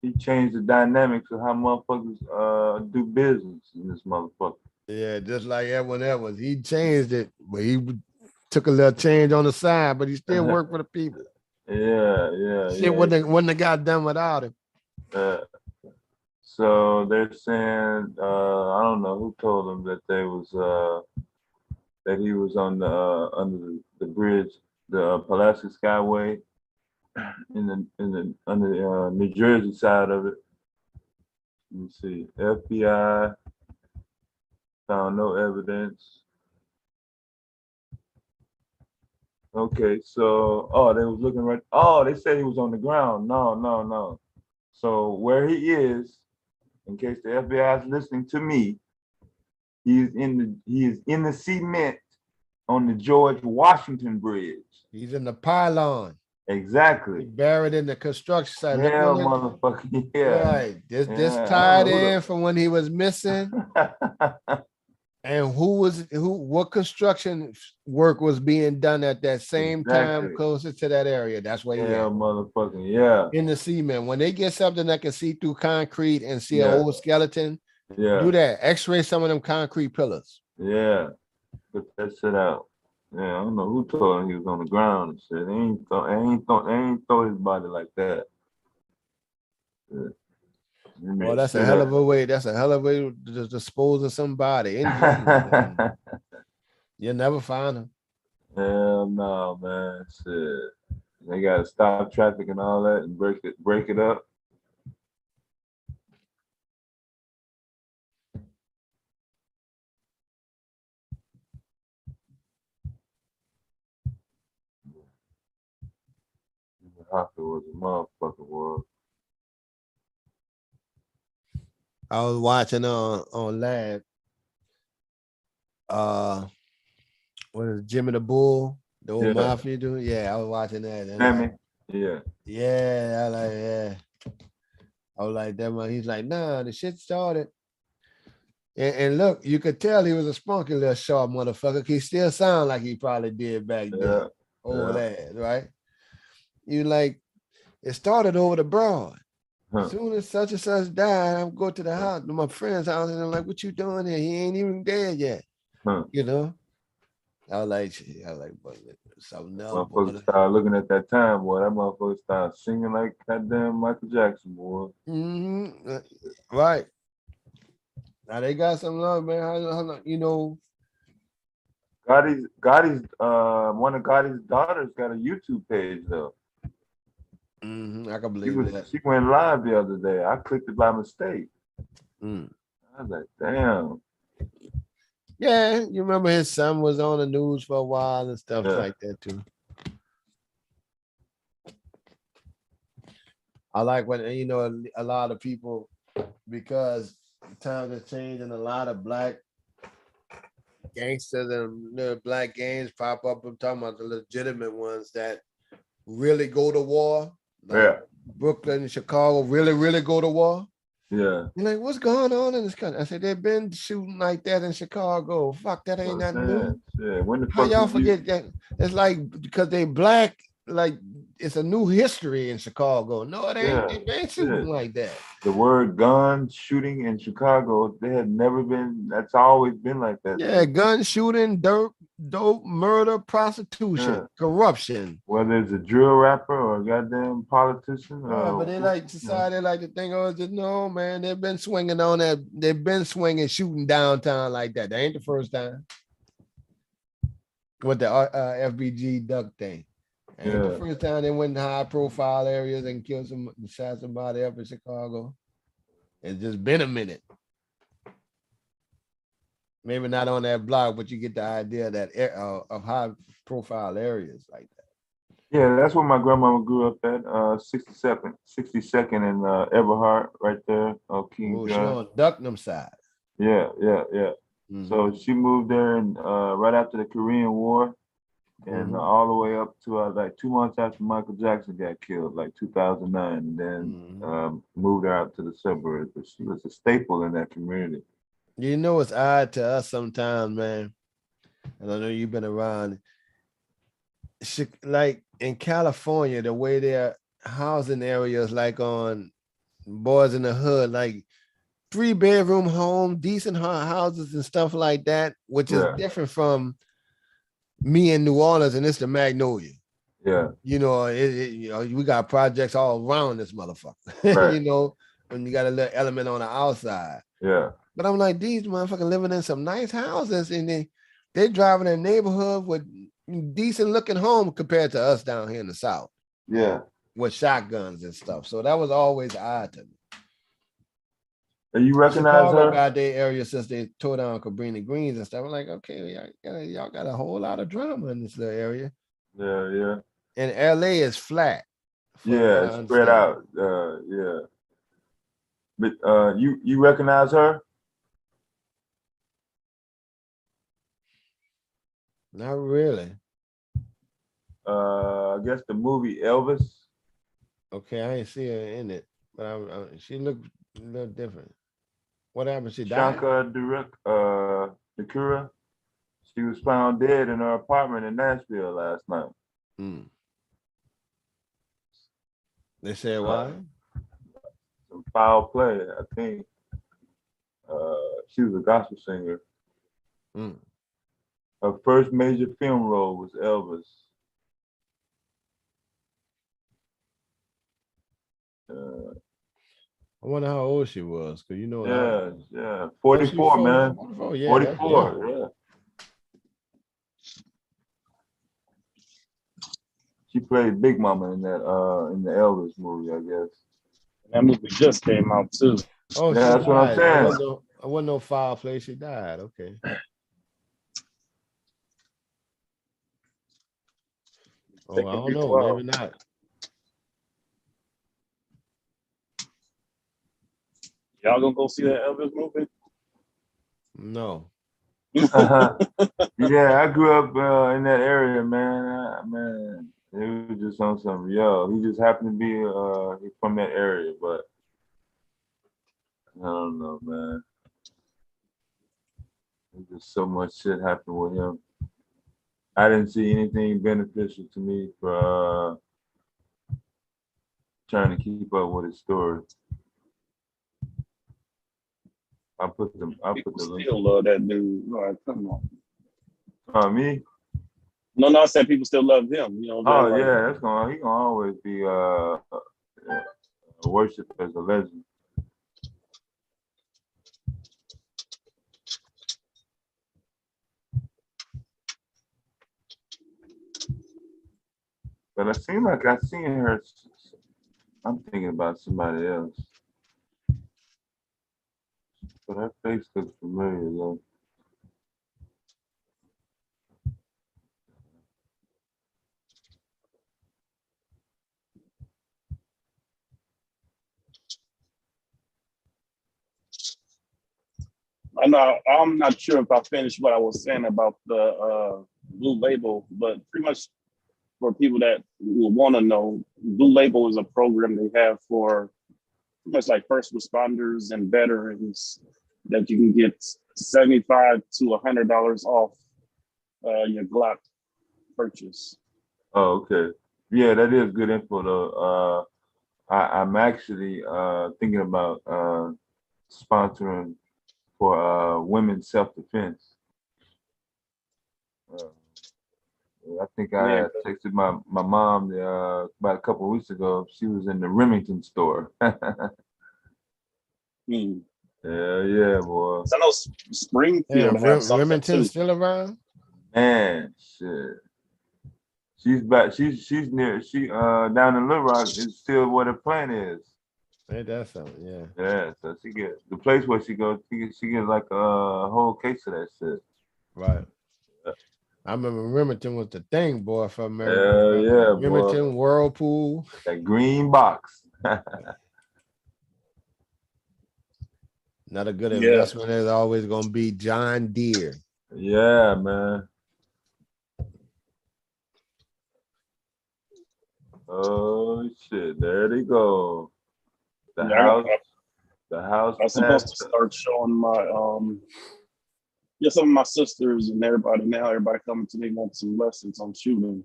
[SPEAKER 5] he changed the dynamics of how motherfuckers do business in this motherfucker.
[SPEAKER 7] Yeah, just like Edwin Edwards. He changed it, but he took a little change on the side, but he still worked for the people.
[SPEAKER 5] Yeah.
[SPEAKER 7] Shit wouldn't have got done without him.
[SPEAKER 5] So they're saying, I don't know who told them that that he was on the under the bridge, the Pulaski Skyway, under the New Jersey side of it. Let me see. FBI found no evidence. Okay, so they was looking right. Oh, they said he was on the ground. No. So where he is, in case the FBI is listening to me, he is in the cement on the George Washington Bridge.
[SPEAKER 7] He's in the pylon.
[SPEAKER 5] Exactly.
[SPEAKER 7] Buried in the construction site.
[SPEAKER 5] Yeah,
[SPEAKER 7] Look when
[SPEAKER 5] motherfucker. Yeah.
[SPEAKER 7] Right. This
[SPEAKER 5] Yeah,
[SPEAKER 7] tied in from when he was missing. And what construction work was being done at that same time closer to that area. That's where he
[SPEAKER 5] Yeah,
[SPEAKER 7] at.
[SPEAKER 5] motherfucker. Yeah.
[SPEAKER 7] In the cement. When they get something that can see through concrete and see an old skeleton, do that. X-ray some of them concrete pillars.
[SPEAKER 5] Yeah. Put that shit out. Yeah, I don't know who told him he was on the ground and shit. They ain't throw his body like that. Yeah.
[SPEAKER 7] Well, that's a hell of a way. That's a hell of a way to dispose of somebody. You'll never find them.
[SPEAKER 5] Hell no, man. Shit. They gotta stop traffic and all that and break it up. Hospital was a motherfucker world.
[SPEAKER 7] I was watching on live. What is it, Jimmy the Bull, the old mafia dude? Yeah, I was watching that.
[SPEAKER 5] Jimmy? Yeah.
[SPEAKER 7] Yeah, I was like, that man. He's like, nah, the shit started. And look, you could tell he was a spunky little sharp motherfucker. He still sound like he probably did back then. Old ass, right? You like, it started over the broad. As soon as such and such died, I would go to the house, to my friend's house, and I'm like, what you doing here? He ain't even dead yet. You know? I was like, but something else.
[SPEAKER 5] Motherfuckers started looking at that time, boy. That motherfucker started singing like goddamn Michael Jackson, boy.
[SPEAKER 7] Mm-hmm. Right. Now they got some love, man. How, you know.
[SPEAKER 5] Gotti's one of Gotti's daughters got a YouTube page though.
[SPEAKER 7] I can believe that.
[SPEAKER 5] She went live the other day. I clicked it by mistake. I was like, damn.
[SPEAKER 7] Yeah, you remember his son was on the news for a while and stuff like that too. I like when, you know, a lot of people, because times have changed and a lot of black gangsters and black gangs pop up. I'm talking about the legitimate ones that really go to war. Like Brooklyn and Chicago really go to war.
[SPEAKER 5] Yeah.
[SPEAKER 7] You're like, what's going on in this country? I said, they've been shooting like that in Chicago. Fuck, that ain't nothing new.
[SPEAKER 5] Yeah. When the
[SPEAKER 7] How y'all forget that? It's like, because they black, like it's a new history in Chicago. No, it ain't. They ain't shooting like that.
[SPEAKER 5] The word gun shooting in Chicago, they had never been. That's always been like that.
[SPEAKER 7] Yeah, gun shooting, dope, murder, prostitution, corruption.
[SPEAKER 5] Whether it's a drill rapper or a goddamn politician.
[SPEAKER 7] But they like society like to think, oh, just no, man. They've been swinging on that. They've been swinging, shooting downtown like that. That ain't the first time. With the FBG duck thing. Ain't the first time they went in high profile areas and killed shot somebody up in Chicago. It's just been a minute. Maybe not on that block, but you get the idea that of high profile areas like that.
[SPEAKER 5] Yeah, that's where my grandmama grew up at, 62nd and Everhart, right there. King
[SPEAKER 7] she on Ducknam side.
[SPEAKER 5] Yeah. So she moved there and right after the Korean War, and all the way up to like 2 months after Michael Jackson got killed, like 2009, and then moved her out to the suburbs. But she was a staple in that community.
[SPEAKER 7] You know, it's odd to us sometimes, man. And I know you've been around. Like in California, the way their housing areas, like on Boys in the Hood, like 3-bedroom home, decent houses and stuff like that, which is different from me in New Orleans, and it's the Magnolia.
[SPEAKER 5] Yeah.
[SPEAKER 7] You know, we got projects all around this motherfucker.
[SPEAKER 5] Right.
[SPEAKER 7] You know, when you got a little element on the outside.
[SPEAKER 5] Yeah.
[SPEAKER 7] But I'm like, these motherfuckers living in some nice houses, and they driving in a neighborhood with decent looking home compared to us down here in the South.
[SPEAKER 5] Yeah.
[SPEAKER 7] With shotguns and stuff. So that was always odd to me.
[SPEAKER 5] And you recognize
[SPEAKER 7] Chicago
[SPEAKER 5] her?
[SPEAKER 7] got their area since they tore down Cabrini Greens and stuff. I'm like, okay, y'all got a whole lot of drama in this little area.
[SPEAKER 5] Yeah.
[SPEAKER 7] And LA is flat.
[SPEAKER 5] Yeah, it's spread out. Yeah. But you recognize her?
[SPEAKER 7] Not really.
[SPEAKER 5] I guess the movie Elvis.
[SPEAKER 7] Okay, I ain't see her in it, but she looked a little different. What happened? She died?
[SPEAKER 5] Shanka Dakura. She was found dead in her apartment in Nashville last night.
[SPEAKER 7] They said why?
[SPEAKER 5] Some foul play, I think. She was a gospel singer. Her first major film role was Elvis.
[SPEAKER 7] I wonder how old she was, because you know.
[SPEAKER 5] Yeah, 44, man.
[SPEAKER 7] 44, yeah.
[SPEAKER 5] 44, yeah. She played Big Mama in that in the Elvis movie, I guess.
[SPEAKER 16] That movie just came out too.
[SPEAKER 7] Oh,
[SPEAKER 5] yeah, that's what I'm saying.
[SPEAKER 7] I wasn't no foul play. She died. Okay. Oh, I don't know. Maybe not.
[SPEAKER 16] Y'all gonna go see that Elvis movie?
[SPEAKER 7] No.
[SPEAKER 5] Yeah, I grew up in that area, man. It was just on some he just happened to be from that area, but I don't know, man. There's just so much shit happened with him. I didn't see anything beneficial to me for trying to keep up with his story. I put the link.
[SPEAKER 16] Still love that dude. All right, come on.
[SPEAKER 5] Me?
[SPEAKER 16] No, I said people still love him. You know.
[SPEAKER 5] Oh yeah, he gonna always be worshipped as a legend. But it seemed like I seen her. I'm thinking about somebody else. But her face looks familiar though.
[SPEAKER 16] I know I'm not sure if I finished what I was saying about the Blue Label, but pretty much for people that will want to know, Blue Label is a program they have for pretty much like first responders and veterans that you can get $75 to $100 off your Glock purchase.
[SPEAKER 5] Oh, okay. Yeah, that is good info though. I'm actually thinking about sponsoring for women's self-defense. I think I had texted my mom about a couple of weeks ago. She was in the Remington store. Yeah, boy.
[SPEAKER 16] So I know Springfield has something
[SPEAKER 7] Remington's
[SPEAKER 16] too.
[SPEAKER 7] still around?
[SPEAKER 5] Man, shit. She's back. She's near. She down in Little Rock is still where the plant is.
[SPEAKER 7] Ain't that something? Yeah.
[SPEAKER 5] Yeah. So she get the place where she goes. She gets like a whole case of that shit.
[SPEAKER 7] Right. I remember Remington was the thing, boy, for America.
[SPEAKER 5] Yeah,
[SPEAKER 7] Remington,
[SPEAKER 5] boy.
[SPEAKER 7] Whirlpool.
[SPEAKER 5] That green box.
[SPEAKER 7] Not a good investment is always going to be John Deere.
[SPEAKER 5] Yeah, man. Oh shit! There they go. The house.
[SPEAKER 16] I'm supposed to start showing my some of my sisters and everybody now. Everybody coming to me want some lessons on shooting.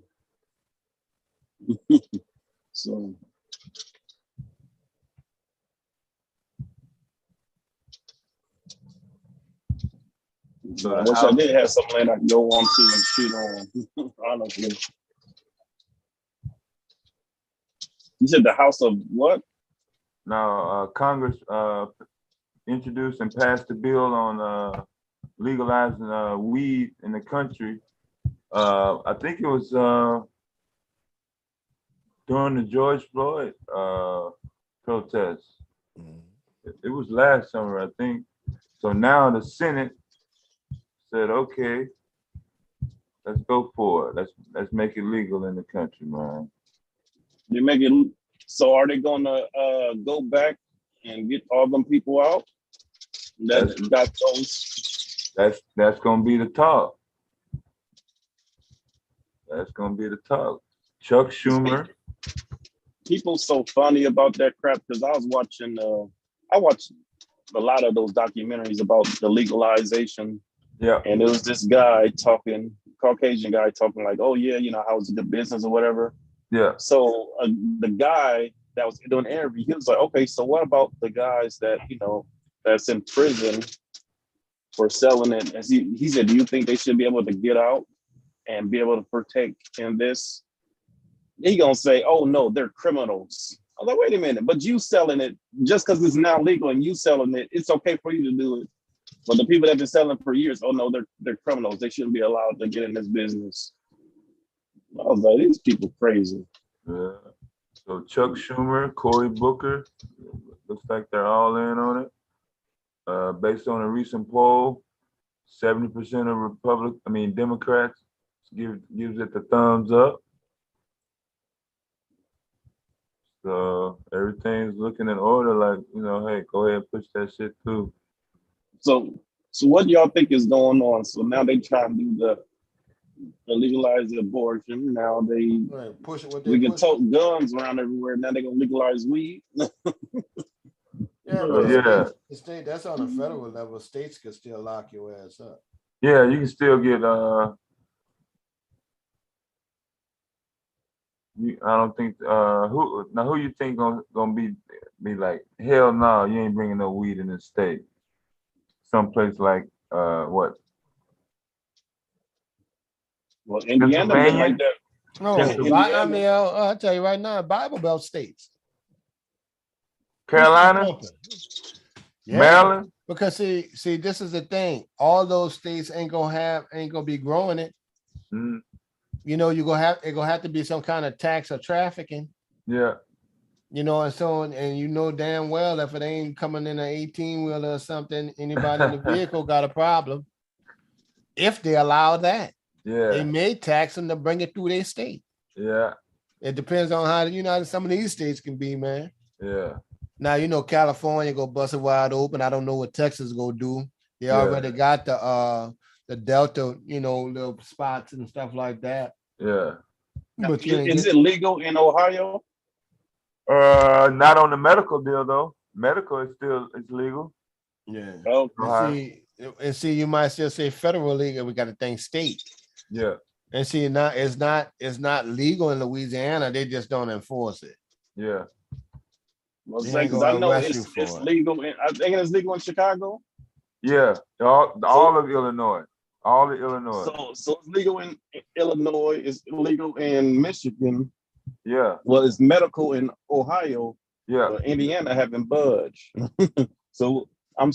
[SPEAKER 16] So. So I wish I did have something that I could go on to and shoot on, honestly. You said the House of what?
[SPEAKER 5] Now, Congress introduced and passed a bill on legalizing weed in the country. I think it was during the George Floyd protests. It was last summer, I think. So now the Senate said, okay, let's go for it. Let's make it legal in the country, man.
[SPEAKER 16] They make it. So are they gonna go back and get all them people out? That got those.
[SPEAKER 5] That's gonna be the talk. That's gonna be the talk. Chuck Schumer.
[SPEAKER 16] People so funny about that crap because I was watching. I watched a lot of those documentaries about the legalization.
[SPEAKER 5] Yeah.
[SPEAKER 16] And it was this guy talking, Caucasian guy talking like, "Oh yeah, you know, how was it good business or whatever."
[SPEAKER 5] Yeah.
[SPEAKER 16] So the guy that was doing the interview, he was like, "Okay, so what about the guys that that's in prison for selling it?" And he said, "Do you think they should be able to get out and be able to partake in this?" He gonna say, "Oh no, they're criminals." I was like, "Wait a minute, but you selling it just because it's now legal and you selling it, it's okay for you to do it. But the people that have been selling for years, oh no, they're criminals. They shouldn't be allowed to get in this business." I was like, these people crazy.
[SPEAKER 5] Yeah. So Chuck Schumer, Cory Booker, looks like they're all in on it. Based on a recent poll, 70% of Democrats gives it the thumbs up. So everything's looking in order. Like, hey, go ahead and push that shit through.
[SPEAKER 16] So what do y'all think is going on? So now they try to do the legalize the abortion. Now we can tote guns around everywhere. Now they're gonna legalize weed.
[SPEAKER 7] Yeah,
[SPEAKER 5] the
[SPEAKER 7] state, that's on a federal level. States can still lock your ass up.
[SPEAKER 5] Yeah, you can still get I don't think who you think gonna be like, hell no, you ain't bringing no weed in this state. Someplace like what?
[SPEAKER 16] Well, Indiana been like that.
[SPEAKER 7] No, I'll tell you right now, Bible Belt states.
[SPEAKER 5] Carolina?
[SPEAKER 7] Yeah.
[SPEAKER 5] Maryland?
[SPEAKER 7] Because see, this is the thing. All those states ain't gonna be growing it.
[SPEAKER 5] Mm.
[SPEAKER 7] It's gonna have to be some kind of tax or trafficking.
[SPEAKER 5] Yeah.
[SPEAKER 7] And damn well if it ain't coming in an 18-wheeler or something, anybody in the vehicle got a problem. If they allow that.
[SPEAKER 5] Yeah.
[SPEAKER 7] They may tax them to bring it through their state.
[SPEAKER 5] Yeah.
[SPEAKER 7] It depends on how some of these states can be, man.
[SPEAKER 5] Yeah.
[SPEAKER 7] Now California go bust it wide open. I don't know what Texas go do. They already got the Delta, little spots and stuff like that.
[SPEAKER 5] Yeah.
[SPEAKER 7] But
[SPEAKER 16] is it legal in Ohio?
[SPEAKER 5] Not on the medical deal though. Medical is legal.
[SPEAKER 7] Yeah.
[SPEAKER 16] Okay.
[SPEAKER 7] And see, you might still say federal legal. We got to think state.
[SPEAKER 5] Yeah.
[SPEAKER 7] And see, now it's not legal in Louisiana. They just don't enforce it.
[SPEAKER 5] Yeah.
[SPEAKER 16] Well, because I know it's legal. I think it's legal in Chicago.
[SPEAKER 5] Yeah, all of Illinois. All of Illinois.
[SPEAKER 16] So it's legal in Illinois. It's illegal in Michigan.
[SPEAKER 5] Yeah.
[SPEAKER 16] Well, it's medical in Ohio.
[SPEAKER 5] Yeah.
[SPEAKER 16] But Indiana haven't budged. So I'm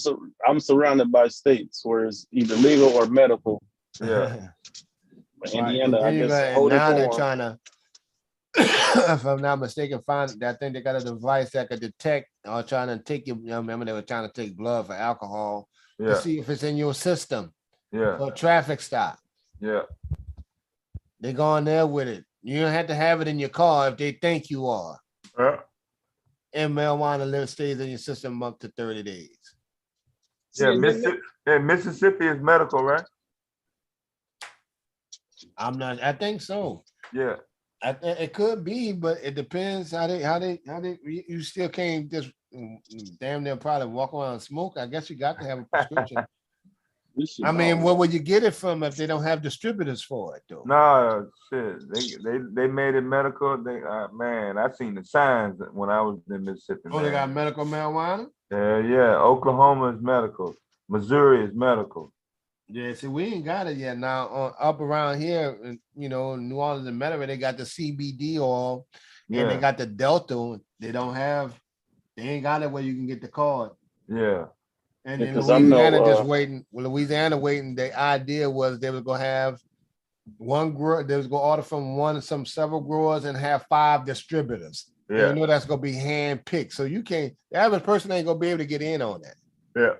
[SPEAKER 16] surrounded by states where it's either legal or medical.
[SPEAKER 5] Yeah.
[SPEAKER 16] But Indiana, I guess,
[SPEAKER 7] now they're trying to, if I'm not mistaken, I think they got a device that could detect or trying to take you. Remember they were trying to take blood for alcohol to see if it's in your system.
[SPEAKER 5] Yeah.
[SPEAKER 7] For a traffic stop.
[SPEAKER 5] Yeah.
[SPEAKER 7] They go in there with it. You don't have to have it in your car if they think you are.
[SPEAKER 5] Yeah.
[SPEAKER 7] And marijuana stays in your system up to 30 days.
[SPEAKER 5] Yeah, Mississippi is medical, right?
[SPEAKER 7] I think so.
[SPEAKER 5] Yeah.
[SPEAKER 7] It could be, but it depends how they you still can't just damn near probably walk around and smoke. I guess you got to have a prescription. I mean, where would you get it from if they don't have distributors for it though?
[SPEAKER 5] No, shit. They made it medical. Man, I seen the signs when I was in Mississippi.
[SPEAKER 7] Oh, they got medical marijuana?
[SPEAKER 5] Yeah. Oklahoma is medical. Missouri is medical.
[SPEAKER 7] Yeah, see, we ain't got it yet. Now, up around here, New Orleans and Medicare, they got the CBD oil, and they got the Delta. They ain't got it where you can get the card.
[SPEAKER 5] Yeah.
[SPEAKER 7] And then Louisiana just waiting. Well, Louisiana waiting. The idea was they was gonna have one grower. They was gonna order from several growers and have 5 distributors.
[SPEAKER 5] Yeah.
[SPEAKER 7] And that's gonna be hand picked. So the average person ain't gonna be able to get in on that.
[SPEAKER 5] Yeah.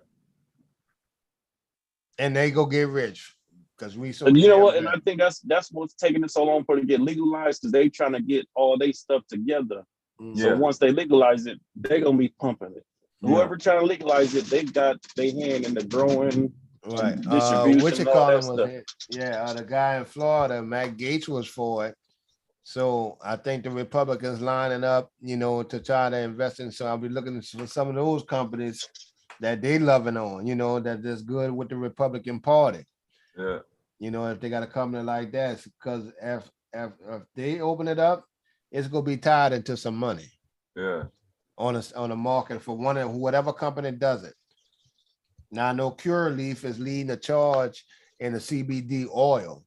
[SPEAKER 7] And they go get rich because we so.
[SPEAKER 16] And you know what? And I think that's what's taking it so long for it to get legalized because they trying to get all their stuff together. So once they legalize it, they're gonna be pumping it. Whoever trying to legalize it, they got their hand in the growing, distribution,
[SPEAKER 7] what you
[SPEAKER 16] all
[SPEAKER 7] call
[SPEAKER 16] that
[SPEAKER 7] him
[SPEAKER 16] stuff.
[SPEAKER 7] the guy in Florida, Matt Gaetz was for it, So I think the Republicans lining up, to try to invest in. So I'll be looking for some of those companies that they loving on, that is good with the Republican Party.
[SPEAKER 5] Yeah.
[SPEAKER 7] If they got a company like that, because if they open it up, it's gonna be tied into some money.
[SPEAKER 5] Yeah.
[SPEAKER 7] On a market for whatever company does it. Now I know Curaleaf is leading the charge in the CBD oil.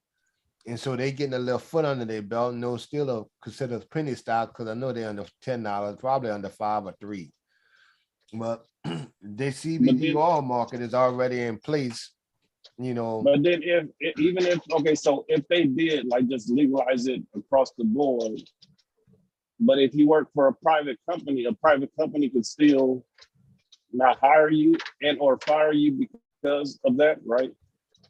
[SPEAKER 7] And so they getting a little foot under their belt, and those still are considered penny stock because I know they're under $10, probably under $5 or $3. But the CBD oil market is already in place,
[SPEAKER 16] But then so if they did like just legalize it across the board, but if you work for a private company could still not hire you and or fire you because of that, right?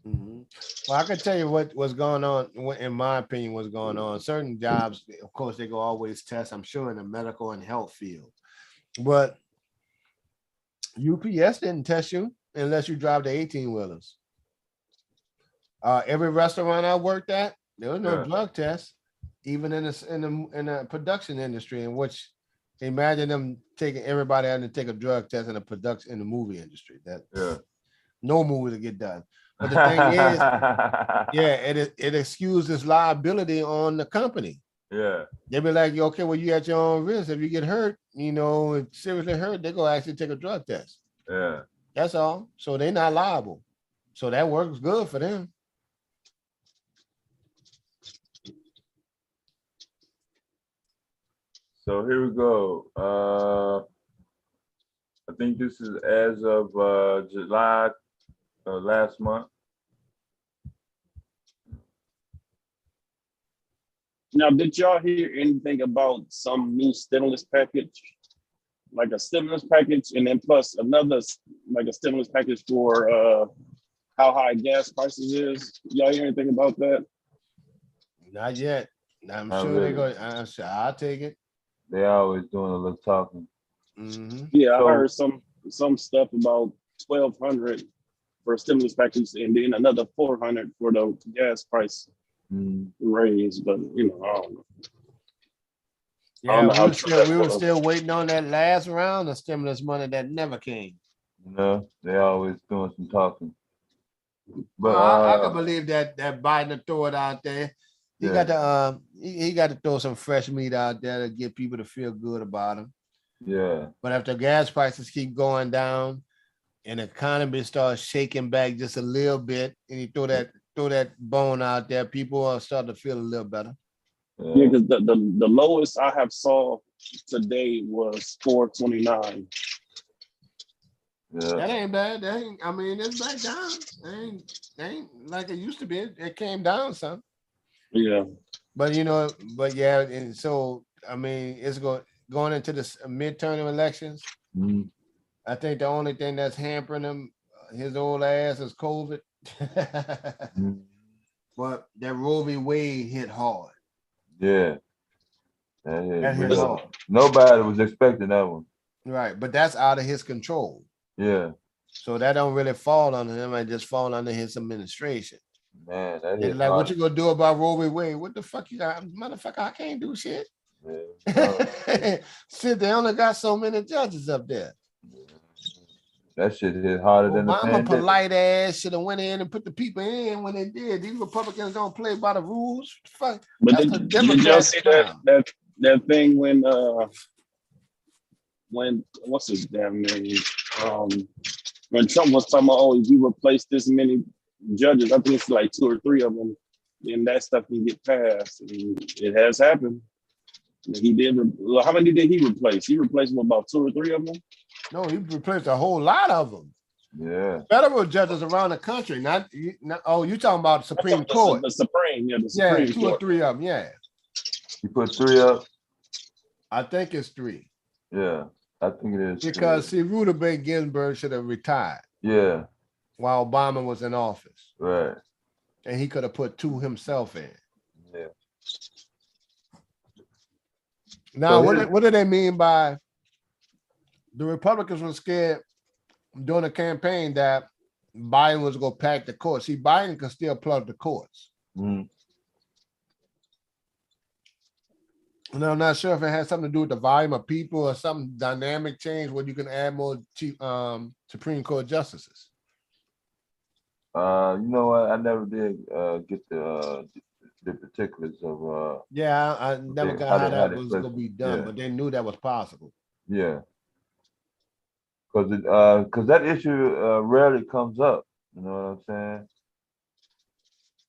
[SPEAKER 7] Mm-hmm. Well, I can tell you what's going on. In my opinion, what's going on. Certain jobs, of course, they go always test. I'm sure in the medical and health field, but UPS didn't test you unless you drive the 18-wheelers. Every restaurant I worked at, there was no drug test, even in the production industry. In which, imagine them taking everybody out to take a drug test in the movie industry. No movie to get done. But the thing is, it excuses liability on the company.
[SPEAKER 5] Yeah.
[SPEAKER 7] They be like, okay, well, you at your own risk. If you get hurt, if seriously hurt, they're gonna actually take a drug test.
[SPEAKER 5] Yeah.
[SPEAKER 7] That's all. So they're not liable. So that works good for them.
[SPEAKER 5] So here we go. I think this is as of July last month.
[SPEAKER 16] Now, did y'all hear anything about some new stimulus package? Like a stimulus package, and then plus another like a stimulus package for how high gas prices is. Y'all hear anything about that?
[SPEAKER 7] Not yet. I'm sure they're going. I'll take it.
[SPEAKER 5] They always doing a little talking.
[SPEAKER 7] Mm-hmm.
[SPEAKER 16] Yeah, I heard some stuff about 1,200 for a stimulus package, and then another 400 for the gas price raise. But I don't know.
[SPEAKER 7] Yeah, we were still waiting on that last round of stimulus money that never came.
[SPEAKER 5] They always doing some talking. But
[SPEAKER 7] I can believe that Biden will throw it out there. He got to he got to throw some fresh meat out there to get people to feel good about him.
[SPEAKER 5] Yeah.
[SPEAKER 7] But if the gas prices keep going down and the economy starts shaking back just a little bit, and you throw that bone out there, people will start to feel a little better.
[SPEAKER 16] Yeah, because the lowest I have saw today was 429.
[SPEAKER 5] Yeah.
[SPEAKER 7] That ain't bad. It's back down. It ain't like it used to be. It came down some.
[SPEAKER 16] Yeah.
[SPEAKER 7] But and so it's going into the midterm elections.
[SPEAKER 5] Mm-hmm.
[SPEAKER 7] I think the only thing that's hampering him, his old ass, is COVID. But that Roe v. Wade hit hard.
[SPEAKER 5] Yeah.
[SPEAKER 7] That hit hard.
[SPEAKER 5] Nobody was expecting that one.
[SPEAKER 7] Right, but that's out of his control.
[SPEAKER 5] Yeah.
[SPEAKER 7] So that don't really fall on him. It just fall under his administration.
[SPEAKER 5] Man, that is
[SPEAKER 7] like,
[SPEAKER 5] hard.
[SPEAKER 7] what you gonna do about Roe v. Wade? What the fuck you got, motherfucker? I can't do shit.
[SPEAKER 5] Yeah.
[SPEAKER 7] Shit, they only got so many judges up there.
[SPEAKER 5] That shit hit harder than the
[SPEAKER 7] Obama
[SPEAKER 5] pandemic.
[SPEAKER 7] polite ass should have went in and put the people in when they did. These Republicans don't play by the rules. Fuck.
[SPEAKER 16] But did y'all see that thing when what's his damn name? When Trump was talking about, if you replace this many judges, I think it's like 2 or 3 of them, then that stuff can get passed. And it has happened. He did. How many did he replace? He replaced about 2 or 3 of them.
[SPEAKER 7] No, he replaced a whole lot of them.
[SPEAKER 5] Yeah.
[SPEAKER 7] Federal judges around the country. You talking about Supreme Court?
[SPEAKER 16] The Supreme, the Supreme
[SPEAKER 7] 2
[SPEAKER 16] Court.
[SPEAKER 7] or 3 of them. Yeah.
[SPEAKER 5] You put 3 up.
[SPEAKER 7] I think it's 3.
[SPEAKER 5] Yeah, I think it is.
[SPEAKER 7] Because Ruth Bader Ginsburg should have retired.
[SPEAKER 5] Yeah.
[SPEAKER 7] While Obama was in office.
[SPEAKER 5] Right.
[SPEAKER 7] And he could have put 2 himself in.
[SPEAKER 5] Yeah.
[SPEAKER 7] Now, what do they mean by the Republicans were scared during the campaign that Biden was going to pack the courts? See, Biden can still plug the courts.
[SPEAKER 5] Mm-hmm.
[SPEAKER 7] And I'm not sure if it has something to do with the volume of people or some dynamic change where you can add more Supreme Court justices.
[SPEAKER 5] You know what? I never did get the particulars of.
[SPEAKER 7] Yeah, I never got how that was gonna be done, but they knew that was possible.
[SPEAKER 5] Yeah, because that issue rarely comes up. You know what I'm saying?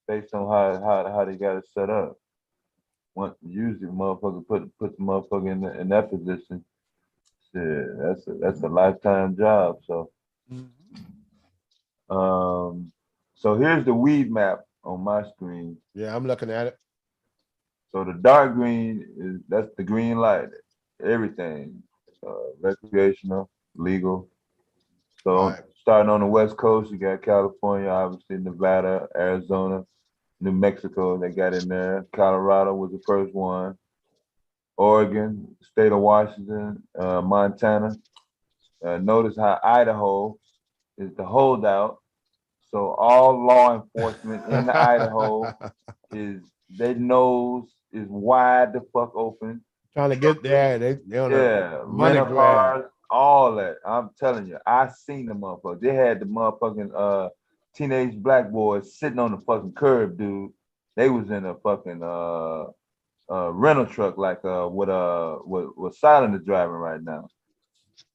[SPEAKER 5] Based on how they got it set up. Usually, motherfucker put the motherfucker in that position. Shit, that's a lifetime job. So, so here's the weed map on my screen.
[SPEAKER 7] Yeah, I'm looking at it.
[SPEAKER 5] So the dark green that's the green light. Everything, recreational, legal. So starting on the West Coast, you got California, obviously Nevada, Arizona, New Mexico. They got in there. Colorado was the first one. Oregon, state of Washington, Montana. Notice how Idaho is the holdout. So all law enforcement in Idaho their nose is wide the fuck open.
[SPEAKER 7] Trying to get there. They
[SPEAKER 5] rental cars, all that. I'm telling you, I seen the motherfuckers. They had the motherfucking teenage black boys sitting on the fucking curb, dude. They was in a fucking rental truck like what Silent is driving right now.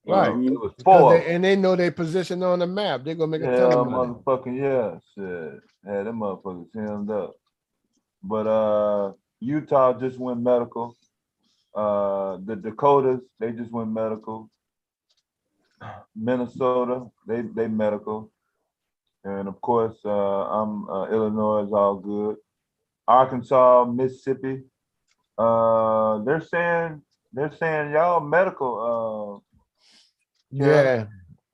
[SPEAKER 7] Right.
[SPEAKER 5] It was four.
[SPEAKER 7] And they know their position on the map. They're gonna make a ton
[SPEAKER 5] Yeah,
[SPEAKER 7] of money.
[SPEAKER 5] motherfucking yeah. Shit. Yeah, them motherfuckers hemmed up. But Utah just went medical. The Dakotas, they just went medical. Minnesota, they medical. And of course, Illinois is all good. Arkansas, Mississippi, they're saying y'all medical.
[SPEAKER 7] Yeah.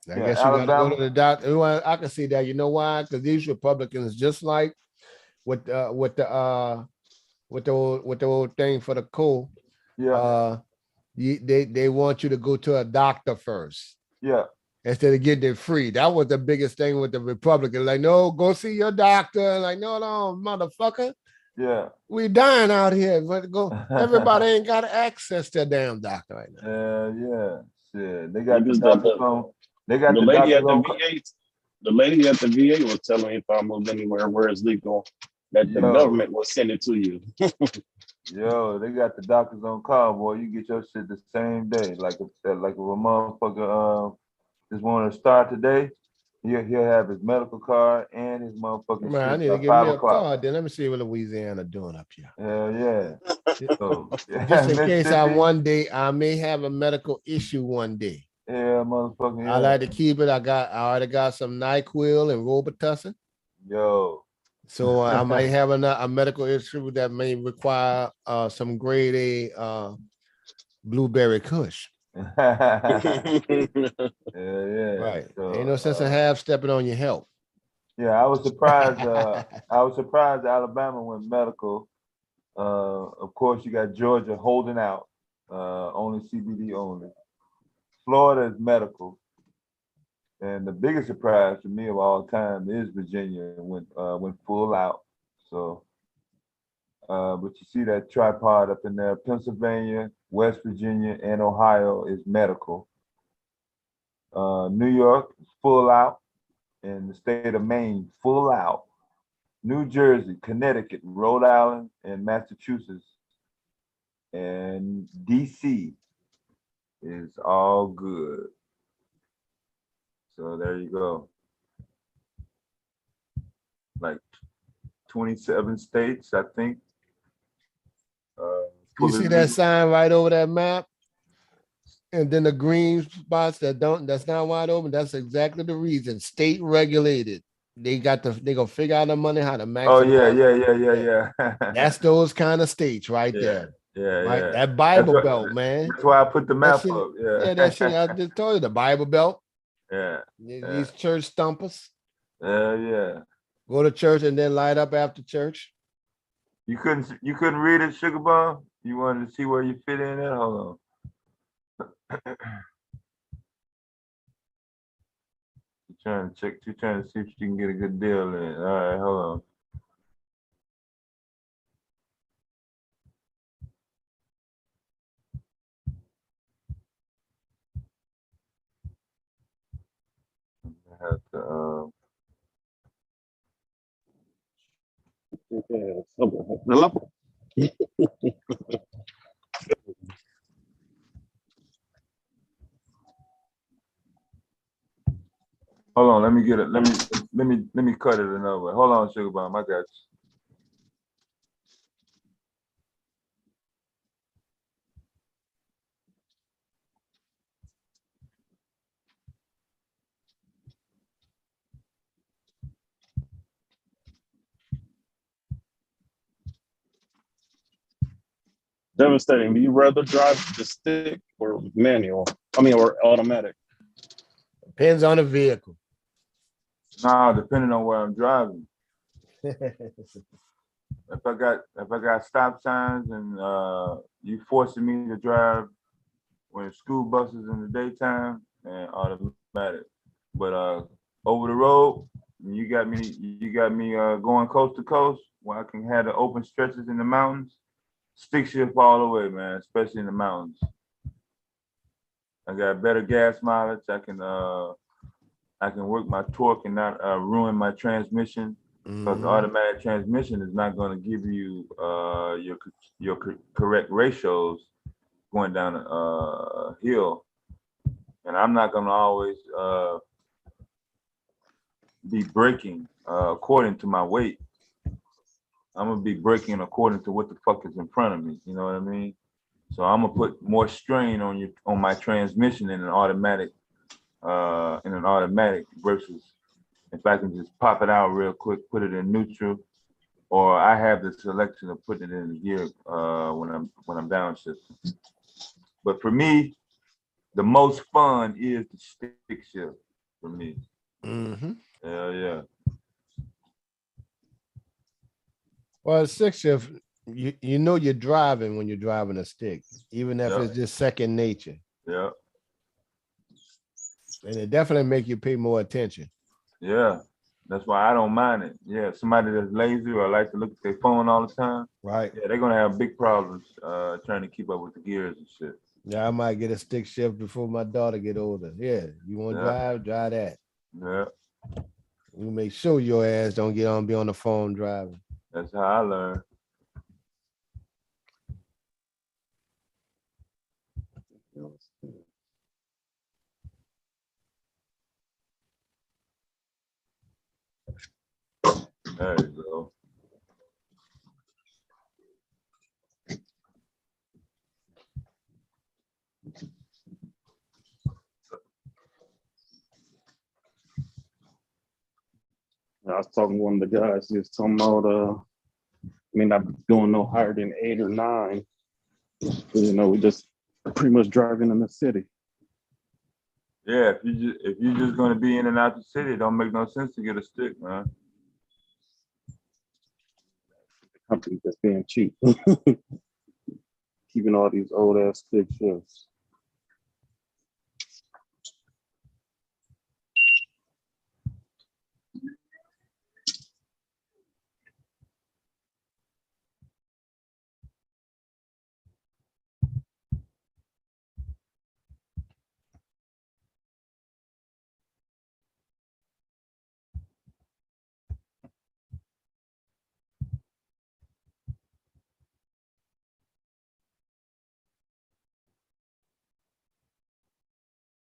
[SPEAKER 7] I guess you gotta go
[SPEAKER 5] Alabama.
[SPEAKER 7] to the doctor. Well, I can see that. You know why? Because these Republicans, just like with the old thing for the coal, they want you to go to a doctor first.
[SPEAKER 5] Yeah.
[SPEAKER 7] Instead of getting it free. That was the biggest thing with the Republicans. Like, no, go see your doctor. Like, no, motherfucker.
[SPEAKER 5] Yeah.
[SPEAKER 7] We dying out here. But everybody ain't got access to a damn doctor right now.
[SPEAKER 5] Yeah. Shit. They got the doctors on. They got
[SPEAKER 16] the
[SPEAKER 5] the
[SPEAKER 16] lady
[SPEAKER 5] doctors
[SPEAKER 16] at the
[SPEAKER 5] on.
[SPEAKER 16] VA. The lady at the VA was telling me if I move anywhere where it's legal, that the government will send it to you.
[SPEAKER 5] Yo, they got the doctors on call, boy. You get your shit the same day. Like if a motherfucker just want to start today, he'll have his medical card and his motherfucking
[SPEAKER 7] Man, I
[SPEAKER 5] shit
[SPEAKER 7] need to
[SPEAKER 5] by
[SPEAKER 7] give me
[SPEAKER 5] 5
[SPEAKER 7] a
[SPEAKER 5] o'clock.
[SPEAKER 7] card. Then let me see what Louisiana doing up here.
[SPEAKER 5] Hell yeah. So,
[SPEAKER 7] Just in case
[SPEAKER 5] Mississippi.
[SPEAKER 7] I may have a medical issue one day.
[SPEAKER 5] Yeah, motherfucking yeah.
[SPEAKER 7] I like to keep it. I already got some NyQuil and Robitussin.
[SPEAKER 5] Yo.
[SPEAKER 7] So I might have a medical issue that may require some grade A blueberry kush.
[SPEAKER 5] Yeah.
[SPEAKER 7] Right.
[SPEAKER 5] So,
[SPEAKER 7] ain't no sense in half stepping on your health.
[SPEAKER 5] Yeah, I was surprised. I was surprised Alabama went medical. Of course, you got Georgia holding out, only CBD only. Florida is medical, and the biggest surprise to me of all time is Virginia went full out. So, but you see that tripod up in there. Pennsylvania, West Virginia, and Ohio is medical. New York is full out, and the state of Maine full out. New Jersey, Connecticut, Rhode Island, and Massachusetts, and DC is all good. So there you go. Like 27 states, I think.
[SPEAKER 7] You see that sign right over that map? And then the green spots that's not wide open. That's exactly the reason. State regulated. They gonna figure out the money how to maximize.
[SPEAKER 5] Oh yeah.
[SPEAKER 7] That's those kind of states right there.
[SPEAKER 5] Yeah,
[SPEAKER 7] right.
[SPEAKER 5] yeah.
[SPEAKER 7] That Bible Belt, man.
[SPEAKER 5] That's why I put the map
[SPEAKER 7] shit,
[SPEAKER 5] up. Yeah.
[SPEAKER 7] That shit I just told you, the Bible Belt.
[SPEAKER 5] Yeah.
[SPEAKER 7] These church stumpers.
[SPEAKER 5] Yeah.
[SPEAKER 7] Go to church and then light up after church.
[SPEAKER 5] You couldn't read it, Sugar Bomb? You wanted to see where you fit in there? Hold on. Trying to see if you can get a good deal in. All right, hold on.
[SPEAKER 16] Yeah. Hello.
[SPEAKER 5] Hold on, let me get it. Let me cut it another way. Hold on, Sugar Bomb. I got you.
[SPEAKER 16] Devastating. Do you rather drive the stick or manual? I mean, or automatic?
[SPEAKER 7] Depends on the vehicle.
[SPEAKER 5] Nah, depending on where I'm driving. If I got stop signs and you forcing me to drive when school buses in the daytime, and automatic. But over the road, you got me going coast to coast where I can have the open stretches in the mountains. Stick shift all the way, man, especially in the mountains. I got better gas mileage. I can work my torque and not ruin my transmission. Because the automatic transmission is not going to give you your correct ratios going down a hill, and I'm not going to always be braking according to my weight. I'm gonna be braking according to what the fuck is in front of me. You know what I mean? So I'm gonna put more strain on my transmission in an automatic versus if I can just pop it out real quick, put it in neutral, or I have the selection of putting it in the gear when I'm downshifting. But for me, the most fun is the stick shift for me.
[SPEAKER 7] Mm-hmm.
[SPEAKER 5] Hell yeah.
[SPEAKER 7] Well, stick shift, you know you're driving when you're driving a stick, even if it's just second nature.
[SPEAKER 5] Yeah.
[SPEAKER 7] And it definitely make you pay more attention.
[SPEAKER 5] Yeah. That's why I don't mind it. Yeah, somebody that's lazy or like to look at their phone all the time.
[SPEAKER 7] Right.
[SPEAKER 5] Yeah, they're gonna have big problems trying to keep up with the gears and shit.
[SPEAKER 7] Yeah, I might get a stick shift before my daughter get older. Yeah, you want to drive that.
[SPEAKER 5] Yeah.
[SPEAKER 7] You make sure your ass don't be on the phone driving.
[SPEAKER 5] That's how I learned. There you go.
[SPEAKER 16] I was talking to one of the guys. He was talking about, not going no higher than 8 or 9. We just pretty much driving in the city.
[SPEAKER 5] Yeah, if you're just gonna be in and out the city, it don't make no sense to get a stick, man.
[SPEAKER 16] The company that's being cheap, keeping all these old ass stick shifts.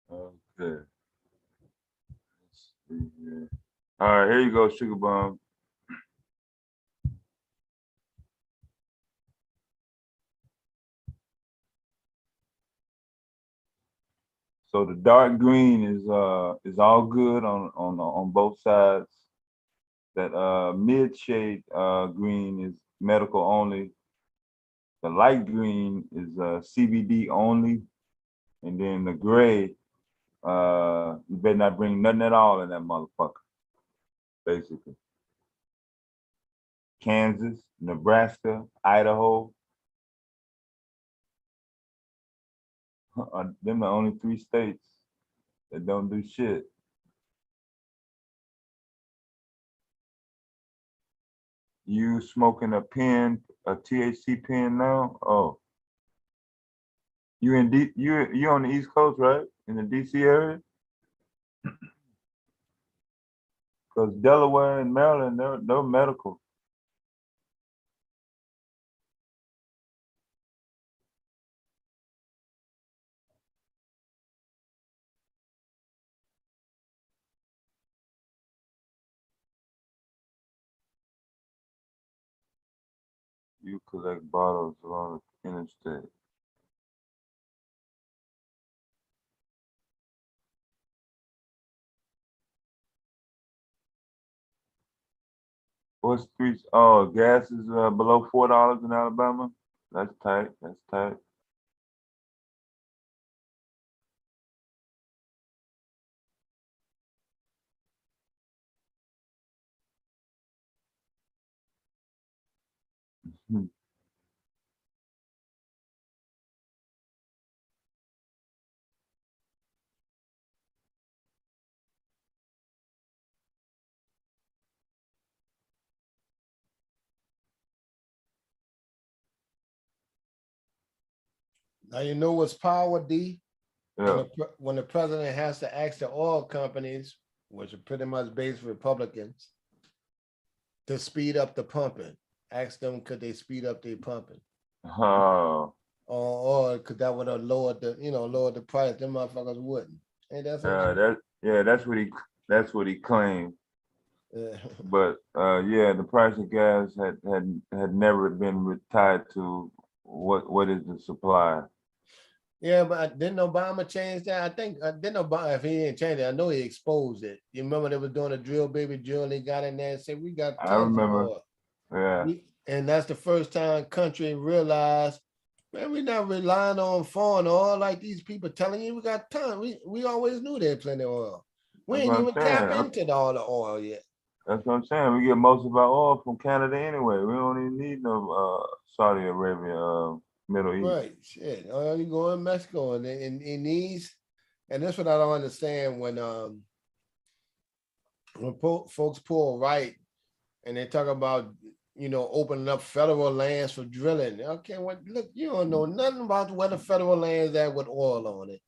[SPEAKER 5] Okay. Let's see here. All right, here you go, Sugar Bomb. So the dark green is all good on both sides. That mid shade green is medical only. The light green is CBD only, and then the gray, you better not bring nothing at all in that motherfucker. Basically, Kansas, Nebraska, Idaho, them the only 3 states that don't do shit. You smoking a THC pen now? Oh, you on the East Coast, right? In the DC area? Because Delaware and Maryland, they're medical. You collect bottles along the interstate. What's three? Oh, gas is below $4 in Alabama. That's tight. That's tight. Hmm.
[SPEAKER 7] Now you know what's power, D?
[SPEAKER 5] Yeah.
[SPEAKER 7] When the president has to ask the oil companies, which are pretty much based Republicans, to speed up the pumping. Ask them, could they speed up their pumping?
[SPEAKER 5] Oh.
[SPEAKER 7] Or could that would have lowered the price? Them motherfuckers wouldn't. Ain't that some shit?
[SPEAKER 5] That's what he claimed.
[SPEAKER 7] Yeah.
[SPEAKER 5] But yeah, the price of gas had never been tied to what is the supply.
[SPEAKER 7] Yeah, but didn't Obama change that? I think didn't Obama, if he didn't change it, I know he exposed it. You remember they was doing a drill, baby drill, and they got in there and said, we got tons
[SPEAKER 5] I remember.
[SPEAKER 7] of oil.
[SPEAKER 5] Yeah.
[SPEAKER 7] And that's the first time country realized, man, we're not relying on foreign oil like these people telling you we got tons. We always knew they had plenty of oil. We ain't even tap into all the oil yet.
[SPEAKER 5] That's what I'm saying. We get most of our oil from Canada anyway. We don't even need no Saudi Arabia, Middle East.
[SPEAKER 7] Right, shit. You go in Mexico and in these, and that's what I don't understand when folks pull right and they talk about opening up federal lands for drilling. Okay, look, you don't know nothing about where the federal lands at with oil on it.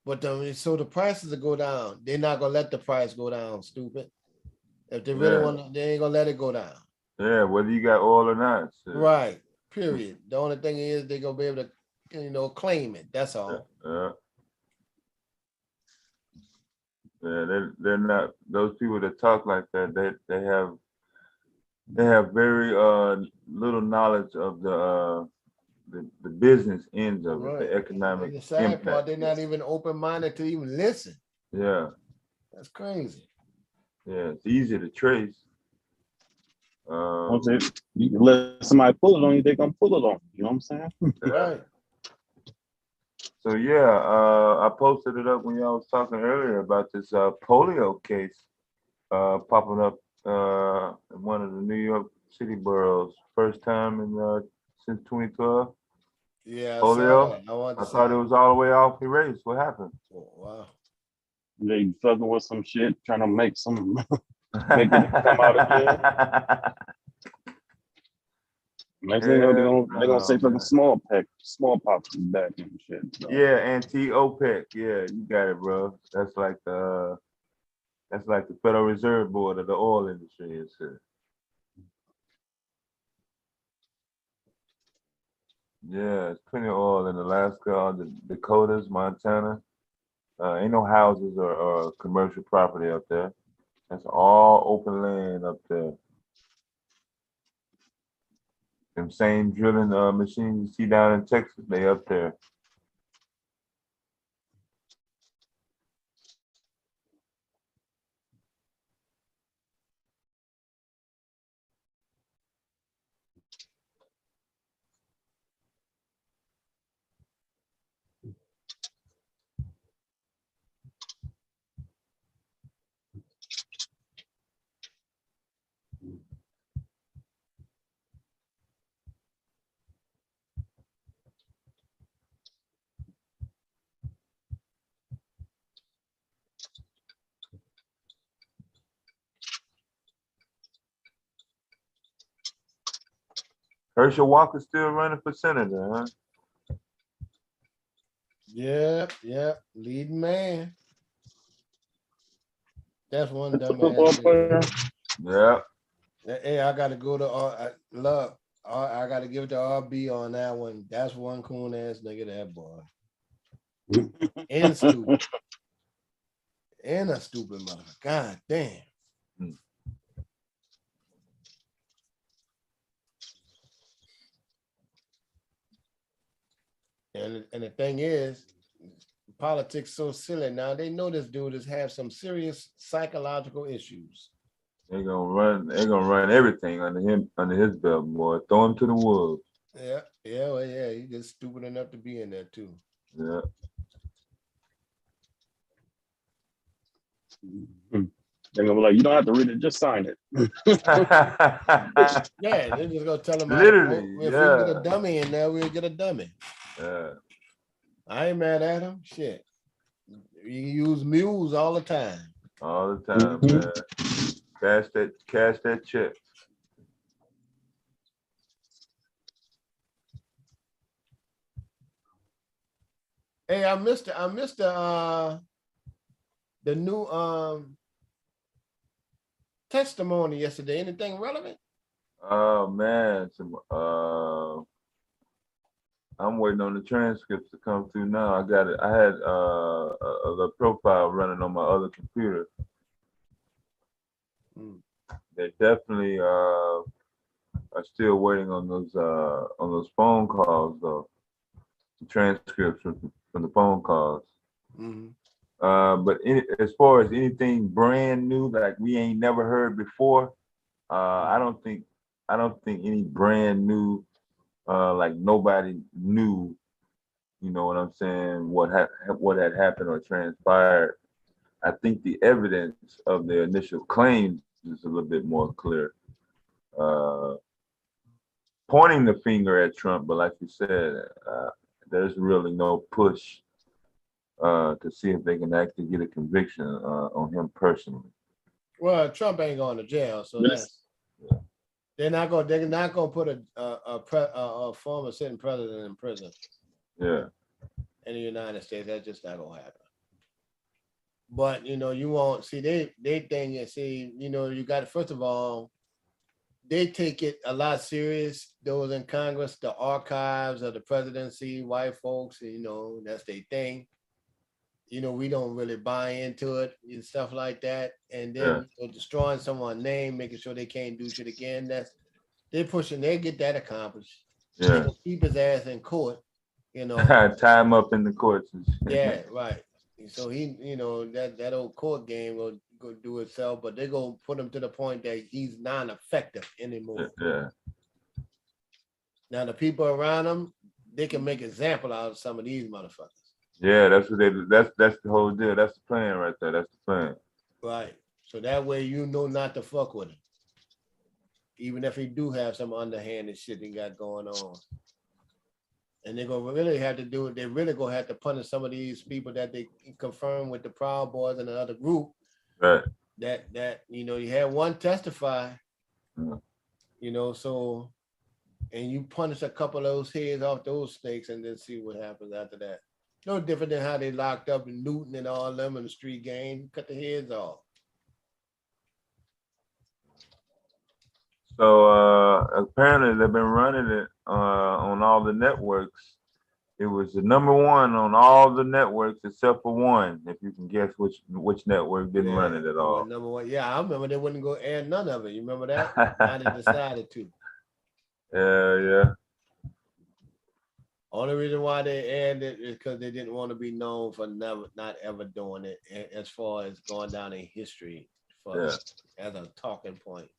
[SPEAKER 7] But so the prices will go down. They're not gonna let the price go down, stupid. If they really want, they ain't gonna let it go down.
[SPEAKER 5] Yeah, whether you got oil or not. So.
[SPEAKER 7] Right. Period. The only thing is they're gonna be able to, claim it. That's all.
[SPEAKER 5] Yeah, they're not those people that talk like that. They have very little knowledge of the business ends of it, the economic
[SPEAKER 7] and the sad
[SPEAKER 5] impact.
[SPEAKER 7] part, they're not even open-minded to even listen.
[SPEAKER 5] Yeah.
[SPEAKER 7] That's crazy.
[SPEAKER 5] Yeah, it's easy to trace.
[SPEAKER 16] Once you can let somebody pull it on you, they're gonna pull it on you. You know what I'm saying?
[SPEAKER 7] Right.
[SPEAKER 5] So yeah, I posted it up when y'all was talking earlier about this polio case popping up in one of the New York City boroughs, first time in since 2012.
[SPEAKER 7] Yeah,
[SPEAKER 5] polio.
[SPEAKER 7] I
[SPEAKER 5] thought it was all the way off erased. What happened?
[SPEAKER 7] Oh, wow.
[SPEAKER 16] They fucking with some shit, trying to make it come out again. Next thing you know, they're gonna say fucking smallpox is back and shit. So.
[SPEAKER 5] Yeah, anti-OPEC. Yeah, you got it, bro. That's like the Federal Reserve Board of the oil industry and shit. Yeah, it's plenty of oil in Alaska, the Dakotas, Montana. Ain't no houses or commercial property up there. That's all open land up there. Them same drilling machines you see down in Texas, they up there. Herschel Walker's still running for senator, huh?
[SPEAKER 7] Yep. Leading man. That's one dumbass.
[SPEAKER 5] Yeah.
[SPEAKER 7] Hey, I gotta go to look. I gotta give it to RB on that one. That's one coon ass nigga, that boy. And stupid. And a stupid mother. God damn. And the thing is, politics so silly now. They know this dude has had some serious psychological issues.
[SPEAKER 5] They're gonna run everything under his belt, boy. Throw him to the wolves.
[SPEAKER 7] Yeah. He's just stupid enough to be in there too.
[SPEAKER 5] Yeah.
[SPEAKER 16] They're gonna be like, you don't have to read it, just sign it.
[SPEAKER 7] Yeah, they're just gonna tell him
[SPEAKER 5] Literally,
[SPEAKER 7] if we get a dummy in there, we'll get a dummy.
[SPEAKER 5] Yeah.
[SPEAKER 7] I ain't mad at him. Shit. You use mules all the time.
[SPEAKER 5] All the time, man. Cash that check.
[SPEAKER 7] Hey, I missed the new testimony yesterday. Anything relevant?
[SPEAKER 5] Oh man, I'm waiting on the transcripts to come through now. I got it. I had a profile running on my other computer. They definitely are still waiting on those phone calls though. The transcripts from the phone calls. But as far as anything brand new, like we ain't never heard before, I don't think any brand new, like nobody knew, you know what I'm saying, what had happened or transpired. I think the evidence of the initial claims is a little bit more clear. Pointing the finger at Trump, but like you said, there's really no push to see if they can actually get a conviction on him personally.
[SPEAKER 7] Well, Trump ain't going to jail, so they're not going to put a former sitting president in prison.
[SPEAKER 5] Yeah.
[SPEAKER 7] In the United States, that's just not going to happen. But you won't see they think you got, first of all, they take it a lot serious. Those in Congress, the archives of the presidency, white folks, that's their thing. We don't really buy into it and stuff like that. And then destroying someone's name, making sure they can't do shit again. They're pushing. They get that accomplished.
[SPEAKER 5] Yeah.
[SPEAKER 7] They gonna keep his ass in court.
[SPEAKER 5] Tie him up in the courts.
[SPEAKER 7] Yeah, right. So he, that old court game will go do itself, but they're gonna put him to the point that he's non-effective anymore.
[SPEAKER 5] Yeah.
[SPEAKER 7] Now the people around him, they can make example out of some of these motherfuckers.
[SPEAKER 5] Yeah, that's what that's the whole deal. That's the plan right there. That's the plan.
[SPEAKER 7] Right. So that way not to fuck with him. Even if he do have some underhanded shit he got going on. And they're gonna really have to do it. They're really gonna have to punish some of these people that they confirm with the Proud Boys and another group.
[SPEAKER 5] Right.
[SPEAKER 7] That you had one testify. So, and you punish a couple of those heads off those snakes and then see what happens after that. No different than how they locked up in Newton and all them in the street gang. Cut the heads off.
[SPEAKER 5] So apparently they've been running it on all the networks. It was the number one on all the networks except for one. If you can guess which network didn't run it at all.
[SPEAKER 7] Number one. Yeah, I remember they wouldn't go air none of it. You remember that? Now they decided to.
[SPEAKER 5] Yeah.
[SPEAKER 7] Only reason why they aired it is because they didn't want to be known for not ever doing it, as far as going down in history as a talking point.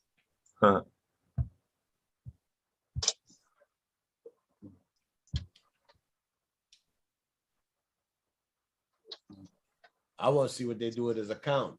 [SPEAKER 7] I want to see what they do with his account.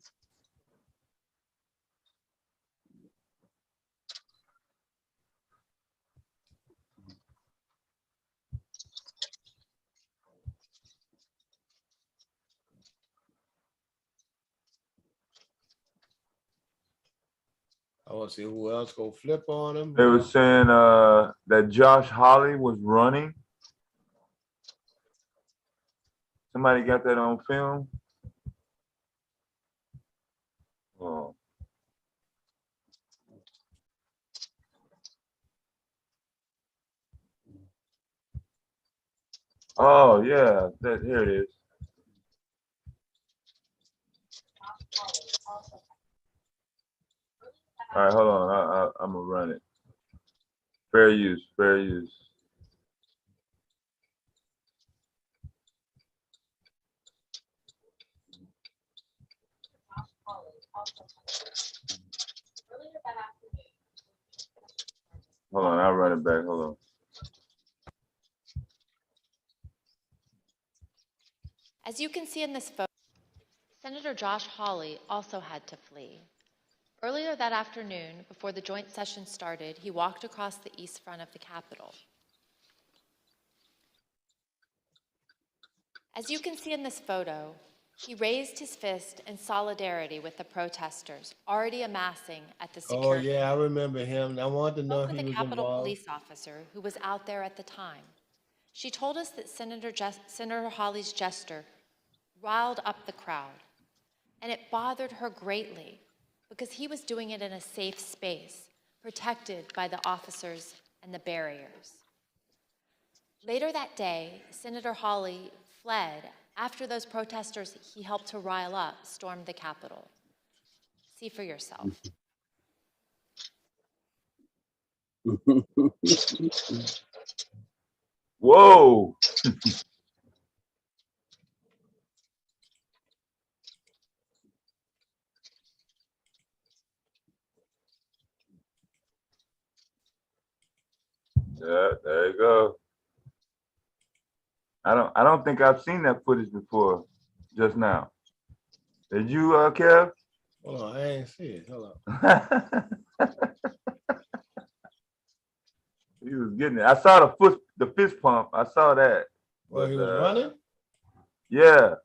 [SPEAKER 7] I want to see who else go flip on him.
[SPEAKER 5] They were saying that Josh Hawley was running. Somebody got that on film? Oh. Oh yeah, here it is. All right, hold on. I'm gonna run it. Fair use. Hold on, I'll run it back. Hold on.
[SPEAKER 20] As you can see in this photo, Senator Josh Hawley also had to flee. Earlier that afternoon, before the joint session started, he walked across the east front of the Capitol. As you can see in this photo, he raised his fist in solidarity with the protesters already amassing at the security.
[SPEAKER 7] Oh yeah, I remember him. I wanted to know if
[SPEAKER 20] With
[SPEAKER 7] he
[SPEAKER 20] a
[SPEAKER 7] was
[SPEAKER 20] Capitol
[SPEAKER 7] involved.
[SPEAKER 20] police officer who was out there at the time. She told us that Senator Hawley's gesture riled up the crowd, and it bothered her greatly because he was doing it in a safe space, protected by the officers and the barriers. Later that day, Senator Hawley fled after those protesters he helped to rile up stormed the Capitol. See for yourself.
[SPEAKER 5] Whoa. Yeah, there you go. I don't think I've seen that footage before just now. Did you, Kev?
[SPEAKER 7] Hold on, I ain't see it. Hold on.
[SPEAKER 5] He was getting it. I saw the fist pump. I saw that.
[SPEAKER 7] Well, he was running?
[SPEAKER 5] Yeah.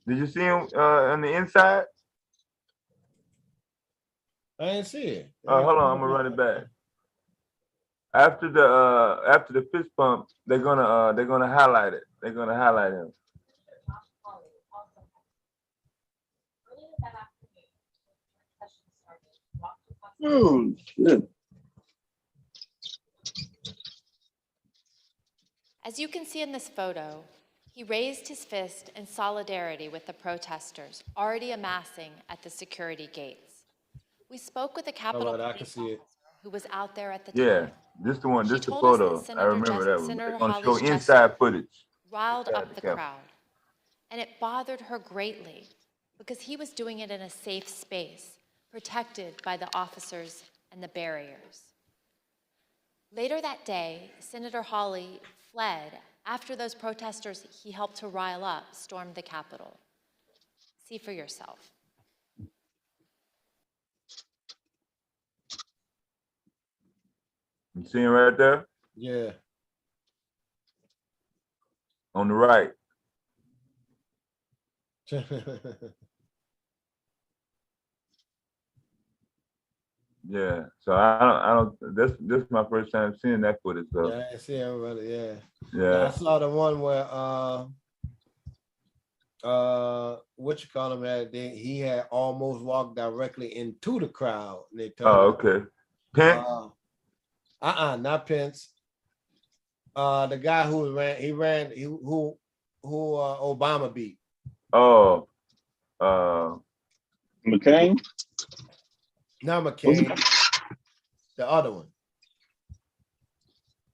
[SPEAKER 5] Did you see him on the inside?
[SPEAKER 7] I ain't see it.
[SPEAKER 5] Hold on, I'm gonna run it back. After the fist pump, they're gonna highlight it. They're gonna highlight him.
[SPEAKER 16] Oh, shit.
[SPEAKER 20] As you can see in this photo, he raised his fist in solidarity with the protesters already amassing at the security gates. We spoke with a Capitol police officer who was out there at the
[SPEAKER 5] Yeah,
[SPEAKER 20] time.
[SPEAKER 5] this the one.
[SPEAKER 20] She
[SPEAKER 5] This the
[SPEAKER 20] told us
[SPEAKER 5] photo.
[SPEAKER 20] that
[SPEAKER 5] I remember that one.
[SPEAKER 20] Senator
[SPEAKER 5] They're gonna show
[SPEAKER 20] Hawley's
[SPEAKER 5] inside
[SPEAKER 20] gesture
[SPEAKER 5] footage.
[SPEAKER 20] riled
[SPEAKER 5] Inside
[SPEAKER 20] up
[SPEAKER 5] the
[SPEAKER 20] the
[SPEAKER 5] Capitol.
[SPEAKER 20] crowd, and it bothered her greatly because he was doing it in a safe space, protected by the officers and the barriers. Later that day, Senator Hawley fled after those protesters he helped to rile up stormed the Capitol. See for yourself.
[SPEAKER 5] You see him right there?
[SPEAKER 7] Yeah.
[SPEAKER 5] On the right. Yeah. So I don't. This is my first time seeing that footage. So.
[SPEAKER 7] Yeah, I see everybody. Yeah.
[SPEAKER 5] Yeah.
[SPEAKER 7] I saw the one where what you call him at? He had almost walked directly into the crowd. And they told him,
[SPEAKER 5] okay. Pence?
[SPEAKER 7] Not Pence. The guy who who Obama beat.
[SPEAKER 5] Oh.
[SPEAKER 16] McCain?
[SPEAKER 7] Not McCain. The other one.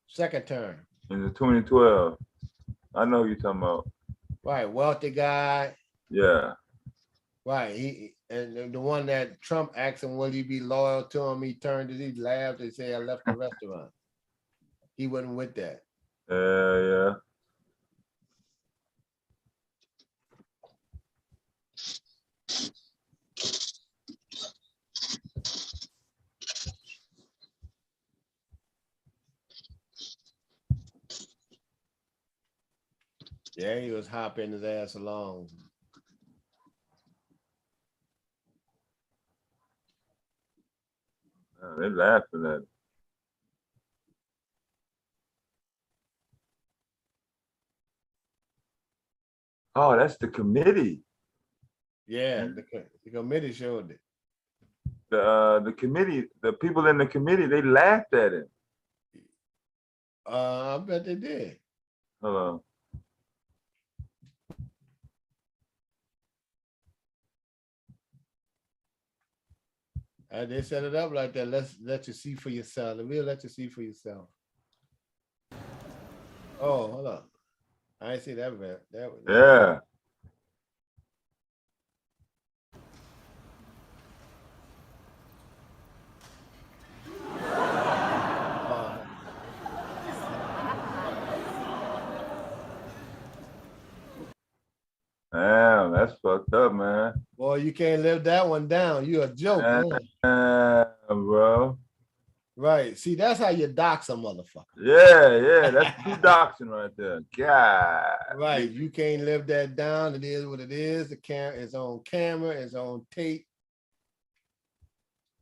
[SPEAKER 7] Second term.
[SPEAKER 5] In the 2012. I know who you're talking about.
[SPEAKER 7] Right, wealthy guy.
[SPEAKER 5] Yeah.
[SPEAKER 7] Right. He and the one that Trump asked him, will he be loyal to him? He turned it, he laughed and said, I left the restaurant. He wasn't with that.
[SPEAKER 5] Yeah.
[SPEAKER 7] Yeah, he was hopping his ass along.
[SPEAKER 5] They're laughing at it. Oh, that's the committee.
[SPEAKER 7] Yeah, the committee showed it.
[SPEAKER 5] The committee, the people in the committee, they laughed at it.
[SPEAKER 7] I bet they did.
[SPEAKER 5] Hold on.
[SPEAKER 7] They set it up like that. Let's let you see for yourself. We'll let you see for yourself. Oh, hold on. I ain't see that.
[SPEAKER 5] Yeah. What's up, man?
[SPEAKER 7] Boy, you can't live that one down. You a joke, man.
[SPEAKER 5] Bro.
[SPEAKER 7] Right. See, that's how you dox a motherfucker.
[SPEAKER 5] Yeah, that's true doxing right there. God.
[SPEAKER 7] Right. You can't live that down. It is what it is. The camera is on camera, it's on tape.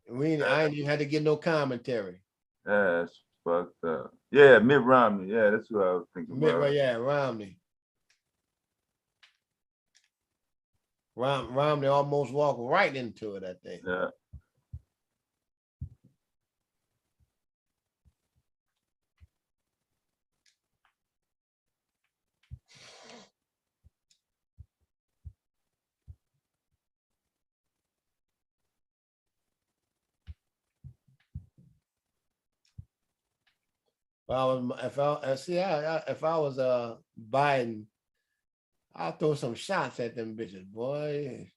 [SPEAKER 7] I ain't even had to get no commentary.
[SPEAKER 5] That's fucked up. Yeah, Mitt Romney. Yeah, that's what I was thinking about.
[SPEAKER 7] Right, yeah, Romney. Romney almost walked right into it, I think.
[SPEAKER 5] Yeah.
[SPEAKER 7] If I was Biden, I'll throw some shots at them bitches, boy.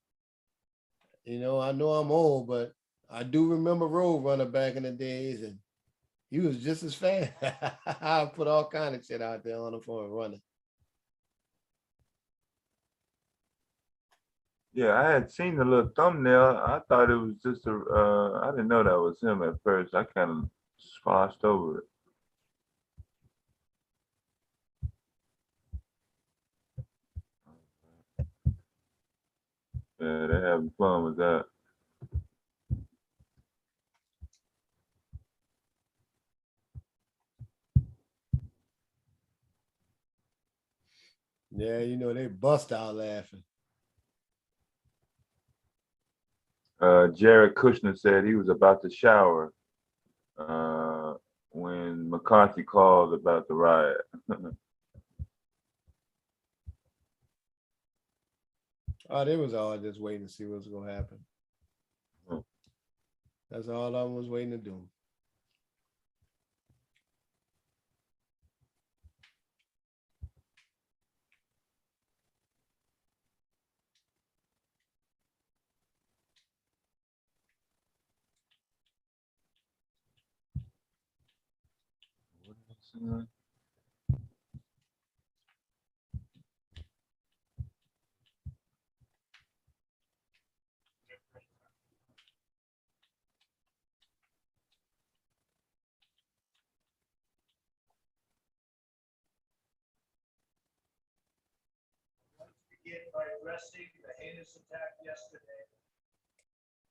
[SPEAKER 7] You know I'm old, but I do remember Road Runner back in the days, and he was just as fast. I put all kind of shit out there on him for a runner.
[SPEAKER 5] Yeah, I had seen the little thumbnail. I thought it was just I didn't know that was him at first. I kind of glossed over it. Yeah, they're having fun with that.
[SPEAKER 7] Yeah, they bust out laughing.
[SPEAKER 5] Jared Kushner said he was about to shower when McCarthy called about the riot.
[SPEAKER 7] Oh, they was all just waiting to see what's gonna happen. That's all I was waiting to do.
[SPEAKER 21] Begin by addressing the heinous attack yesterday,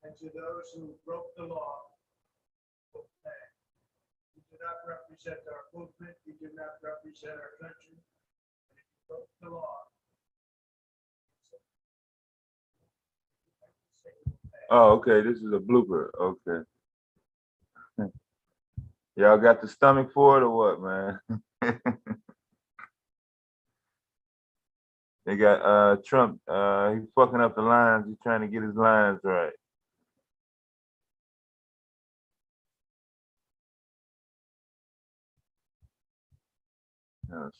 [SPEAKER 21] and to those who broke the law, you do not represent our movement, you do not represent our country, and if you broke the law.
[SPEAKER 5] Oh, okay. This is a blooper. Okay. Y'all got the stomach for it or what, man? They got Trump. He's fucking up the lines. He's trying to get his lines right.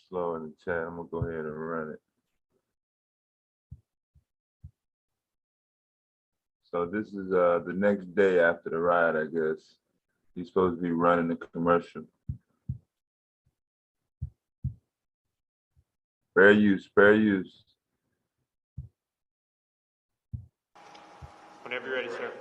[SPEAKER 5] Slow in the chat. I'm gonna go ahead and run it. So this is the next day after the riot, I guess. He's supposed to be running the commercial. Fair use, fair use.
[SPEAKER 22] Whenever you're ready, sir.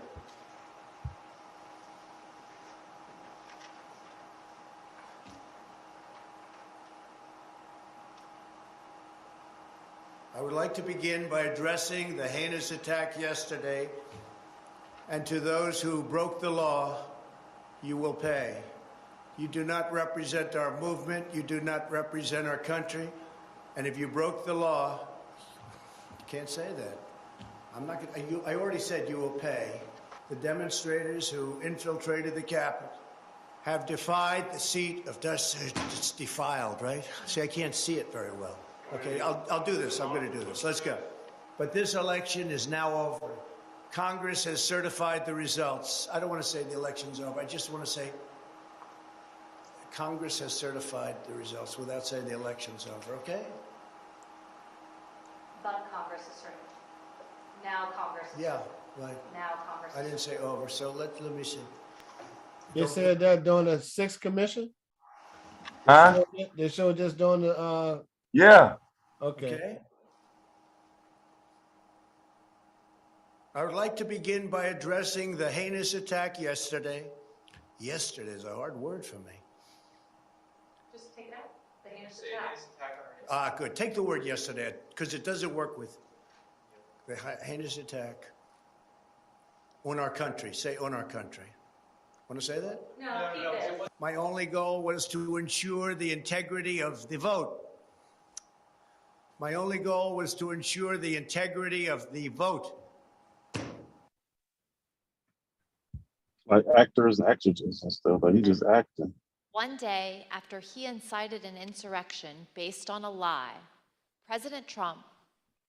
[SPEAKER 21] I would like to begin by addressing the heinous attack yesterday, and to those who broke the law, you will pay. You do not represent our movement, you do not represent our country, and if you broke the law, you can't say that. I'm not gonna, I already said you will pay. The demonstrators who infiltrated the Capitol have defied the seat of justice. It's defiled, right? See, I can't see it very well. Okay, I'll do this. I'm going to do this. Let's go. But this election is now over. Congress has certified the results. I don't want to say the election's over. I just want to say Congress has certified the results without saying the election's over, okay?
[SPEAKER 20] But Congress is certain. Now Congress is
[SPEAKER 21] Yeah,
[SPEAKER 20] certain.
[SPEAKER 21] right.
[SPEAKER 20] Now Congress
[SPEAKER 21] I didn't say over, so let me see.
[SPEAKER 7] They said that during the 6th commission?
[SPEAKER 5] Huh?
[SPEAKER 7] They showed just during the
[SPEAKER 5] Yeah.
[SPEAKER 7] Okay.
[SPEAKER 21] I would like to begin by addressing the heinous attack yesterday. Yesterday is a hard word for me.
[SPEAKER 20] Just take it out. The heinous attack.
[SPEAKER 21] Good. Take the word yesterday, because it doesn't work with the heinous attack on our country. Say on our country. Want to say that?
[SPEAKER 20] No, keep it.
[SPEAKER 21] My only goal was to ensure the integrity of the vote. My only goal was to ensure the integrity of the vote.
[SPEAKER 16] Like actors and actresses and stuff, but he just acting.
[SPEAKER 20] One day after he incited an insurrection based on a lie, President Trump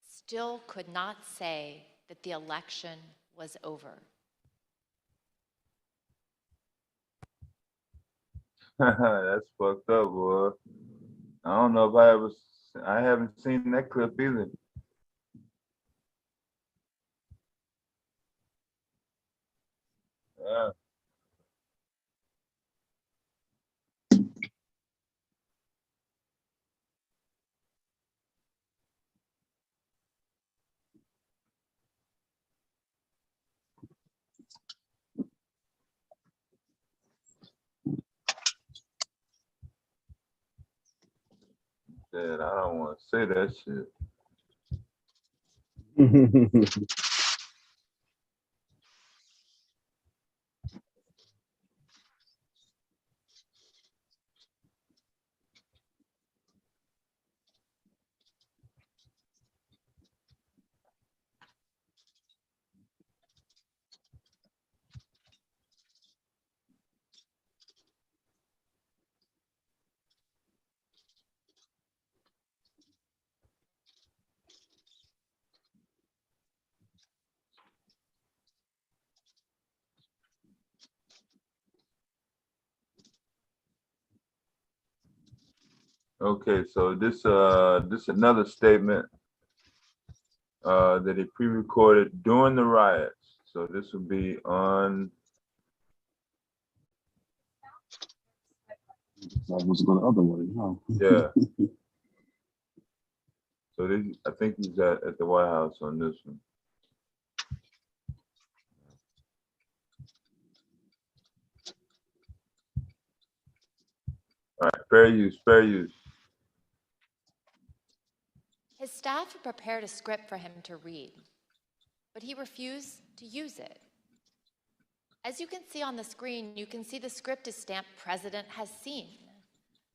[SPEAKER 20] still could not say that the election was over.
[SPEAKER 5] That's fucked up, boy. I don't know if I haven't seen that clip either. Yeah. Dad, I don't want to say that shit. Okay, so this another statement that he pre-recorded during the riots. So this will be on.
[SPEAKER 16] That was going the other way, huh?
[SPEAKER 5] Yeah. So I think he's at the White House on this one. All right, fair use, fair use.
[SPEAKER 20] His staff had prepared a script for him to read, but he refused to use it. As you can see on the screen, you can see the script is stamped "President has seen."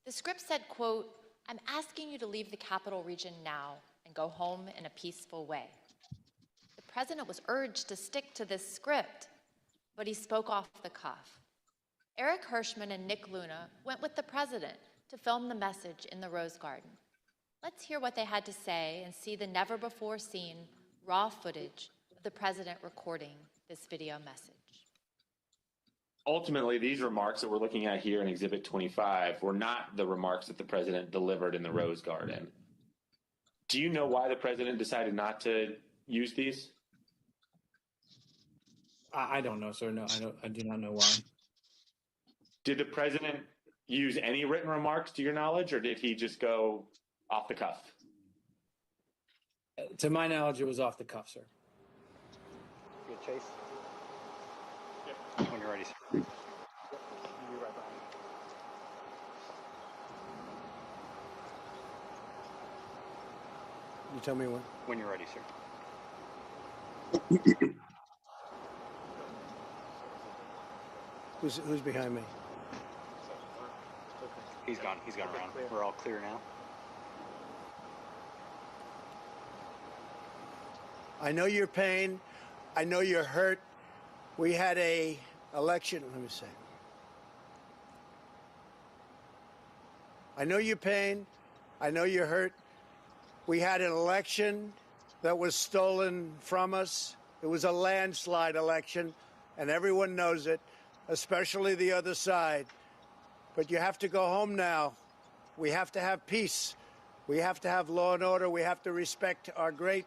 [SPEAKER 20] The script said, quote, "I'm asking you to leave the capital region now and go home in a peaceful way." The president was urged to stick to this script, but he spoke off the cuff. Eric Hirschman and Nick Luna went with the president to film the message in the Rose Garden. Let's hear what they had to say and see the never-before-seen raw footage of the president recording this video message.
[SPEAKER 1] Ultimately, these remarks that we're looking at here in Exhibit 25 were not the remarks that the president delivered in the Rose Garden. Do you know why the president decided not to use these?
[SPEAKER 22] I don't know, sir. No, I do not know why.
[SPEAKER 1] Did the president use any written remarks to your knowledge, or did he just go off the cuff?
[SPEAKER 22] To my knowledge, it was off the cuff, sir.
[SPEAKER 23] Good chase. When you're ready, sir. You'll be right behind you.
[SPEAKER 21] You tell me when.
[SPEAKER 23] When you're ready, sir.
[SPEAKER 21] Who's behind me?
[SPEAKER 23] He's gone. He's gone around. We're all clear now.
[SPEAKER 21] I know your pain. I know you're hurt. We had a election. Let me say. I know your pain. I know you're hurt. We had an election that was stolen from us. It was a landslide election, and everyone knows it, especially the other side. But you have to go home now. We have to have peace. We have to have law and order. We have to respect our great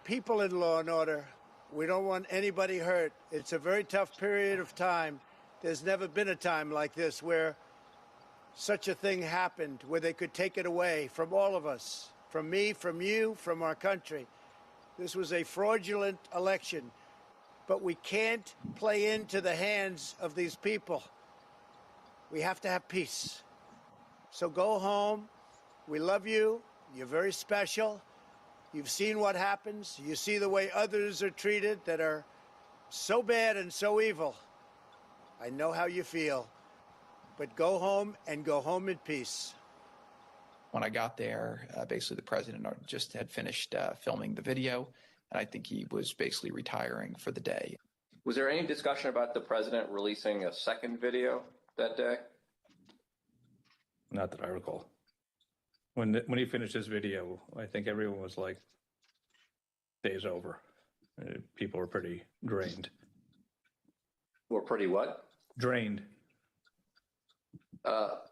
[SPEAKER 21] people in law and order. We don't want anybody hurt. It's a very tough period of time. There's never been a time like this where such a thing happened, where they could take it away from all of us, from me, from you, from our country. This was a fraudulent election, but we can't play into the hands of these people. We have to have peace. So go home. We love you. You're very special. You've seen what happens. You see the way others are treated that are so bad and so evil. I know how you feel, but go home and go home in peace.
[SPEAKER 3] When I got there, basically the president just had finished filming the video, and I think he was basically retiring for the day.
[SPEAKER 8] Was there any discussion about the president releasing a second video that day?
[SPEAKER 10] Not that I recall. When he finished his video, I think everyone was like, "Day's over." People were pretty drained.
[SPEAKER 8] Were pretty what?
[SPEAKER 10] Drained.
[SPEAKER 8] But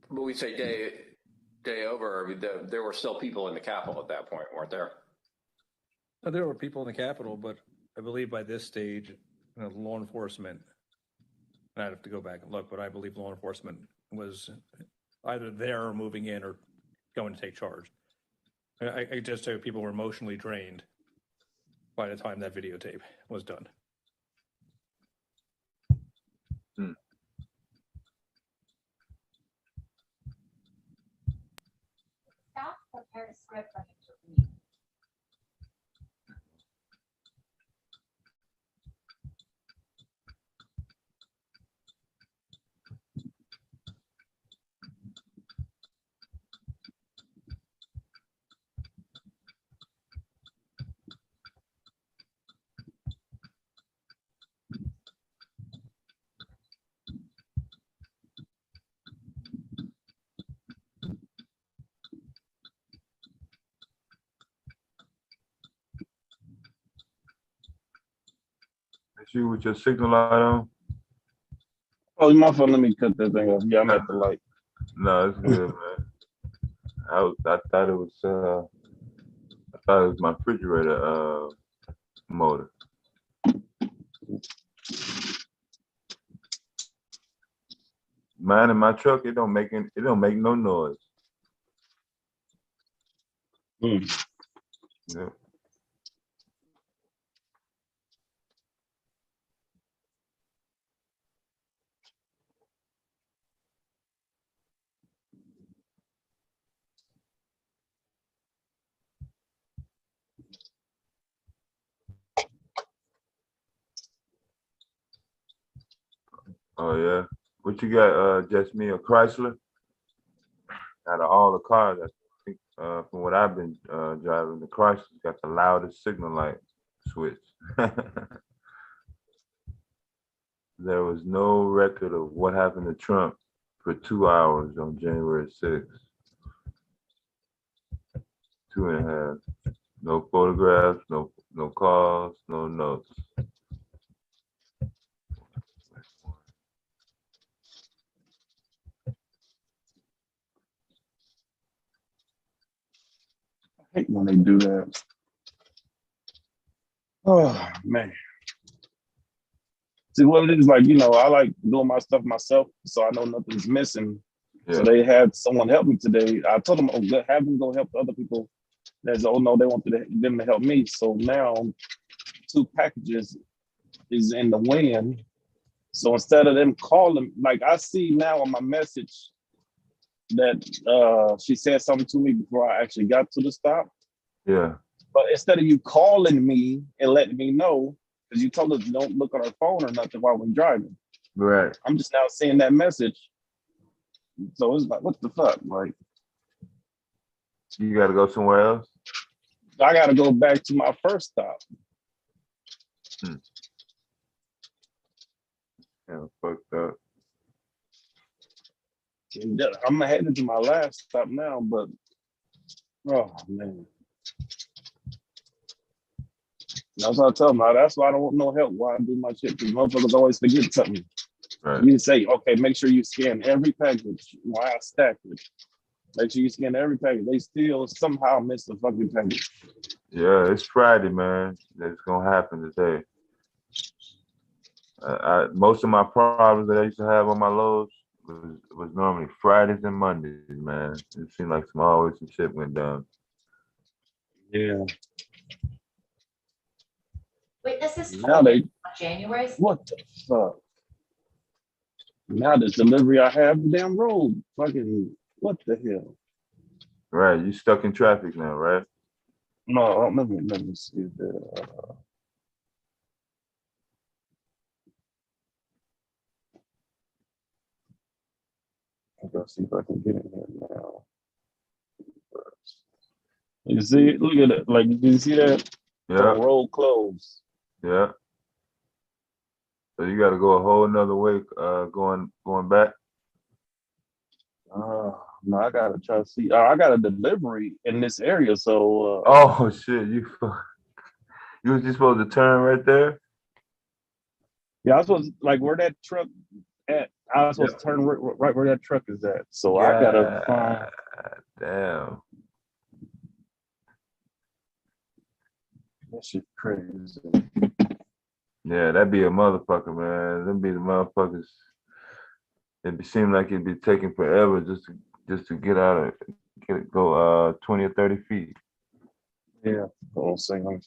[SPEAKER 8] we say day over. I mean, there were still people in the Capitol at that point, weren't there?
[SPEAKER 10] There were people in the Capitol, but I believe by this stage, law enforcement, and I'd have to go back and look, but I believe law enforcement was either there or moving in or going to take charge. I just say people were emotionally drained by the time that videotape was done.
[SPEAKER 24] Stop, prepare a script for him to read.
[SPEAKER 5] That's you with your signal light on?
[SPEAKER 16] Oh, my phone. Let me cut that thing off. Yeah, I'm at the light.
[SPEAKER 5] No, it's good, man. I thought it was my refrigerator motor. Mine in my truck, it don't make no noise. Yeah. Oh yeah. What you got, just me or Chrysler? Out of all the cars, I think from what I've been driving, the Chrysler's got the loudest signal light switch. There was no record of what happened to Trump for 2 hours on January 6th. 2.5. No photographs, no calls, no notes.
[SPEAKER 16] I hate when they do that. Oh man. See what it is, like, I like doing my stuff myself, so I know nothing's missing.
[SPEAKER 5] Yeah.
[SPEAKER 16] So they had someone help me today. I told them, have them go help the other people. They said, oh no, they wanted them to help me. So now 2 packages is in the wind. So instead of them calling, like I see now on my message that she said something to me before I actually got to the stop.
[SPEAKER 5] Yeah.
[SPEAKER 16] But instead of you calling me and letting me know, because you told us don't look at our phone or nothing while we're driving.
[SPEAKER 5] Right.
[SPEAKER 16] I'm just now seeing that message. So it's like, what the fuck? Like,
[SPEAKER 5] you got to go somewhere else?
[SPEAKER 16] I got to go back to my first stop.
[SPEAKER 5] Yeah, fucked up.
[SPEAKER 16] I'm headed to my last stop now, but oh man. That's what I tell them. That's why I don't want no help while I do my shit, because motherfuckers always forget something.
[SPEAKER 5] Right.
[SPEAKER 16] You say, okay, make sure you scan every package while I stack it. Make sure you scan every package. They still somehow miss the fucking package.
[SPEAKER 5] Yeah, it's Friday, man. It's gonna happen today. Most of my problems that I used to have on my loads was normally Fridays and Mondays, man. It seemed like always some shit went down.
[SPEAKER 16] Yeah.
[SPEAKER 20] Witnesses
[SPEAKER 16] Now
[SPEAKER 20] told
[SPEAKER 16] they,
[SPEAKER 20] him on January.
[SPEAKER 16] what the fuck? Now this delivery I have down road. Fucking, what the hell?
[SPEAKER 5] Right, you stuck in traffic now, right?
[SPEAKER 16] No, let me see that. I gotta see if I can get in here now. You see, look at it. Like, you see that?
[SPEAKER 5] Yeah,
[SPEAKER 16] Road closed.
[SPEAKER 5] yeah. So you got to go a whole nother way, going back.
[SPEAKER 16] No, I gotta try to see. I got a delivery in this area, so.
[SPEAKER 5] Oh shit, you was just supposed to turn right there.
[SPEAKER 16] Yeah, I was supposed to, like where that truck at. I was supposed to turn right where that truck is at. So I gotta find.
[SPEAKER 5] Damn.
[SPEAKER 16] That shit crazy.
[SPEAKER 5] Yeah, that'd be a motherfucker, man. Them be the motherfuckers. Seem like it'd be taking forever just to get out of go 20 or 30 feet.
[SPEAKER 16] Yeah, the whole thing.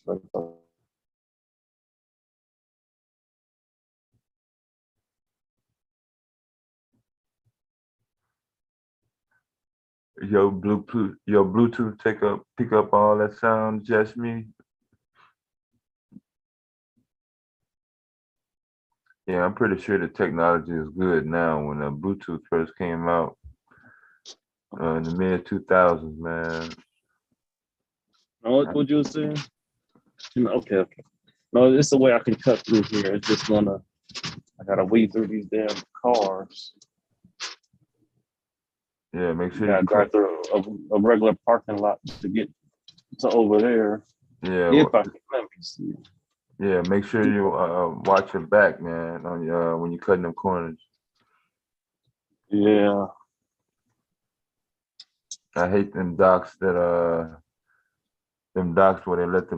[SPEAKER 5] Your Bluetooth pick up all that sound, just me. Yeah, I'm pretty sure the technology is good now. When the Bluetooth first came out in the mid 2000s, man.
[SPEAKER 16] What you were saying? Okay. No, it's the way I can cut through here. It's just I gotta weed through these damn cars.
[SPEAKER 5] Yeah, make sure
[SPEAKER 16] you drive through a regular parking lot to get to over there.
[SPEAKER 5] Yeah.
[SPEAKER 16] If I can, let me see.
[SPEAKER 5] Yeah, make sure you watch your back, man, on when you're cutting them corners.
[SPEAKER 16] Yeah.
[SPEAKER 5] I hate them docks where they let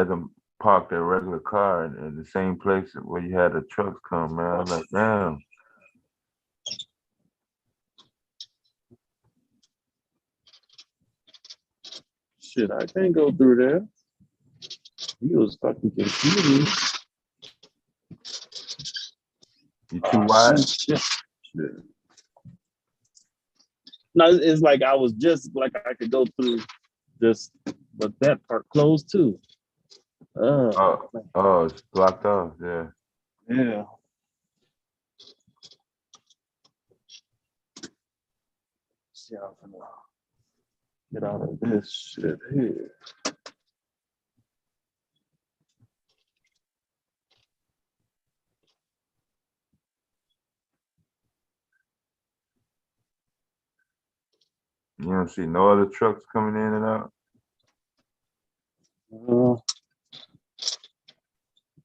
[SPEAKER 5] them park their regular car in the same place where you had the trucks come, man. I'm like, damn.
[SPEAKER 16] Shit, I can't go through there. He was fucking confused.
[SPEAKER 5] You too wide?
[SPEAKER 16] Shit. No, it's like I was just like I could go through this, but that part closed too.
[SPEAKER 5] It's blocked off, yeah.
[SPEAKER 16] Yeah. See how I'm gonna get out of this shit here.
[SPEAKER 5] You don't see no other trucks coming in and out?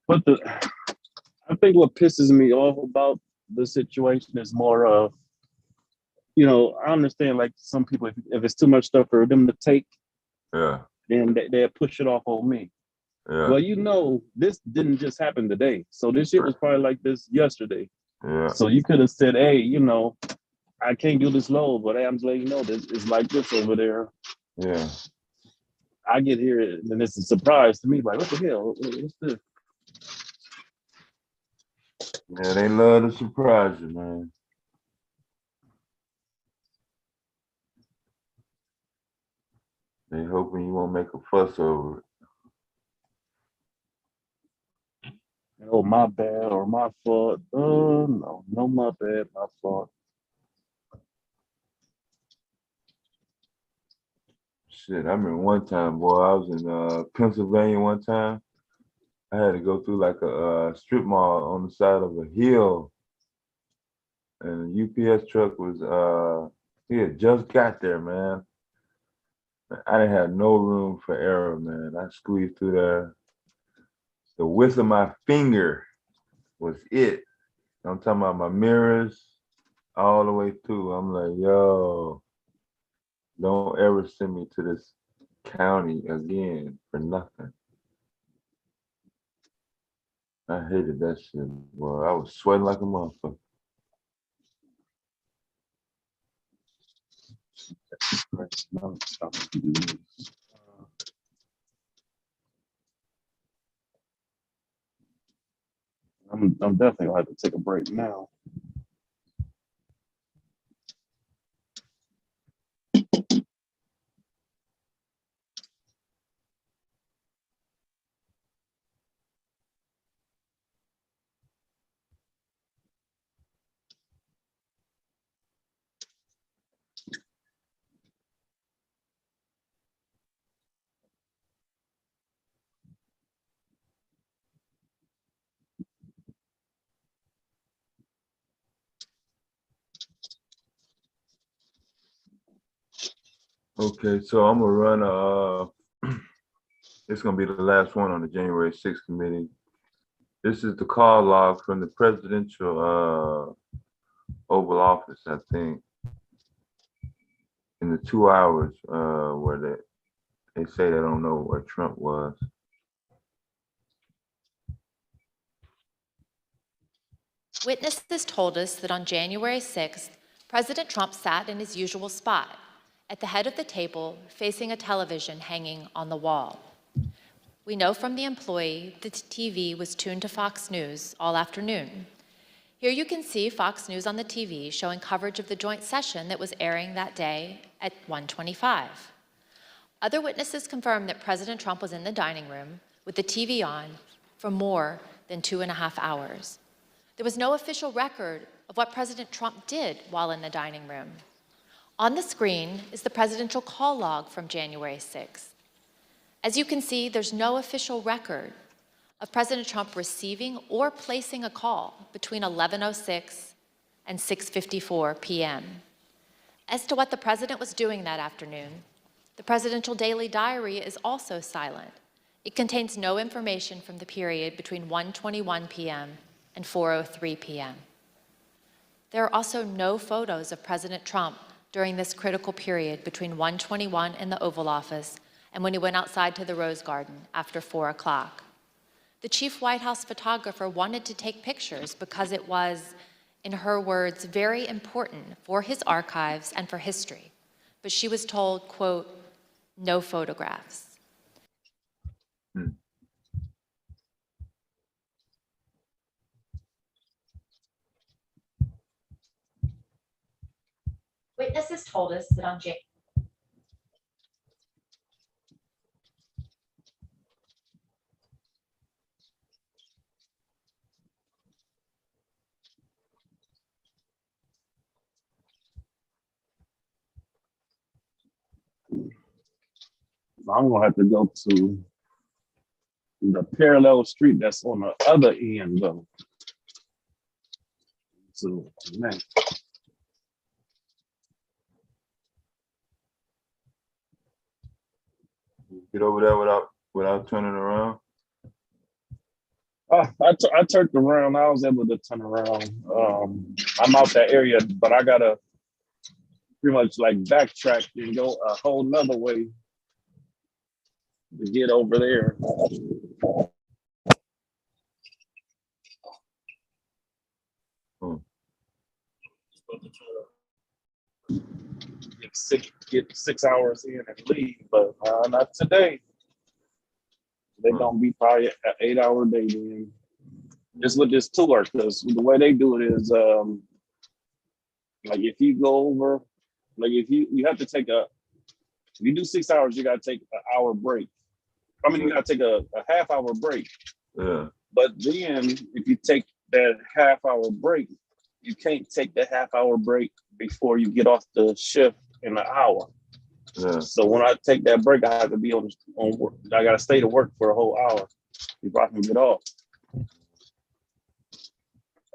[SPEAKER 16] But I think what pisses me off about the situation is more of, I understand like some people, if it's too much stuff for them to take, then they'll push it off on me.
[SPEAKER 5] Yeah.
[SPEAKER 16] Well, this didn't just happen today. So this shit was probably like this yesterday.
[SPEAKER 5] Yeah.
[SPEAKER 16] So you could have said, hey, I can't do this load, but hey, I'm just letting you know that it's like this over there.
[SPEAKER 5] Yeah.
[SPEAKER 16] I get here and it's a surprise to me. Like, what the hell? What's this?
[SPEAKER 5] Yeah, they love to surprise you, man. They hoping you won't make a fuss over it.
[SPEAKER 16] Oh, my bad or my fault. No, my bad, my fault.
[SPEAKER 5] Shit, I remember one time, boy, I was in Pennsylvania one time. I had to go through like a strip mall on the side of a hill. And the UPS truck was, he had just got there, man. I didn't have no room for error, man. I squeezed through there. The width of my finger was it. I'm talking about my mirrors all the way through. I'm like, yo, don't ever send me to this county again for nothing. I hated that shit, boy. I was sweating like a motherfucker.
[SPEAKER 16] I'm definitely gonna have to take a break now.
[SPEAKER 5] Okay, so I'm gonna run it's gonna be the last one on the January 6th committee. This is the call log from the presidential Oval Office, I think. In the 2 hours where they say they don't know where Trump was.
[SPEAKER 20] Witnesses told us that on January 6th, President Trump sat in his usual spot, at the head of the table, facing a television hanging on the wall. We know from the employee that the TV was tuned to Fox News all afternoon. Here you can see Fox News on the TV showing coverage of the joint session that was airing that day at 1:25. Other witnesses confirmed that President Trump was in the dining room with the TV on for more than 2.5 hours. There was no official record of what President Trump did while in the dining room. On the screen is the presidential call log from January 6th. As you can see, there's no official record of President Trump receiving or placing a call between 11:06 and 6:54 p.m. As to what the president was doing that afternoon, the presidential daily diary is also silent. It contains no information from the period between 1:21 p.m. and 4:03 p.m. There are also no photos of President Trump during this critical period between 1:21 in the Oval Office and when he went outside to the Rose Garden after 4 o'clock. The chief White House photographer wanted to take pictures because it was, in her words, very important for his archives and for history. But she was told, quote, no photographs. Witnesses told us that on January
[SPEAKER 16] I'm gonna have to go to the parallel street that's on the other end though. So man.
[SPEAKER 5] Get over there without turning around.
[SPEAKER 16] I turned around. I was able to turn around. I'm out that area, but I gotta pretty much like backtrack and go a whole nother way to get over there. Get 6 hours in and leave, but not today. They're gonna be probably an 8-hour day then. Just with this tour, because the way they do it is like if you go over, like if you have to take if you do 6 hours, you gotta take an hour break. I mean, you gotta take a half-hour break.
[SPEAKER 5] Yeah.
[SPEAKER 16] But then if you take that half-hour break, you can't take the half-hour break before you get off the shift in an hour.
[SPEAKER 5] Yeah.
[SPEAKER 16] So when I take that break, I have to be on work. I gotta stay to work for a whole hour before I can get off.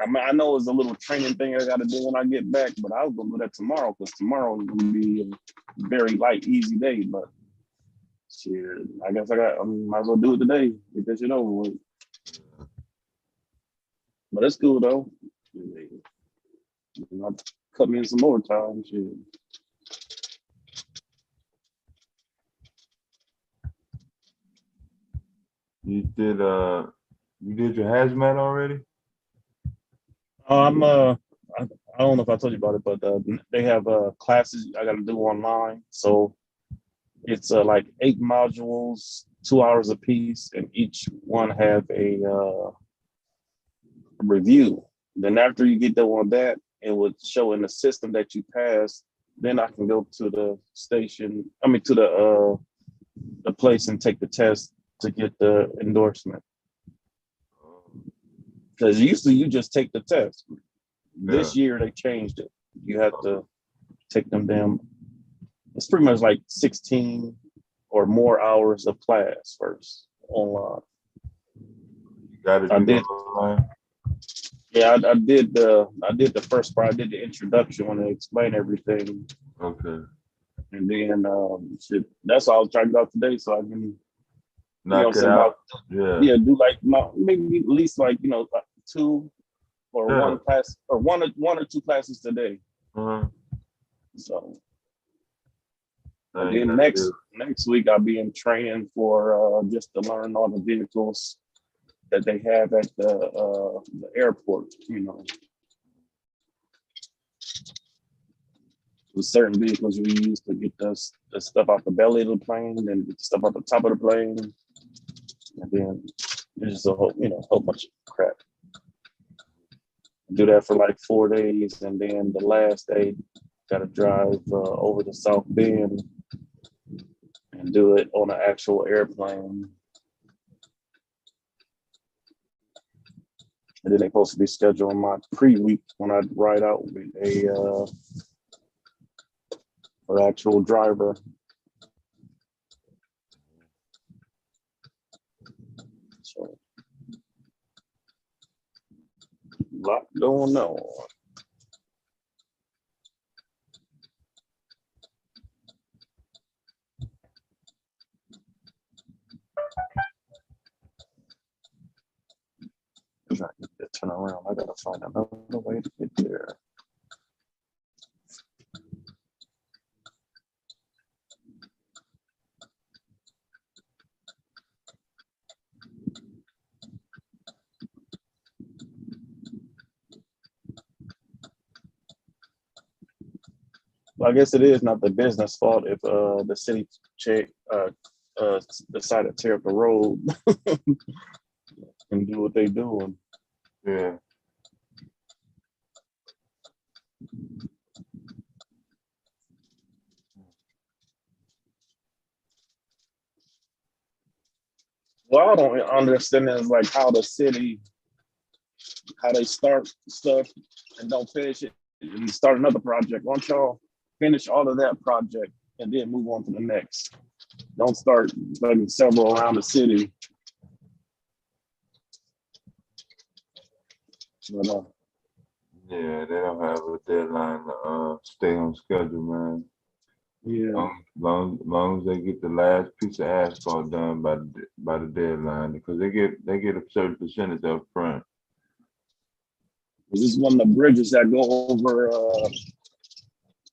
[SPEAKER 16] I mean, I know it's a little training thing I gotta do when I get back, but I was gonna do that tomorrow because tomorrow is gonna be a very light, easy day. But shit, I guess I might as well do it today, get this shit over with. But it's cool though. Cut me in some more time, shit.
[SPEAKER 5] You did your hazmat already?
[SPEAKER 16] I don't know if I told you about it, but they have classes I got to do online. So it's like 8 modules, 2 hours a piece, and each one have a review. Then after you get done on that, it would show in the system that you passed. Then I can go to the station. I mean, to the place and take the test to get the endorsement. Because usually you just take the test. This year they changed it. You have to take them down. It's pretty much like 16 or more hours of class first online. I did. Yeah, I did the first part. I did the introduction when they explained everything.
[SPEAKER 5] Okay.
[SPEAKER 16] And then that's all I was trying to get out today, so I can
[SPEAKER 5] knock it out.
[SPEAKER 16] Yeah, do like maybe at least like 2 or 1 class or one or 2 classes today. So and then next week I'll be in training for just to learn all the vehicles that they have at the airport, With certain vehicles we use to get the stuff out the belly of the plane, then get the stuff out the top of the plane, and then there's just a whole bunch of crap. Do that for like 4 days, and then the last day gotta drive over to South Bend and do it on an actual airplane. And then they're supposed to be scheduling my pre-week when I ride out with an actual driver. So, a lot going on. If I get to turn around, I gotta find another way to get there. Well, I guess it is not the business fault if the city decided to tear up the road and do what they doing.
[SPEAKER 5] Yeah.
[SPEAKER 16] Well, I don't understand is like how the city, how they start stuff and don't finish it and start another project. Why don't y'all finish all of that project and then move on to the next? Don't start like several around the city. But,
[SPEAKER 5] yeah, they don't have a deadline to stay on schedule, man.
[SPEAKER 16] Yeah.
[SPEAKER 5] Long as they get the last piece of asphalt done by the deadline, because they get a certain percentage up front.
[SPEAKER 16] This is one of the bridges that go over.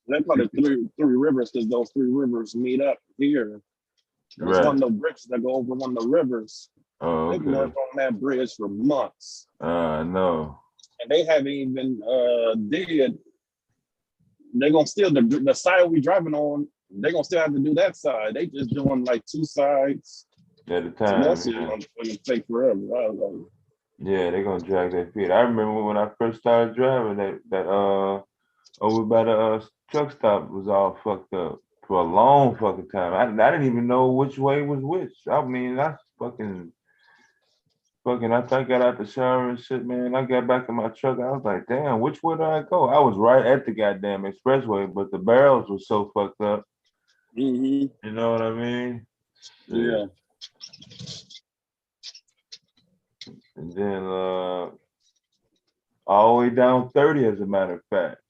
[SPEAKER 16] They call it three rivers because those 3 rivers meet up here. There's one of the bridges that go over one of the rivers.
[SPEAKER 5] Oh, okay.
[SPEAKER 16] They've worked on that bridge for months.
[SPEAKER 5] No.
[SPEAKER 16] And they haven't even did. They're gonna still the side we driving on. They're gonna still have to do that side. They just doing like 2 sides
[SPEAKER 5] at a time.
[SPEAKER 16] So that's gonna take forever.
[SPEAKER 5] Yeah, they're gonna drag their feet. I remember when I first started driving that over by the truck stop was all fucked up for a long fucking time. I didn't even know which way was which. I mean, I fucking after I got out the shower and shit, man, I got back in my truck. I was like, damn, which way do I go? I was right at the goddamn expressway, but the barrels were so fucked up.
[SPEAKER 16] Mm-hmm.
[SPEAKER 5] You know what I mean?
[SPEAKER 16] Yeah.
[SPEAKER 5] And then all the way down 30, as a matter of fact,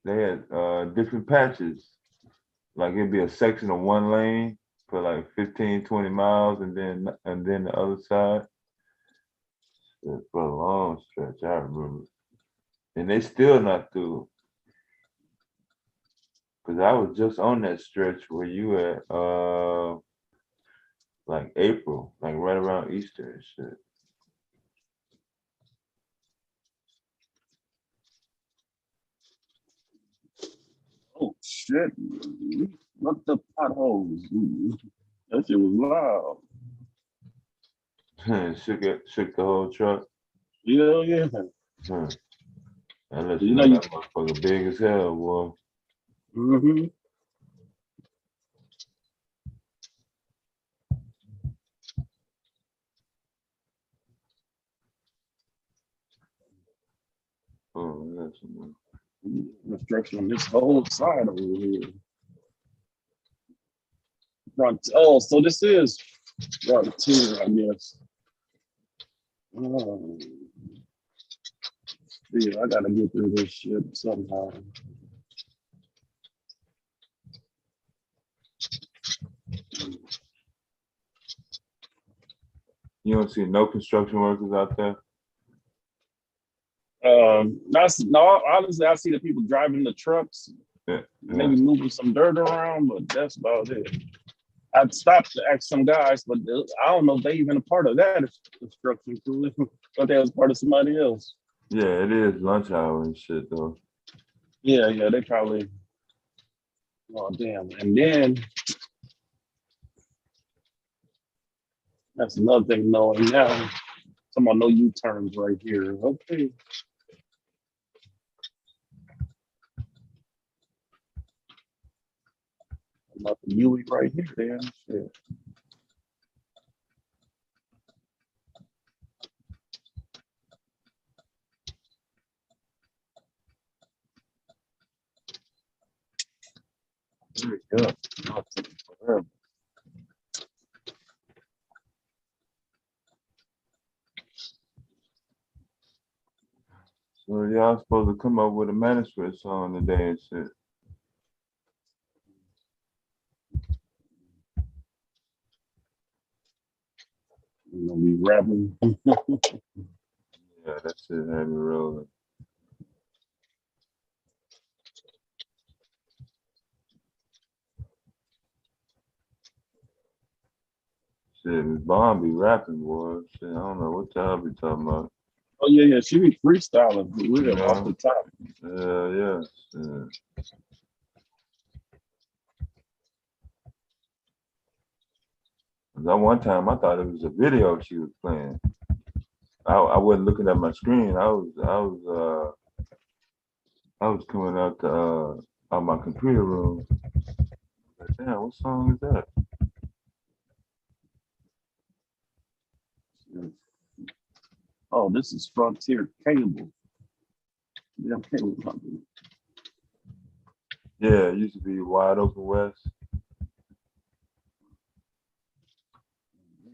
[SPEAKER 5] they had different patches. Like it'd be a section of 1 lane for like 15, 20 miles, and then the other side. For a long stretch, I remember. And they still not through. Cause I was just on that stretch where you at like April, like right around Easter and shit.
[SPEAKER 16] Oh shit! Look the potholes. That shit was loud.
[SPEAKER 5] shook the whole truck.
[SPEAKER 16] Yeah.
[SPEAKER 5] Unless
[SPEAKER 16] You
[SPEAKER 5] you
[SPEAKER 16] know
[SPEAKER 5] know
[SPEAKER 16] you.
[SPEAKER 5] that motherfucker big as hell, boy.
[SPEAKER 16] Mm-hmm.
[SPEAKER 5] Oh, that's some
[SPEAKER 16] Construction on this whole side over here. Front. Oh, so this is Frontier, I guess. Oh, yeah, I gotta get through this shit somehow.
[SPEAKER 5] You don't see no construction workers out there?
[SPEAKER 16] That's no. Honestly, I see the people driving the trucks,
[SPEAKER 5] Yeah.
[SPEAKER 16] maybe moving some dirt around, but that's about it. I'd stopped to ask some guys, but I don't know if they even a part of that construction crew. But they was part of somebody else.
[SPEAKER 5] Yeah, it is lunch hour and shit though.
[SPEAKER 16] Yeah, they probably. Oh damn! And then that's another thing knowing now. Someone no U-turns right here. Okay. About the U right here, damn shit. There we go. I'll take it forever.
[SPEAKER 5] So y'all supposed to come up with a manuscript song today and shit.
[SPEAKER 16] You know, we rapping.
[SPEAKER 5] Yeah, that shit had me rolling. Shit, Miss Bond be rapping, boy. Shit, I don't know what y'all be talking about.
[SPEAKER 16] Oh yeah, she be freestyling. We're off the top.
[SPEAKER 5] Yeah. Shit. That one time I thought it was a video she was playing. I wasn't looking at my screen. I was coming out out my computer room. Like, damn, what song is that?
[SPEAKER 16] Oh, this is Frontier Cable. Damn cable company.
[SPEAKER 5] Yeah, it used to be Wide Open West.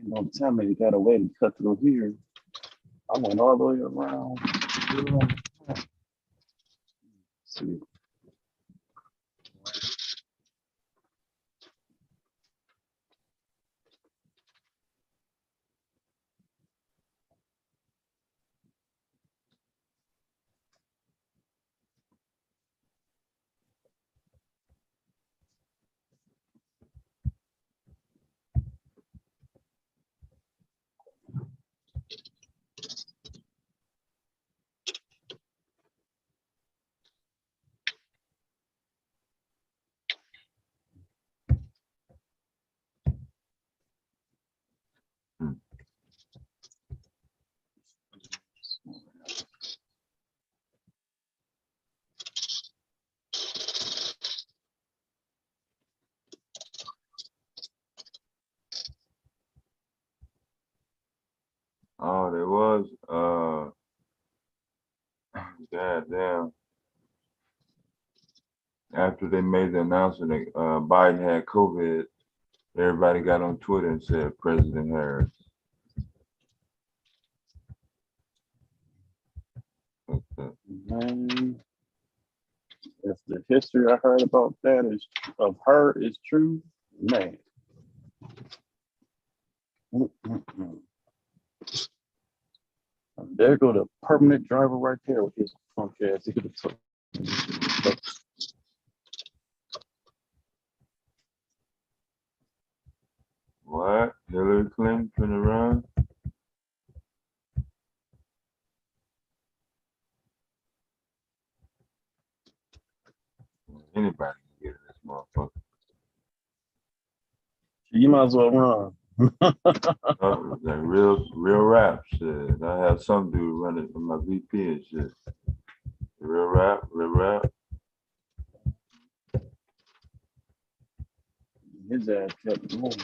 [SPEAKER 16] Don't tell me you got a way to cut through here. I went all the way around. Let's see.
[SPEAKER 5] Oh, there was goddamn. After they made the announcement that Biden had COVID, everybody got on Twitter and said President Harris.
[SPEAKER 16] Man, if the history I heard about that is of her is true, man. There go the permanent driver right there with his punk ass. He could have took.
[SPEAKER 5] What? Hillary Clinton finna run? Anybody can get in this motherfucker.
[SPEAKER 16] You might as well run.
[SPEAKER 5] Like real rap shit. I have some dude running for my VP and shit. Real rap.
[SPEAKER 16] His ass kept going.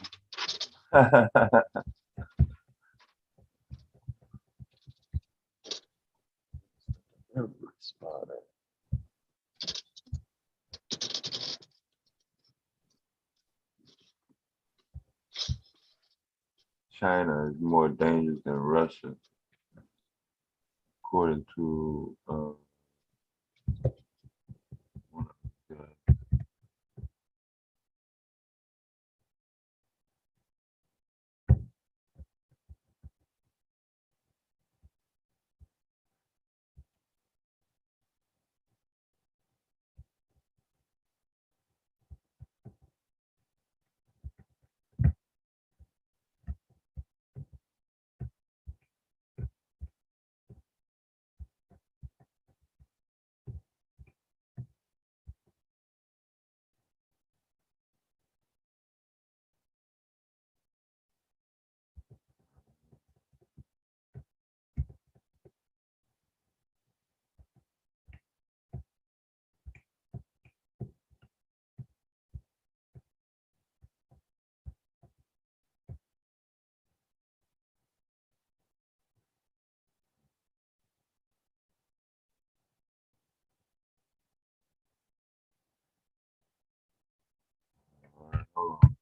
[SPEAKER 5] China is more dangerous than Russia, according to one of the guys. Hold on.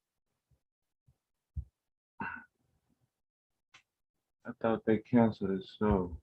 [SPEAKER 5] I thought they canceled it, so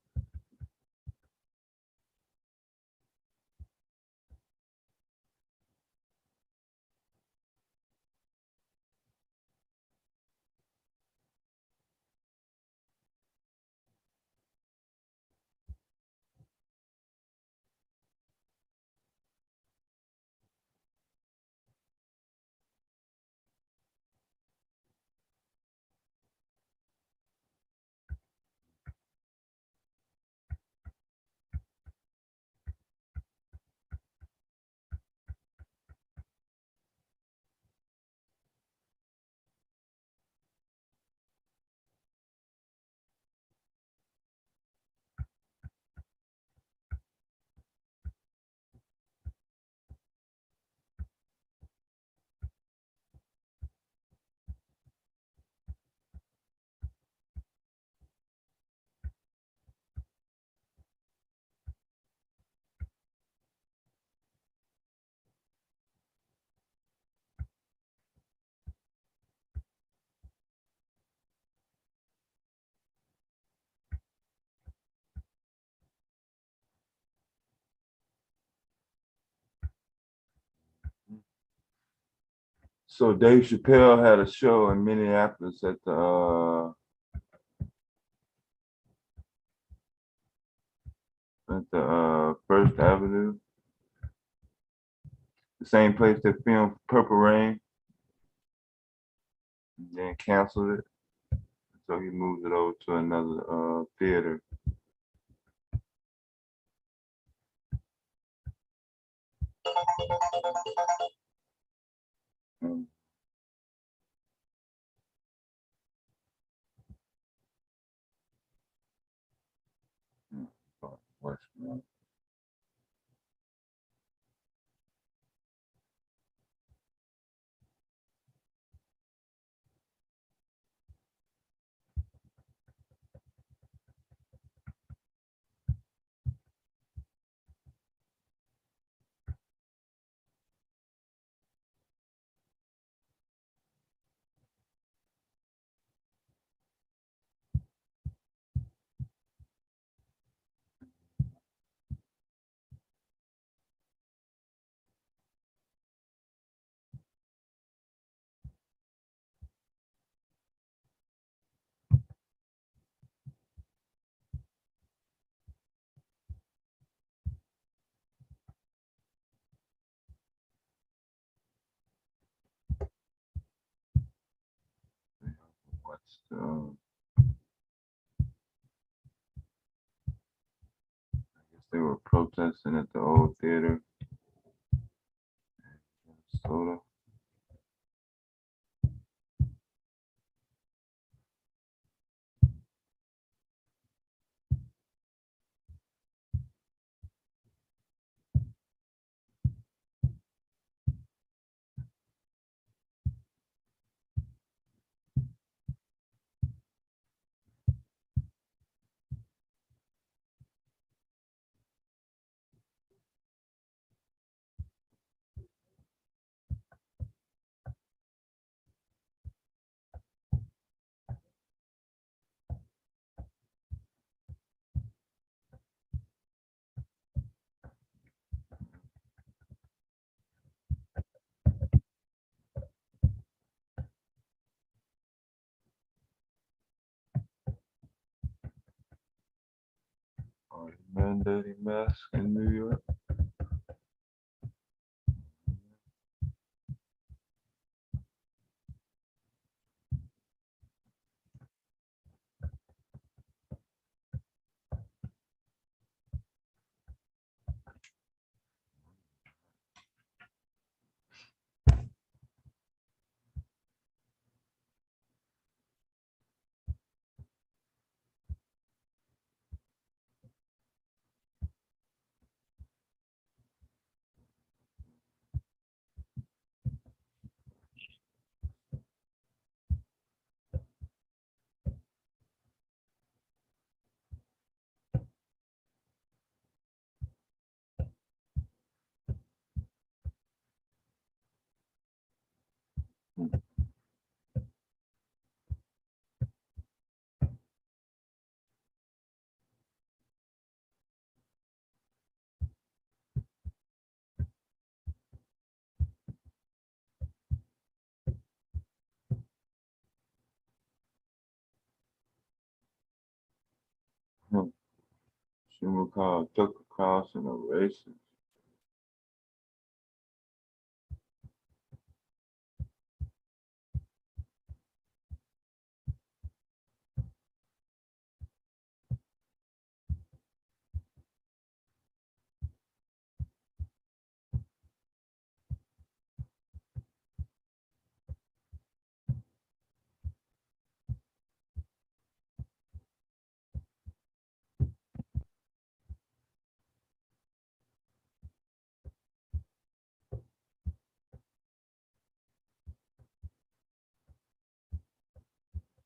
[SPEAKER 5] Dave Chappelle had a show in Minneapolis at the First Avenue, the same place that filmed Purple Rain, and then canceled it. So he moved it over to another theater. Westmont. What's I guess they were protesting at the old theater in Minnesota. mandating masks in New York. She will call Tucker Carlson a racist.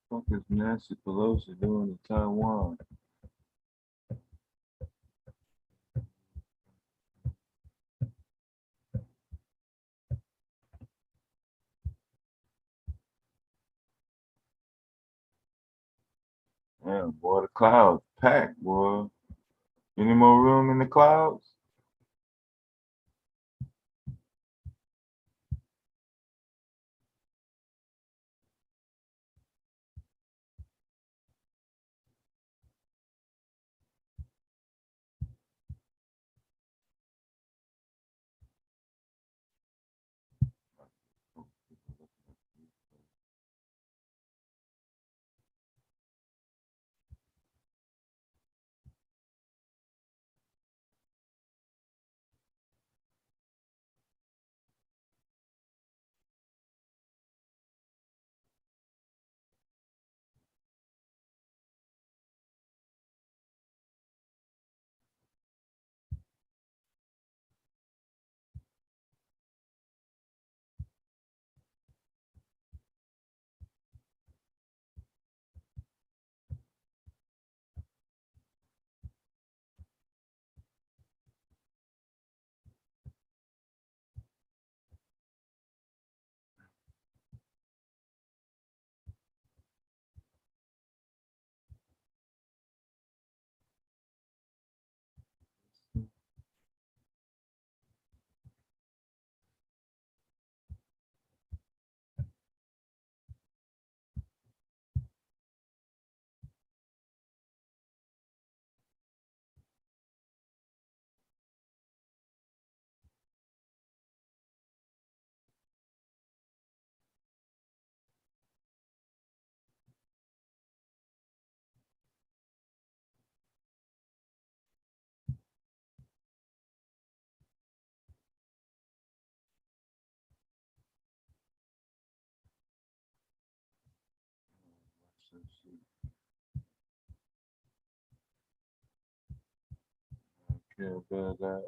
[SPEAKER 5] What is Nancy Pelosi doing in Taiwan? Damn, boy, the clouds packed, boy. Any more room in the clouds? Care about that.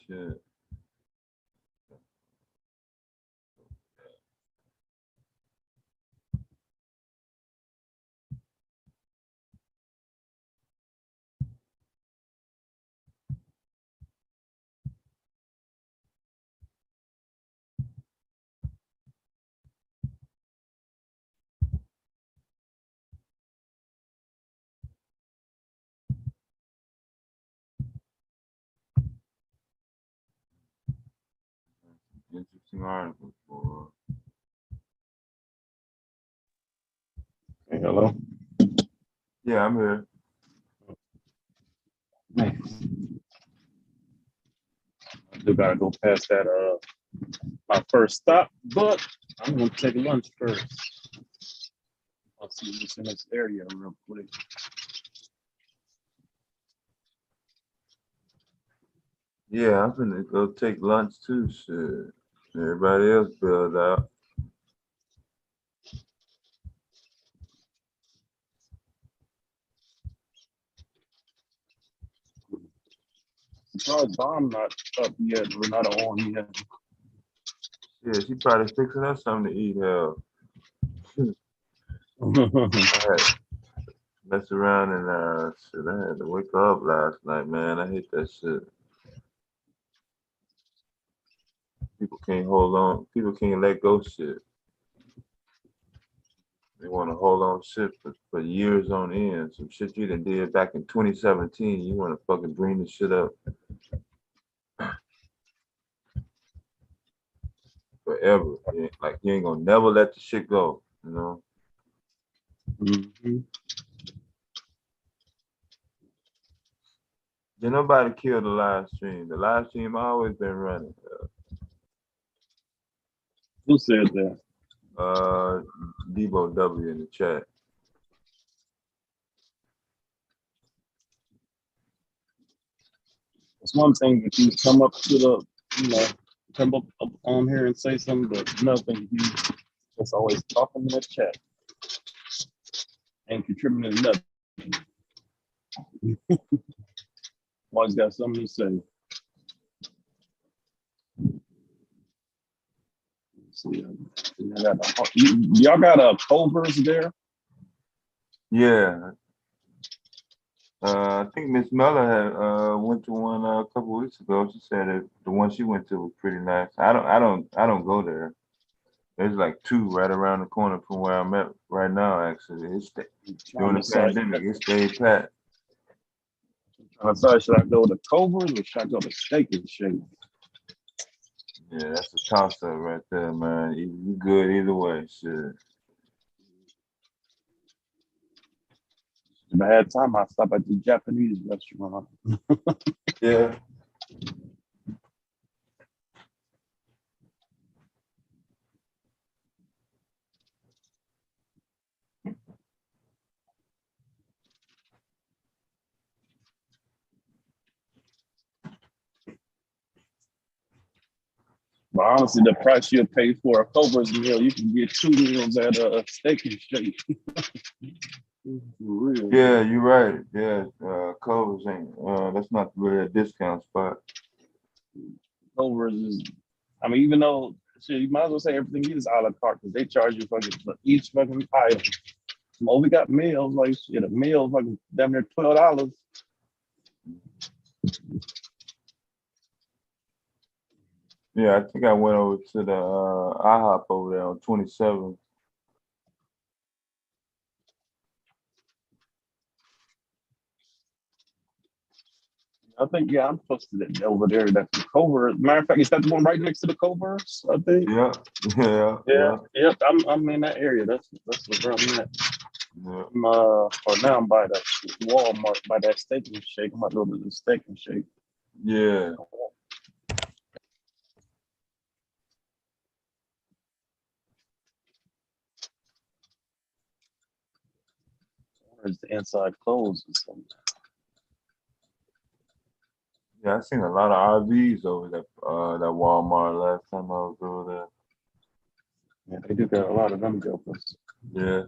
[SPEAKER 5] Shit. Interesting article for.
[SPEAKER 16] Hey, hello.
[SPEAKER 5] Yeah, I'm here.
[SPEAKER 16] I still gotta go past that my first stop, but I'm gonna take lunch first. I'll see what's in this area real quick.
[SPEAKER 5] Yeah, I'm gonna go take lunch too. Shit. Everybody else build out.
[SPEAKER 16] Surprised Bomb not up yet. We're not on yet.
[SPEAKER 5] Yeah, she probably fixing us something to eat. Hell. I had mess around and shit. I had to wake her up last night, man. I hate that shit. People can't hold on. People can't let go shit. They want to hold on shit for years on end. Some shit you done did back in 2017. You want to fucking bring the shit up forever. Like you ain't gonna never let the shit go. You know.
[SPEAKER 16] Mm-hmm.
[SPEAKER 5] Did nobody kill the live stream? The live stream always been running.
[SPEAKER 16] Who said that?
[SPEAKER 5] Debo W in the chat.
[SPEAKER 16] It's one thing if you come up to the, come up on here and say something, but nothing. You just always talking in the chat and contributing to nothing. Always got something to say. See, y'all got a Culver's there?
[SPEAKER 5] Yeah. I think Miss Miller had went to one a couple weeks ago. She said that the one she went to was pretty nice. I don't go there. There's like two right around the corner from where I'm at right now. Actually, during the pandemic, it stayed packed.
[SPEAKER 16] I'm sorry, should I go to Culver's or should I go to Steak and Shake?
[SPEAKER 5] Yeah, that's a toss up right there, man. You good either way. Shit.
[SPEAKER 16] If I had time, I'd stop at the Japanese restaurant.
[SPEAKER 5] Yeah.
[SPEAKER 16] But honestly, the price you'll pay for a Culver's meal, you can get 2 meals at a Steak and Shake. Real.
[SPEAKER 5] Yeah, you're right. Yeah, Culver's ain't. That's not really a discount spot.
[SPEAKER 16] Culver's is, I mean, even though shit, you might as well say everything is a la carte because they charge you fucking for each fucking item. Well, we got meals like shit. A meal fucking damn near $12.
[SPEAKER 5] Yeah, I think I went over to the IHOP over there on 27.
[SPEAKER 16] I think, yeah, I'm close to that over there. That's the Culver. Matter of fact, is that the one right next to the Culver's? I think.
[SPEAKER 5] Yeah.
[SPEAKER 16] Yep. I'm in that area. That's where I'm at.
[SPEAKER 5] Yeah.
[SPEAKER 16] Or now I'm by the Walmart by that Steak and Shake. I'm about to go to the Steak and Shake.
[SPEAKER 5] Yeah.
[SPEAKER 16] Or is the inside closed or something?
[SPEAKER 5] Yeah, I seen a lot of RVs over that Walmart last time I was over there.
[SPEAKER 16] Yeah, they do got a lot of them jokers.
[SPEAKER 5] Yeah.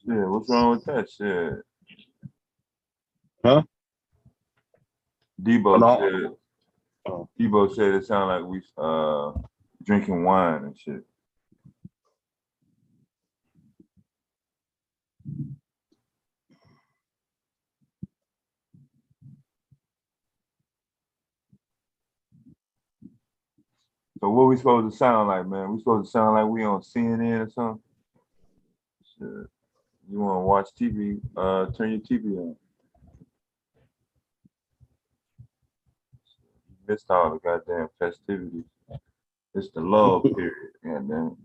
[SPEAKER 5] Yeah, what's wrong with that shit?
[SPEAKER 16] Huh?
[SPEAKER 5] Debo said it sounded like we drinking wine and shit. So what we supposed to sound like, man? We supposed to sound like we on CNN or something? Shit. You want to watch TV? Turn your TV on. You missed all the goddamn festivities. It's the love period, goddamn.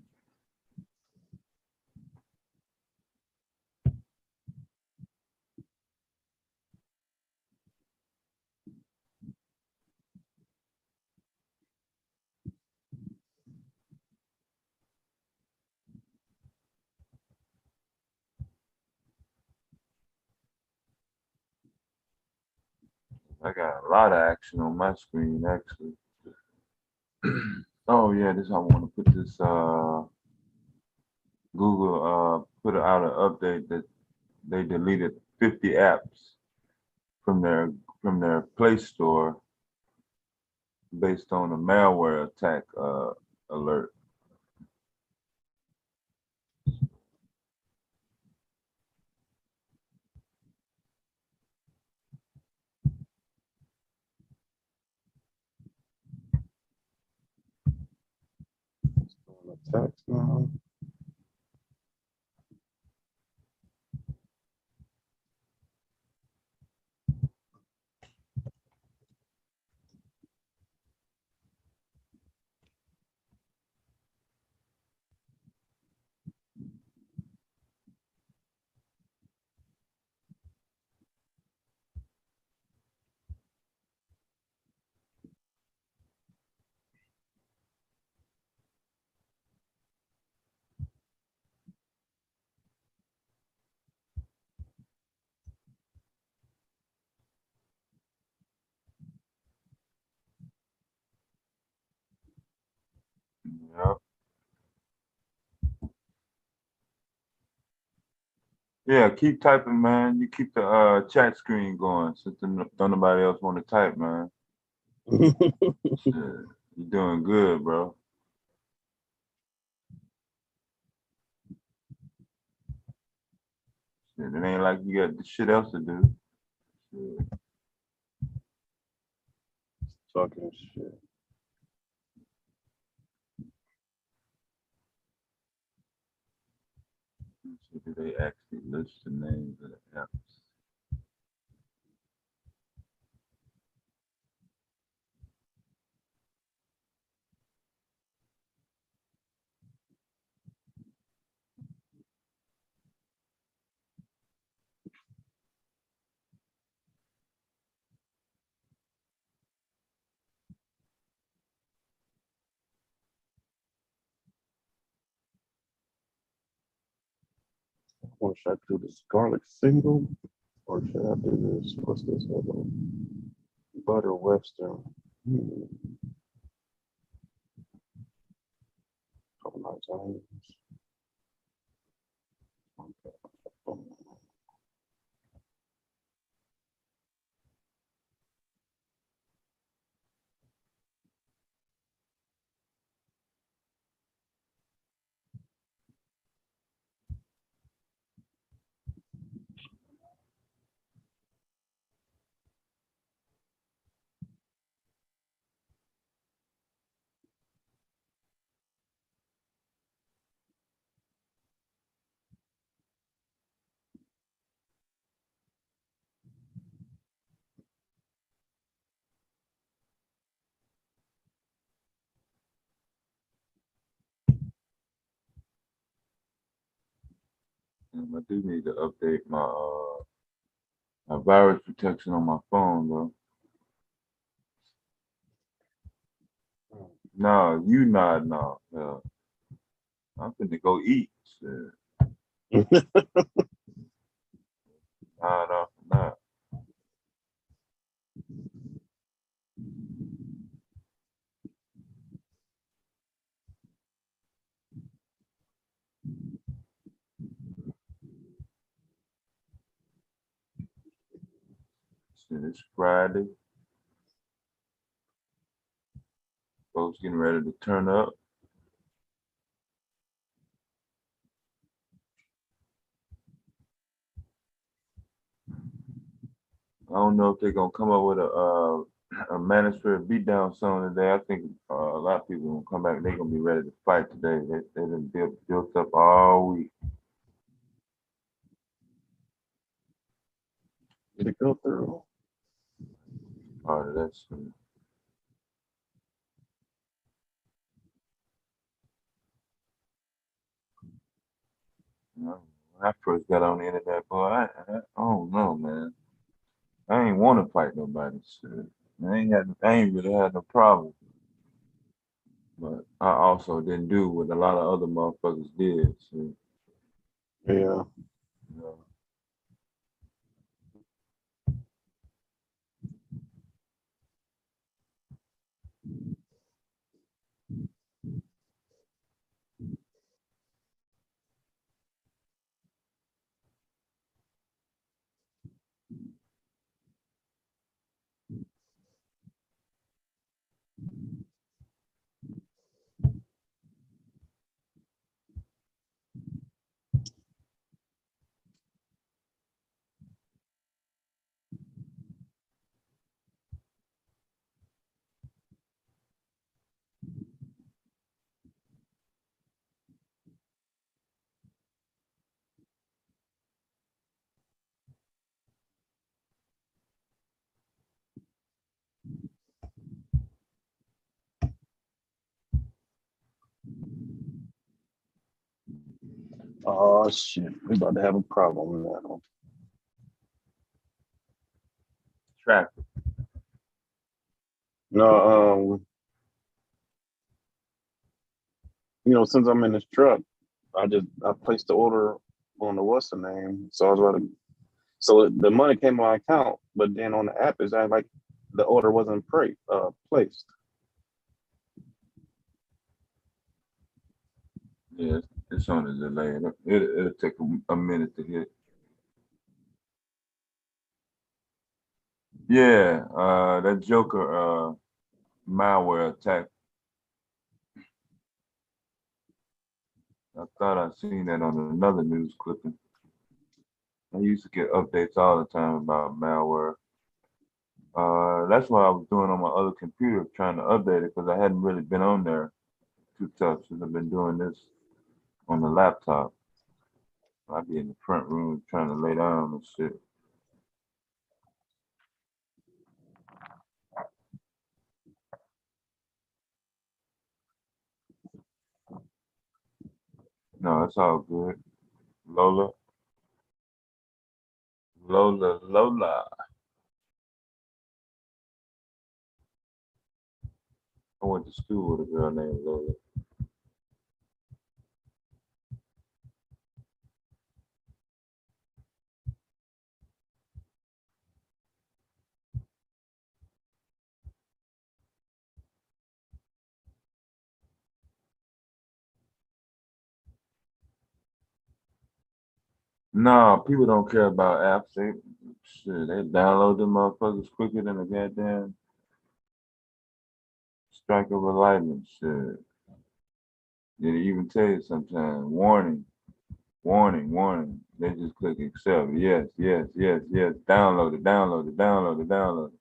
[SPEAKER 5] I got a lot of action on my screen actually. Oh yeah, I want to put this Google put out an update that they deleted 50 apps from their Play Store based on a malware attack alert.
[SPEAKER 16] Attacks now.
[SPEAKER 5] Yep. Yeah, keep typing, man. You keep the chat screen going since don't nobody else want to type, man. Shit, you're doing good, bro. Shit, it ain't like you got the shit else to do. Shit.
[SPEAKER 16] Talking shit.
[SPEAKER 5] So do they actually list the names of the apps?
[SPEAKER 16] Or should I do this garlic single? Or should I do this? What's this other one? Butter Western. Caramelized onions. Okay.
[SPEAKER 5] I do need to update my virus protection on my phone, bro. No, you not no. I'm finna go eat. Shit. Nah. Shit, it's Friday. Folks getting ready to turn up. I don't know if they're gonna come up with a manosphere beatdown song today. I think a lot of people gonna come back. They're gonna be ready to fight today. They've been built up all week.
[SPEAKER 16] Did it go through?
[SPEAKER 5] Part of that shit. You know, when I first got on the internet, boy, I don't know, man. I ain't want to fight nobody. Shit. I ain't really had no problem. But I also didn't do what a lot of other motherfuckers did. So,
[SPEAKER 16] Yeah.
[SPEAKER 5] you know.
[SPEAKER 16] Oh shit, we about to have a problem now.
[SPEAKER 5] Traffic.
[SPEAKER 16] No, since I'm in this truck, I placed the order on the what's the name. So I was about to, so the money came on my account, but then on the app it's like the order wasn't placed.
[SPEAKER 5] Yeah, it's on a delay. It'll take a minute to hit. Yeah, that Joker malware attack. I thought I seen that on another news clipping. I used to get updates all the time about malware. That's what I was doing on my other computer, trying to update it because I hadn't really been on there too tough since I've been doing this on the laptop. I'd be in the front room trying to lay down and shit. No, it's all good. Lola. I went to school with a girl named Lola. No, people don't care about apps. They download them motherfuckers quicker than a goddamn strike of a lightning. Shit. They even tell you sometimes, warning, warning, warning. They just click accept. Yes, yes, yes, yes. Download it, download it, download it, download it.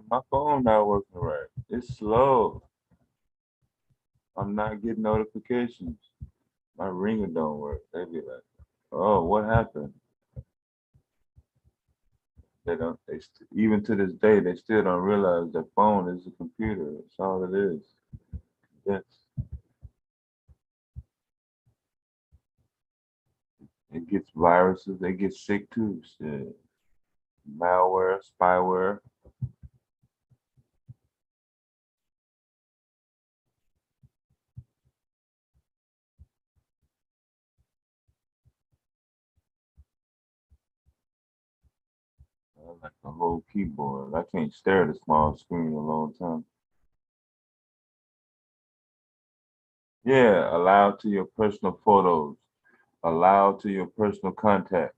[SPEAKER 5] My phone not working right. It's slow. I'm not getting notifications. My ringer don't work. They be like, oh, what happened? They don't. Even to this day, they still don't realize their phone is a computer. That's all it is. Yes. It gets viruses. They get sick too. Shit. Malware, spyware. I like the whole keyboard. I can't stare at a small screen a long time. Yeah, allow to your personal photos. Allow to your personal contacts.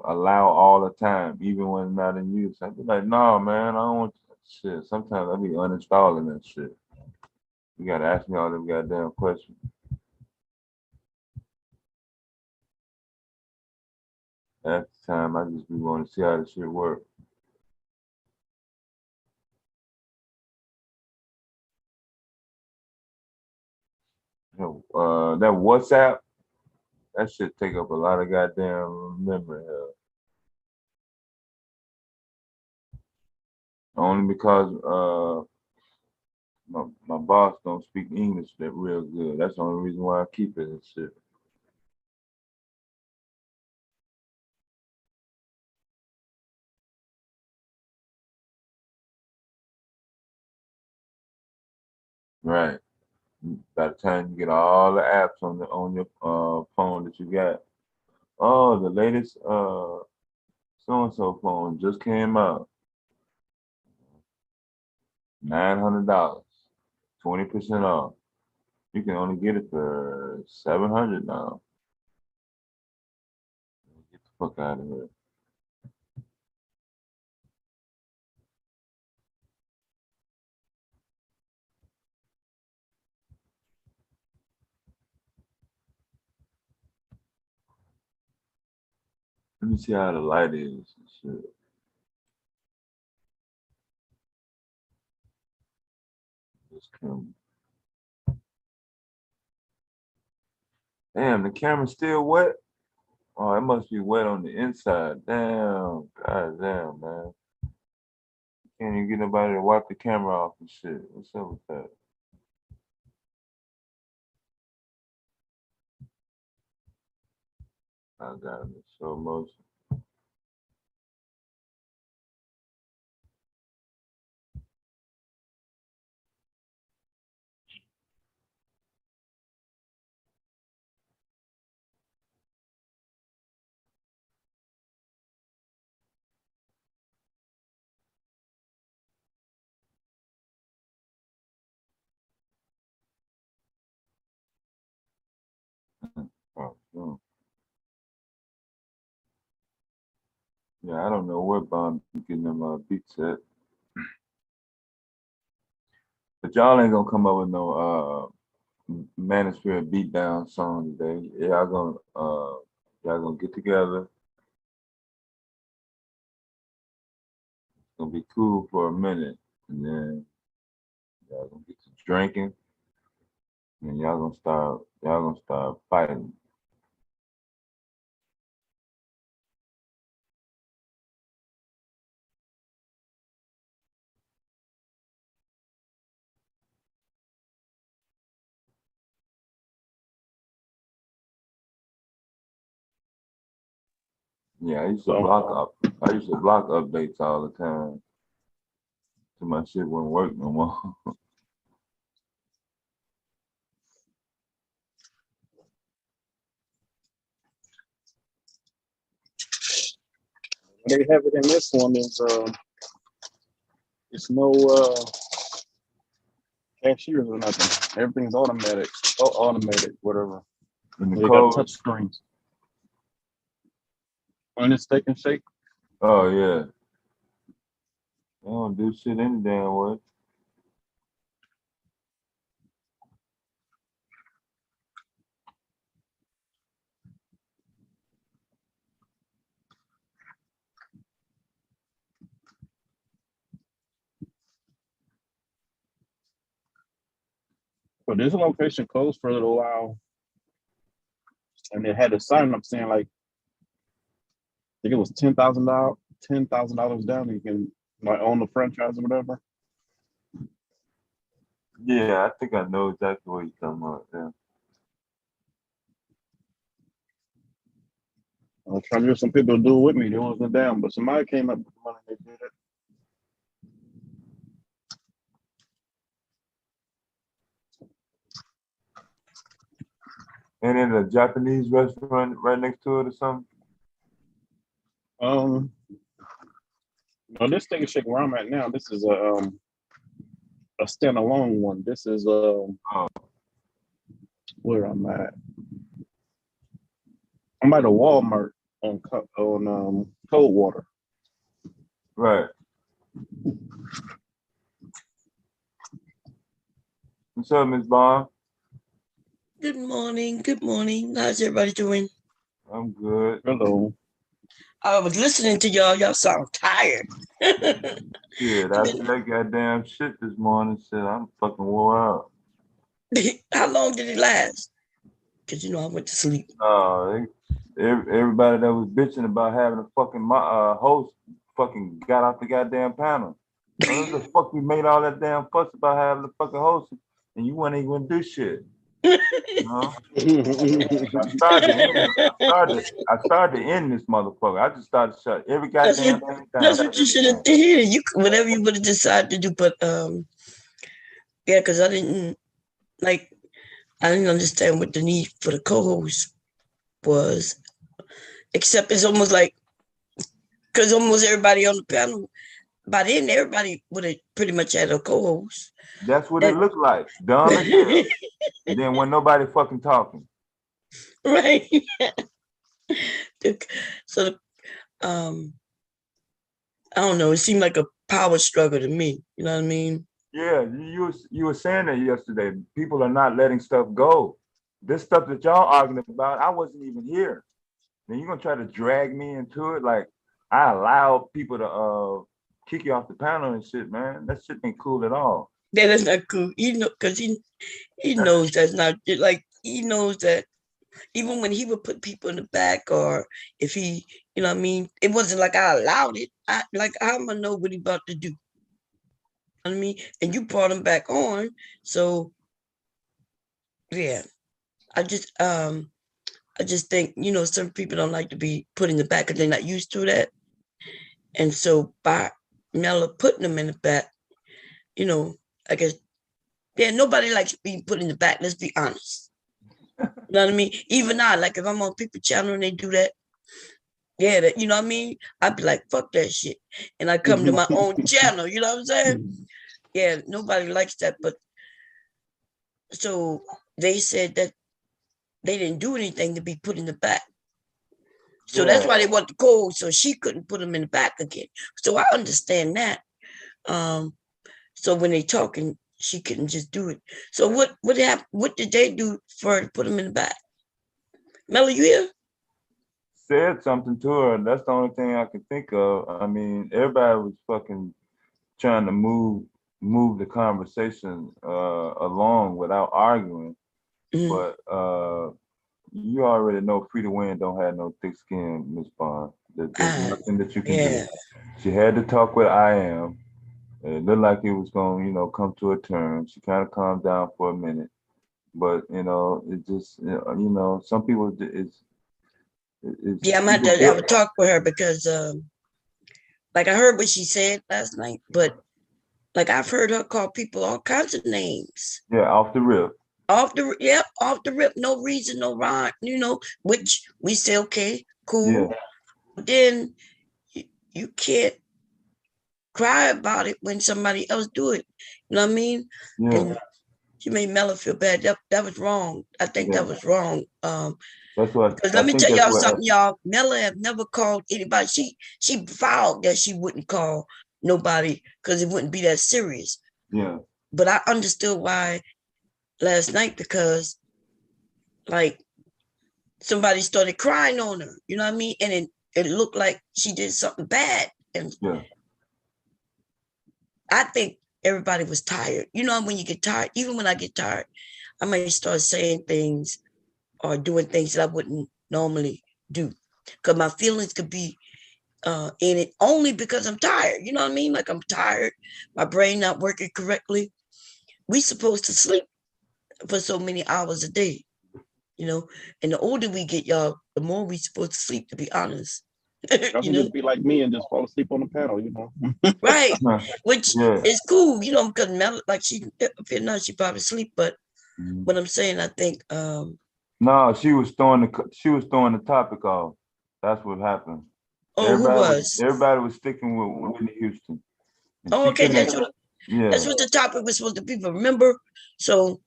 [SPEAKER 5] allow all the time, even when not in use. I'd be like, no, man, I don't want that shit. Sometimes I'll be uninstalling that shit. You gotta ask me all them goddamn questions. At the time, I just be wanting to see how this shit work. That WhatsApp, that shit take up a lot of goddamn memory. Only because my boss don't speak English that real good. That's the only reason why I keep it and shit. Right. By the time you get all the apps on your phone that you got, oh, the latest so and so phone just came out, $900, 20% off. You can only get it for $700 now. Get the fuck out of here. Let me see how the light is and shit. This camera. Damn, the camera's still wet? Oh, it must be wet on the inside. Damn, god damn, man. Can't even get nobody to wipe the camera off and shit. What's up with that? I got it. So motion. Oh, sure. Yeah, I don't know where Bond be getting them beats at. But y'all ain't gonna come up with no Manosphere beatdown song today. Y'all gonna get together. It's gonna be cool for a minute, and then y'all gonna get to drinking, and y'all gonna start fighting. Yeah, I used to block updates all the time. So my shit wouldn't work no more.
[SPEAKER 16] They have it in this one is it's no cashiers or nothing. Everything's automatic, automated, whatever.
[SPEAKER 5] And
[SPEAKER 16] They got touch screens. On this Steak and Shake.
[SPEAKER 5] Oh yeah. They don't do shit any damn way.
[SPEAKER 16] But this location closed for a little while, and it had a sign up saying like, I think it was $10,000 down. You can like own the franchise or whatever.
[SPEAKER 5] Yeah, I think I know exactly what you're talking about. Yeah.
[SPEAKER 16] I was trying to get some people to do it with me. They wasn't down, but somebody came up with the money. They did it.
[SPEAKER 5] And in a Japanese restaurant right next to it or something?
[SPEAKER 16] No, this Steak and Shake where I'm at now, this is a standalone one. This is where I'm at. I'm at a Walmart. on cold water.
[SPEAKER 5] Right. What's up, Ms. Bond?
[SPEAKER 4] Good morning. Good morning. How's everybody doing?
[SPEAKER 5] I'm good.
[SPEAKER 16] Hello.
[SPEAKER 4] I was listening to y'all. Y'all sound tired.
[SPEAKER 5] Yeah, after that goddamn shit this morning, shit, I'm fucking wore out.
[SPEAKER 4] How long did it last? Because you know I went to sleep.
[SPEAKER 5] Everybody that was bitching about having a fucking host fucking got off the goddamn panel. What the fuck you made all that damn fuss about having a fucking host and you weren't even gonna do shit? You know? I started to end this motherfucker. I just started to shut every goddamn thing down.
[SPEAKER 4] That's what you should have did. You whatever you would have decided to do, but yeah, because I didn't understand what the need for the co-host was, except it's almost like because almost everybody on the panel by then everybody would have pretty much had a co-host.
[SPEAKER 5] That's what it looked like. Dumb as hell. And then when nobody fucking talking.
[SPEAKER 4] Right. So I don't know, it seemed like a power struggle to me. You know what I mean?
[SPEAKER 5] Yeah, you were saying that yesterday. People are not letting stuff go. This stuff that y'all arguing about, I wasn't even here. Then you're gonna try to drag me into it. Like I allowed people to kick you off the panel and shit, man. That shit ain't cool at all.
[SPEAKER 4] Yeah, that's not cool. You know, because he knows that's not like he knows that even when he would put people in the back or if he, you know what I mean, it wasn't like I allowed it. How am I know what he about to do? You know what I mean? And you brought him back on. So yeah. I just think, you know, some people don't like to be put in the back because they're not used to that. And so by Mella putting them in the back, you know, I guess, yeah, nobody likes being put in the back. Let's be honest. You know what I mean? Even I, like if I'm on People Channel and they do that, yeah, that, you know what I mean? I'd be like, fuck that shit. And I come to my own channel, you know what I'm saying? Yeah, nobody likes that. But so they said that they didn't do anything to be put in the back. So that's why they want the code, so she couldn't put them in the back again. So I understand that. So when they talking, she couldn't just do it. So what happened? What did they do for her to put them in the back? Melly, you here?
[SPEAKER 5] Said something to her. That's the only thing I can think of. I mean, everybody was fucking trying to move the conversation along without arguing. But you already know Frida Wayne don't have no thick skin, Miss Bond. There's nothing that you can do. She had to talk with I Am. It looked like it was going, you know, come to a turn. She kind of calmed down for a minute, but you know, it just, you know, some people
[SPEAKER 4] yeah, I'm gonna have to have a talk with her because, like I heard what she said last night, but like I've heard her call people all kinds of names.
[SPEAKER 5] Yeah, off the rip.
[SPEAKER 4] Off the rip, no reason, no rhyme, you know, which we say okay, cool.
[SPEAKER 5] Yeah.
[SPEAKER 4] But then you can't cry about it when somebody else do it. You know what I mean?
[SPEAKER 5] Yeah.
[SPEAKER 4] And she made Mella feel bad. That was wrong. I think that was wrong.
[SPEAKER 5] That's what.
[SPEAKER 4] Because let me tell y'all something, y'all. Mella have never called anybody. She vowed that she wouldn't call nobody because it wouldn't be that serious.
[SPEAKER 5] Yeah.
[SPEAKER 4] But I understood why last night because, like, somebody started crying on her. You know what I mean? And it looked like she did something bad. And I think everybody was tired. You know, when you get tired, even when I get tired, I might start saying things or doing things that I wouldn't normally do. Because my feelings could be in it only because I'm tired. You know what I mean? Like I'm tired, my brain not working correctly. We supposed to sleep for so many hours a day, you know? And the older we get, y'all, the more we supposed to sleep, to be honest.
[SPEAKER 16] I can just be like me and just fall asleep on the panel, you know.
[SPEAKER 4] Right, which is cool, you know, because Mel, like she probably sleep, but what I'm saying, I think.
[SPEAKER 5] No, she was throwing the topic off. That's what happened.
[SPEAKER 4] Oh,
[SPEAKER 5] everybody was sticking with Whitney Houston.
[SPEAKER 4] Oh, okay, that's what the topic was supposed to be. But remember, so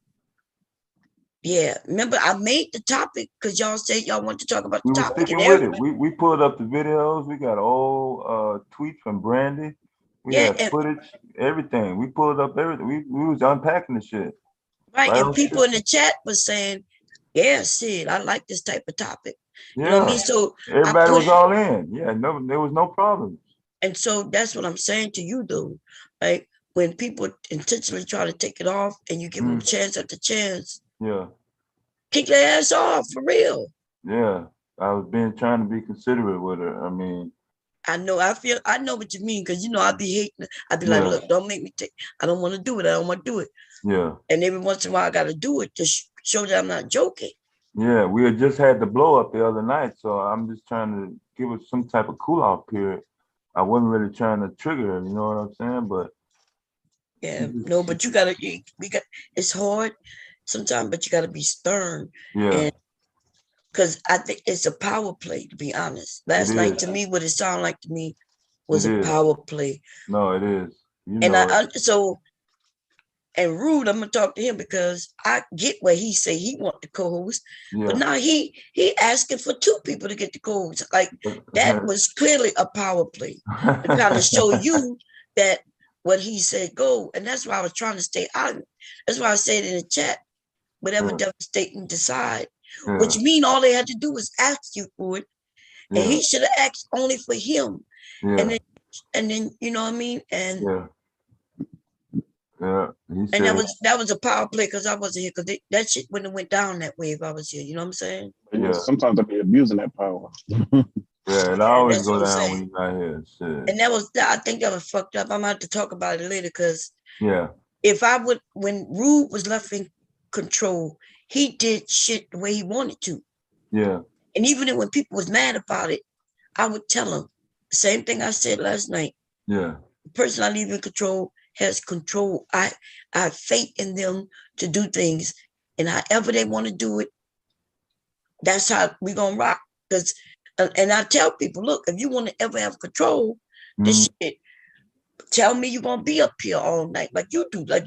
[SPEAKER 4] Yeah, remember I made the topic because y'all said y'all want to talk about the
[SPEAKER 5] We were
[SPEAKER 4] topic, and
[SPEAKER 5] sticking with it.
[SPEAKER 4] everybody,
[SPEAKER 5] We pulled up the videos. We got old tweets from Brandy. We
[SPEAKER 4] yeah,
[SPEAKER 5] had footage, everything. We pulled up everything. We was unpacking the shit.
[SPEAKER 4] right, and
[SPEAKER 5] on
[SPEAKER 4] people
[SPEAKER 5] shit.
[SPEAKER 4] in the chat was saying, "Yeah, Sid, I like this type of topic." You know what I
[SPEAKER 5] Yeah.
[SPEAKER 4] mean? So I
[SPEAKER 5] Everybody
[SPEAKER 4] put
[SPEAKER 5] was all in. Yeah, no, there was no problems.
[SPEAKER 4] And so that's what I'm saying to you, though. Like when people intentionally try to take it off, and you give them chance after chance,
[SPEAKER 5] Yeah.
[SPEAKER 4] kick their ass off for real.
[SPEAKER 5] Yeah. I was trying to be considerate with her. I mean,
[SPEAKER 4] I know what you mean, because I'd be hating. I'd be like,
[SPEAKER 5] yeah.
[SPEAKER 4] look, don't make me take. I don't want to do it. I don't want to do it.
[SPEAKER 5] Yeah.
[SPEAKER 4] And every once in a while, I got to do it to show that I'm not joking.
[SPEAKER 5] Yeah, we had just had the blow up the other night, so I'm just trying to give it some type of cool off period. I wasn't really trying to trigger her, you know what I'm saying? But
[SPEAKER 4] yeah, no, but you gotta. It's hard sometimes, but you gotta be stern.
[SPEAKER 5] Yeah.
[SPEAKER 4] And because I think it's a power play, to be honest. Last night, to me, what it sounded like to me was a power play.
[SPEAKER 5] No, it is.
[SPEAKER 4] And and Rude, I'm gonna talk to him because I get where he say he want the co-host, but now he asking for 2 people to get the co-host. Like that was clearly a power play to kind of show you that what he said go. And that's why I was trying to stay out of it. That's why I said in the chat, whatever devastating decide, which mean all they had to do was ask you for it, and he should have asked only for him. And then you know what I mean? And and that was a power play because I wasn't here, because that shit wouldn't have went down that way if I was here. You know what I'm saying?
[SPEAKER 16] Yeah. Sometimes they be abusing that power.
[SPEAKER 5] Yeah, it always
[SPEAKER 4] that's
[SPEAKER 5] go
[SPEAKER 4] what I'm
[SPEAKER 5] down
[SPEAKER 4] saying.
[SPEAKER 5] when you're not here. Shit.
[SPEAKER 4] And I think that was fucked up. I'm gonna have to talk about it later, because
[SPEAKER 5] Yeah.
[SPEAKER 4] if I would, when Rude was left in control, he did shit the way he wanted to.
[SPEAKER 5] Yeah.
[SPEAKER 4] And even when people was mad about it, I would tell them the same thing I said last night.
[SPEAKER 5] Yeah.
[SPEAKER 4] The person I leave in control has control. I have faith in them to do things, and however they want to do it, that's how we're gonna rock. Because and I tell people, look, if you want to ever have control, this shit, tell me you're gonna be up here all night like you do. Like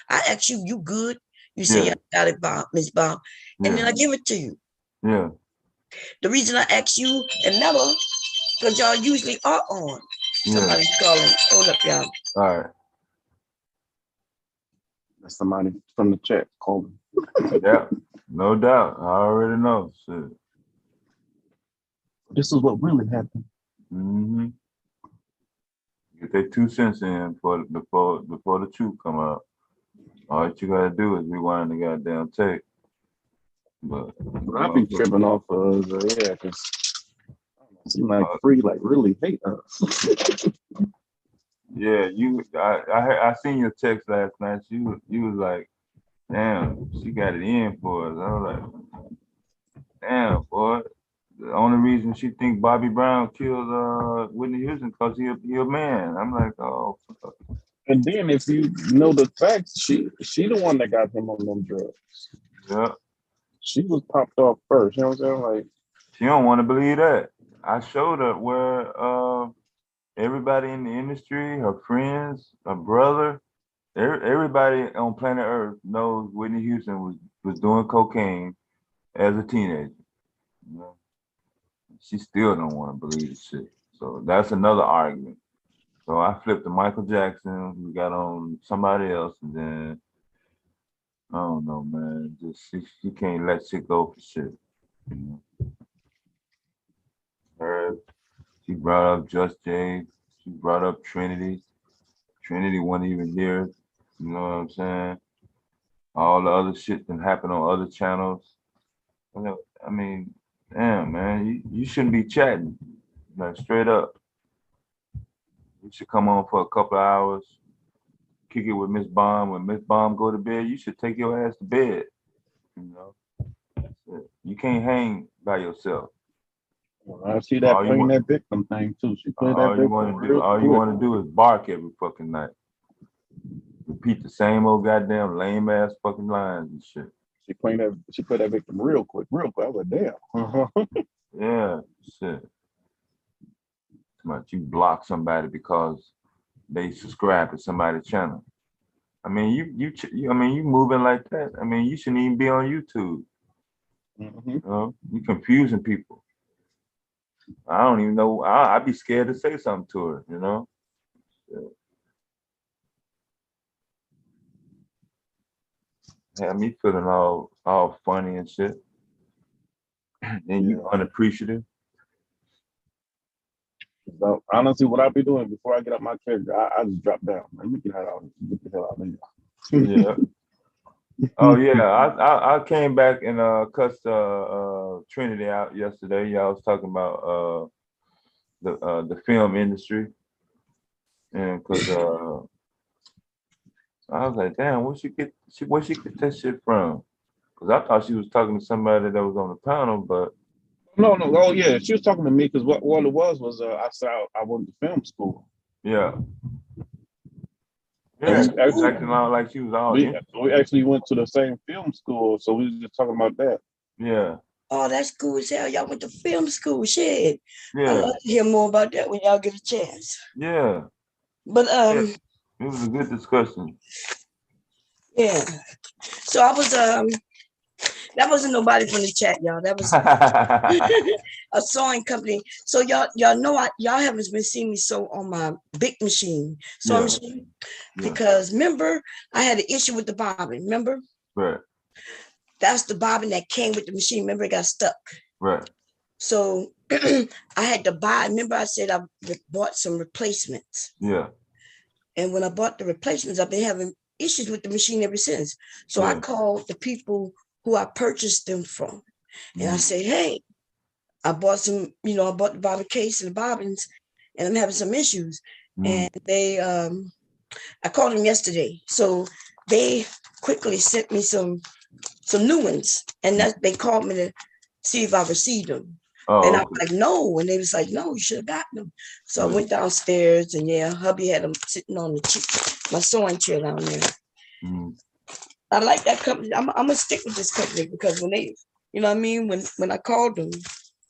[SPEAKER 4] I ask you, you good? You say, yeah, I got it, Bob, Miss Bob. And then I give it to you.
[SPEAKER 5] Yeah.
[SPEAKER 4] The reason I ask you and never, because y'all usually are on. Somebody's calling. Hold up, y'all.
[SPEAKER 5] All right.
[SPEAKER 16] That's somebody from the chat calling.
[SPEAKER 5] Yeah, no doubt. I already know. Shit.
[SPEAKER 16] This is what really happened.
[SPEAKER 5] Mm-hmm. Get their 2 cents in before the truth come out. All that you gotta do is rewind the goddamn tape. But
[SPEAKER 16] I be tripping off of because it seems like Free like really hate us.
[SPEAKER 5] Yeah, I seen your text last night. You was like, damn, she got it in for us. I was like, damn, boy. The only reason she think Bobby Brown killed Whitney Houston because he a man. I'm like, oh. Fuck.
[SPEAKER 16] And then if you know the facts, she the one that got him on them drugs.
[SPEAKER 5] Yeah.
[SPEAKER 16] She was popped off first. You know what I'm saying? Like,
[SPEAKER 5] she don't want to believe that. I showed her where everybody in the industry, her friends, her brother, everybody on planet Earth knows Whitney Houston was doing cocaine as a teenager. You know? She still don't want to believe the shit. So that's another argument. So I flipped to Michael Jackson. We got on somebody else, and then I don't know, man. Just she can't let shit go for shit. You know? She brought up Just Jay. She brought up Trinity. Trinity wasn't even here. You know what I'm saying? All the other shit that happened on other channels. I mean, damn, man, you shouldn't be chatting. Like, straight up. You should come on for a couple of hours, kick it with Miss Bomb. When Miss Bomb go to bed, you should take your ass to bed. You know, you can't hang by yourself.
[SPEAKER 16] Well, I see that playing that victim thing too. She played that victim.
[SPEAKER 5] All you want to do is bark every fucking night. Repeat the same old goddamn lame ass fucking lines and shit.
[SPEAKER 16] She played that victim real quick. I was like, damn.
[SPEAKER 5] Yeah, shit. But you block somebody because they subscribe to somebody's channel. I mean, you I mean, you moving like that. I mean, you shouldn't even be on YouTube. You know, you confusing people. I don't even know. I'd be scared to say something to her, you know? Had me feeling all funny and shit. And you unappreciative.
[SPEAKER 16] So honestly, what I be doing before I get up my character, I just drop down. Like, you can head out. Get the hell out of here.
[SPEAKER 5] Yeah. Oh yeah, I came back and cussed Trinity out yesterday. Y'all was talking about the film industry, and because I was like, damn, where she get that shit from? Because I thought she was talking to somebody that was on the panel, but
[SPEAKER 16] No. Oh yeah, she was talking to me because what it was I said I went to film school.
[SPEAKER 5] yeah.
[SPEAKER 16] And
[SPEAKER 5] Yeah,
[SPEAKER 16] we
[SPEAKER 5] she was
[SPEAKER 16] actually,
[SPEAKER 5] acting out like she was all
[SPEAKER 16] we
[SPEAKER 5] interested.
[SPEAKER 16] actually went to the same film school, so we was just talking about that.
[SPEAKER 5] Yeah.
[SPEAKER 4] Oh, that's cool as hell. Y'all went to film school. Shit.
[SPEAKER 5] Yeah.
[SPEAKER 4] I'd love to hear more about that when y'all get a chance.
[SPEAKER 5] Yeah.
[SPEAKER 4] But
[SPEAKER 5] Yeah. It was a good discussion.
[SPEAKER 4] yeah. So I was that wasn't nobody from the chat, y'all. That was a sewing company. So y'all know y'all haven't been seeing me sew on my big machine, sewing machine. Because remember, I had an issue with the bobbin, remember?
[SPEAKER 5] Right.
[SPEAKER 4] That's the bobbin that came with the machine. Remember, it got stuck.
[SPEAKER 5] Right.
[SPEAKER 4] So I had to buy, remember I said I bought some replacements.
[SPEAKER 5] Yeah.
[SPEAKER 4] And when I bought the replacements, I've been having issues with the machine ever since. So I called the people who I purchased them from. And I said, hey, I bought some, I bought the bobbin case and the bobbins, and I'm having some issues. And they, I called them yesterday. So they quickly sent me some new ones. And they called me to see if I received them.
[SPEAKER 5] Oh,
[SPEAKER 4] and I was like, no. And they was like, no, you should have gotten them. So I went downstairs and hubby had them sitting on my sewing chair down there. I like that company. I'm gonna stick with this company because when they, you know what I mean? When I called them,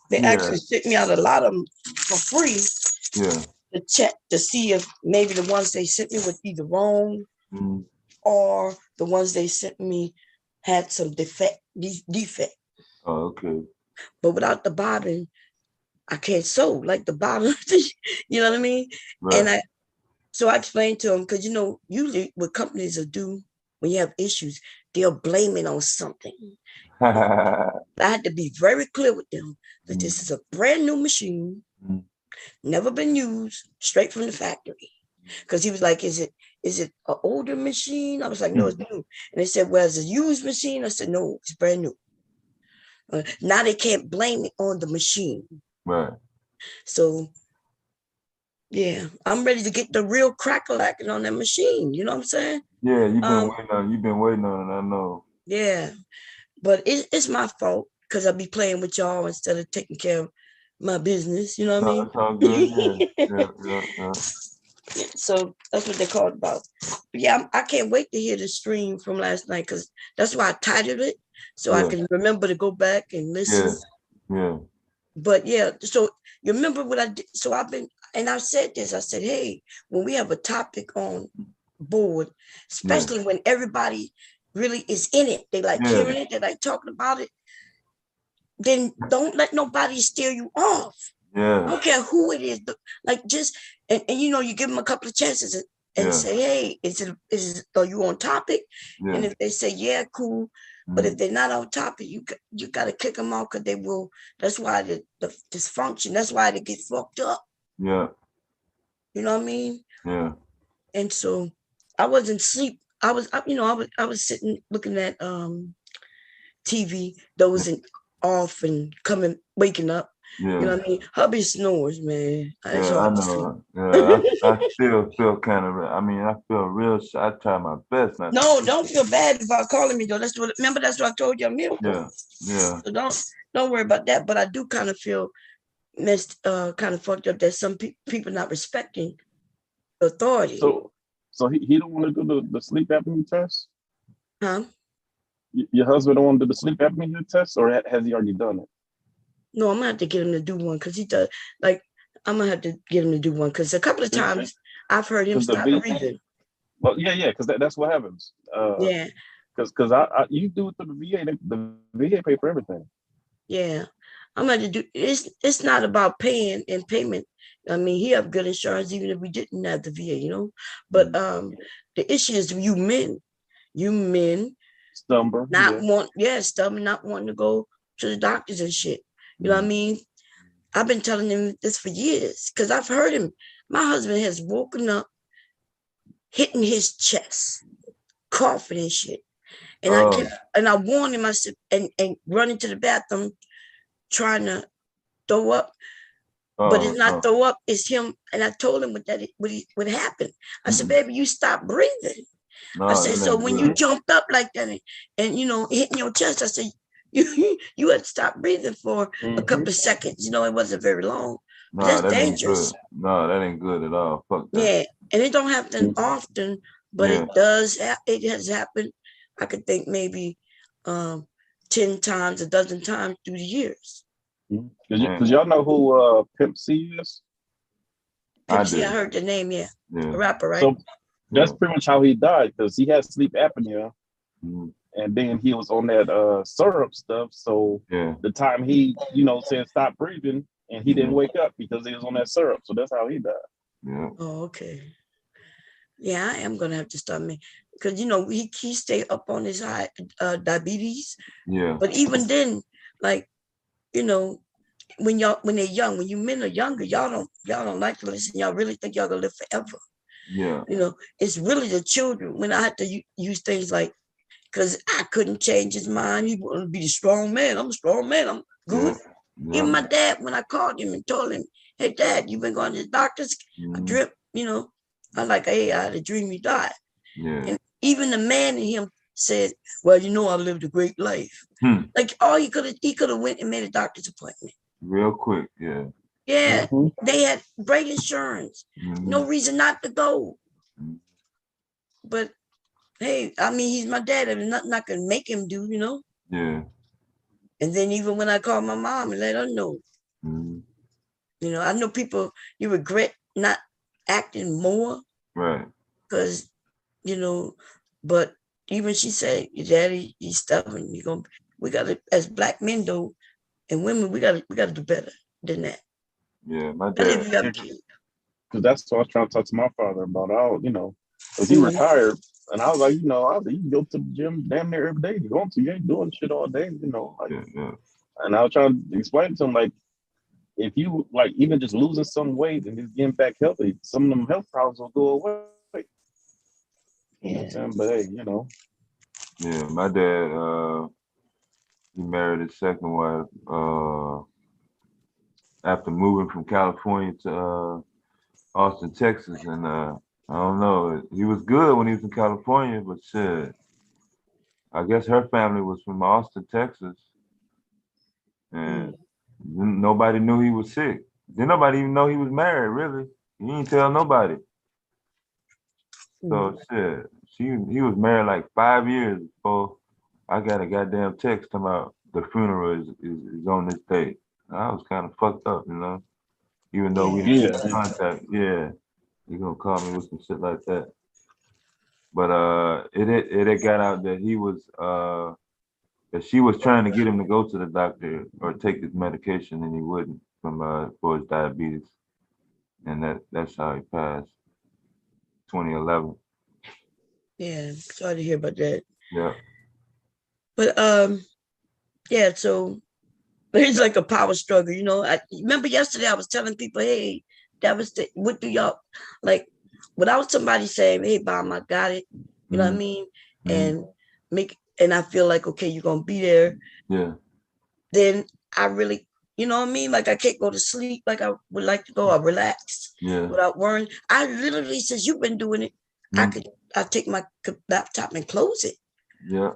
[SPEAKER 4] they actually sent me out a lot of them for free.
[SPEAKER 5] Yeah.
[SPEAKER 4] To check to see if maybe the ones they sent me was either wrong or the ones they sent me had some defect.
[SPEAKER 5] Oh, okay.
[SPEAKER 4] But without the bobbin, I can't sew like the bobbin. You know what I mean?
[SPEAKER 5] Right.
[SPEAKER 4] And so I explained to them because usually what companies will do when you have issues, they'll blame it on something. I had to be very clear with them that this is a brand new machine, never been used, straight from the factory. Because he was like, is it an older machine? I was like, no, it's new. And they said, well, it's a used machine. I said, no, it's brand new. Now they can't blame it on the machine.
[SPEAKER 5] Right.
[SPEAKER 4] So, yeah, I'm ready to get the real crack-a-lacking on that machine. You know what I'm saying?
[SPEAKER 5] Yeah, you've been waiting on it, I know.
[SPEAKER 4] Yeah, but it's my fault because I be playing with y'all instead of taking care of my business. You know what I mean?
[SPEAKER 5] It's all good. Yeah.
[SPEAKER 4] So that's what they called about. But yeah, I can't wait to hear the stream from last night because that's why I titled it so I can remember to go back and listen.
[SPEAKER 5] Yeah.
[SPEAKER 4] But yeah, so you remember what I did? So I said this. I said, hey, when we have a topic on board, especially when everybody really is in it, they like hearing it, they like talking about it, then don't let nobody steer you off.
[SPEAKER 5] Yeah.
[SPEAKER 4] I don't care who it is, like just and you give them a couple of chances and say, hey, are you on topic? And if they say yeah, cool. But if they're not on topic, you got to kick them out because they will. That's why the dysfunction. That's why they get fucked up.
[SPEAKER 5] Yeah.
[SPEAKER 4] You know what I mean?
[SPEAKER 5] Yeah.
[SPEAKER 4] And so I wasn't sleep. I was sitting looking at TV, dozing off and waking up.
[SPEAKER 5] Yeah.
[SPEAKER 4] You know what I mean? Hubby snores, man. It's
[SPEAKER 5] I
[SPEAKER 4] hard to
[SPEAKER 5] know.
[SPEAKER 4] sleep.
[SPEAKER 5] Yeah, I still feel kind of. I mean, I feel real. I try my best not.
[SPEAKER 4] No, don't feel bad about calling me though. Remember that's what I told you I'm here for.
[SPEAKER 5] Yeah.
[SPEAKER 4] So don't worry about that. But I do kind of feel kind of fucked up that some people not respecting authority.
[SPEAKER 16] So he don't want to do the sleep apnea test?
[SPEAKER 4] Huh?
[SPEAKER 16] Your husband don't want to do the sleep apnea test, or has he already done it?
[SPEAKER 4] No, I'm gonna have to get him to do one because he does. Like, I'm gonna have to get him to do one because a couple of times I've heard him stop breathing.
[SPEAKER 16] Well, yeah, because that's what happens.
[SPEAKER 4] Yeah,
[SPEAKER 16] Because I you do it through the VA. The VA pay for everything.
[SPEAKER 4] yeah. I'm going to do. It's not about paying and payment. I mean, he have good insurance even if we didn't have the VA, you know. But the issue is you men
[SPEAKER 16] Stumber.
[SPEAKER 4] stubborn, not wanting to go to the doctors and shit. You know what I mean? I've been telling him this for years because I've heard him. My husband has woken up, hitting his chest, coughing and shit. And I warned him, I said, and running to the bathroom, trying to throw up. But it's not throw up, it's him. And I told him what happened. I said, baby, you stop breathing. I said, so when you jumped up like that and you know, hitting your chest, I said, you had to stop breathing for a couple of seconds. You know, it wasn't very long. But that's
[SPEAKER 5] that
[SPEAKER 4] dangerous.
[SPEAKER 5] ain't good. No, that ain't good at all. Fuck that.
[SPEAKER 4] Yeah, and it don't happen often, but it does. It has happened. I could think maybe 10 times, a dozen times through the years.
[SPEAKER 16] Because y'all know who Pimp C is?
[SPEAKER 4] Pimp C, I heard the name. Yeah, a rapper, right?
[SPEAKER 16] So that's pretty much how he died because he had sleep apnea, and then he was on that syrup stuff. So the time he, said stop breathing, and he didn't wake up because he was on that syrup. So that's how he died.
[SPEAKER 5] Yeah.
[SPEAKER 4] Oh, okay. Yeah, I am gonna have to start me because he stay up on his high diabetes.
[SPEAKER 5] Yeah.
[SPEAKER 4] But even then, like when they're young, when you men are younger, y'all don't like to listen. Y'all really think y'all gonna live forever.
[SPEAKER 5] Yeah.
[SPEAKER 4] It's really the children. When I had to use things like, because I couldn't change his mind. He wanted to be the strong man. I'm a strong man. I'm good.
[SPEAKER 5] Yeah.
[SPEAKER 4] Even my dad, when I called him and told him, hey, Dad, you've been going to the doctors? I drip, I like, hey, I had a dream you died.
[SPEAKER 5] Yeah.
[SPEAKER 4] And even the man in him said, well, I lived a great life. Like, he could have went and made a doctor's appointment.
[SPEAKER 5] Real quick, yeah.
[SPEAKER 4] Yeah, they had great insurance. No reason not to go. But hey, I mean, he's my dad. There's nothing I can make him do,
[SPEAKER 5] Yeah.
[SPEAKER 4] And then even when I called my mom and let her know, I know people, you regret not acting more.
[SPEAKER 5] Right.
[SPEAKER 4] Because, but even she said, your daddy, he's stubborn. We got to, as black men though, and women, we got to do better than that.
[SPEAKER 5] Yeah, my dad.
[SPEAKER 16] Because that's what I was trying to talk to my father about. Because he retired, and I was like, you can go to the gym damn near every day. You ain't doing shit all day, And I was trying to explain to him, like, if you even just losing some weight and just getting back healthy, some of them health problems will go away.
[SPEAKER 4] Yeah.
[SPEAKER 16] But hey,
[SPEAKER 5] Yeah, my dad, he married his second wife after moving from California to Austin, Texas, and I don't know. He was good when he was in California, but shit, I guess her family was from Austin, Texas, and nobody knew he was sick. Then nobody even know he was married. Really, he didn't tell nobody. So shit, he was married like 5 years before I got a goddamn text talking about the funeral is on this date. I was kind of fucked up, even though we didn't get in contact. Yeah, you gonna call me with some shit like that. But it had got out that he was that she was trying to get him to go to the doctor or take his medication, and he wouldn't for his diabetes, and that's how he passed. 2011.
[SPEAKER 4] Yeah, sorry to hear about that.
[SPEAKER 5] Yeah.
[SPEAKER 4] But yeah, so it's like a power struggle, I remember yesterday I was telling people, hey, what do y'all like without somebody saying, hey, Bob, I got it, you know what I mean? And I feel like, okay, you're gonna be there.
[SPEAKER 5] Yeah.
[SPEAKER 4] Then I really, you know what I mean? Like I can't go to sleep like I would like to go. I relax without worrying. I literally, since you've been doing it, I take my laptop and close it.
[SPEAKER 5] Yeah.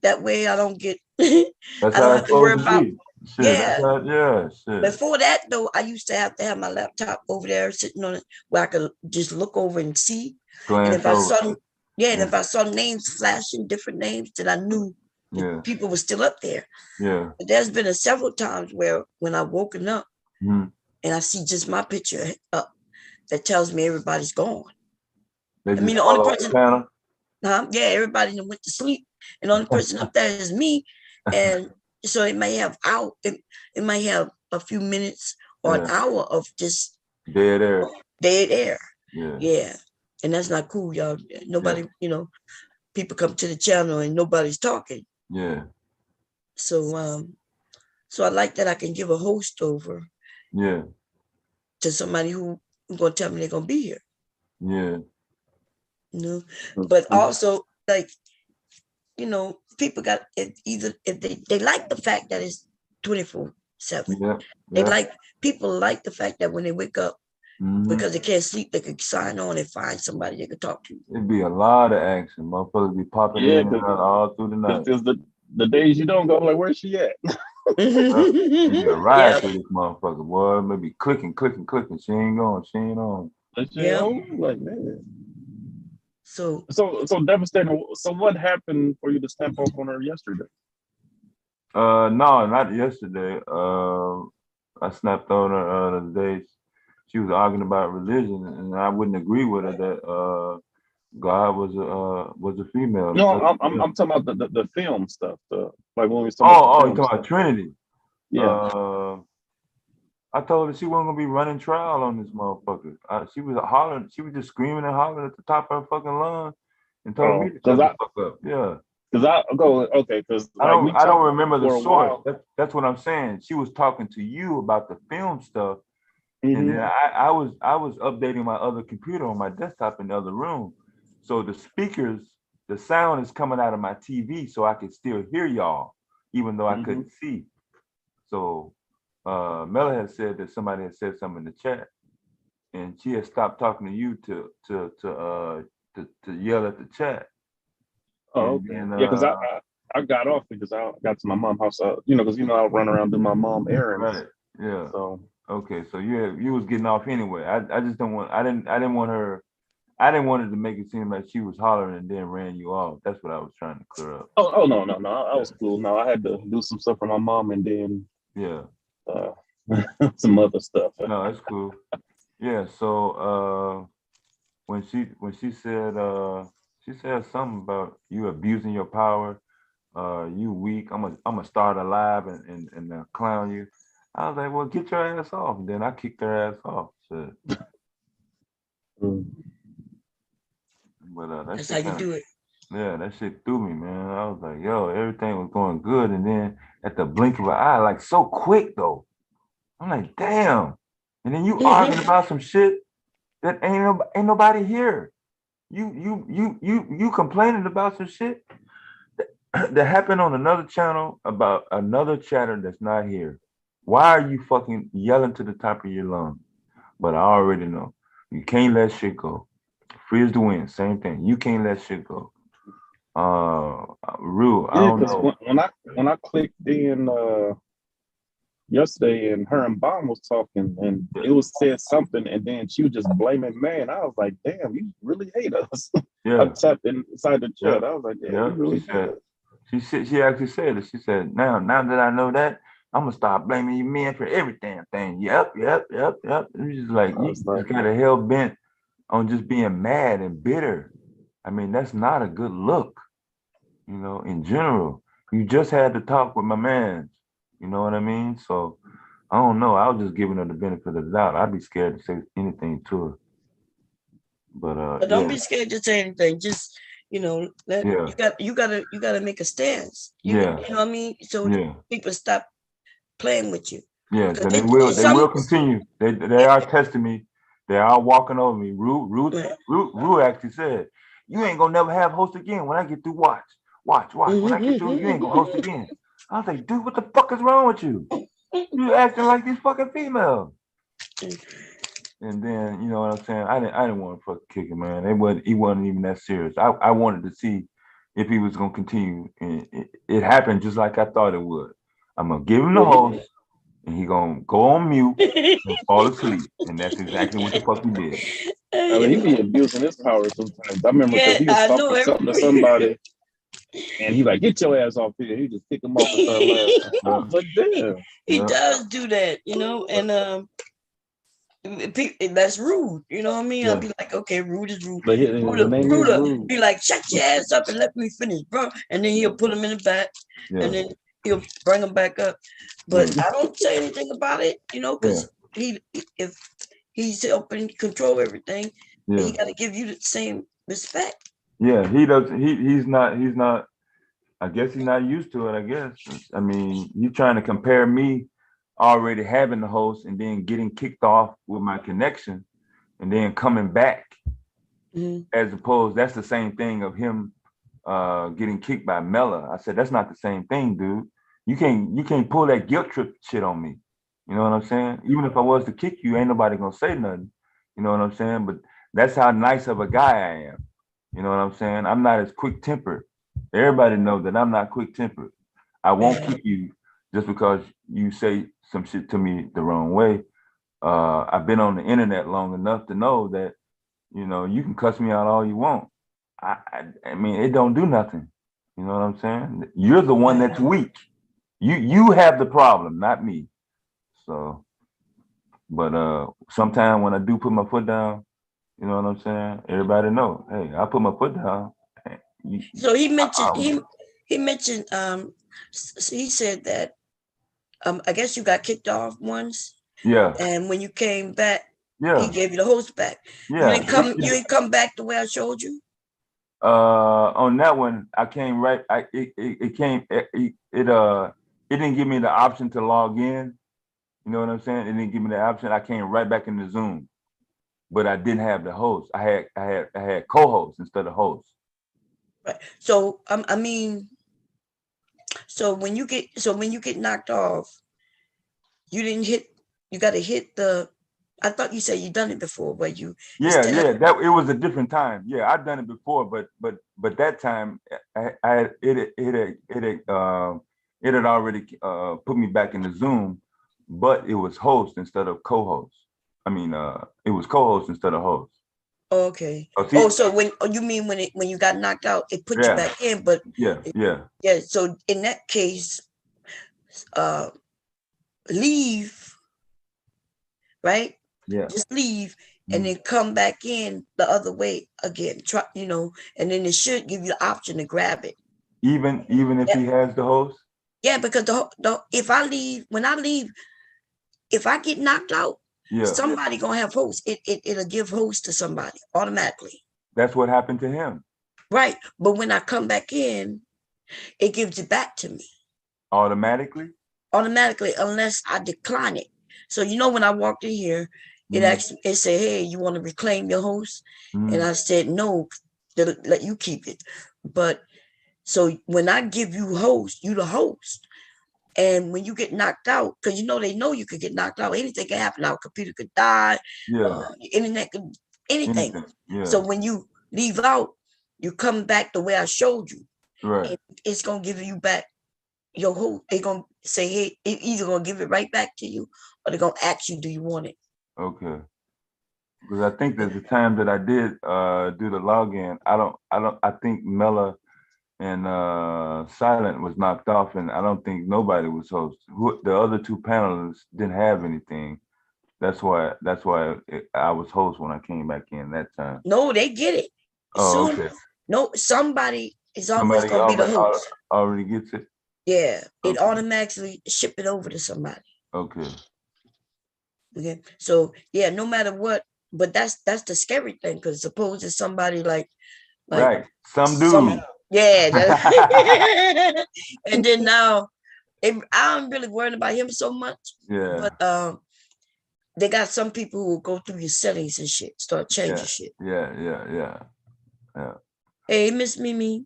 [SPEAKER 4] That way I don't get
[SPEAKER 5] that's
[SPEAKER 4] I don't have to worry about
[SPEAKER 5] shit.
[SPEAKER 4] Before that though, I used to have my laptop over there sitting on it where I could just look over and see. And if I saw names flashing, different names, that I knew people were still up there.
[SPEAKER 5] Yeah.
[SPEAKER 4] But there's been several times where when I've woken up and I see just my picture up, that tells me everybody's gone.
[SPEAKER 5] They
[SPEAKER 4] I
[SPEAKER 5] just
[SPEAKER 4] mean, the only
[SPEAKER 5] follow the
[SPEAKER 4] person,
[SPEAKER 5] channel.
[SPEAKER 4] yeah, everybody done went to sleep, and the only person up there is me, and so it may have it might have a few minutes or an hour of just
[SPEAKER 5] dead air.
[SPEAKER 4] Dead air.
[SPEAKER 5] Yeah.
[SPEAKER 4] Yeah, and that's not cool, y'all. Nobody, people come to the channel and nobody's talking.
[SPEAKER 5] Yeah.
[SPEAKER 4] So so I like that I can give a host over.
[SPEAKER 5] Yeah.
[SPEAKER 4] To somebody who gonna tell me they're gonna be here.
[SPEAKER 5] Yeah.
[SPEAKER 4] But also like, people got it either if they like the fact that it's 24/7.
[SPEAKER 5] Yeah.
[SPEAKER 4] They like people like the fact that when they wake up because they can't sleep, they could sign on and find somebody they could talk to.
[SPEAKER 5] It'd be a lot of action. Motherfuckers be popping in and out all through the night.
[SPEAKER 16] Because the days you don't go, like, where's she at?
[SPEAKER 5] It'd be a ride through this motherfucker, boy. Maybe clicking. She ain't going. She ain't on.
[SPEAKER 16] Like, man.
[SPEAKER 4] So
[SPEAKER 16] devastating. So what happened for you to snap off on her yesterday?
[SPEAKER 5] No, not yesterday. I snapped on her the day she was arguing about religion, and I wouldn't agree with her that God was a female.
[SPEAKER 16] No, I'm talking about the film stuff. Like when we was talking about
[SPEAKER 5] you talking about Trinity?
[SPEAKER 16] Yeah.
[SPEAKER 5] I told her she wasn't gonna be running trial on this motherfucker. She was hollering. She was just screaming and hollering at the top of her fucking lungs, and told me to shut the fuck up. Yeah.
[SPEAKER 16] Because I go okay. Because
[SPEAKER 5] I don't remember the source. That's what I'm saying. She was talking to you about the film stuff, and then I was updating my other computer on my desktop in the other room, so the speakers, the sound is coming out of my TV, so I could still hear y'all, even though I couldn't see. So Mela had said that somebody had said something in the chat, and she had stopped talking to you to yell at the chat.
[SPEAKER 16] Oh, okay. Because I got off because I got to my mom's house. Because I'll run around do my mom errands.
[SPEAKER 5] Right. Yeah.
[SPEAKER 16] So
[SPEAKER 5] okay. So you was getting off anyway. I just don't want. I didn't want her. I didn't want it to make it seem like she was hollering and then ran you off. That's what I was trying to clear up.
[SPEAKER 16] Oh no. I was cool. No, I had to do some stuff for my mom and then some other stuff.
[SPEAKER 5] No, that's cool. Yeah. So when she said something about you abusing your power, you weak. I'm gonna start a live and clown you. I was like, well, get your ass off. And then I kicked her ass off. So. But
[SPEAKER 4] that's how you do it.
[SPEAKER 5] Yeah, that shit threw me, man. I was like, yo, everything was going good, and then at the blink of an eye, like so quick though. I'm like, damn. And then you arguing about some shit that ain't nobody here. You complaining about some shit that happened on another channel about another chatter that's not here. Why are you fucking yelling to the top of your lungs? But I already know you can't let shit go. Free as the wind, same thing. You can't let shit go. Rue, I don't know.
[SPEAKER 16] When I clicked in yesterday and her and Bomb was talking and it was said something and then she was just blaming man. I was like, damn, you really hate us.
[SPEAKER 5] Yeah.
[SPEAKER 16] I tapped inside the chat. I was like, damn, you really
[SPEAKER 5] she actually said it. She said, now that I know that, I'm gonna start blaming you men for every damn thing. Yep. It's just like you just kind of hell bent on just being mad and bitter. I mean, that's not a good look, in general. You just had to talk with my man, you know what I mean? So I don't know. I was just giving her the benefit of the doubt. I'd be scared to say anything to her. But
[SPEAKER 4] don't be scared to say anything. Just, you gotta make a stance. You know what I mean? So people stop playing with you.
[SPEAKER 5] Yeah, so they will continue. They are testing me. They are walking over me. Rue actually said, you ain't gonna never have host again when I get through watch. When I get through, you ain't gonna host again. I was like, dude, what the fuck is wrong with you? You acting like these fucking females. And then, you know what I'm saying? I didn't want to fucking kick him, man. He wasn't even that serious. I wanted to see if he was gonna continue. And it happened just like I thought it would. I'm gonna give him the host. And he gonna go on mute and fall asleep, and that's exactly what the fuck he did.
[SPEAKER 16] I mean, he be abusing his power sometimes. I remember because he was talking something to somebody, and he like, get your ass off here. He just kick him off and start laughing. I was like, damn.
[SPEAKER 4] He does do that, and that's rude. You know what I mean? I'll
[SPEAKER 5] Yeah.
[SPEAKER 4] be like, okay, rude is rude.
[SPEAKER 5] But it made me
[SPEAKER 4] Ruder
[SPEAKER 5] rude.
[SPEAKER 4] be like, shut your ass up and let me finish, bro. And then he'll put him in the back,
[SPEAKER 5] Yeah.
[SPEAKER 4] and then he'll bring him back up. But I don't say anything about it, you know, because if he's helping control everything, he got to give you the same respect.
[SPEAKER 5] Yeah, he doesn't. He's not. I guess he's not used to it. I guess. I mean, you trying to compare me already having the host and then getting kicked off with my connection, and then coming back. As opposed, that's the same thing of him getting kicked by Mella. I said that's not the same thing, dude. You can't pull that guilt trip shit on me. You know what I'm saying? Even if I was to kick you, ain't nobody gonna say nothing. You know what I'm saying? But that's how nice of a guy I am. You know what I'm saying? I'm not as quick tempered. Everybody knows that I'm not quick tempered. I won't kick you just because you say some shit to me the wrong way. I've been on the internet long enough to know that, you know, you can cuss me out all you want. I mean, it don't do nothing. You know what I'm saying? You're the one that's weak. You have the problem, not me. So, but sometimes when I do put my foot down, you know what I'm saying? Everybody know, hey, I put my foot down.
[SPEAKER 4] So he mentioned he mentioned he said that I guess you got kicked off once.
[SPEAKER 5] Yeah.
[SPEAKER 4] And when you came back,
[SPEAKER 5] Yeah.
[SPEAKER 4] he gave you the host back.
[SPEAKER 5] Yeah.
[SPEAKER 4] You didn't come back the way I showed you?
[SPEAKER 5] On that one, I came right. It didn't give me the option to log in. You know what I'm saying? It didn't give me the option. I came right back in the Zoom, but I didn't have the host. I had co-host instead of host.
[SPEAKER 4] Right. So I mean, so when you get knocked off, you didn't hit. You got to hit the. I thought you said you done it before, but you.
[SPEAKER 5] That it was a different time. Yeah, I'd done it before, but that time it had already put me back in the Zoom, but it was host instead of co-host. I mean, it was co-host instead of host.
[SPEAKER 4] Okay.
[SPEAKER 5] Oh,
[SPEAKER 4] so when you mean when you got knocked out, it put you back in, but
[SPEAKER 5] yeah.
[SPEAKER 4] So in that case, leave, right?
[SPEAKER 5] Yeah.
[SPEAKER 4] Just leave and then come back in the other way again. Try, you know, and then it should give you the option to grab it.
[SPEAKER 5] Even if he has the host?
[SPEAKER 4] Yeah, because if I leave, if I get knocked out, somebody gonna have host. It'll give host to somebody automatically.
[SPEAKER 5] That's what happened to him.
[SPEAKER 4] Right. But when I come back in, it gives it back to me.
[SPEAKER 5] Automatically?
[SPEAKER 4] Automatically, unless I decline it. So you know when I walked in here, it said, hey, you want to reclaim your host? And I said, no, they'll let you keep it. But so when I give you host, you the host. And when you get knocked out, because you know they know you could get knocked out, anything can happen. Our computer could die, internet could, anything. So when you leave out, you come back the way I showed you.
[SPEAKER 5] Right.
[SPEAKER 4] It's gonna give you back your whole. They're gonna say, hey, it either gonna give it right back to you, or they're gonna ask you, do you want it?
[SPEAKER 5] Okay. Because I think there's a time that I did do the login. I think Mella and Silent was knocked off, and I don't think nobody was host. The other two panelists didn't have anything. That's why I was host when I came back in that time.
[SPEAKER 4] No, they get it.
[SPEAKER 5] Oh, okay.
[SPEAKER 4] No, somebody is always gonna be the host.
[SPEAKER 5] Already gets it.
[SPEAKER 4] Yeah, it automatically ship it over to somebody.
[SPEAKER 5] Okay.
[SPEAKER 4] Okay. So yeah, no matter what, but that's the scary thing, because suppose it's somebody like
[SPEAKER 5] right, some dude.
[SPEAKER 4] Yeah. And then now I'm really worried about him so much.
[SPEAKER 5] Yeah.
[SPEAKER 4] But they got some people who will go through your settings and shit, start changing shit.
[SPEAKER 5] Yeah.
[SPEAKER 4] Hey, Miss Mimi.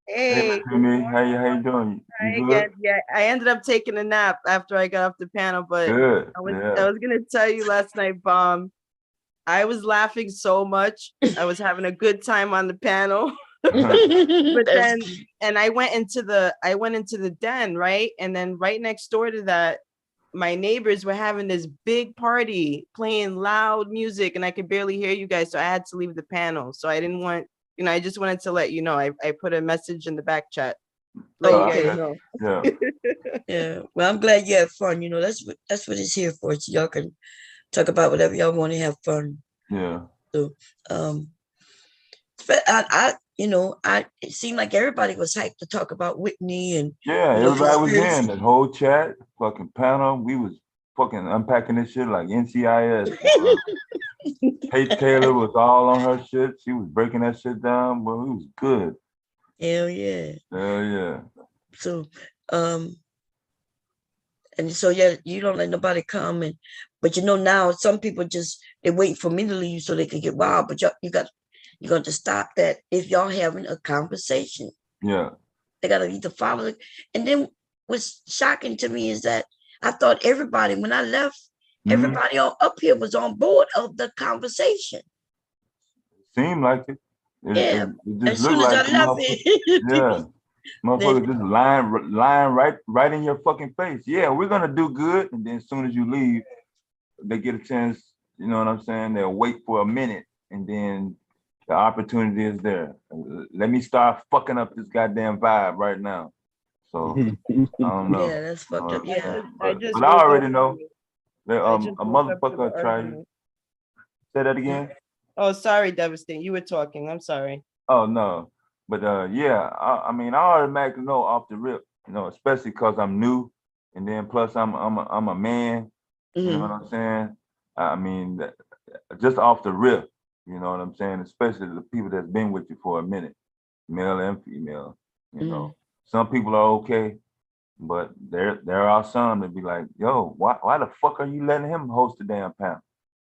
[SPEAKER 14] Hey,
[SPEAKER 5] Miss Mimi, how you doing? You good?
[SPEAKER 14] Yeah, I ended up taking a nap after I got off the panel, but
[SPEAKER 5] good.
[SPEAKER 14] I was gonna tell you last night, Bomb. I was laughing so much. I was having a good time on the panel. But then, and I went into the den, right? And then right next door to that, my neighbors were having this big party, playing loud music, and I could barely hear you guys. So I had to leave the panel. So I didn't want, I just wanted to let you know. I put a message in the back chat. Let you guys know.
[SPEAKER 5] Yeah.
[SPEAKER 4] Yeah. Well, I'm glad you had fun. That's what it's here for. So y'all can talk about whatever y'all want to have fun.
[SPEAKER 5] Yeah.
[SPEAKER 4] So, but it seemed like everybody was hyped to talk about Whitney and
[SPEAKER 5] Yeah,
[SPEAKER 4] the
[SPEAKER 5] everybody was in
[SPEAKER 4] conspiracy.
[SPEAKER 5] that whole chat, fucking panel. We was fucking unpacking this shit like NCIS. Kate Taylor was all on her shit. She was breaking that shit down, but it was good.
[SPEAKER 4] Hell yeah.
[SPEAKER 5] Hell yeah.
[SPEAKER 4] So, and so yeah, you don't let nobody come but now some people they wait for me to leave so they can get wild. But you got to stop that. If y'all having a conversation,
[SPEAKER 5] Yeah.
[SPEAKER 4] they gotta either follow it. And then what's shocking to me is that I thought everybody, when I left, everybody up here was on board of the conversation.
[SPEAKER 5] Seemed like it.
[SPEAKER 4] Yeah.
[SPEAKER 5] It just
[SPEAKER 4] As soon
[SPEAKER 5] looked
[SPEAKER 4] as
[SPEAKER 5] like
[SPEAKER 4] I left it,
[SPEAKER 5] yeah. Motherfuckers just lying right in your fucking face. Yeah, we're gonna do good. And then as soon as you leave, they get a chance, you know what I'm saying? They'll wait for a minute and then the opportunity is there. Let me start fucking up this goddamn vibe right now. So I don't know.
[SPEAKER 4] Yeah, that's fucked up. Yeah.
[SPEAKER 5] But I already know that a motherfucker try. Say that again.
[SPEAKER 14] Oh, sorry, Devastating. You were talking. I'm sorry.
[SPEAKER 5] Oh no, but yeah, I mean, I automatically know off the rip, especially because I'm new, and then plus I'm a man. You know what I'm saying? I mean, just off the rip, you know what I'm saying? Especially the people that's been with you for a minute, male and female. You know, some people are okay, but there are some that be like, yo, why the fuck are you letting him host the damn panel?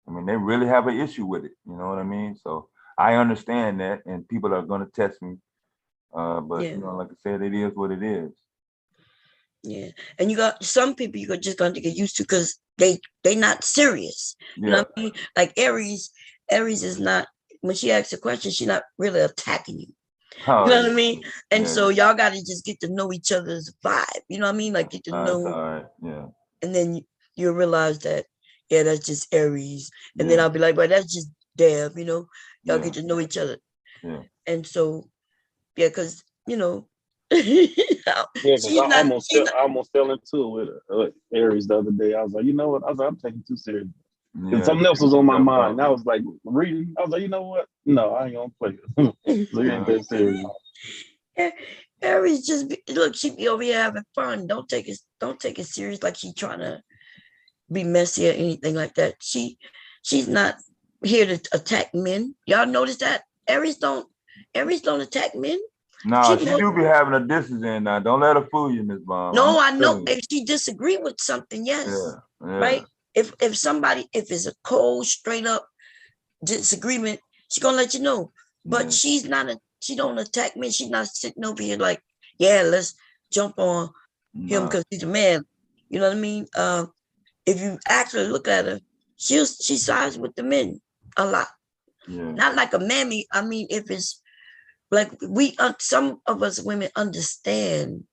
[SPEAKER 5] I mean, they really have an issue with it. You know what I mean? So I understand that, and people are going to test me. But like I said, it is what it is.
[SPEAKER 4] Yeah, and you got some people you're just going to get used to because they not serious. You know what I mean? Like Aries is not, when she asks a question, she's not really attacking you. You know what I mean? And so y'all got to just get to know each other's vibe. You know what I mean? Like get to know.
[SPEAKER 5] That's all right. Yeah.
[SPEAKER 4] And then you'll realize that, yeah, that's just Aries. And then I'll be like, well, that's just Deb, y'all get to know each other.
[SPEAKER 5] Yeah.
[SPEAKER 4] And so, yeah, because,
[SPEAKER 16] because I almost fell into it with Aries the other day. I was like, you know what? I'm taking too serious. Because something else was on my mind. I was like reading. I was like, you know what? No, I ain't gonna play it. So you ain't that serious.
[SPEAKER 4] Aries she be over here having fun. Don't take it serious like she's trying to be messy or anything like that. She's not here to attack men. Y'all notice that? Aries don't attack men.
[SPEAKER 5] No, she do be having a distance in now. Don't let her fool you, Miss Bomb.
[SPEAKER 4] No, I know. If she disagree with something, yes.
[SPEAKER 5] Yeah.
[SPEAKER 4] Right? If it's a cold, straight up disagreement, she's gonna let you know. But she don't attack me. She's not sitting over here like, yeah, let's jump on him because he's a man. You know what I mean? If you actually look at her, she sides with the men a lot.
[SPEAKER 5] Yeah.
[SPEAKER 4] Not like a mammy. I mean, if it's like some of us women understand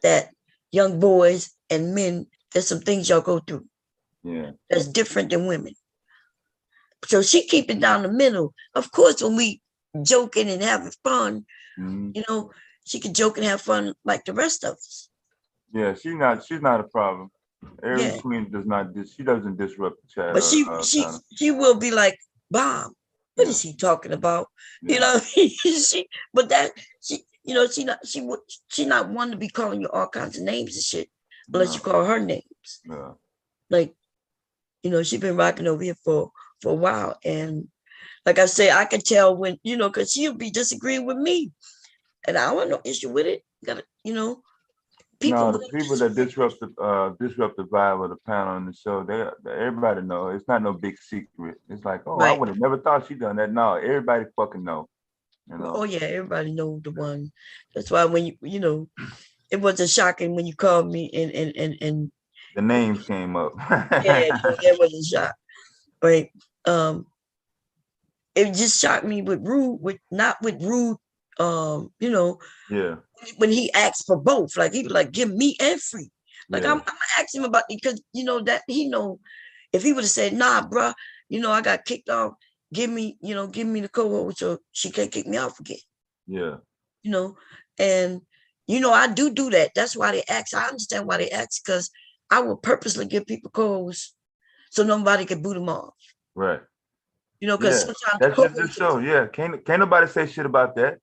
[SPEAKER 4] that young boys and men, there's some things y'all go through.
[SPEAKER 5] Yeah.
[SPEAKER 4] That's different than women. So she keep it down the middle. Of course, when we joking and having fun, she could joke and have fun like the rest of us.
[SPEAKER 5] Yeah, she's not a problem. Aries Queen doesn't disrupt the chat.
[SPEAKER 4] But she will be like, Bob, what is he talking about? You know, she not one to be calling you all kinds of names and shit unless you call her names.
[SPEAKER 5] Yeah.
[SPEAKER 4] Like, she's been rocking over here for a while. And like I say, I can tell when, because she'll be disagreeing with me. And I don't have no issue with it.
[SPEAKER 5] People that disrupt the vibe of the panel and the show, everybody know. It's not no big secret. It's like, I would have never thought she done that. No, everybody fucking know.
[SPEAKER 4] Oh yeah, everybody know the one. That's why when it wasn't shocking when you called me and
[SPEAKER 5] the names came up.
[SPEAKER 4] That wasn't shock. Right. It just shocked me not with rude, when he asked for both, like he was like, give me and free. Like I'm asking him about it because that he know if he would have said, nah, bruh, I got kicked off, give me the co-host so she can't kick me off again.
[SPEAKER 5] Yeah.
[SPEAKER 4] And I do that. That's why they ask. I understand why they ask, because I will purposely give people co-hosts so nobody can boot them off.
[SPEAKER 5] Right.
[SPEAKER 4] You know, because
[SPEAKER 5] Yeah.
[SPEAKER 4] sometimes
[SPEAKER 5] That's just the show. Yeah. Can't nobody say shit about that.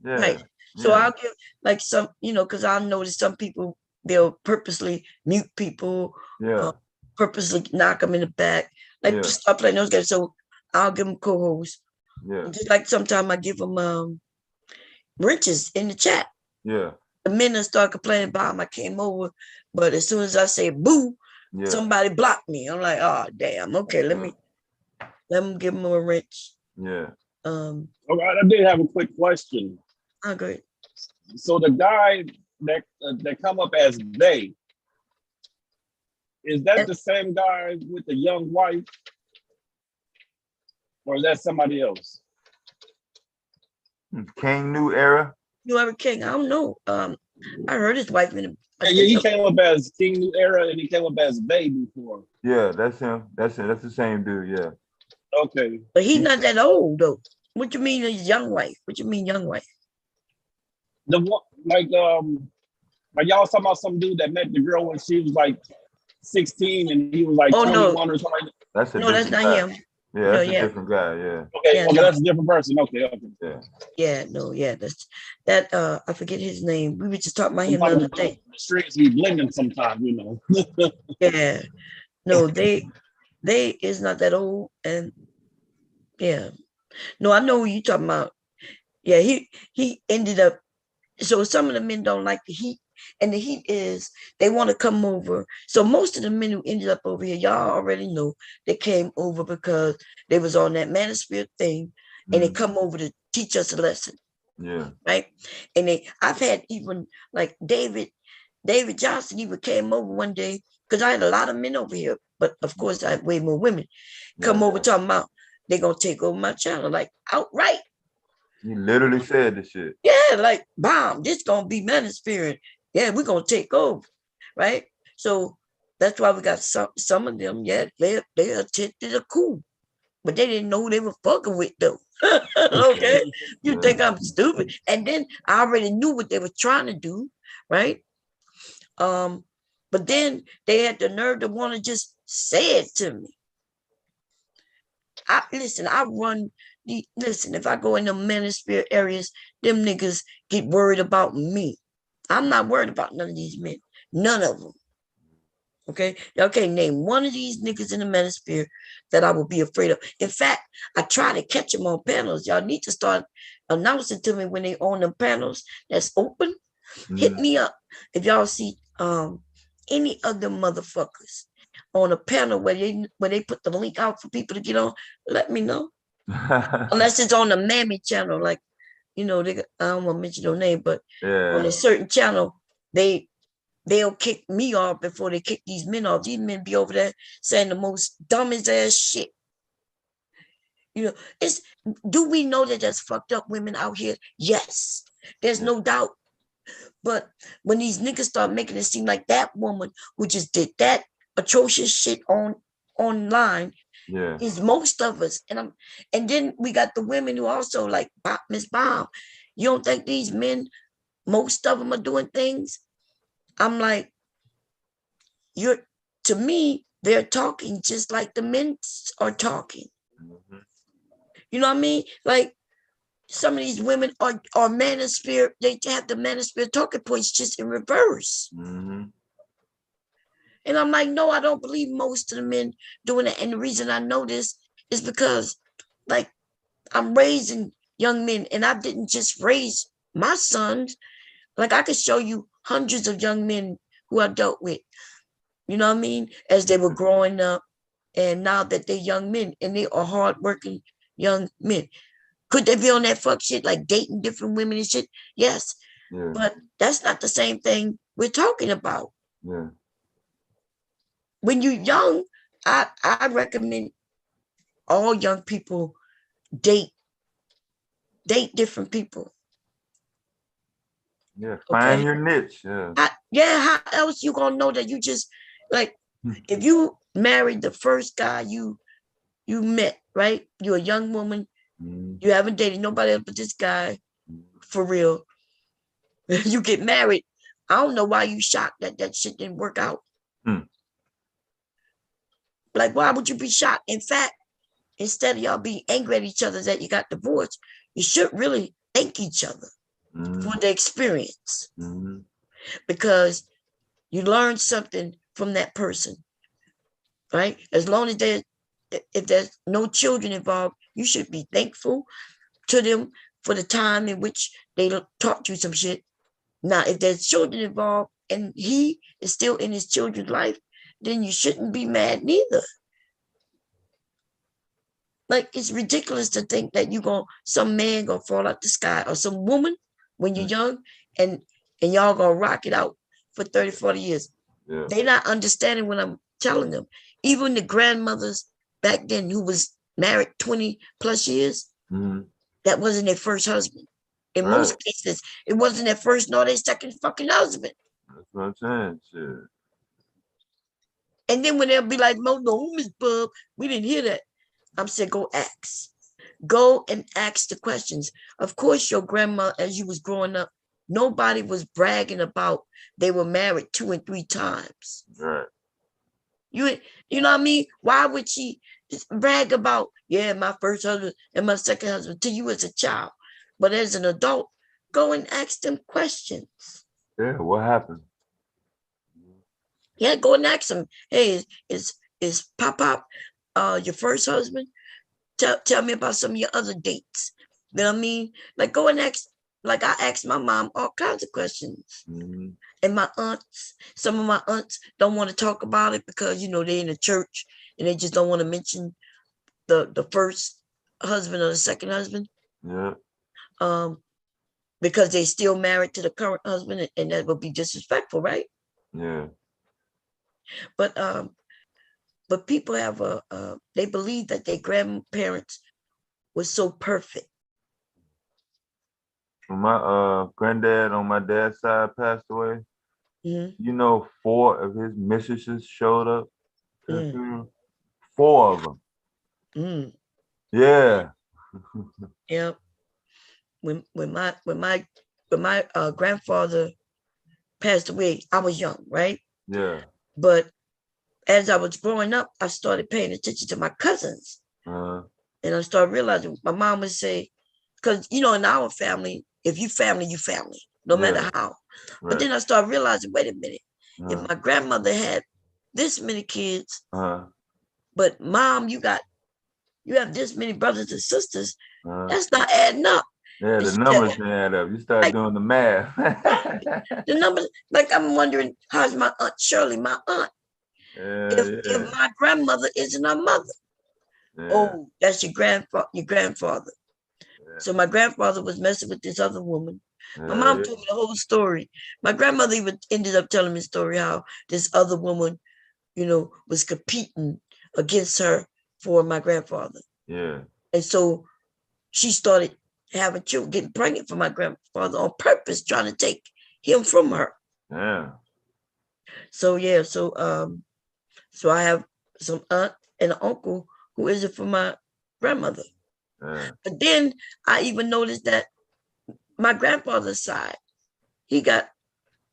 [SPEAKER 5] Yeah.
[SPEAKER 4] right. So
[SPEAKER 5] Yeah.
[SPEAKER 4] I'll give like some, you know, because I notice some people they'll purposely mute people,
[SPEAKER 5] Yeah.
[SPEAKER 4] purposely knock them in the back, like
[SPEAKER 5] Yeah.
[SPEAKER 4] stuff like those guys. So I'll give them co-hosts.
[SPEAKER 5] Yeah.
[SPEAKER 4] Just like sometimes I give them wrenches in the chat.
[SPEAKER 5] Yeah.
[SPEAKER 4] The men start complaining about them. I came over, but as soon as I say boo,
[SPEAKER 5] Yeah.
[SPEAKER 4] somebody blocked me. I'm like, oh damn. Okay, let me give them a wrench.
[SPEAKER 5] Yeah.
[SPEAKER 16] All right, I did have a quick question.
[SPEAKER 4] Oh, great.
[SPEAKER 16] So the guy that come up as they, is that the same guy with the young wife, or is that somebody else?
[SPEAKER 5] King New Era.
[SPEAKER 4] New Era King. I don't know. I heard his wife in
[SPEAKER 16] Yeah, he came up as King New Era, and he came up as they before.
[SPEAKER 5] Yeah, that's him. That's it. That's the same dude. Yeah.
[SPEAKER 16] Okay.
[SPEAKER 4] But he's not that old though. What you mean his young wife? What you mean young wife?
[SPEAKER 16] The one, like y'all was talking about some dude that met the girl when she was like 16 and he was like 21 or something.
[SPEAKER 5] That's a
[SPEAKER 4] no, that's
[SPEAKER 5] different
[SPEAKER 4] not
[SPEAKER 5] guy.
[SPEAKER 4] him.
[SPEAKER 5] Yeah,
[SPEAKER 4] No,
[SPEAKER 5] that's a
[SPEAKER 4] yeah.
[SPEAKER 5] different guy. Yeah.
[SPEAKER 16] Okay,
[SPEAKER 4] Yeah,
[SPEAKER 16] okay,
[SPEAKER 4] no.
[SPEAKER 16] that's a different person. Okay, okay.
[SPEAKER 5] Yeah.
[SPEAKER 4] Yeah, no, yeah, that's that. I forget his name. We were just talking about him the other day.
[SPEAKER 16] The streets be blending sometimes, you know.
[SPEAKER 4] Yeah, no, they is not that old, and yeah, no, I know who you talking about. Yeah, he ended up. So some of the men don't like the heat, and the heat is they want to come over. So most of the men who ended up over here, y'all already know they came over because they was on that manosphere thing, and they come over to teach us a lesson.
[SPEAKER 5] Yeah.
[SPEAKER 4] Right. And I've had even like David Johnson even came over one day because I had a lot of men over here, but of course I had way more women come over talking about they're gonna take over my channel, like outright.
[SPEAKER 5] He literally said the shit.
[SPEAKER 4] Yeah, like bomb, this gonna be manosphere. Yeah, we're gonna take over. Right. So that's why we got some of them, yeah, they attempted a coup, but they didn't know who they were fucking with though. Okay, you think I'm stupid? And then I already knew what they were trying to do, right? But then they had the nerve to want to just say it to me. Listen, if I go in the manosphere areas, them niggas get worried about me. I'm not worried about none of these men. None of them. Okay, y'all can't name one of these niggas in the manosphere that I would be afraid of. In fact, I try to catch them on panels. Y'all need to start announcing to me when they on them panels that's open. Hit me up if y'all see any of them motherfuckers on a panel where they put the link out for people to get on. Let me know. Unless it's on the Mammy channel, like you know, I don't want to mention no name, but on a certain channel, they'll kick me off before they kick these men off. These men be over there saying the most dumbest ass shit. You know, do we know that there's fucked up women out here? Yes, there's no doubt. But when these niggas start making it seem like that woman who just did that atrocious shit online is most of us, and then we got the women who also like Miss Bomb. You don't think these men, most of them are doing things? I'm like, to me, they're talking just like the men are talking. You know what I mean? Like some of these women are manosphere, they have the manosphere talking points just in reverse. And I'm like, no, I don't believe most of the men doing it. And the reason I know this is because like I'm raising young men, and I didn't just raise my sons. Like I could show you hundreds of young men who I dealt with, you know what I mean, as they were growing up, and now that they're young men and they are hardworking young men. Could they be on that fuck shit, like dating different women and shit? Yes. But that's not the same thing we're talking about. When you're young, I recommend all young people date different people.
[SPEAKER 5] Yeah, find your niche.
[SPEAKER 4] How else you gonna know that you just like if you married the first guy you met, right? You're a young woman, you haven't dated nobody else but this guy for real. You get married. I don't know why you shocked that shit didn't work out. Like, why would you be shocked? In fact, instead of y'all being angry at each other that you got divorced, you should really thank each other for the experience, because you learned something from that person, right? As long as if there's no children involved, you should be thankful to them for the time in which they taught you some shit. Now, if there's children involved and he is still in his children's life, then you shouldn't be mad neither. Like, it's ridiculous to think that some man gonna fall out the sky, or some woman when you're young, and y'all gonna rock it out for 30, 40 years.
[SPEAKER 5] Yeah.
[SPEAKER 4] They're not understanding what I'm telling them. Even the grandmothers back then who was married 20 plus years, that wasn't their first husband. In most cases, it wasn't their first nor their second fucking husband.
[SPEAKER 5] That's what I'm saying. Shit.
[SPEAKER 4] And then when they'll be like, no, Miss Bub, we didn't hear that. I'm saying, go ask. Go and ask the questions. Of course, your grandma, as you was growing up, nobody was bragging about they were married 2 and 3 times.
[SPEAKER 5] Right.
[SPEAKER 4] You know what I mean? Why would she brag about, yeah, my first husband and my second husband to you as a child? But as an adult, go and ask them questions.
[SPEAKER 5] Yeah, what happened?
[SPEAKER 4] Yeah, go and ask them. Hey, is Pop your first husband? Tell me about some of your other dates. You know what I mean? Like, go and ask. Like, I asked my mom all kinds of questions. And my aunts, some of my aunts don't want to talk about it because, you know, they're in the church and they just don't want to mention the first husband or the second husband.
[SPEAKER 5] Yeah.
[SPEAKER 4] Because they still married to the current husband, and that would be disrespectful, right?
[SPEAKER 5] Yeah.
[SPEAKER 4] But people have they believe that their grandparents were so perfect.
[SPEAKER 5] When my granddad on my dad's side passed away, you know, 4 of his mistresses showed up to the funeral. 4 of them. Yeah.
[SPEAKER 4] Yep. When my grandfather passed away, I was young, right?
[SPEAKER 5] Yeah.
[SPEAKER 4] But as I was growing up, I started paying attention to my cousins. And I started realizing my mom would say, because, you know, in our family, if you family, you family, no matter how. But then I started realizing, wait a minute, if my grandmother had this many kids, but mom, you have this many brothers and sisters, that's not adding up.
[SPEAKER 5] Yeah, the numbers didn't add up. You start doing the math.
[SPEAKER 4] The numbers, like, I'm wondering, how's my Aunt Shirley, my aunt? If my grandmother isn't her mother. Oh, that's your grandfather. So my grandfather was messing with this other woman. My mom told me the whole story. My grandmother even ended up telling me the story how this other woman, you know, was competing against her for my grandfather.
[SPEAKER 5] Yeah.
[SPEAKER 4] And so she started having children, getting pregnant for my grandfather on purpose, trying to take him from her.
[SPEAKER 5] Yeah.
[SPEAKER 4] So yeah, so I have some aunt and an uncle who isn't from my grandmother. But then I even noticed that my grandfather's side, he got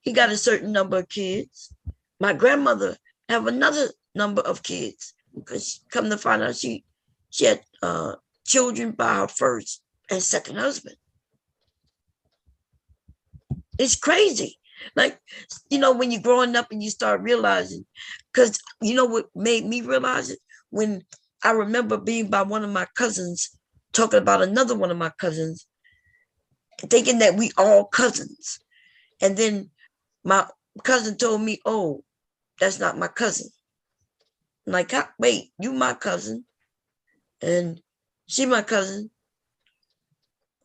[SPEAKER 4] a certain number of kids. My grandmother have another number of kids, because come to find out she had children by her first and second husband. It's crazy. Like, you know, when you're growing up and you start realizing, because you know what made me realize it? When I remember being by one of my cousins, talking about another one of my cousins, thinking that we all cousins. And then my cousin told me, oh, that's not my cousin. I'm like, wait, you my cousin, and she my cousin,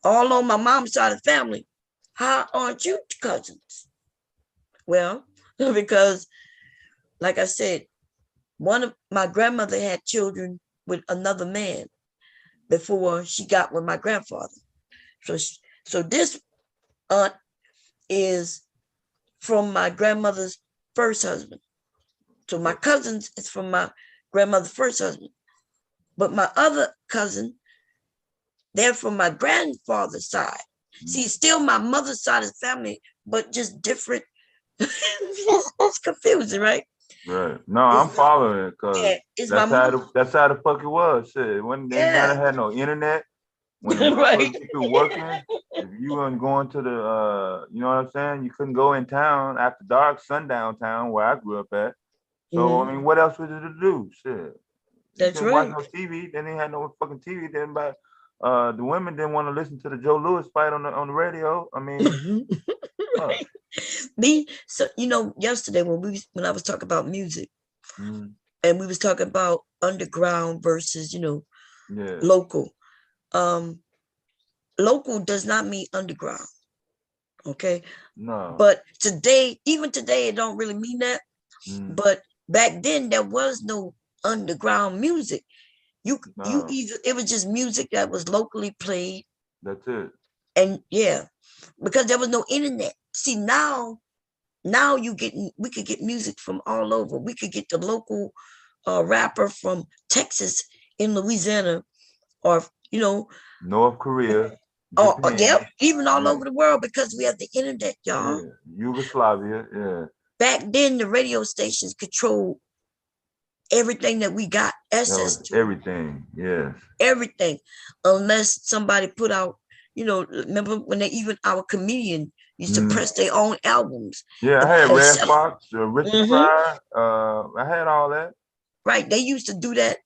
[SPEAKER 4] all on my mom's side of the family. How aren't you cousins? Well, because, like I said, one of my grandmother had children with another man before she got with my grandfather. So this aunt is from my grandmother's first husband. So my cousins is from my grandmother's first husband. But my other cousin, they're from my grandfather's side. See, still my mother's side of the family, but just different. That's confusing, right?
[SPEAKER 5] Right. No, I'm following it because
[SPEAKER 4] Yeah, it's my
[SPEAKER 5] that's how the fuck it was. Shit. When they never had no internet, when
[SPEAKER 4] right.
[SPEAKER 5] people working, if you weren't going to the you know what I'm saying, you couldn't go in town after dark, sundown town where I grew up at. So I mean, what else was it to do? Shit. You
[SPEAKER 4] That's
[SPEAKER 5] couldn't watch
[SPEAKER 4] right.
[SPEAKER 5] no TV. Then they had no fucking TV. Then the women didn't want to listen to the Joe Louis fight on the radio. I mean,
[SPEAKER 4] So yesterday when I was talking about music
[SPEAKER 5] mm,
[SPEAKER 4] and we was talking about underground versus
[SPEAKER 5] yeah,
[SPEAKER 4] local. Local does not mean underground. Okay.
[SPEAKER 5] no,
[SPEAKER 4] But even today, it don't really mean that. But back then there was no underground music. You either it was just music that was locally played.
[SPEAKER 5] That's it.
[SPEAKER 4] And because there was no internet. See, now we could get music from all over. We could get the local rapper from Texas in Louisiana, or
[SPEAKER 5] North Korea,
[SPEAKER 4] even all over the world, because we have the internet, y'all.
[SPEAKER 5] Yeah. Yugoslavia, yeah.
[SPEAKER 4] Back then, the radio stations controlled everything that we got access to.
[SPEAKER 5] Everything, yes.
[SPEAKER 4] Everything, unless somebody put out, remember when our comedian used to press their own albums.
[SPEAKER 5] Yeah, I had Red Fox, Richard Pryor, I had all that.
[SPEAKER 4] Right, they used to do that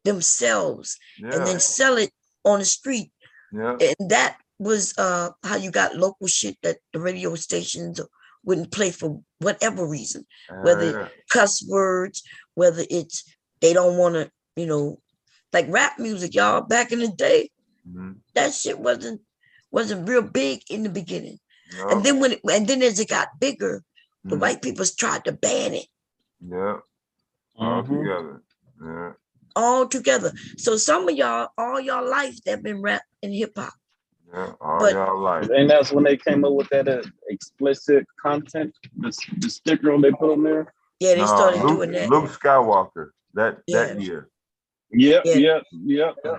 [SPEAKER 4] themselves and then sell it on the street.
[SPEAKER 5] Yeah.
[SPEAKER 4] And that was how you got local shit that the radio stations wouldn't play for whatever reason, whether cuss words, whether it's they don't want to, like rap music, y'all. Back in the day, that shit wasn't real big in the beginning, and then as it got bigger, the white people tried to ban it.
[SPEAKER 5] Yeah, all together. Yeah,
[SPEAKER 4] all together. So some of y'all, all y'all life, they've been rap and hip hop.
[SPEAKER 5] Yeah, all y'all life.
[SPEAKER 16] And that's when they came up with that explicit content, the sticker they put on there.
[SPEAKER 4] Yeah, they started doing that.
[SPEAKER 5] Luke Skywalker, that year.
[SPEAKER 16] Yeah.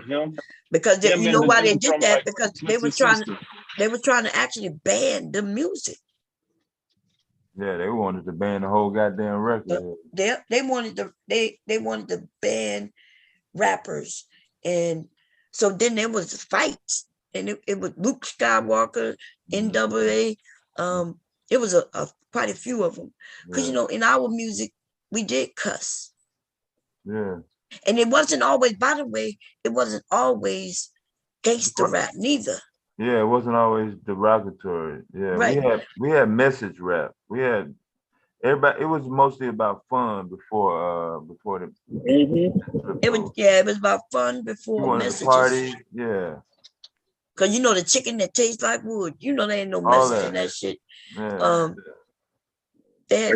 [SPEAKER 16] Him.
[SPEAKER 4] Because you know why they did that? Because they were trying to actually ban the music.
[SPEAKER 5] Yeah, they wanted to ban the whole goddamn record.
[SPEAKER 4] They wanted to ban rappers, and so then there was fights, and it was Luke Skywalker, NWA. It was a quite a few of them, because in our music we did cuss.
[SPEAKER 5] Yeah.
[SPEAKER 4] And it wasn't always, by the way, it wasn't always gangster rap neither.
[SPEAKER 5] Yeah, it wasn't always derogatory. Yeah, right. we had message rap. We had everybody. It was mostly about fun before the.
[SPEAKER 4] It was about fun before messages.
[SPEAKER 5] Party, yeah.
[SPEAKER 4] Cause the chicken that tastes like wood. There ain't no message in that shit.
[SPEAKER 5] Yeah.
[SPEAKER 4] Yeah,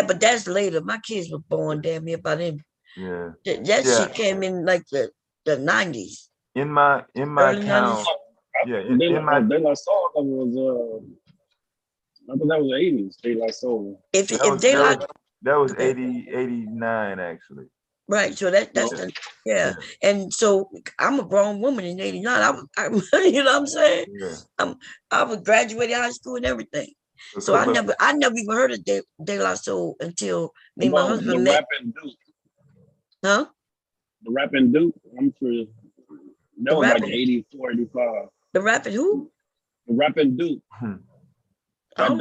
[SPEAKER 4] but that's later. My kids were born damn near by then.
[SPEAKER 5] Yeah.
[SPEAKER 4] That shit came in like the 90s.
[SPEAKER 5] In my town. Yeah, in my
[SPEAKER 16] De La Soul was I thought that was 80s, De La Soul.
[SPEAKER 5] That was 89 actually.
[SPEAKER 4] Right, so that's and so I'm a grown woman in 89. I you know what I'm saying?
[SPEAKER 5] Yeah.
[SPEAKER 4] I was graduating high school and everything. So I never even heard of De La Soul until me and my husband met.
[SPEAKER 16] Rapping Duke.
[SPEAKER 4] Huh?
[SPEAKER 16] The Rapping Duke, I'm sure that was like 84, 85.
[SPEAKER 4] The Rapping who?
[SPEAKER 16] The Rapping Duke.
[SPEAKER 5] A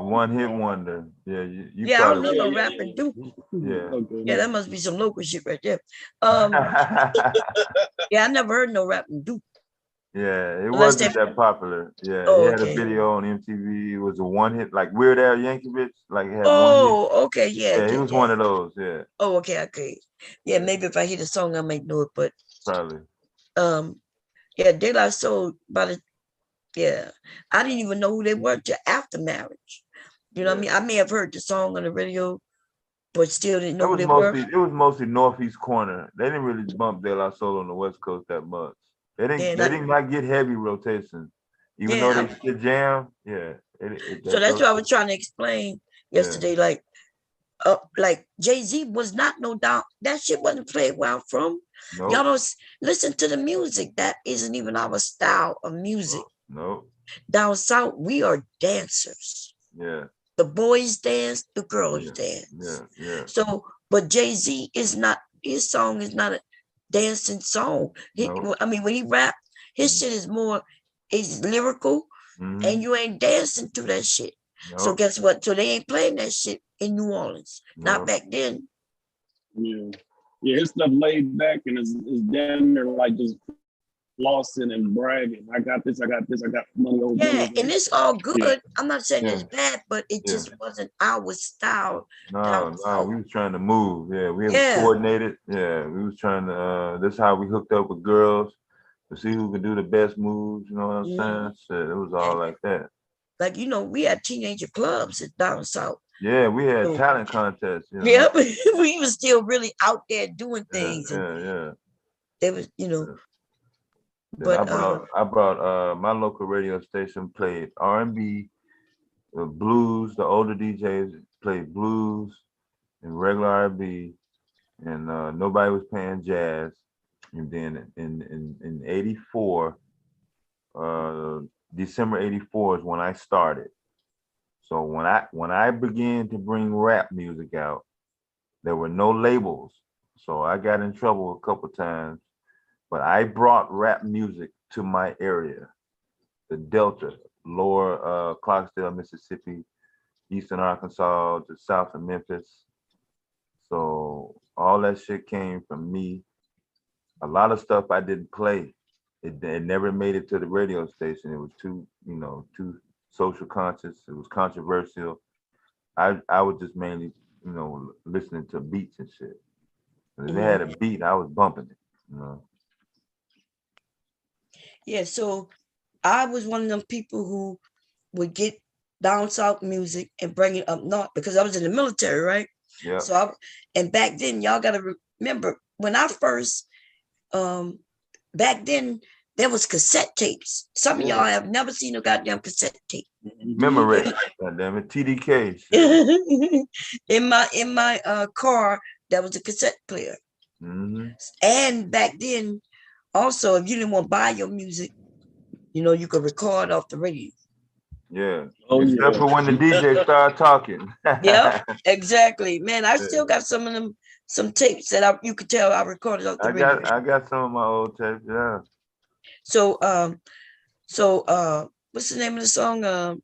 [SPEAKER 5] one-hit wonder. Yeah, you
[SPEAKER 4] I don't know no Rapping Duke.
[SPEAKER 5] Yeah.
[SPEAKER 4] Yeah, that must be some local shit right there. Yeah, I never heard no Rapping Duke.
[SPEAKER 5] Yeah, it wasn't that popular. Yeah, he had a video on MTV. It was a one-hit, like Weird Al Yankovic. Like, he had one hit.
[SPEAKER 4] Okay, yeah.
[SPEAKER 5] He was one of those. Yeah.
[SPEAKER 4] Oh, okay. Yeah, maybe if I hear the song, I might know it, but
[SPEAKER 5] probably.
[SPEAKER 4] Yeah, De La Soul. I didn't even know who they were till after marriage. You know what I mean? I may have heard the song on the radio, but still didn't know who they were.
[SPEAKER 5] It was mostly Northeast corner. They didn't really bump De La Soul on the West Coast that much. They didn't not get heavy rotation, even though they still jam. Yeah.
[SPEAKER 4] So that's what I was trying to explain yesterday. Like Jay-Z was not no down. That shit wasn't played where I'm from. Nope. Y'all don't listen to the music. That isn't even our style of music.
[SPEAKER 5] No.
[SPEAKER 4] Down south, we are dancers.
[SPEAKER 5] Yeah.
[SPEAKER 4] The boys dance, the girls dance.
[SPEAKER 5] Yeah.
[SPEAKER 4] So, but Jay-Z is not, his song is not a dancing song. I mean, when he rap, his shit is more, it's lyrical, and you ain't dancing to that shit. So guess what? So they ain't playing that shit in New Orleans. Not back then.
[SPEAKER 16] Yeah. Yeah, his stuff laid back and is damn near like just flossing and bragging. I got this, I got money over
[SPEAKER 4] Yeah,
[SPEAKER 16] there.
[SPEAKER 4] and it's all good.
[SPEAKER 16] Yeah.
[SPEAKER 4] I'm not saying it's bad, but it just wasn't our style.
[SPEAKER 5] No, we was trying to move. Yeah, we was
[SPEAKER 4] Yeah.
[SPEAKER 5] coordinated. Yeah, we was trying to. That's how we hooked up with girls to see who could do the best moves. You know what I'm saying? So it was all like that.
[SPEAKER 4] Like, you know, we had teenager clubs down south.
[SPEAKER 5] Yeah, we had talent contests. You know?
[SPEAKER 4] Yep, we was still really out there doing things.
[SPEAKER 5] Yeah.
[SPEAKER 4] There was, you know.
[SPEAKER 5] But I brought my local radio station played R&B, blues. The older DJs played blues and regular R&B, and nobody was playing jazz. And then in '84, December '84 is when I started. So when I began to bring rap music out, there were no labels. So I got in trouble a couple times, but I brought rap music to my area, the Delta, lower Clarksdale, Mississippi, Eastern Arkansas, to south of Memphis. So all that shit came from me. A lot of stuff I didn't play. It never made it to the radio station. It was too social conscious. It was controversial. I was just mainly, listening to beats and shit. If they had a beat, I was bumping it,
[SPEAKER 4] Yeah, so I was one of them people who would get down south music and bring it up north because I was in the military, right?
[SPEAKER 5] Yeah.
[SPEAKER 4] So and back then, y'all got to remember when I first, back then there was cassette tapes. Some of y'all have never seen a goddamn cassette tape.
[SPEAKER 5] Memory, goddamn it, TDK.
[SPEAKER 4] in my car, that was a cassette player. And back then, also, if you didn't want to buy your music, you could record off the radio.
[SPEAKER 5] Yeah. Except for when the DJ started talking.
[SPEAKER 4] Yep, exactly. Man, I still got some tapes that you could tell I recorded off the radio.
[SPEAKER 5] I got some of my old tapes, yeah.
[SPEAKER 4] So what's the name of the song?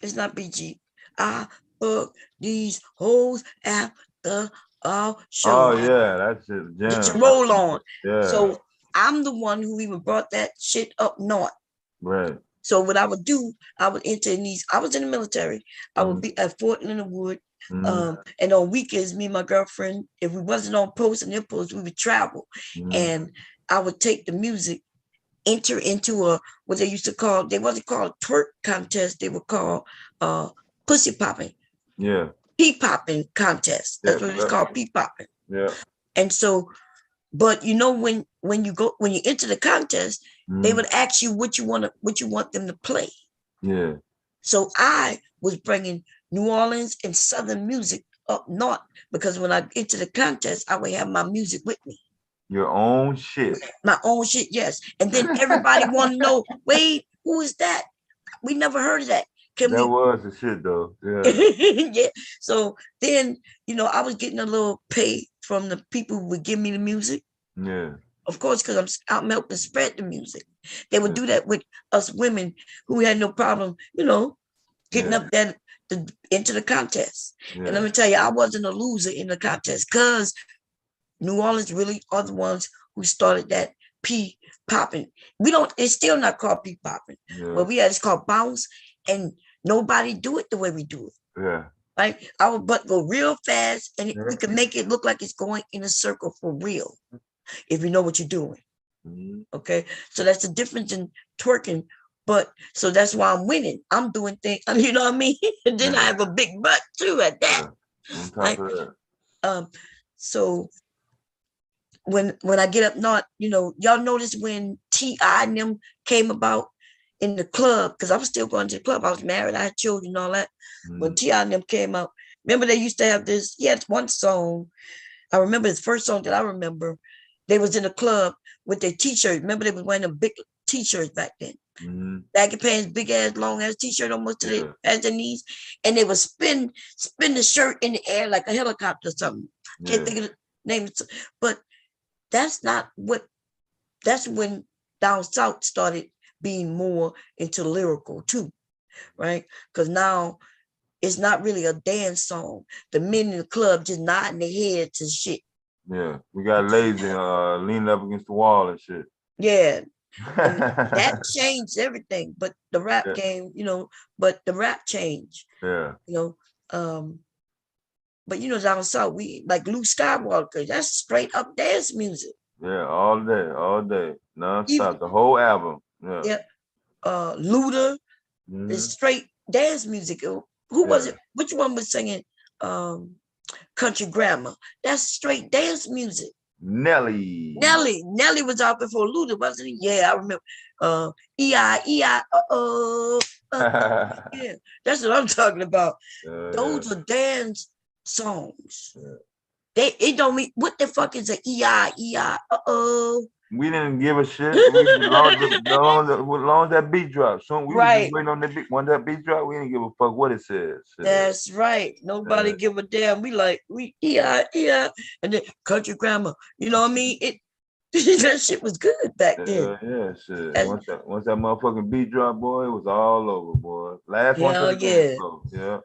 [SPEAKER 4] It's not BG. I book these hoes after all show.
[SPEAKER 5] Oh yeah, that's it.
[SPEAKER 4] Get your roll on.
[SPEAKER 5] Yeah.
[SPEAKER 4] So I'm the one who even brought that shit up north.
[SPEAKER 5] Right.
[SPEAKER 4] So what I would do, I would enter in these. I was in the military. I would be at Fort Leonard Wood. And on weekends, me and my girlfriend, if we wasn't on post and impulse, we would travel. And I would take the music, enter into what they used to call, they wasn't called twerk contest, they were called pussy popping.
[SPEAKER 5] Yeah.
[SPEAKER 4] Pee popping contest. That's what it's called, pee popping.
[SPEAKER 5] Yeah.
[SPEAKER 4] And so, but when you enter the contest, they would ask you what you want them to play.
[SPEAKER 5] Yeah.
[SPEAKER 4] So I was bringing New Orleans and Southern music up north because when I enter the contest, I would have my music with me.
[SPEAKER 5] Your own shit.
[SPEAKER 4] My own shit, yes. And then everybody want to know, wait, who is that? We never heard of that.
[SPEAKER 5] That was the shit though. Yeah.
[SPEAKER 4] Yeah. So then, I was getting a little pay from the people who would give me the music.
[SPEAKER 5] Yeah.
[SPEAKER 4] Of course, because I'm helping spread the music. They would do that with us women who had no problem, getting up there to enter the contest.
[SPEAKER 5] Yeah.
[SPEAKER 4] And let me tell you, I wasn't a loser in the contest because New Orleans really are the ones who started that pee popping. It's still not called pee popping.
[SPEAKER 5] Yeah.
[SPEAKER 4] But it's called bounce, and nobody do it the way we do it.
[SPEAKER 5] Yeah.
[SPEAKER 4] Right? Our butt go real fast, and we can make it look like it's going in a circle for real, if you know what you're doing. Okay, so that's the difference in twerking. But so that's why I'm winning. I'm doing things, you know what I mean? And then I have a big butt too at that.
[SPEAKER 5] On top of that.
[SPEAKER 4] So when I get up north, y'all notice when T.I. and them came about in the club, because I was still going to the club. I was married, I had children and all that. When T.I. and them came out, remember they used to have this, he had one song. I remember his first song that I remember. They was in a club with their t-shirts. Remember they was wearing them big t-shirts back then. baggy pants, big ass, long ass t-shirt almost to the past their knees, and they would spin the shirt in the air like a helicopter or something. Can't think of the name, but that's not what. That's when down south started being more into lyrical too, right? Because now it's not really a dance song. The men in the club just nodding their heads and shit.
[SPEAKER 5] Yeah, we got lazy, leaning up against the wall and shit.
[SPEAKER 4] Yeah. And that changed everything, but the rap game, you know, but the rap changed.
[SPEAKER 5] Yeah.
[SPEAKER 4] You know, but you know, down south, we like Luke Skywalker, that's straight up dance music.
[SPEAKER 5] Yeah, all day, non-stop, the whole album. Yeah.
[SPEAKER 4] Yeah. Luda is straight dance music. Who was it? Which one was singing Country Grammar? That's straight dance music.
[SPEAKER 5] Nelly
[SPEAKER 4] was out before Luda, wasn't he? Yeah, I remember. E-I, yeah, that's what I'm talking about. Those are dance songs. It don't mean what the fuck is a E-I,
[SPEAKER 5] We didn't give a shit. As long as that beat dropped. So we was just waiting on that beat. When that beat dropped, we didn't give a fuck what it says.
[SPEAKER 4] That's right. Nobody give a damn. We E-I, and then Country Grammar. You know what I mean? That shit was good back then.
[SPEAKER 5] Yeah, shit. Once that motherfucking beat dropped, boy, it was all over, boy. Last one to the dance floor. Yeah.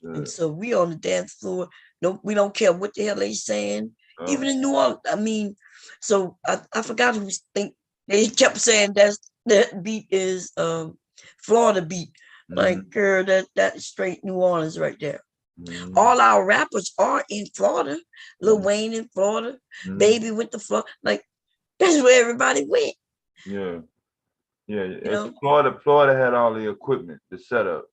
[SPEAKER 5] Shit.
[SPEAKER 4] And so we on the dance floor. No, we don't care what the hell they saying. Even in New Orleans, I mean, so I forgot who think they kept saying that beat is Florida beat. Like, girl, that's straight New Orleans right there. All our rappers are in Florida. Lil Wayne in Florida. Baby went to Florida. Like, that's where everybody went.
[SPEAKER 5] Yeah. Florida had all the equipment, the setup.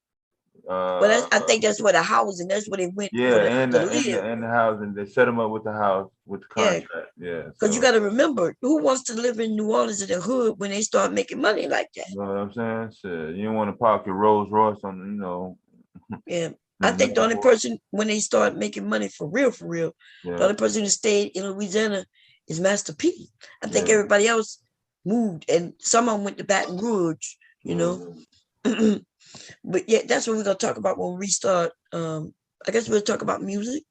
[SPEAKER 4] But I think that's where the housing. That's where they went.
[SPEAKER 5] Yeah, and the housing. They set them up with the house with the contract. Yeah.
[SPEAKER 4] Because you got to remember, who wants to live in New Orleans in the hood when they start making money like that?
[SPEAKER 5] You know what I'm saying? Shit, you don't want to park your Rolls Royce on, you know.
[SPEAKER 4] Yeah. I think the only person when they start making money for real, the only person who stayed in Louisiana is Master P. I think everybody else moved, and some of them went to Baton Rouge. You know. But yeah, that's what we're gonna talk about when we restart. I guess we'll talk about music.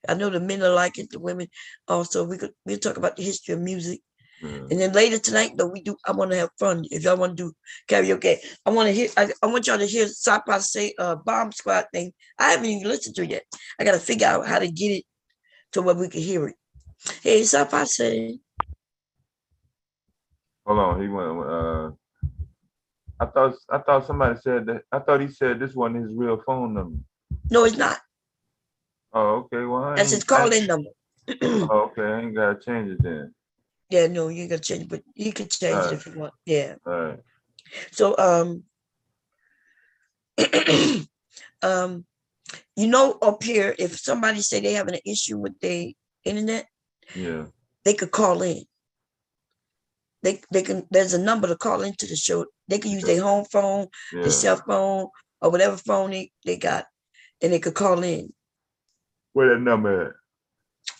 [SPEAKER 4] I know the men are like it, the women also. We'll talk about the history of music. And then later tonight, though, I want to have fun. If y'all want to do karaoke, I want y'all to hear Sapa say Bomb Squad thing. I haven't even listened to it yet. I gotta figure out how to get it to where we can hear it. Hey, Sapa say.
[SPEAKER 5] Hold on, he went. I thought somebody said that. I thought he said this wasn't his real phone number.
[SPEAKER 4] No, it's not.
[SPEAKER 5] Oh, okay. Well,
[SPEAKER 4] that's his call-in number.
[SPEAKER 5] Okay, I ain't gotta change it then.
[SPEAKER 4] Yeah, no, you ain't gotta change it, but you can change it if you want. Yeah.
[SPEAKER 5] All right.
[SPEAKER 4] So you know, up here, if somebody say they having an issue with their internet, they could call in. They can. There's a number to call into the show. They can use their home phone, their cell phone, or whatever phone they got, and they could call in.
[SPEAKER 5] Where that number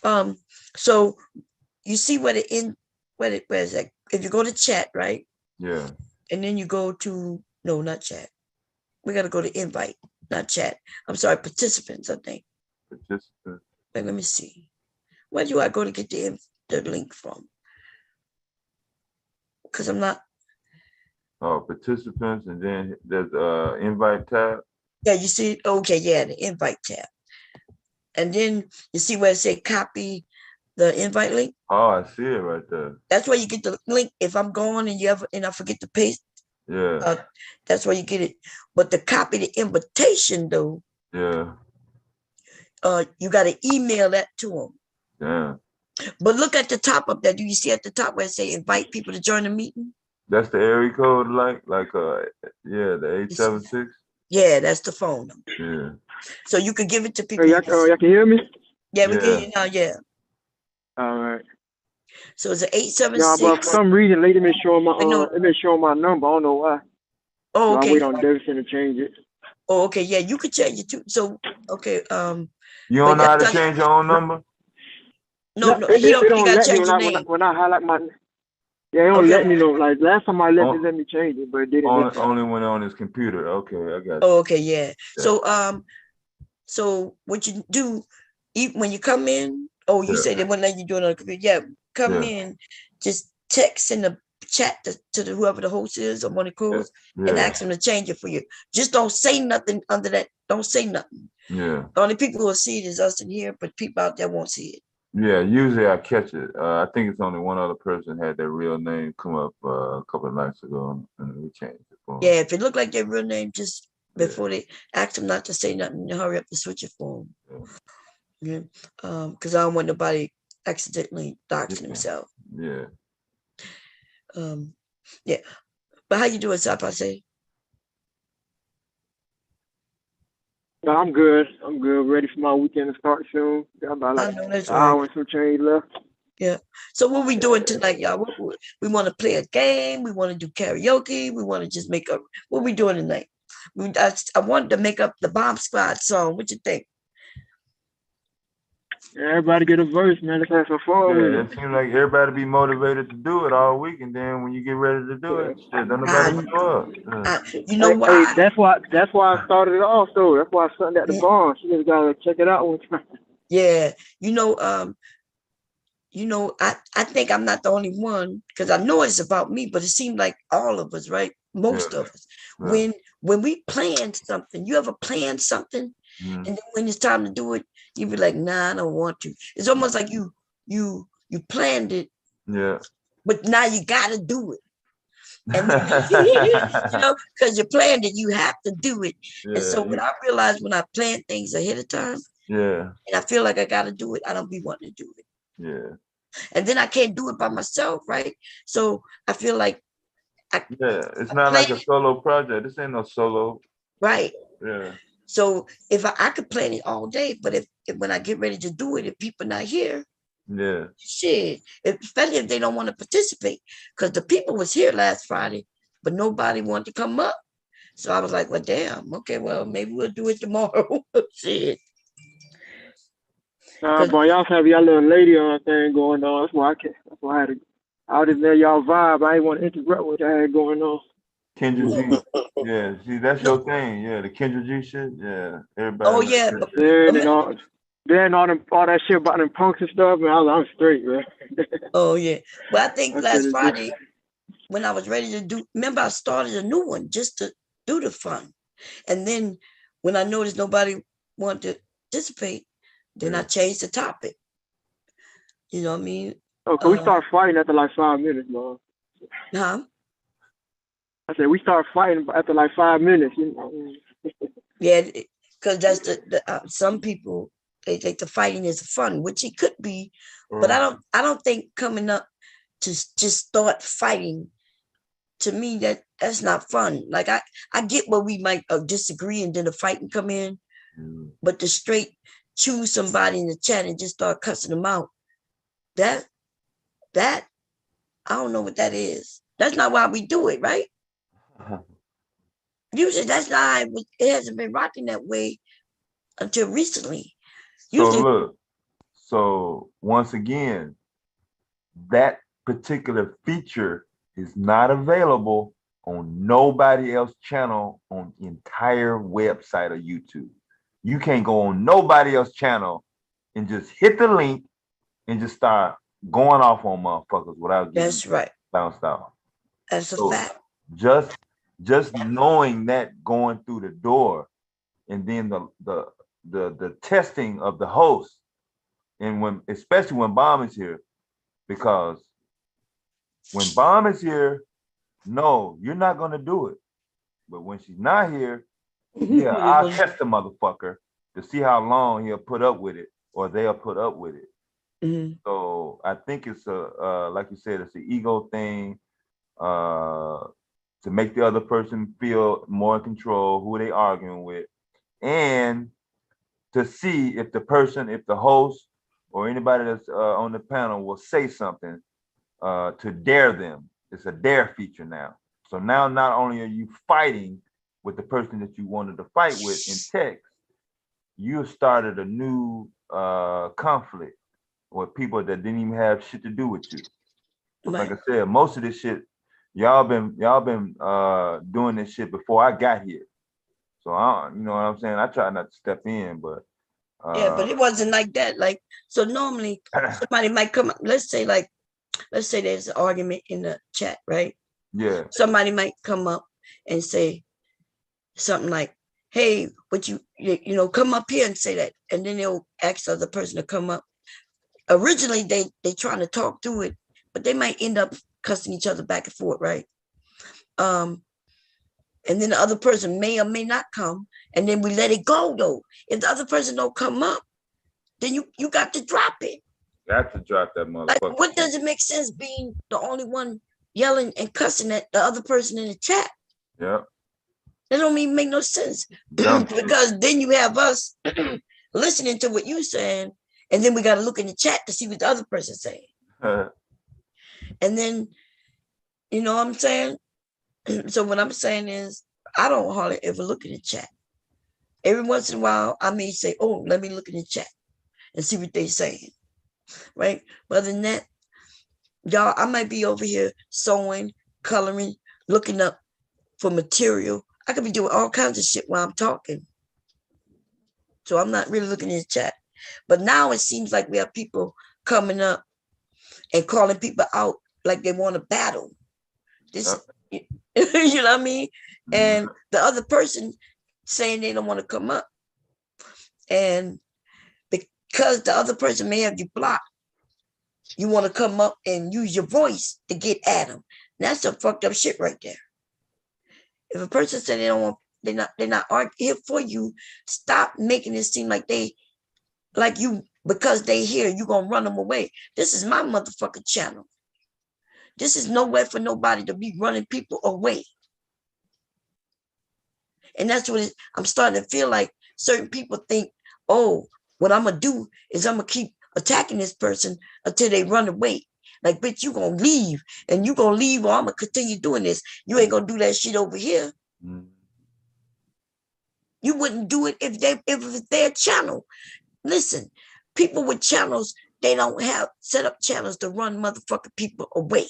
[SPEAKER 4] at? So you see where is that? If you go to chat, right?
[SPEAKER 5] Yeah.
[SPEAKER 4] And then you go to not chat. We gotta go to invite, not chat. I'm sorry, participants. I think.
[SPEAKER 5] Participants.
[SPEAKER 4] Let me see. Where do I go to get the link from? Because I'm not.
[SPEAKER 5] Oh, participants, and then there's invite tab.
[SPEAKER 4] Yeah, you see. Okay, yeah, the invite tab. And then you see where it says copy the invite link.
[SPEAKER 5] Oh, I see it right there.
[SPEAKER 4] That's where you get the link. If I'm gone and I forget to paste.
[SPEAKER 5] Yeah.
[SPEAKER 4] That's where you get it. But to copy the invitation though.
[SPEAKER 5] Yeah.
[SPEAKER 4] You got to email that to them.
[SPEAKER 5] Yeah.
[SPEAKER 4] But look at the top of that. Do you see at the top where it say invite people to join the meeting?
[SPEAKER 5] That's the area code, the 876.
[SPEAKER 4] Yeah, that's the phone number.
[SPEAKER 5] Yeah.
[SPEAKER 4] So you could give it to people.
[SPEAKER 19] Y'all can hear me?
[SPEAKER 4] Yeah, we can hear you now. Yeah.
[SPEAKER 19] All right.
[SPEAKER 4] So it's an 876.
[SPEAKER 19] Yeah, but for some reason, lady been showing my number. I don't know why.
[SPEAKER 4] Oh, okay.
[SPEAKER 19] So I wait on Davidson to change it.
[SPEAKER 4] Oh, okay. Yeah, you could change it too. So okay.
[SPEAKER 5] You don't know how to change your own number?
[SPEAKER 4] No, you got to change your name.
[SPEAKER 19] When I highlight my Yeah, it don't
[SPEAKER 4] Okay.
[SPEAKER 19] let me know. Like last time I let me change it, but it didn't let me.
[SPEAKER 5] Only when on his computer. Okay, I got you.
[SPEAKER 4] Oh, okay, yeah. So what you do, when you come in, you say they wouldn't let you do it on the computer. Yeah, come in, just text in the chat to whoever the host is or one of the crews and ask them to change it for you. Just don't say nothing under that. Don't say nothing.
[SPEAKER 5] Yeah.
[SPEAKER 4] The only people who will see it is us in here, but people out there won't see it.
[SPEAKER 5] Yeah, usually I catch it. I think it's only one other person had their real name come up a couple of nights ago, and we changed it for them.
[SPEAKER 4] Yeah, if it looked like their real name, just before they ask them not to say nothing, hurry up to switch it for them. Yeah, because I don't want nobody accidentally doxing himself.
[SPEAKER 5] Yeah.
[SPEAKER 4] Yeah. But how you doing, Sapase?
[SPEAKER 19] No, I'm good. I'm good. Ready for my weekend to start soon. Got about like an hour and some change left.
[SPEAKER 4] Yeah. So what we doing tonight, y'all? We want to play a game. We want to do karaoke. We want to just make up. What we doing tonight? I wanted to make up the Bomb Squad song. What you think?
[SPEAKER 19] Everybody get a verse, man. Let's have some fun with
[SPEAKER 5] Yeah,
[SPEAKER 19] it.
[SPEAKER 5] it seems like everybody be motivated to do it all week, and then when you get ready to do it, shit, don't nobody show up.
[SPEAKER 4] You know why?
[SPEAKER 19] Hey, that's why I started it off though. That's why I started at the barn. So you just gotta check it out one time.
[SPEAKER 4] Yeah, I think I'm not the only one because I know it's about me, but it seemed like all of us, right? Most of us.
[SPEAKER 5] Yeah.
[SPEAKER 4] When we plan something, you ever plan something, and then when it's time to do it, you be like, nah, I don't want to. It's almost like you planned it,
[SPEAKER 5] Yeah.
[SPEAKER 4] but now you gotta do it. And then, because you planned it, you have to do it.
[SPEAKER 5] Yeah,
[SPEAKER 4] and so when I realize when I plan things ahead of time,
[SPEAKER 5] yeah,
[SPEAKER 4] and I feel like I gotta do it, I don't be wanting to do it.
[SPEAKER 5] yeah.
[SPEAKER 4] And then I can't do it by myself, right? So I feel like
[SPEAKER 5] It's not like a solo project. This ain't no solo.
[SPEAKER 4] Right.
[SPEAKER 5] Yeah.
[SPEAKER 4] So if I could plan it all day, but if when I get ready to do it, if people not here,
[SPEAKER 5] Yeah.
[SPEAKER 4] shit, especially if they don't want to participate, because the people was here last Friday, but nobody wanted to come up. So I was like, well, damn, okay, well, maybe we'll do it tomorrow. Shit.
[SPEAKER 19] Boy, y'all have y'all little lady on thing going on. That's why I can't. That's why I had to. I just let y'all vibe. I didn't want to interrupt what I had going on.
[SPEAKER 5] Kendra G. Yeah, see, that's your thing. Yeah, the Kendra G shit. Yeah, everybody.
[SPEAKER 4] Oh yeah.
[SPEAKER 19] Then all that shit about them punks and stuff, man. I'm straight, man.
[SPEAKER 4] Oh yeah. Well, I think last Friday when I was ready to do, remember I started a new one just to do the fun, and then when I noticed nobody wanted to participate, then I changed the topic. You know what I mean?
[SPEAKER 19] Oh, cause we start fighting after like 5 minutes, man.
[SPEAKER 4] Huh?
[SPEAKER 19] I said we start fighting after like 5 minutes. You know?
[SPEAKER 4] Yeah, because that's the some people they think the fighting is fun, which it could be, but I don't think coming up to just start fighting, to me that's not fun. Like I get where we might disagree and then the fighting come in, but to straight choose somebody in the chat and just start cussing them out, that I don't know what that is. That's not why we do it, right? Usually that's not how it hasn't been rocking that way until recently. Usually,
[SPEAKER 5] So once again, that particular feature is not available on nobody else's channel on the entire website of YouTube. You can't go on nobody else's channel and just hit the link and just start going off on motherfuckers without getting bounced off.
[SPEAKER 4] That's a fact.
[SPEAKER 5] Just knowing that going through the door, and then the testing of the host, and especially when Bomb is here, because when Bomb is here, no, you're not gonna do it. But when she's not here, yeah, I'll test the motherfucker to see how long he'll put up with it or they'll put up with it. So I think it's like you said, it's an ego thing, to make the other person feel more in control, who they arguing with, and to see if the host or anybody that's on the panel will say something to dare them. It's a dare feature now. So now not only are you fighting with the person that you wanted to fight with in text, you started a new conflict with people that didn't even have shit to do with you. like I said, most of this shit, y'all been doing this shit before I got here. So you know what I'm saying? I try not to step in, but
[SPEAKER 4] yeah, but it wasn't like that. Like, so normally somebody might come up, let's say there's an argument in the chat, right?
[SPEAKER 5] yeah.
[SPEAKER 4] Somebody might come up and say something like, hey, would you come up here and say that, and then they'll ask the other person to come up. Originally they trying to talk through it, but they might end up cussing each other back and forth, right? And then the other person may or may not come, and then we let it go though. If the other person don't come up, then you got to drop it.
[SPEAKER 5] Got to drop that motherfucker.
[SPEAKER 4] Like, what does it make sense being the only one yelling and cussing at the other person in the chat?
[SPEAKER 5] Yeah.
[SPEAKER 4] That don't even make no sense. Because then you have us listening to what you're saying, and then we got to look in the chat to see what the other person's saying. And then, you know what I'm saying? So what I'm saying is, I don't hardly ever look in the chat. Every once in a while, I may say, oh, let me look in the chat and see what they're saying, right? But other than that, y'all, I might be over here sewing, coloring, looking up for material. I could be doing all kinds of shit while I'm talking. So I'm not really looking in the chat. But now it seems like we have people coming up and calling people out like they want to battle. This, you know what I mean? And the other person saying they don't want to come up. And because the other person may have you blocked, you want to come up and use your voice to get at them. That's some fucked up shit right there. If a person said they don't want, they're not here for you, stop making it seem like you, because they here, you gonna run them away. This is my motherfucking channel. This is nowhere for nobody to be running people away. And that's what I'm starting to feel like. Certain people think, oh, what I'm gonna do is I'm gonna keep attacking this person until they run away. Like, bitch, you gonna leave, and you gonna leave, or I'm gonna continue doing this. You ain't gonna do that shit over here. You wouldn't do it if it's their channel. Listen, people with channels, they don't have set up channels to run motherfucking people away.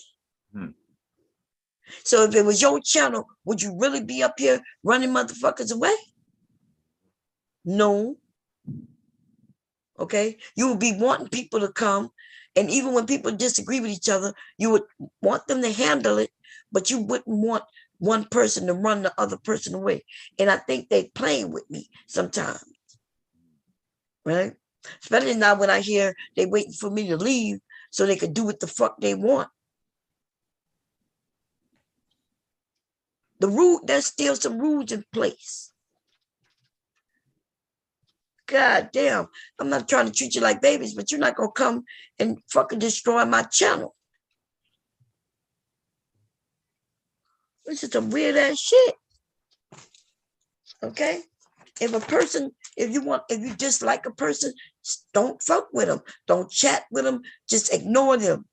[SPEAKER 4] So if it was your channel, would you really be up here running motherfuckers away? No. Okay? You would be wanting people to come, and even when people disagree with each other, you would want them to handle it, but you wouldn't want one person to run the other person away. And I think they playing with me sometimes. Right? Especially now when I hear they waiting for me to leave so they could do what the fuck they want. There's still some rules in place. God damn, I'm not trying to treat you like babies, but you're not gonna come and fucking destroy my channel. This is some weird ass shit. Okay? If you dislike a person, don't fuck with them. Don't chat with them. Just ignore them.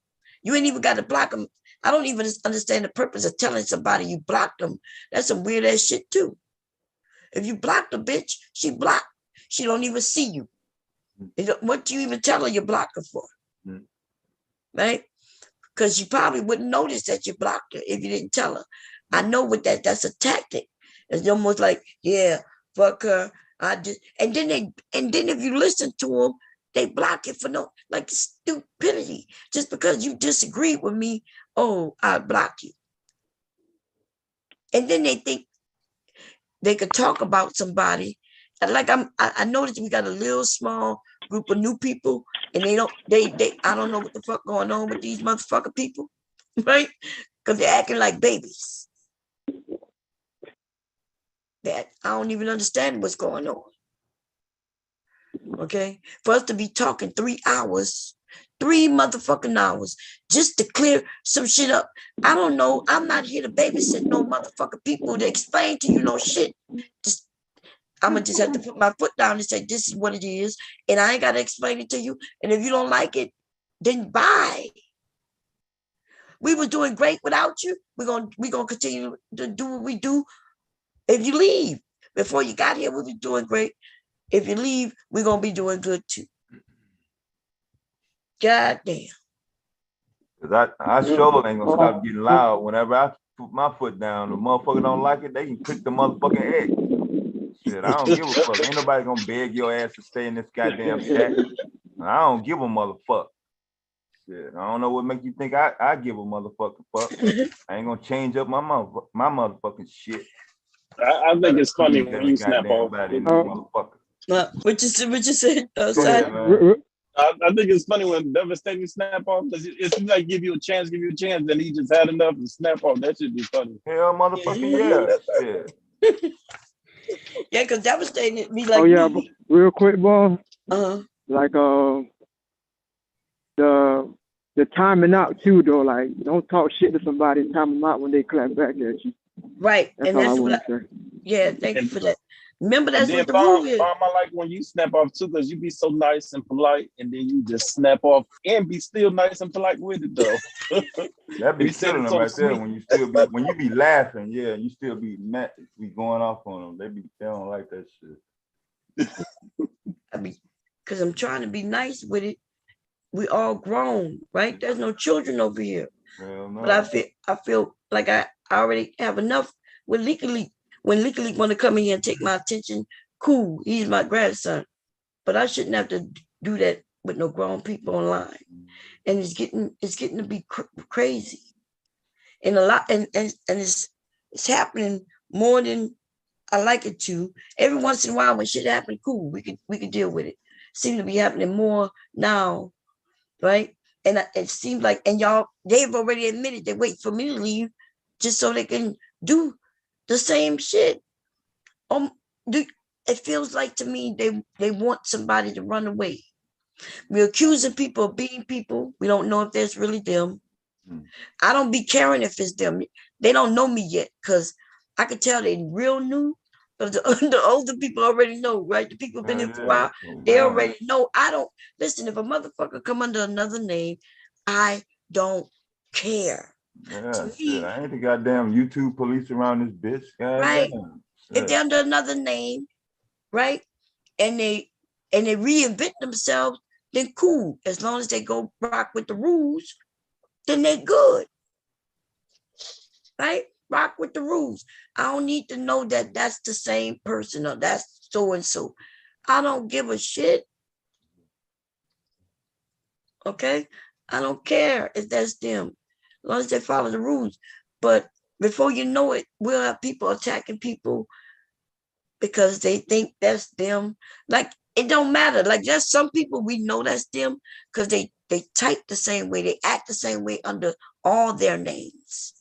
[SPEAKER 4] You ain't even got to block them. I don't even understand the purpose of telling somebody you blocked them. That's some weird ass shit too. If you blocked a bitch, she blocked. She don't even see you. What do you even tell her you blocked her for? Right? Because you probably wouldn't notice that you blocked her if you didn't tell her. I know what that's a tactic. It's almost like, yeah, fuck her. And then if you listen to them, they block it for no, like, stupidity. Just because you disagree with me, oh, I block you. And then they think they could talk about somebody. Like I noticed we got a little small group of new people, and I don't know what the fuck going on with these motherfucking people, right? Because they're acting like babies. That I don't even understand what's going on. Okay, for us to be talking 3 hours, 3 motherfucking hours, just to clear some shit up. I don't know. I'm not here to babysit no motherfucking people to explain to you no shit. I'm gonna just have to put my foot down and say, this is what it is, and I ain't gotta explain it to you. And if you don't like it, then bye. We were doing great without you. We're gonna continue to do what we do. If you leave, before you got here, we were doing great. If you leave, we're gonna be doing good too. God damn.
[SPEAKER 5] Cause I sure ain't gonna stop getting loud. Whenever I put my foot down, the motherfucker don't like it, they can click the motherfucking X. Shit, I don't give a fuck. Ain't nobody gonna beg your ass to stay in this goddamn chat. I don't give a motherfucker. Shit, I don't know what make you think I give a motherfucking fuck. I ain't gonna change up my motherfucking shit.
[SPEAKER 16] I think it's funny when you snap off.
[SPEAKER 4] What you said?
[SPEAKER 16] I think it's funny when Devastating snap off because it seems like give you a chance, and he just had enough to snap off. That should be funny.
[SPEAKER 5] Hell, motherfucking yeah.
[SPEAKER 4] Yeah, because Devastating be like.
[SPEAKER 19] Oh yeah, real quick, boy. Like the timing out too though. Like don't talk shit to somebody and time them out when they clap back at you.
[SPEAKER 4] Right,
[SPEAKER 19] That's
[SPEAKER 4] and
[SPEAKER 19] all
[SPEAKER 4] that's
[SPEAKER 19] I
[SPEAKER 4] what.
[SPEAKER 19] want to say.
[SPEAKER 4] Yeah, thank you for that. Remember, that's
[SPEAKER 16] And
[SPEAKER 4] what the
[SPEAKER 16] then
[SPEAKER 4] rule is.
[SPEAKER 16] Bomb, I like when you snap off too, because you be so nice and polite, and then you just snap off and be still nice and polite with it though.
[SPEAKER 5] That be killing them right there when you be laughing, yeah, you still be mad, be going off on them. They don't like that shit.
[SPEAKER 4] I mean, because I'm trying to be nice with it. We all grown, right? There's no children over here.
[SPEAKER 5] Well, no.
[SPEAKER 4] But I feel like I already have enough with Legally. When Legally want to come in here and take my attention, cool. He's my grandson. But I shouldn't have to do that with no grown people online. And it's getting to be crazy. And a lot and it's happening more than I like it to. Every once in a while when shit happens, cool, we could deal with it. Seems to be happening more now, right? And it seems like, and y'all, they've already admitted they wait for me to leave just so they can do the same shit. It feels like to me they want somebody to run away. We're accusing people of being people. We don't know if that's really them. I don't be caring if it's them. They don't know me yet because I could tell they real new. But the older people already know, right? The people been here for a while, they already know. I don't listen. If a motherfucker come under another name, I don't care.
[SPEAKER 5] Yeah, shit. I ain't the goddamn YouTube police around this bitch.
[SPEAKER 4] Right? If they're under another name, right? And they reinvent themselves, then cool. As long as they go rock with the rules, then they good. Right? Rock with the rules. I don't need to know that that's the same person or that's so and so. I don't give a shit. Okay? I don't care if that's them. As long as they follow the rules. But before you know it, we'll have people attacking people because they think that's them. Like, it don't matter. Like, there's some people we know that's them because they type the same way, they act the same way under all their names.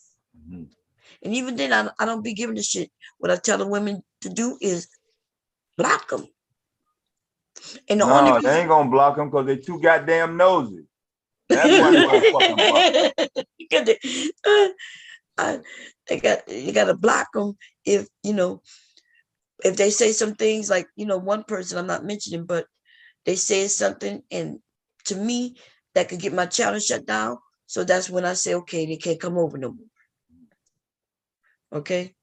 [SPEAKER 4] And even then, I don't be giving a shit. What I tell the women to do is block them. And
[SPEAKER 5] no, they ain't gonna block them because they too goddamn nosy. That's why they gonna fucking block.
[SPEAKER 4] You gotta block them if if they say some things like one person I'm not mentioning, but they say something and to me that could get my channel shut down. So that's when I say, okay, they can't come over no more. Okay,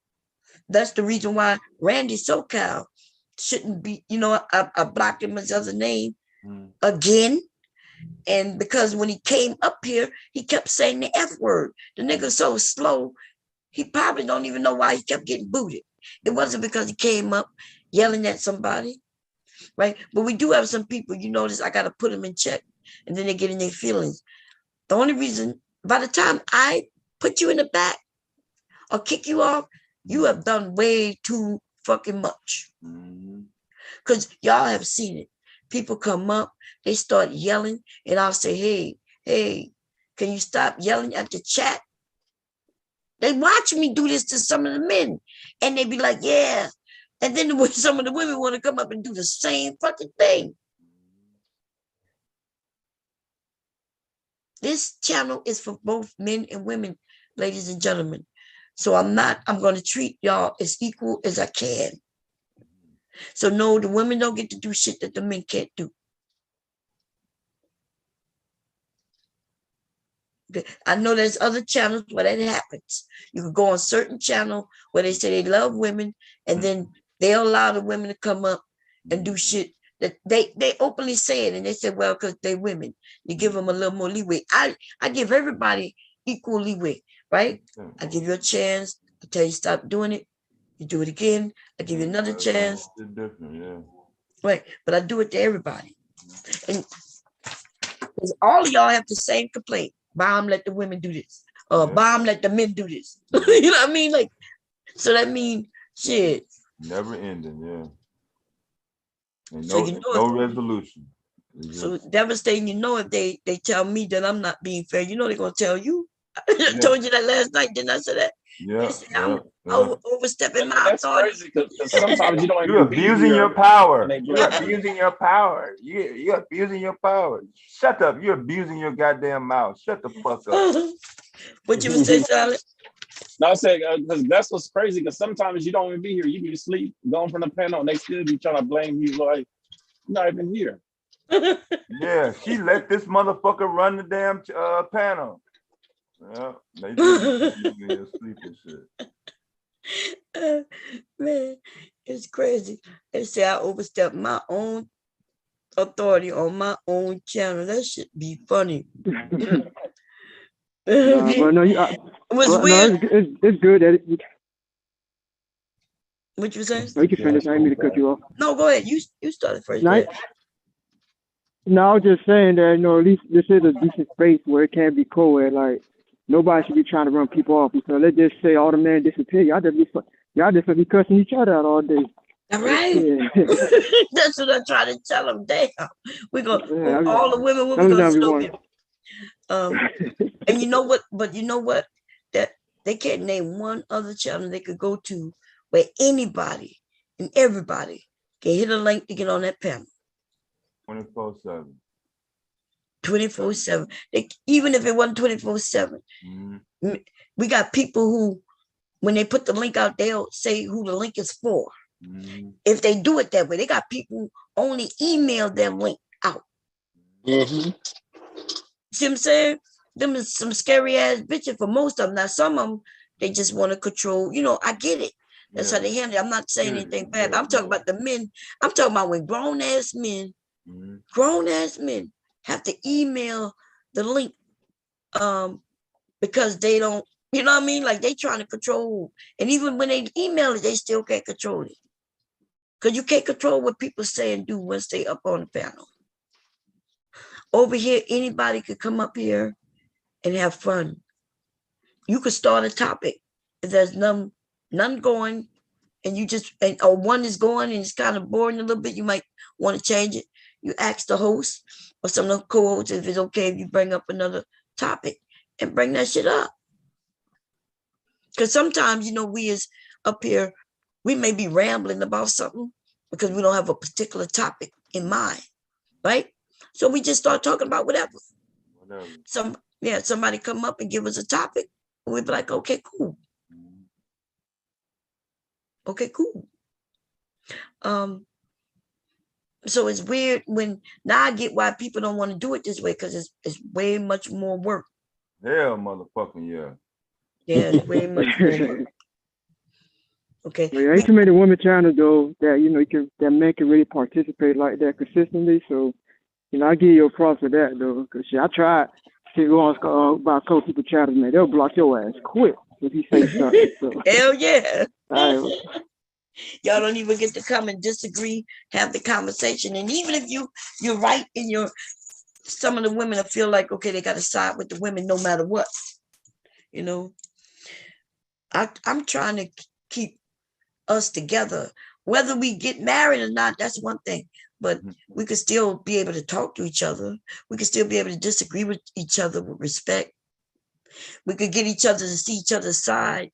[SPEAKER 4] that's the reason why Randy SoCal shouldn't be. I blocked him his other name again, and because when he came up here, he kept saying the F word. The nigga so slow, he probably don't even know why he kept getting booted. It wasn't because he came up yelling at somebody, right? But we do have some people. You notice I got to put them in check, and then they get in their feelings. The only reason, by the time I put you in the back or kick you off, you have done way too fucking much. Because y'all have seen it. People come up, they start yelling, and I'll say, hey, can you stop yelling at the chat? They watch me do this to some of the men, and they be like, yeah. And then when some of the women want to come up and do the same fucking thing. This channel is for both men and women, ladies and gentlemen. So I'm going to treat y'all as equal as I can. So no, the women don't get to do shit that the men can't do. Okay. I know there's other channels where that happens. You can go on certain channel where they say they love women and then they allow the women to come up and do shit that they openly say it, and they said, well, because they women, you give them a little more leeway. I give everybody equal leeway, right? I give you a chance. I tell you stop doing it. You do it again. I give you another chance.
[SPEAKER 5] It's different, yeah.
[SPEAKER 4] Right, but I do it to everybody, and all of y'all have the same complaint. Bomb, let the women do this. Bomb, let the men do this. You know what I mean? Like, so that means shit.
[SPEAKER 5] Never ending, yeah. And
[SPEAKER 4] So
[SPEAKER 5] no,
[SPEAKER 4] you know
[SPEAKER 5] no resolution.
[SPEAKER 4] So devastating, you know, if they tell me that I'm not being fair, you know they're gonna tell you. I told you that last night, didn't I say that?
[SPEAKER 5] Yeah,
[SPEAKER 4] I'm overstepping my
[SPEAKER 16] That's
[SPEAKER 4] authority.
[SPEAKER 16] crazy because sometimes you don't
[SPEAKER 5] You're
[SPEAKER 16] even be
[SPEAKER 5] abusing
[SPEAKER 16] here
[SPEAKER 5] your power.
[SPEAKER 16] and they do
[SPEAKER 5] You're
[SPEAKER 16] it.
[SPEAKER 5] abusing your power. You're abusing your power. Shut up. You're abusing your goddamn mouth. Shut the fuck up.
[SPEAKER 4] What you would say, Charlotte?
[SPEAKER 16] No, I say because that's what's crazy. Because sometimes you don't even be here. You be asleep, going from the panel, and they still be trying to blame you like you're not even here.
[SPEAKER 5] Yeah, she let this motherfucker run the damn panel. Yeah, they did be asleep and shit.
[SPEAKER 4] Man, it's crazy. They say I overstepped my own authority on my own channel. That should be funny.
[SPEAKER 19] But no,
[SPEAKER 4] It was weird.
[SPEAKER 19] No, it's good that it.
[SPEAKER 4] What you say?
[SPEAKER 19] No, you can finish. I didn't mean to cut you off.
[SPEAKER 4] No, go ahead. You started first.
[SPEAKER 19] No, I was just saying that, you know, at least this is a decent space where it can be co-ed. Like, nobody should be trying to run people off. So let's just say all the men disappear. Y'all just be cussing each other out all day.
[SPEAKER 4] All right.
[SPEAKER 19] Yeah.
[SPEAKER 4] That's what I try to tell them. Damn, we're gonna
[SPEAKER 19] Yeah,
[SPEAKER 4] all the women will be gonna sue you. And you know what? But you know what? That they can't name one other channel they could go to where anybody and everybody can hit a link to get on that panel.
[SPEAKER 5] 24/7.
[SPEAKER 4] 24/7. Even if it wasn't 24/7, we got people who, when they put the link out, they'll say who the link is for. If they do it that way, they got people who only email their link out. See what I'm saying? Them is some scary ass bitches for most of them. Now, some of them, they just want to control. You know, I get it. That's how they handle it. I'm not saying anything bad. But I'm talking about the men. I'm talking about when grown ass men have to email the link because they don't, you know what I mean? Like they trying to control. And even when they email it, they still can't control it. Because you can't control what people say and do once they up on the panel. Over here, anybody could come up here and have fun. You could start a topic. If there's none going, and you just, or one is going and it's kind of boring a little bit, you might want to change it. You ask the host or some of the co-hosts if it's okay if you bring up another topic and bring that shit up. Because sometimes, you know, we is up here, we may be rambling about something because we don't have a particular topic in mind, right? So we just start talking about whatever. Somebody come up and give us a topic, and we'd be like, okay, cool. Okay, cool. So it's weird when now I get why people don't want to do it this way because it's way much more work.
[SPEAKER 5] Hell, motherfucking yeah.
[SPEAKER 4] Yeah, it's way much more work. Okay.
[SPEAKER 19] Well, ain't too many women channels though that you know that men can really participate like that consistently. So, you know, I give you a props for that though, because I tried to go on about a couple people channels, man. They'll block your ass quick if you say something. So.
[SPEAKER 4] Hell yeah.
[SPEAKER 19] All right.
[SPEAKER 4] Y'all don't even get to come and disagree, have the conversation. And even if you're right in your, some of the women feel like, okay, they got to side with the women no matter what. You know, I'm trying to keep us together. Whether we get married or not, that's one thing. But we could still be able to talk to each other. We could still be able to disagree with each other with respect. We could get each other to see each other's side.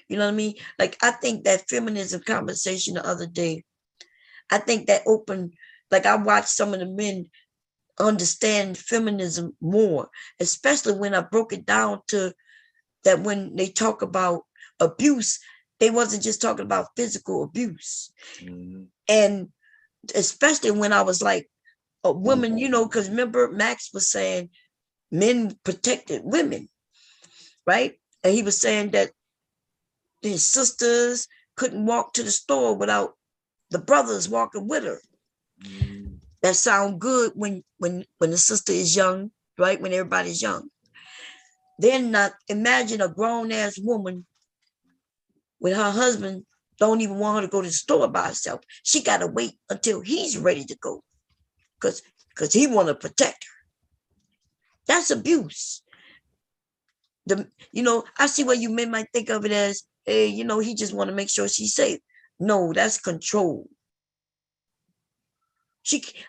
[SPEAKER 4] You know what I mean? Like, I think that feminism conversation the other day, I think that opened, like I watched some of the men understand feminism more, especially when I broke it down to that when they talk about abuse, they wasn't just talking about physical abuse. And especially when I was like a woman, you know, because remember Max was saying men protected women, right? And he was saying that his sisters couldn't walk to the store without the brothers walking with her. That sound good when the sister is young, right? When everybody's young. Then not imagine a grown ass woman when her husband don't even want her to go to the store by herself. She got to wait until he's ready to go because he want to protect her. That's abuse. I see what you men might think of it as, hey, he just want to make sure she's safe. No, that's control.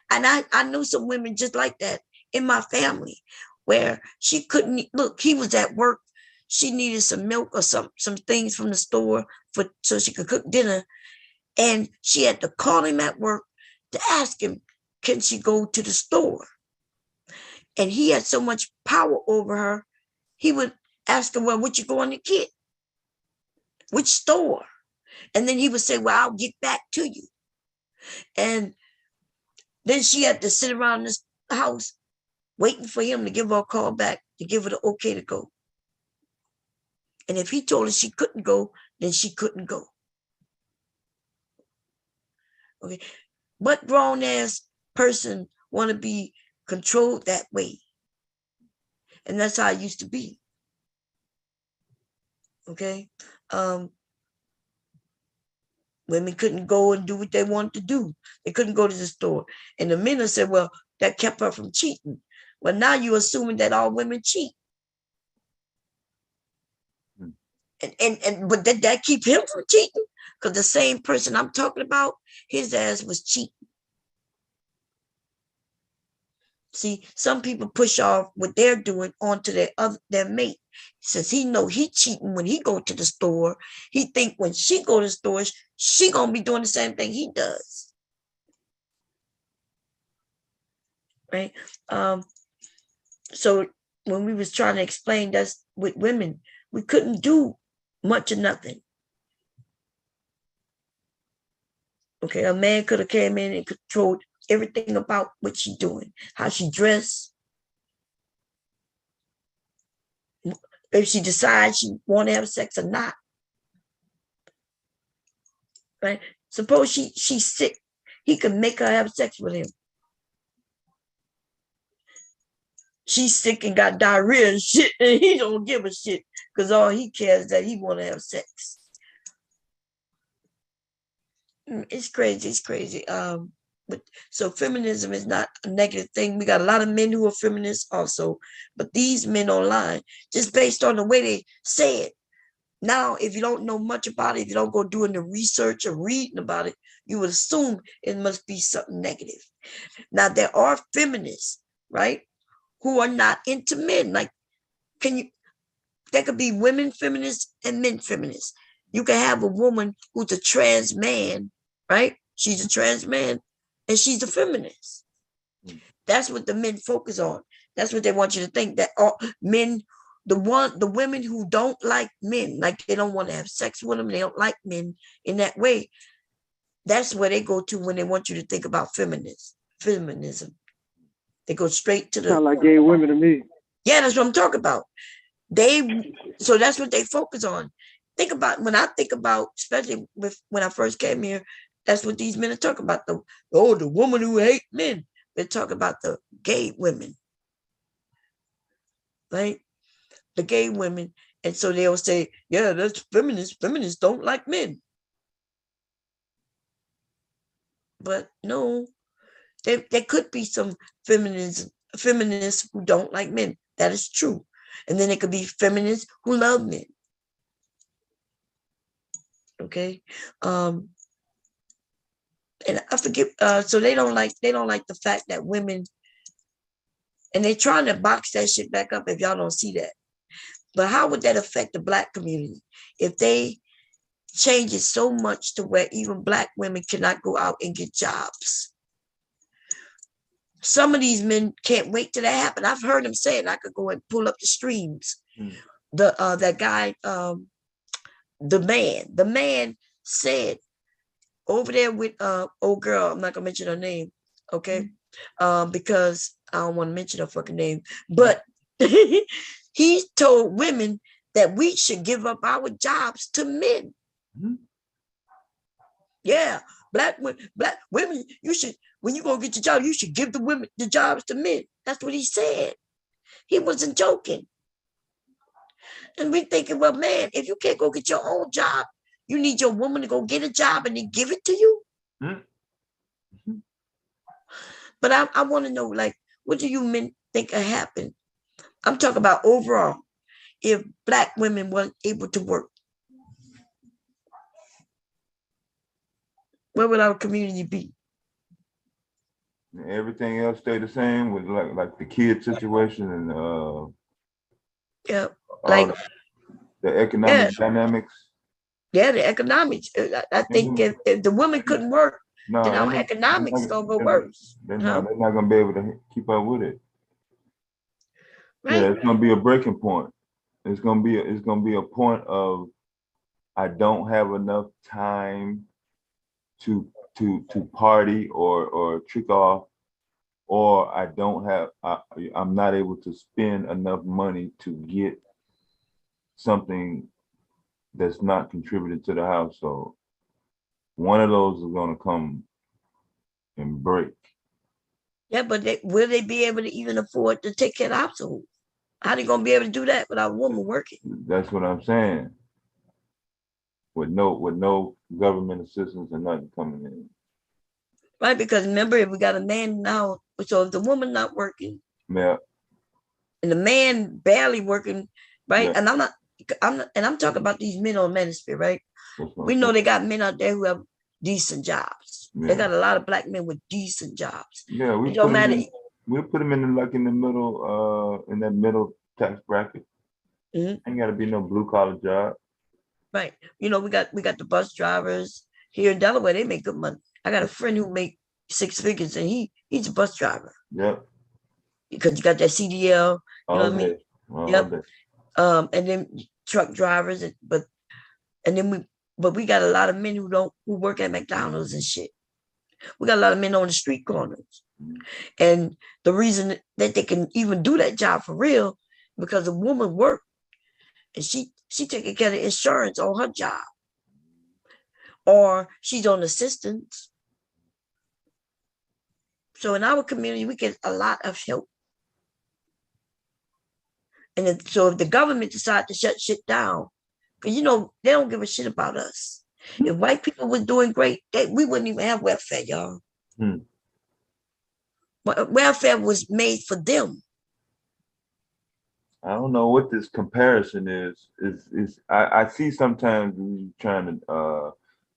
[SPEAKER 4] I knew some women just like that in my family where she couldn't look. He was at work. She needed some milk or some things from the store so she could cook dinner. And she had to call him at work to ask him, can she go to the store? And he had so much power over her. He would ask her, well, what you going to get? Which store? And then he would say, well, I'll get back to you. And then she had to sit around this house waiting for him to give her a call back, to give her the okay to go. And if he told her she couldn't go, then she couldn't go. Okay. What grown ass person want to be controlled that way? And that's how it used to be. Okay. Women couldn't go and do what they wanted to do. They couldn't go to the store. And the men said, well, that kept her from cheating. Well, now you're assuming that all women cheat. But did that keep him from cheating? Because the same person I'm talking about, his ass was cheating. See, some people push off what they're doing onto their mate. Since he know he cheating when he go to the store, he think when she go to the store, she gonna be doing the same thing he does. Right? So when we was trying to explain that's with women, we couldn't do much of nothing. Okay, a man could have came in and controlled everything about what she doing, how she dressed. If she decides she want to have sex or not. Right? Suppose she's sick. He could make her have sex with him. She's sick and got diarrhea and shit, and he don't give a shit because all he cares is that he want to have sex. It's crazy. It's crazy. So feminism is not a negative thing. We got a lot of men who are feminists also, but these men online, just based on the way they say it. Now, if you don't know much about it, if you don't go doing the research or reading about it, you would assume it must be something negative. Now, there are feminists, right, who are not into men. Like, there could be women feminists and men feminists. You can have a woman who's a trans man, right? She's a trans man and she's a feminist. That's what the men focus on. That's what they want you to think, that all men, the women who don't like men, like they don't want to have sex with them, they don't like men in that way. That's where they go to when they want you to think about feminism. They go straight to the.
[SPEAKER 19] Sound like gay women to me.
[SPEAKER 4] Yeah, that's what I'm talking about. So that's what they focus on. Think about, when I think about, especially when I first came here, that's what these men are talking about. The woman who hate men. They talk about the gay women, right? The gay women. And so they'll say, yeah, that's feminists. Feminists don't like men. But no, there could be some feminists who don't like men. That is true. And then it could be feminists who love men. Okay. And I forget, so they don't like the fact that women, and they're trying to box that shit back up if y'all don't see that. But how would that affect the Black community if they change it so much to where even Black women cannot go out and get jobs? Some of these men can't wait till that happen. I've heard them say it. I could go and pull up the streams. That guy, the man said over there with old girl, I'm not gonna mention her name, okay? Because I don't want to mention her fucking name, but he told women that we should give up our jobs to men. Yeah, Black women, you should, when you go get your job, you should give the women the jobs to men. That's what he said. He wasn't joking. And we thinking, well, man, if you can't go get your own job, you need your woman to go get a job and then give it to you.
[SPEAKER 5] Mm-hmm.
[SPEAKER 4] But I want to know, like, what do you men think will happen? I'm talking about overall, if Black women weren't able to work. Where would our community be?
[SPEAKER 5] Everything else stay the same with like the kid situation and
[SPEAKER 4] yeah, like
[SPEAKER 5] the economic dynamics.
[SPEAKER 4] Yeah, the economics. I think if the women couldn't work, then our economics gonna go worse.
[SPEAKER 5] They're not gonna be able to keep up with it. Right. Yeah, it's gonna be a breaking point. It's gonna be a point of I don't have enough time to party or trick off, or I don't have I'm not able to spend enough money to get something that's not contributing to the household. One of those is going to come and break.
[SPEAKER 4] Yeah, but will they be able to even afford to take care of the household? How they going to be able to do that without a woman working?
[SPEAKER 5] That's what I'm saying. With no government assistance and nothing coming in.
[SPEAKER 4] Right, because remember, if we got a man now, so if the woman not working,
[SPEAKER 5] yeah,
[SPEAKER 4] and the man barely working, right,
[SPEAKER 5] yeah.
[SPEAKER 4] and I'm talking about these men on ministry, right? We know they got men out there who have decent jobs. Yeah. They got a lot of Black men with decent jobs.
[SPEAKER 5] Yeah, we put them in the middle, in that middle tax bracket. Mm-hmm. Ain't got to be no blue collar job.
[SPEAKER 4] Right. You know, we got the bus drivers here in Delaware. They make good money. I got a friend who make 6 figures, and he's a bus driver.
[SPEAKER 5] Yep.
[SPEAKER 4] Because you got that CDL. You know what I mean? Yep. And then truck drivers, but we got a lot of men who work at McDonald's and shit. We got a lot of men on the street corners. Mm-hmm. And the reason that they can even do that job for real, because a woman work and she taking care of insurance on her job. Or she's on assistance. So in our community, we get a lot of help. And so if the government decides to shut shit down, because, you know, they don't give a shit about us. If white people were doing great, we wouldn't even have welfare, y'all. Welfare was made for them.
[SPEAKER 5] I don't know what this comparison is. I see sometimes when you're trying to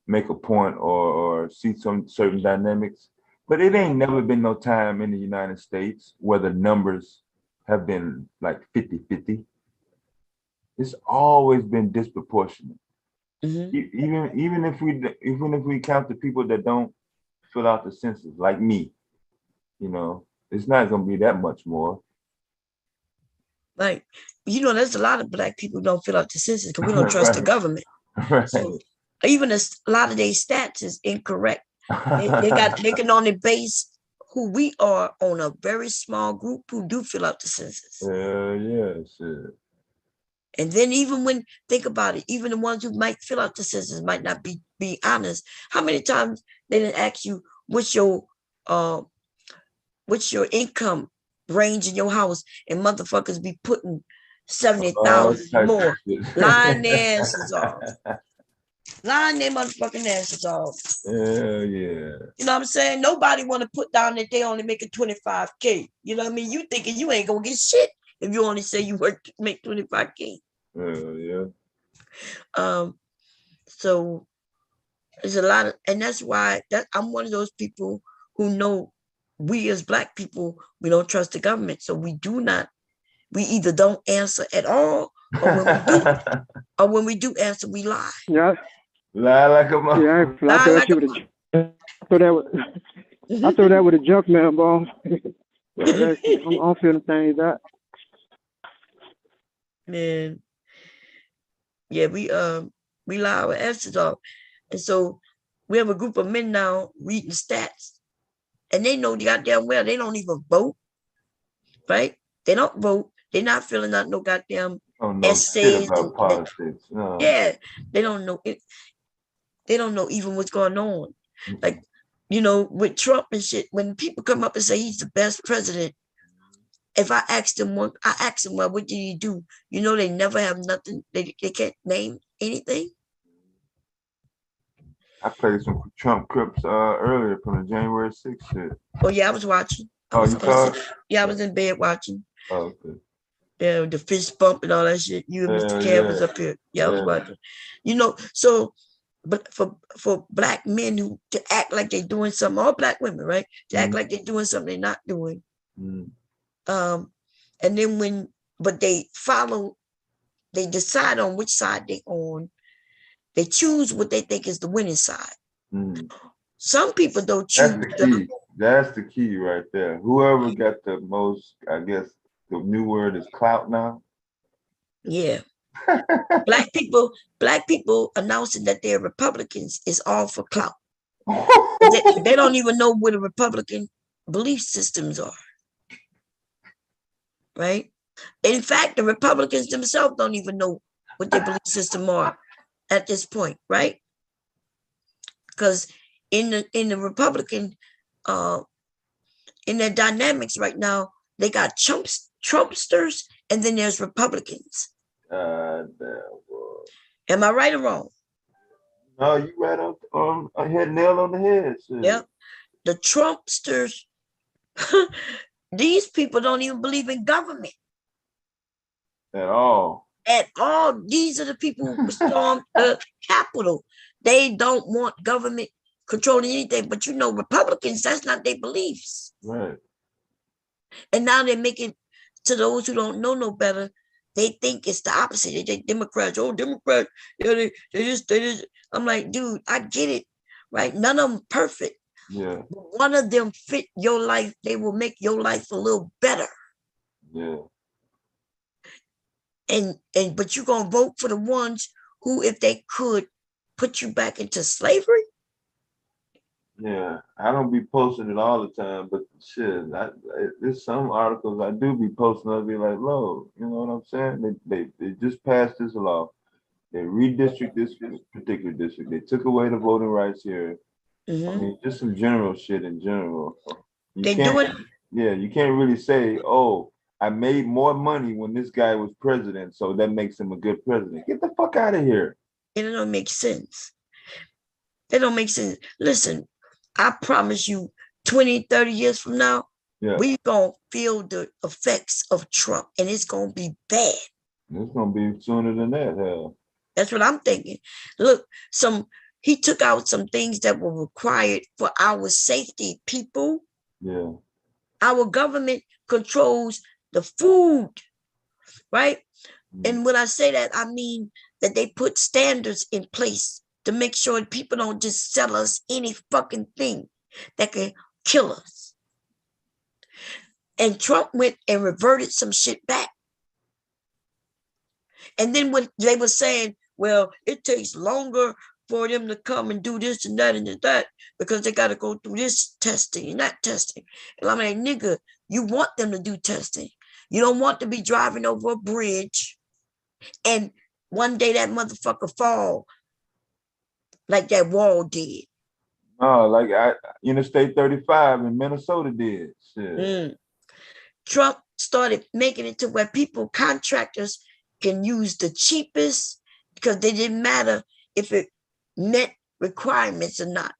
[SPEAKER 5] make a point or see some certain dynamics, but it ain't never been no time in the United States where the numbers have been like 50-50. It's always been disproportionate. Mm-hmm. Even if we count the people that don't fill out the census, like me, you know, it's not going to be that much more.
[SPEAKER 4] Like, you know, there's a lot of Black people who don't fill out the census because we don't trust the government. Right. So even a lot of their stats is incorrect. They can only base who we are on a very small group who do fill out the census.
[SPEAKER 5] Yes.
[SPEAKER 4] And then even when, think about it, even the ones who might fill out the census might not be honest. How many times they didn't ask you what's your income range in your house, and motherfuckers be putting 70,000 more, lying their asses off. Lying their motherfucking asses off.
[SPEAKER 5] Yeah.
[SPEAKER 4] You know what I'm saying? Nobody want to put down that they only making 25K. You know what I mean? You thinking you ain't gonna get shit if you only say you make 25K.
[SPEAKER 5] Yeah.
[SPEAKER 4] So there's a lot of, and that's why I'm one of those people who know we as Black people, we don't trust the government. So we either don't answer at all, or when we do answer, we lie.
[SPEAKER 19] Yeah.
[SPEAKER 5] Lie like a motherfucker.
[SPEAKER 19] Yeah, I throw that with a junk man ball. I'm feeling things out.
[SPEAKER 4] Man. Yeah, we lie our asses off. And so we have a group of men now reading stats. And they know goddamn well they don't even vote. Right? They don't vote. They're not filling out no goddamn essays.
[SPEAKER 5] Shit about politics. No.
[SPEAKER 4] Yeah. They don't know it. They don't know even what's going on. Like, you know, with Trump and shit, when people come up and say he's the best president, if I ask them well, what did he do? You know, they never have nothing. They can't name anything.
[SPEAKER 5] I played some Trump clips earlier from the January 6th shit.
[SPEAKER 4] Oh yeah, I was watching.
[SPEAKER 5] Oh, you saw it?
[SPEAKER 4] Yeah, I was in bed watching.
[SPEAKER 5] Oh, okay.
[SPEAKER 4] Yeah, the fist bump and all that shit. You and Mr. Cam was up here. Yeah, I was watching. You know, so but for black men who to act like they're doing something, all black women, right? To act like they're doing something they're not doing. And then but they decide on which side they on. They choose what they think is the winning side. Some people don't choose.
[SPEAKER 5] That's the key. That's the key right there. Whoever got the most, I guess the new word is clout now.
[SPEAKER 4] Yeah. Black people announcing that they're Republicans is all for clout. They don't even know what the Republican belief systems are. Right? In fact, the Republicans themselves don't even know what their belief system are at this point, right? Because in the Republican in their dynamics right now, they got Trumpsters and then there's Republicans. Am I right or wrong?
[SPEAKER 5] No, you right on. I hit nail on the head. Shit.
[SPEAKER 4] Yep. The Trumpsters, these people don't even believe in government.
[SPEAKER 5] At all.
[SPEAKER 4] At all. These are the people who stormed the Capitol. They don't want government controlling anything. But you know, Republicans, that's not their beliefs.
[SPEAKER 5] Right.
[SPEAKER 4] And now they're making, to those who don't know no better, they think it's the opposite. They think Democrats, Democrats, they just. I'm like, dude, I get it, right? None of them perfect.
[SPEAKER 5] Yeah.
[SPEAKER 4] But one of them fit your life. They will make your life a little better.
[SPEAKER 5] Yeah.
[SPEAKER 4] But you're gonna vote for the ones who, if they could, put you back into slavery.
[SPEAKER 5] Yeah, I don't be posting it all the time, but shit, there's some articles I do be posting. I'll be like, "Lo, you know what I'm saying? They just passed this law. They redistricted this particular district. They took away the voting rights here. I mean, just some general shit in general. You can't really say, oh, I made more money when this guy was president, so that makes him a good president. Get the fuck out of here.
[SPEAKER 4] It don't make sense. They don't make sense. Listen, I promise you, 20, 30 years from now, we gonna feel the effects of Trump, and it's gonna be bad.
[SPEAKER 5] It's gonna be sooner than that, hell.
[SPEAKER 4] That's what I'm thinking. Look, he took out some things that were required for our safety, people.
[SPEAKER 5] Yeah.
[SPEAKER 4] Our government controls the food, right? And when I say that, I mean that they put standards in place to make sure people don't just sell us any fucking thing that can kill us. And Trump went and reverted some shit back. And then when they were saying, well, it takes longer for them to come and do this and that because they got to go through this testing and that testing. And I'm like, nigga, you want them to do testing. You don't want to be driving over a bridge and one day that motherfucker fall like that wall did.
[SPEAKER 5] Oh, like Interstate 35 in Minnesota did. Shit.
[SPEAKER 4] Trump started making it to where contractors can use the cheapest because they didn't matter if it met requirements or not.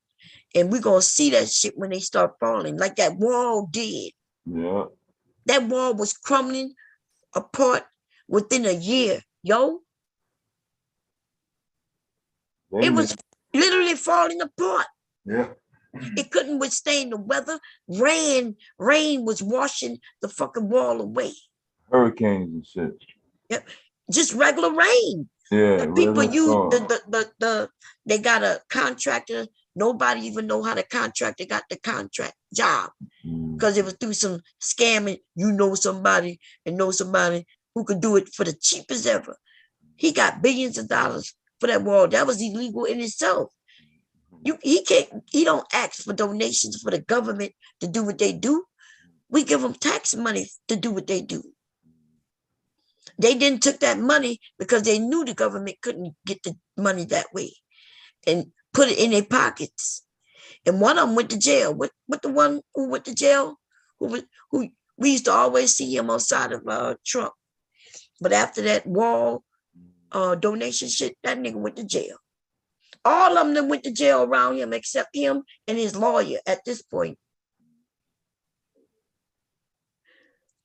[SPEAKER 4] And we're going to see that shit when they start falling like that wall did.
[SPEAKER 5] Yeah.
[SPEAKER 4] That wall was crumbling apart within a year, yo. It was literally falling apart.
[SPEAKER 5] Yeah.
[SPEAKER 4] It couldn't withstand the weather. Rain was washing the fucking wall away.
[SPEAKER 5] Hurricanes and shit.
[SPEAKER 4] Yep. Just regular rain.
[SPEAKER 5] Yeah.
[SPEAKER 4] The people use they got a contractor. Nobody even know how the contractor got the contract job because it was through some scamming. You know somebody and know somebody who could do it for the cheapest ever. He got billions of dollars for that wall. That was illegal in itself. He don't ask for donations for the government to do what they do. We give them tax money to do what they do. They didn't took that money because they knew the government couldn't get the money that way and put it in their pockets. And one of them went to jail. What the one who went to jail? Who we used to always see him outside of Trump. But after that wall donation shit, that nigga went to jail. All of them went to jail around him except him and his lawyer at this point.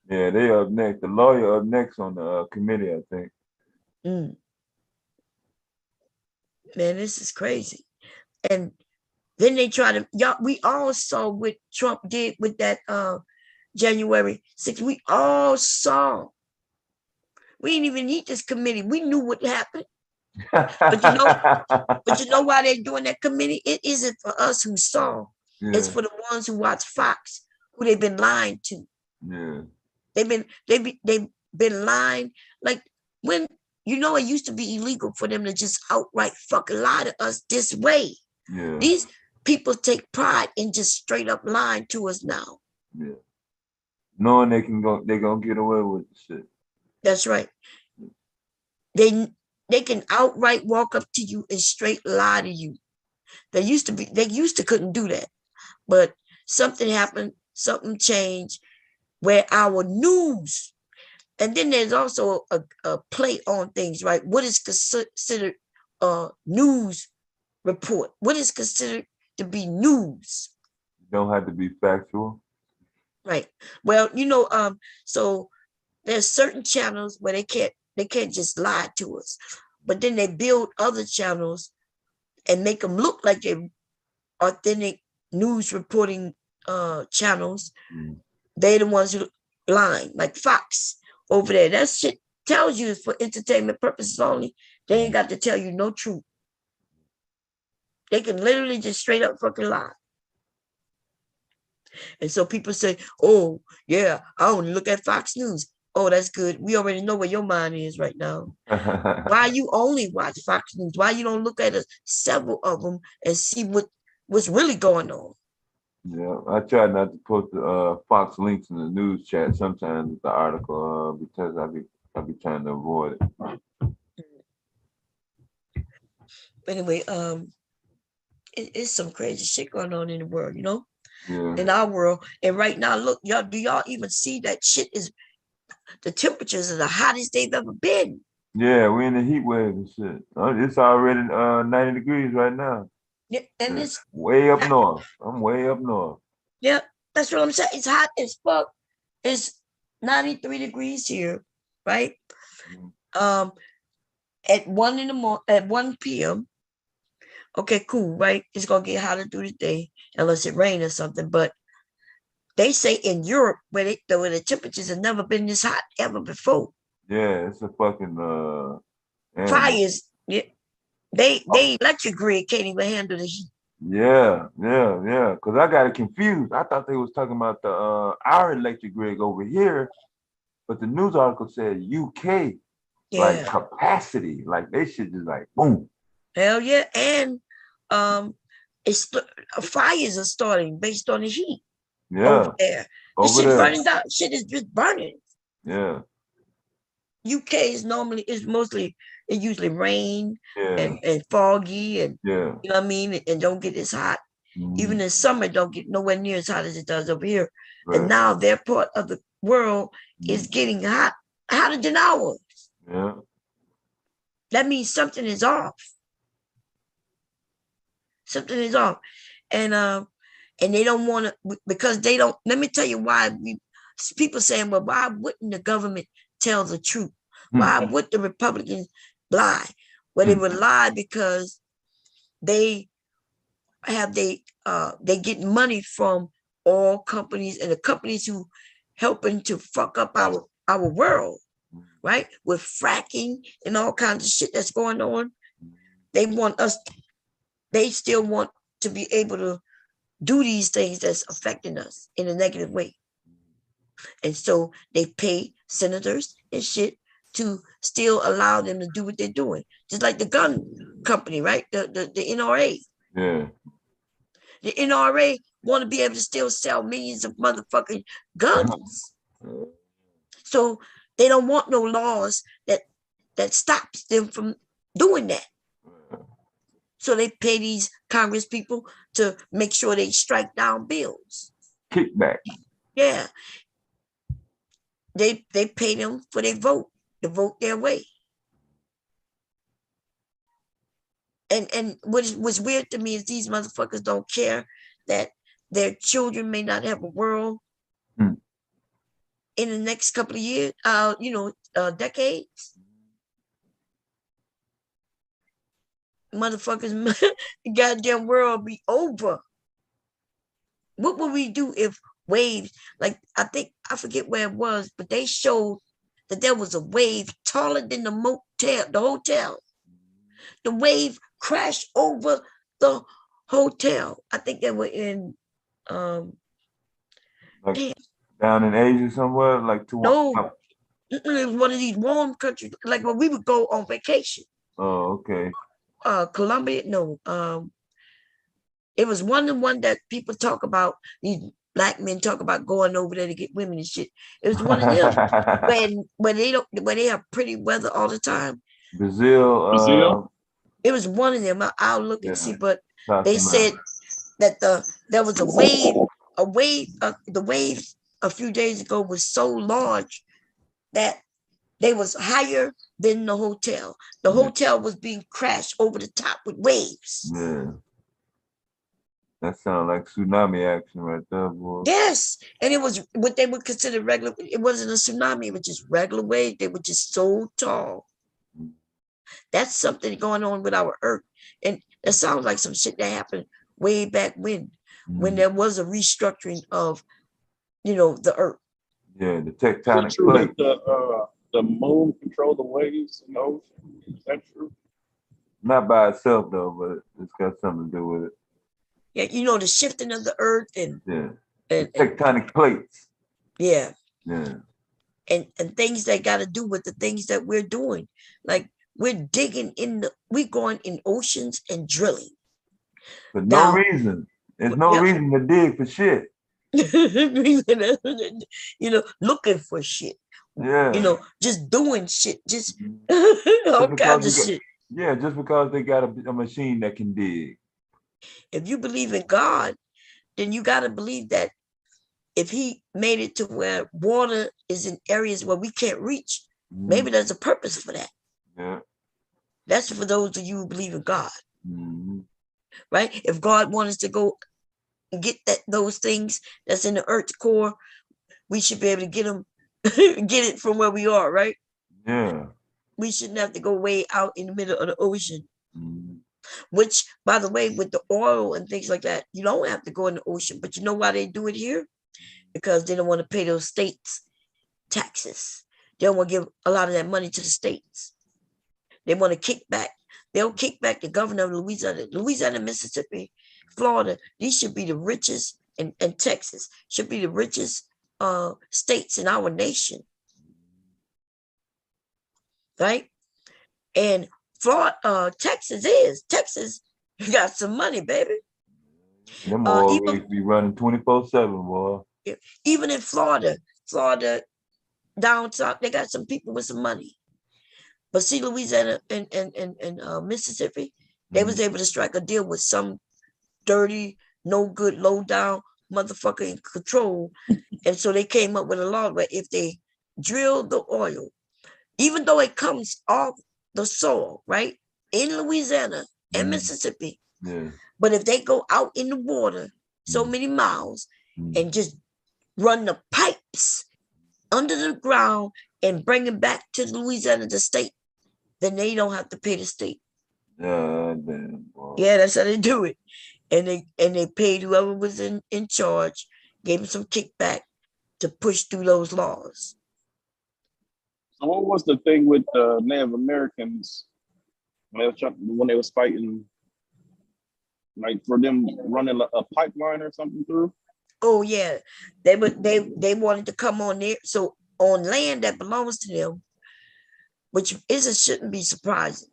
[SPEAKER 5] Yeah, they up next. The lawyer up next on the committee, I think.
[SPEAKER 4] Man, this is crazy. And then they try to, y'all, we all saw what Trump did with that January 6th. We all saw. We didn't even need this committee. We knew what happened. But you know why they're doing that committee? It isn't for us who saw.
[SPEAKER 5] Yeah.
[SPEAKER 4] It's for the ones who watch Fox, who they've been lying to.
[SPEAKER 5] Yeah.
[SPEAKER 4] They've been lying. Like when it used to be illegal for them to just outright fucking lie to us this way.
[SPEAKER 5] Yeah.
[SPEAKER 4] These people take pride in just straight up lying to us now.
[SPEAKER 5] Yeah. Knowing they're gonna get away with the shit.
[SPEAKER 4] That's right. They can outright walk up to you and straight lie to you. They used to couldn't do that. But something happened, something changed where our news, and then there's also a play on things, right? What is considered a news report? What is considered to be news?
[SPEAKER 5] Don't have to be factual.
[SPEAKER 4] Right. Well, so there's certain channels where they can't just lie to us, but then they build other channels and make them look like they're authentic news reporting channels. They're the ones who lying, like Fox over there. That shit tells you it's for entertainment purposes only. They ain't got to tell you no truth. They can literally just straight up fucking lie. And so people say, oh, yeah, I only look at Fox News. Oh, that's good. We already know where your mind is right now. Why you only watch Fox News? Why you don't look at several of them and see what's really going on?
[SPEAKER 5] Yeah, I try not to post the Fox links in the news chat sometimes with the article because I be trying to avoid it.
[SPEAKER 4] Anyway, it's some crazy shit going on in the world,
[SPEAKER 5] Yeah.
[SPEAKER 4] in our world. And right now, look, y'all, do y'all even see that shit is, the temperatures are the hottest they've ever been.
[SPEAKER 5] Yeah, we're in the heat wave and shit. It's already 90 degrees right now.
[SPEAKER 4] Yeah, and it's
[SPEAKER 5] way up north. I'm way up north.
[SPEAKER 4] Yeah, that's what I'm saying. It's hot as fuck. It's 93 degrees here, right? At 1 p.m. Okay, cool, right? It's gonna get hotter through the day unless it rains or something. But they say in Europe where the temperatures have never been this hot ever before.
[SPEAKER 5] Yeah, it's a fucking
[SPEAKER 4] fires. Yeah, they electric grid can't even handle the heat.
[SPEAKER 5] Yeah. Cause I got it confused. I thought they was talking about the our electric grid over here, but the news article said UK, like capacity, like they should just like boom.
[SPEAKER 4] Hell yeah, and fires are starting based on the heat.
[SPEAKER 5] Yeah,
[SPEAKER 4] over there. The shit burning down. Shit is just burning.
[SPEAKER 5] Yeah.
[SPEAKER 4] UK it usually rain and foggy and you know what I mean, and don't get as hot. Even in summer, don't get nowhere near as hot as it does over here.
[SPEAKER 5] Right.
[SPEAKER 4] And now their part of the world is getting hotter than ours.
[SPEAKER 5] Yeah.
[SPEAKER 4] That means something is off. Something is off. And they don't want to, because they don't, let me tell you why people saying, well, why wouldn't the government tell the truth? Why would the Republicans lie? Well, they would lie because they get money from oil companies and the companies who helping to fuck up our world, right? With fracking and all kinds of shit that's going on. They still want to be able to do these things that's affecting us in a negative way. And so they pay senators and shit to still allow them to do what they're doing. Just like the gun company, right? The NRA.
[SPEAKER 5] Yeah.
[SPEAKER 4] The NRA want to be able to still sell millions of motherfucking guns. So they don't want no laws that stops them from doing that. So they pay these Congress people to make sure they strike down bills.
[SPEAKER 5] Kickback.
[SPEAKER 4] Yeah. They pay them for their vote, to vote their way. And what's weird to me is these motherfuckers don't care that their children may not have a world in the next couple of years, decades. Motherfuckers, goddamn world be over. What would we do if waves, like I forget where it was, but they showed that there was a wave taller than the hotel. The wave crashed over the hotel. I think they were in
[SPEAKER 5] like down in Asia somewhere, like
[SPEAKER 4] no, it was one of these warm countries, like where we would go on vacation.
[SPEAKER 5] Oh, okay.
[SPEAKER 4] Colombia, no. It was one that people talk about. These black men talk about going over there to get women and shit. It was one of them when they have pretty weather all the time.
[SPEAKER 5] Brazil.
[SPEAKER 4] It was one of them. I'll look and see, but they said that there was a wave. The wave a few days ago was so large that they was higher than the hotel. The hotel was being crashed over the top with waves.
[SPEAKER 5] Yeah. That sounds like tsunami action right there, boy.
[SPEAKER 4] Yes, and it was what they would consider regular. It wasn't a tsunami; it was just regular waves. They were just so tall. That's something going on with our Earth, and it sounds like some shit that happened way back when there was a restructuring of, the Earth.
[SPEAKER 5] Yeah, the tectonic
[SPEAKER 16] Is it true
[SPEAKER 5] plate.
[SPEAKER 16] that the moon control the waves in the ocean? Is that true?
[SPEAKER 5] Not by itself though, but it's got something to do with it.
[SPEAKER 4] Yeah, the shifting of the Earth and
[SPEAKER 5] tectonic plates.
[SPEAKER 4] Yeah.
[SPEAKER 5] Yeah.
[SPEAKER 4] And things that got to do with the things that we're doing, like we're digging we're going in oceans and drilling.
[SPEAKER 5] For no reason. There's no reason to dig for shit.
[SPEAKER 4] Looking for shit.
[SPEAKER 5] Yeah.
[SPEAKER 4] Just doing shit. Just all kinds of shit.
[SPEAKER 5] Yeah, just because they got a machine that can dig.
[SPEAKER 4] If you believe in God, then you got to believe that if he made it to where water is in areas where we can't reach, maybe there's a purpose for that.
[SPEAKER 5] Yeah.
[SPEAKER 4] That's for those of you who believe in God. Right? If God wants us to go and get those things that's in the earth's core, we should be able to get them, get it from where we are, right?
[SPEAKER 5] Yeah.
[SPEAKER 4] We shouldn't have to go way out in the middle of the ocean. Which, by the way, with the oil and things like that, you don't have to go in the ocean. But you know why they do it here? Because they don't want to pay those states taxes. They don't want to give a lot of that money to the states. They want to kick back. They'll kick back the governor of Louisiana, Mississippi, Florida. These should be the richest, and Texas should be the richest states in our nation. Right? And Florida, Texas got some money, baby.
[SPEAKER 5] Them always be running 24/7, boy.
[SPEAKER 4] Even in Florida down south, they got some people with some money. But see, Louisiana and Mississippi, they was able to strike a deal with some dirty, no good, low down motherfucker in control. And so they came up with a law where if they drill the oil, even though it comes off the soil, right, in Louisiana and Mississippi, but if they go out in the water so many miles and just run the pipes under the ground and bring it back to Louisiana, the state, then they don't have to pay the state.
[SPEAKER 5] Damn,
[SPEAKER 4] yeah, that's how they do it. And they paid whoever was in charge, gave them some kickback to push through those laws.
[SPEAKER 16] So what was the thing with the Native Americans when they was fighting, like for them running a pipeline or something through?
[SPEAKER 4] Oh yeah, they wanted to come on there, so on land that belongs to them, which shouldn't be surprising.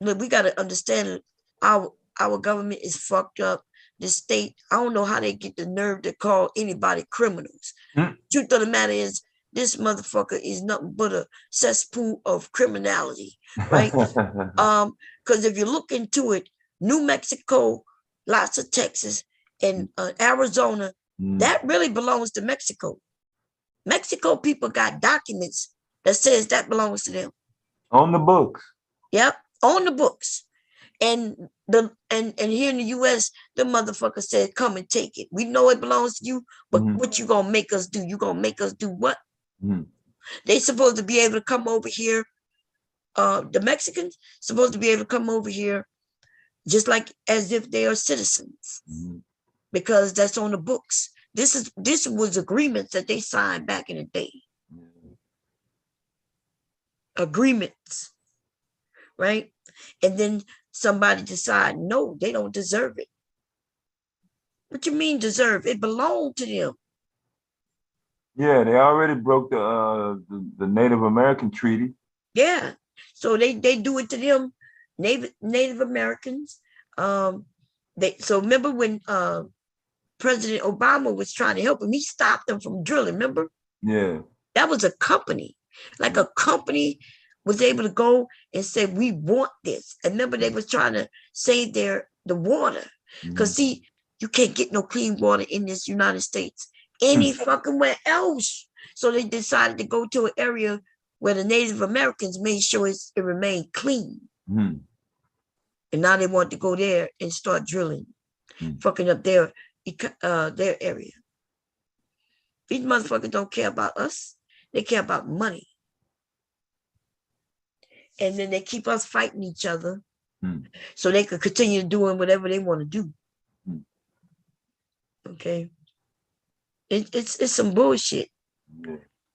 [SPEAKER 4] Look, we got to understand it. Our government is fucked up. The state, I don't know how they get the nerve to call anybody criminals. Truth of the matter is, this motherfucker is nothing but a cesspool of criminality, right? Because if you look into it, New Mexico, lots of Texas, and Arizona. That really belongs to Mexico. Mexico people got documents that says that belongs to them.
[SPEAKER 5] On the books.
[SPEAKER 4] Yep, on the books. And here in the US, the motherfucker said, come and take it. We know it belongs to you, but what you gonna make us do? You gonna make us do what? They supposed to be able to come over here. The Mexicans supposed to be able to come over here just like as if they are citizens, because that's on the books. This was agreements that they signed back in the day. Agreements, right? And then somebody decide, no, they don't deserve it. What you mean deserve? It belonged to them.
[SPEAKER 5] Yeah, they already broke the Native American treaty.
[SPEAKER 4] Yeah, so they do it to them, Native Americans. So remember when President Obama was trying to help him, he stopped them from drilling. Remember?
[SPEAKER 5] Yeah.
[SPEAKER 4] That was a company. Like a company was able to go and say, we want this. And remember, they was trying to save the water. Because see, you can't get no clean water in this United States any fucking where else. So they decided to go to an area where the Native Americans made sure it remained clean. And now they want to go there and start drilling, fucking up their area. These motherfuckers don't care about us. They care about money. And then they keep us fighting each other so they could continue doing whatever they want to do. Okay. It's some bullshit.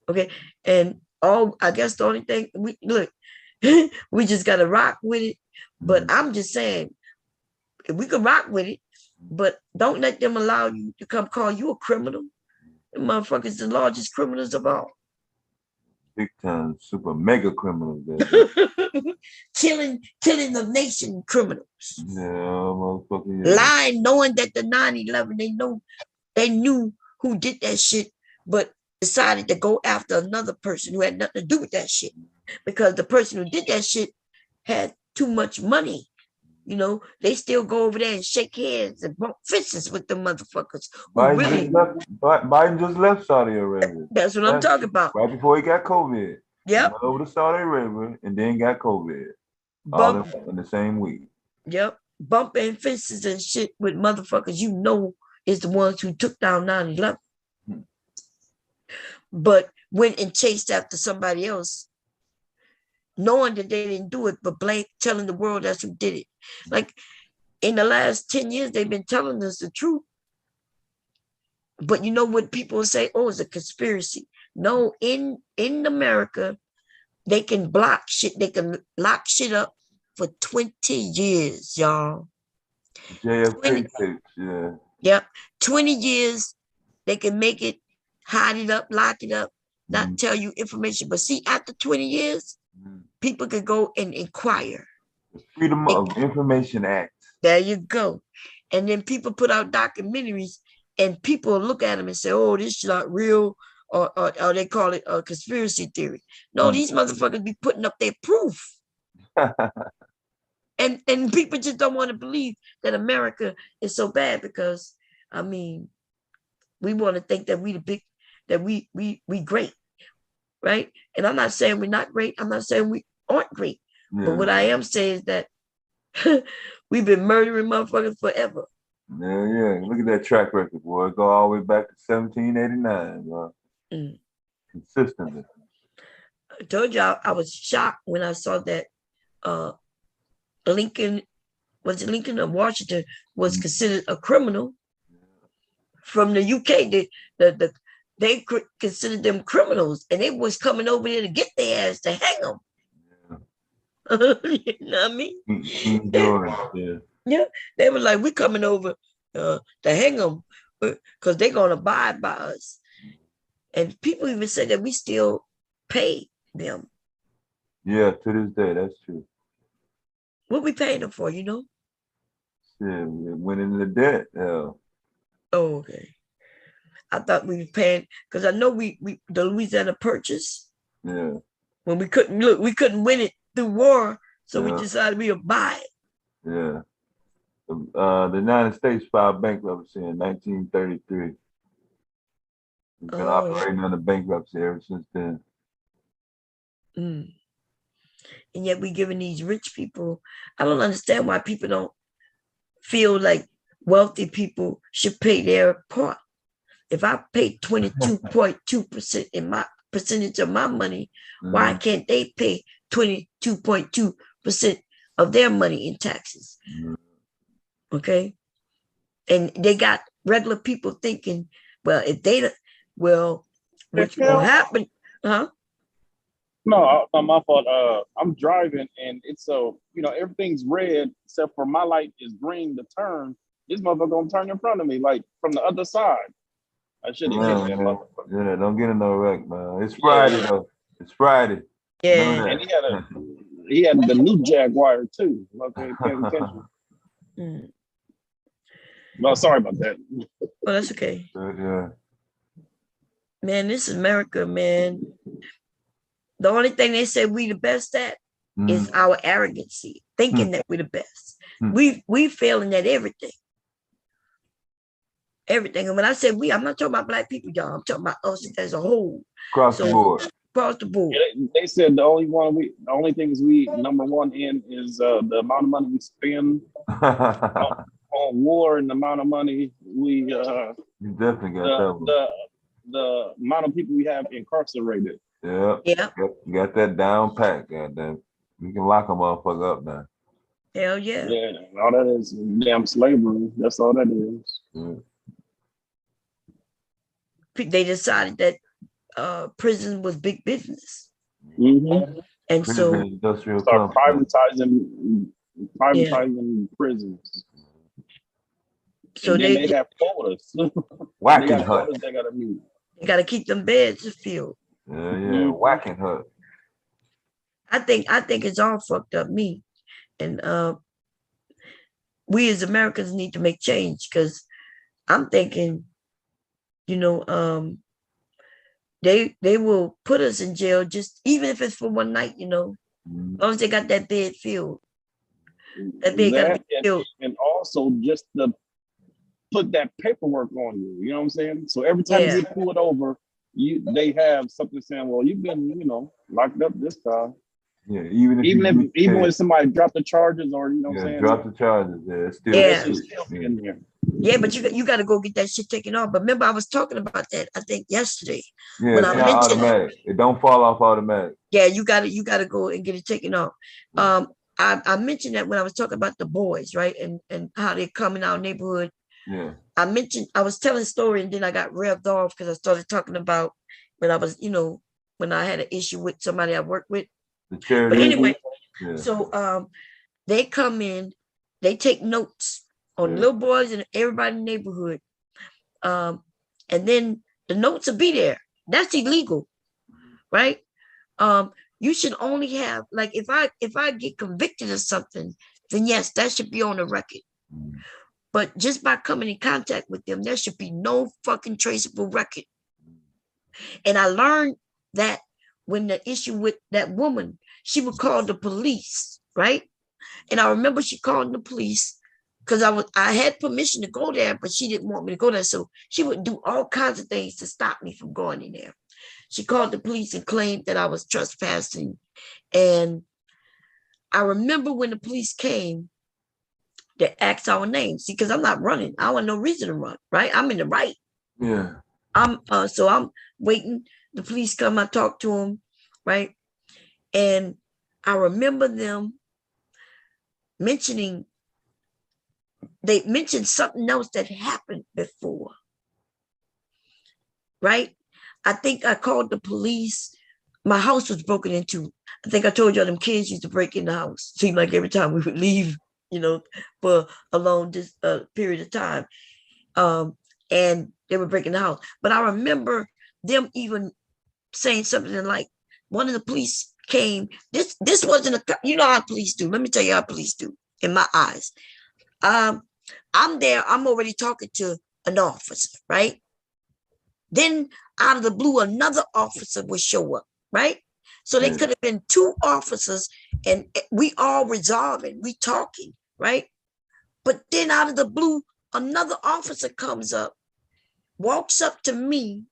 [SPEAKER 4] Okay. And I guess the only thing we just gotta rock with it. But I'm just saying, we can rock with it, but don't let them allow you to come call you a criminal. The motherfuckers the largest criminals of all.
[SPEAKER 5] Big time, super mega criminals.
[SPEAKER 4] killing the nation criminals.
[SPEAKER 5] Yeah, motherfucker. Yeah.
[SPEAKER 4] Lying, knowing that the 9/11, they knew who did that shit, but decided to go after another person who had nothing to do with that shit. Because the person who did that shit had too much money. They still go over there and shake hands and bump fists with the motherfuckers.
[SPEAKER 5] Biden just left Saudi Arabia.
[SPEAKER 4] That's what I'm talking about.
[SPEAKER 5] Right before he got COVID.
[SPEAKER 4] Yep.
[SPEAKER 5] He went over to Saudi Arabia and then got COVID. All in the same week.
[SPEAKER 4] Yep. Bumping fists and shit with motherfuckers is the ones who took down 9/11. But went and chased after somebody else, knowing that they didn't do it, but telling the world that's who did it. Like in the last 10 years, they've been telling us the truth. But you know what people say? Oh, it's a conspiracy. No, in America, they can block shit. They can lock shit up for 20 years, y'all.
[SPEAKER 5] JFK tapes, yeah.
[SPEAKER 4] Yep. 20 years, they can make it, hide it up, lock it up, not tell you information. But see, after 20 years, people could go and inquire.
[SPEAKER 5] The Freedom of Information Act.
[SPEAKER 4] There you go. And then people put out documentaries and people look at them and say, oh, this is not real, or they call it a conspiracy theory. No, these motherfuckers be putting up their proof. And people just don't want to believe that America is so bad because, we want to think that we great, right? And I'm not saying we're not great. I'm not saying we aren't great. Yeah. But what I am saying is that we've been murdering motherfuckers forever.
[SPEAKER 5] Yeah. Look at that track record, boy. Go all the way back to 1789, bro. Consistently.
[SPEAKER 4] I told you I was shocked when I saw that Lincoln of Washington was considered a criminal from the UK. They considered them criminals, and they was coming over there to get their ass to hang them. You know what I mean? Yeah, they were like, we're coming over to hang them because they're gonna abide by us. And people even say that we still pay them.
[SPEAKER 5] Yeah, to this day, that's true.
[SPEAKER 4] What we paying them for,
[SPEAKER 5] Yeah, we went into debt. Yeah.
[SPEAKER 4] Oh, okay. I thought we were paying because I know we the Louisiana Purchase.
[SPEAKER 5] Yeah.
[SPEAKER 4] When we couldn't win it through war, so we decided we would buy it.
[SPEAKER 5] Yeah. The United States filed bankruptcy in 1933. We've been operating under bankruptcy ever since then.
[SPEAKER 4] And yet we giving these rich people, I don't understand why people don't feel like wealthy people should pay their part. If I pay 22.2% in my percentage of my money, why can't they pay 22.2% of their money in taxes? Okay. And they got regular people thinking, well, if they, well, what's going to happen? Huh?
[SPEAKER 16] No, not my fault. I'm driving and it's so, everything's red except for my light is green to turn. This motherfucker gonna turn in front of me, like from the other side. I shouldn't have hit that motherfucker.
[SPEAKER 5] Yeah, don't get in no wreck, man. It's Friday though. It's Friday.
[SPEAKER 4] Yeah.
[SPEAKER 16] And he had the new Jaguar too. Okay, paying attention. No, sorry about that.
[SPEAKER 4] Well, that's okay.
[SPEAKER 5] Yeah.
[SPEAKER 4] Man, this is America, man. The only thing they say we the best at is our arrogancy, thinking that we're the best. We failing at everything. Everything. And when I say we, I'm not talking about black people, y'all. I'm talking about us as a whole.
[SPEAKER 5] Across the board.
[SPEAKER 4] Across the board.
[SPEAKER 16] Yeah, they said the only things we number one in is the amount of money we spend on war and the amount of money we
[SPEAKER 5] you definitely got that.
[SPEAKER 16] The amount of people we have incarcerated.
[SPEAKER 5] Yeah. You got that down pat, goddamn. You can lock a motherfucker up now.
[SPEAKER 4] Hell yeah.
[SPEAKER 16] Yeah, all that is damn slavery. That's all that is.
[SPEAKER 4] They decided that prison was big business. And so
[SPEAKER 16] start privatizing prisons.
[SPEAKER 4] So
[SPEAKER 16] and they have quotas.
[SPEAKER 5] Whacking hut.
[SPEAKER 16] They gotta meet.
[SPEAKER 4] They gotta keep them beds filled.
[SPEAKER 5] Yeah, whacking hut.
[SPEAKER 4] I think it's all fucked up, me. And we as Americans need to make change, because I'm thinking, they will put us in jail, just even if it's for one night, as long as they got that bed filled. That bed gotta be filled.
[SPEAKER 16] And also just to put that paperwork on you, you know what I'm saying? So every time you get pulled over, they have something saying, well, you've been, locked up this time.
[SPEAKER 5] Yeah, even
[SPEAKER 16] when somebody dropped the charges, or you know what I'm saying?
[SPEAKER 5] Drop the charges, it's still
[SPEAKER 16] in there.
[SPEAKER 4] Yeah, but you got to go get that shit taken off. But remember, I was talking about that, I think yesterday.
[SPEAKER 5] Yeah,
[SPEAKER 4] when
[SPEAKER 5] it's not automatic. It don't fall off automatic.
[SPEAKER 4] Yeah, you gotta go and get it taken off. I mentioned that when I was talking about the boys, right, and how they come in our neighborhood.
[SPEAKER 5] Yeah.
[SPEAKER 4] I was telling a story, and then I got revved off because I started talking about when I was, when I had an issue with somebody I worked with. But anyway, so they come in, they take notes on little boys and everybody in the neighborhood, and then the notes will be there. That's illegal, right? You should only have, like, if I get convicted of something, then yes, that should be on the record. But just by coming in contact with them, there should be no fucking traceable record. And I learned that when the issue with that woman, she would call the police, right? And I remember she called the police because I had permission to go there, but she didn't want me to go there. So she would do all kinds of things to stop me from going in there. She called the police and claimed that I was trespassing. And I remember when the police came, they asked our names. See, because I'm not running. I want no reason to run, right? I'm in the right.
[SPEAKER 5] Yeah.
[SPEAKER 4] So I'm waiting. The police come, I talk to them, right? And I remember them mentioning, they mentioned something else that happened before, right? I think I called the police. My house was broken into. I think I told y'all them kids used to break in the house. Seemed like every time we would leave, for a long period of time. And they were breaking the house. But I remember them even saying something like, one of the police came. This wasn't how police do. Let me tell you how police do in my eyes. I'm there. I'm already talking to an officer, right? Then out of the blue, another officer would show up, right? So they could have been two officers, and we all resolving, we talking, right? But then out of the blue, another officer comes up, walks up to me.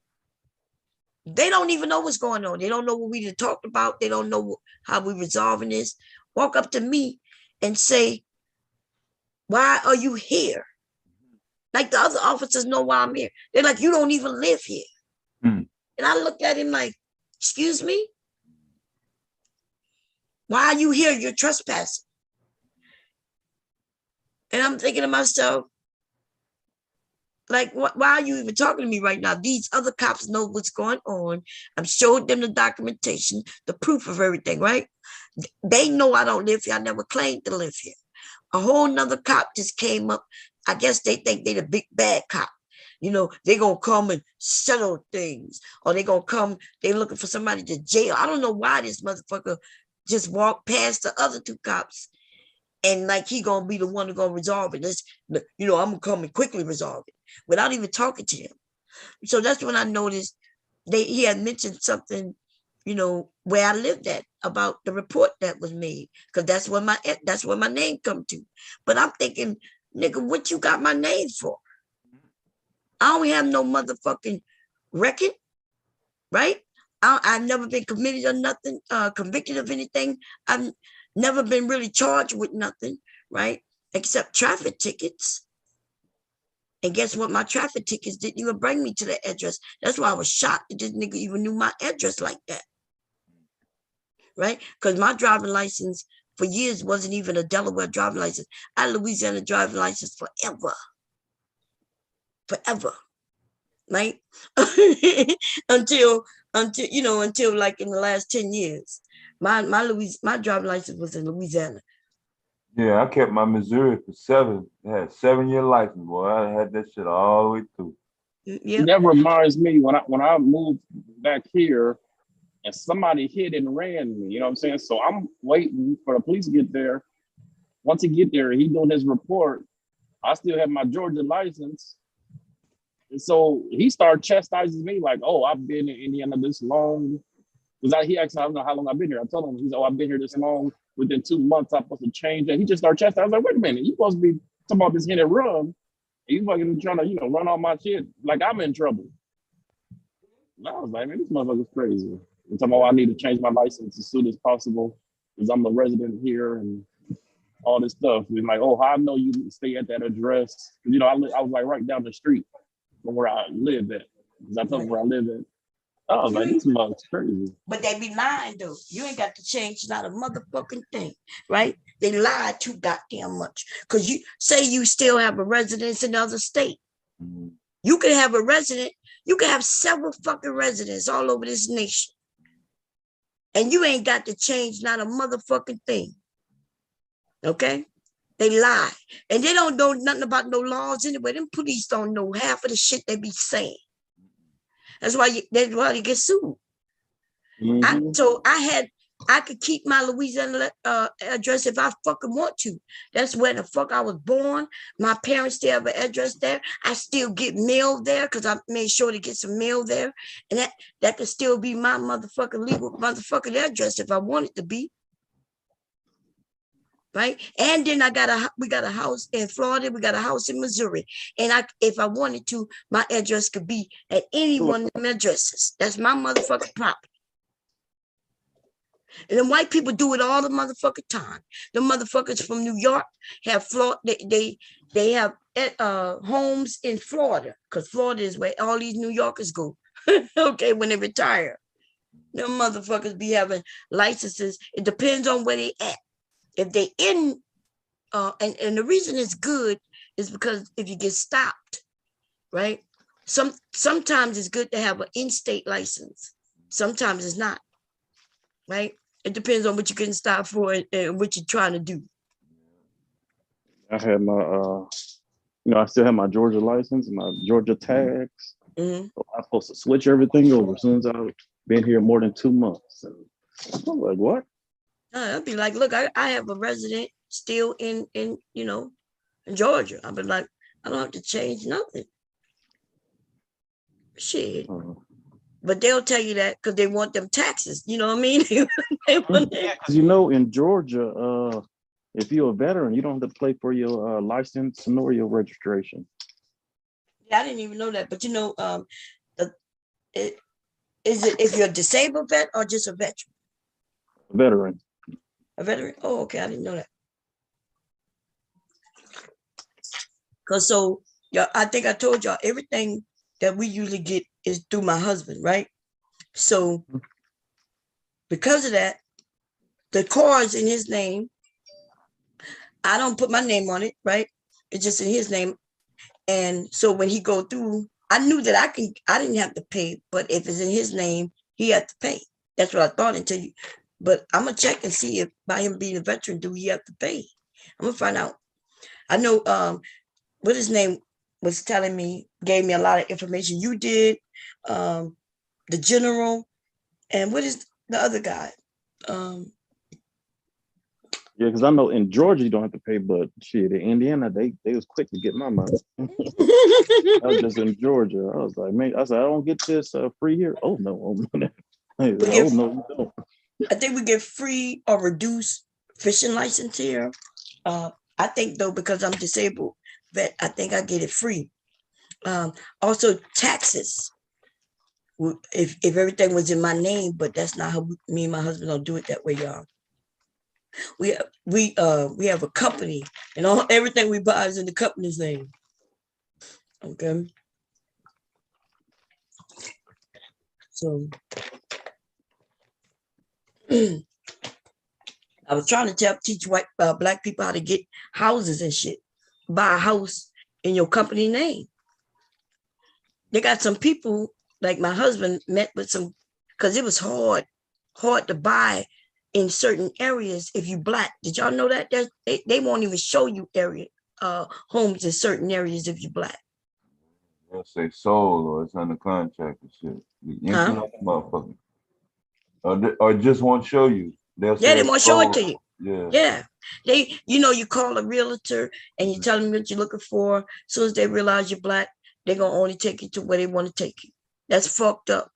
[SPEAKER 4] They don't even know what's going on. They don't know what we done talked about. They don't know how we resolving this. Walk up to me and say, why are you here? Like the other officers know why I'm here. They're like, you don't even live here. And I look at him like, excuse me? Why are you here? You're trespassing. And I'm thinking to myself, like, why are you even talking to me right now? These other cops know what's going on. I'm showing them the documentation, the proof of everything, right? They know I don't live here. I never claimed to live here. A whole nother cop just came up. I guess they think they the big bad cop. You know, they gonna come and settle things. Or they gonna come, they looking for somebody to jail. I don't know why this motherfucker just walked past the other two cops. And like he gonna be the one who's gonna resolve it. This, you know, I'm gonna come and quickly resolve it without even talking to him. So that's when I noticed he had mentioned something, you know, where I lived at about the report that was made, because that's where my name come to. But I'm thinking, nigga, what you got my name for? I don't have no motherfucking record, right? I've never been committed or nothing, convicted of anything. I've never been really charged with nothing, right? Except traffic tickets. And guess what? My traffic tickets didn't even bring me to the address. That's why I was shocked that this nigga even knew my address like that. Right? Because my driving license for years wasn't even a Delaware driving license. I had a Louisiana driving license forever. Forever. Right? until like in the last 10 years. My driving license was in Louisiana.
[SPEAKER 5] Yeah, I kept my Missouri for 7. I had 7-year license, boy. I had that shit all the way through.
[SPEAKER 4] Yep.
[SPEAKER 16] That reminds me when I moved back here and somebody hit and ran me, you know what I'm saying? So I'm waiting for the police to get there. Once he get there, he doing his report. I still have my Georgia license. And so he started chastising me like, oh, I've been in Indiana this long. Because he asked me, I don't know how long I've been here. I told him, he's oh, I've been here this long. Within 2 months, I'm supposed to change that. He just started chastising. I was like, wait a minute, you supposed to be talking about this hit and run. And you fucking trying to, run all my shit like I'm in trouble. And I was like, man, this motherfucker's crazy. And talking about I need to change my license as soon as possible because I'm a resident here and all this stuff. And like, oh, how I know you stay at that address? Because, I was like right down the street from where I live at. Because I told him where I live at. I was like, this mother's crazy.
[SPEAKER 4] But they be lying though. You ain't got to change not a motherfucking thing, right? They lied too goddamn much. Because you say you still have a residence in another state. Mm-hmm. You can have a resident, you can have several fucking residents all over this nation. And you ain't got to change not a motherfucking thing. Okay? They lie. And they don't know nothing about no laws anyway. Them police don't know half of the shit they be saying. That's why they get sued. Mm-hmm. I could keep my Louisiana address if I fucking want to. That's where the fuck I was born. My parents still have an address there. I still get mail there because I made sure to get some mail there. And that could still be my motherfucking legal motherfucking address if I want it to be. Right? And then we got a house in Florida, we got a house in Missouri. And if I wanted to, my address could be at any one of them addresses. That's my motherfucking property. And then white people do it all the motherfucking time. The motherfuckers from New York have Florida, they have homes in Florida, because Florida is where all these New Yorkers go. Okay, when they retire. Them motherfuckers be having licenses. It depends on where they at. If they in, and the reason it's good is because if you get stopped, right? Sometimes it's good to have an in-state license. Sometimes it's not, right? It depends on what you're getting stopped for and what you're trying to do.
[SPEAKER 16] I had my, I still have my Georgia license and my Georgia tags. Mm-hmm. So I'm supposed to switch everything over as soon as I've been here more than 2 months. And I'm like, what?
[SPEAKER 4] I'd be like, look, I have a resident still in Georgia. I'd be like, I don't have to change nothing. Shit. But they'll tell you that because they want them taxes. You know what I mean?
[SPEAKER 16] Because in Georgia,
[SPEAKER 9] If you're a veteran, you don't have to pay for your license nor your registration.
[SPEAKER 4] Yeah, I didn't even know that. But you know, is it if you're a disabled vet or just a veteran?
[SPEAKER 9] Veteran.
[SPEAKER 4] A veteran? Oh, okay. I didn't know that. Cause so yeah, I think I told y'all everything that we usually get is through my husband, right? So because of that, the car is in his name. I don't put my name on it, right? It's just in his name. And so when he go through, I knew that I didn't have to pay, but if it's in his name, he had to pay. That's what I thought until you, but I'm gonna check and see if by him being a veteran, do he have to pay? I'm gonna find out. I know what his name was telling me, gave me a lot of information. You did, the general, and what is the other guy?
[SPEAKER 9] Yeah, because I know in Georgia you don't have to pay, but shit, in Indiana they was quick to get my money. I was just in Georgia. I was like, man, I said I don't get this free here. Oh no, oh no, oh no, you don't.
[SPEAKER 4] I think we get free or reduced fishing license here. I think though, because I'm disabled, that I think I get it free. Also taxes. If everything was in my name, but that's not how me and my husband don't do it that way, y'all. We have a company, and everything we buy is in the company's name. Okay. So I was trying to teach black people how to get houses and shit. Buy a house in your company name. They got some people, like my husband met with some, because it was hard to buy in certain areas if you black. Did y'all know that? They won't even show you homes in certain areas if you black.
[SPEAKER 5] They'll say sold or it's under contract and shit. You motherfucker. Or just won't show you. They'll say
[SPEAKER 4] they won't show it to you.
[SPEAKER 5] Yeah.
[SPEAKER 4] You call a realtor and you tell them what you're looking for. As soon as they realize you're black, they're gonna only take you to where they want to take you. That's fucked up,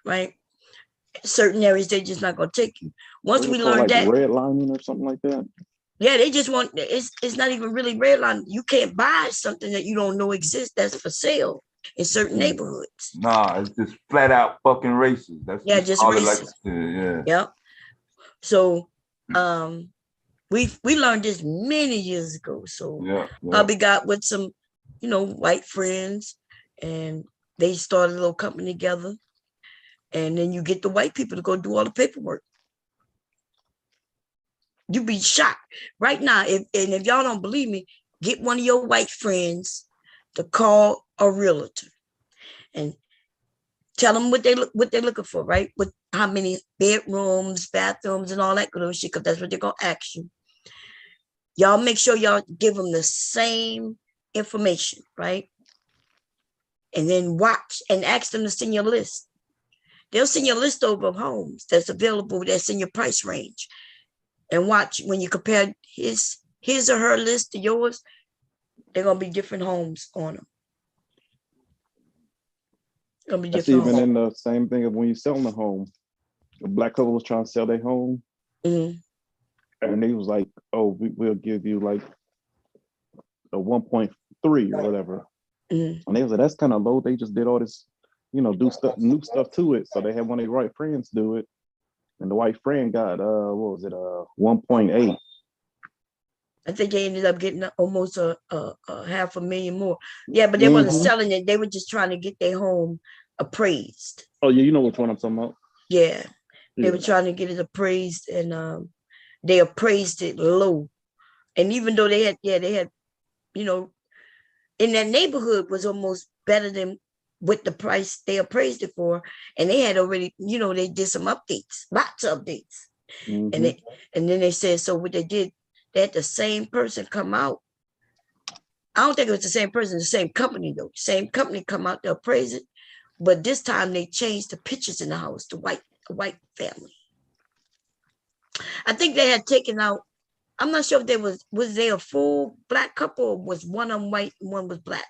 [SPEAKER 4] right? Certain areas they just not gonna take you. Once we learned that,
[SPEAKER 9] redlining or something like that.
[SPEAKER 4] Yeah, they just want it's not even really redlining. You can't buy something that you don't know exists that's for sale in certain neighborhoods.
[SPEAKER 5] Nah, it's just flat out fucking racist. That's
[SPEAKER 4] just racist. Yep. So we learned this many years ago. So we got with some, white friends, and they started a little company together. And then you get the white people to go do all the paperwork. You'd be shocked right now. If y'all don't believe me, get one of your white friends to call a realtor and tell them what they're looking for, right? With how many bedrooms, bathrooms, and all that good shit, because that's what they're gonna ask you. Y'all make sure y'all give them the same information, right? And then watch and ask them to send you a list. They'll send you a list over of homes that's available that's in your price range. And watch when you compare his or her list to yours, they're gonna be different homes on them. Gonna be
[SPEAKER 9] That's
[SPEAKER 4] different
[SPEAKER 9] even
[SPEAKER 4] homes.
[SPEAKER 9] in the same thing of when you're selling a home. A black couple was trying to sell their home, and they was like, "Oh, we'll give you like a 1.3 or whatever," and they was like, "That's kind of low." They just did all this, do new stuff to it. So they had one of their white friends do it. And the white friend got 1.8.
[SPEAKER 4] I think they ended up getting almost a $500,000 more. Yeah, but they wasn't selling it. They were just trying to get their home appraised.
[SPEAKER 9] Oh yeah, you know which one I'm talking about.
[SPEAKER 4] Yeah, they were trying to get it appraised, and they appraised it low. And even though they had, in that neighborhood was almost better than what the price they appraised it for, and they had already, they did some updates, lots of updates, and then they said, so what they did, they had the same person come out. I don't think it was the same person, the same company though. Same company come out to appraise it, but this time they changed the pictures in the house. The white family. I think they had taken out. I'm not sure if there was there a full black couple or was one of them white and one was black.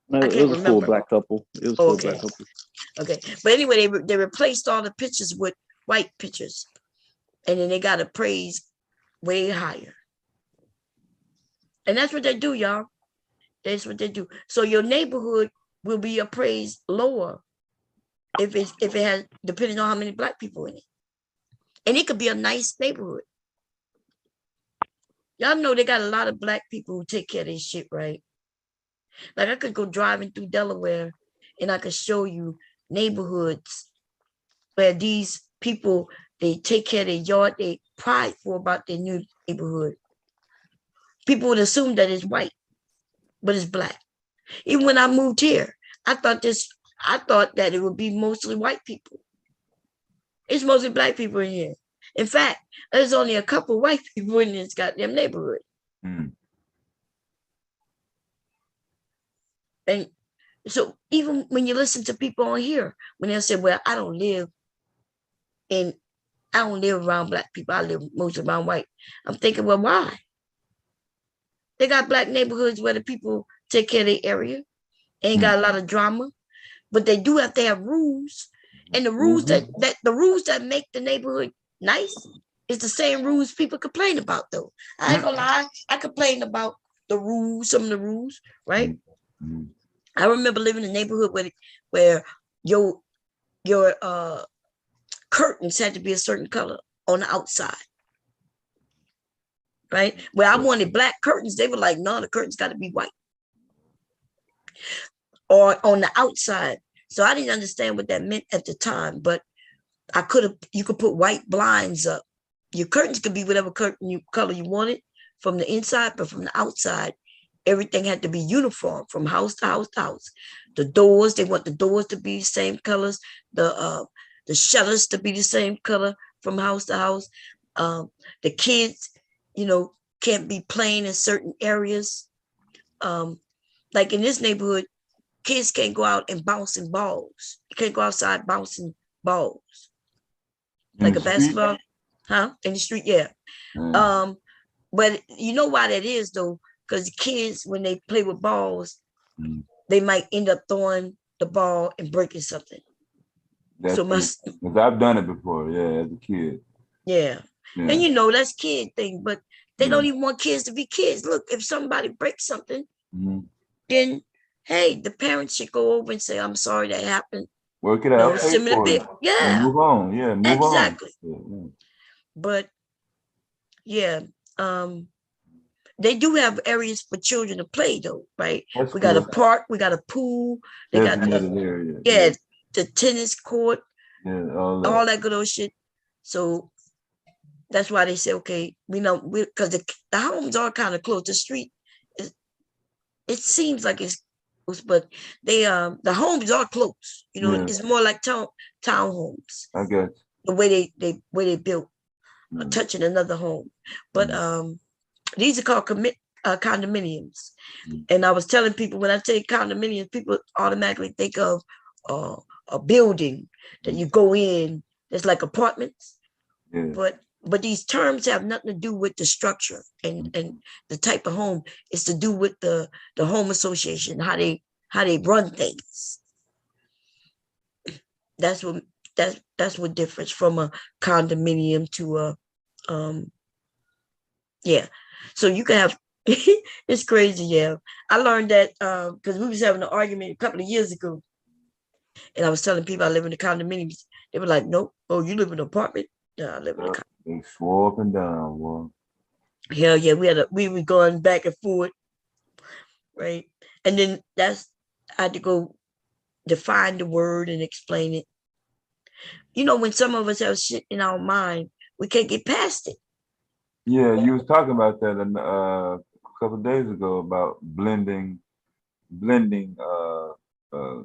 [SPEAKER 9] No,
[SPEAKER 4] I can't
[SPEAKER 9] it was
[SPEAKER 4] remember.
[SPEAKER 9] full black couple. It was full black couple.
[SPEAKER 4] Okay, but anyway, they replaced all the pictures with white pictures, and then they got appraised way higher. And that's what they do, y'all. That's what they do. So your neighborhood will be appraised lower if it has, depending on how many black people in it. And it could be a nice neighborhood. Y'all know they got a lot of black people who take care of their shit, right? Like I could go driving through Delaware and I could show you neighborhoods where these people, they take care of their yard, they prideful about their new neighborhood. People would assume that it's white, but it's black. Even when I moved here, I thought that it would be mostly white people. It's mostly black people in here. In fact, there's only a couple white people in this goddamn neighborhood.
[SPEAKER 5] Mm.
[SPEAKER 4] And so even when you listen to people on here, when they say, well, I don't live around black people, I live mostly around white. I'm thinking, well, why? They got black neighborhoods where the people take care of their area, ain't got a lot of drama, but they do have to have rules. And the rules that make the neighborhood nice is the same rules people complain about, though. I ain't gonna lie, I complain about the rules, some of the rules, right? I remember living in a neighborhood where your curtains had to be a certain color on the outside. Right? Where I wanted black curtains, they were like, no, the curtains got to be white. Or on the outside. So I didn't understand what that meant at the time, but you could put white blinds up. Your curtains could be whatever color you wanted from the inside, but from the outside, everything had to be uniform from house to house to house. The doors, they want the doors to be the same colors, the shutters to be the same color from house to house. The kids, can't be playing in certain areas. Like in this neighborhood, kids can't go out and bouncing balls. You can't go outside bouncing balls. Like a basketball, in the street, yeah. But you know why that is, though? Because the kids, when they play with balls, they might end up throwing the ball and breaking something.
[SPEAKER 5] Because I've done it before, yeah, as a kid.
[SPEAKER 4] Yeah. And that's kid thing, but they don't even want kids to be kids. Look, if somebody breaks something, then hey, the parents should go over and say, I'm sorry that happened.
[SPEAKER 5] Work it out. Pay for it.
[SPEAKER 4] Yeah.
[SPEAKER 5] And move on. Yeah, move
[SPEAKER 4] exactly.
[SPEAKER 5] on.
[SPEAKER 4] But yeah, they do have areas for children to play though, right? We got a park, we got a pool, they got the tennis court, all that good old shit. So that's why they say, okay, because the homes are kind of close. The street it seems like it's close, but the homes are close. It's more like townhomes.
[SPEAKER 5] I guess
[SPEAKER 4] the way they built, touching another home. But these are called condominiums. And I was telling people, when I say condominiums, people automatically think of a building that you go in. It's like apartments. But these terms have nothing to do with the structure and the type of home. It's to do with the home association, how they run things. That's what differs from a condominium to a So you can have it's crazy, yeah. I learned that because we was having an argument a couple of years ago, and I was telling people I live in the condominiums. They were like, "Nope, oh, you live in an apartment?" Yeah, I live in a condominium.
[SPEAKER 5] They swore up and down, boy.
[SPEAKER 4] Hell yeah, we were going back and forth, right? And then I had to go define the word and explain it. When some of us have shit in our mind, we can't get past it.
[SPEAKER 5] Yeah, you was talking about that a couple of days ago about blending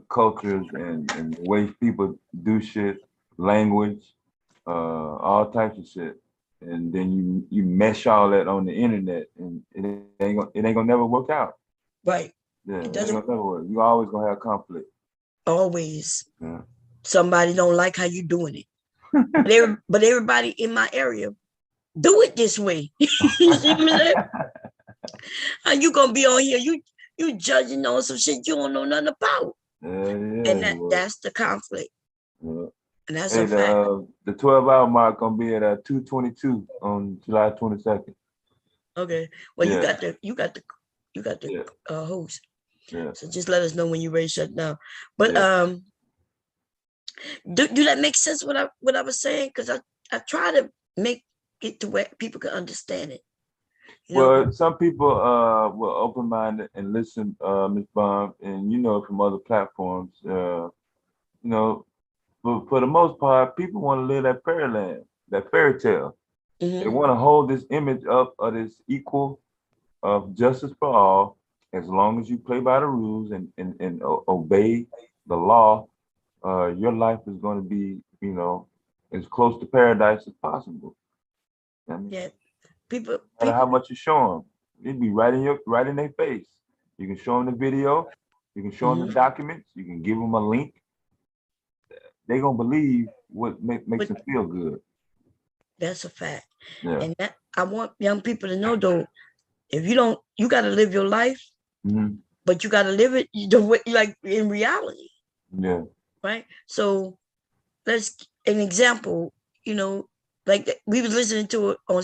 [SPEAKER 5] cultures and the way people do shit, language, all types of shit. And then you mesh all that on the internet, and it ain't gonna never work out.
[SPEAKER 4] Right.
[SPEAKER 5] Yeah, it ain't gonna never work. You always gonna have conflict.
[SPEAKER 4] Always.
[SPEAKER 5] Yeah.
[SPEAKER 4] Somebody don't like how you doing it. but everybody in my area do it this way. You see what I'm saying? And you gonna be on here, you judging on some shit you don't know nothing about. And that's the conflict.
[SPEAKER 5] Yeah.
[SPEAKER 4] And that's a fact.
[SPEAKER 5] The 12-hour mark gonna be at 2:22 on July 22nd.
[SPEAKER 4] Okay. Well,
[SPEAKER 5] Yeah.
[SPEAKER 4] you got the
[SPEAKER 5] Yeah.
[SPEAKER 4] host.
[SPEAKER 5] Yeah.
[SPEAKER 4] So just let us know when you're ready to shut down. But
[SPEAKER 5] Yeah.
[SPEAKER 4] do that make sense what I was saying? Because I try to make it to where people can understand it. You know?
[SPEAKER 5] Well, some people were open-minded and listen, Ms. Bond, and from other platforms, for the most part, people want to live that fairyland, that fairy tale. They want to hold this image up of this equal of justice for all, as long as you play by the rules and obey the law. Your life is going to be, as close to paradise as possible. I mean,
[SPEAKER 4] Yeah, people.
[SPEAKER 5] No matter how much you show them, it'd be right in their face. You can show them the video, you can show them the documents, you can give them a link. They're gonna believe what makes them feel good.
[SPEAKER 4] That's a fact.
[SPEAKER 5] Yeah.
[SPEAKER 4] And that I want young people to know though, if you don't, you got to live your life, but you got to live it the way, like in reality.
[SPEAKER 5] Yeah.
[SPEAKER 4] Right. So let's an example. Like we was listening to it on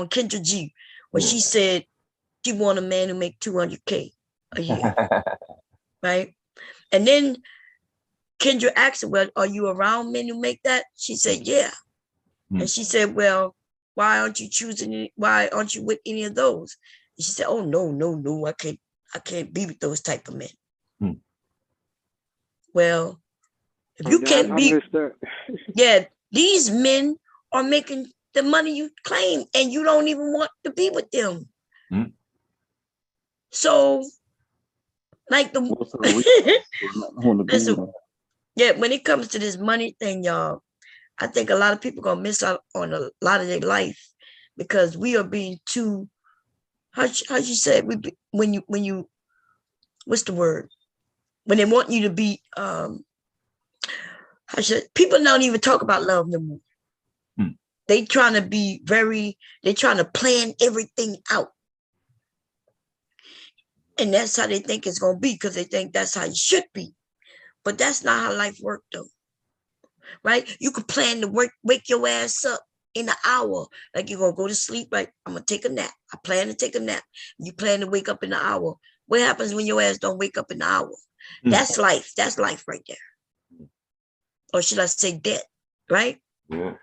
[SPEAKER 4] Kendra G, when she said she want a man who make $200K a year. Right. And then Kendra asked her, well, are you around men who make that? She said, yeah. And she said, well, why aren't you with any of those? And she said, oh, no, I can't be with those type of men. Well, if you can't be, these men are making the money you claim and you don't even want to be with them. So, like listen, when it comes to this money thing, y'all, I think a lot of people gonna miss out on a lot of their life because we are being too. How you say it? When you what's the word? When they want you to be people don't even talk about love no more. They trying to be they trying to plan everything out. And that's how they think it's gonna be because they think that's how it should be. But that's not how life works though. Right? You could plan to wake your ass up in an hour. Like you're gonna go to sleep, right? I'm gonna take a nap. I plan to take a nap. You plan to wake up in an hour. What happens when your ass don't wake up in an hour? That's life. That's life right there. Or should I say death, right?
[SPEAKER 5] Yeah.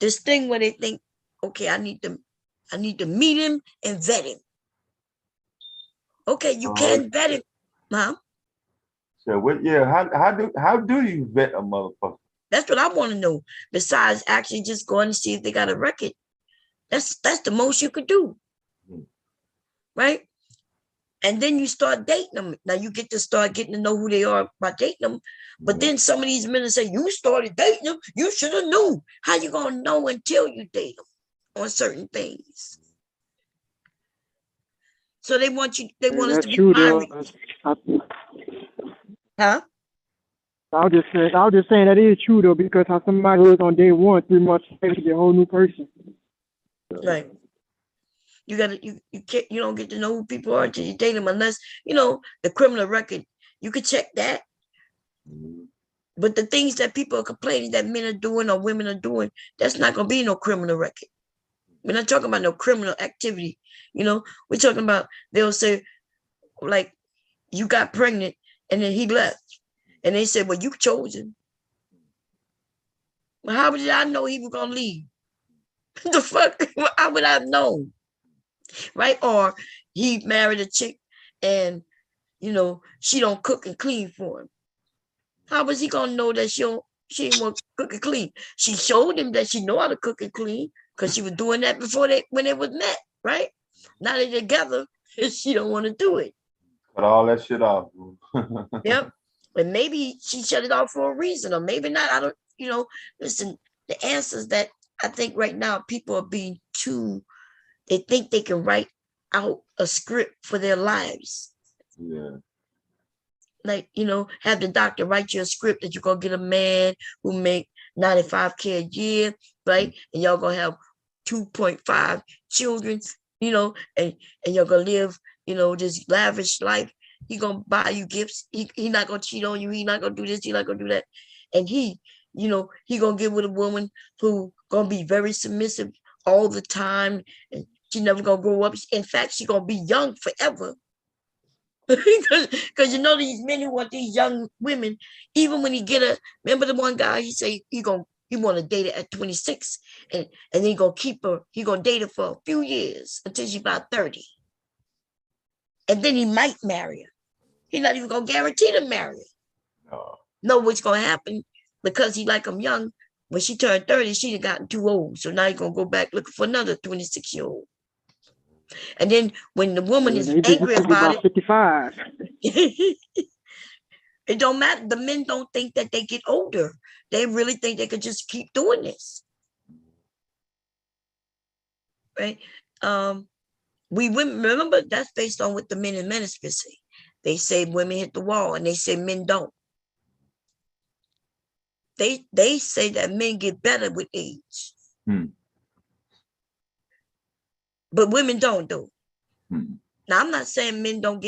[SPEAKER 4] This thing where they think, okay, I need to meet him and vet him. Okay, you can vet him, huh?
[SPEAKER 5] So how do you vet a motherfucker?
[SPEAKER 4] That's what I want to know. Besides actually just going to see if they got a record. That's the most you could do. Right? And then you start dating them. Now you get to start getting to know who they are by dating them. But then some of these men say, you started dating them. You should have known. How you going to know until you date them on certain things? So they want us to be married. Huh?
[SPEAKER 19] I was just saying that is true though, because how somebody was on day one, 3 months later, to be a whole new person.
[SPEAKER 4] Right. You don't get to know who people are until you date them, unless the criminal record. You could check that. But the things that people are complaining that men are doing or women are doing, that's not gonna be no criminal record. We're not talking about no criminal activity. We're talking about they'll say, like, you got pregnant and then he left. And they said, well, you chose him. Well, how did I know he was gonna leave? The fuck? How would I have known? Right? Or he married a chick and she don't cook and clean for him. How was he gonna know that she didn't want to cook and clean? She showed him that she know how to cook and clean because she was doing that when they was met, right? Now they're together and she don't want to do it.
[SPEAKER 5] Cut all that shit off.
[SPEAKER 4] Yep. And maybe she shut it off for a reason, or maybe not. I don't, listen, the answers that I think right now people are being they think they can write out a script for their lives.
[SPEAKER 5] Yeah.
[SPEAKER 4] Like, have the doctor write you a script that you're going to get a man who make $95K a year, right? And y'all going to have 2.5 children, and you're going to live, this lavish life. He going to buy you gifts. He not going to cheat on you. He not going to do this. He not going to do that. And he going to get with a woman who going to be very submissive all the time, and she never gonna grow up. In fact, she gonna be young forever. Because you know these men who want these young women, even when he get a, remember the one guy, he say he want to date her at 26, and he gonna keep her, he gonna date her for a few years until she's about 30. And then he might marry her. He's not even gonna guarantee to marry her. Know what's gonna happen, because he like them young. When she turned 30, she had gotten too old. So now he's gonna go back looking for another 26-year-old. And then when the woman is angry about it,
[SPEAKER 19] 55.
[SPEAKER 4] it don't matter. The men don't think that they get older. They really think they could just keep doing this. Right? We women, remember, that's based on what the men in manosphere say. They say women hit the wall, and they say men don't. They say that men get better with age. But women don't do. Now, I'm not saying men don't get